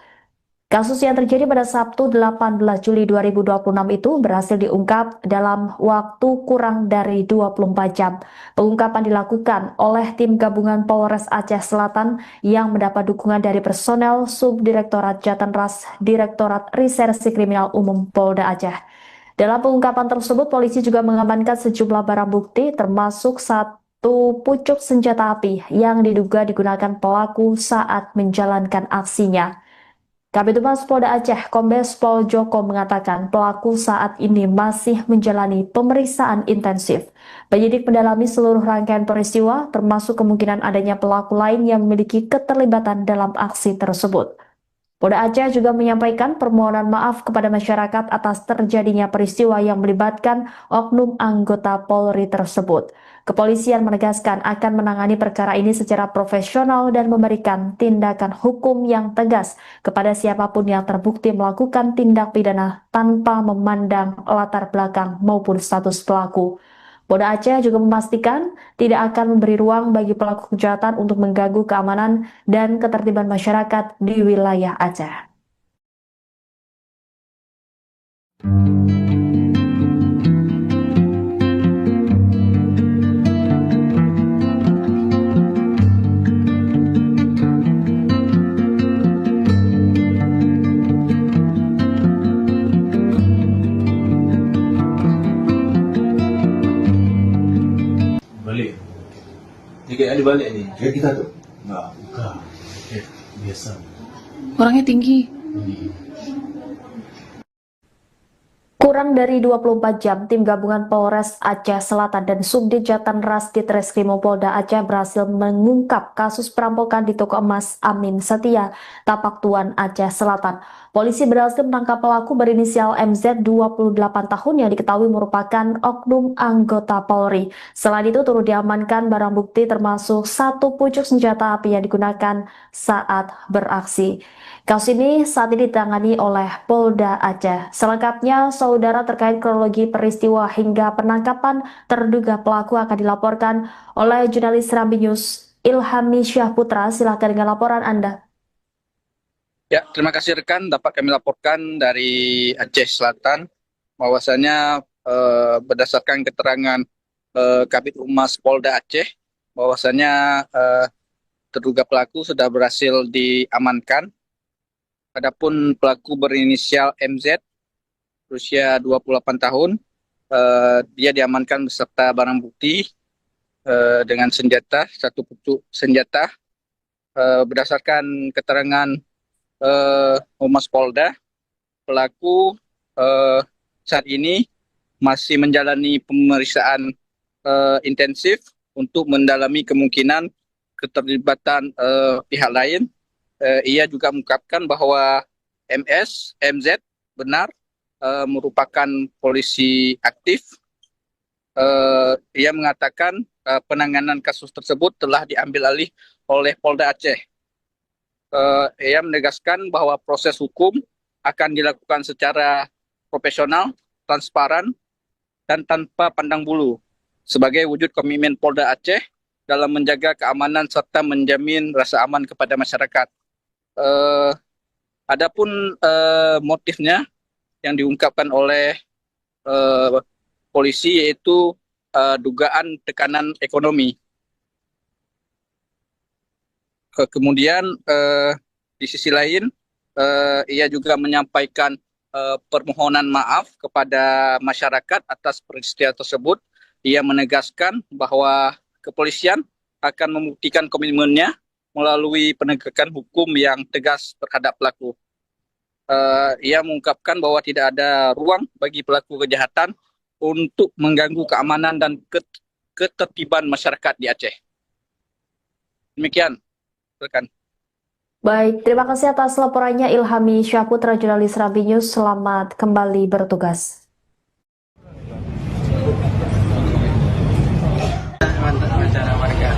Kasus yang terjadi pada Sabtu 18 Juli 2026 itu berhasil diungkap dalam waktu kurang dari 24 jam. Pengungkapan dilakukan oleh tim gabungan Polres Aceh Selatan yang mendapat dukungan dari personel Subdirektorat Jatanras Direktorat Reserse Kriminal Umum Polda Aceh. Dalam pengungkapan tersebut, polisi juga mengamankan sejumlah barang bukti termasuk satu pucuk senjata api yang diduga digunakan pelaku saat menjalankan aksinya. Kabid Humas Polda Aceh, Kombes Pol Joko mengatakan pelaku saat ini masih menjalani pemeriksaan intensif. Penyidik mendalami seluruh rangkaian peristiwa, termasuk kemungkinan adanya pelaku lain yang memiliki keterlibatan dalam aksi tersebut. Polda Aceh juga menyampaikan permohonan maaf kepada masyarakat atas terjadinya peristiwa yang melibatkan oknum anggota Polri tersebut. Kepolisian menegaskan akan menangani perkara ini secara profesional dan memberikan tindakan hukum yang tegas kepada siapapun yang terbukti melakukan tindak pidana tanpa memandang latar belakang maupun status pelaku. Polda Aceh juga memastikan tidak akan memberi ruang bagi pelaku kejahatan untuk mengganggu keamanan dan ketertiban masyarakat di wilayah Aceh. Balik. Tiga kali balik ni. Kayak kita tuh. Enggak. Bukan. Biasa. Orangnya tinggi. Kurang dari 24 jam, tim gabungan Polres Aceh Selatan dan Subdit Jatanras Ditreskrimum Polda Aceh berhasil mengungkap kasus perampokan di toko emas Amin Setia, Tapak Tuan, Aceh Selatan. Polisi berhasil menangkap pelaku berinisial MZ 28 tahun yang diketahui merupakan oknum anggota Polri. Selain itu turut diamankan barang bukti termasuk satu pucuk senjata api yang digunakan saat beraksi. Kasus ini saat ini ditangani oleh Polda Aceh. Selengkapnya, saudara, terkait kronologi peristiwa hingga penangkapan terduga pelaku akan dilaporkan oleh jurnalis Serambi News Ilhami Syahputra. Silakan dengan laporan Anda. Ya, terima kasih rekan. Dapat kami laporkan dari Aceh Selatan bahwasanya berdasarkan keterangan Kabid Humas Polda Aceh bahwasanya terduga pelaku sudah berhasil diamankan. Adapun pelaku berinisial MZ berusia 28 tahun, dia diamankan beserta barang bukti dengan senjata, satu pucuk senjata. Berdasarkan keterangan Humas Polda, pelaku saat ini masih menjalani pemeriksaan intensif untuk mendalami kemungkinan keterlibatan pihak lain. Ia juga mengungkapkan bahwa MZ benar merupakan polisi aktif. Ia mengatakan penanganan kasus tersebut telah diambil alih oleh Polda Aceh. Ia menegaskan bahwa proses hukum akan dilakukan secara profesional, transparan, dan tanpa pandang bulu sebagai wujud komitmen Polda Aceh dalam menjaga keamanan serta menjamin rasa aman kepada masyarakat. Adapun motifnya yang diungkapkan oleh polisi yaitu dugaan tekanan ekonomi. Kemudian di sisi lain ia juga menyampaikan permohonan maaf kepada masyarakat atas peristiwa tersebut. Ia menegaskan bahwa kepolisian akan membuktikan komitmennya melalui penegakan hukum yang tegas terhadap pelaku. Ia mengungkapkan bahwa tidak ada ruang bagi pelaku kejahatan untuk mengganggu keamanan dan ketertiban masyarakat di Aceh. Demikian Silakan. Baik, terima kasih atas laporannya Ilhami Syahputra, jurnalis Rabi News. Selamat kembali bertugas. Mantap acara warga.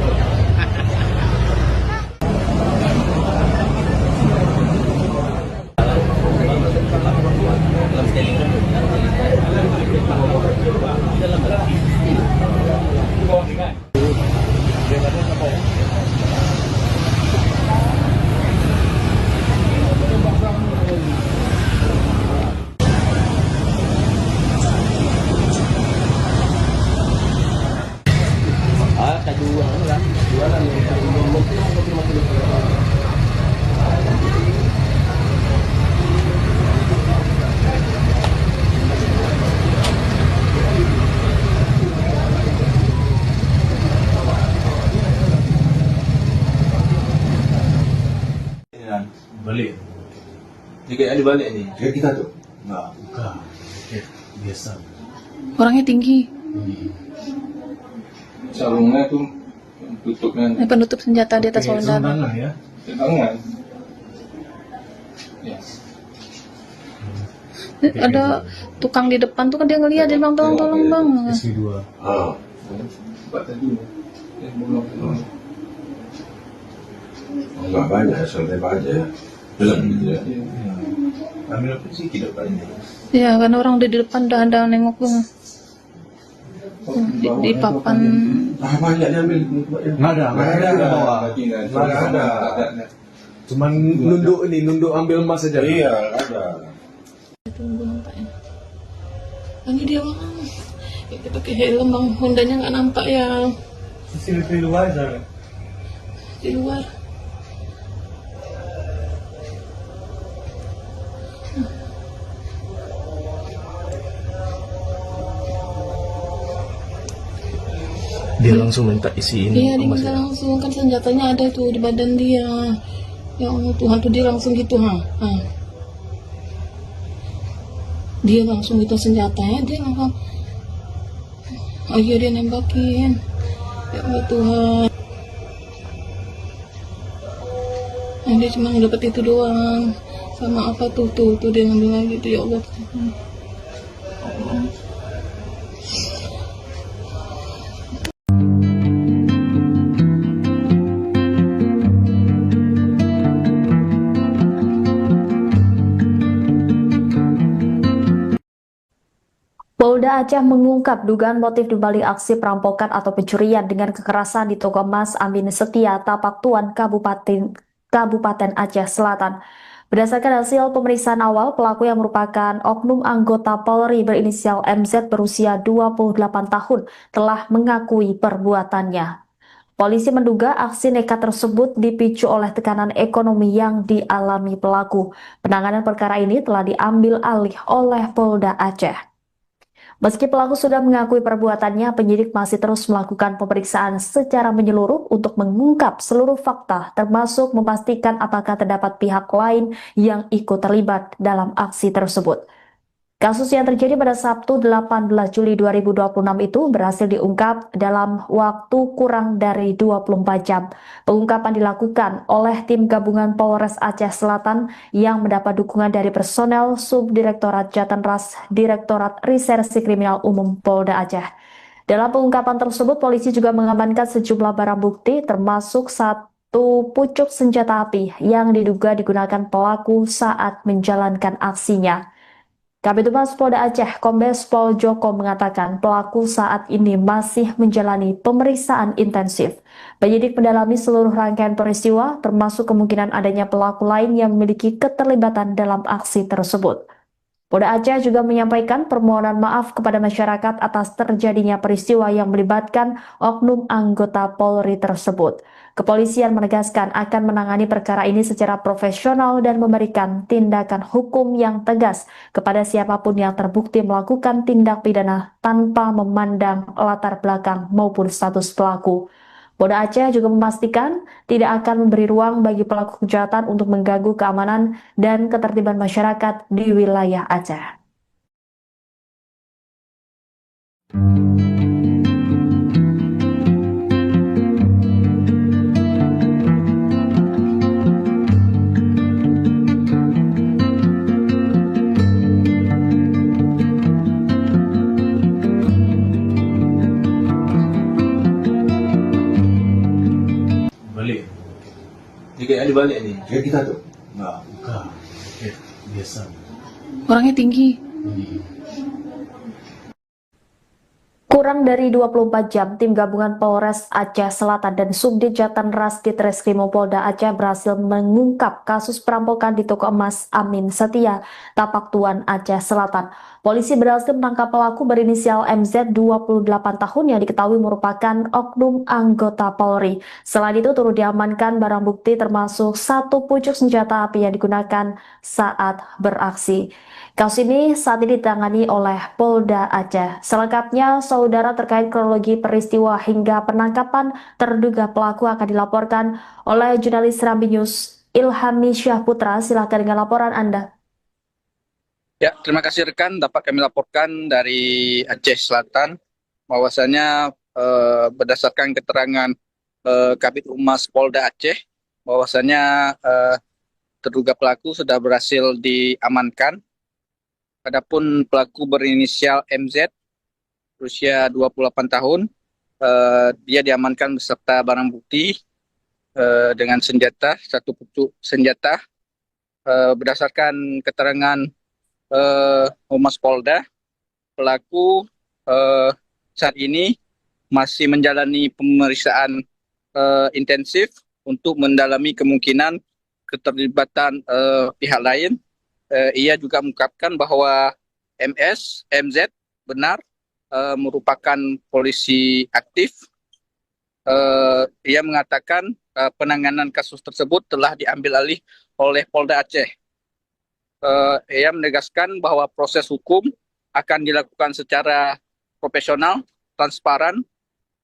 Balik. Jika ada balik ni. Kayak kita tuh. Enggak, bukan. Biasa. Orangnya tinggi. Sarungnya tuh tutupnya Penutup senjata di atas Sarung dada. tangan ya. tangan. Ya. Ada tukang di depan tuh kan dia ngeliat, dia bilang tolong bang. SP2. Ah. Buat tadi. Belum. Enggak banyak, santai aja. Belum gitu ya. Ambil apa sih tidak banyak. Ya karena orang udah di depan udah ada nengok tuh. Di papan. Ah, banyak diambil. Nggak ada di bawah. Nggak ada. Cuman nunduk ambil emas saja. Iya, ada. Tunggu nampaknya. Ini dia bang. Kita pakai helm bang, Hondanya nggak nampak ya Di luar sana. di luar. Dia langsung minta isiin Iya dia emas minta ya. langsung, kan senjatanya ada tuh di badan dia. Ya Allah Tuhan tuh dia langsung gitu ha. Dia langsung gitu senjatanya, dia langsung. Oh iya dia nembakin. Ya Allah Tuhan. Nah, dia cuma dapat itu doang. Sama apa tuh dia ngambil lagi tuh ya Allah. Polda Aceh mengungkap dugaan motif dibalik aksi perampokan atau pencurian dengan kekerasan di toko emas Amin Setia, Tapak Tuan, Kabupaten Aceh Selatan. Berdasarkan hasil pemeriksaan awal, pelaku yang merupakan oknum anggota Polri berinisial MZ berusia 28 tahun telah mengakui perbuatannya. Polisi menduga aksi nekat tersebut dipicu oleh tekanan ekonomi yang dialami pelaku. Penanganan perkara ini telah diambil alih oleh Polda Aceh. Meski pelaku sudah mengakui perbuatannya, penyidik masih terus melakukan pemeriksaan secara menyeluruh untuk mengungkap seluruh fakta, termasuk memastikan apakah terdapat pihak lain yang ikut terlibat dalam aksi tersebut. Kasus yang terjadi pada Sabtu 18 Juli 2026 itu berhasil diungkap dalam waktu kurang dari 24 jam. Pengungkapan dilakukan oleh tim gabungan Polres Aceh Selatan yang mendapat dukungan dari personel Subdirektorat Jatanras Direktorat Reserse Kriminal Umum Polda Aceh. Dalam pengungkapan tersebut, polisi juga mengamankan sejumlah barang bukti termasuk satu pucuk senjata api yang diduga digunakan pelaku saat menjalankan aksinya. Kabid Humas Polda Aceh, Kombes Pol Joko mengatakan pelaku saat ini masih menjalani pemeriksaan intensif. Penyidik mendalami seluruh rangkaian peristiwa, termasuk kemungkinan adanya pelaku lain yang memiliki keterlibatan dalam aksi tersebut. Polda Aceh juga menyampaikan permohonan maaf kepada masyarakat atas terjadinya peristiwa yang melibatkan oknum anggota Polri tersebut. Kepolisian menegaskan akan menangani perkara ini secara profesional dan memberikan tindakan hukum yang tegas kepada siapapun yang terbukti melakukan tindak pidana tanpa memandang latar belakang maupun status pelaku. Polda Aceh juga memastikan tidak akan memberi ruang bagi pelaku kejahatan untuk mengganggu keamanan dan ketertiban masyarakat di wilayah Aceh. Ini kayaknya dibalik nih. Kayak kita tuh. Enggak, bukan. Biasa. Orangnya tinggi. Kurang dari 24 jam, tim gabungan Polres Aceh Selatan dan Subdit Jatanras Ditreskrimum Polda Aceh berhasil mengungkap kasus perampokan di toko emas Amin Setia, Tapak Tuan, Aceh Selatan. Polisi berhasil menangkap pelaku berinisial MZ 28 tahun yang diketahui merupakan oknum anggota Polri. Selain itu turut diamankan barang bukti termasuk satu pucuk senjata api yang digunakan saat beraksi. Kasus ini saat ini ditangani oleh Polda Aceh. Selengkapnya, saudara, terkait kronologi peristiwa hingga penangkapan terduga pelaku akan dilaporkan oleh jurnalis Serambi News Ilhami Syahputra. Silakan dengan laporan Anda. Ya, terima kasih rekan. Dapat kami laporkan dari Aceh Selatan bahwasanya berdasarkan keterangan Kabid Humas Polda Aceh bahwasanya terduga pelaku sudah berhasil diamankan. Adapun pelaku berinisial MZ berusia 28 tahun, dia diamankan beserta barang bukti dengan senjata, satu pucuk senjata. Berdasarkan keterangan Humas Polda, pelaku saat ini masih menjalani pemeriksaan intensif untuk mendalami kemungkinan keterlibatan pihak lain. Ia juga mengungkapkan bahwa MZ benar merupakan polisi aktif. Ia mengatakan penanganan kasus tersebut telah diambil alih oleh Polda Aceh. Ia menegaskan bahwa proses hukum akan dilakukan secara profesional, transparan,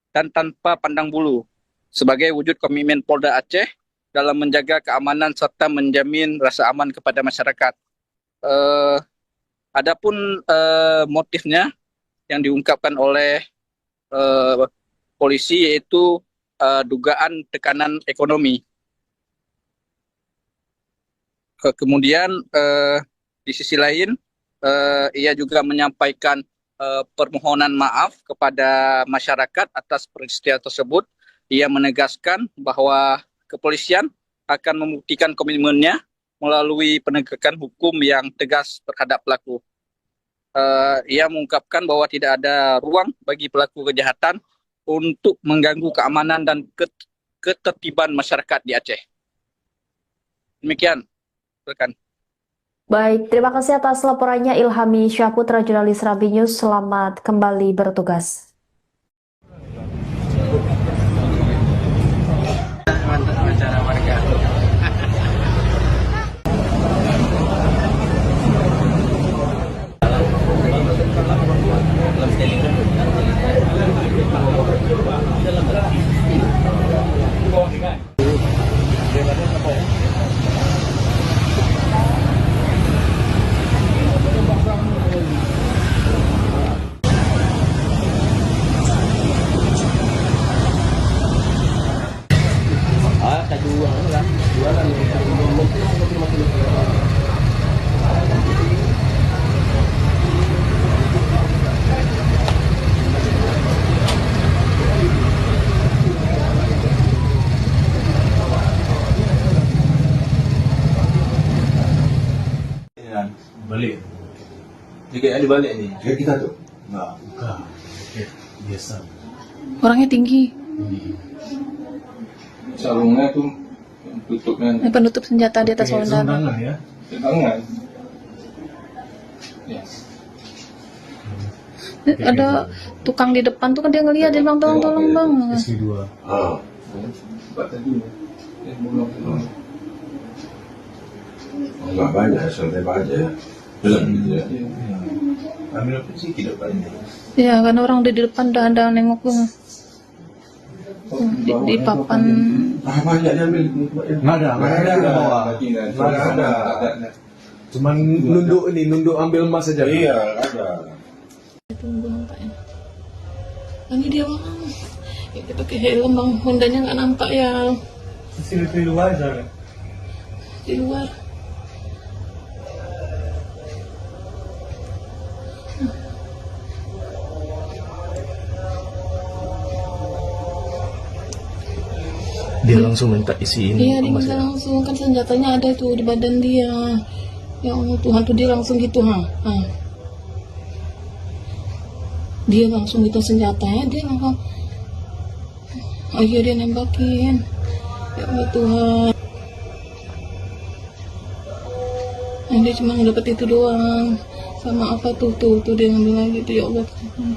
dan tanpa pandang bulu sebagai wujud komitmen Polda Aceh dalam menjaga keamanan serta menjamin rasa aman kepada masyarakat. Adapun motifnya yang diungkapkan oleh polisi yaitu dugaan tekanan ekonomi. Kemudian di sisi lain ia juga menyampaikan permohonan maaf kepada masyarakat atas peristiwa tersebut. Ia menegaskan bahwa kepolisian akan membuktikan komitmennya melalui penegakan hukum yang tegas terhadap pelaku. Ia mengungkapkan bahwa tidak ada ruang bagi pelaku kejahatan untuk mengganggu keamanan dan ketertiban masyarakat di Aceh. Demikian, rekan. Baik, terima kasih atas laporannya Ilhami Syahputra, jurnalis Serambi News. Selamat kembali bertugas. Mantap acara warga. Balik. Ini kayaknya dibalik nih. Kayak kita tuh. Enggak, bukan. Biasa. Orangnya tinggi. Sarungnya tuh tutupnya Penutup senjata di atas pakai lengan. tangan ya. Tangan. Ya. Ada tukang di depan tuh kan dia ngeliat, dia bilang tolong bang. SP2. Ah. Cepat tadi. Belum. Enggak banyak, santai aja. Jalan gitu ya. Iya. Ambil apa sih tidak banyak. Ya kan orang di depan udah ada nengok bang. Di papan. Ah, banyak diambil. Nggak ada ke bawah. Nggak ada. Cuman nunduk ambil emas saja. Iya, ada. Tunggu nampaknya. Ini dia bang. Ya, kita pakai helm bang. Hondanya nggak nampak ya. Sini di luar jangan. Di luar. Dia langsung minta isiin Iya, dia emas minta ya? langsung, kan senjatanya ada tuh di badan dia. Ya Allah Tuhan, tuh dia langsung gitu, ha. Dia langsung gitu senjatanya, dia langsung, dia nembakin. Ya Allah Tuhan. Dia cuma dapat itu doang. Sama apa tuh dia ngambil lagi tuh, ya Allah Tuhan.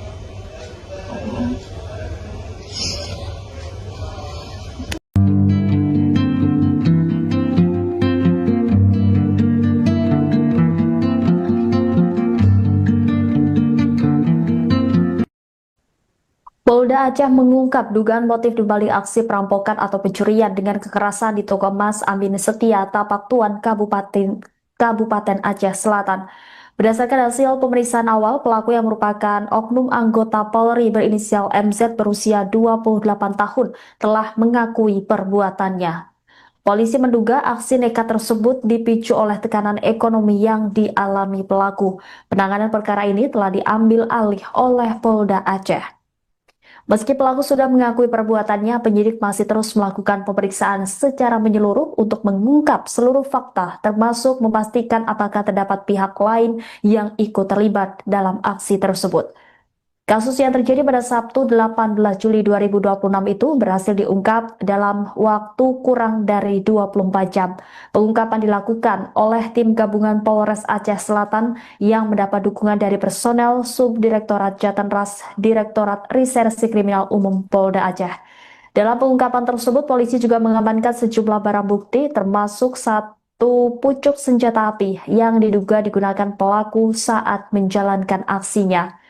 Polda Aceh mengungkap dugaan motif di balik aksi perampokan atau pencurian dengan kekerasan di toko emas Amin Setia, Tapak Tuan, Kabupaten Aceh Selatan. Berdasarkan hasil pemeriksaan awal, pelaku yang merupakan oknum anggota Polri berinisial MZ berusia 28 tahun telah mengakui perbuatannya. Polisi menduga aksi nekat tersebut dipicu oleh tekanan ekonomi yang dialami pelaku. Penanganan perkara ini telah diambil alih oleh Polda Aceh. Meski pelaku sudah mengakui perbuatannya, penyidik masih terus melakukan pemeriksaan secara menyeluruh untuk mengungkap seluruh fakta, termasuk memastikan apakah terdapat pihak lain yang ikut terlibat dalam aksi tersebut. Kasus yang terjadi pada Sabtu 18 Juli 2026 itu berhasil diungkap dalam waktu kurang dari 24 jam. Pengungkapan dilakukan oleh tim gabungan Polres Aceh Selatan yang mendapat dukungan dari personel Subdirektorat Jatanras Direktorat Reserse Kriminal Umum Polda Aceh. Dalam pengungkapan tersebut, polisi juga mengamankan sejumlah barang bukti termasuk satu pucuk senjata api yang diduga digunakan pelaku saat menjalankan aksinya.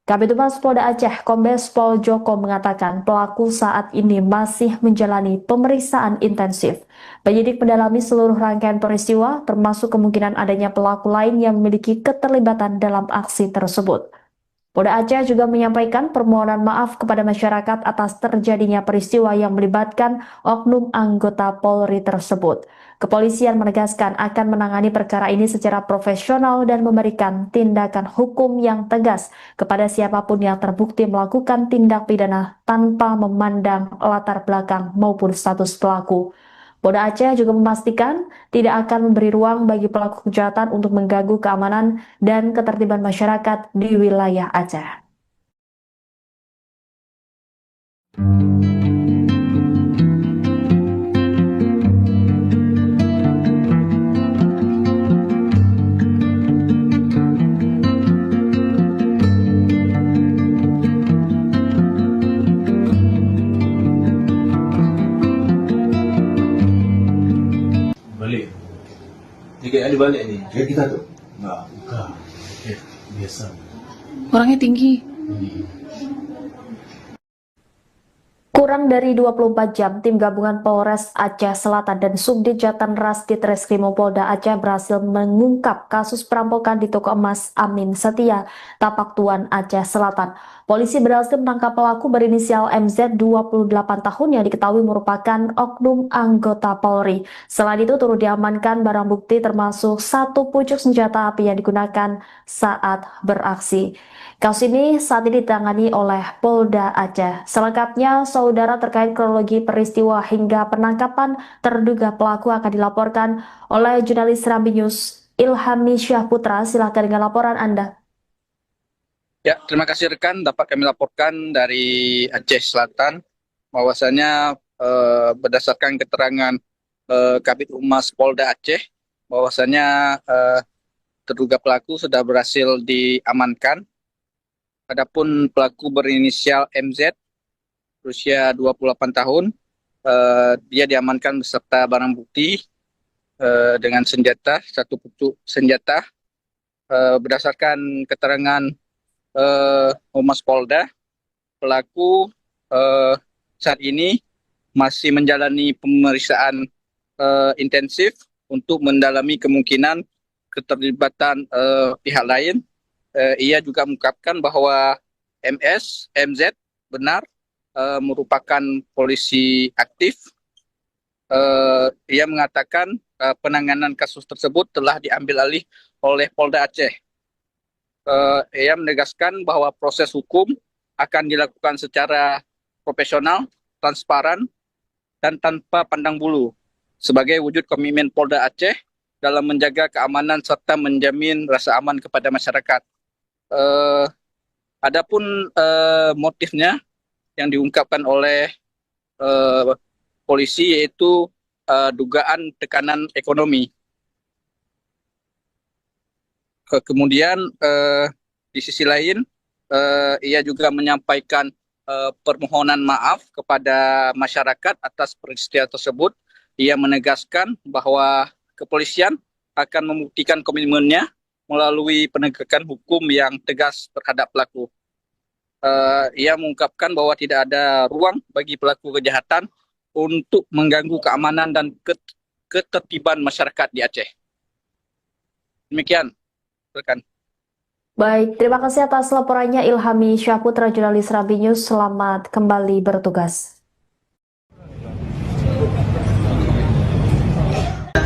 Kabid Humas Polda Aceh, Kombes Pol Joko mengatakan pelaku saat ini masih menjalani pemeriksaan intensif. Penyidik mendalami seluruh rangkaian peristiwa, termasuk kemungkinan adanya pelaku lain yang memiliki keterlibatan dalam aksi tersebut. Polda Aceh juga menyampaikan permohonan maaf kepada masyarakat atas terjadinya peristiwa yang melibatkan oknum anggota Polri tersebut. Kepolisian menegaskan akan menangani perkara ini secara profesional dan memberikan tindakan hukum yang tegas kepada siapapun yang terbukti melakukan tindak pidana tanpa memandang latar belakang maupun status pelaku. Polda Aceh juga memastikan tidak akan memberi ruang bagi pelaku kejahatan untuk mengganggu keamanan dan ketertiban masyarakat di wilayah Aceh. Balik. Tiketnya dibalik nih. Kayak kita tuh. Enggak, bukan. Biasa. Orangnya tinggi. Kurang dari 24 jam, tim gabungan Polres Aceh Selatan dan Subdit Jatanras Ditreskrimum Polda Aceh berhasil mengungkap kasus perampokan di toko emas Amin Setia, Tapak Tuan, Aceh Selatan. Polisi berhasil menangkap pelaku berinisial MZ 28 tahun yang diketahui merupakan oknum anggota Polri. Selain itu turut diamankan barang bukti termasuk satu pucuk senjata api yang digunakan saat beraksi. Kasus ini saat ini ditangani oleh Polda Aceh. Selengkapnya, saudara, terkait kronologi peristiwa hingga penangkapan terduga pelaku akan dilaporkan oleh jurnalis Serambi News Ilhami Syahputra. Silakan dengan laporan Anda. Ya, terima kasih rekan. Dapat kami laporkan dari Aceh Selatan bahwasanya berdasarkan keterangan Kabid Humas Polda Aceh bahwasanya terduga pelaku sudah berhasil diamankan. Adapun pelaku berinisial MZ berusia 28 tahun, dia diamankan beserta barang bukti dengan senjata, satu pucuk senjata. Berdasarkan keterangan Humas Polda, pelaku saat ini masih menjalani pemeriksaan intensif untuk mendalami kemungkinan keterlibatan pihak lain. Ia juga mengungkapkan bahwa MZ benar merupakan polisi aktif. Ia mengatakan penanganan kasus tersebut telah diambil alih oleh Polda Aceh. Ia menegaskan bahwa proses hukum akan dilakukan secara profesional, transparan, dan tanpa pandang bulu sebagai wujud komitmen Polda Aceh dalam menjaga keamanan serta menjamin rasa aman kepada masyarakat. Adapun motifnya yang diungkapkan oleh polisi yaitu dugaan tekanan ekonomi. Kemudian di sisi lain ia juga menyampaikan permohonan maaf kepada masyarakat atas peristiwa tersebut. Ia menegaskan bahwa kepolisian akan membuktikan komitmennya melalui penegakan hukum yang tegas terhadap pelaku. Ia mengungkapkan bahwa tidak ada ruang bagi pelaku kejahatan untuk mengganggu keamanan dan ketertiban masyarakat di Aceh. Demikian, rekan. Baik, terima kasih atas laporannya Ilhami Syahputra, jurnalis Rambi News. Selamat kembali bertugas.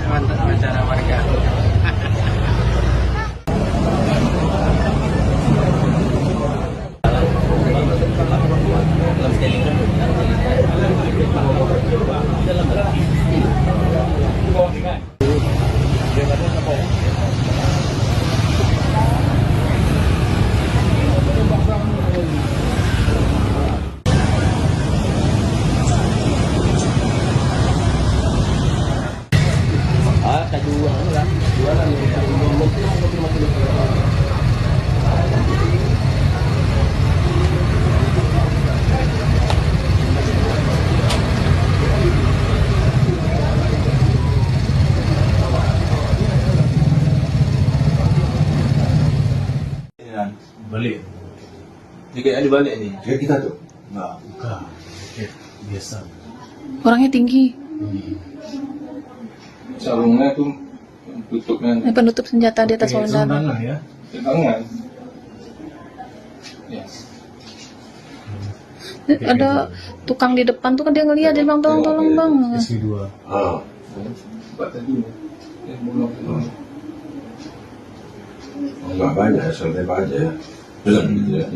Mantap acara warga. Balik. Tiket ada balik ni. Dia kita tu. Nah, bukan. Tiket biasa. Orangnya tinggi. Sarungnya tu tutup dengan Penutup senjata di atas Pakai wandan. sarung ya. tangan. Ya. Ada tukang di depan tuh kan dia ngeliat, dia bilang tolong bang. SP2. Ah. Sebab tadi yang belum Enggak banyak, santai aja. Belum gitu ya.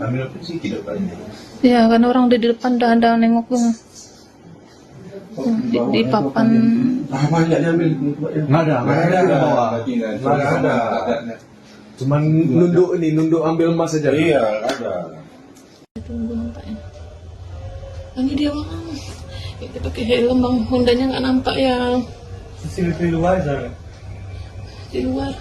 ambil apa sih tidak banyak. Ya kan orang udah di depan dah nengok tuh. Di papan. Ah, banyak diambil. Nggak ada ke bawah. Nggak ada. Cuman nunduk ambil emas saja. Iya, ada. Tunggu nampaknya. Ini dia bang. Dia pakai helm bang, Hondanya nggak nampak ya Di luar sana. di luar.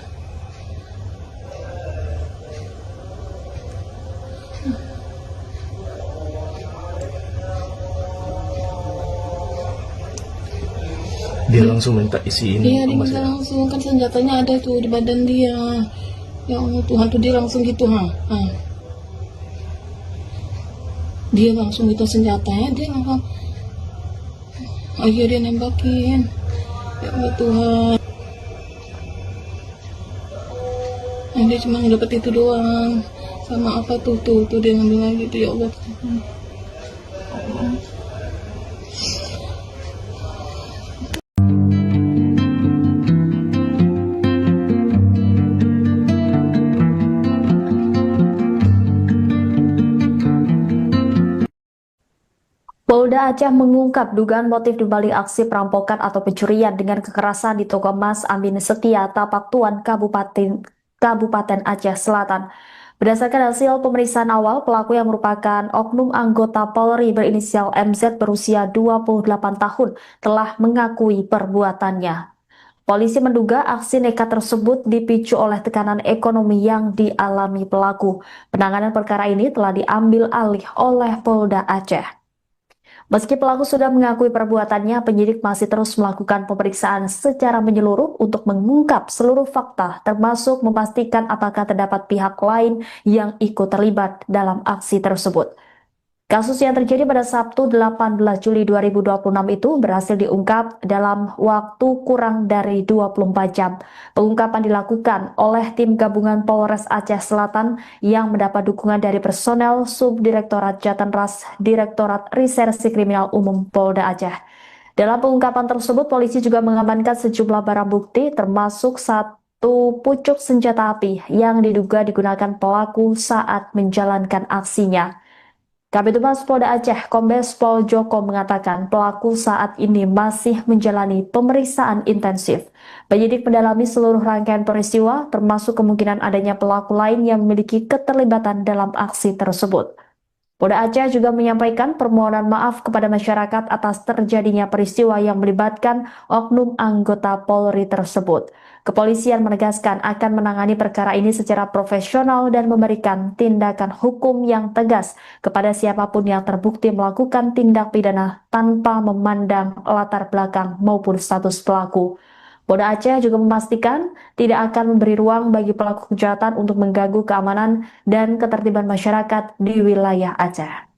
Dia langsung minta isiin Iya dia emas minta ya. langsung, kan senjatanya ada tuh di badan dia. Ya Allah Tuhan tuh dia langsung gitu ha. Dia langsung itu senjatanya, dia langsung dia nembakin. Ya Allah Tuhan. Dia cuma dapat itu doang. Sama apa tuh dia ngambil lagi tuh, ya Allah Tuhan. Polda Aceh mengungkap dugaan motif dibalik aksi perampokan atau pencurian dengan kekerasan di toko emas Amin Setia, Tapak Tuan, Kabupaten Aceh Selatan. Berdasarkan hasil pemeriksaan awal, pelaku yang merupakan oknum anggota Polri berinisial MZ berusia 28 tahun telah mengakui perbuatannya. Polisi menduga aksi nekat tersebut dipicu oleh tekanan ekonomi yang dialami pelaku. Penanganan perkara ini telah diambil alih oleh Polda Aceh. Meski pelaku sudah mengakui perbuatannya, penyidik masih terus melakukan pemeriksaan secara menyeluruh untuk mengungkap seluruh fakta, termasuk memastikan apakah terdapat pihak lain yang ikut terlibat dalam aksi tersebut. Kasus yang terjadi pada Sabtu 18 Juli 2026 itu berhasil diungkap dalam waktu kurang dari 24 jam. Pengungkapan dilakukan oleh tim gabungan Polres Aceh Selatan yang mendapat dukungan dari personel Subdirektorat Jatanras Direktorat Reserse Kriminal Umum Polda Aceh. Dalam pengungkapan tersebut, polisi juga mengamankan sejumlah barang bukti termasuk satu pucuk senjata api yang diduga digunakan pelaku saat menjalankan aksinya. Kabid Humas Polda Aceh, Kombes Pol Joko mengatakan pelaku saat ini masih menjalani pemeriksaan intensif. Penyidik mendalami seluruh rangkaian peristiwa, termasuk kemungkinan adanya pelaku lain yang memiliki keterlibatan dalam aksi tersebut. Polda Aceh juga menyampaikan permohonan maaf kepada masyarakat atas terjadinya peristiwa yang melibatkan oknum anggota Polri tersebut. Kepolisian menegaskan akan menangani perkara ini secara profesional dan memberikan tindakan hukum yang tegas kepada siapapun yang terbukti melakukan tindak pidana tanpa memandang latar belakang maupun status pelaku. Polda Aceh juga memastikan tidak akan memberi ruang bagi pelaku kejahatan untuk mengganggu keamanan dan ketertiban masyarakat di wilayah Aceh.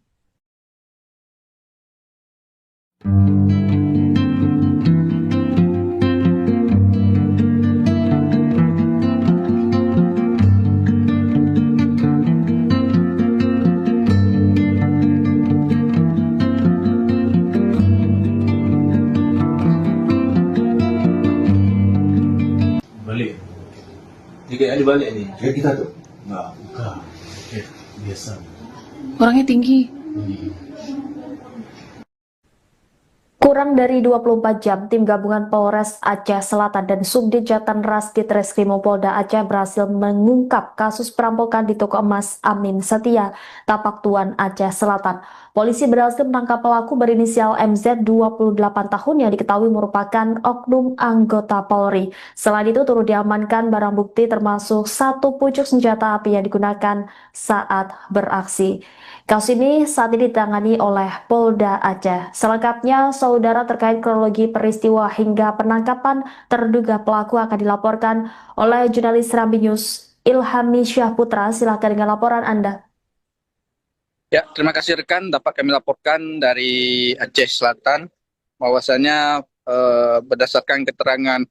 Balik. Tiketnya dibalik nih. Kayak kita tuh. Enggak, bukan. Biasa. Orangnya tinggi. Kurang dari 24 jam, tim gabungan Polres Aceh Selatan dan Subdit Jatanras Ditreskrimum Polda Aceh berhasil mengungkap kasus perampokan di toko emas Amin Setia, Tapak Tuan, Aceh Selatan. Polisi berhasil menangkap pelaku berinisial MZ 28 tahun yang diketahui merupakan oknum anggota Polri. Selain itu turut diamankan barang bukti termasuk satu pucuk senjata api yang digunakan saat beraksi. Kasus ini saat ini ditangani oleh Polda Aceh. Selengkapnya, saudara, terkait kronologi peristiwa hingga penangkapan terduga pelaku akan dilaporkan oleh jurnalis Serambi News Ilhami Syahputra. Silakan dengan laporan Anda. Ya, terima kasih rekan. Dapat kami laporkan dari Aceh Selatan bahwasanya berdasarkan keterangan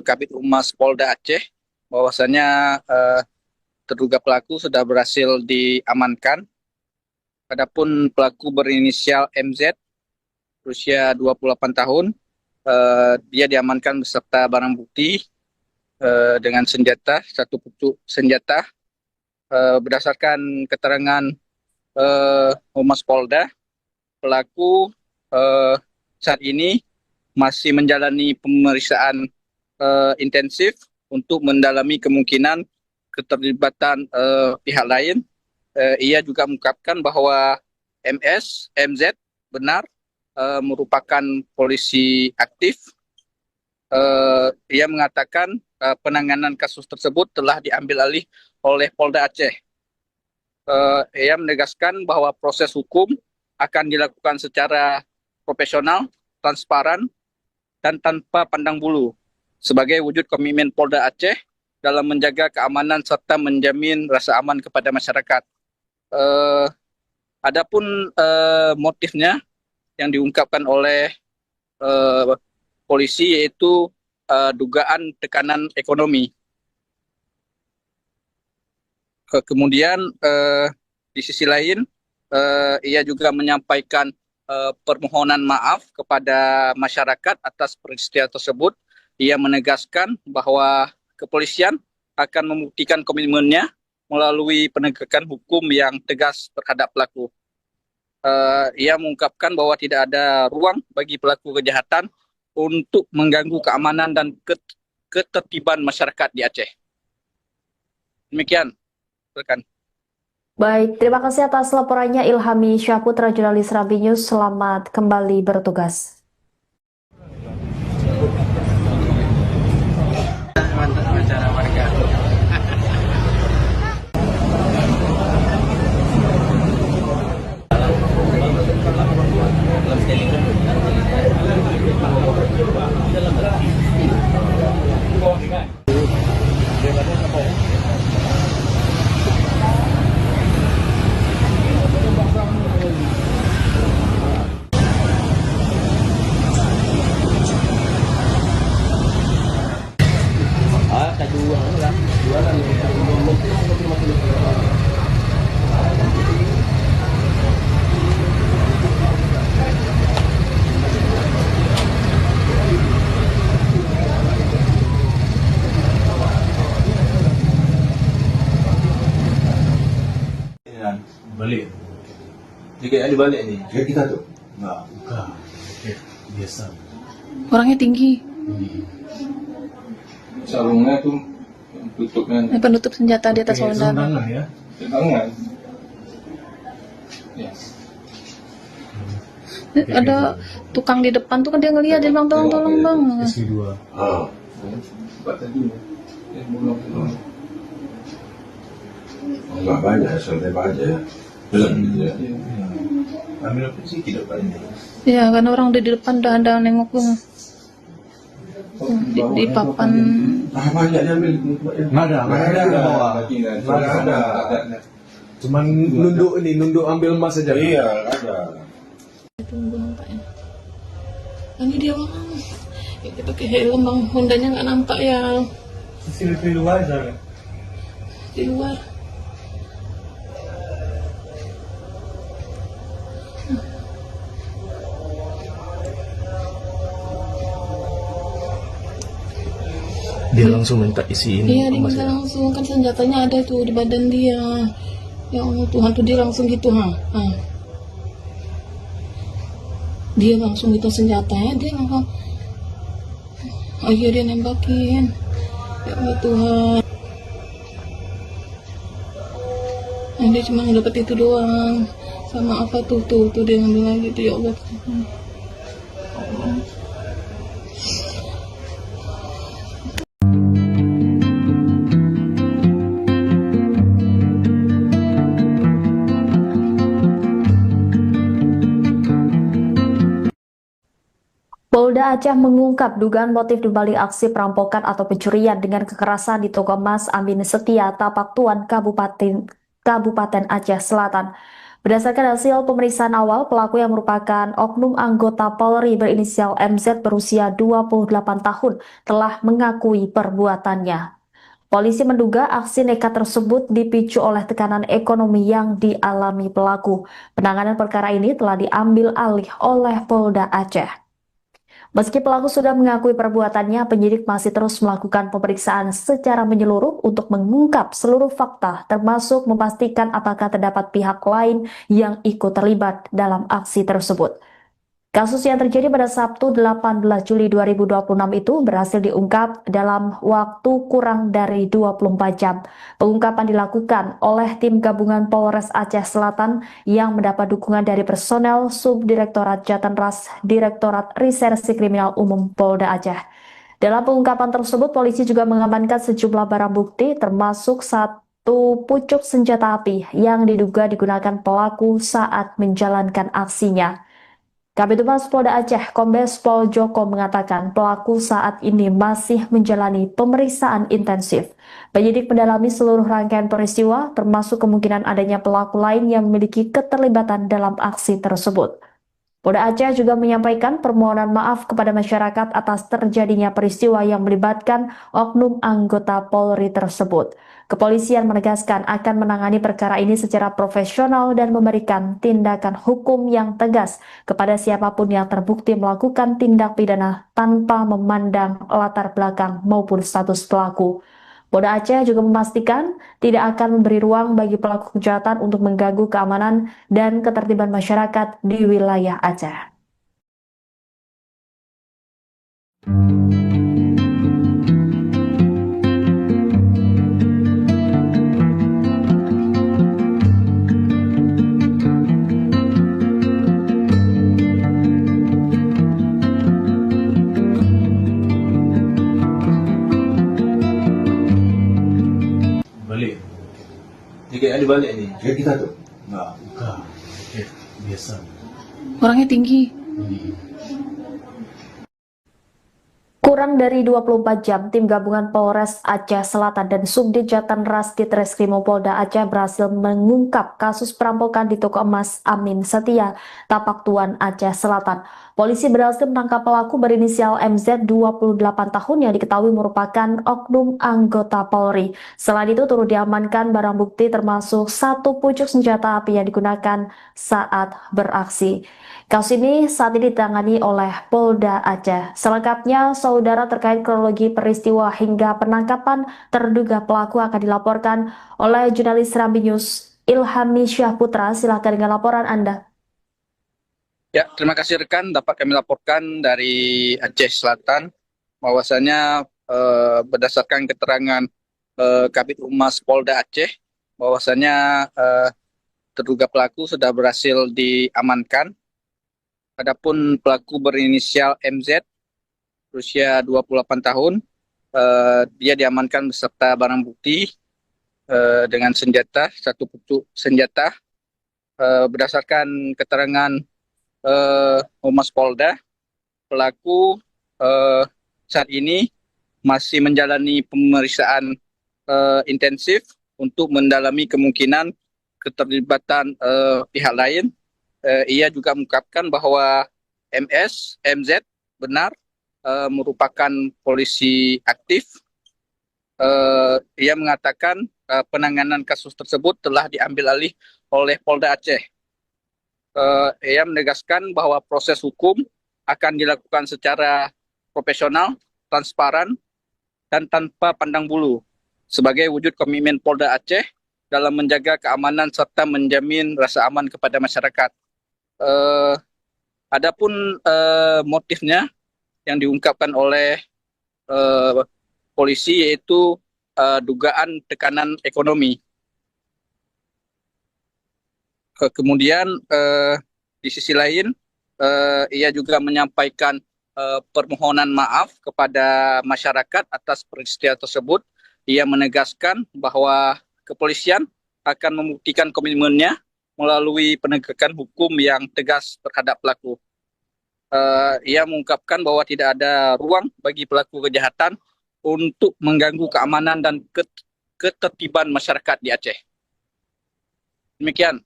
Kabid Humas Polda Aceh bahwasanya terduga pelaku sudah berhasil diamankan. Adapun pelaku berinisial MZ berusia 28 tahun, dia diamankan beserta barang bukti dengan senjata, satu pucuk senjata. Berdasarkan keterangan Humas Polda, pelaku saat ini masih menjalani pemeriksaan intensif untuk mendalami kemungkinan keterlibatan pihak lain. Ia juga mengungkapkan bahwa MZ benar merupakan polisi aktif. Ia mengatakan penanganan kasus tersebut telah diambil alih oleh Polda Aceh. Ia menegaskan bahwa proses hukum akan dilakukan secara profesional, transparan, dan tanpa pandang bulu sebagai wujud komitmen Polda Aceh dalam menjaga keamanan serta menjamin rasa aman kepada masyarakat. Adapun motifnya yang diungkapkan oleh polisi yaitu dugaan tekanan ekonomi. Kemudian di sisi lain ia juga menyampaikan permohonan maaf kepada masyarakat atas peristiwa tersebut. Ia menegaskan bahwa kepolisian akan membuktikan komitmennya melalui penegakan hukum yang tegas terhadap pelaku. Ia mengungkapkan bahwa tidak ada ruang bagi pelaku kejahatan untuk mengganggu keamanan dan ketertiban masyarakat di Aceh. Demikian, rekan. Baik, terima kasih atas laporannya Ilhami Syahputra, jurnalis Serambi News. Selamat kembali bertugas. Mantap acara warga. Balik. Ini kayaknya dibalik nih. Kayak kita tuh. Enggak, bukan. Kayak biasa. Orangnya tinggi. Sarungnya tuh tutupnya Penutup senjata di atas Kayak saudara. tangan ya. di tangan. Ya. Ada tukang di depan tuh kan dia ngeliat, dia bilang tolong bang. SW2. Ah. Tempat tadi ya. Belum. Oh, enggak banyak, santai aja. Belum gitu ya. Iya. Ambil apa sih tidak banyak. Ya karena orang udah di depan udah ada nengok tuh. Di papan. Ah, banyak diambil. Nggak ada bawa. Nggak ada. Cuman nunduk ambil emas aja. Iya, ada. Tunggu nampaknya. Ini dia bang. Ya, kita pakai helm bang. Hondanya nggak nampak ya Sini di luar sana. di luar. Dia langsung minta isiin Iya dia emas minta ya. langsung, kan senjatanya ada tuh di badan dia. Ya Allah Tuhan tuh dia langsung gitu ha. Dia langsung gitu senjatanya, dia langsung. Oh iya dia nembakin. Ya Allah Tuhan. Nah, dia cuma dapat itu doang. Sama apa tuh dia ngambil lagi tuh ya Allah Tuhan. Polda Aceh mengungkap dugaan motif dibalik aksi perampokan atau pencurian dengan kekerasan di toko emas Amin Setia, Tapak Tuan, Kabupaten Aceh Selatan. Berdasarkan hasil pemeriksaan awal, pelaku yang merupakan oknum anggota Polri berinisial MZ berusia 28 tahun telah mengakui perbuatannya. Polisi menduga aksi nekat tersebut dipicu oleh tekanan ekonomi yang dialami pelaku. Penanganan perkara ini telah diambil alih oleh Polda Aceh. Meski pelaku sudah mengakui perbuatannya, penyidik masih terus melakukan pemeriksaan secara menyeluruh untuk mengungkap seluruh fakta, termasuk memastikan apakah terdapat pihak lain yang ikut terlibat dalam aksi tersebut. Kasus yang terjadi pada Sabtu 18 Juli 2026 itu berhasil diungkap dalam waktu kurang dari 24 jam. Pengungkapan dilakukan oleh tim gabungan Polres Aceh Selatan yang mendapat dukungan dari personel Subdirektorat Jatanras Direktorat Reserse Kriminal Umum Polda Aceh. Dalam pengungkapan tersebut, polisi juga mengamankan sejumlah barang bukti termasuk satu pucuk senjata api yang diduga digunakan pelaku saat menjalankan aksinya. Kabid Humas Polda Aceh, Kombes Pol Joko mengatakan pelaku saat ini masih menjalani pemeriksaan intensif. Penyidik mendalami seluruh rangkaian peristiwa, termasuk kemungkinan adanya pelaku lain yang memiliki keterlibatan dalam aksi tersebut. Polda Aceh juga menyampaikan permohonan maaf kepada masyarakat atas terjadinya peristiwa yang melibatkan oknum anggota Polri tersebut. Kepolisian menegaskan akan menangani perkara ini secara profesional dan memberikan tindakan hukum yang tegas kepada siapapun yang terbukti melakukan tindak pidana tanpa memandang latar belakang maupun status pelaku. Polda Aceh juga memastikan tidak akan memberi ruang bagi pelaku kejahatan untuk mengganggu keamanan dan ketertiban masyarakat di wilayah Aceh. Balik. Ini kayaknya dibalik nih. Kayak kita tuh. Enggak, bukan. Kayak biasa. Orangnya tinggi. Kurang dari 24 jam, tim gabungan Polres Aceh Selatan dan Subdit Jatanras Ditreskrimum Polda Aceh berhasil mengungkap kasus perampokan di toko emas Amin Setia, Tapak Tuan, Aceh Selatan. Polisi berhasil menangkap pelaku berinisial MZ 28 tahun yang diketahui merupakan oknum anggota Polri. Selain itu turut diamankan barang bukti termasuk satu pucuk senjata api yang digunakan saat beraksi. Kasus ini saat ini ditangani oleh Polda Aceh. Selengkapnya, saudara, terkait kronologi peristiwa hingga penangkapan terduga pelaku akan dilaporkan oleh jurnalis Serambi News Ilhami Syahputra. Silakan dengan laporan Anda. Ya, terima kasih rekan. Dapat kami laporkan dari Aceh Selatan bahwasanya berdasarkan keterangan Kabid Humas Polda Aceh bahwasanya terduga pelaku sudah berhasil diamankan. Adapun pelaku berinisial MZ, berusia 28 tahun, dia diamankan beserta barang bukti dengan senjata, satu pucuk senjata. Berdasarkan keterangan Humas Polda, pelaku saat ini masih menjalani pemeriksaan intensif untuk mendalami kemungkinan keterlibatan pihak lain. Ia juga mengungkapkan bahwa MZ benar merupakan polisi aktif. Ia mengatakan penanganan kasus tersebut telah diambil alih oleh Polda Aceh. Ia menegaskan bahwa proses hukum akan dilakukan secara profesional, transparan, dan tanpa pandang bulu sebagai wujud komitmen Polda Aceh dalam menjaga keamanan serta menjamin rasa aman kepada masyarakat. Adapun motifnya yang diungkapkan oleh polisi yaitu dugaan tekanan ekonomi. Kemudian di sisi lain ia juga menyampaikan permohonan maaf kepada masyarakat atas peristiwa tersebut. Ia menegaskan bahwa kepolisian akan membuktikan komitmennya melalui penegakan hukum yang tegas terhadap pelaku. Ia mengungkapkan bahwa tidak ada ruang bagi pelaku kejahatan untuk mengganggu keamanan dan ketertiban masyarakat di Aceh. Demikian,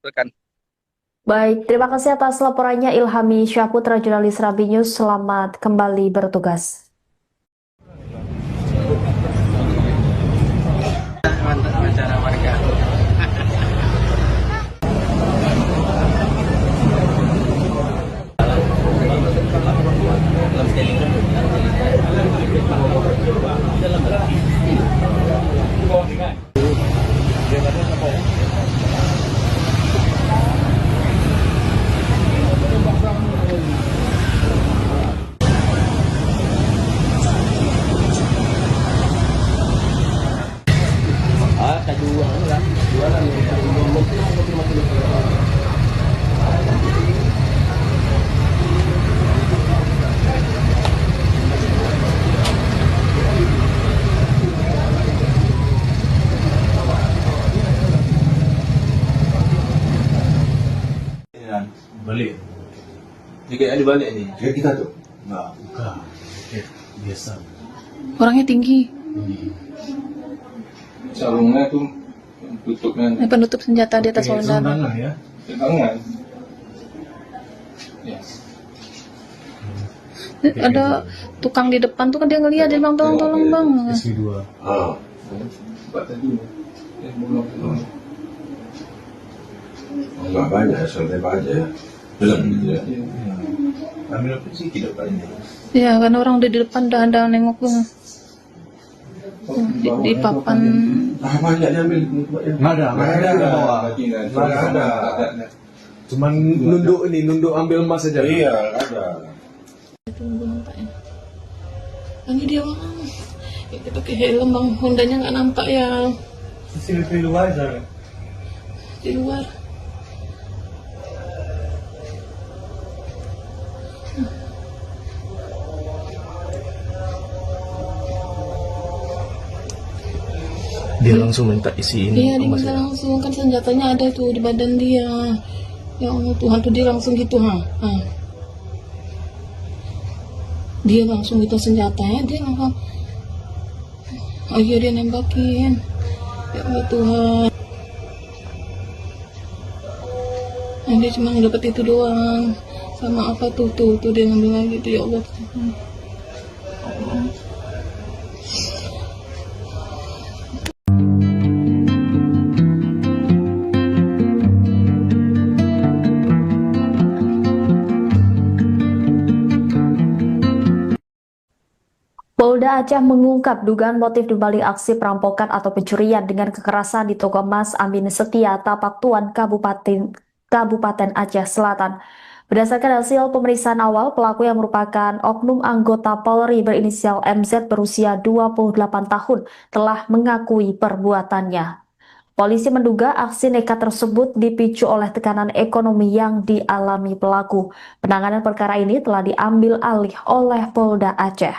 rekan. Baik, terima kasih atas laporannya Ilhami Syahputra, jurnalis Rambi News. Selamat kembali bertugas. Mantap acara warga. Balik. Jika ada balik ni. Dia kita tu. Enggak, bukan. Biasa. Orangnya tinggi. Sarungnya tu tutupnya Penutup senjata di atas Sarung dada. tangan ya. tangan. Ya. Ada tukang di depan tuh kan dia ngeliat, dia bilang tolong bang. SP2. Ah. Sebab tadi belum. Enggak banyak, santai aja. Belum gitu ya. Ambil apa sih tidak banyak. Ya kan orang udah di depan udah nengok tuh. Di papan. Ah, banyak diambil. Nggak ada ke bawah. Nggak ada. Cuman nunduk ambil emas saja. Iya, ada. Tunggu nampaknya. Ini dia bang. Kita pakai helm bang, Hondanya nggak nampak ya Di luar aja. di luar. Dia langsung minta isiin Iya, dia emas minta ya. langsung, kan senjatanya ada tuh di badan dia. Ya Allah Tuhan, tuh dia langsung gitu ha. Dia langsung gitu senjatanya, dia langsung. Oh iya, dia nembakin. Ya Allah Tuhan. Nah, dia cuma dapat itu doang. Sama apa tuh dia ngambil lagi tuh, ya Allah Tuhan. Polda Aceh mengungkap dugaan motif dibalik aksi perampokan atau pencurian dengan kekerasan di toko emas Amin Setia, Tapak Tuan, Kabupaten Aceh Selatan. Berdasarkan hasil pemeriksaan awal, pelaku yang merupakan oknum anggota Polri berinisial MZ berusia 28 tahun telah mengakui perbuatannya. Polisi menduga aksi nekat tersebut dipicu oleh tekanan ekonomi yang dialami pelaku. Penanganan perkara ini telah diambil alih oleh Polda Aceh.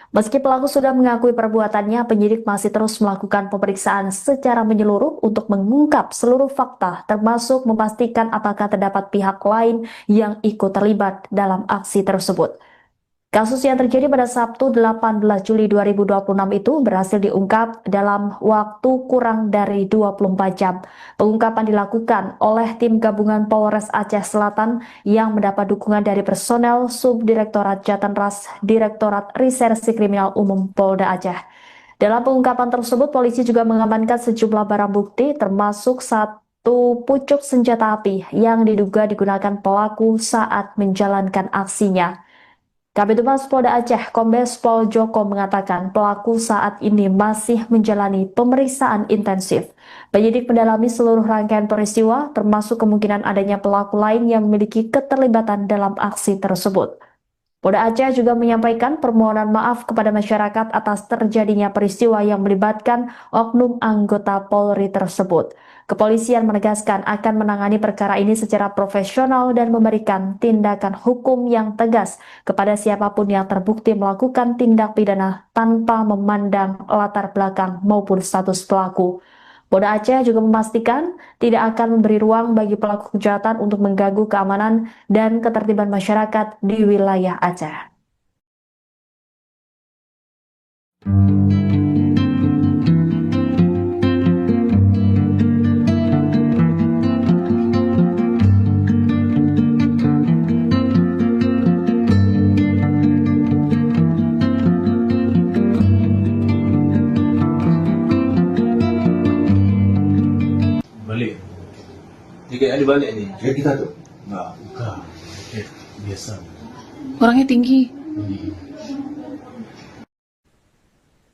Meski pelaku sudah mengakui perbuatannya, penyidik masih terus melakukan pemeriksaan secara menyeluruh untuk mengungkap seluruh fakta, termasuk memastikan apakah terdapat pihak lain yang ikut terlibat dalam aksi tersebut. Kasus yang terjadi pada Sabtu 18 Juli 2026 itu berhasil diungkap dalam waktu kurang dari 24 jam. Pengungkapan dilakukan oleh tim gabungan Polres Aceh Selatan yang mendapat dukungan dari personel Subdirektorat Jatanras Direktorat Reserse Kriminal Umum Polda Aceh. Dalam pengungkapan tersebut, polisi juga mengamankan sejumlah barang bukti termasuk satu pucuk senjata api yang diduga digunakan pelaku saat menjalankan aksinya. Kabid Humas Polda Aceh, Kombes Pol Joko mengatakan pelaku saat ini masih menjalani pemeriksaan intensif. Penyidik mendalami seluruh rangkaian peristiwa, termasuk kemungkinan adanya pelaku lain yang memiliki keterlibatan dalam aksi tersebut. Polda Aceh juga menyampaikan permohonan maaf kepada masyarakat atas terjadinya peristiwa yang melibatkan oknum anggota Polri tersebut. Kepolisian menegaskan akan menangani perkara ini secara profesional dan memberikan tindakan hukum yang tegas kepada siapapun yang terbukti melakukan tindak pidana tanpa memandang latar belakang maupun status pelaku. Polda Aceh juga memastikan tidak akan memberi ruang bagi pelaku kejahatan untuk mengganggu keamanan dan ketertiban masyarakat di wilayah Aceh. Balik. Jika ada balik ni. Kayak kita tuh. Enggak. Bukan. Biasa. Orangnya tinggi.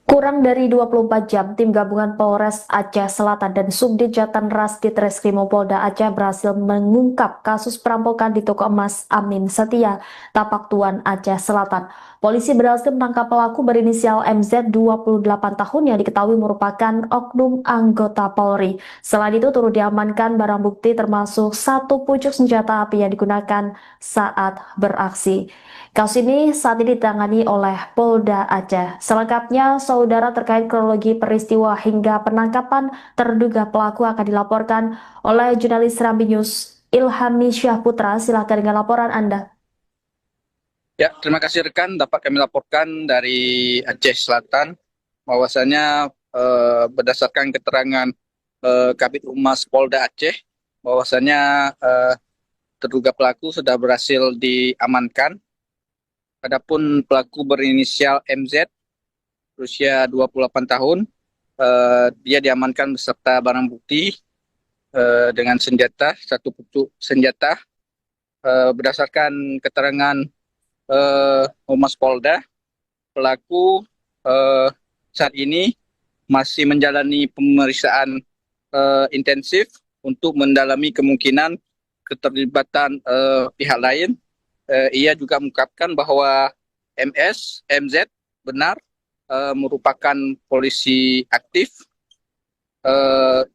Kurang dari 24 jam, tim gabungan Polres Aceh Selatan dan Subdit Jatanras Ditreskrimum Polda Aceh berhasil mengungkap kasus perampokan di toko emas Amin Setia, Tapak Tuan, Aceh Selatan. Polisi berhasil menangkap pelaku berinisial MZ 28 tahun yang diketahui merupakan oknum anggota Polri. Selain itu turut diamankan barang bukti termasuk satu pucuk senjata api yang digunakan saat beraksi. Kasus ini saat ini ditangani oleh Polda Aceh. Selengkapnya, saudara, terkait kronologi peristiwa hingga penangkapan terduga pelaku akan dilaporkan oleh jurnalis Serambi News Ilhami Syahputra. Silakan dengan laporan Anda. Ya, terima kasih rekan. Dapat kami laporkan dari Aceh Selatan bahwasanya berdasarkan keterangan Kabid Humas Polda Aceh bahwasanya terduga pelaku sudah berhasil diamankan. Adapun pelaku berinisial MZ berusia 28 tahun, dia diamankan beserta barang bukti dengan senjata, satu pucuk senjata. Berdasarkan keterangan Humas Polda, pelaku saat ini masih menjalani pemeriksaan intensif untuk mendalami kemungkinan keterlibatan pihak lain. Ia juga mengungkapkan bahwa MZ benar merupakan polisi aktif.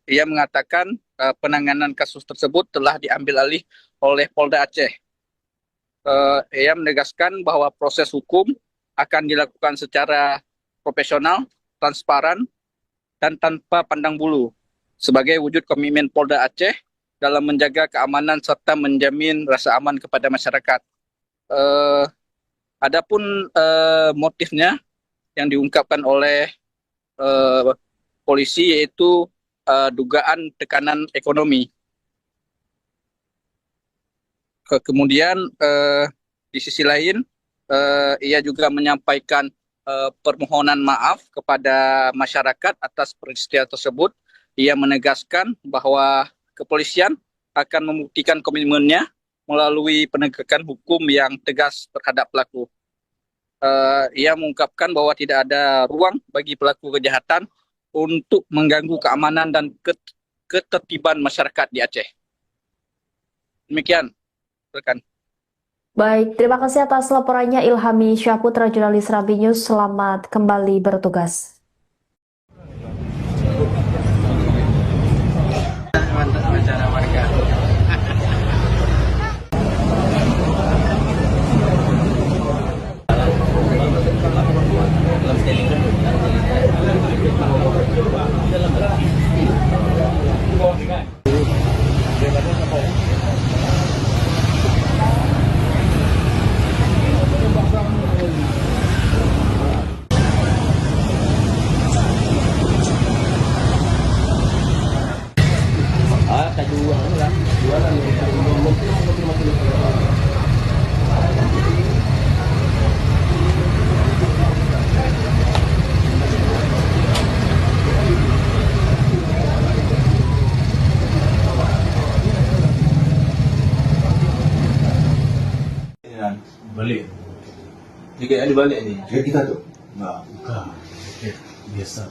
Ia mengatakan penanganan kasus tersebut telah diambil alih oleh Polda Aceh. Ia menegaskan bahwa proses hukum akan dilakukan secara profesional, transparan, dan tanpa pandang bulu sebagai wujud komitmen Polda Aceh dalam menjaga keamanan serta menjamin rasa aman kepada masyarakat. Adapun motifnya yang diungkapkan oleh polisi yaitu dugaan tekanan ekonomi. Kemudian di sisi lain ia juga menyampaikan permohonan maaf kepada masyarakat atas peristiwa tersebut. Ia menegaskan bahwa kepolisian akan membuktikan komitmennya melalui penegakan hukum yang tegas terhadap pelaku. Ia mengungkapkan bahwa tidak ada ruang bagi pelaku kejahatan untuk mengganggu keamanan dan ketertiban masyarakat di Aceh. Demikian rekan. Baik, terima kasih atas laporannya Ilhami Syahputra, jurnalis Rambi News. Selamat kembali bertugas. Mantap acara warga. Balik. Tiket yang dibalik ni. Jadi kita tuh. Enggak, bukan. Tiket biasa.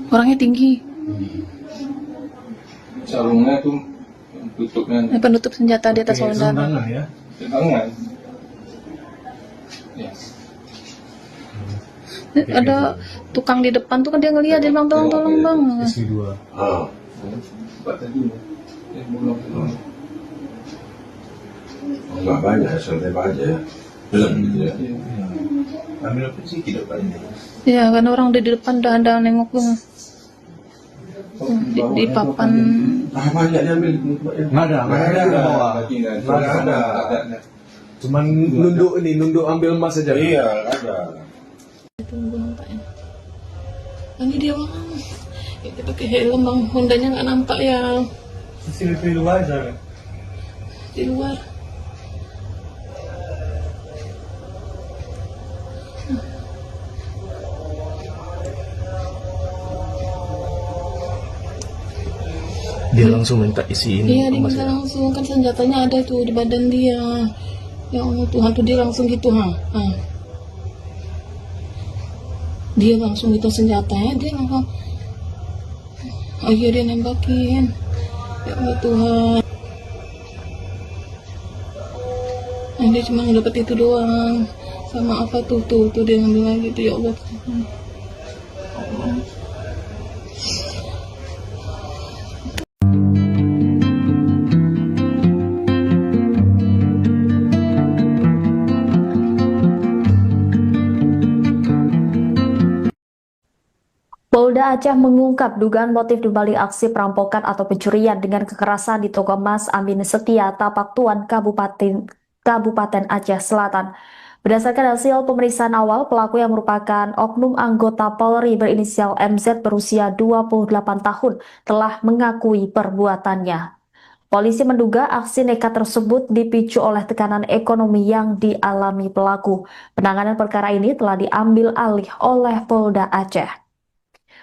Orangnya tinggi. Sarungnya tuh tutupnya Penutup senjata di atas Pakai lengan. tangan ya. tangan. Ya. Ada tukang di depan tuh kan dia ngeliat, dia bilang tolong bang. SP2. Ah. Cepat tadi. Belum. Enggak banyak, santai aja. Belum gitu ya. Ambil apa sih tidak banyak. Ya kan orang di depan udah ada nengok bang. Di papan. Ah, banyak diambil. Nggak ada di bawah. Nggak ada. Cuman nunduk ambil emas saja. Iya, ada. Tunggu nampaknya. Ini dia bang. Kita pakai helm bang. Hondanya nggak nampak ya Sisi luar aja. di luar. Dia langsung minta isiin Iya dia emas minta ya. langsung, kan senjatanya ada tuh di badan dia. Ya Allah Tuhan tuh dia langsung gitu ha. Dia langsung itu senjatanya, dia langsung ayo dia nembakin. Ya Allah Tuhan. Dia cuma dapat itu doang. Sama apa tuh dia ngambil lagi tuh, ya Allah Tuhan. Polda Aceh mengungkap dugaan motif dibalik aksi perampokan atau pencurian dengan kekerasan di toko emas Amin Setia, Tapak Tuan, Kabupaten Aceh Selatan. Berdasarkan hasil pemeriksaan awal, pelaku yang merupakan oknum anggota Polri berinisial MZ berusia 28 tahun telah mengakui perbuatannya. Polisi menduga aksi nekat tersebut dipicu oleh tekanan ekonomi yang dialami pelaku. Penanganan perkara ini telah diambil alih oleh Polda Aceh.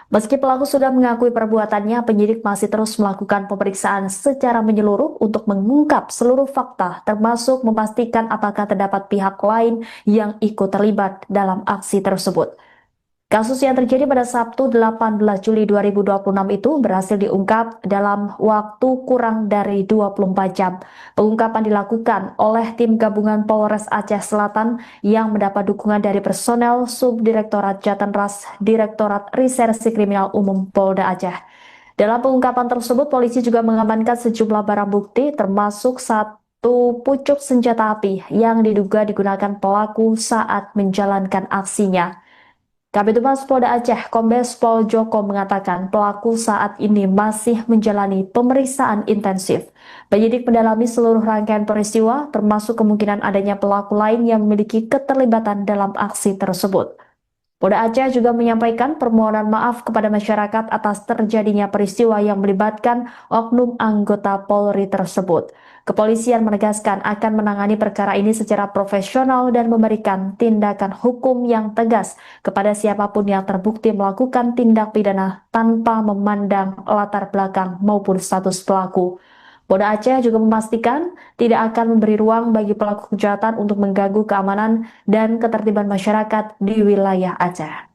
Meski pelaku sudah mengakui perbuatannya, penyidik masih terus melakukan pemeriksaan secara menyeluruh untuk mengungkap seluruh fakta, termasuk memastikan apakah terdapat pihak lain yang ikut terlibat dalam aksi tersebut. Kasus yang terjadi pada Sabtu 18 Juli 2026 itu berhasil diungkap dalam waktu kurang dari 24 jam. Pengungkapan dilakukan oleh tim gabungan Polres Aceh Selatan yang mendapat dukungan dari personel Subdirektorat Jatanras Direktorat Reserse Kriminal Umum Polda Aceh. Dalam pengungkapan tersebut, polisi juga mengamankan sejumlah barang bukti termasuk satu pucuk senjata api yang diduga digunakan pelaku saat menjalankan aksinya. Kabid Humas Polda Aceh, Kombes Pol Joko mengatakan pelaku saat ini masih menjalani pemeriksaan intensif. Penyidik mendalami seluruh rangkaian peristiwa, termasuk kemungkinan adanya pelaku lain yang memiliki keterlibatan dalam aksi tersebut. Polda Aceh juga menyampaikan permohonan maaf kepada masyarakat atas terjadinya peristiwa yang melibatkan oknum anggota Polri tersebut. Kepolisian menegaskan akan menangani perkara ini secara profesional dan memberikan tindakan hukum yang tegas kepada siapapun yang terbukti melakukan tindak pidana tanpa memandang latar belakang maupun status pelaku. Polda Aceh juga memastikan tidak akan memberi ruang bagi pelaku kejahatan untuk mengganggu keamanan dan ketertiban masyarakat di wilayah Aceh.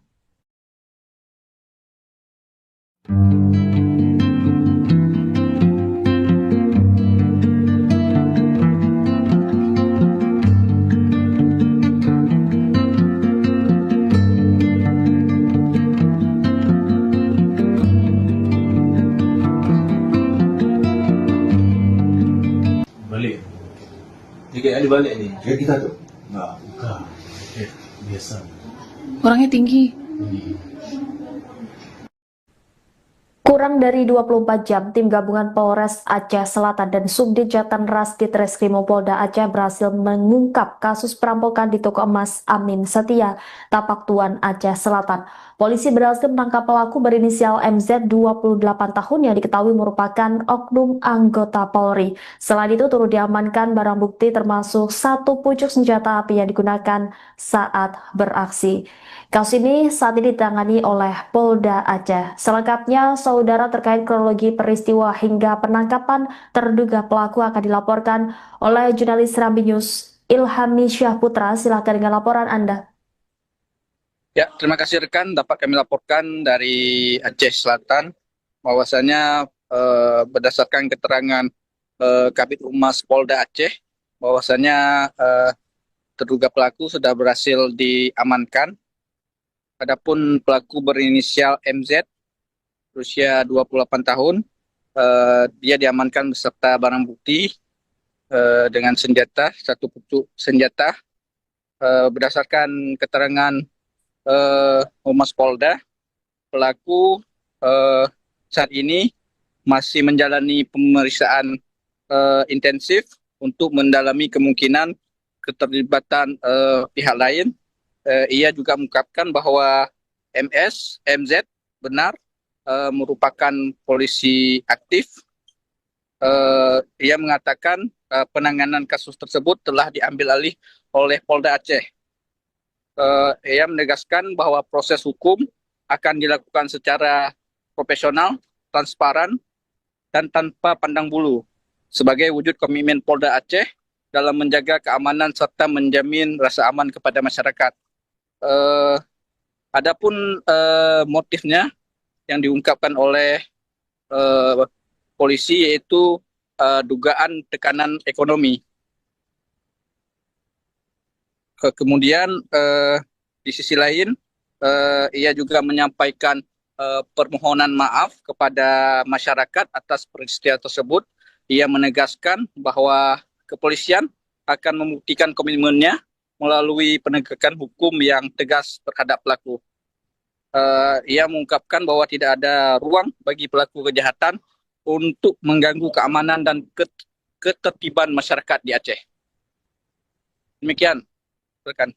dibalik nih. Kayak kita tuh. Enggak, bukan. Biasa. Orangnya tinggi. Kurang dari 24 jam, tim gabungan Polres Aceh Selatan dan Subdit Jatanras Ditreskrimum Polda Aceh berhasil mengungkap kasus perampokan di toko emas Amin Setia, Tapak Tuan, Aceh Selatan. Polisi berhasil menangkap pelaku berinisial MZ 28 tahun yang diketahui merupakan oknum anggota Polri. Selain itu turut diamankan barang bukti termasuk satu pucuk senjata api yang digunakan saat beraksi. Kasus ini saat ini ditangani oleh Polda Aceh. Selengkapnya, saudara, terkait kronologi peristiwa hingga penangkapan terduga pelaku akan dilaporkan oleh jurnalis Serambi News Ilhami Syahputra. Silakan dengan laporan Anda. Ya, terima kasih rekan. Dapat kami laporkan dari Aceh Selatan bahwasanya berdasarkan keterangan Kabid Humas Polda Aceh bahwasanya terduga pelaku sudah berhasil diamankan. Adapun pelaku berinisial MZ berusia 28 tahun, dia diamankan beserta barang bukti dengan senjata, satu pucuk senjata. Berdasarkan keterangan Humas Polda, pelaku saat ini masih menjalani pemeriksaan intensif untuk mendalami kemungkinan keterlibatan pihak lain. Ia juga mengungkapkan bahwa MZ benar merupakan polisi aktif. Ia mengatakan penanganan kasus tersebut telah diambil alih oleh Polda Aceh. Ia menegaskan bahwa proses hukum akan dilakukan secara profesional, transparan, dan tanpa pandang bulu sebagai wujud komitmen Polda Aceh dalam menjaga keamanan serta menjamin rasa aman kepada masyarakat. Adapun motifnya yang diungkapkan oleh polisi yaitu dugaan tekanan ekonomi. Kemudian di sisi lain ia juga menyampaikan permohonan maaf kepada masyarakat atas peristiwa tersebut. Ia menegaskan bahwa kepolisian akan membuktikan komitmennya melalui penegakan hukum yang tegas terhadap pelaku. Ia mengungkapkan bahwa tidak ada ruang bagi pelaku kejahatan untuk mengganggu keamanan dan ketertiban masyarakat di Aceh. Demikian, rekan.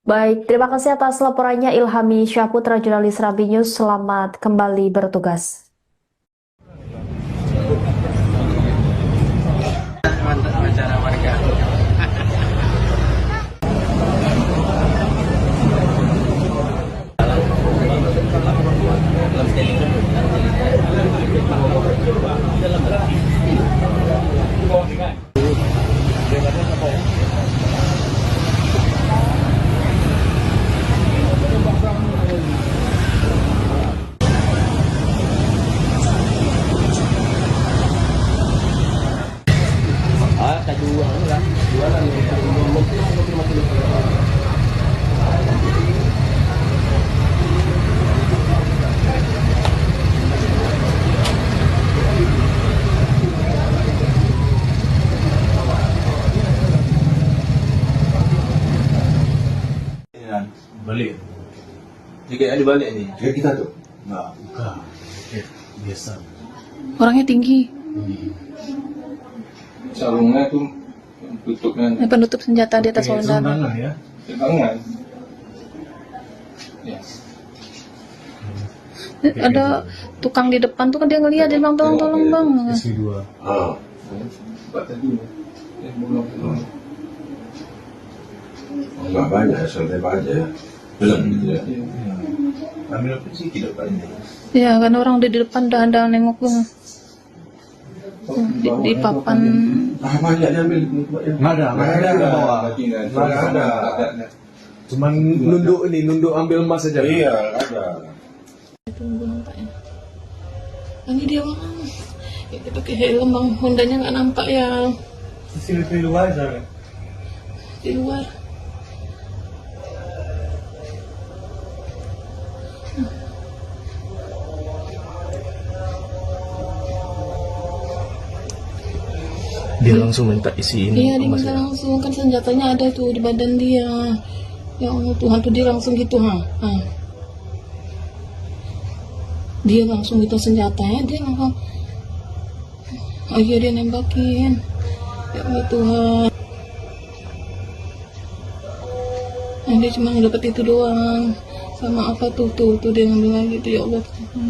Baik, terima kasih atas laporannya Ilhami Syahputra, jurnalis Serambi News. Selamat kembali bertugas. Mantap acara warga. Balik. Tiket dibalik nih. Kayak kita tuh. Enggak, bukan. Biasa. Orangnya tinggi. Sarungnya tuh tutupnya Penutup senjata di atas saudara. Sembarangan ya. tangan. Ya. Ada tukang di depan tuh kan dia ngeliat, dia bilang tolong bang. SP2. Ah. Buat tadi. Belum. Enggak banyak, santai aja. Belum gitu ya. Ambil apa sih tidak banyak. Ya kan orang udah di depan udah nengok bang. Di papan. Ah, banyak diambil. Nggak ada ke bawah. Nggak ada. Cuman nunduk ambil emas saja. Iya, ada. Tunggu nampaknya. Ini dia bang. Dia pakai helm bang. Hondanya nggak nampak ya. Sini di luar sana. Di luar. Dia langsung minta isi ini Iya, dia emas minta ya? langsung, kan senjatanya ada tuh di badan dia. Ya Allah Tuhan, tuh dia langsung gitu, dia langsung minta senjatanya, dia langsung, iya dia nembakin. Ya Allah Tuhan. Dia cuma dapat itu doang, sama apa tuh dia ngambil lagi tuh, ya Allah Tuhan.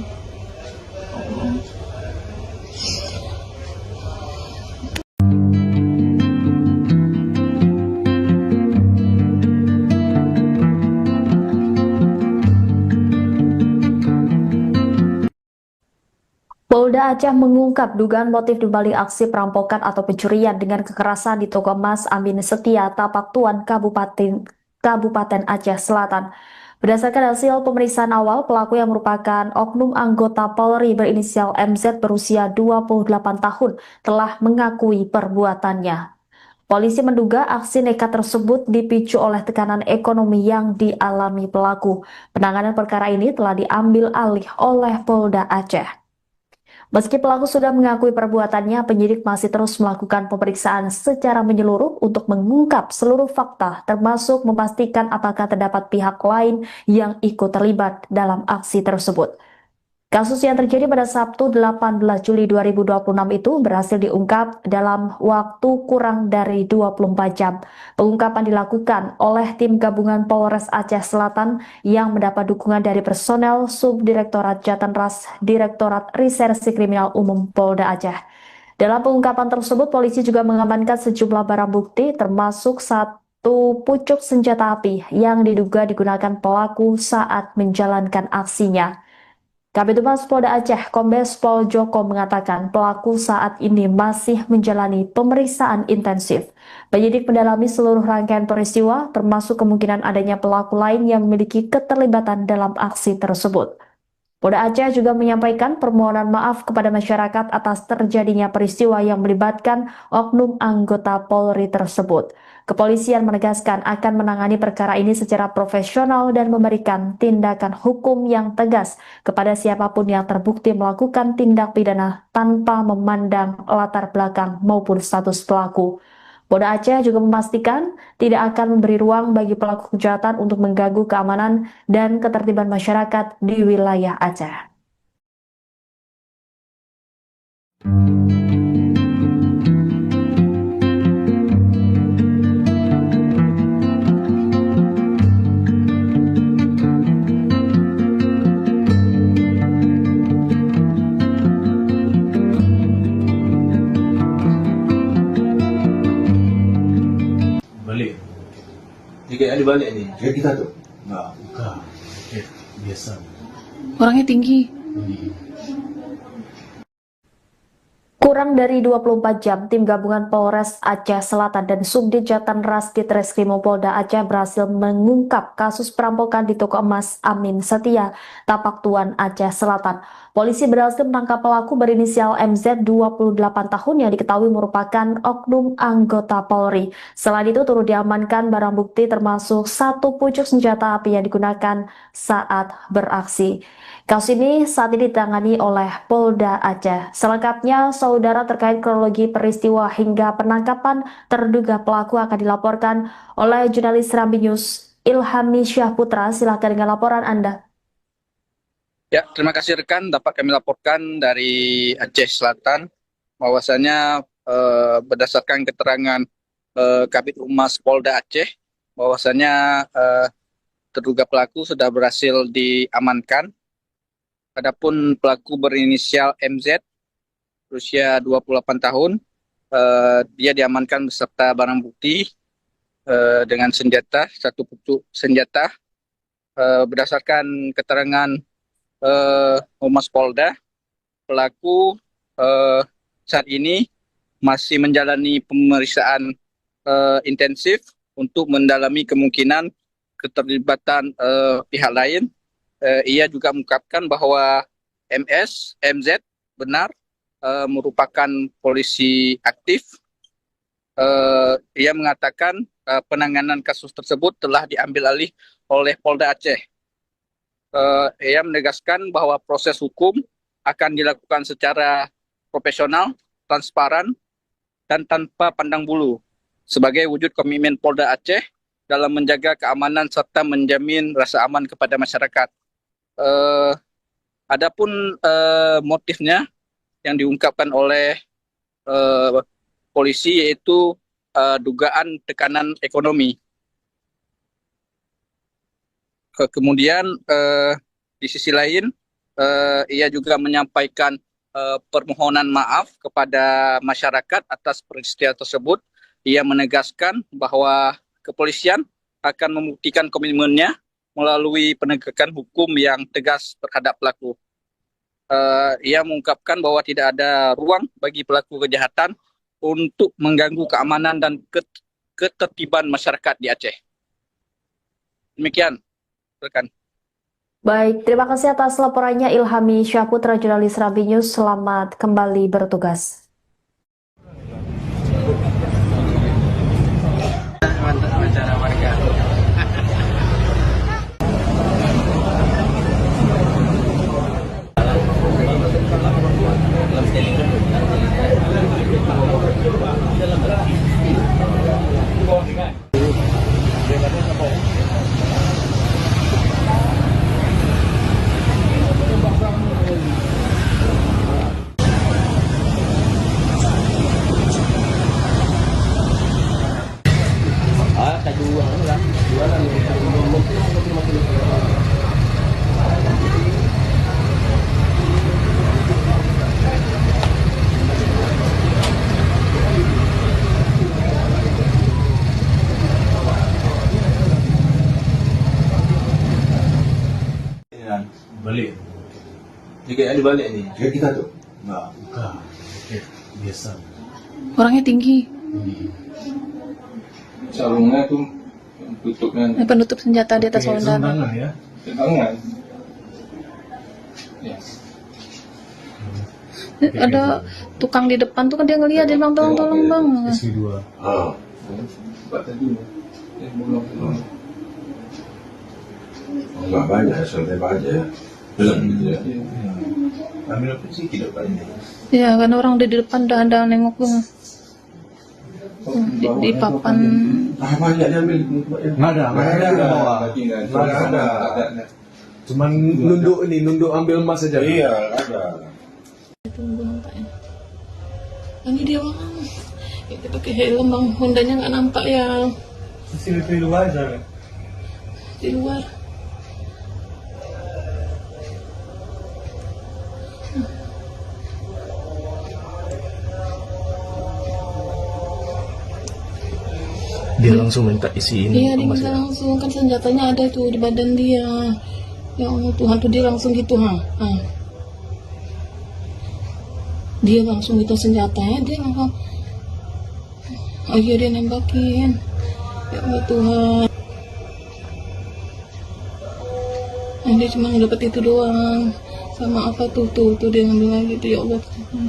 Polda Aceh mengungkap dugaan motif dibalik aksi perampokan atau pencurian dengan kekerasan di toko emas Amin Setia, Tapak Tuan, Kabupaten Aceh Selatan. Berdasarkan hasil pemeriksaan awal, pelaku yang merupakan oknum anggota Polri berinisial MZ berusia 28 tahun telah mengakui perbuatannya. Polisi menduga aksi nekat tersebut dipicu oleh tekanan ekonomi yang dialami pelaku. Penanganan perkara ini telah diambil alih oleh Polda Aceh. Meski pelaku sudah mengakui perbuatannya, penyidik masih terus melakukan pemeriksaan secara menyeluruh untuk mengungkap seluruh fakta, termasuk memastikan apakah terdapat pihak lain yang ikut terlibat dalam aksi tersebut. Kasus yang terjadi pada Sabtu 18 Juli 2026 itu berhasil diungkap dalam waktu kurang dari 24 jam. Pengungkapan dilakukan oleh tim gabungan Polres Aceh Selatan yang mendapat dukungan dari personel Subdirektorat Jatanras Direktorat Reserse Kriminal Umum Polda Aceh. Dalam pengungkapan tersebut, polisi juga mengamankan sejumlah barang bukti termasuk satu pucuk senjata api yang diduga digunakan pelaku saat menjalankan aksinya. Kabid Humas Polda Aceh, Kombes Pol Joko mengatakan pelaku saat ini masih menjalani pemeriksaan intensif. Penyidik mendalami seluruh rangkaian peristiwa, termasuk kemungkinan adanya pelaku lain yang memiliki keterlibatan dalam aksi tersebut. Polda Aceh juga menyampaikan permohonan maaf kepada masyarakat atas terjadinya peristiwa yang melibatkan oknum anggota Polri tersebut. Kepolisian menegaskan akan menangani perkara ini secara profesional dan memberikan tindakan hukum yang tegas kepada siapapun yang terbukti melakukan tindak pidana tanpa memandang latar belakang maupun status pelaku. Polda Aceh juga memastikan tidak akan memberi ruang bagi pelaku kejahatan untuk mengganggu keamanan dan ketertiban masyarakat di wilayah Aceh. Balik. Tiga kali balik nih. Ya kita tuh. Enggak, bukan. Biasa. Orangnya tinggi. Kurang dari 24 jam, tim gabungan Polres Aceh Selatan dan Subdit Jatanras Ditreskrimum Polda Aceh berhasil mengungkap kasus perampokan di toko emas Amin Setia, Tapak Tuan, Aceh Selatan. Polisi berhasil menangkap pelaku berinisial MZ 28 tahun yang diketahui merupakan oknum anggota Polri. Selain itu turut diamankan barang bukti termasuk satu pucuk senjata api yang digunakan saat beraksi. Kasus ini saat ini ditangani oleh Polda Aceh. Selengkapnya, saudara, terkait kronologi peristiwa hingga penangkapan terduga pelaku akan dilaporkan oleh jurnalis Serambi News Ilhami Syahputra. Silakan dengan laporan Anda. Ya, terima kasih rekan. Dapat kami laporkan dari Aceh Selatan bahwasanya berdasarkan keterangan Kabid Humas Polda Aceh bahwasanya terduga pelaku sudah berhasil diamankan. Adapun pelaku berinisial MZ berusia 28 tahun, dia diamankan beserta barang bukti dengan senjata, satu pucuk senjata. Berdasarkan keterangan Humas Polda, pelaku saat ini masih menjalani pemeriksaan intensif untuk mendalami kemungkinan keterlibatan pihak lain. Ia juga mengungkapkan bahwa MZ benar merupakan polisi aktif. Ia mengatakan penanganan kasus tersebut telah diambil alih oleh Polda Aceh. Ia menegaskan bahwa proses hukum akan dilakukan secara profesional, transparan, dan tanpa pandang bulu sebagai wujud komitmen Polda Aceh dalam menjaga keamanan serta menjamin rasa aman kepada masyarakat. Adapun motifnya yang diungkapkan oleh polisi yaitu dugaan tekanan ekonomi. Kemudian di sisi lain ia juga menyampaikan permohonan maaf kepada masyarakat atas peristiwa tersebut. Ia menegaskan bahwa kepolisian akan membuktikan komitmennya melalui penegakan hukum yang tegas terhadap pelaku. Ia mengungkapkan bahwa tidak ada ruang bagi pelaku kejahatan untuk mengganggu keamanan dan ketertiban masyarakat di Aceh. Demikian, rekan. Baik, terima kasih atas laporannya Ilhami Syahputra, jurnalis Rambi News. Selamat kembali bertugas. Mantap wawancara warga. Balik. Jika ada balik ni. Kayak kita tuh. Nah, bukan. Biasa. Orangnya tinggi. Sarungnya tuh tutupnya Penutup senjata di atas saudara. Tangan ya. tangan. Ya. Ada tukang di depan tuh kan dia ngeliat, dia bilang tolong bang. SP2. Ah. Buat tadi. Belum. Enggak banyak, santai aja. Belum gitu ya. Ambil apa sih tidak banyak. Ya kan orang udah di depan udah ada nengok tuh. Di papan. Ah, banyak diambil. Nggak ada bawa. Nggak ada. Cuman nunduk ambil emas saja. Iya, ada. Tunggu nampaknya. Ini dia bang. Kita pakai helm bang. Hondanya nggak nampak ya Sini di luar aja. di luar. Dia langsung minta isiin. Iya dia minta langsung, kan senjatanya ada itu di badan dia. Ya Allah Tuhan tuh dia langsung gitu ha. Dia langsung gitu senjatanya, dia langsung. Oh iya dia nembakin. Ya Allah Tuhan. Dia cuma dapat itu doang. Sama apa tuh dia ngambil lagi tuh, ya Allah Tuhan.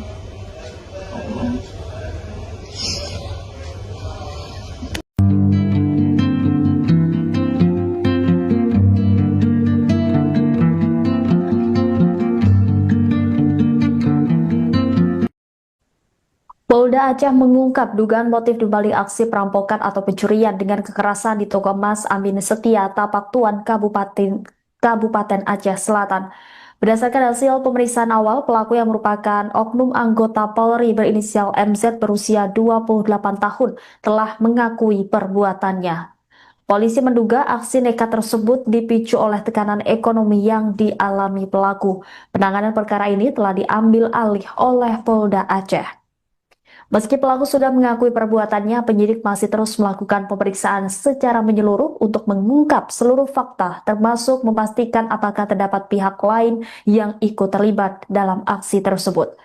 Polda Aceh mengungkap dugaan motif dibalik aksi perampokan atau pencurian dengan kekerasan di toko emas Amin Setia, Tapak Tuan, Kabupaten Aceh Selatan. Berdasarkan hasil pemeriksaan awal, pelaku yang merupakan oknum anggota Polri berinisial MZ berusia 28 tahun telah mengakui perbuatannya. Polisi menduga aksi nekat tersebut dipicu oleh tekanan ekonomi yang dialami pelaku. Penanganan perkara ini telah diambil alih oleh Polda Aceh. Meski pelaku sudah mengakui perbuatannya, penyidik masih terus melakukan pemeriksaan secara menyeluruh untuk mengungkap seluruh fakta, termasuk memastikan apakah terdapat pihak lain yang ikut terlibat dalam aksi tersebut.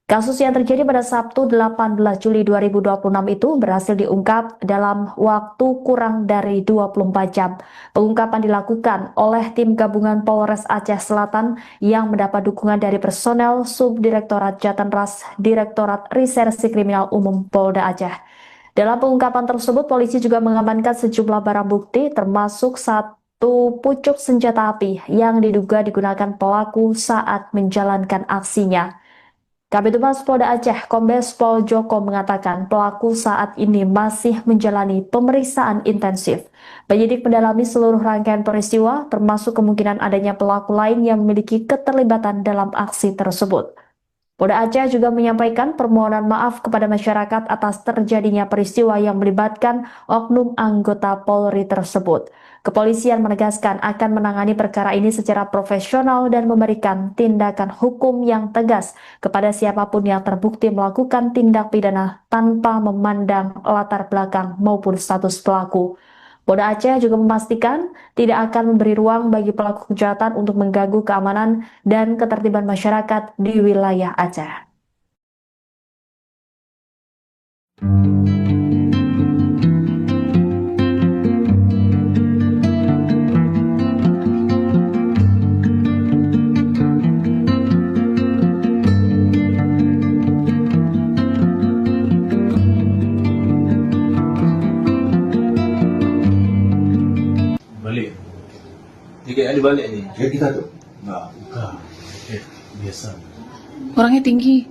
Kasus yang terjadi pada Sabtu 18 Juli 2026 itu berhasil diungkap dalam waktu kurang dari 24 jam. Pengungkapan dilakukan oleh tim gabungan Polres Aceh Selatan yang mendapat dukungan dari personel Subdirektorat Jatanras Direktorat Reserse Kriminal Umum Polda Aceh. Dalam pengungkapan tersebut, polisi juga mengamankan sejumlah barang bukti termasuk satu pucuk senjata api yang diduga digunakan pelaku saat menjalankan aksinya. Kabid Humas Polda Aceh, Kombes Pol Joko mengatakan pelaku saat ini masih menjalani pemeriksaan intensif. Penyidik mendalami seluruh rangkaian peristiwa, termasuk kemungkinan adanya pelaku lain yang memiliki keterlibatan dalam aksi tersebut. Polda Aceh juga menyampaikan permohonan maaf kepada masyarakat atas terjadinya peristiwa yang melibatkan oknum anggota Polri tersebut. Kepolisian menegaskan akan menangani perkara ini secara profesional dan memberikan tindakan hukum yang tegas kepada siapapun yang terbukti melakukan tindak pidana tanpa memandang latar belakang maupun status pelaku. Polda Aceh juga memastikan tidak akan memberi ruang bagi pelaku kejahatan untuk mengganggu keamanan dan ketertiban masyarakat di wilayah Aceh. Balik. Jika ada balik ni. Kayak kita tuh. Nah, bukan. Biasa. Orangnya tinggi.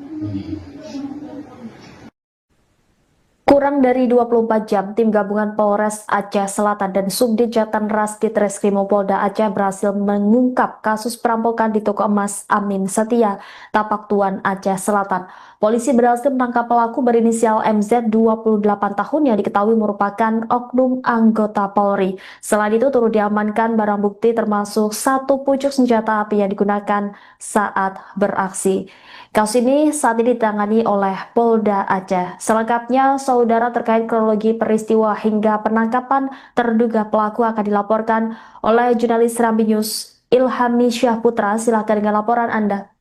Kurang dari 24 jam, tim gabungan Polres Aceh Selatan dan Subdit Jatanras Ditreskrimum Polda Aceh berhasil mengungkap kasus perampokan di toko emas Amin Setia, Tapak Tuan, Aceh Selatan. Polisi berhasil menangkap pelaku berinisial MZ 28 tahun yang diketahui merupakan oknum anggota Polri. Selain itu turut diamankan barang bukti termasuk satu pucuk senjata api yang digunakan saat beraksi. Kasus ini saat ini ditangani oleh Polda Aceh. Selengkapnya, saudara, terkait kronologi peristiwa hingga penangkapan terduga pelaku akan dilaporkan oleh jurnalis Serambi News Ilhami Syahputra. Silakan dengan laporan Anda.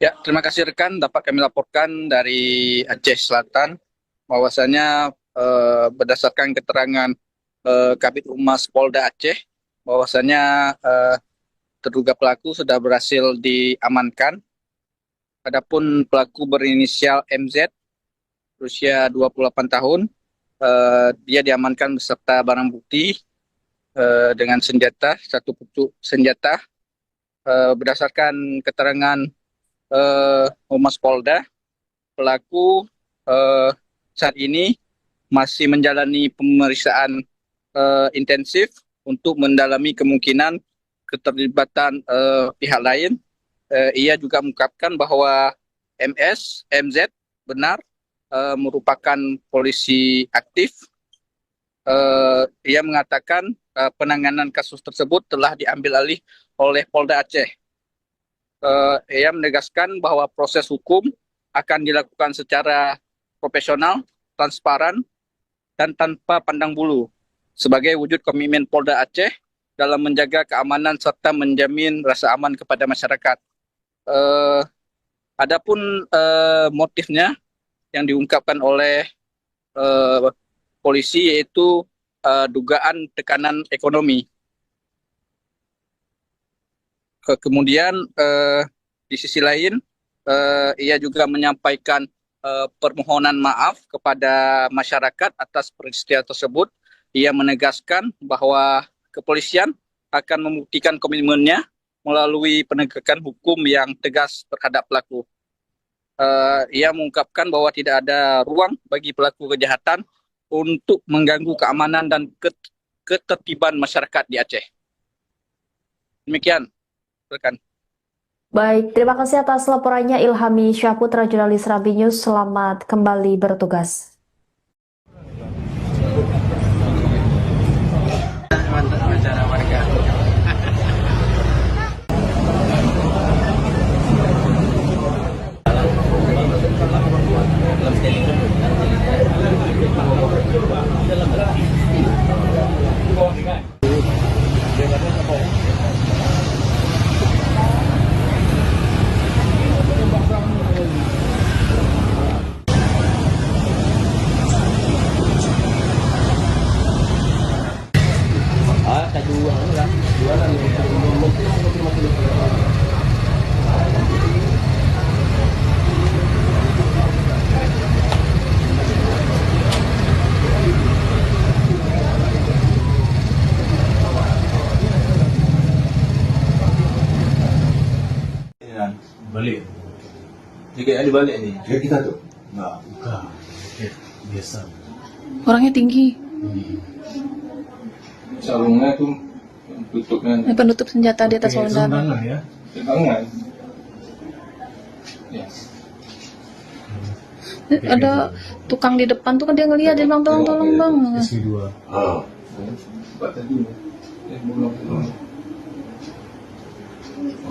Ya, terima kasih rekan. Dapat kami laporkan dari Aceh Selatan bahwasanya berdasarkan keterangan Kabid Humas Polda Aceh bahwasanya terduga pelaku sudah berhasil diamankan. Adapun pelaku berinisial MZ, berusia 28 tahun, dia diamankan beserta barang bukti dengan senjata, satu pucuk senjata. Berdasarkan keterangan Humas Polda, pelaku saat ini masih menjalani pemeriksaan intensif untuk mendalami kemungkinan keterlibatan pihak lain. Ia juga mengungkapkan bahwa MZ benar merupakan polisi aktif. Ia mengatakan penanganan kasus tersebut telah diambil alih oleh Polda Aceh. Ia menegaskan bahwa proses hukum akan dilakukan secara profesional, transparan, dan tanpa pandang bulu sebagai wujud komitmen Polda Aceh dalam menjaga keamanan serta menjamin rasa aman kepada masyarakat. Adapun motifnya yang diungkapkan oleh polisi yaitu dugaan tekanan ekonomi. Kemudian di sisi lain ia juga menyampaikan permohonan maaf kepada masyarakat atas peristiwa tersebut. Ia menegaskan bahwa kepolisian akan membuktikan komitmennya melalui penegakan hukum yang tegas terhadap pelaku. Ia mengungkapkan bahwa tidak ada ruang bagi pelaku kejahatan untuk mengganggu keamanan dan ketertiban masyarakat di Aceh. Demikian, rekan. Baik, terima kasih atas laporannya Ilhami Syahputra, jurnalis Serambi News. Selamat kembali bertugas. Mantap wawancara warga. Balik. Dia kayak ada balik nih. Kayak kita tuh. Enggak, bukan. Kayak biasa. Orangnya tinggi. Sarungnya tuh tutupnya Penutup senjata di atas pakai lengan. sarung tangan ya. Tangan. Ya. Ada tukang di depan tuh kan dia ngeliat, dia bilang tolong bang. SW2. Ah. Buat tadi. Belum.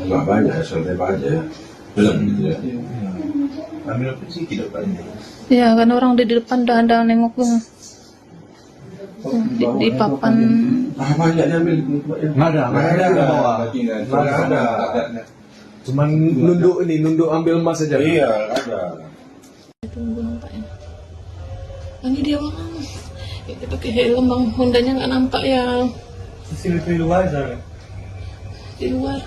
Enggak banyak, santai aja. Belum gitu ya. Iya. Ambil apa sih di depannya? Ya kan orang di depan udah nengok gue. Di papan. Ah, banyak diambil. Nggak ada ke bawah. Nggak ada. Cuman nunduk ambil emas aja. Iya, ada. Tunggu nampaknya. Ini dia bang. Dia pakai helm bang. Hondanya nggak nampak ya Di luar sana. di luar.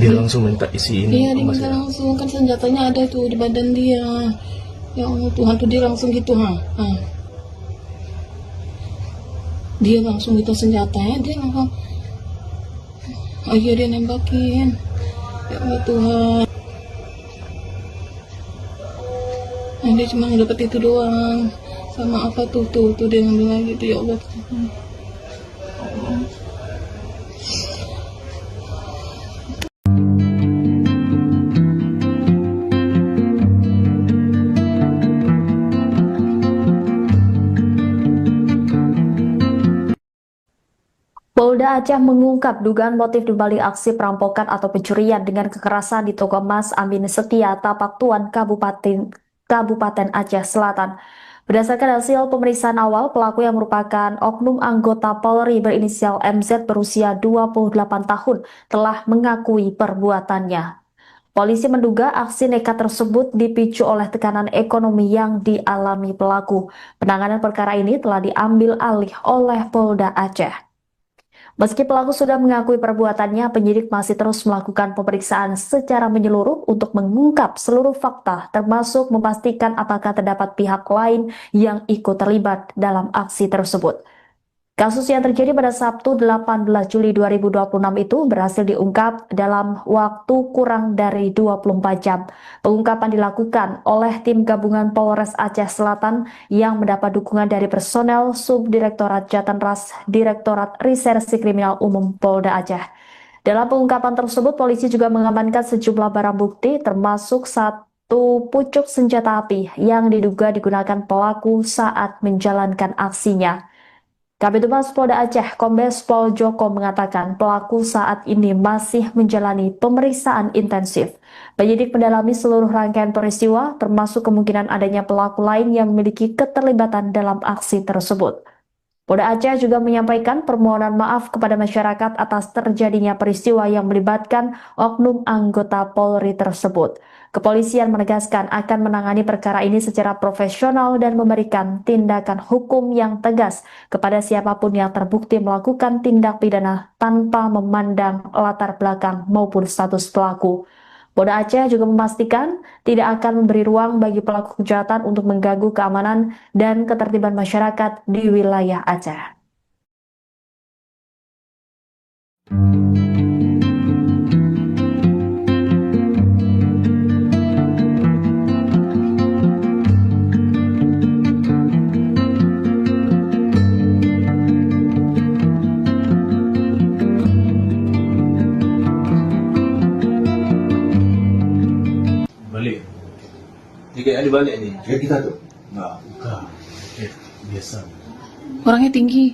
Dia langsung minta isi ini. Iya dia minta langsung, kan senjatanya ada itu di badan dia. Ya Allah Tuhan tuh dia langsung gitu ha. Dia langsung gitu senjatanya, dia langsung. Oh iya dia nembakin. Ya Allah Tuhan. Nah, dia cuma dapat itu doang. Sama apa tuh dia ngambil lagi tuh ya Allah Tuhan. Polda Aceh mengungkap dugaan motif dibalik aksi perampokan atau pencurian dengan kekerasan di toko emas Amin Setia, Tapak Tuan, Kabupaten Aceh Selatan. Berdasarkan hasil pemeriksaan awal, pelaku yang merupakan oknum anggota Polri berinisial MZ berusia 28 tahun telah mengakui perbuatannya. Polisi menduga aksi nekat tersebut dipicu oleh tekanan ekonomi yang dialami pelaku. Penanganan perkara ini telah diambil alih oleh Polda Aceh. Meski pelaku sudah mengakui perbuatannya, penyidik masih terus melakukan pemeriksaan secara menyeluruh untuk mengungkap seluruh fakta, termasuk memastikan apakah terdapat pihak lain yang ikut terlibat dalam aksi tersebut. Kasus yang terjadi pada Sabtu 18 Juli 2026 itu berhasil diungkap dalam waktu kurang dari 24 jam. Pengungkapan dilakukan oleh tim gabungan Polres Aceh Selatan yang mendapat dukungan dari personel Subdirektorat Jatanras Direktorat Reserse Kriminal Umum Polda Aceh. Dalam pengungkapan tersebut, polisi juga mengamankan sejumlah barang bukti termasuk satu pucuk senjata api yang diduga digunakan pelaku saat menjalankan aksinya. Kabid Humas Polda Aceh, Kombes Pol Joko mengatakan pelaku saat ini masih menjalani pemeriksaan intensif. Penyidik mendalami seluruh rangkaian peristiwa, termasuk kemungkinan adanya pelaku lain yang memiliki keterlibatan dalam aksi tersebut. Polda Aceh juga menyampaikan permohonan maaf kepada masyarakat atas terjadinya peristiwa yang melibatkan oknum anggota Polri tersebut. Kepolisian menegaskan akan menangani perkara ini secara profesional dan memberikan tindakan hukum yang tegas kepada siapapun yang terbukti melakukan tindak pidana tanpa memandang latar belakang maupun status pelaku. Polda Aceh juga memastikan tidak akan memberi ruang bagi pelaku kejahatan untuk mengganggu keamanan dan ketertiban masyarakat di wilayah Aceh. Balik. Dia kayak ada balik nih. Kayak kita tuh. Enggak, bukan. Kayak biasa. Orangnya tinggi.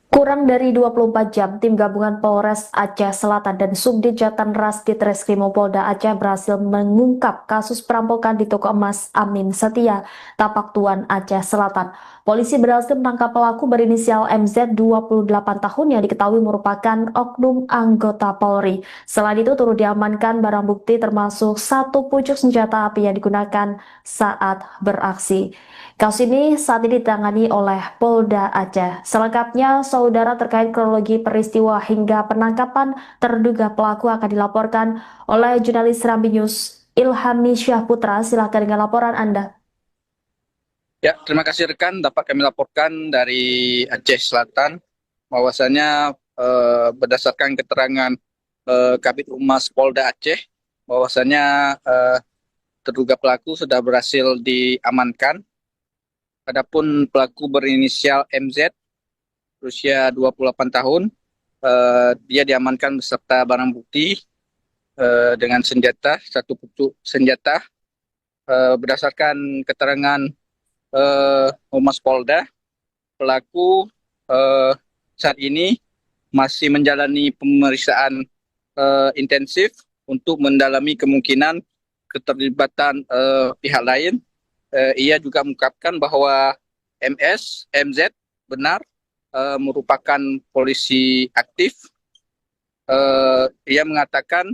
Kurang dari 24 jam, tim gabungan Polres Aceh Selatan dan Subdit Jatanras Ditreskrimum Polda Aceh berhasil mengungkap kasus perampokan di toko emas Amin Setia, Tapak Tuan, Aceh Selatan. Polisi berhasil menangkap pelaku berinisial MZ 28 tahun yang diketahui merupakan oknum anggota Polri. Selain itu turut diamankan barang bukti termasuk satu pucuk senjata api yang digunakan saat beraksi. Kasus ini saat ini ditangani oleh Polda Aceh. Selengkapnya, saudara, terkait kronologi peristiwa hingga penangkapan terduga pelaku akan dilaporkan oleh jurnalis Serambi News Ilhami Syahputra. Silakan dengan laporan Anda. Ya, terima kasih rekan. Dapat kami laporkan dari Aceh Selatan bahwasanya berdasarkan keterangan Kabid Humas Polda Aceh bahwasanya terduga pelaku sudah berhasil diamankan. Adapun pelaku berinisial MZ, berusia 28 tahun, dia diamankan beserta barang bukti dengan senjata, satu pucuk senjata. Berdasarkan keterangan Humas Polda, pelaku saat ini masih menjalani pemeriksaan intensif untuk mendalami kemungkinan keterlibatan pihak lain. Ia juga mengungkapkan bahwa MZ benar merupakan polisi aktif. Ia mengatakan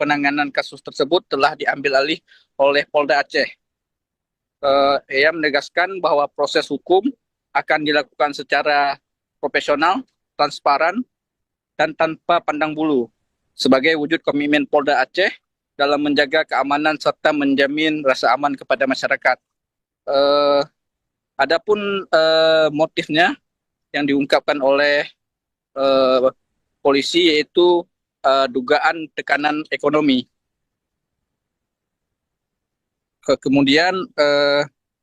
penanganan kasus tersebut telah diambil alih oleh Polda Aceh. Ia menegaskan bahwa proses hukum akan dilakukan secara profesional, transparan, dan tanpa pandang bulu sebagai wujud komitmen Polda Aceh dalam menjaga keamanan serta menjamin rasa aman kepada masyarakat. Adapun motifnya yang diungkapkan oleh polisi yaitu dugaan tekanan ekonomi. Kemudian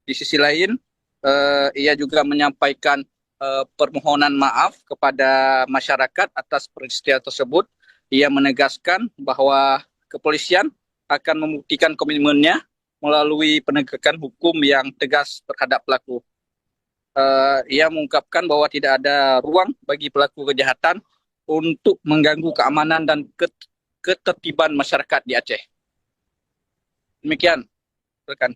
di sisi lain ia juga menyampaikan permohonan maaf kepada masyarakat atas peristiwa tersebut. Ia menegaskan bahwa kepolisian akan membuktikan komitmennya melalui penegakan hukum yang tegas terhadap pelaku. Ia mengungkapkan bahwa tidak ada ruang bagi pelaku kejahatan untuk mengganggu keamanan dan ketertiban masyarakat di Aceh. Demikian, rekan.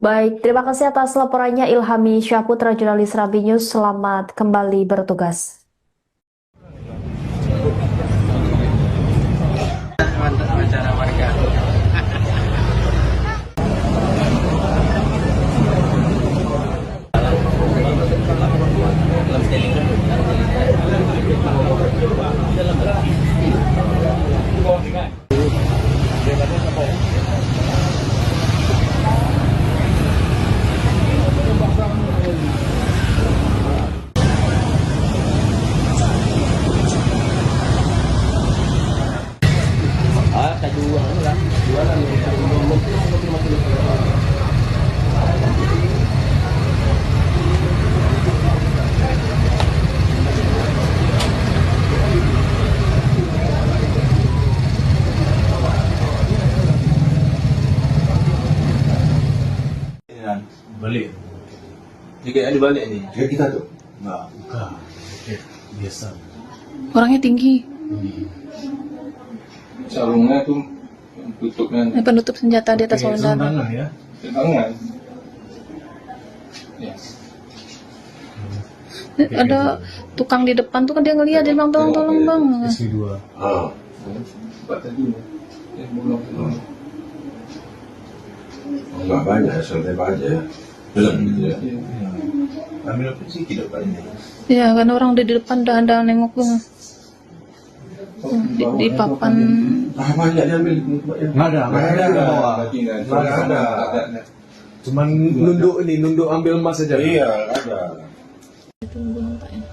Baik, terima kasih atas laporannya Ilhami Syahputra, jurnalis Rabi News. Selamat kembali bertugas. Mantap acara warga. Balik. Jika ada balik ni. Dia kita tu. Enggak, bukan. Okey, biasa. Orangnya tinggi. Sarungnya tu tutupnya Penutup senjata di atas Okey, saudara. tangan ya. tangan. Ya. Ada tukang di depan tuh kan dia ngeliat, dia bilang tolong bang. Isteri dua. Sebab tadi belum. Enggak banyak, santai aja. Belum gitu ya. Ambil apa sih tidak banyak. Ya kan orang di depan dah nengok tuh. Di papan. Ah, banyak diambil. Nggak ada di bawah. Nggak ada. Cuman nunduk ambil emas saja. Iya, ada. Tunggu nampaknya.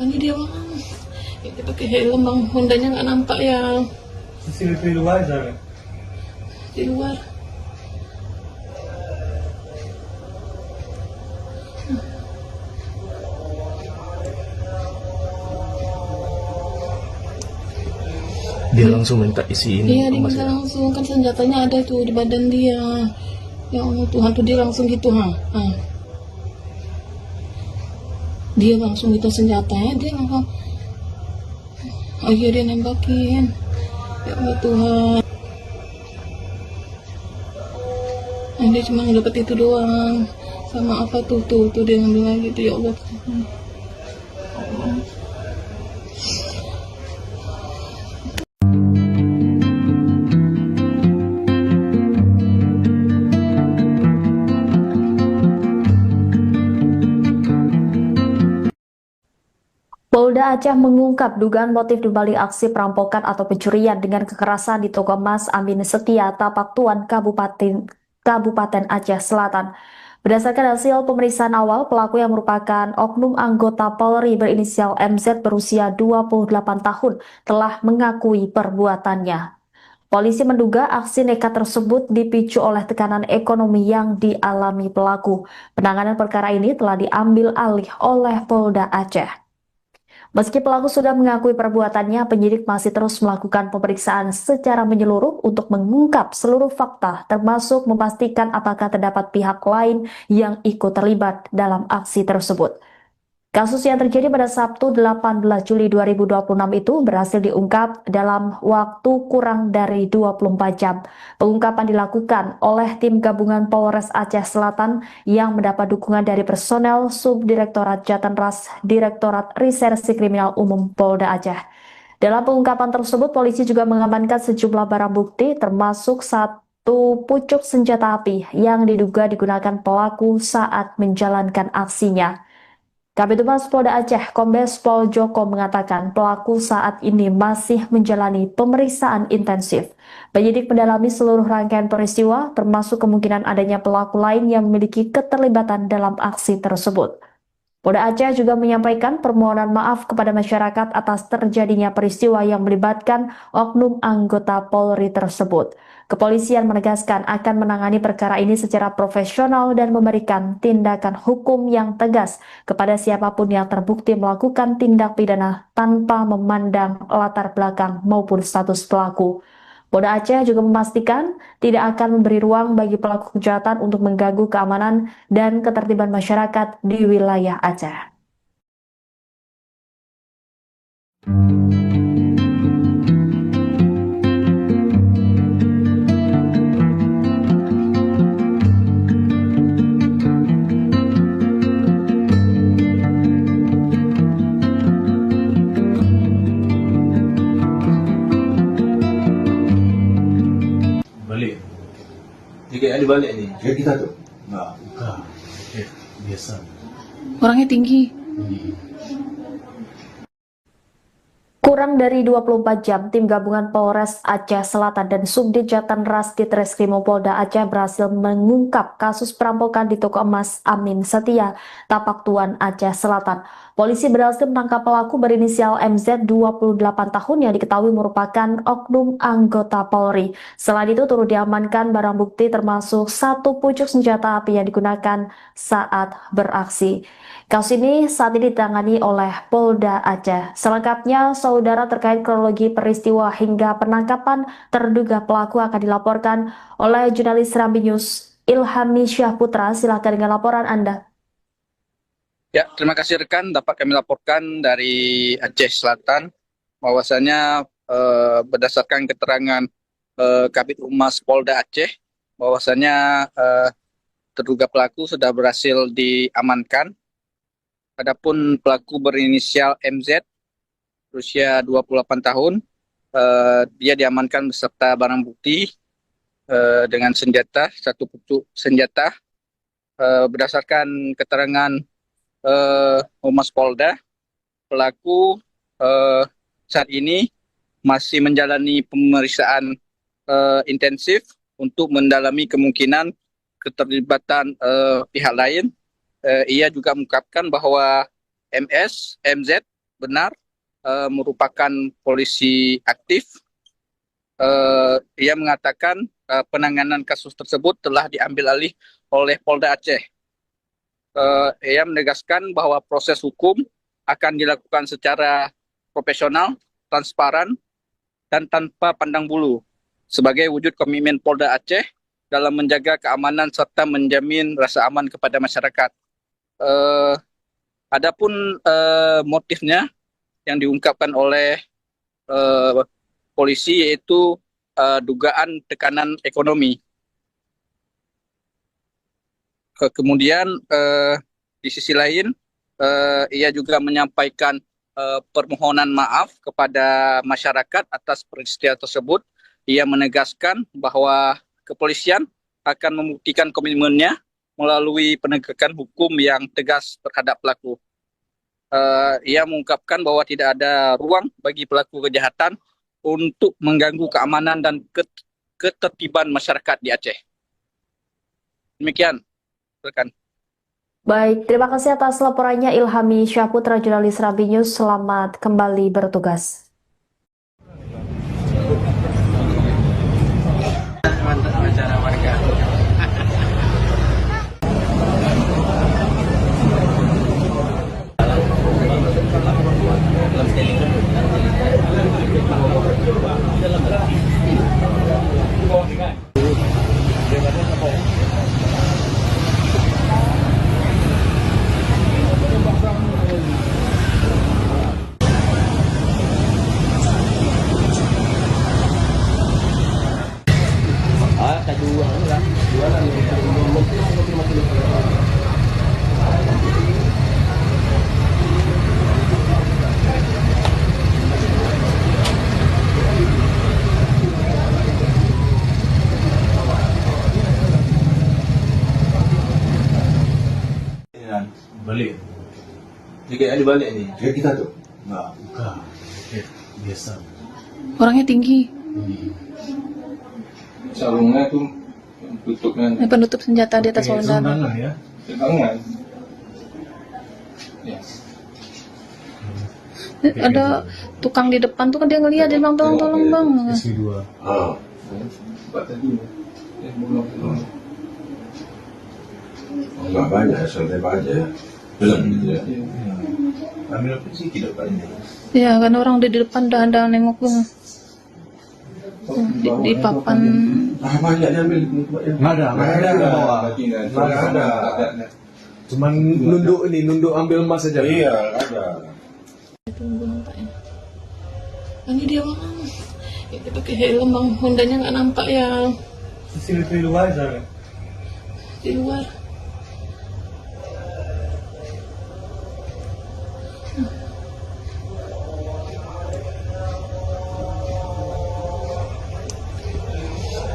Ini dia bang. Kita pakai helm bang. Hondanya nggak nampak ya Sisi luar aja. di luar. Dia langsung minta isiin Iya dia emas minta ya. langsung, kan senjatanya ada tuh di badan dia. Ya Allah Tuhan tuh dia langsung gitu ha. Dia langsung gitu senjatanya, dia langsung. Oh iya dia nembakin. Ya Allah Tuhan. Dia cuma dapat itu doang. Sama apa tuh dia ngambil lagi tuh, ya Allah Tuhan. Polda Aceh mengungkap dugaan motif dibalik aksi perampokan atau pencurian dengan kekerasan di toko emas Amin Setia, Tapak Tuan, Kabupaten Aceh Selatan. Berdasarkan hasil pemeriksaan awal, pelaku yang merupakan oknum anggota Polri berinisial MZ berusia 28 tahun telah mengakui perbuatannya. Polisi menduga aksi nekat tersebut dipicu oleh tekanan ekonomi yang dialami pelaku. Penanganan perkara ini telah diambil alih oleh Polda Aceh. Meski pelaku sudah mengakui perbuatannya, penyidik masih terus melakukan pemeriksaan secara menyeluruh untuk mengungkap seluruh fakta, termasuk memastikan apakah terdapat pihak lain yang ikut terlibat dalam aksi tersebut. Kasus yang terjadi pada Sabtu 18 Juli 2026 itu berhasil diungkap dalam waktu kurang dari 24 jam. Pengungkapan dilakukan oleh tim gabungan Polres Aceh Selatan yang mendapat dukungan dari personel Subdirektorat Jatanras Direktorat Reserse Kriminal Umum Polda Aceh. Dalam pengungkapan tersebut, polisi juga mengamankan sejumlah barang bukti termasuk satu pucuk senjata api yang diduga digunakan pelaku saat menjalankan aksinya. Kabid Humas Polda Aceh, Kombes Pol Joko mengatakan pelaku saat ini masih menjalani pemeriksaan intensif. Penyidik mendalami seluruh rangkaian peristiwa, termasuk kemungkinan adanya pelaku lain yang memiliki keterlibatan dalam aksi tersebut. Polda Aceh juga menyampaikan permohonan maaf kepada masyarakat atas terjadinya peristiwa yang melibatkan oknum anggota Polri tersebut. Kepolisian menegaskan akan menangani perkara ini secara profesional dan memberikan tindakan hukum yang tegas kepada siapapun yang terbukti melakukan tindak pidana tanpa memandang latar belakang maupun status pelaku. Polda Aceh juga memastikan tidak akan memberi ruang bagi pelaku kejahatan untuk mengganggu keamanan dan ketertiban masyarakat di wilayah Aceh. Balik. Jika ada balik ni. Ya kita tuh. Enggak. Bukan. Biasa. Orangnya tinggi. Kurang dari 24 jam, tim gabungan Polres Aceh Selatan dan Subdit Jatanras Ditreskrimum Polda Aceh berhasil mengungkap kasus perampokan di toko emas Amin Setia, Tapak Tuan, Aceh Selatan. Polisi berhasil menangkap pelaku berinisial MZ 28 tahun yang diketahui merupakan oknum anggota Polri. Selain itu turut diamankan barang bukti termasuk satu pucuk senjata api yang digunakan saat beraksi. Kasus ini saat ini ditangani oleh Polda Aceh. Selengkapnya, saudara, terkait kronologi peristiwa hingga penangkapan terduga pelaku akan dilaporkan oleh jurnalis Serambi News Ilhami Syahputra. Silakan dengan laporan Anda. Ya, terima kasih rekan. Dapat kami laporkan dari Aceh Selatan bahwasanya berdasarkan keterangan Kabid Humas Polda Aceh bahwasanya terduga pelaku sudah berhasil diamankan. Adapun pelaku berinisial MZ berusia 28 tahun, dia diamankan beserta barang bukti dengan senjata, satu pucuk senjata. Berdasarkan keterangan Humas Polda, pelaku saat ini masih menjalani pemeriksaan intensif untuk mendalami kemungkinan keterlibatan pihak lain. Ia juga mengungkapkan bahwa MZ benar merupakan polisi aktif. Ia mengatakan penanganan kasus tersebut telah diambil alih oleh Polda Aceh. Ia menegaskan bahwa proses hukum akan dilakukan secara profesional, transparan, dan tanpa pandang bulu sebagai wujud komitmen Polda Aceh dalam menjaga keamanan serta menjamin rasa aman kepada masyarakat. Adapun motifnya yang diungkapkan oleh polisi yaitu dugaan tekanan ekonomi. Kemudian di sisi lain ia juga menyampaikan permohonan maaf kepada masyarakat atas peristiwa tersebut. Ia menegaskan bahwa kepolisian akan membuktikan komitmennya melalui penegakan hukum yang tegas terhadap pelaku. Ia mengungkapkan bahwa tidak ada ruang bagi pelaku kejahatan untuk mengganggu keamanan dan ketertiban masyarakat di Aceh. Demikian Silakan. Baik, terima kasih atas laporannya Ilhami Syahputra, jurnalis Rabi News. Selamat kembali bertugas. Mantap acara warga. Balik. Tiket ada balik ni. Ya kita tuh. Enggak, bukan. Tiket biasa. Orangnya tinggi. Sarungnya tuh tutup kan. Penutup senjata di atas Pakai badan. sarung ya. Tangan. Ya. Ada tukang di depan tuh kan dia ngeliat, dia bilang tolong bang. SP2. Ah. Buat tadi. Belum. Enggak banyak, santai aja. Belum gitu ya. Ambil apa sih tidak banyak. Ya kan orang di depan udah ada nengok bang. Di papan. Ah banyak diambil. Nggak ada, nggak ada di bawah. Nggak ada. Cuman nunduk ambil emas saja. Iya, ada. Tunggu nampaknya. Ini dia bang. Itu pakai helm bang. Hondanya nggak nampak ya Di luar sana. di luar.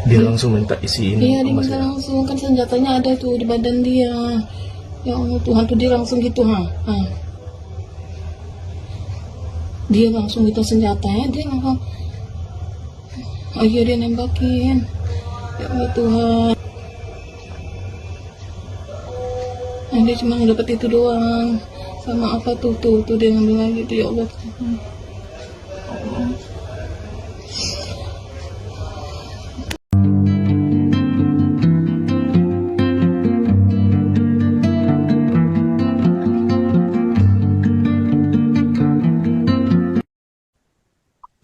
Dia langsung minta isiin Iya dia emas minta ya. langsung, kan senjatanya ada tuh di badan dia. Ya Allah Tuhan tuh dia langsung gitu ha. Dia langsung gitu senjatanya, dia langsung. Oh iya dia nembakin. Ya Allah Tuhan. Nah, dia cuma dapat itu doang. Sama apa tuh dia ngambil lagi tuh ya Allah.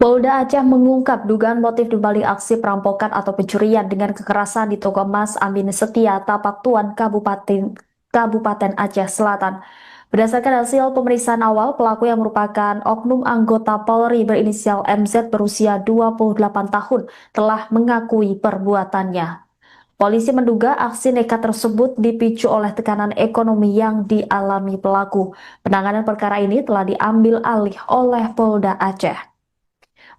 Polda Aceh mengungkap dugaan motif dibalik aksi perampokan atau pencurian dengan kekerasan di toko emas Amin Setia, Tapak Tuan, Kabupaten Aceh Selatan. Berdasarkan hasil pemeriksaan awal, pelaku yang merupakan oknum anggota Polri berinisial MZ berusia 28 tahun telah mengakui perbuatannya. Polisi menduga aksi nekat tersebut dipicu oleh tekanan ekonomi yang dialami pelaku. Penanganan perkara ini telah diambil alih oleh Polda Aceh.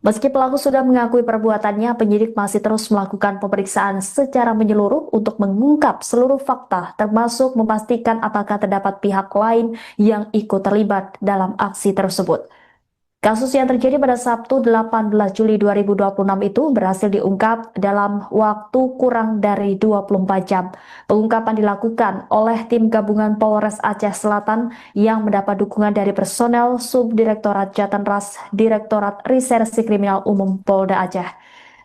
Meski pelaku sudah mengakui perbuatannya, penyidik masih terus melakukan pemeriksaan secara menyeluruh untuk mengungkap seluruh fakta, termasuk memastikan apakah terdapat pihak lain yang ikut terlibat dalam aksi tersebut. Kasus yang terjadi pada Sabtu 18 Juli 2026 itu berhasil diungkap dalam waktu kurang dari 24 jam. Pengungkapan dilakukan oleh tim gabungan Polres Aceh Selatan yang mendapat dukungan dari personel Subdirektorat Jatanras Direktorat Reserse Kriminal Umum Polda Aceh.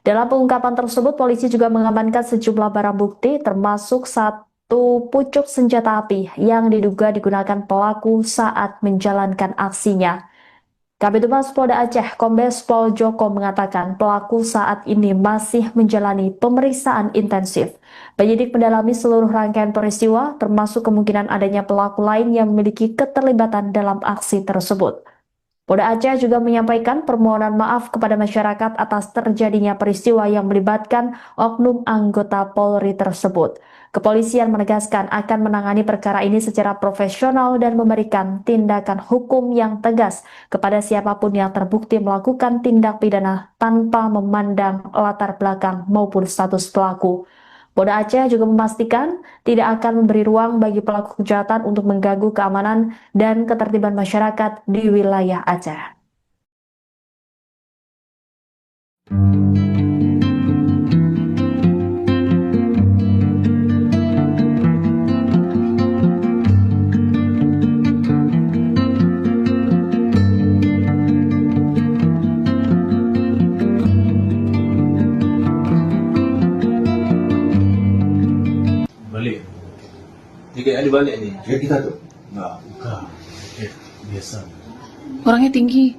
Dalam pengungkapan tersebut, polisi juga mengamankan sejumlah barang bukti termasuk satu pucuk senjata api yang diduga digunakan pelaku saat menjalankan aksinya. Kabid Humas Polda Aceh, Kombes Pol Joko mengatakan pelaku saat ini masih menjalani pemeriksaan intensif. Penyidik mendalami seluruh rangkaian peristiwa, termasuk kemungkinan adanya pelaku lain yang memiliki keterlibatan dalam aksi tersebut. Polda Aceh juga menyampaikan permohonan maaf kepada masyarakat atas terjadinya peristiwa yang melibatkan oknum anggota Polri tersebut. Kepolisian menegaskan akan menangani perkara ini secara profesional dan memberikan tindakan hukum yang tegas kepada siapapun yang terbukti melakukan tindak pidana tanpa memandang latar belakang maupun status pelaku. Polda Aceh juga memastikan tidak akan memberi ruang bagi pelaku kejahatan untuk mengganggu keamanan dan ketertiban masyarakat di wilayah Aceh. kayak ada balik nih. Kayak kita tuh. Enggak, bukan. Biasa. Orangnya tinggi.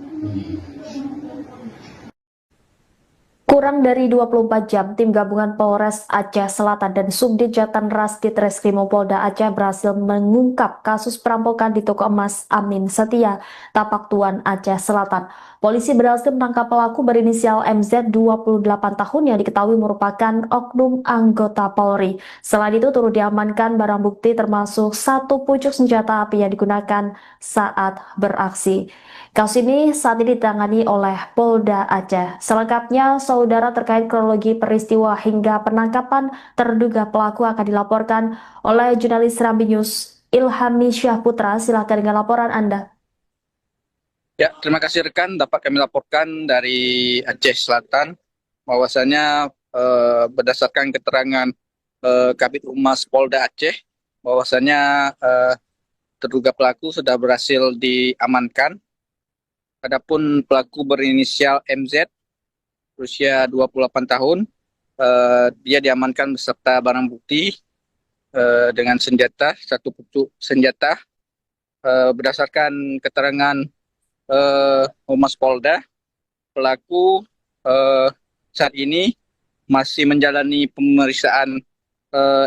Kurang dari 24 jam, tim gabungan Polres Aceh Selatan dan Subdit Jatanras Ditreskrimum Polda Aceh berhasil mengungkap kasus perampokan di toko emas Amin Setia, Tapak Tuan, Aceh Selatan. Polisi berhasil menangkap pelaku berinisial MZ 28 tahun yang diketahui merupakan oknum anggota Polri. Selain itu turut diamankan barang bukti termasuk satu pucuk senjata api yang digunakan saat beraksi. Kasus ini saat ini ditangani oleh Polda Aceh. Selengkapnya, saudara, terkait kronologi peristiwa hingga penangkapan terduga pelaku akan dilaporkan oleh jurnalis Serambi News Ilhami Syahputra. Silakan dengan laporan Anda. Ya, terima kasih rekan. Dapat kami laporkan dari Aceh Selatan bahwasanya berdasarkan keterangan Kabid Humas Polda Aceh bahwasanya terduga pelaku sudah berhasil diamankan. Adapun pelaku berinisial MZ, berusia 28 tahun, dia diamankan beserta barang bukti dengan senjata, satu pucuk senjata. Berdasarkan keterangan Humas Polda, pelaku saat ini masih menjalani pemeriksaan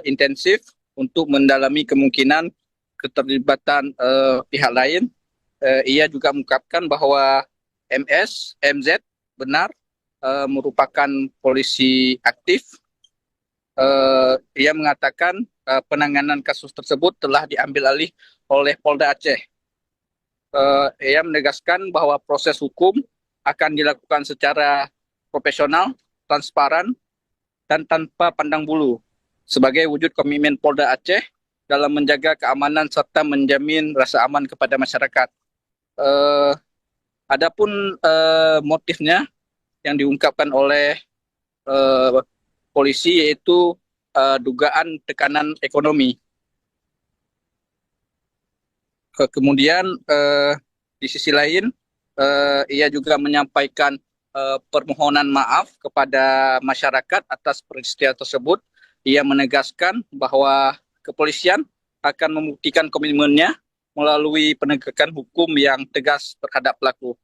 intensif untuk mendalami kemungkinan keterlibatan pihak lain. Ia juga mengungkapkan bahwa MZ benar merupakan polisi aktif. Ia mengatakan penanganan kasus tersebut telah diambil alih oleh Polda Aceh. Ia menegaskan bahwa proses hukum akan dilakukan secara profesional, transparan, dan tanpa pandang bulu sebagai wujud komitmen Polda Aceh dalam menjaga keamanan serta menjamin rasa aman kepada masyarakat. Adapun motifnya yang diungkapkan oleh polisi yaitu dugaan tekanan ekonomi. Kemudian di sisi lain ia juga menyampaikan permohonan maaf kepada masyarakat atas peristiwa tersebut. Ia menegaskan bahwa kepolisian akan membuktikan komitmennya melalui penegakan hukum yang tegas terhadap pelaku.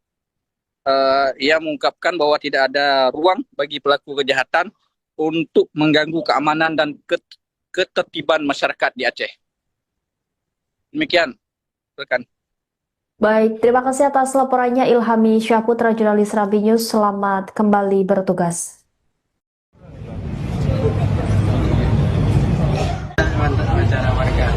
Ia mengungkapkan bahwa tidak ada ruang bagi pelaku kejahatan untuk mengganggu keamanan dan ketertiban masyarakat di Aceh. Demikian, rekan. Baik, terima kasih atas laporannya Ilhami Syahputra, jurnalis Serambi News. Selamat kembali bertugas. Mantap acara warga.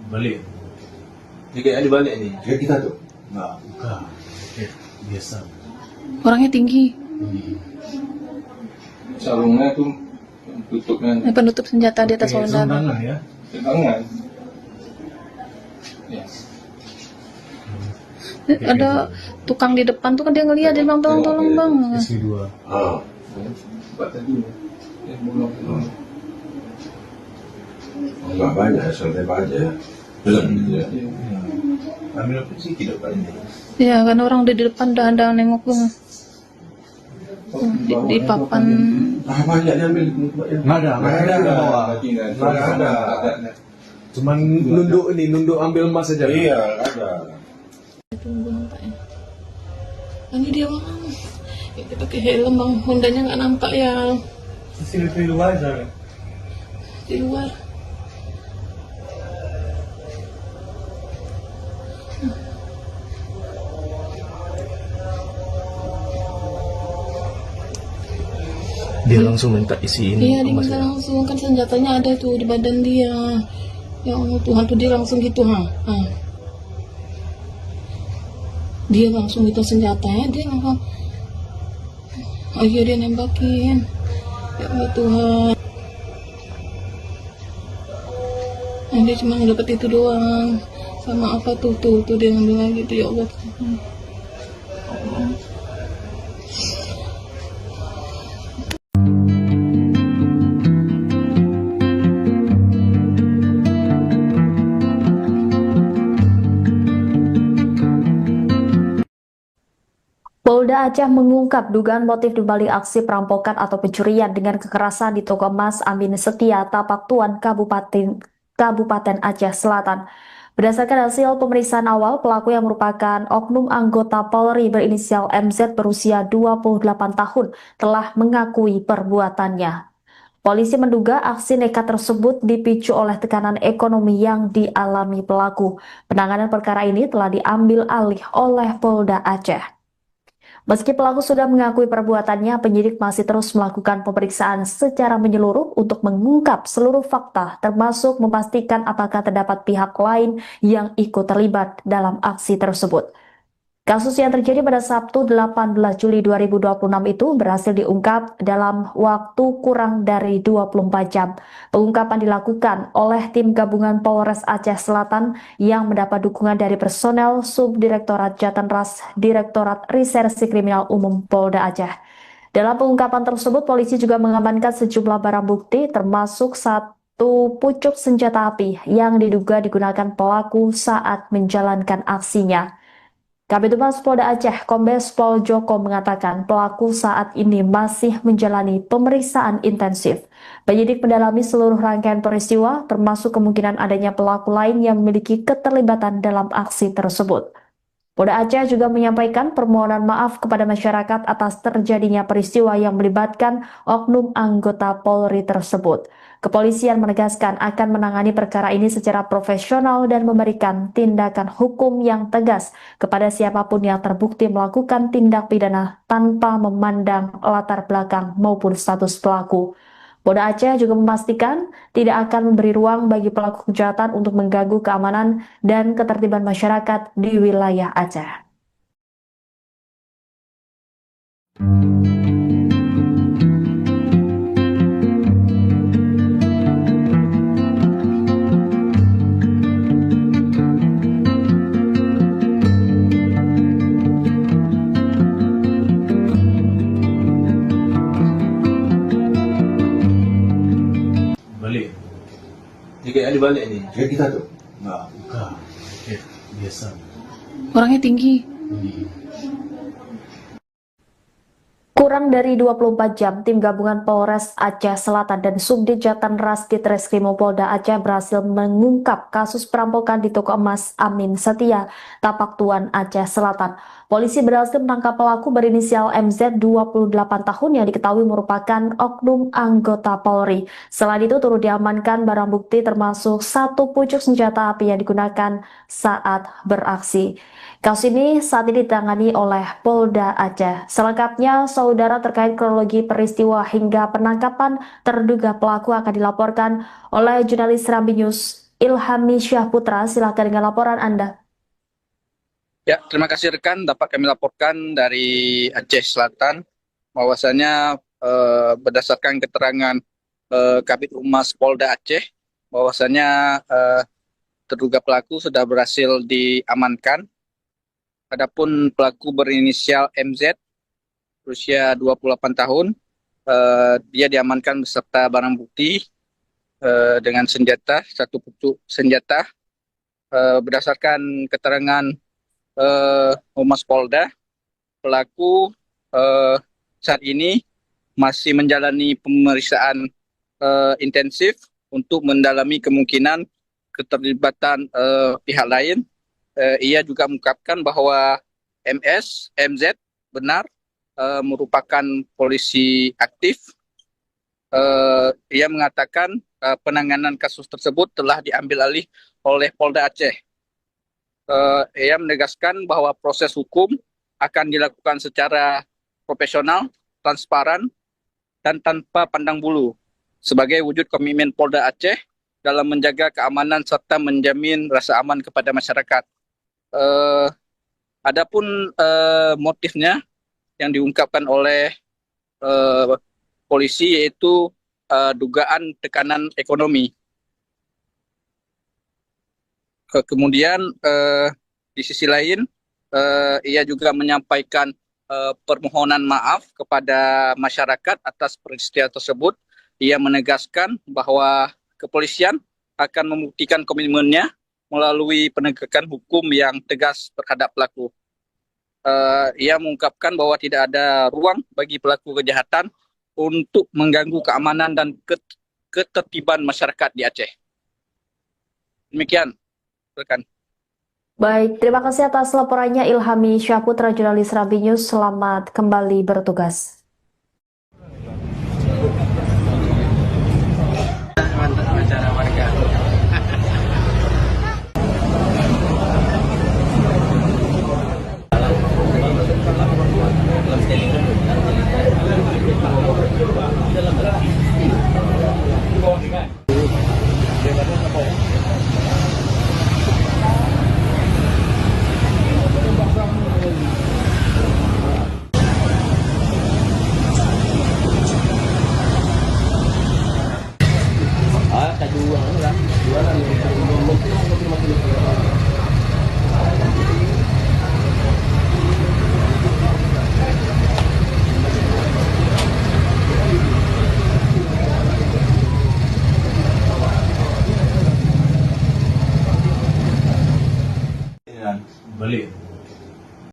Balik. Ini kayak ada balik nih. Kayak kita tuh. Enggak, bukan. Biasa. Orangnya tinggi. Sarungnya tuh tutupnya Penutup senjata di atas saudara. tangan ya. Tangan. Ya. Ada tukang di depan tuh kan dia ngeliat, dia bilang tolong bang. SP2. Ah. Buat tadi. Belum. Enggak banyak, santai aja. Ya. Ambil apa sih tidak banyak. Ya kan orang udah di depan udah ada nengok tuh. Di papan. Ah, banyak diambil. Nggak ada yang bawa. Nggak ada. Cuman nunduk ambil emas saja. Iya, ada. Tunggu nampaknya. Ini dia bang. Kita pakai helm bang. Hondanya nggak nampak ya. Sini di luar aja. Di luar. Dia langsung minta isi ini Iya, dia emas minta ya? langsung, kan senjatanya ada tuh di badan dia. Ya Allah Tuhan, tuh dia langsung gitu, Dia langsung gitu senjatanya, dia langsung, iya dia nembakin. Ya Allah Tuhan. Nah, dia cuma dapat itu doang. Sama apa tuh dia ngambil lagi tuh, ya Allah. Polda Aceh mengungkap dugaan motif dibalik aksi perampokan atau pencurian dengan kekerasan di toko emas Amin Setia, Tapak Tuan, Kabupaten Aceh Selatan. Berdasarkan hasil pemeriksaan awal, pelaku yang merupakan oknum anggota Polri berinisial MZ berusia 28 tahun telah mengakui perbuatannya. Polisi menduga aksi nekat tersebut dipicu oleh tekanan ekonomi yang dialami pelaku. Penanganan perkara ini telah diambil alih oleh Polda Aceh. Meski pelaku sudah mengakui perbuatannya, penyidik masih terus melakukan pemeriksaan secara menyeluruh untuk mengungkap seluruh fakta, termasuk memastikan apakah terdapat pihak lain yang ikut terlibat dalam aksi tersebut. Kasus yang terjadi pada Sabtu 18 Juli 2026 itu berhasil diungkap dalam waktu kurang dari 24 jam. Pengungkapan dilakukan oleh tim gabungan Polres Aceh Selatan yang mendapat dukungan dari personel Subdirektorat Jatanras Direktorat Reserse Kriminal Umum Polda Aceh. Dalam pengungkapan tersebut, polisi juga mengamankan sejumlah barang bukti termasuk satu pucuk senjata api yang diduga digunakan pelaku saat menjalankan aksinya. Kabid Humas Polda Aceh, Kombes Pol Joko mengatakan pelaku saat ini masih menjalani pemeriksaan intensif. Penyidik mendalami seluruh rangkaian peristiwa, termasuk kemungkinan adanya pelaku lain yang memiliki keterlibatan dalam aksi tersebut. Polda Aceh juga menyampaikan permohonan maaf kepada masyarakat atas terjadinya peristiwa yang melibatkan oknum anggota Polri tersebut. Kepolisian menegaskan akan menangani perkara ini secara profesional dan memberikan tindakan hukum yang tegas kepada siapapun yang terbukti melakukan tindak pidana tanpa memandang latar belakang maupun status pelaku. Polda Aceh juga memastikan tidak akan memberi ruang bagi pelaku kejahatan untuk mengganggu keamanan dan ketertiban masyarakat di wilayah Aceh. Balik. Tiga kali balik ni. Kayak kita tuh. Enggak, bukan. Biasa. Orangnya tinggi. Kurang dari 24 jam, tim gabungan Polres Aceh Selatan dan Subdit Jatanras Ditreskrimum Polda Aceh berhasil mengungkap kasus perampokan di toko emas Amin Setia, Tapak Tuan, Aceh Selatan. Polisi berhasil menangkap pelaku berinisial MZ 28 tahun yang diketahui merupakan oknum anggota Polri. Selain itu turut diamankan barang bukti termasuk satu pucuk senjata api yang digunakan saat beraksi. Kasus ini saat ini ditangani oleh Polda Aceh. Selengkapnya, saudara, terkait kronologi peristiwa hingga penangkapan terduga pelaku akan dilaporkan oleh jurnalis Serambi News Ilhami Syahputra. Silakan dengan laporan Anda. Ya, terima kasih rekan. Dapat kami laporkan dari Aceh Selatan bahwasanya berdasarkan keterangan Kabid Humas Polda Aceh bahwasanya terduga pelaku sudah berhasil diamankan. Adapun pelaku berinisial MZ berusia 28 tahun, dia diamankan beserta barang bukti dengan senjata, satu pucuk senjata. Berdasarkan keterangan Humas Polda, pelaku saat ini masih menjalani pemeriksaan intensif untuk mendalami kemungkinan keterlibatan pihak lain. Ia juga mengungkapkan bahwa MZ benar merupakan polisi aktif. Ia mengatakan penanganan kasus tersebut telah diambil alih oleh Polda Aceh. Ia menegaskan bahwa proses hukum akan dilakukan secara profesional, transparan, dan tanpa pandang bulu sebagai wujud komitmen Polda Aceh dalam menjaga keamanan serta menjamin rasa aman kepada masyarakat. Adapun motifnya yang diungkapkan oleh polisi yaitu dugaan tekanan ekonomi. Kemudian di sisi lain ia juga menyampaikan permohonan maaf kepada masyarakat atas peristiwa tersebut. Ia menegaskan bahwa kepolisian akan membuktikan komitmennya melalui penegakan hukum yang tegas terhadap pelaku. Ia mengungkapkan bahwa tidak ada ruang bagi pelaku kejahatan untuk mengganggu keamanan dan ketertiban masyarakat di Aceh. Demikian, rekan. Baik, terima kasih atas laporannya Ilhami Syahputra, jurnalis Serambi News. Selamat kembali bertugas. Mantap acara warga. Balik.